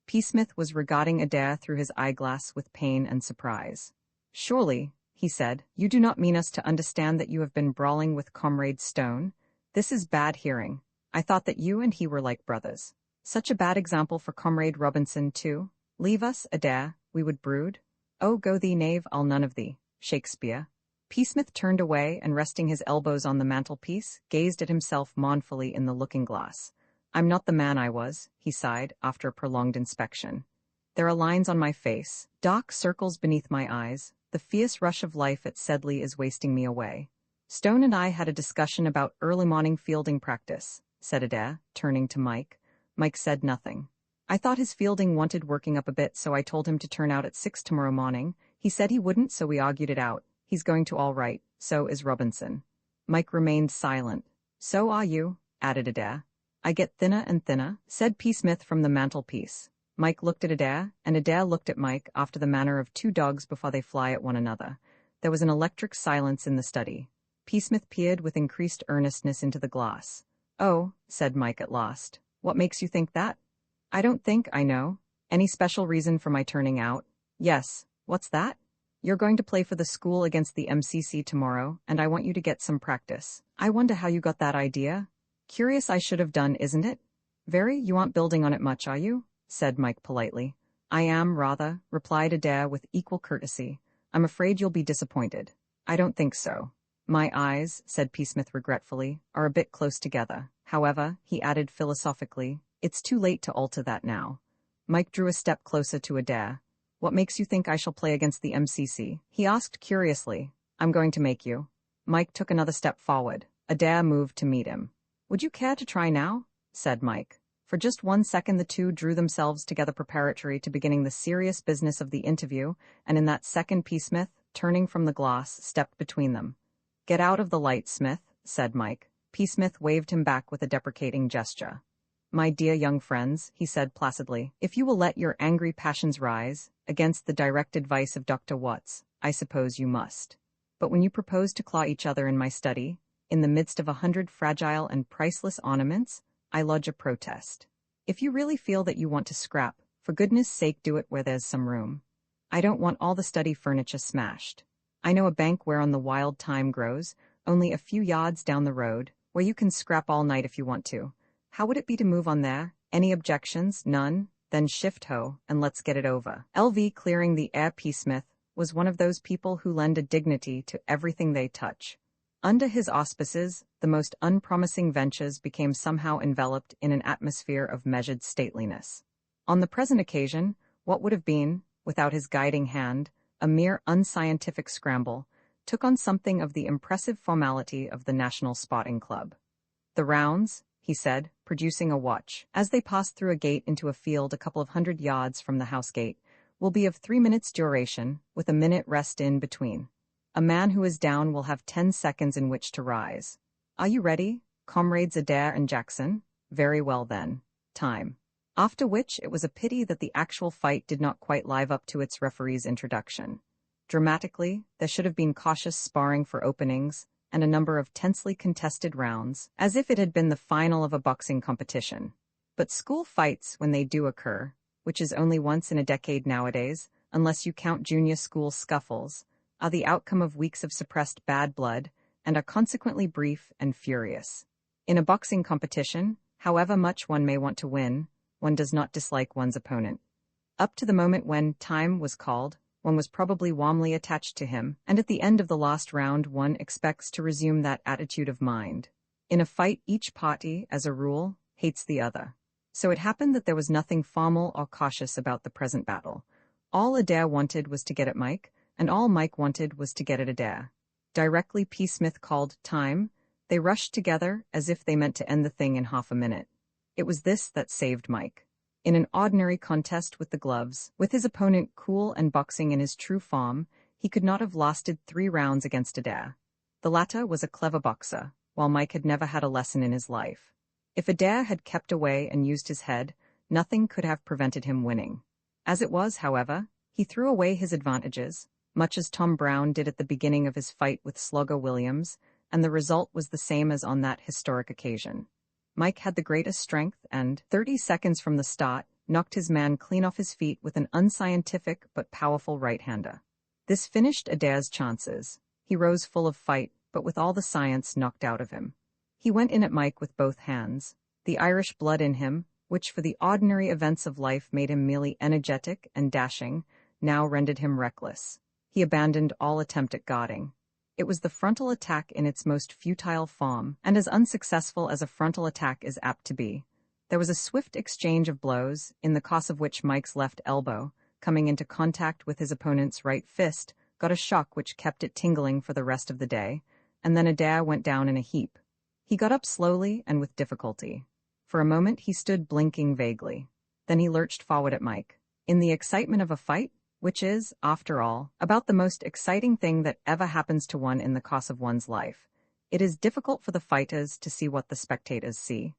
P. Smith was regarding Adair through his eyeglass with pain and surprise. "Surely," he said, "you do not mean us to understand that you have been brawling with Comrade Stone? This is bad hearing. I thought that you and he were like brothers. Such a bad example for Comrade Robinson, too. Leave us, Adair, we would brood. Oh, go thee, knave, I'll none of thee." Shakespeare. P. Smith turned away and, resting his elbows on the mantelpiece, gazed at himself mournfully in the looking-glass. "I'm not the man I was," he sighed, after a prolonged inspection. "There are lines on my face, dark circles beneath my eyes. The fierce rush of life at Sedley is wasting me away." "Stone and I had a discussion about early morning fielding practice," said Adair, turning to Mike. Mike said nothing. "I thought his fielding wanted working up a bit, so I told him to turn out at 6 tomorrow morning. He said he wouldn't, so we argued it out. He's going to all right, so is Robinson." Mike remained silent. "So are you," added Adair. "I get thinner and thinner," said P. Smith from the mantelpiece. Mike looked at Adair, and Adair looked at Mike after the manner of two dogs before they fly at one another. There was an electric silence in the study. P. Smith peered with increased earnestness into the glass. "Oh," said Mike at last. "What makes you think that?" "I don't think I know. Any special reason for my turning out?" "Yes. What's that?" "You're going to play for the school against the MCC tomorrow, and I want you to get some practice. I wonder how you got that idea. Curious I should have done, isn't it?" "Very. You aren't building on it much, are you?" said Mike politely. "I am, rather," replied Adair with equal courtesy. "I'm afraid you'll be disappointed." "I don't think so." "My eyes," said P. Smith regretfully, "are a bit close together. However," he added philosophically, "it's too late to alter that now." Mike drew a step closer to Adair. "What makes you think I shall play against the MCC?" he asked curiously. "I'm going to make you." Mike took another step forward. Adair moved to meet him. "Would you care to try now?" said Mike. For just 1 second the two drew themselves together preparatory to beginning the serious business of the interview, and in that second P. Smith, turning from the glass, stepped between them. "Get out of the light, Smith," said Mike. P. Smith waved him back with a deprecating gesture. "My dear young friends," he said placidly, "if you will let your angry passions rise, against the direct advice of Dr. Watts, I suppose you must. But when you propose to claw each other in my study, in the midst of 100 fragile and priceless ornaments, I lodge a protest. If you really feel that you want to scrap, for goodness sake do it where there's some room. I don't want all the study furniture smashed. I know a bank whereon the wild thyme grows, only a few yards down the road, where you can scrap all night if you want to. How would it be to move on there? Any objections? None? Then shift ho, and let's get it over." L.V. clearing the air. P. Smith was one of those people who lend a dignity to everything they touch. Under his auspices, the most unpromising ventures became somehow enveloped in an atmosphere of measured stateliness. On the present occasion, what would have been, without his guiding hand, a mere unscientific scramble, took on something of the impressive formality of the National Spotting Club. "The rounds," he said, producing a watch, as they passed through a gate into a field a couple of 100 yards from the house gate, "will be of 3 minutes' duration, with a minute rest in between. A man who is down will have 10 seconds in which to rise. Are you ready, comrades Adair and Jackson? Very well then. Time." After which it was a pity that the actual fight did not quite live up to its referee's introduction. Dramatically, there should have been cautious sparring for openings, and a number of tensely contested rounds, as if it had been the final of a boxing competition. But school fights, when they do occur, which is only once in a decade nowadays, unless you count junior school scuffles, are the outcome of weeks of suppressed bad blood, and are consequently brief and furious. In a boxing competition, however much one may want to win, one does not dislike one's opponent. Up to the moment when time was called, one was probably warmly attached to him, and at the end of the last round one expects to resume that attitude of mind. In a fight, each party, as a rule, hates the other. So it happened that there was nothing formal or cautious about the present battle. All Adair wanted was to get at Mike, and all Mike wanted was to get at Adair. Directly P. Smith called time, they rushed together as if they meant to end the thing in half a minute. It was this that saved Mike. In an ordinary contest with the gloves, with his opponent cool and boxing in his true form, he could not have lasted 3 rounds against Adair. The latter was a clever boxer, while Mike had never had a lesson in his life. If Adair had kept away and used his head, nothing could have prevented him winning. As it was, however, he threw away his advantages, much as Tom Brown did at the beginning of his fight with Slugger Williams, and the result was the same as on that historic occasion. Mike had the greatest strength and, 30 seconds from the start, knocked his man clean off his feet with an unscientific but powerful right-hander. This finished Adair's chances. He rose full of fight, but with all the science knocked out of him. He went in at Mike with both hands. The Irish blood in him, which for the ordinary events of life made him merely energetic and dashing, now rendered him reckless. He abandoned all attempt at guarding. It was the frontal attack in its most futile form, and as unsuccessful as a frontal attack is apt to be. There was a swift exchange of blows, in the course of which Mike's left elbow, coming into contact with his opponent's right fist, got a shock which kept it tingling for the rest of the day, and then Adair went down in a heap. He got up slowly and with difficulty. For a moment he stood blinking vaguely. Then he lurched forward at Mike. In the excitement of a fight, which is, after all, about the most exciting thing that ever happens to one in the course of one's life, it is difficult for the fighters to see what the spectators see.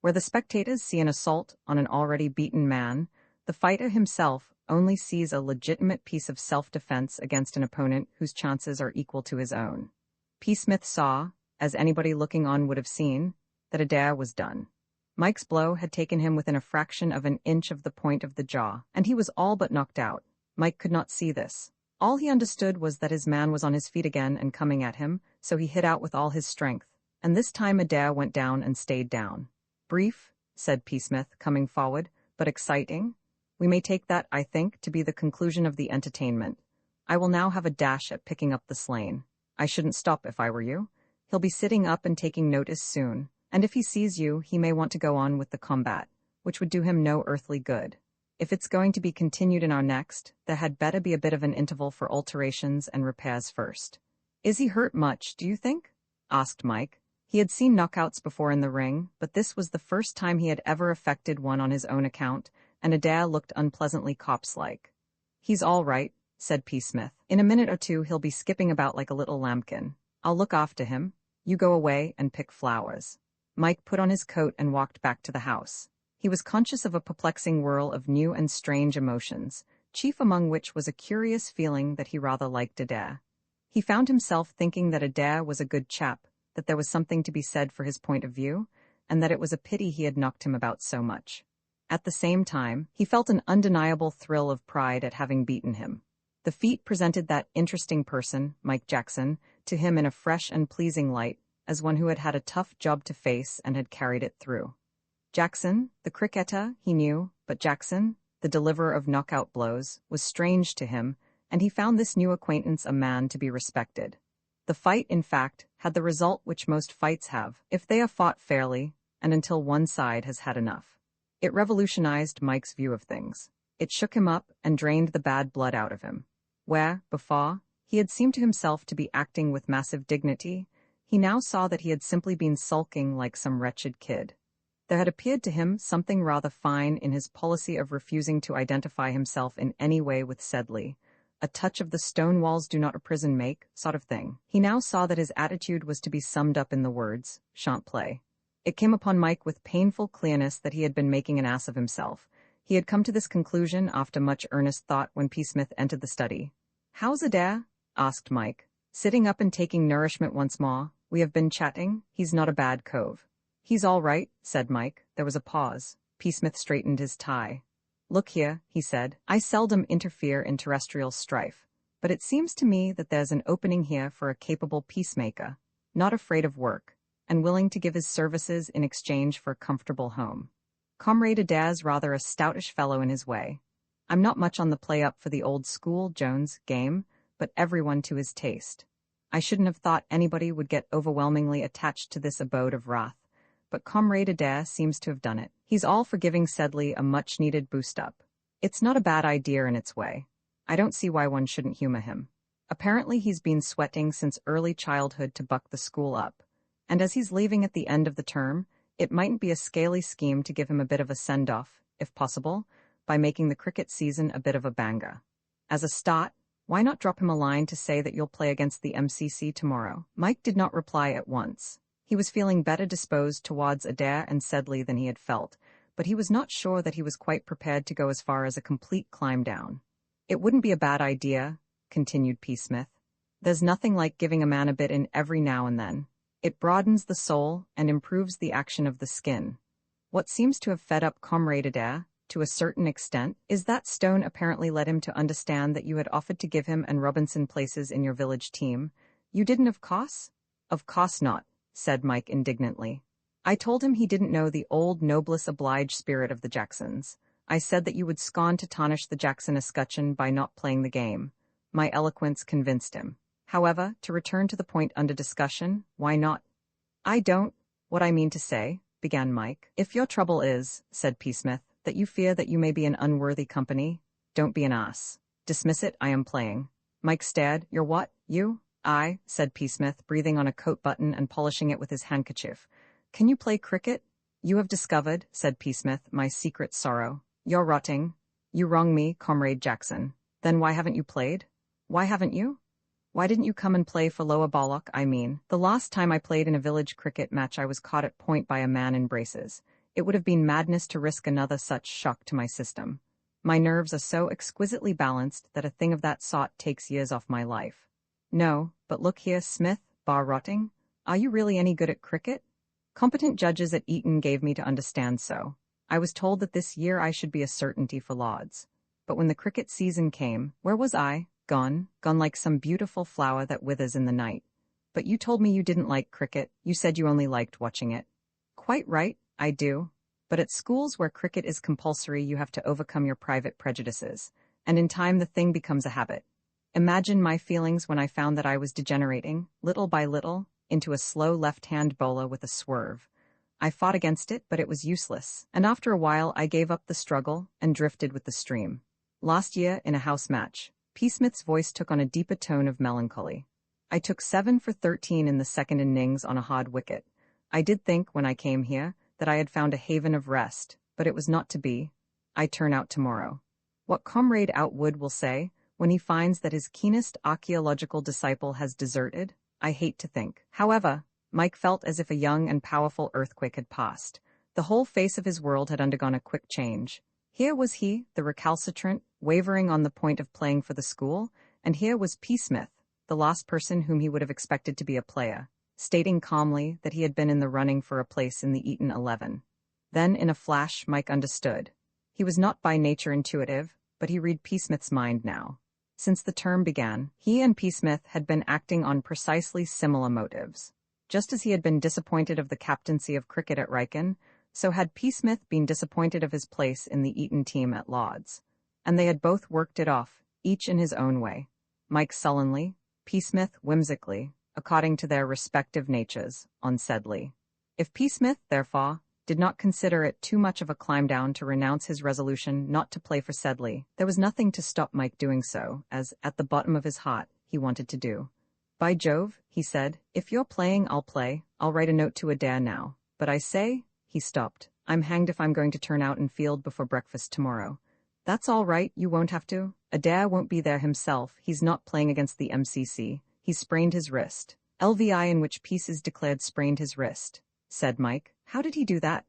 Where the spectators see an assault on an already beaten man, the fighter himself only sees a legitimate piece of self-defense against an opponent whose chances are equal to his own. P. Smith saw, as anybody looking on would have seen, that Adair was done. Mike's blow had taken him within a fraction of an inch of the point of the jaw, and he was all but knocked out. Mike could not see this. All he understood was that his man was on his feet again and coming at him, so he hit out with all his strength, and this time Adair went down and stayed down. "Brief," said P. Smith, coming forward, "but exciting. We may take that, I think, to be the conclusion of the entertainment. I will now have a dash at picking up the slain. I shouldn't stop if I were you. He'll be sitting up and taking notice soon, and if he sees you, he may want to go on with the combat, which would do him no earthly good. If it's going to be continued in our next, there had better be a bit of an interval for alterations and repairs first." "Is he hurt much, do you think?" asked Mike. He had seen knockouts before in the ring, but this was the first time he had ever effected one on his own account, and Adair looked unpleasantly corpse-like. "He's all right," said P. Smith. "In a minute or two he'll be skipping about like a little lambkin. I'll look after him. You go away and pick flowers." Mike put on his coat and walked back to the house. He was conscious of a perplexing whirl of new and strange emotions, chief among which was a curious feeling that he rather liked Adair. He found himself thinking that Adair was a good chap, that there was something to be said for his point of view, and that it was a pity he had knocked him about so much. At the same time, he felt an undeniable thrill of pride at having beaten him. The feat presented that interesting person, Mike Jackson, to him in a fresh and pleasing light, as one who had had a tough job to face and had carried it through. Jackson, the cricketer, he knew, but Jackson, the deliverer of knockout blows, was strange to him, and he found this new acquaintance a man to be respected. The fight, in fact, had the result which most fights have, if they are fought fairly, and until one side has had enough. It revolutionized Mike's view of things. It shook him up and drained the bad blood out of him. Where, before, he had seemed to himself to be acting with massive dignity, he now saw that he had simply been sulking like some wretched kid. There had appeared to him something rather fine in his policy of refusing to identify himself in any way with Sedley, a touch of the stone walls do not a prison make sort of thing. He now saw that his attitude was to be summed up in the words, "Shan't play." It came upon Mike with painful clearness that he had been making an ass of himself. He had come to this conclusion after much earnest thought when P. Smith entered the study. "How's Adair?" asked Mike. Sitting up and taking nourishment once more, We have been chatting. He's not a bad cove. He's all right, said Mike. There was a pause. P. Smith straightened his tie. Look here, he said. I seldom interfere in terrestrial strife, but it seems to me that there's an opening here for a capable peacemaker, not afraid of work, and willing to give his services in exchange for a comfortable home. Comrade Adair's rather a stoutish fellow in his way. I'm not much on the play-up for the old-school Jones game, but everyone to his taste. I shouldn't have thought anybody would get overwhelmingly attached to this abode of wrath, but Comrade Adair seems to have done it. He's all for giving Sedley a much-needed boost-up. It's not a bad idea in its way. I don't see why one shouldn't humor him. Apparently he's been sweating since early childhood to buck the school up, and as he's leaving at the end of the term, it mightn't be a scaly scheme to give him a bit of a send-off, if possible, by making the cricket season a bit of a banger. As a start, why not drop him a line to say that you'll play against the MCC tomorrow? Mike did not reply at once. He was feeling better disposed towards Adair and Sedley than he had felt, but he was not sure that he was quite prepared to go as far as a complete climb down. It wouldn't be a bad idea, continued P. Smith. There's nothing like giving a man a bit in every now and then. It broadens the soul and improves the action of the skin. What seems to have fed up Comrade Adair, to a certain extent, is that Stone apparently led him to understand that you had offered to give him and Robinson places in your village team. You didn't, of course? Of course not, said Mike indignantly. I told him he didn't know the old noblesse oblige spirit of the Jacksons. I said that you would scorn to tarnish the Jackson escutcheon by not playing the game. My eloquence convinced him. However, to return to the point under discussion, why not? I don't. What I mean to say, began Mike. If your trouble is, said P. Smith, that you fear that you may be an unworthy company, don't be an ass. Dismiss it, I am playing. Mike stared. You're what? You? I, said P. Smith, breathing on a coat button and polishing it with his handkerchief. Can you play cricket? You have discovered, said P. Smith, my secret sorrow. You're rotting. You wrong me, Comrade Jackson. Then why haven't you played? Why haven't you? Why didn't you come and play for Lower Balloch, I mean? The last time I played in a village cricket match I was caught at point by a man in braces. It would have been madness to risk another such shock to my system. My nerves are so exquisitely balanced that a thing of that sort takes years off my life. No, but look here, Smith, bar rotting. Are you really any good at cricket? Competent judges at Eton gave me to understand so. I was told that this year I should be a certainty for Lords. But when the cricket season came, where was I? Gone like some beautiful flower that withers in the night. But you told me you didn't like cricket. You said you only liked watching it. Quite right, I do. But at schools where cricket is compulsory you have to overcome your private prejudices, and in time the thing becomes a habit. Imagine my feelings when I found that I was degenerating, little by little, into a slow left-hand bowler with a swerve. I fought against it, but it was useless, and after a while I gave up the struggle and drifted with the stream. Last year, in a house match, P. Smith's voice took on a deeper tone of melancholy. I took 7 for 13 in the second innings on a hard wicket. I did think, when I came here, that I had found a haven of rest, but it was not to be. I turn out tomorrow. What Comrade Outwood will say, when he finds that his keenest archaeological disciple has deserted, I hate to think. However, Mike felt as if a young and powerful earthquake had passed. The whole face of his world had undergone a quick change. Here was he, the recalcitrant, wavering on the point of playing for the school, and here was P. Smith, the last person whom he would have expected to be a player, stating calmly that he had been in the running for a place in the Eton 11. Then, in a flash, Mike understood. He was not by nature intuitive, but he read P. Smith's mind now. Since the term began, he and P. Smith had been acting on precisely similar motives. Just as he had been disappointed of the captaincy of cricket at Wrykyn, so had P. Smith been disappointed of his place in the Eton team at Lords. And they had both worked it off, each in his own way. Mike sullenly, P. Smith whimsically, according to their respective natures, on Sedley. If P. Smith, therefore, did not consider it too much of a climb down to renounce his resolution not to play for Sedley, there was nothing to stop Mike doing so, as, at the bottom of his heart, he wanted to do. By Jove, he said, if you're playing, I'll play. I'll write a note to Adair now. But I say, he stopped, I'm hanged if I'm going to turn out and field before breakfast tomorrow. That's all right, you won't have to. Adair won't be there himself, he's not playing against the MCC. He's sprained his wrist. LVI in which peace is declared sprained his wrist, said Mike. How did he do that?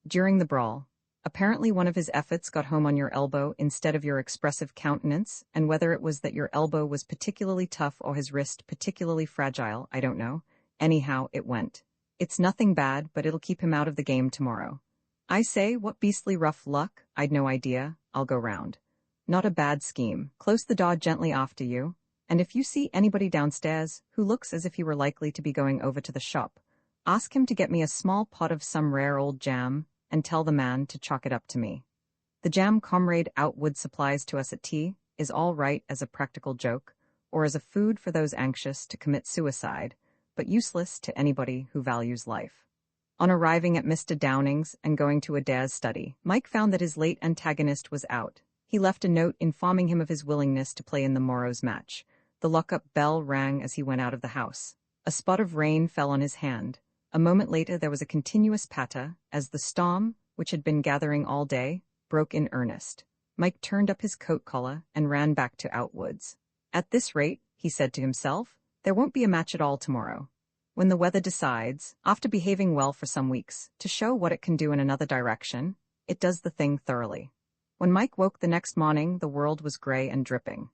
During the brawl. Apparently one of his efforts got home on your elbow instead of your expressive countenance, and whether it was that your elbow was particularly tough or his wrist particularly fragile, I don't know. Anyhow, it went. It's nothing bad, but it'll keep him out of the game tomorrow. I say, what beastly rough luck, I'd no idea, I'll go round. Not a bad scheme. Close the door gently after you, and if you see anybody downstairs who looks as if he were likely to be going over to the shop, ask him to get me a small pot of some rare old jam, and tell the man to chalk it up to me. The jam Comrade Outwood supplies to us at tea is all right as a practical joke, or as a food for those anxious to commit suicide, but useless to anybody who values life. On arriving at Mr. Downing's and going to Adair's study, Mike found that his late antagonist was out. He left a note informing him of his willingness to play in the morrow's match. The lock-up bell rang as he went out of the house. A spot of rain fell on his hand. A moment later there was a continuous patter, as the storm, which had been gathering all day, broke in earnest. Mike turned up his coat collar and ran back to Outwood's. At this rate, he said to himself, there won't be a match at all tomorrow. When the weather decides, after behaving well for some weeks, to show what it can do in another direction, it does the thing thoroughly. When Mike woke the next morning, the world was gray and dripping.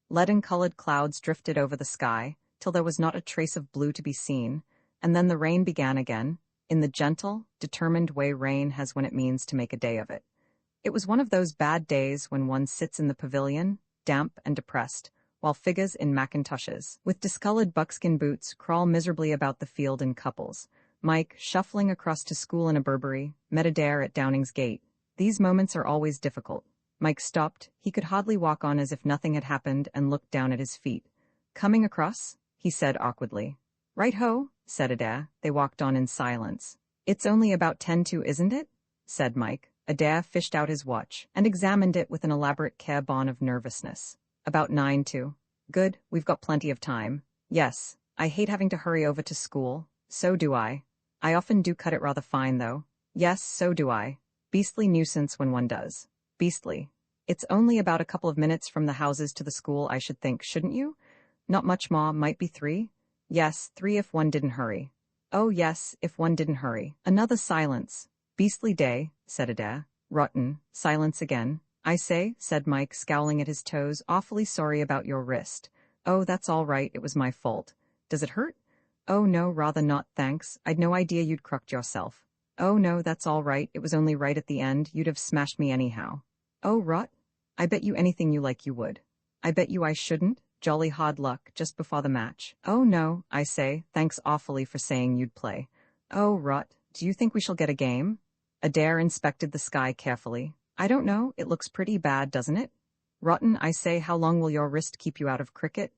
Leaden-colored clouds drifted over the sky, till there was not a trace of blue to be seen, and then the rain began again, in the gentle, determined way rain has when it means to make a day of it. It was one of those bad days when one sits in the pavilion, damp and depressed, while figures in mackintoshes, with discolored buckskin boots, crawl miserably about the field in couples. Mike, shuffling across to school in a Burberry, met Adair at Downing's gate. These moments are always difficult. Mike stopped. He could hardly walk on as if nothing had happened and looked down at his feet. Coming across? He said awkwardly. Right-ho, said Adair. They walked on in silence. It's only about 10 to, isn't it? Said Mike. Adair fished out his watch and examined it with an elaborate care-bon of nervousness. About 9 to. Good, we've got plenty of time. Yes, I hate having to hurry over to school. So do I. I often do cut it rather fine, though. Yes, so do I. Beastly nuisance when one does. Beastly. It's only about a couple of minutes from the houses to the school, I should think, shouldn't you? Not much, Ma, might be 3? Yes, 3 if one didn't hurry. Oh yes, if one didn't hurry. Another silence. Beastly day, said Adair. Rotten. Silence again. I say, said Mike, scowling at his toes, awfully sorry about your wrist. Oh, that's all right, it was my fault. Does it hurt? Oh no, rather not, thanks. I'd no idea you'd crooked yourself. Oh no, that's all right, it was only right at the end, you'd have smashed me anyhow. Oh, rot? I bet you anything you like you would. I bet you I shouldn't? Jolly hard luck, just before the match. Oh no, I say, thanks awfully for saying you'd play. Oh, rot, do you think we shall get a game? Adair inspected the sky carefully. I don't know, it looks pretty bad, doesn't it? Rotten, I say, how long will your wrist keep you out of cricket?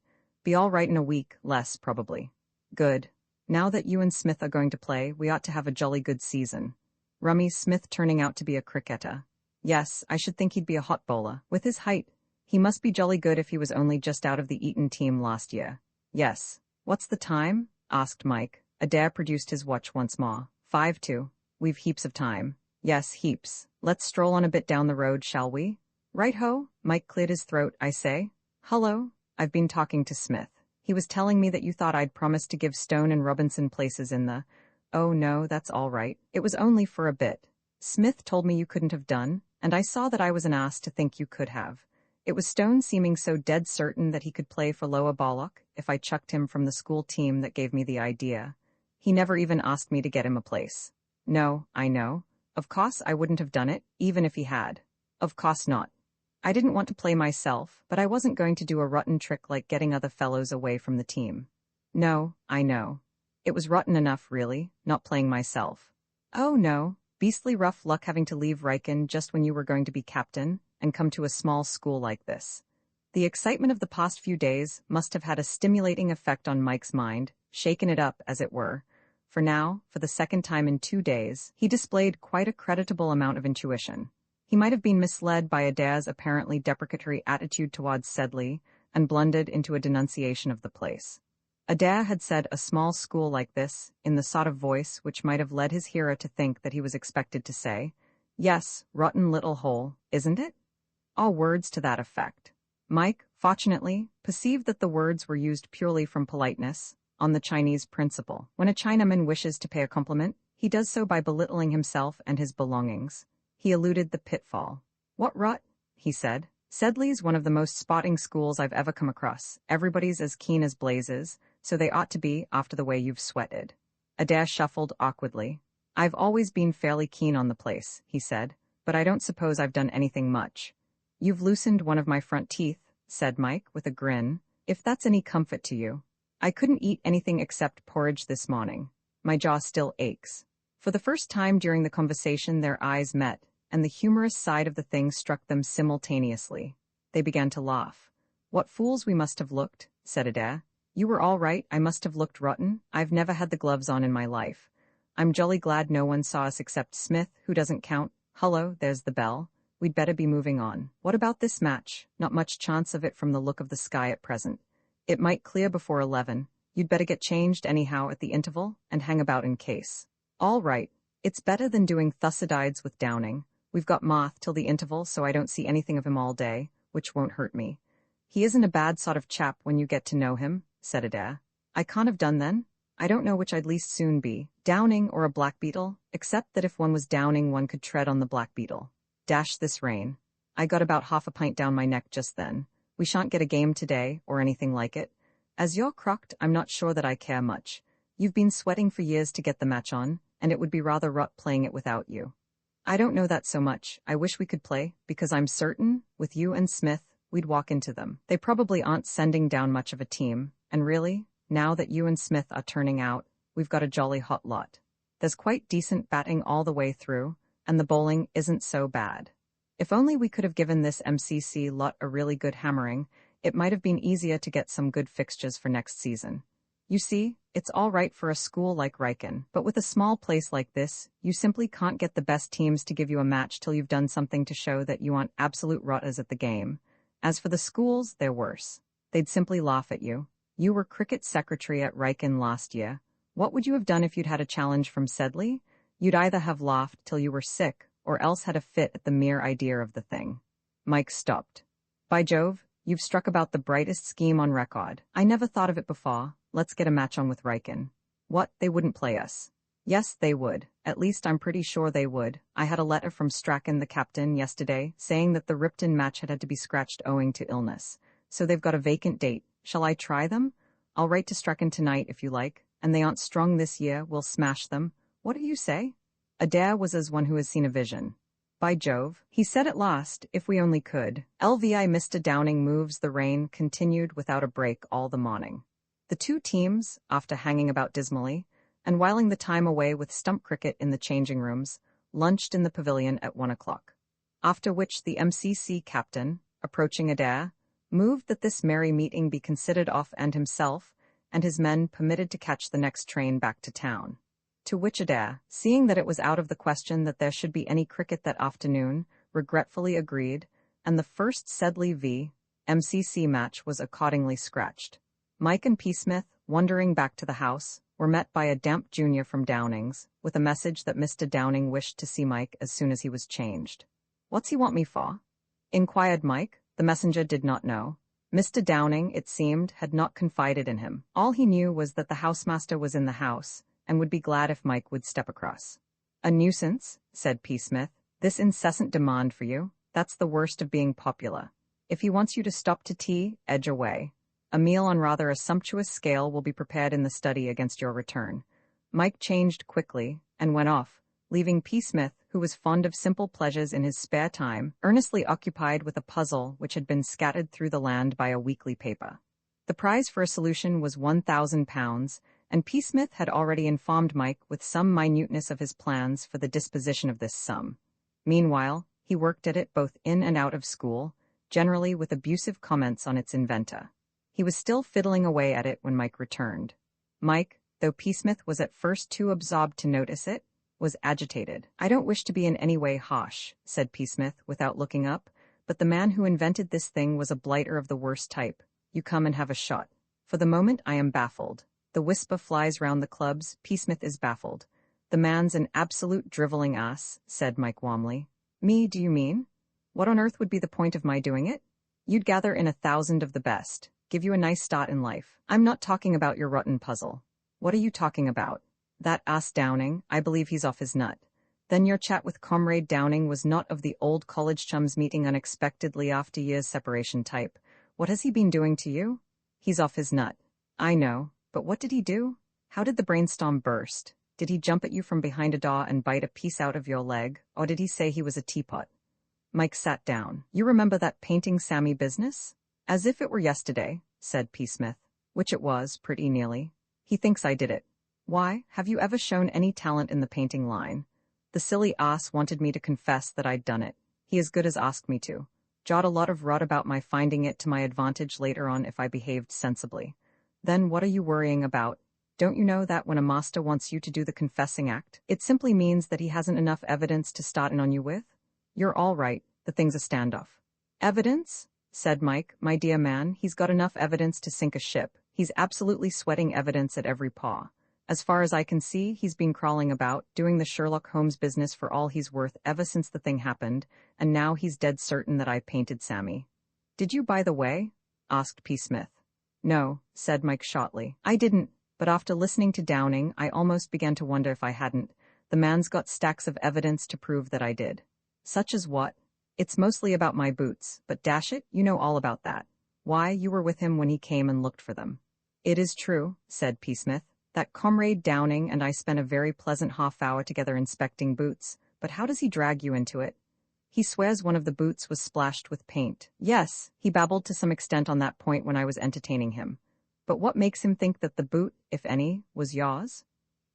Be all right in a week, less, probably. Good. Now that you and Smith are going to play, we ought to have a jolly good season. Rummy, Smith turning out to be a cricketer. Yes, I should think he'd be a hot bowler. With his height, he must be jolly good if he was only just out of the Eton team last year. Yes. What's the time? Asked Mike. Adair produced his watch once more. 5 to. We've heaps of time. Yes, heaps. Let's stroll on a bit down the road, shall we? Right-ho, Mike cleared his throat, I say. Hullo, I've been talking to Smith. He was telling me that you thought I'd promised to give Stone and Robinson places in the... Oh no, that's all right. It was only for a bit. Smith told me you couldn't have done, and I saw that I was an ass to think you could have. It was Stone seeming so dead certain that he could play for Lower Ballock if I chucked him from the school team that gave me the idea. He never even asked me to get him a place. No, I know. Of course I wouldn't have done it, even if he had. Of course not. I didn't want to play myself, but I wasn't going to do a rotten trick like getting other fellows away from the team. No, I know. It was rotten enough, really, not playing myself. Oh no, beastly rough luck having to leave Riken just when you were going to be captain and come to a small school like this. The excitement of the past few days must have had a stimulating effect on Mike's mind, shaken it up, as it were. For now, for the second time in 2 days, he displayed quite a creditable amount of intuition. He might have been misled by Adair's apparently deprecatory attitude towards Sedley and blundered into a denunciation of the place. Adair had said a small school like this, in the sort of voice which might have led his hearer to think that he was expected to say, "Yes, rotten little hole, isn't it?" All words to that effect. Mike, fortunately, perceived that the words were used purely from politeness, on the Chinese principle. When a Chinaman wishes to pay a compliment, he does so by belittling himself and his belongings. He eluded the pitfall. "What rot?" he said. "Sedley's one of the most spotting schools I've ever come across. Everybody's as keen as blazes. so they ought to be after the way you've sweated. Adair shuffled awkwardly. I've always been fairly keen on the place, he said, but I don't suppose I've done anything much. You've loosened one of my front teeth, said Mike with a grin, if that's any comfort to you. I couldn't eat anything except porridge this morning. My jaw still aches. For the first time during the conversation their eyes met, and the humorous side of the thing struck them simultaneously. They began to laugh. What fools we must have looked, said Adair. You were all right, I must have looked rotten. I've never had the gloves on in my life. I'm jolly glad no one saw us except Smith, who doesn't count. Hullo, there's the bell. We'd better be moving on. What about this match? Not much chance of it from the look of the sky at present. It might clear before 11. You'd better get changed anyhow at the interval, and hang about in case. All right. It's better than doing Thucydides with Downing. We've got Moth till the interval, so I don't see anything of him all day, which won't hurt me. He isn't a bad sort of chap when you get to know him, said Adair. I can't have done then. I don't know which I'd least soon be, Downing or a blackbeetle, except that if one was Downing one could tread on the blackbeetle. Dash this rain. I got about half a pint down my neck just then. We shan't get a game today, or anything like it. As you're crocked, I'm not sure that I care much. You've been sweating for years to get the match on, and it would be rather rot playing it without you. I don't know that so much. I wish we could play, because I'm certain, with you and Smith, we'd walk into them. They probably aren't sending down much of a team, and really, now that you and Smith are turning out, we've got a jolly hot lot. There's quite decent batting all the way through, and the bowling isn't so bad. If only we could have given this MCC lot a really good hammering, it might have been easier to get some good fixtures for next season. You see, it's all right for a school like Riken, but with a small place like this, you simply can't get the best teams to give you a match till you've done something to show that you aren't absolute rotters at the game. As for the schools, they're worse. They'd simply laugh at you. You were cricket secretary at Riken last year. What would you have done if you'd had a challenge from Sedley? You'd either have laughed till you were sick, or else had a fit at the mere idea of the thing. Mike stopped. By Jove, you've struck about the brightest scheme on record. I never thought of it before. Let's get a match on with Riken. What, they wouldn't play us? Yes, they would. At least I'm pretty sure they would. I had a letter from Strachan, the captain, yesterday, saying that the Ripton match had to be scratched owing to illness. So they've got a vacant date. Shall I try them? I'll write to Strachan tonight if you like. And they aren't strong this year, we'll smash them. What do you say? Adair was as one who has seen a vision. By Jove, he said at last, if we only could. LVI Mr. Downing moves the rain continued without a break all the morning. The two teams, after hanging about dismally, and whiling the time away with stump cricket in the changing rooms, lunched in the pavilion at 1 o'clock. After which the MCC captain, approaching Adair, moved that this merry meeting be considered off and himself and his men permitted to catch the next train back to town. To which Adair, seeing that it was out of the question that there should be any cricket that afternoon, regretfully agreed, and the first Sedley v. MCC match was accordingly scratched. Mike and P. Smith, wandering back to the house, were met by a damp junior from Downing's, with a message that Mr. Downing wished to see Mike as soon as he was changed. "What's he want me for?" inquired Mike. The messenger did not know. Mr. Downing, it seemed, had not confided in him. All he knew was that the housemaster was in the house, and would be glad if Mike would step across. "A nuisance," said P. Smith. "This incessant demand for you, that's the worst of being popular. If he wants you to stop to tea, edge away. A meal on rather a sumptuous scale will be prepared in the study against your return." Mike changed quickly, and went off, leaving P. Smith, who was fond of simple pleasures in his spare time, earnestly occupied with a puzzle which had been scattered through the land by a weekly paper. The prize for a solution was £1,000, and P. Smith had already informed Mike with some minuteness of his plans for the disposition of this sum. Meanwhile, he worked at it both in and out of school, generally with abusive comments on its inventor. He was still fiddling away at it when Mike returned. Mike, though P. Smith was at first too absorbed to notice it, was agitated. "I don't wish to be in any way harsh," said P. Smith without looking up, "but the man who invented this thing was a blighter of the worst type. You come and have a shot. For the moment I am baffled. The whisper flies round the clubs, P. Smith is baffled. The man's an absolute drivelling ass," said Mike warmly. "Me, do you mean? What on earth would be the point of my doing it? You'd gather in 1,000 of the best, give you a nice start in life. I'm not talking about your rotten puzzle. What are you talking about? That ass Downing, I believe he's off his nut. Then your chat with Comrade Downing was not of the old college chums meeting unexpectedly after years separation type. What has he been doing to you? He's off his nut. I know. But what did he do? How did the brainstorm burst? Did he jump at you from behind a door and bite a piece out of your leg, or did he say he was a teapot? Mike sat down. You remember that painting Sammy business? As if it were yesterday, said P. Smith. Which it was, pretty nearly. He thinks I did it. Why, have you ever shown any talent in the painting line? The silly ass wanted me to confess that I'd done it. He as good as asked me to. Jawed a lot of rot about my finding it to my advantage later on if I behaved sensibly. Then what are you worrying about? Don't you know that when a master wants you to do the confessing act, it simply means that he hasn't enough evidence to start in on you with? You're all right, the thing's a standoff. Evidence? Said Mike. My dear man, he's got enough evidence to sink a ship. He's absolutely sweating evidence at every paw. As far as I can see, he's been crawling about, doing the Sherlock Holmes business for all he's worth ever since the thing happened, and now he's dead certain that I painted Sammy. Did you, by the way? Asked P. Smith. No, said Mike shortly. I didn't, but after listening to Downing, I almost began to wonder if I hadn't. The man's got stacks of evidence to prove that I did. Such as what? It's mostly about my boots, but dash it, you know all about that. Why, you were with him when he came and looked for them. It is true, said P. Smith, that Comrade Downing and I spent a very pleasant half-hour together inspecting boots, but how does he drag you into it? He swears one of the boots was splashed with paint. Yes, he babbled to some extent on that point when I was entertaining him. But what makes him think that the boot, if any, was yours?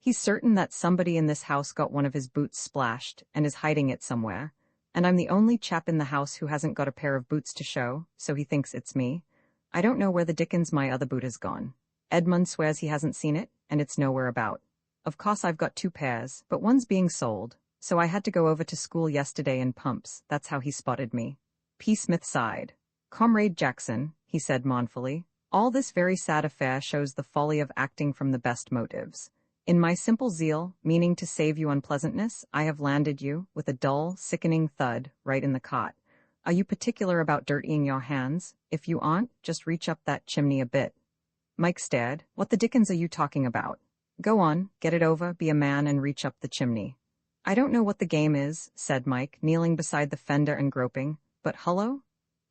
He's certain that somebody in this house got one of his boots splashed and is hiding it somewhere, and I'm the only chap in the house who hasn't got a pair of boots to show, so he thinks it's me. I don't know where the dickens my other boot has gone. Edmund swears he hasn't seen it, and it's nowhere about. Of course I've got 2 pairs, but one's being sold, so I had to go over to school yesterday in pumps. That's how he spotted me. P. Smith sighed. Comrade Jackson, he said mournfully, all this very sad affair shows the folly of acting from the best motives. In my simple zeal, meaning to save you unpleasantness, I have landed you, with a dull, sickening thud, right in the cot. Are you particular about dirtying your hands? If you aren't, just reach up that chimney a bit. Mike stared. What the dickens are you talking about? Go on, get it over, be a man and reach up the chimney. I don't know what the game is, said Mike, kneeling beside the fender and groping, but hullo?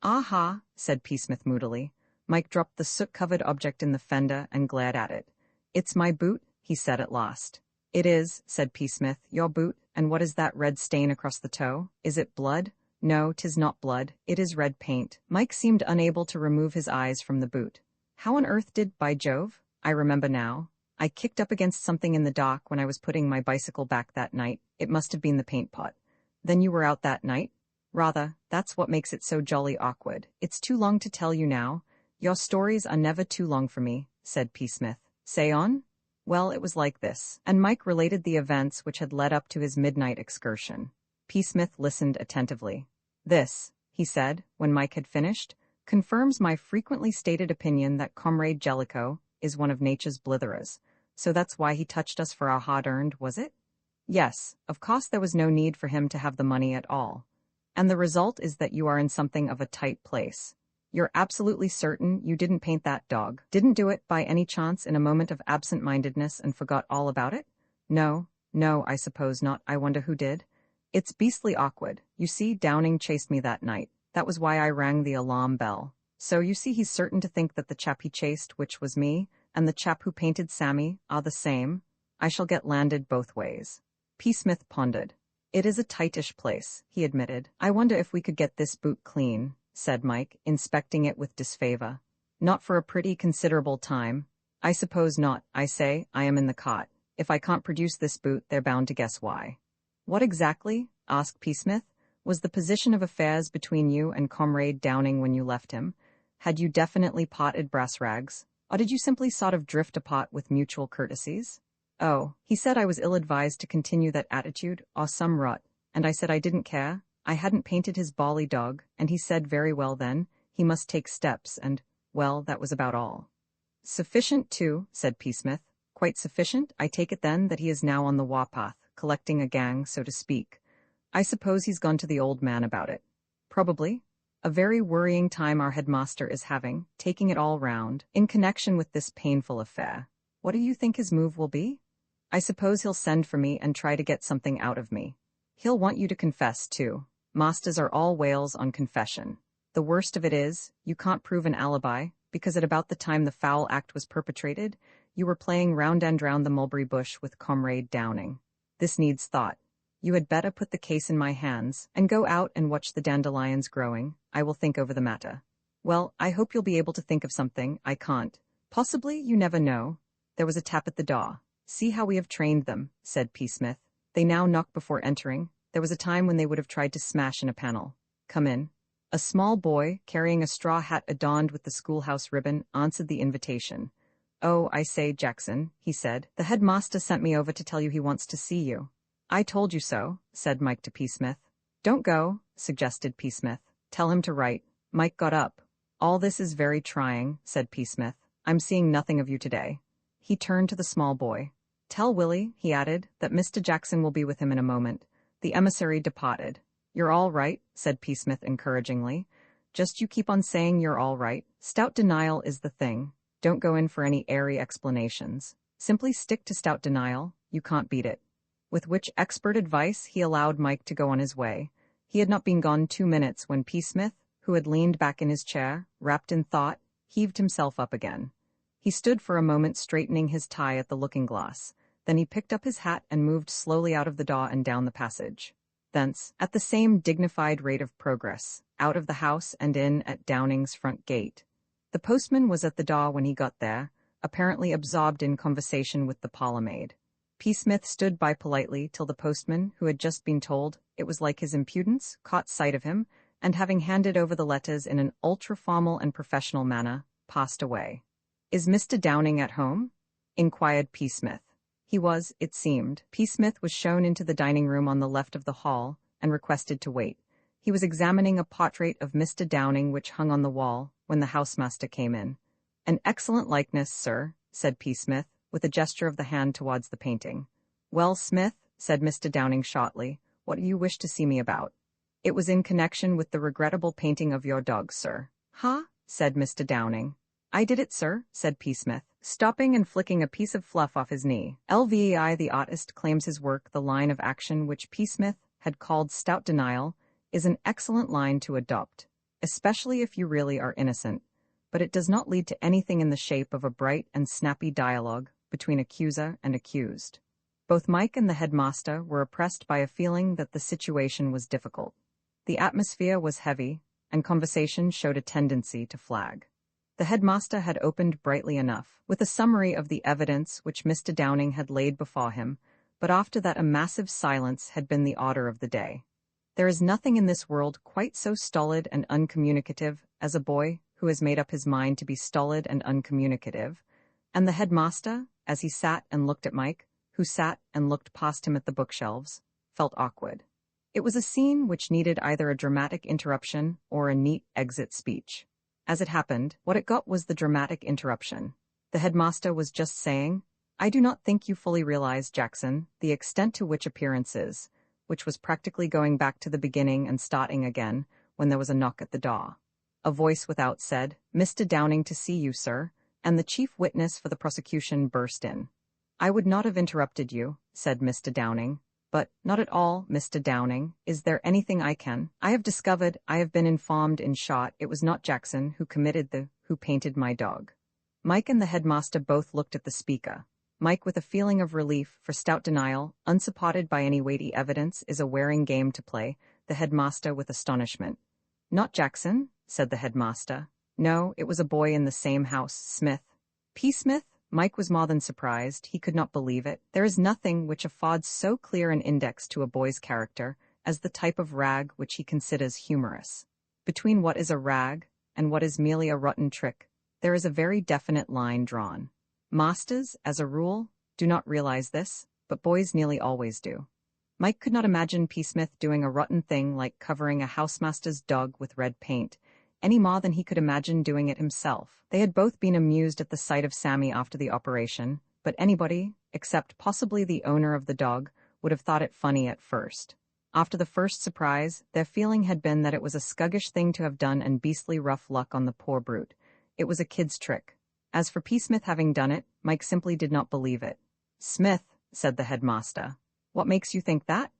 Aha, said P. Smith moodily. Mike dropped the soot-covered object in the fender and glared at it. It's my boot, he said at last. It is, said P. Smith, your boot, and what is that red stain across the toe? Is it blood? No, 'tis not blood, it is red paint. Mike seemed unable to remove his eyes from the boot. How on earth did, by Jove? I remember now. I kicked up against something in the dock when I was putting my bicycle back that night. It must have been the paint pot. Then you were out that night? Rather, that's what makes it so jolly awkward. It's too long to tell you now. Your stories are never too long for me, said P. Smith. Say on? Well, it was like this, and Mike related the events which had led up to his midnight excursion. P. Smith listened attentively. This, he said, when Mike had finished, confirms my frequently stated opinion that Comrade Jellicoe is one of nature's blitherers. So that's why he touched us for our hard-earned, was it? Yes, of course there was no need for him to have the money at all. And the result is that you are in something of a tight place. You're absolutely certain you didn't paint that dog, didn't do it by any chance in a moment of absent-mindedness and forgot all about it? No, I suppose not. I wonder who did. It's beastly awkward. You see, Downing chased me that night. That was why I rang the alarm bell. So you see he's certain to think that the chap he chased, which was me, and the chap who painted Sammy, are the same. I shall get landed both ways. P. Smith pondered. It is a tightish place, he admitted. I wonder if we could get this boot clean, said Mike, inspecting it with disfavor. Not for a pretty considerable time. I suppose not. I say, I am in the cot. If I can't produce this boot, they're bound to guess why. What exactly, asked P. Smith, was the position of affairs between you and Comrade Downing when you left him? Had you definitely parted brass rags? Or did you simply sort of drift apart with mutual courtesies? Oh, he said I was ill-advised to continue that attitude, or some rot, and I said I didn't care. I hadn't painted his bally dog, and he said very well then, he must take steps, and, well, that was about all. Sufficient, too, said P. Smith. Quite sufficient. I take it then that he is now on the warpath, collecting a gang, so to speak. I suppose he's gone to the old man about it. Probably. A very worrying time our headmaster is having, taking it all round, in connection with this painful affair. What do you think his move will be? I suppose he'll send for me and try to get something out of me. He'll want you to confess, too. Masters are all whales on confession. The worst of it is, you can't prove an alibi, because at about the time the foul act was perpetrated, You were playing round and round the mulberry bush with Comrade Downing. This needs thought. You had better put the case in my hands, and go out and watch the dandelions growing. I will think over the matter. Well, I hope you'll be able to think of something. I can't. Possibly, you never know. There was a tap at the door. See how we have trained them, said P. Smith. They now knock before entering. There was a time when they would have tried to smash in a panel. Come in. A small boy, carrying a straw hat adorned with the schoolhouse ribbon, answered the invitation. Oh, I say, Jackson, he said. The headmaster sent me over to tell you he wants to see you. I told you so, said Mike to P. Smith. Don't go, suggested P. Smith. Tell him to write. Mike got up. All this is very trying, said P. Smith. I'm seeing nothing of you today. He turned to the small boy. Tell Willie, he added, that Mr. Jackson will be with him in a moment. The emissary departed. You're all right, said P. Smith encouragingly. Just you keep on saying you're all right. Stout denial is the thing. Don't go in for any airy explanations. Simply stick to stout denial. You can't beat it. With which expert advice he allowed Mike to go on his way. He had not been gone 2 minutes when P. Smith, who had leaned back in his chair, wrapped in thought, heaved himself up again. He stood for a moment straightening his tie at the looking-glass. Then he picked up his hat and moved slowly out of the door and down the passage. Thence, at the same dignified rate of progress, out of the house and in at Downing's front gate. The postman was at the door when he got there, apparently absorbed in conversation with the parlour-maid. P. Smith stood by politely till the postman, who had just been told it was like his impudence, caught sight of him, and having handed over the letters in an ultra-formal and professional manner, passed away. Is Mr. Downing at home? Inquired P. Smith. He was, it seemed. P. Smith was shown into the dining room on the left of the hall, and requested to wait. He was examining a portrait of Mr. Downing which hung on the wall, when the housemaster came in. An excellent likeness, sir, said P. Smith, with a gesture of the hand towards the painting. Well, Smith, said Mr. Downing shortly, what do you wish to see me about? It was in connection with the regrettable painting of your dog, sir. Huh? Said Mr. Downing. I did it, sir, said P. Smith, stopping and flicking a piece of fluff off his knee. LVEI the artist claims his work, the line of action which P. Smith had called stout denial, is an excellent line to adopt, especially if you really are innocent, but it does not lead to anything in the shape of a bright and snappy dialogue between accuser and accused. Both Mike and the headmaster were oppressed by a feeling that the situation was difficult. The atmosphere was heavy, and conversation showed a tendency to flag. The headmaster had opened brightly enough, with a summary of the evidence which Mr. Downing had laid before him, but after that a massive silence had been the order of the day. There is nothing in this world quite so stolid and uncommunicative as a boy who has made up his mind to be stolid and uncommunicative, and the headmaster, as he sat and looked at Mike, who sat and looked past him at the bookshelves, felt awkward. It was a scene which needed either a dramatic interruption or a neat exit speech. As it happened, what it got was the dramatic interruption. The headmaster was just saying, I do not think you fully realize, Jackson, the extent to which appearances, which was practically going back to the beginning and starting again, when there was a knock at the door. A voice without said, Mr. Downing to see you, sir, and the chief witness for the prosecution burst in. I would not have interrupted you, said Mr. Downing. But, not at all, Mr. Downing. Is there anything I can? I have discovered, I have been informed, in short, it was not Jackson who painted my dog. Mike and the headmaster both looked at the speaker. Mike with a feeling of relief, for stout denial, unsupported by any weighty evidence, is a wearing game to play, the headmaster with astonishment. Not Jackson, said the headmaster. No, it was a boy in the same house, Smith. P. Smith? Mike was more than surprised. He could not believe it. There is nothing which affords so clear an index to a boy's character as the type of rag which he considers humorous. Between what is a rag and what is merely a rotten trick, there is a very definite line drawn. Masters, as a rule, do not realize this, but boys nearly always do. Mike could not imagine P. Smith doing a rotten thing like covering a housemaster's dog with red paint, any more than he could imagine doing it himself. They had both been amused at the sight of Sammy after the operation, but anybody, except possibly the owner of the dog, would have thought it funny at first. After the first surprise, their feeling had been that it was a scuggish thing to have done and beastly rough luck on the poor brute. It was a kid's trick. As for P. Smith having done it, Mike simply did not believe it. Smith, said the headmaster. What makes you think that?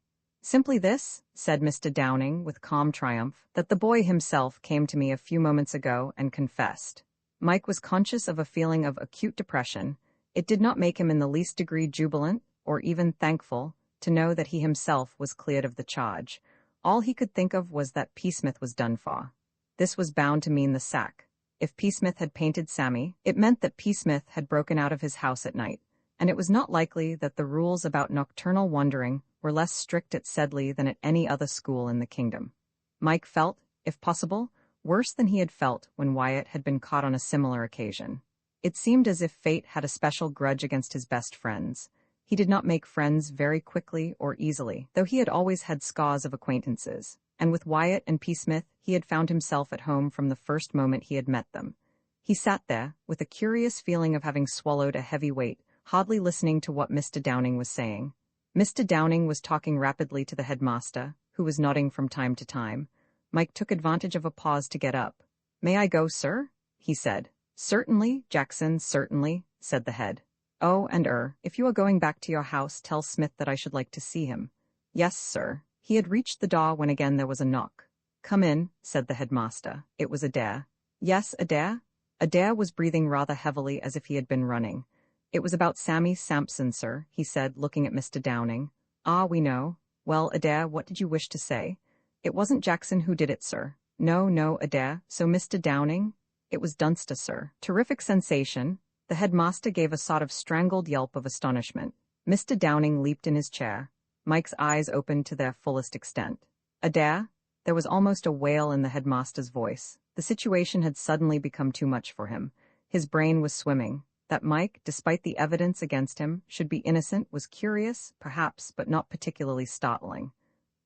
Simply this, said Mr. Downing with calm triumph, that the boy himself came to me a few moments ago and confessed. Mike was conscious of a feeling of acute depression. It did not make him in the least degree jubilant, or even thankful, to know that he himself was cleared of the charge. All he could think of was that P. Smith was done for. This was bound to mean the sack. If P. Smith had painted Sammy, it meant that P. Smith had broken out of his house at night, and it was not likely that the rules about nocturnal wandering were less strict at Sedley than at any other school in the kingdom. Mike felt, if possible, worse than he had felt when Wyatt had been caught on a similar occasion. It seemed as if fate had a special grudge against his best friends. He did not make friends very quickly or easily, though he had always had scores of acquaintances, and with Wyatt and P. Smith he had found himself at home from the first moment he had met them. He sat there, with a curious feeling of having swallowed a heavy weight, hardly listening to what Mr. Downing was saying. Mr. Downing was talking rapidly to the headmaster, who was nodding from time to time. Mike took advantage of a pause to get up. "May I go, sir?" he said. "Certainly, Jackson, certainly," said the head. "Oh, and if you are going back to your house, tell Smith that I should like to see him." "Yes, sir." He had reached the door when again there was a knock. "Come in," said the headmaster. It was Adair. "Yes, Adair?" Adair was breathing rather heavily as if he had been running. "It was about Sammy Sampson, sir," he said, looking at Mr. Downing. "Ah, we know. Well, Adair, what did you wish to say?" "It wasn't Jackson who did it, sir." No, Adair. So Mr. Downing?" "It was Dunster, sir." Terrific sensation. The headmaster gave a sort of strangled yelp of astonishment. Mr. Downing leaped in his chair. Mike's eyes opened to their fullest extent. "Adair?" There was almost a wail in the headmaster's voice. The situation had suddenly become too much for him. His brain was swimming. That Mike, despite the evidence against him, should be innocent was curious, perhaps, but not particularly startling.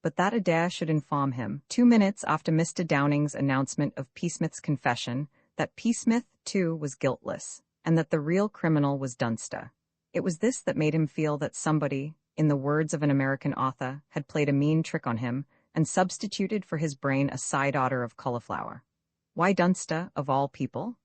But that Adair should inform him, 2 minutes after Mr. Downing's announcement of P. Smith's confession, that P. Smith, too, was guiltless, and that the real criminal was Dunster. It was this that made him feel that somebody, in the words of an American author, had played a mean trick on him and substituted for his brain a side order of cauliflower. Why Dunster, of all people?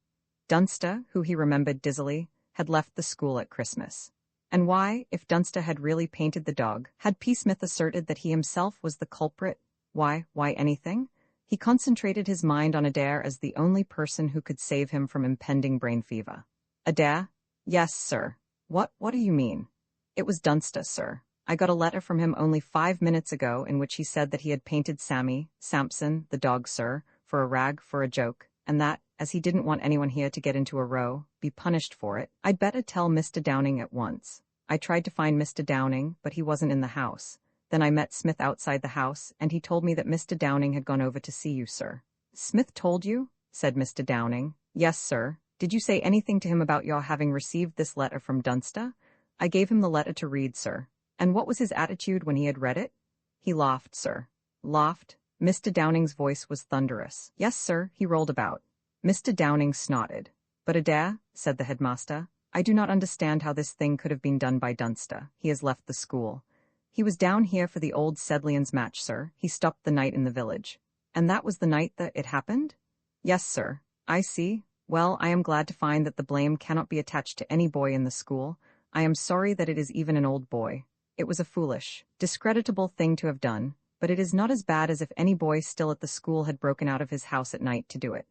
Dunster, who he remembered dizzily, had left the school at Christmas. And why, if Dunster had really painted the dog, had P. Smith asserted that he himself was the culprit? Why anything? He concentrated his mind on Adair as the only person who could save him from impending brain fever. "Adair?" "Yes, sir." What do you mean?" "It was Dunster, sir. I got a letter from him only 5 minutes ago in which he said that he had painted Sammy, Sampson, the dog, sir, for a rag, for a joke, and that, as he didn't want anyone here to get into a row, be punished for it, I'd better tell Mr. Downing at once. I tried to find Mr. Downing, but he wasn't in the house. Then I met Smith outside the house, and he told me that Mr. Downing had gone over to see you, sir." "Smith told you?" said Mr. Downing. "Yes, sir." "Did you say anything to him about your having received this letter from Dunster?" "I gave him the letter to read, sir." "And what was his attitude when he had read it?" "He laughed, sir." "Laughed?" Mr. Downing's voice was thunderous. "Yes, sir, he rolled about." Mr. Downing snorted. "But Adair," said the headmaster, "I do not understand how this thing could have been done by Dunster. He has left the school. He was down here for the old Sedleyan's match, sir. He stopped the night in the village." "And that was the night that it happened?" "Yes, sir." "I see. Well, I am glad to find that the blame cannot be attached to any boy in the school. I am sorry that it is even an old boy. It was a foolish, discreditable thing to have done, but it is not as bad as if any boy still at the school had broken out of his house at night to do it."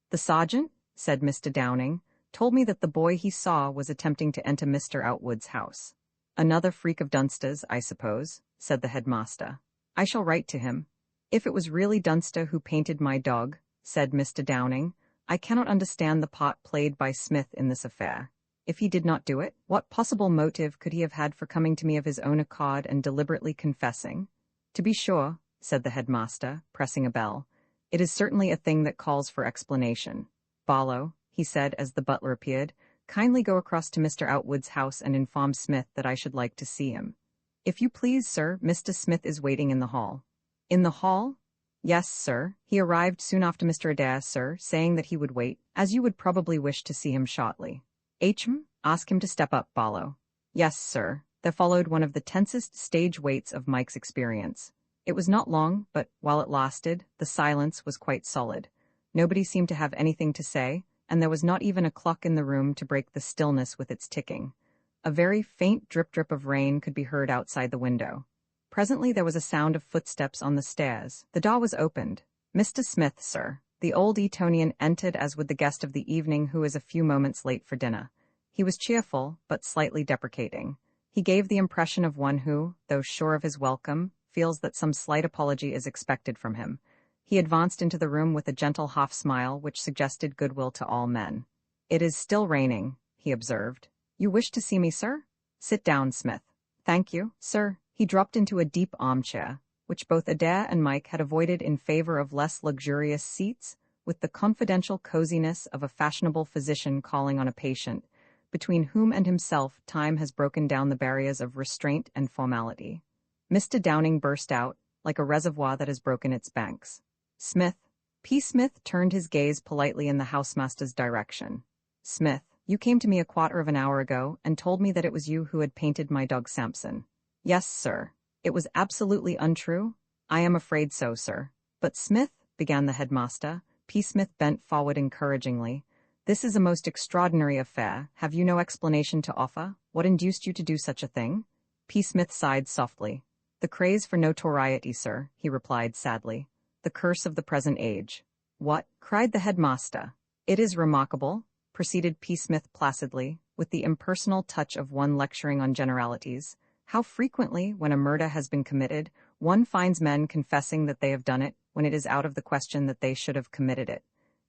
"The sergeant," said Mr. Downing, "told me that the boy he saw was attempting to enter Mr. Outwood's house." "Another freak of Dunster's, I suppose," said the headmaster. "I shall write to him." "If it was really Dunster who painted my dog," said Mr. Downing, "I cannot understand the part played by Smith in this affair. If he did not do it, what possible motive could he have had for coming to me of his own accord and deliberately confessing?" "To be sure," said the headmaster, pressing a bell. "It is certainly a thing that calls for explanation. Barlow," he said as the butler appeared, "kindly go across to Mr. Outwood's house and inform Smith that I should like to see him." "If you please, sir, Mr. Smith is waiting in the hall." "In the hall?" "Yes, sir. He arrived soon after Mr. Adair, sir, saying that he would wait, as you would probably wish to see him shortly." Ask him to step up, Barlow." "Yes, sir." There followed one of the tensest stage waits of Mike's experience. It was not long, but while it lasted, the silence was quite solid. Nobody seemed to have anything to say, and there was not even a clock in the room to break the stillness with its ticking. A very faint drip-drip of rain could be heard outside the window. Presently there was a sound of footsteps on the stairs. The door was opened. "Mr. Smith, sir." The old Etonian entered as would the guest of the evening who is a few moments late for dinner. He was cheerful, but slightly deprecating. He gave the impression of one who, though sure of his welcome, feels that some slight apology is expected from him. He advanced into the room with a gentle half-smile which suggested goodwill to all men. "It is still raining," he observed. "You wish to see me, sir? Sit down, Smith." "Thank you, sir." He dropped into a deep armchair, which both Adair and Mike had avoided in favor of less luxurious seats, with the confidential coziness of a fashionable physician calling on a patient, between whom and himself time has broken down the barriers of restraint and formality. Mr. Downing burst out, like a reservoir that has broken its banks. "Smith." P. Smith turned his gaze politely in the housemaster's direction. "Smith, you came to me a quarter of an hour ago and told me that it was you who had painted my dog Samson." "Yes, sir. It was absolutely untrue?" "I am afraid so, sir." "But Smith," began the headmaster. P. Smith bent forward encouragingly. "This is a most extraordinary affair. Have you no explanation to offer? What induced you to do such a thing?" P. Smith sighed softly. "The craze for notoriety, sir," he replied sadly. "The curse of the present age." "What?" cried the headmaster. "It is remarkable," proceeded P. Smith placidly, with the impersonal touch of one lecturing on generalities, "how frequently, when a murder has been committed, one finds men confessing that they have done it, when it is out of the question that they should have committed it.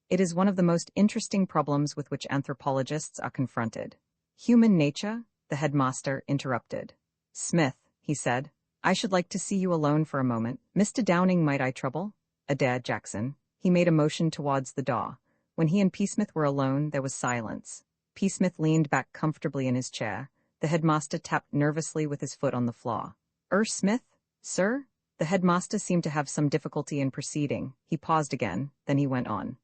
It is one of the most interesting problems with which anthropologists are confronted." "Human nature?" the headmaster interrupted. "Smith," he said, "I should like to see you alone for a moment. Mr. Downing, might I trouble?" "Adair Jackson." He made a motion towards the door. When he and P. Smith were alone, there was silence. P. Smith leaned back comfortably in his chair. The headmaster tapped nervously with his foot on the floor. Smith, sir?" The headmaster seemed to have some difficulty in proceeding. He paused again, then he went on.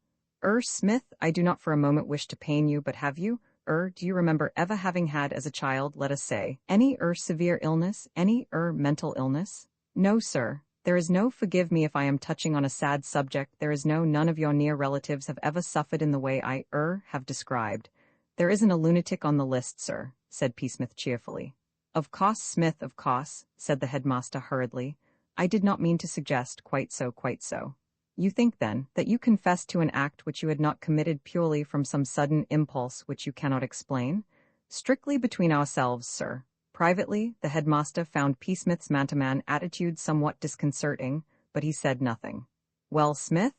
Smith, I do not for a moment wish to pain you, but have you, do you remember ever having had as a child, let us say, any, severe illness, any, mental illness?" "No, sir. There is no, forgive me if I am touching on a sad subject, there is none of your near relatives have ever suffered in the way I, have described." "There isn't a lunatic on the list, sir," said P. Smith cheerfully. "Of course, Smith, of course," said the headmaster hurriedly. "I did not mean to suggest, quite so, quite so." "You think, then, that you confessed to an act which you had not committed purely from some sudden impulse which you cannot explain?" "Strictly between ourselves, sir." Privately, the headmaster found P. Smith's man-to-man attitude somewhat disconcerting, but he said nothing. "Well, Smith?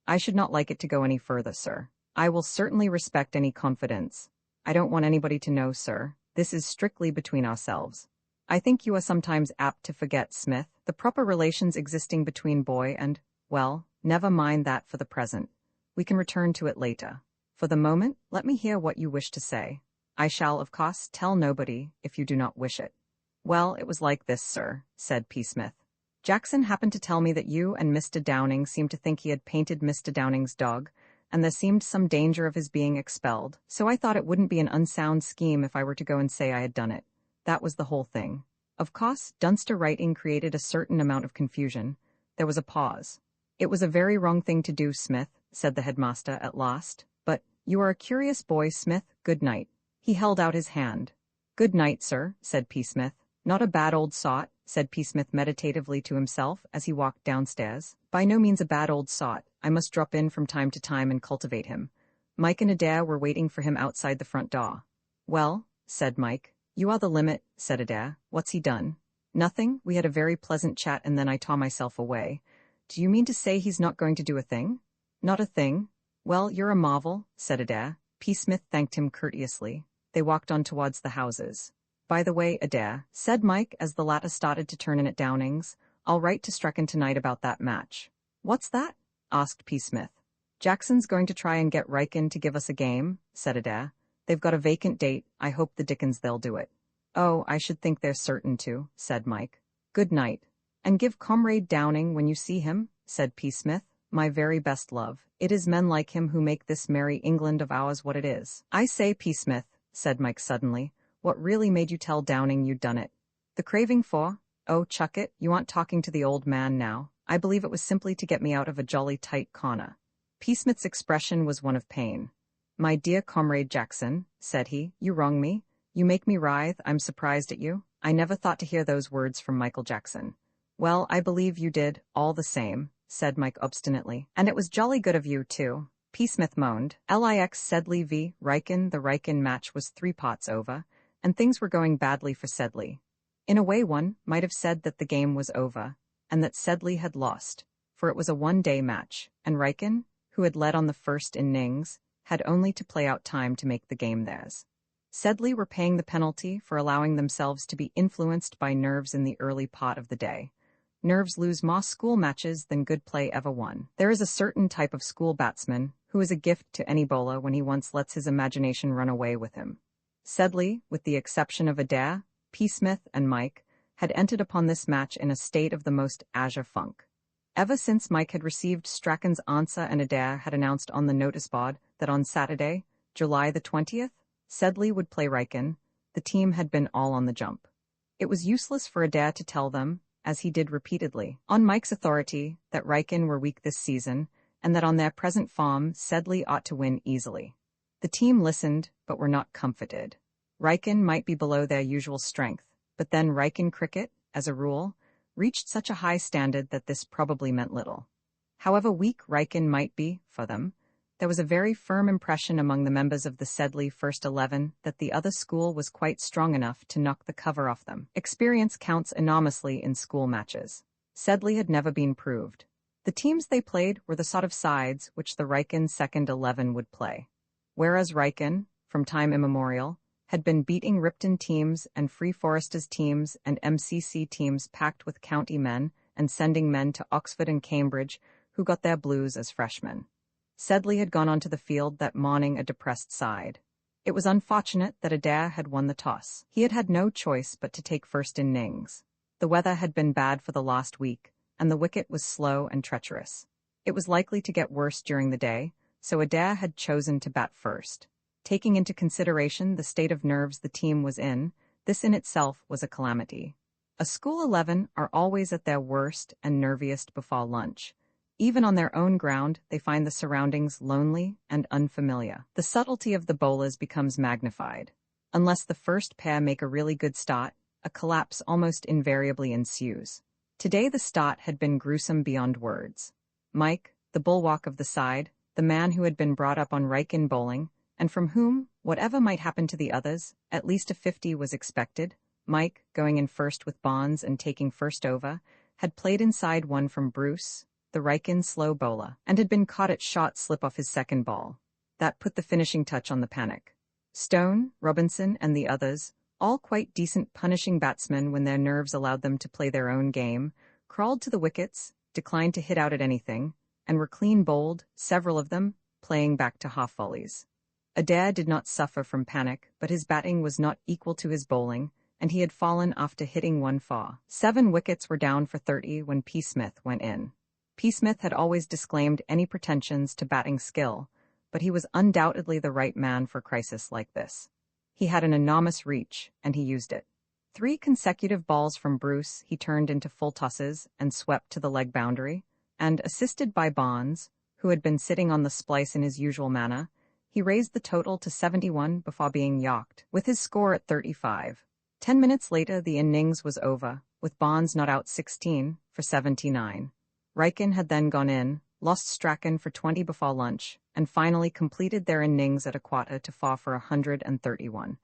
I should not like it to go any further, sir. I will certainly respect any confidence. I don't want anybody to know, sir. This is strictly between ourselves. I think you are sometimes apt to forget, Smith, the proper relations existing between boy and, well, never mind that for the present. We can return to it later. For the moment, let me hear what you wish to say. I shall, of course, tell nobody, if you do not wish it." "Well, it was like this, sir," said P. Smith. "Jackson happened to tell me that you and Mr. Downing seemed to think he had painted Mr. Downing's dog, and there seemed some danger of his being expelled, so I thought it wouldn't be an unsound scheme if I were to go and say I had done it. That was the whole thing. Of course, Dunster writing created a certain amount of confusion. There was a pause. "It was a very wrong thing to do, Smith," said the headmaster at last, "but you are a curious boy, Smith. Good night." He held out his hand. "Good night, sir," said P. Smith. "Not a bad old sot," said P. Smith meditatively to himself as he walked downstairs. "By no means a bad old sot. I must drop in from time to time and cultivate him." Mike and Adair were waiting for him outside the front door. "Well," said Mike. "You are the limit," said Adair. "What's he done?" "Nothing. We had a very pleasant chat and then I tore myself away." "Do you mean to say he's not going to do a thing?" "Not a thing." "Well, you're a marvel," said Adair. P. Smith thanked him courteously. They walked on towards the houses. "By the way, Adair," said Mike as the latter started to turn in at Downing's, "I'll write to Strecken tonight about that match." "What's that?" asked P. Smith. "Jackson's going to try and get Riken to give us a game," said Adair. "They've got a vacant date. I hope the dickens they'll do it." "Oh, I should think they're certain to," said Mike. "Good night. And give Comrade Downing, when you see him," said P. Smith, "my very best love. It is men like him who make this merry England of ours what it is." "I say, P. Smith," said Mike suddenly, "what really made you tell Downing you'd done it?" "The craving for? Oh, chuck it, you aren't talking to the old man now. I believe it was simply to get me out of a jolly tight corner." P. Smith's expression was one of pain. "My dear Comrade Jackson," said he, "you wrong me. You make me writhe. I'm surprised at you. I never thought to hear those words from Michael Jackson." "Well, I believe you did, all the same," said Mike obstinately. "And it was jolly good of you, too. P. Smith moaned. Lix Sedley v. Riken. The Riken match was 3 pots over, and things were going badly for Sedley. In a way, one might have said that the game was over, and that Sedley had lost, for it was a one-day match, and Riken, who had led on the first innings, had only to play out time to make the game theirs. Sedley were paying the penalty for allowing themselves to be influenced by nerves in the early part of the day. Nerves lose more school matches than good play ever won. There is a certain type of school batsman who is a gift to any bowler when he once lets his imagination run away with him. Sedley, with the exception of Adair, P. Smith, and Mike, had entered upon this match in a state of the most azure funk. Ever since Mike had received Strachan's answer and Adair had announced on the notice board that on Saturday, July the 20th, Sedley would play Riken, the team had been all on the jump. It was useless for Adair to tell them, as he did repeatedly, on Mike's authority, that Riken were weak this season, and that on their present form Sedley ought to win easily. The team listened, but were not comforted. Riken might be below their usual strength, but then Riken cricket, as a rule, reached such a high standard that this probably meant little. However weak Riken might be, for them, there was a very firm impression among the members of the Sedley first 11 that the other school was quite strong enough to knock the cover off them. Experience counts enormously in school matches. Sedley had never been proved. The teams they played were the sort of sides which the Riken second 11 would play. Whereas Riken, from time immemorial, had been beating Ripton teams and Free Foresters teams and MCC teams packed with county men and sending men to Oxford and Cambridge who got their blues as freshmen. Sedley had gone onto the field that morning a depressed side. It was unfortunate that Adair had won the toss. He had had no choice but to take first innings. The weather had been bad for the last week, and the wicket was slow and treacherous. It was likely to get worse during the day, so Adair had chosen to bat first. Taking into consideration the state of nerves the team was in, this in itself was a calamity. A school 11 are always at their worst and nerviest before lunch. Even on their own ground, they find the surroundings lonely and unfamiliar. The subtlety of the bowlers becomes magnified. Unless the first pair make a really good start, a collapse almost invariably ensues. Today the start had been gruesome beyond words. Mike, the bulwark of the side, the man who had been brought up on Riken bowling, and from whom, whatever might happen to the others, at least a 50 was expected, Mike, going in first with Bonds and taking first over, had played inside one from Bruce, the Riken slow bowler, and had been caught at shot slip off his second ball. That put the finishing touch on the panic. Stone, Robinson, and the others, all quite decent punishing batsmen when their nerves allowed them to play their own game, crawled to the wickets, declined to hit out at anything, and were clean bowled, several of them, playing back to half volleys. Adair did not suffer from panic, but his batting was not equal to his bowling, and he had fallen after hitting one for. 7 wickets were down for 30 when P. Smith went in. P. Smith had always disclaimed any pretensions to batting skill, but he was undoubtedly the right man for a crisis like this. He had an enormous reach, and he used it. 3 consecutive balls from Bruce he turned into full tosses and swept to the leg boundary, and, assisted by Bonds, who had been sitting on the splice in his usual manner, he raised the total to 71 before being yacked, with his score at 35. 10 minutes later the innings was over, with Bonds not out 16 for 79. Riken had then gone in, lost Strachan for 20 before lunch, and finally completed their innings at 4:15 for 131.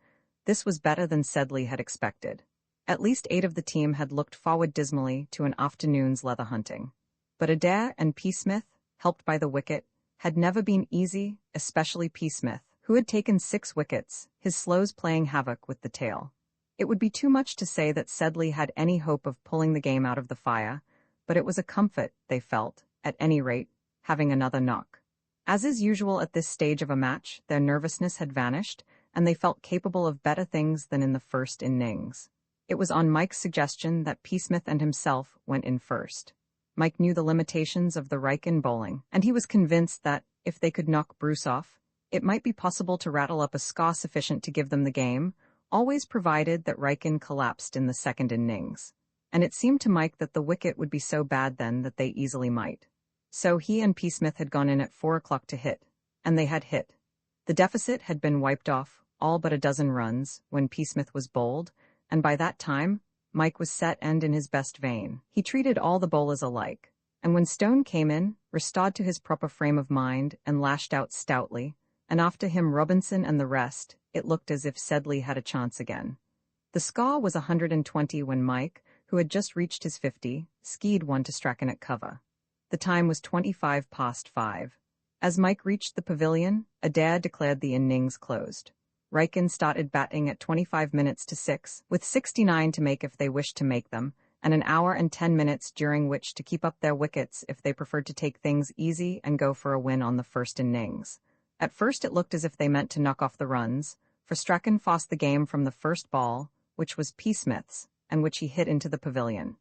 This was better than Sedley had expected. At least 8 of the team had looked forward dismally to an afternoon's leather hunting. But Adair and P. Smith, helped by the wicket, had never been easy, especially P. Smith, who had taken 6 wickets, his slows playing havoc with the tail. It would be too much to say that Sedley had any hope of pulling the game out of the fire, but it was a comfort, they felt, at any rate, having another knock. As is usual at this stage of a match, their nervousness had vanished, and they felt capable of better things than in the first innings. It was on Mike's suggestion that P. Smith and himself went in first. Mike knew the limitations of the Riken bowling, and he was convinced that, if they could knock Bruce off, it might be possible to rattle up a score sufficient to give them the game, always provided that Riken collapsed in the second innings. And it seemed to Mike that the wicket would be so bad then that they easily might. So he and P. Smith had gone in at 4 o'clock to hit, and they had hit. The deficit had been wiped off, all but a dozen runs, when P. Smith was bowled, and by that time, Mike was set and in his best vein. He treated all the bowlers alike, and when Stone came in, restored to his proper frame of mind, and lashed out stoutly, and after him Robinson and the rest. It looked as if Sedley had a chance again. The score was 120 when Mike, who had just reached his 50, skied one to Strachan at cover. The time was 25 past 5. As Mike reached the pavilion, Adair declared the innings closed. Riken started batting at 25 minutes to 6, with 69 to make if they wished to make them, and an hour and 10 minutes during which to keep up their wickets if they preferred to take things easy and go for a win on the first innings. At first it looked as if they meant to knock off the runs, for Strachan forced the game from the first ball, which was P. Smith's, and which he hit into the pavilion.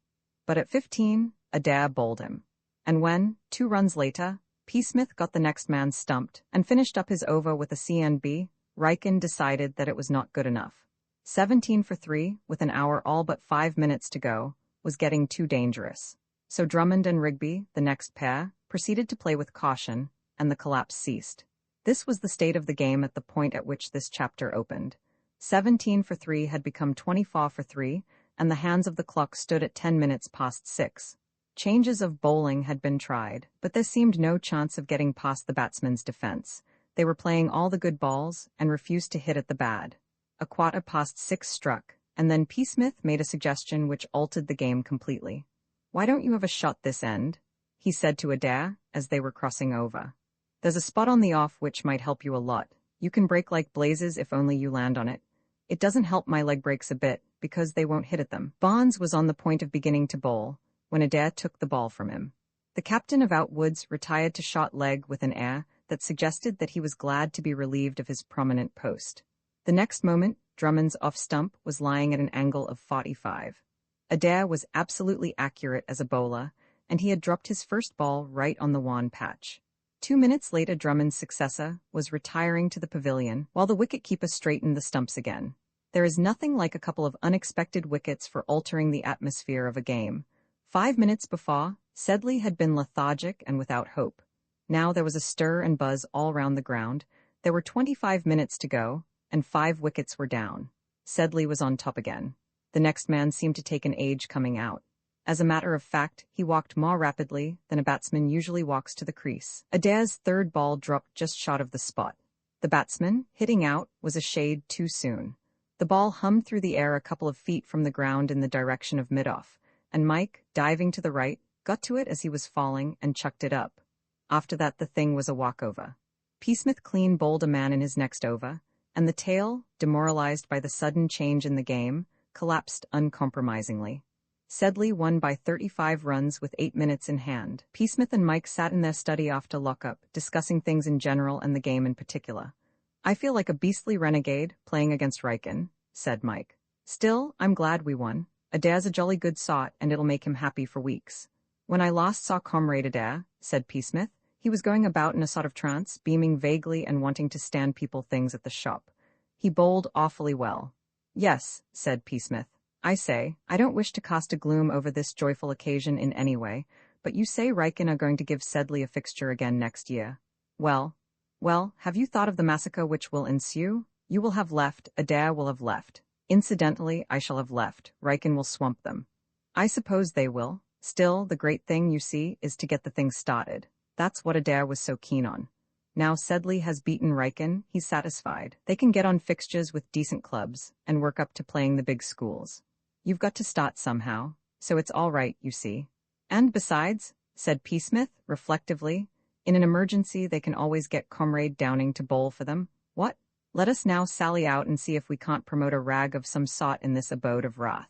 But at 15, Adair bowled him. And when, 2 runs later, P. Smith got the next man stumped and finished up his over with a CNB, Riken decided that it was not good enough. 17 for 3, with an hour all but 5 minutes to go, was getting too dangerous. So Drummond and Rigby, the next pair, proceeded to play with caution, and the collapse ceased. This was the state of the game at the point at which this chapter opened. 17 for 3 had become 24 for 3, and the hands of the clock stood at 10 minutes past 6. Changes of bowling had been tried, but there seemed no chance of getting past the batsmen's defense. They were playing all the good balls and refused to hit at the bad. A quarter past 6 struck, and then P. Smith made a suggestion which altered the game completely. "Why don't you have a shot this end?" he said to Adair as they were crossing over. "There's a spot on the off which might help you a lot. You can break like blazes if only you land on it. It doesn't help my leg breaks a bit, because they won't hit at them." Barnes was on the point of beginning to bowl, when Adair took the ball from him. The captain of Outwoods retired to short leg with an air that suggested that he was glad to be relieved of his prominent post. The next moment, Drummond's off stump was lying at an angle of 45. Adair was absolutely accurate as a bowler, and he had dropped his first ball right on the wan patch. 2 minutes later Drummond's successor was retiring to the pavilion, while the wicket-keeper straightened the stumps again. There is nothing like a couple of unexpected wickets for altering the atmosphere of a game. 5 minutes before, Sedley had been lethargic and without hope. Now there was a stir and buzz all round the ground. There were 25 minutes to go, and 5 wickets were down. Sedley was on top again. The next man seemed to take an age coming out. As a matter of fact, he walked more rapidly than a batsman usually walks to the crease. Adair's third ball dropped just short of the spot. The batsman, hitting out, was a shade too soon. The ball hummed through the air a couple of feet from the ground in the direction of mid-off, and Mike, diving to the right, got to it as he was falling and chucked it up. After that the thing was a walkover. P. Smith clean bowled a man in his next over, and the tail, demoralized by the sudden change in the game, collapsed uncompromisingly. Sedley won by 35 runs with 8 minutes in hand. P. Smith and Mike sat in their study after lockup, discussing things in general and the game in particular. "I feel like a beastly renegade, playing against Riken," said Mike. "Still, I'm glad we won. Adair's a jolly good sort, and it'll make him happy for weeks." "When I last saw Comrade Adair," said P. Smith, "he was going about in a sort of trance, beaming vaguely and wanting to stand people things at the shop. He bowled awfully well." "Yes," said P. Smith. "I say, I don't wish to cast a gloom over this joyful occasion in any way, but you say Riken are going to give Sedley a fixture again next year. Well, have you thought of the massacre which will ensue? You will have left, Adair will have left. Incidentally, I shall have left. Riken will swamp them. I suppose they will. Still, the great thing, you see, is to get the thing started. That's what Adair was so keen on. Now Sedley has beaten Riken, he's satisfied. They can get on fixtures with decent clubs and work up to playing the big schools. You've got to start somehow, so it's all right, you see. And besides," said P. Smith, reflectively, "in an emergency they can always get Comrade Downing to bowl for them. What? Let us now sally out and see if we can't promote a rag of some sort in this abode of wrath.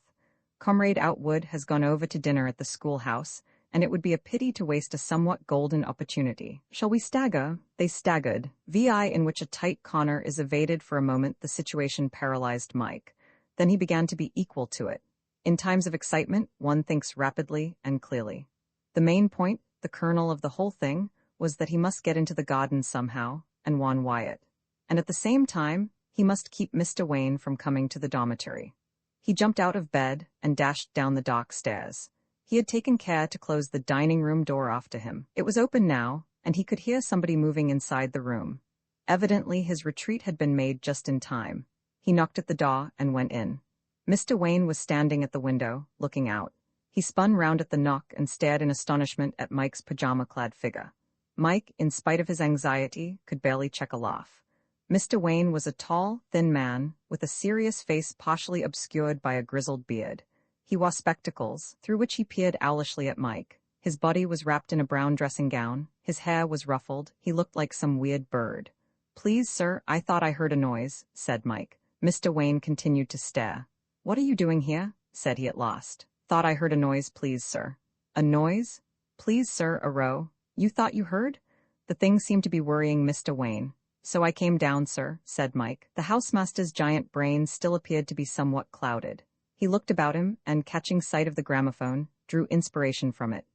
Comrade Outwood has gone over to dinner at the schoolhouse, and it would be a pity to waste a somewhat golden opportunity. Shall we stagger?" They staggered. VI in which a tight corner is evaded for a moment. The situation paralyzed Mike. Then he began to be equal to it. In times of excitement, one thinks rapidly and clearly. The main point, the kernel of the whole thing, was that he must get into the garden somehow, and warn Wyatt. And at the same time, he must keep Mr. Wayne from coming to the dormitory. He jumped out of bed and dashed down the dark stairs. He had taken care to close the dining-room door after him. It was open now, and he could hear somebody moving inside the room. Evidently his retreat had been made just in time. He knocked at the door and went in. Mr. Wayne was standing at the window, looking out. He spun round at the knock and stared in astonishment at Mike's pajama-clad figure. Mike, in spite of his anxiety, could barely check a laugh. Mr. Wayne was a tall, thin man, with a serious face partially obscured by a grizzled beard. He wore spectacles, through which he peered owlishly at Mike. His body was wrapped in a brown dressing gown, his hair was ruffled, he looked like some weird bird. "Please, sir, I thought I heard a noise," said Mike. Mr. Wayne continued to stare. "What are you doing here?" said he at last. "Thought I heard a noise, please, sir." "A noise? Please, sir, a row. You thought you heard?" The thing seemed to be worrying Mr. Wayne. "So I came down, sir," said Mike. The housemaster's giant brain still appeared to be somewhat clouded. He looked about him and, catching sight of the gramophone, drew inspiration from it.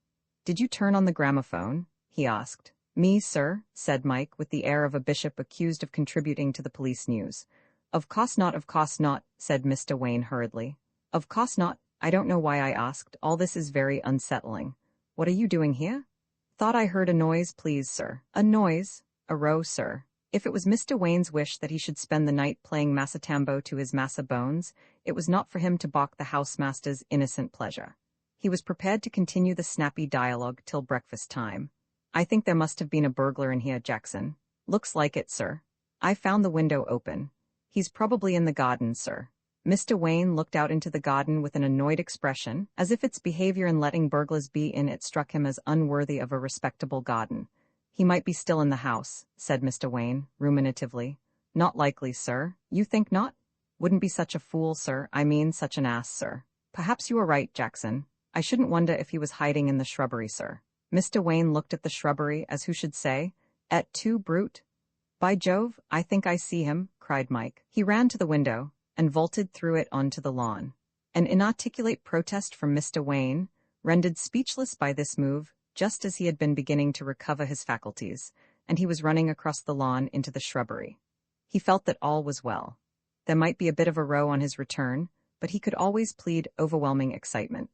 "Did you turn on the gramophone?" he asked. "Me, sir," said Mike, with the air of a bishop accused of contributing to the police news. Of course not," said Mr. Wayne hurriedly. "Of course not. I don't know why I asked. All this is very unsettling. What are you doing here?" "Thought I heard a noise, please, sir." "A noise? A row, sir." If it was Mr. Wayne's wish that he should spend the night playing Massatambo to his massa bones, it was not for him to balk the housemaster's innocent pleasure. He was prepared to continue the snappy dialogue till breakfast time. "I think there must have been a burglar in here, Jackson." "Looks like it, sir. I found the window open. He's probably in the garden, sir." Mr. Wayne looked out into the garden with an annoyed expression, as if its behavior in letting burglars be in it struck him as unworthy of a respectable garden. "He might be still in the house," said Mr. Wayne, ruminatively. "Not likely, sir. You think not?" "Wouldn't be such a fool, sir. I mean, such an ass, sir." "Perhaps you are right, Jackson. I shouldn't wonder if he was hiding in the shrubbery, sir." Mr. Wayne looked at the shrubbery as who should say, "Et tu, brute?" "By Jove, I think I see him," cried Mike. He ran to the window and vaulted through it onto the lawn. An inarticulate protest from Mr. Wayne, rendered speechless by this move, just as he had been beginning to recover his faculties, and he was running across the lawn into the shrubbery. He felt that all was well. There might be a bit of a row on his return, but he could always plead overwhelming excitement.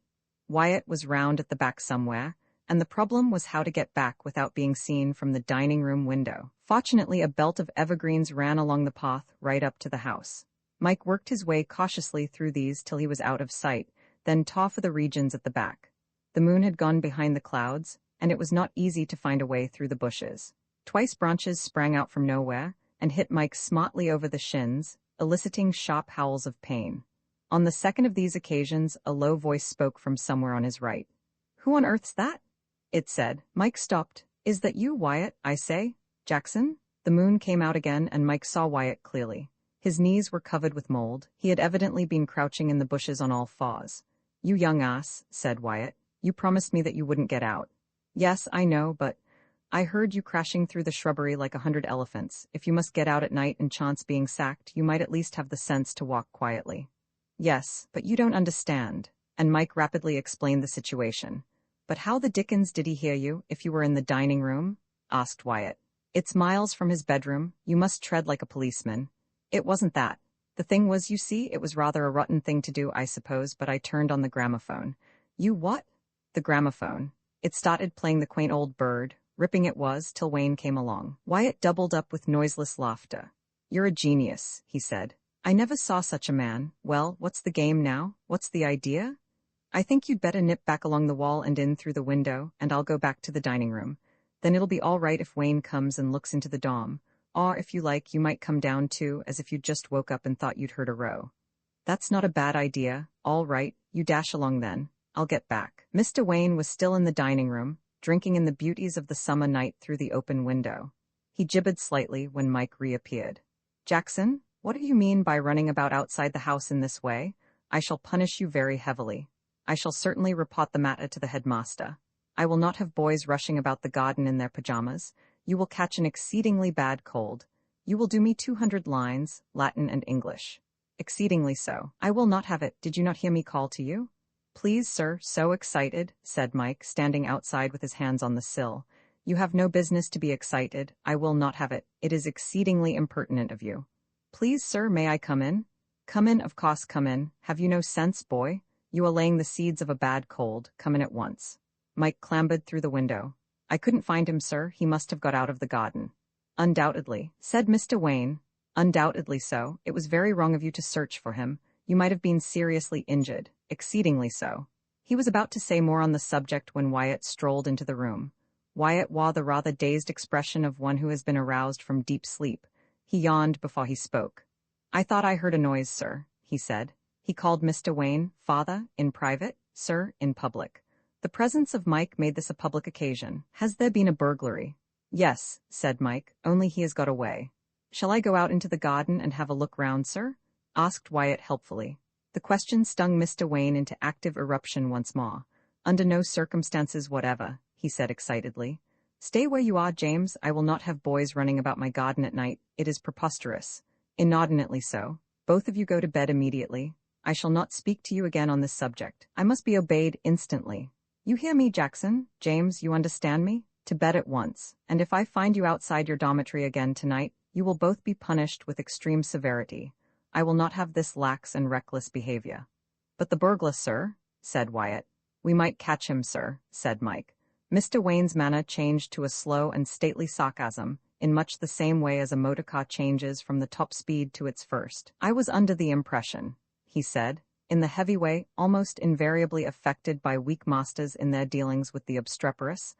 Wyatt was round at the back somewhere, and the problem was how to get back without being seen from the dining room window. Fortunately, a belt of evergreens ran along the path right up to the house. Mike worked his way cautiously through these till he was out of sight, then tore for the regions at the back. The moon had gone behind the clouds, and it was not easy to find a way through the bushes. Twice branches sprang out from nowhere and hit Mike smartly over the shins, eliciting sharp howls of pain. On the second of these occasions, a low voice spoke from somewhere on his right. "Who on earth's that?" it said. Mike stopped. "Is that you, Wyatt, I say? Jackson?" The moon came out again and Mike saw Wyatt clearly. His knees were covered with mold. He had evidently been crouching in the bushes on all fours. "You young ass," said Wyatt. "You promised me that you wouldn't get out." "Yes, I know, but I heard you crashing through the shrubbery like 100 elephants. If you must get out at night and chance being sacked, you might at least have the sense to walk quietly." "Yes, but you don't understand." And Mike rapidly explained the situation. "But how the dickens did he hear you, if you were in the dining room?" asked Wyatt. "It's miles from his bedroom. You must tread like a policeman." "It wasn't that. The thing was, you see, it was rather a rotten thing to do, I suppose, but I turned on the gramophone." "You what?" "The gramophone. It started playing the quaint old bird, ripping it was, till Wayne came along." Wyatt doubled up with noiseless laughter. "You're a genius," he said. "I never saw such a man. Well, what's the game now? What's the idea?" "I think you'd better nip back along the wall and in through the window, and I'll go back to the dining room. Then it'll be all right if Wayne comes and looks into the dorm. Or, if you like, you might come down too, as if you just woke up and thought you'd heard a row." "That's not a bad idea. All right, you dash along then. I'll get back." Mr. Wayne was still in the dining room, drinking in the beauties of the summer night through the open window. He gibbered slightly when Mike reappeared. "Jackson, what do you mean by running about outside the house in this way? I shall punish you very heavily. I shall certainly report the matter to the headmaster. I will not have boys rushing about the garden in their pajamas. You will catch an exceedingly bad cold. You will do me 200 lines, Latin and English." "Exceedingly so." "I will not have it. Did you not hear me call to you?" "Please, sir, so excited," said Mike, standing outside with his hands on the sill. "You have no business to be excited. I will not have it. It is exceedingly impertinent of you." "Please, sir, may I come in?" "Come in, of course, come in. Have you no sense, boy? You are laying the seeds of a bad cold. Come in at once." Mike clambered through the window. "I couldn't find him, sir. He must have got out of the garden." "Undoubtedly," said Mr. Wayne. "Undoubtedly so. It was very wrong of you to search for him. You might have been seriously injured. Exceedingly so." He was about to say more on the subject when Wyatt strolled into the room. Wyatt wore the rather dazed expression of one who has been aroused from deep sleep. He yawned before he spoke. "I thought I heard a noise, sir," he said. He called Mr. Wayne father in private, sir in public. The presence of Mike made this a public occasion. "Has there been a burglary?" "Yes," said Mike, "only he has got away." "Shall I go out into the garden and have a look round, sir?" asked Wyatt helpfully. The question stung Mr. Wayne into active eruption once more. "Under no circumstances whatever," he said excitedly. "Stay where you are, James. I will not have boys running about my garden at night. It is preposterous. Inordinately so. Both of you go to bed immediately. I shall not speak to you again on this subject. I must be obeyed instantly. You hear me, Jackson? James, you understand me? To bed at once. And if I find you outside your dormitory again tonight, you will both be punished with extreme severity. I will not have this lax and reckless behavior." "But the burglar, sir," said Wyatt. "We might catch him, sir," said Mike. Mr. Wayne's manner changed to a slow and stately sarcasm, in much the same way as a motor car changes from the top speed to its first. "I was under the impression," he said, in the heavy way almost invariably affected by weak masters in their dealings with the obstreperous,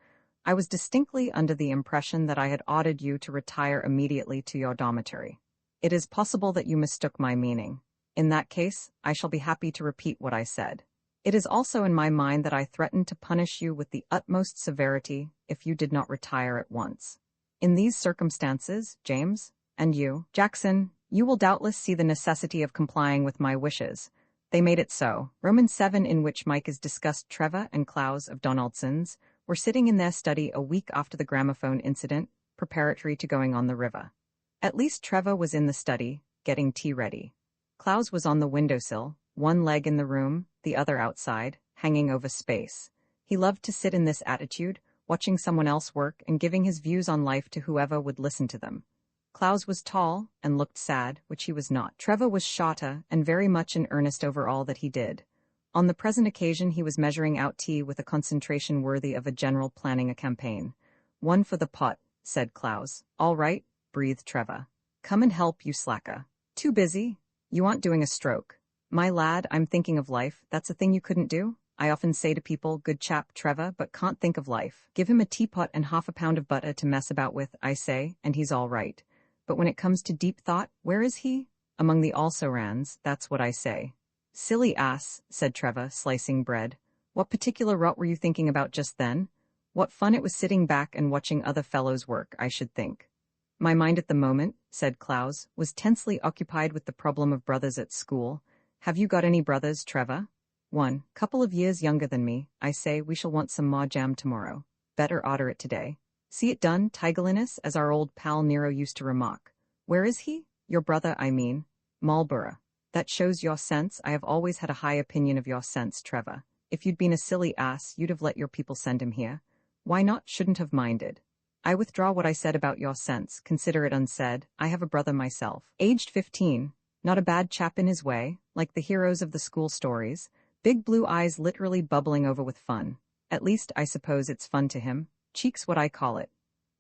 "I was distinctly under the impression that I had ordered you to retire immediately to your dormitory. It is possible that you mistook my meaning. In that case, I shall be happy to repeat what I said. It is also in my mind that I threatened to punish you with the utmost severity if you did not retire at once. In these circumstances, James, and you, Jackson, you will doubtless see the necessity of complying with my wishes. They made it so. Romans 7, in which Mike is discussed. Trevor and Klaus of Donaldson's were sitting in their study a week after the gramophone incident, preparatory to going on the river. At least Trevor was in the study, getting tea ready. Klaus was on the windowsill, one leg in the room, the other outside, hanging over space. He loved to sit in this attitude, watching someone else work and giving his views on life to whoever would listen to them. Klaus was tall and looked sad, which he was not. Trevor was shorter and very much in earnest over all that he did. On the present occasion he was measuring out tea with a concentration worthy of a general planning a campaign. "One for the pot," said Klaus. "All right," breathed Trevor. "Come and help, you slacker." "Too busy? You aren't doing a stroke." "My lad, I'm thinking of life. That's a thing you couldn't do? I often say to people, 'Good chap, Trevor, but can't think of life.' Give him a teapot and half a pound of butter to mess about with, I say, and he's all right. But when it comes to deep thought, where is he? Among the also-rans, that's what I say." "Silly ass," said Trevor, slicing bread. "What particular rot were you thinking about just then? What fun it was sitting back and watching other fellows work, I should think." "My mind at the moment," said Klaus, "was tensely occupied with the problem of brothers at school. Have you got any brothers, Trevor?" "One, couple of years younger than me. I say, we shall want some more jam tomorrow. Better order it today. See it done, Tigelinus, as our old pal Nero used to remark. Where is he? Your brother, I mean. Marlborough. That shows your sense. I have always had a high opinion of your sense, Trevor. If you'd been a silly ass, you'd have let your people send him here. Why not? Shouldn't have minded. I withdraw what I said about your sense. Consider it unsaid. I have a brother myself. Aged 15. Not a bad chap in his way, like the heroes of the school stories. Big blue eyes literally bubbling over with fun. At least, I suppose it's fun to him. Cheek's what I call it.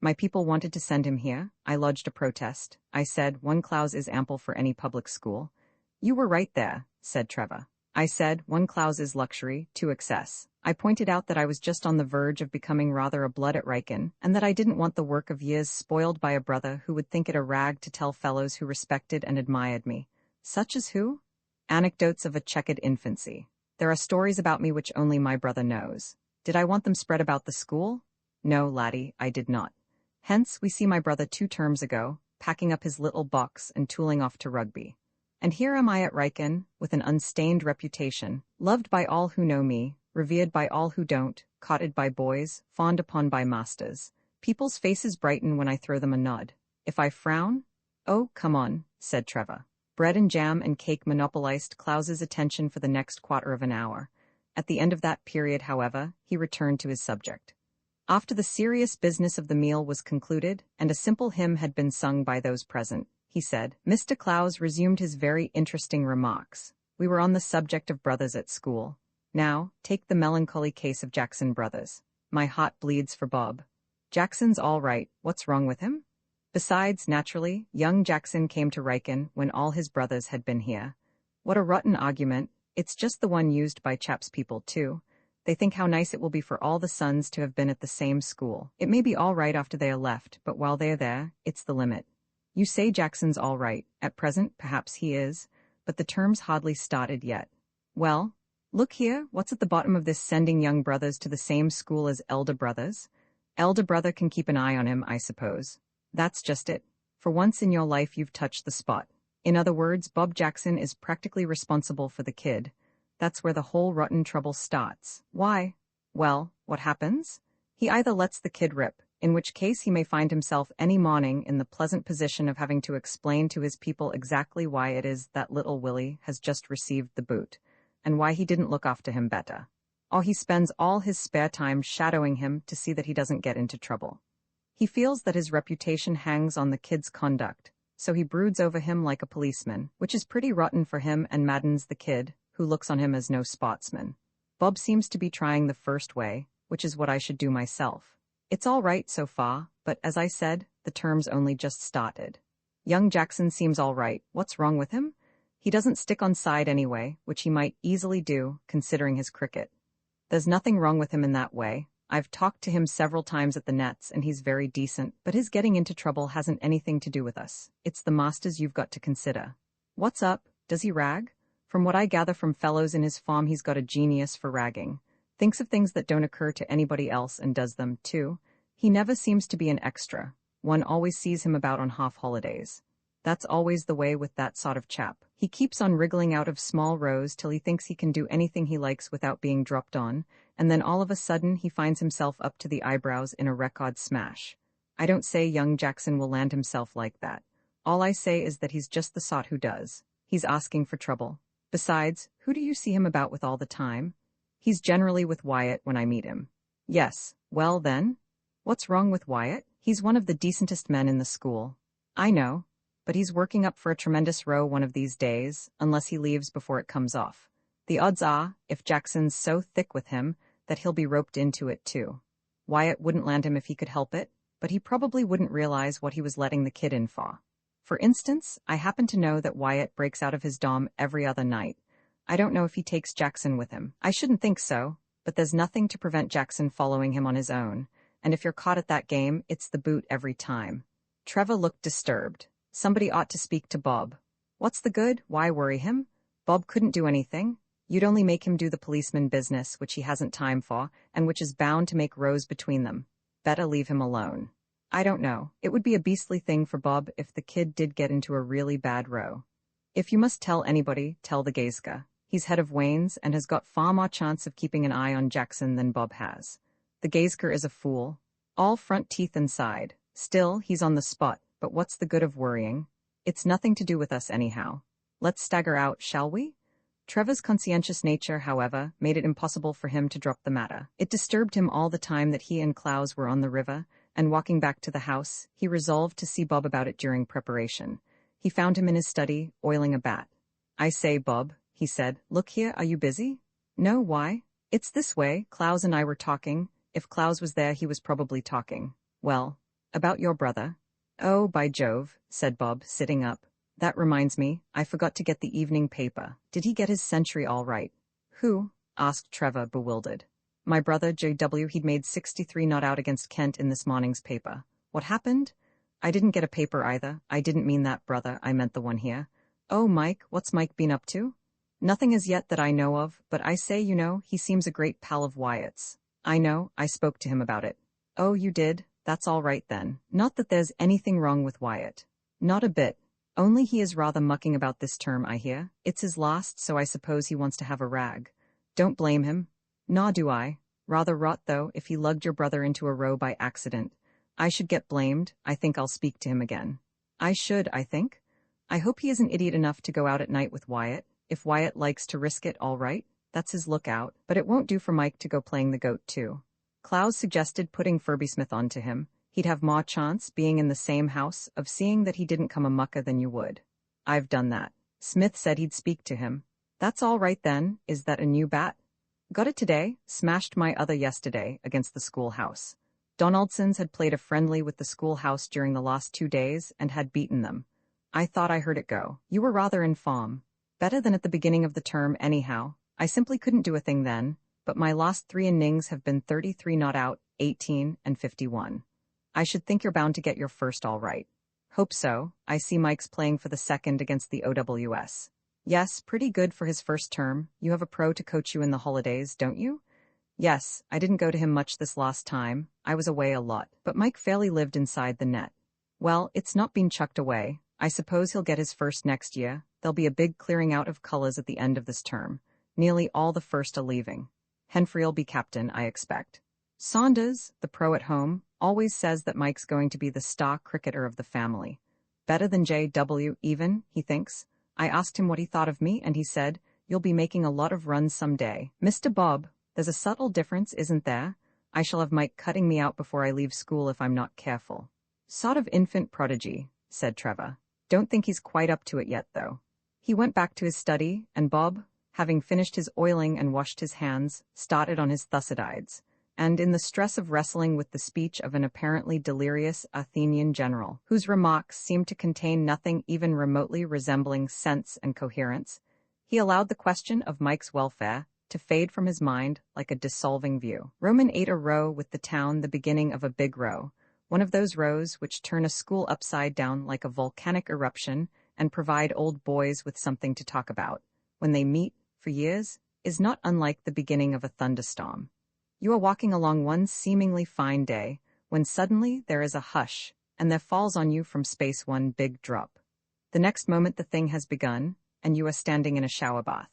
My people wanted to send him here. I lodged a protest. I said, 1 Klaus is ample for any public school. You were right there, said Trevor. I said, 1 Klaus is luxury, to excess. I pointed out that I was just on the verge of becoming rather a blood at Riken, and that I didn't want the work of years spoiled by a brother who would think it a rag to tell fellows who respected and admired me. Such as who? Anecdotes of a checkered infancy. There are stories about me which only my brother knows. Did I want them spread about the school? No, laddie, I did not. Hence, we see my brother 2 terms ago, packing up his little box and tooling off to Rugby. And here am I at Riken, with an unstained reputation, loved by all who know me, revered by all who don't, courted by boys, fawned upon by masters. People's faces brighten when I throw them a nod. If I frown? Oh, come on, said Trevor. Bread and jam and cake monopolized Klaus's attention for the next quarter of an hour. At the end of that period, however, he returned to his subject. After the serious business of the meal was concluded, and a simple hymn had been sung by those present, he said, Mr. Klaus resumed his very interesting remarks. We were on the subject of brothers at school. Now, take the melancholy case of Jackson brothers. My heart bleeds for Bob. Jackson's all right. What's wrong with him? Besides, naturally, young Jackson came to Riken when all his brothers had been here. What a rotten argument. It's just the one used by Chap's people, too. They think how nice it will be for all the sons to have been at the same school. It may be all right after they are left, but while they are there, it's the limit. You say Jackson's all right. At present, perhaps he is, but the term's hardly started yet. Well, look here, what's at the bottom of this sending young brothers to the same school as elder brothers? Elder brother can keep an eye on him, I suppose. That's just it. For once in your life you've touched the spot. In other words, Bob Jackson is practically responsible for the kid. That's where the whole rotten trouble starts. Why? Well, what happens? He either lets the kid rip, in which case he may find himself any morning in the pleasant position of having to explain to his people exactly why it is that little Willie has just received the boot, and why he didn't look after him better. Or he spends all his spare time shadowing him to see that he doesn't get into trouble. He feels that his reputation hangs on the kid's conduct, so he broods over him like a policeman, which is pretty rotten for him and maddens the kid, who looks on him as no sportsman. Bob seems to be trying the first way, which is what I should do myself. It's all right so far, but as I said, the term's only just started. Young Jackson seems all right. What's wrong with him? He doesn't stick on side anyway, which he might easily do, considering his cricket. There's nothing wrong with him in that way. I've talked to him several times at the nets, and he's very decent, but his getting into trouble hasn't anything to do with us. It's the masters you've got to consider. What's up? Does he rag? From what I gather from fellows in his farm, he's got a genius for ragging. Thinks of things that don't occur to anybody else and does them, too. He never seems to be an extra. One always sees him about on half-holidays. That's always the way with that sort of chap. He keeps on wriggling out of small rows till he thinks he can do anything he likes without being dropped on, and then all of a sudden he finds himself up to the eyebrows in a record smash. I don't say young Jackson will land himself like that. All I say is that he's just the sort who does. He's asking for trouble. Besides, who do you see him about with all the time? He's generally with Wyatt when I meet him. Yes, well then? What's wrong with Wyatt? He's one of the decentest men in the school. I know, but he's working up for a tremendous row one of these days, unless he leaves before it comes off. The odds are, if Jackson's so thick with him, that he'll be roped into it too. Wyatt wouldn't land him if he could help it, but he probably wouldn't realize what he was letting the kid in for. For instance, I happen to know that Wyatt breaks out of his dom every other night. I don't know if he takes Jackson with him. I shouldn't think so, but there's nothing to prevent Jackson following him on his own, and if you're caught at that game, it's the boot every time. Trevor looked disturbed. Somebody ought to speak to Bob. What's the good? Why worry him? Bob couldn't do anything. You'd only make him do the policeman business, which he hasn't time for, and which is bound to make rows between them. Better leave him alone. I don't know. It would be a beastly thing for Bob if the kid did get into a really bad row. If you must tell anybody, tell the Gazka. He's head of Wayne's and has got far more chance of keeping an eye on Jackson than Bob has. The Gazker is a fool. All front teeth inside. Still, he's on the spot, but what's the good of worrying? It's nothing to do with us anyhow. Let's stagger out, shall we? Trevor's conscientious nature, however, made it impossible for him to drop the matter. It disturbed him all the time that he and Klaus were on the river, and walking back to the house, he resolved to see Bob about it during preparation. He found him in his study, oiling a bat. I say, Bob, he said, look here, are you busy? No, why? It's this way, Klaus and I were talking. If Klaus was there, he was probably talking. Well, about your brother. Oh, by Jove, said Bob, sitting up. That reminds me, I forgot to get the evening paper. Did he get his century all right? Who? Asked Trevor, bewildered. My brother, J.W., he'd made 63 not out against Kent in this morning's paper. What happened? I didn't get a paper either. I didn't mean that, brother. I meant the one here. Oh, Mike, what's Mike been up to? Nothing as yet that I know of, but I say, you know, he seems a great pal of Wyatt's. I know, I spoke to him about it. Oh, you did? That's all right then. Not that there's anything wrong with Wyatt. Not a bit. Only he is rather mucking about this term, I hear. It's his last, so I suppose he wants to have a rag. Don't blame him. Nor do I. Rather rot, though, if he lugged your brother into a row by accident. I should get blamed. I think I'll speak to him again. I should, I think. I hope he isn't idiot enough to go out at night with Wyatt. If Wyatt likes to risk it, all right. That's his lookout. But it won't do for Mike to go playing the goat, too. Klaus suggested putting Furby Smith on to him. He'd have more chance, being in the same house, of seeing that he didn't come a mucker than you would. I've done that. Smith said he'd speak to him. That's all right then. Is that a new bat? Got it today. Smashed my other yesterday against the schoolhouse. Donaldsons had played a friendly with the schoolhouse during the last 2 days and had beaten them. I thought I heard it go. You were rather in form. Better than at the beginning of the term anyhow. I simply couldn't do a thing then, but my last 3 innings have been 33 not out, 18, and 51. I should think you're bound to get your first all right. Hope so. I see Mike's playing for the second against the OWS. Yes, pretty good for his first term. You have a pro to coach you in the holidays, don't you? Yes, I didn't go to him much this last time. I was away a lot, but Mike fairly lived inside the net. Well, it's not been chucked away. I suppose he'll get his first next year. There'll be a big clearing out of colors at the end of this term. Nearly all the first are leaving. Henfrey'll be captain, I expect. Saunders, the pro at home, always says that Mike's going to be the star cricketer of the family. Better than J.W. even, he thinks. I asked him what he thought of me, and he said, "You'll be making a lot of runs someday." Mr. Bob, there's a subtle difference, isn't there? I shall have Mike cutting me out before I leave school if I'm not careful. Sort of infant prodigy, said Trevor. Don't think he's quite up to it yet, though. He went back to his study, and Bob, having finished his oiling and washed his hands, started on his Thucydides, and in the stress of wrestling with the speech of an apparently delirious Athenian general, whose remarks seemed to contain nothing even remotely resembling sense and coherence, he allowed the question of Mike's welfare to fade from his mind like a dissolving view. Roman ate a row with the town, the beginning of a big row, one of those rows which turn a school upside down like a volcanic eruption and provide old boys with something to talk about, when they meet, for years, is not unlike the beginning of a thunderstorm. You are walking along one seemingly fine day, when suddenly there is a hush, and there falls on you from space one big drop. The next moment the thing has begun, and you are standing in a shower bath.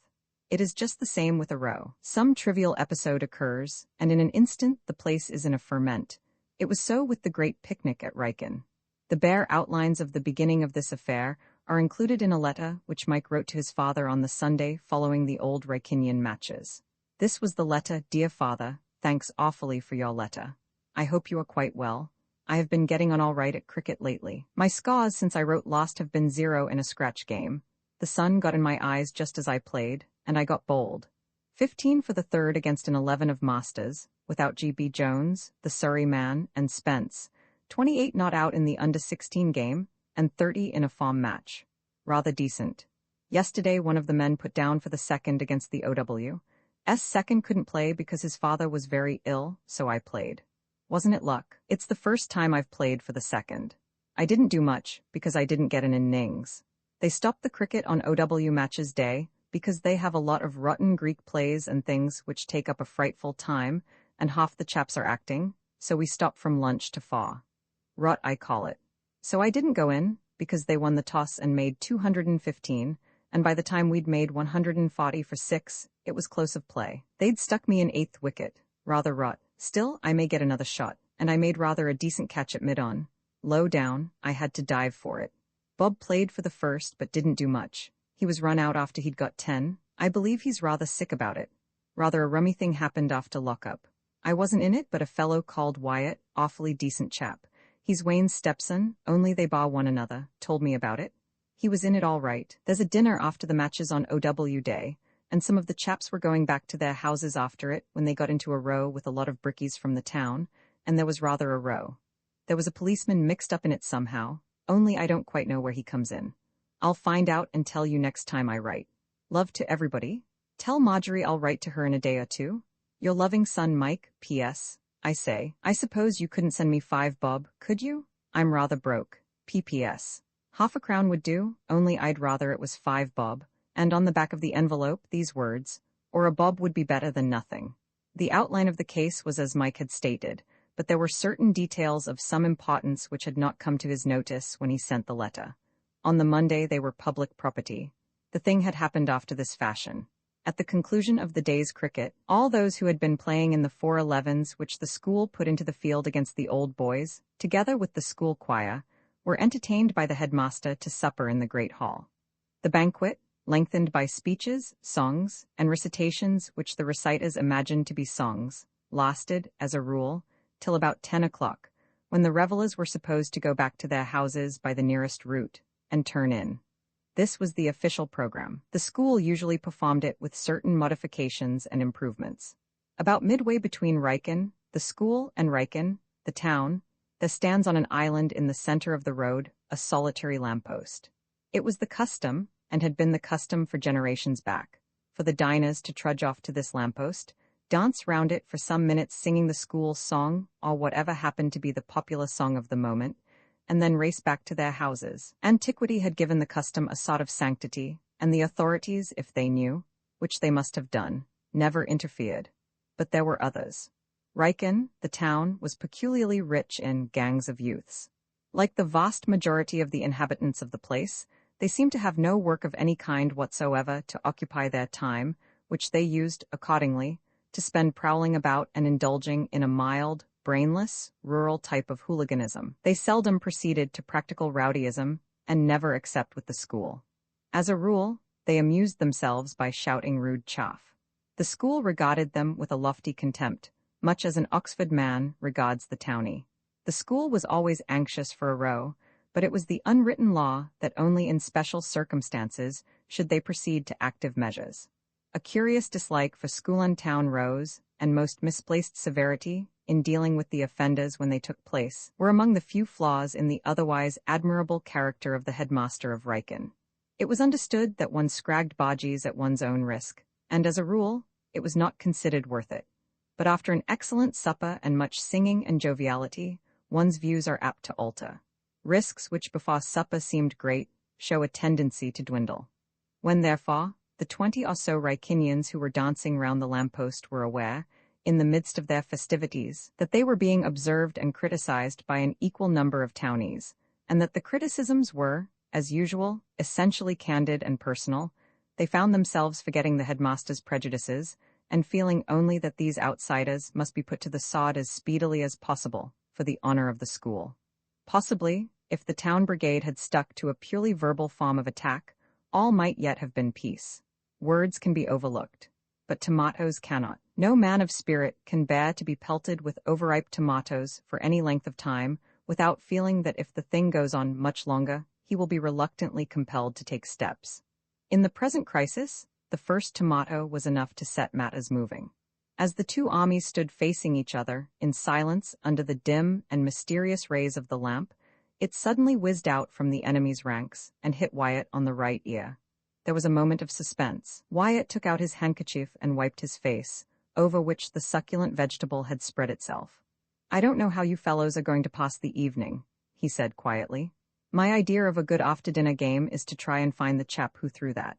It is just the same with a row. Some trivial episode occurs, and in an instant the place is in a ferment. It was so with the great picnic at Riken. The bare outlines of the beginning of this affair are included in a letter which Mike wrote to his father on the Sunday following the old Rykinian matches. This was the letter: "Dear Father, thanks awfully for your letter. I hope you are quite well. I have been getting on all right at cricket lately. My scores since I wrote last have been 0 in a scratch game. The sun got in my eyes just as I played, and I got bowled. 15 for the third against an 11 of Masters, without G.B. Jones, the Surrey man, and Spence. 28 not out in the under-16 game, and 30 in a farm match. Rather decent. Yesterday one of the men put down for the second against the OW. Second couldn't play because his father was very ill, so I played. Wasn't it luck? It's the first time I've played for the second. I didn't do much, because I didn't get an innings. They stopped the cricket on OW matches day, because they have a lot of rotten Greek plays and things which take up a frightful time, and half the chaps are acting, so we stopped from lunch to faw. Rot, I call it. So I didn't go in, because they won the toss and made 215, and by the time we'd made 140 for 6, it was close of play. They'd stuck me in 8th wicket. Rather rot. Still, I may get another shot, and I made rather a decent catch at mid-on. Low down, I had to dive for it. Bob played for the first but didn't do much. He was run out after he'd got 10. I believe he's rather sick about it. Rather a rummy thing happened after lock-up. I wasn't in it, but a fellow called Wyatt, awfully decent chap. He's Wayne's stepson, only they bar one another, told me about it. He was in it all right. There's a dinner after the matches on OW Day, and some of the chaps were going back to their houses after it when they got into a row with a lot of brickies from the town, and there was rather a row. There was a policeman mixed up in it somehow, only I don't quite know where he comes in. I'll find out and tell you next time I write. Love to everybody. Tell Marjorie I'll write to her in a day or two. Your loving son Mike, P.S. I say, I suppose you couldn't send me 5 bob, could you? I'm rather broke. P.P.S. Half a crown would do, only I'd rather it was 5 bob, and on the back of the envelope these words, or a bob would be better than nothing. The outline of the case was as Mike had stated, but there were certain details of some importance which had not come to his notice when he sent the letter. On the Monday they were public property. The thing had happened after this fashion. At the conclusion of the day's cricket, all those who had been playing in the 4-11s which the school put into the field against the old boys, together with the school choir, were entertained by the headmaster to supper in the great hall. The banquet, lengthened by speeches, songs, and recitations which the reciters imagined to be songs, lasted, as a rule, till about 10 o'clock, when the revellers were supposed to go back to their houses by the nearest route and turn in. This was the official program. The school usually performed it with certain modifications and improvements. About midway between Riken, the school, and Riken, the town, there stands on an island in the center of the road a solitary lamppost. It was the custom, and had been the custom for generations back, for the diners to trudge off to this lamppost, dance round it for some minutes singing the school song or whatever happened to be the popular song of the moment, and then race back to their houses. Antiquity had given the custom a sort of sanctity, and the authorities, if they knew, which they must have done, never interfered. But there were others. Riken, the town, was peculiarly rich in gangs of youths. Like the vast majority of the inhabitants of the place, they seemed to have no work of any kind whatsoever to occupy their time, which they used, accordingly, to spend prowling about and indulging in a mild, brainless, rural type of hooliganism. They seldom proceeded to practical rowdyism, and never except with the school. As a rule, they amused themselves by shouting rude chaff. The school regarded them with a lofty contempt, much as an Oxford man regards the townie. The school was always anxious for a row, but it was the unwritten law that only in special circumstances should they proceed to active measures. A curious dislike for school and town rows, and most misplaced severity in dealing with the offenders when they took place, were among the few flaws in the otherwise admirable character of the headmaster of Riken. It was understood that one scragged bogies at one's own risk, and as a rule, it was not considered worth it. But after an excellent supper and much singing and joviality, one's views are apt to alter. Risks which before supper seemed great show a tendency to dwindle. When, therefore, the 20 or so Rykinians who were dancing round the lamppost were aware, in the midst of their festivities, that they were being observed and criticized by an equal number of townies, and that the criticisms were, as usual, essentially candid and personal, they found themselves forgetting the headmaster's prejudices, and feeling only that these outsiders must be put to the sod as speedily as possible, for the honor of the school. Possibly, if the town brigade had stuck to a purely verbal form of attack, all might yet have been peace. Words can be overlooked, but tomatoes cannot. No man of spirit can bear to be pelted with overripe tomatoes for any length of time without feeling that if the thing goes on much longer, he will be reluctantly compelled to take steps. In the present crisis, the first tomato was enough to set matters moving. As the two armies stood facing each other, in silence under the dim and mysterious rays of the lamp, it suddenly whizzed out from the enemy's ranks and hit Wyatt on the right ear. There was a moment of suspense. Wyatt took out his handkerchief and wiped his face, over which the succulent vegetable had spread itself. "I don't know how you fellows are going to pass the evening," he said quietly. "My idea of a good after-dinner game is to try and find the chap who threw that.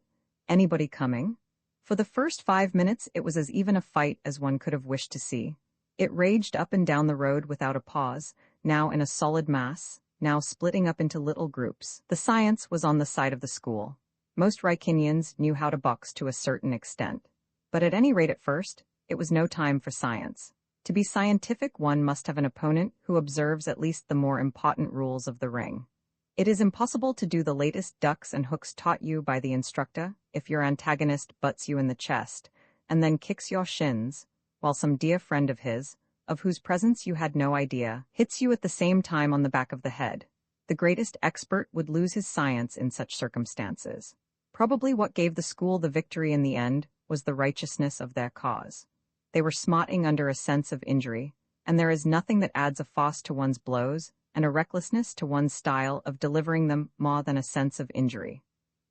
Anybody coming?" For the first 5 minutes it was as even a fight as one could have wished to see. It raged up and down the road without a pause, now in a solid mass, now splitting up into little groups. The science was on the side of the school. Most Rykinians knew how to box to a certain extent. But at any rate at first, it was no time for science. To be scientific, one must have an opponent who observes at least the more important rules of the ring. It is impossible to do the latest ducks and hooks taught you by the instructor if your antagonist butts you in the chest and then kicks your shins, while some dear friend of his, of whose presence you had no idea, hits you at the same time on the back of the head. The greatest expert would lose his science in such circumstances. Probably what gave the school the victory in the end was the righteousness of their cause. They were smarting under a sense of injury, and there is nothing that adds a force to one's blows and a recklessness to one's style of delivering them more than a sense of injury.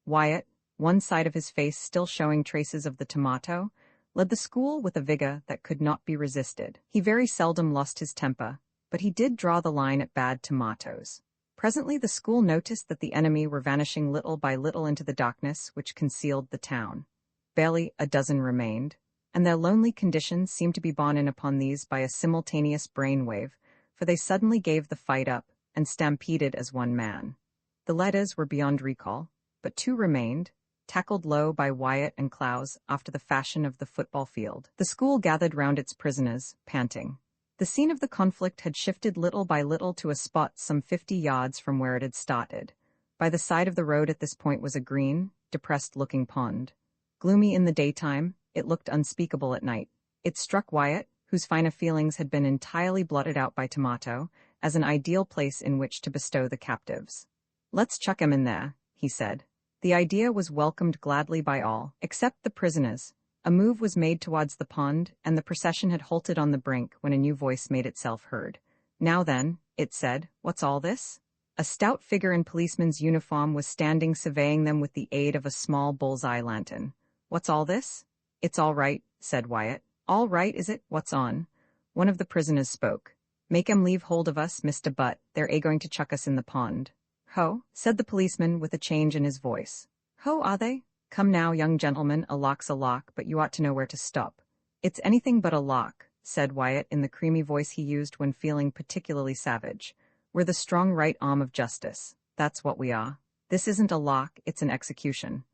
Wyatt, one side of his face still showing traces of the tomato, led the school with a vigor that could not be resisted. He very seldom lost his temper, but he did draw the line at bad tomatoes. Presently the school noticed that the enemy were vanishing little by little into the darkness which concealed the town. Barely a dozen remained, and their lonely condition seemed to be borne in upon these by a simultaneous brainwave, for they suddenly gave the fight up and stampeded as one man. The letters were beyond recall, but 2 remained, tackled low by Wyatt and Clowes after the fashion of the football field. The school gathered round its prisoners, panting. The scene of the conflict had shifted little by little to a spot some 50 yards from where it had started. By the side of the road at this point was a green, depressed-looking pond. Gloomy in the daytime, it looked unspeakable at night. It struck Wyatt, whose finer feelings had been entirely blotted out by tomato, as an ideal place in which to bestow the captives. "Let's chuck 'em in there," he said. The idea was welcomed gladly by all, except the prisoners. A move was made towards the pond, and the procession had halted on the brink when a new voice made itself heard. "Now then," it said, "what's all this?" A stout figure in policeman's uniform was standing surveying them with the aid of a small bull's-eye lantern. "What's all this?" "It's all right," said Wyatt. All right, is it? What's on? One of the prisoners spoke. Make 'em leave hold of us, Mr. Butt, they're going to chuck us in the pond. Ho, said the policeman with a change in his voice. Ho, are they? Come now, young gentleman, a lock's a lock, but you ought to know where to stop. It's anything but a lock, said Wyatt in the creamy voice he used when feeling particularly savage. We're the strong right arm of justice. That's what we are. This isn't a lock, it's an execution.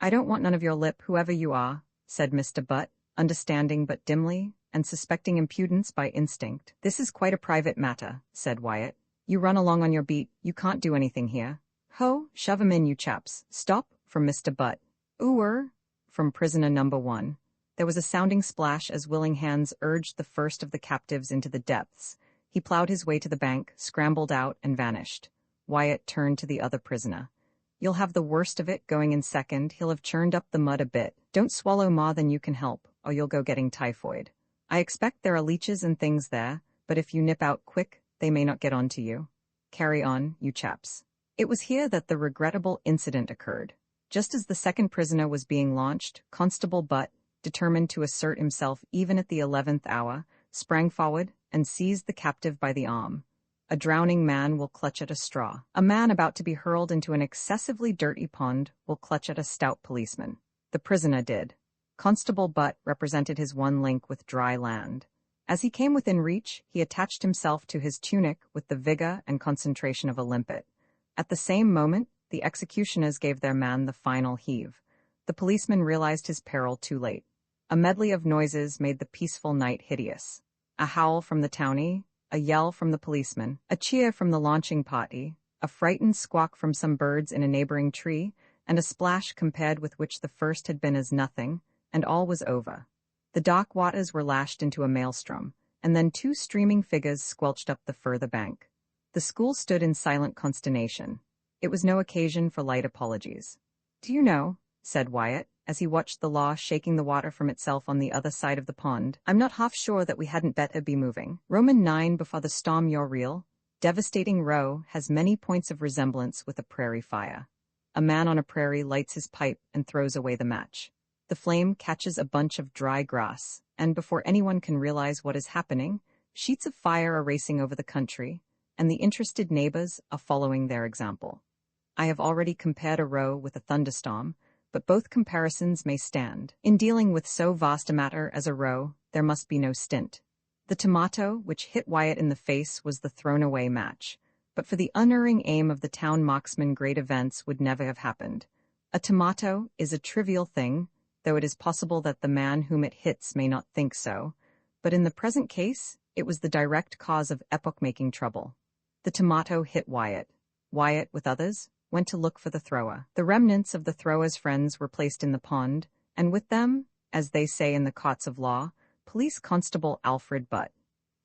I don't want none of your lip, whoever you are, said Mr. Butt, understanding but dimly, and suspecting impudence by instinct. This is quite a private matter, said Wyatt. You run along on your beat, you can't do anything here. Ho, shove 'em in, you chaps. Stop, from Mr. Butt. Ooh, from prisoner number 1. There was a sounding splash as willing hands urged the first of the captives into the depths. He plowed his way to the bank, scrambled out, and vanished. Wyatt turned to the other prisoner. You'll have the worst of it going in second. He'll have churned up the mud a bit. Don't swallow more than you can help, or you'll go getting typhoid. I expect there are leeches and things there, but if you nip out quick, they may not get on to you. Carry on, you chaps. It was here that the regrettable incident occurred. Just as the second prisoner was being launched, Constable Butt, determined to assert himself even at the 11th hour, sprang forward and seized the captive by the arm. A drowning man will clutch at a straw. A man about to be hurled into an excessively dirty pond will clutch at a stout policeman. The prisoner did. Constable Butt represented his one link with dry land. As he came within reach, he attached himself to his tunic with the vigor and concentration of a limpet. At the same moment, the executioners gave their man the final heave. The policeman realized his peril too late. A medley of noises made the peaceful night hideous. A howl from the townie, a yell from the policeman, a cheer from the launching party, a frightened squawk from some birds in a neighboring tree, and a splash compared with which the first had been as nothing, and all was over. The dock waters were lashed into a maelstrom, and then 2 streaming figures squelched up the further bank. The school stood in silent consternation. It was no occasion for light apologies. Do you know, said Wyatt, as he watched the law shaking the water from itself on the other side of the pond, I'm not half sure that we hadn't better be moving. Roman 9 before the storm you're real. Devastating row has many points of resemblance with a prairie fire. A man on a prairie lights his pipe and throws away the match. The flame catches a bunch of dry grass, and before anyone can realize what is happening, sheets of fire are racing over the country, and the interested neighbors are following their example. I have already compared a row with a thunderstorm, but both comparisons may stand. In dealing with so vast a matter as a row, there must be no stint. The tomato, which hit Wyatt in the face, was the thrown-away match, but for the unerring aim of the town marksman great events would never have happened. A tomato is a trivial thing, though it is possible that the man whom it hits may not think so, but in the present case, it was the direct cause of epoch-making trouble. The tomato hit Wyatt. Wyatt, with others, went to look for the thrower. The remnants of the thrower's friends were placed in the pond, and with them, as they say in the courts of law, Police Constable Alfred Butt.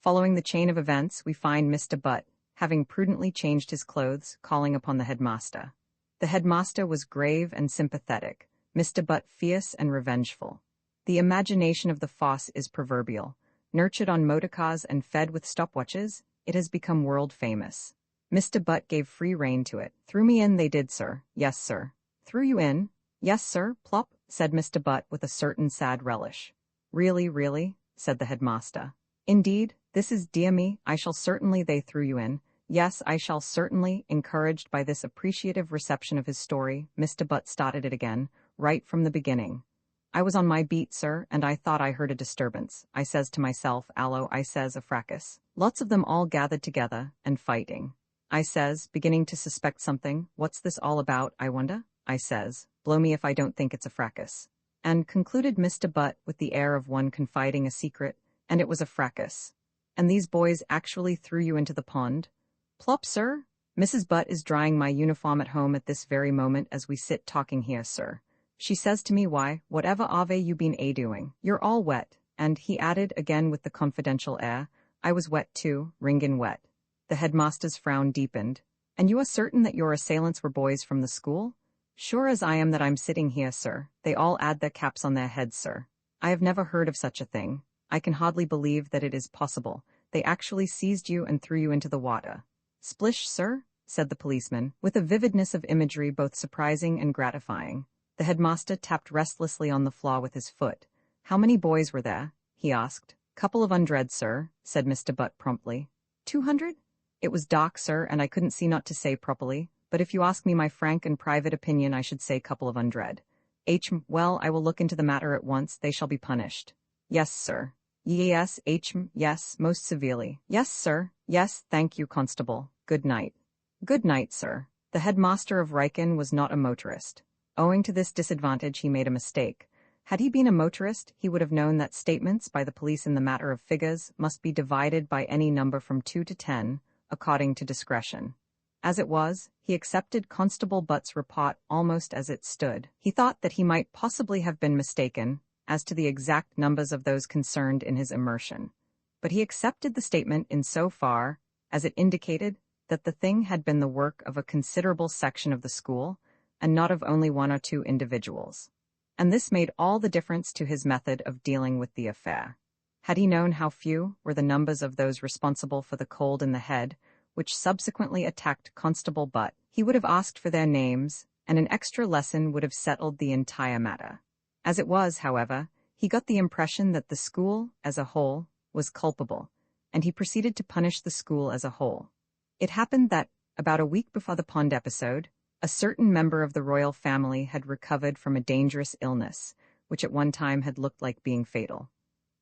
Following the chain of events, we find Mr. Butt, having prudently changed his clothes, calling upon the headmaster. The headmaster was grave and sympathetic, Mr. Butt fierce and revengeful. The imagination of the Foss is proverbial. Nurtured on motorcars and fed with stopwatches, it has become world famous. Mr. Butt gave free rein to it. Threw me in, they did, sir. Yes, sir. Threw you in? Yes, sir, plop, said Mr. Butt with a certain sad relish. Really, said the headmaster. Indeed, this is dear me, I shall certainly they threw you in. Yes, I shall certainly. Encouraged by this appreciative reception of his story, Mr. Butt started it again, right from the beginning. I was on my beat, sir, and I thought I heard a disturbance. I says to myself, allo, I says, a fracas. Lots of them all gathered together, and fighting. I says, beginning to suspect something, what's this all about, I wonder? I says, blow me if I don't think it's a fracas. And concluded Mr. Butt with the air of one confiding a secret, and it was a fracas. And these boys actually threw you into the pond? Plop, sir? Mrs. Butt is drying my uniform at home at this very moment as we sit talking here, sir. She says to me, why, whatever ave you been doing? You're all wet. And he added again with the confidential air, I was wet too, ringin' wet. The headmaster's frown deepened. And you are certain that your assailants were boys from the school? Sure as I am that I'm sitting here, sir. They all add their caps on their heads, sir. I have never heard of such a thing. I can hardly believe that it is possible. They actually seized you and threw you into the water. Splish, sir? Said the policeman, with a vividness of imagery both surprising and gratifying. The headmaster tapped restlessly on the floor with his foot. How many boys were there? he asked. "Couple of 100, sir," said Mr. Butt promptly. 200? It was dark, sir, and I couldn't see not to say properly, but if you ask me my frank and private opinion, I should say couple of 100. Well, I will look into the matter at once, they shall be punished. Yes, sir. Yes, yes, most severely. Yes, sir. Yes, thank you, constable. Good night. Good night, sir. The headmaster of Riken was not a motorist. Owing to this disadvantage, he made a mistake. Had he been a motorist, he would have known that statements by the police in the matter of figures must be divided by any number from 2 to 10, according to discretion. As it was, he accepted Constable Butt's report almost as it stood. He thought that he might possibly have been mistaken as to the exact numbers of those concerned in his immersion, but he accepted the statement in so far as it indicated that the thing had been the work of a considerable section of the school, and not of only 1 or 2 individuals. And this made all the difference to his method of dealing with the affair. Had he known how few were the numbers of those responsible for the cold in the head, which subsequently attacked Constable Butt, he would have asked for their names, and an extra lesson would have settled the entire matter. As it was, however, he got the impression that the school, as a whole, was culpable, and he proceeded to punish the school as a whole. It happened that, about a week before the pond episode, a certain member of the royal family had recovered from a dangerous illness, which at one time had looked like being fatal.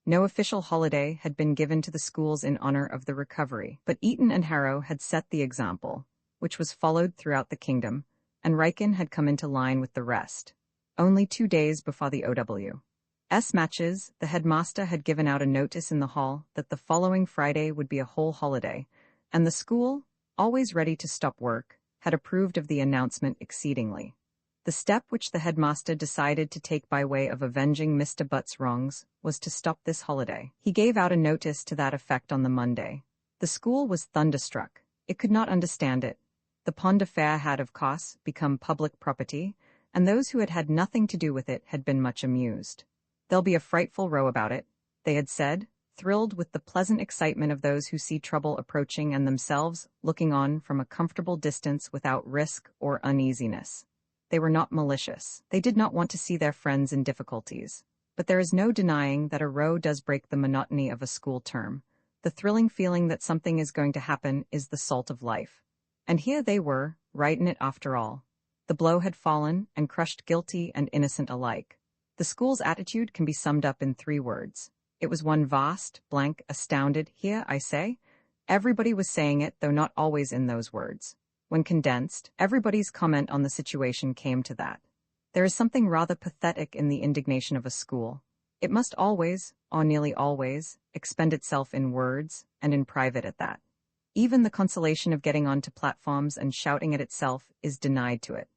No official holiday had been given to the schools in honor of the recovery, but Eton and Harrow had set the example, which was followed throughout the kingdom, and Riken had come into line with the rest. Only 2 days before the OWS matches, the headmaster had given out a notice in the hall that the following Friday would be a whole holiday, and the school, always ready to stop work, had approved of the announcement exceedingly. The step which the headmaster decided to take by way of avenging Mr. Butt's wrongs was to stop this holiday. He gave out a notice to that effect on the Monday. The school was thunderstruck. It could not understand it. The pond affair had, of course, become public property, and those who had had nothing to do with it had been much amused. "There'll be a frightful row about it," they had said, thrilled with the pleasant excitement of those who see trouble approaching and themselves looking on from a comfortable distance without risk or uneasiness. They were not malicious. They did not want to see their friends in difficulties. But there is no denying that a row does break the monotony of a school term. The thrilling feeling that something is going to happen is the salt of life. And here they were, right in it after all. The blow had fallen and crushed guilty and innocent alike. The school's attitude can be summed up in 3 words. It was one vast, blank, astounded, "Here, I say." Everybody was saying it, though not always in those words. When condensed, everybody's comment on the situation came to that. There is something rather pathetic in the indignation of a school. It must always, or nearly always, expend itself in words, and in private at that. Even the consolation of getting onto platforms and shouting at itself is denied to it.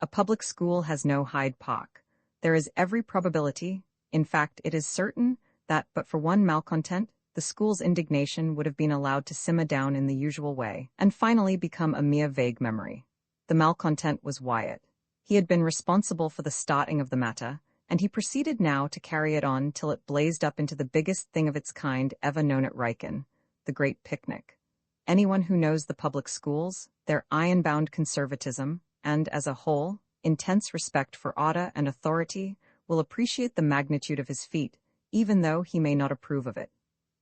A public school has no Hyde Park. There is every probability, in fact it is certain, that but for one malcontent, the school's indignation would have been allowed to simmer down in the usual way, and finally become a mere vague memory. The malcontent was Wyatt. He had been responsible for the starting of the matter, and he proceeded now to carry it on till it blazed up into the biggest thing of its kind ever known at Riken, the Great Picnic. Anyone who knows the public schools, their iron-bound conservatism, and, as a whole, intense respect for order and authority, will appreciate the magnitude of his feat, even though he may not approve of it.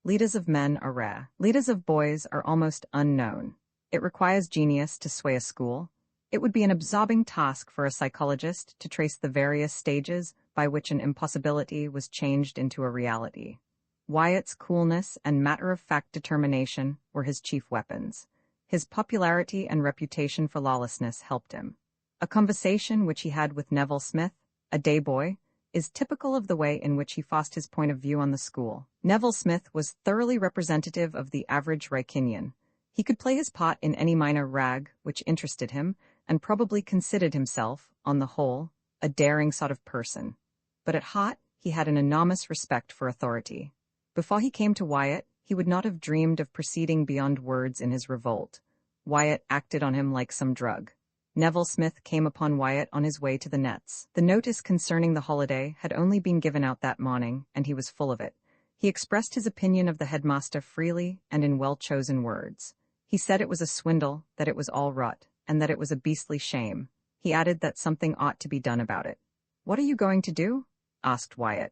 Leaders of men are rare. Leaders of boys are almost unknown. It requires genius to sway a school. It would be an absorbing task for a psychologist to trace the various stages by which an impossibility was changed into a reality. Wyatt's coolness and matter-of-fact determination were his chief weapons. His popularity and reputation for lawlessness helped him. A conversation which he had with Neville Smith, a day boy, is typical of the way in which he forced his point of view on the school. Neville Smith was thoroughly representative of the average Rikinian. He could play his part in any minor rag which interested him, and probably considered himself, on the whole, a daring sort of person. But at heart, he had an enormous respect for authority. Before he came to Wyatt, he would not have dreamed of proceeding beyond words in his revolt. Wyatt acted on him like some drug. Neville Smith came upon Wyatt on his way to the nets. The notice concerning the holiday had only been given out that morning, and he was full of it. He expressed his opinion of the headmaster freely and in well-chosen words. He said it was a swindle, that it was all rot, and that it was a beastly shame. He added that something ought to be done about it. "What are you going to do?" asked Wyatt.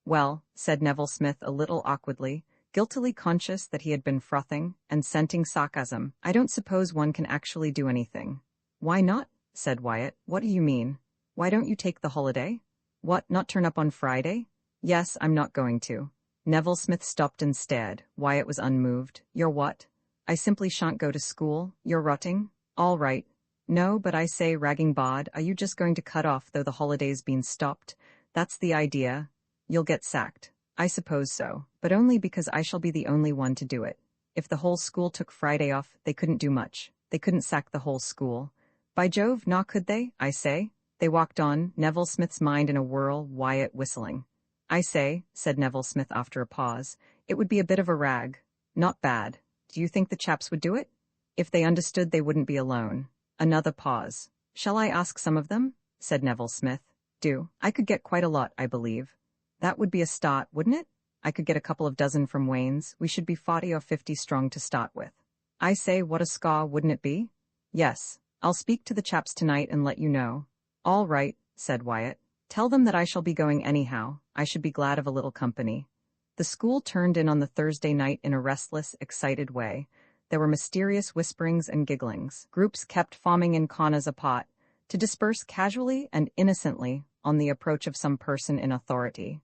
Well, said Neville Smith a little awkwardly, guiltily conscious that he had been frothing and scenting sarcasm. I don't suppose one can actually do anything. Why not? Said Wyatt. What do you mean? Why don't you take the holiday? What, not turn up on Friday? Yes, I'm not going to. Neville Smith stopped and stared. Wyatt was unmoved. You're what? I simply shan't go to school. You're rotting? All right. No, but I say, ragging bod, are you just going to cut off though the holiday's been stopped? That's the idea. You'll get sacked. I suppose so, but only because I shall be the only one to do it. If the whole school took Friday off, they couldn't do much. They couldn't sack the whole school. By Jove, nah, could they, I say? They walked on, Neville Smith's mind in a whirl, Wyatt whistling. I say, said Neville Smith after a pause, it would be a bit of a rag. Not bad. Do you think the chaps would do it? If they understood they wouldn't be alone. Another pause. Shall I ask some of them? Said Neville Smith. Do. I could get quite a lot, I believe. That would be a start, wouldn't it? I could get a couple of dozen from Wayne's. We should be 40 or 50 strong to start with. I say, what a scaw, wouldn't it be? Yes. I'll speak to the chaps tonight and let you know. All right, said Wyatt. Tell them that I shall be going anyhow. I should be glad of a little company. The school turned in on the Thursday night in a restless, excited way. There were mysterious whisperings and gigglings. Groups kept forming in corners apart, to disperse casually and innocently on the approach of some person in authority.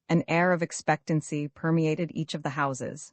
An air of expectancy permeated each of the houses.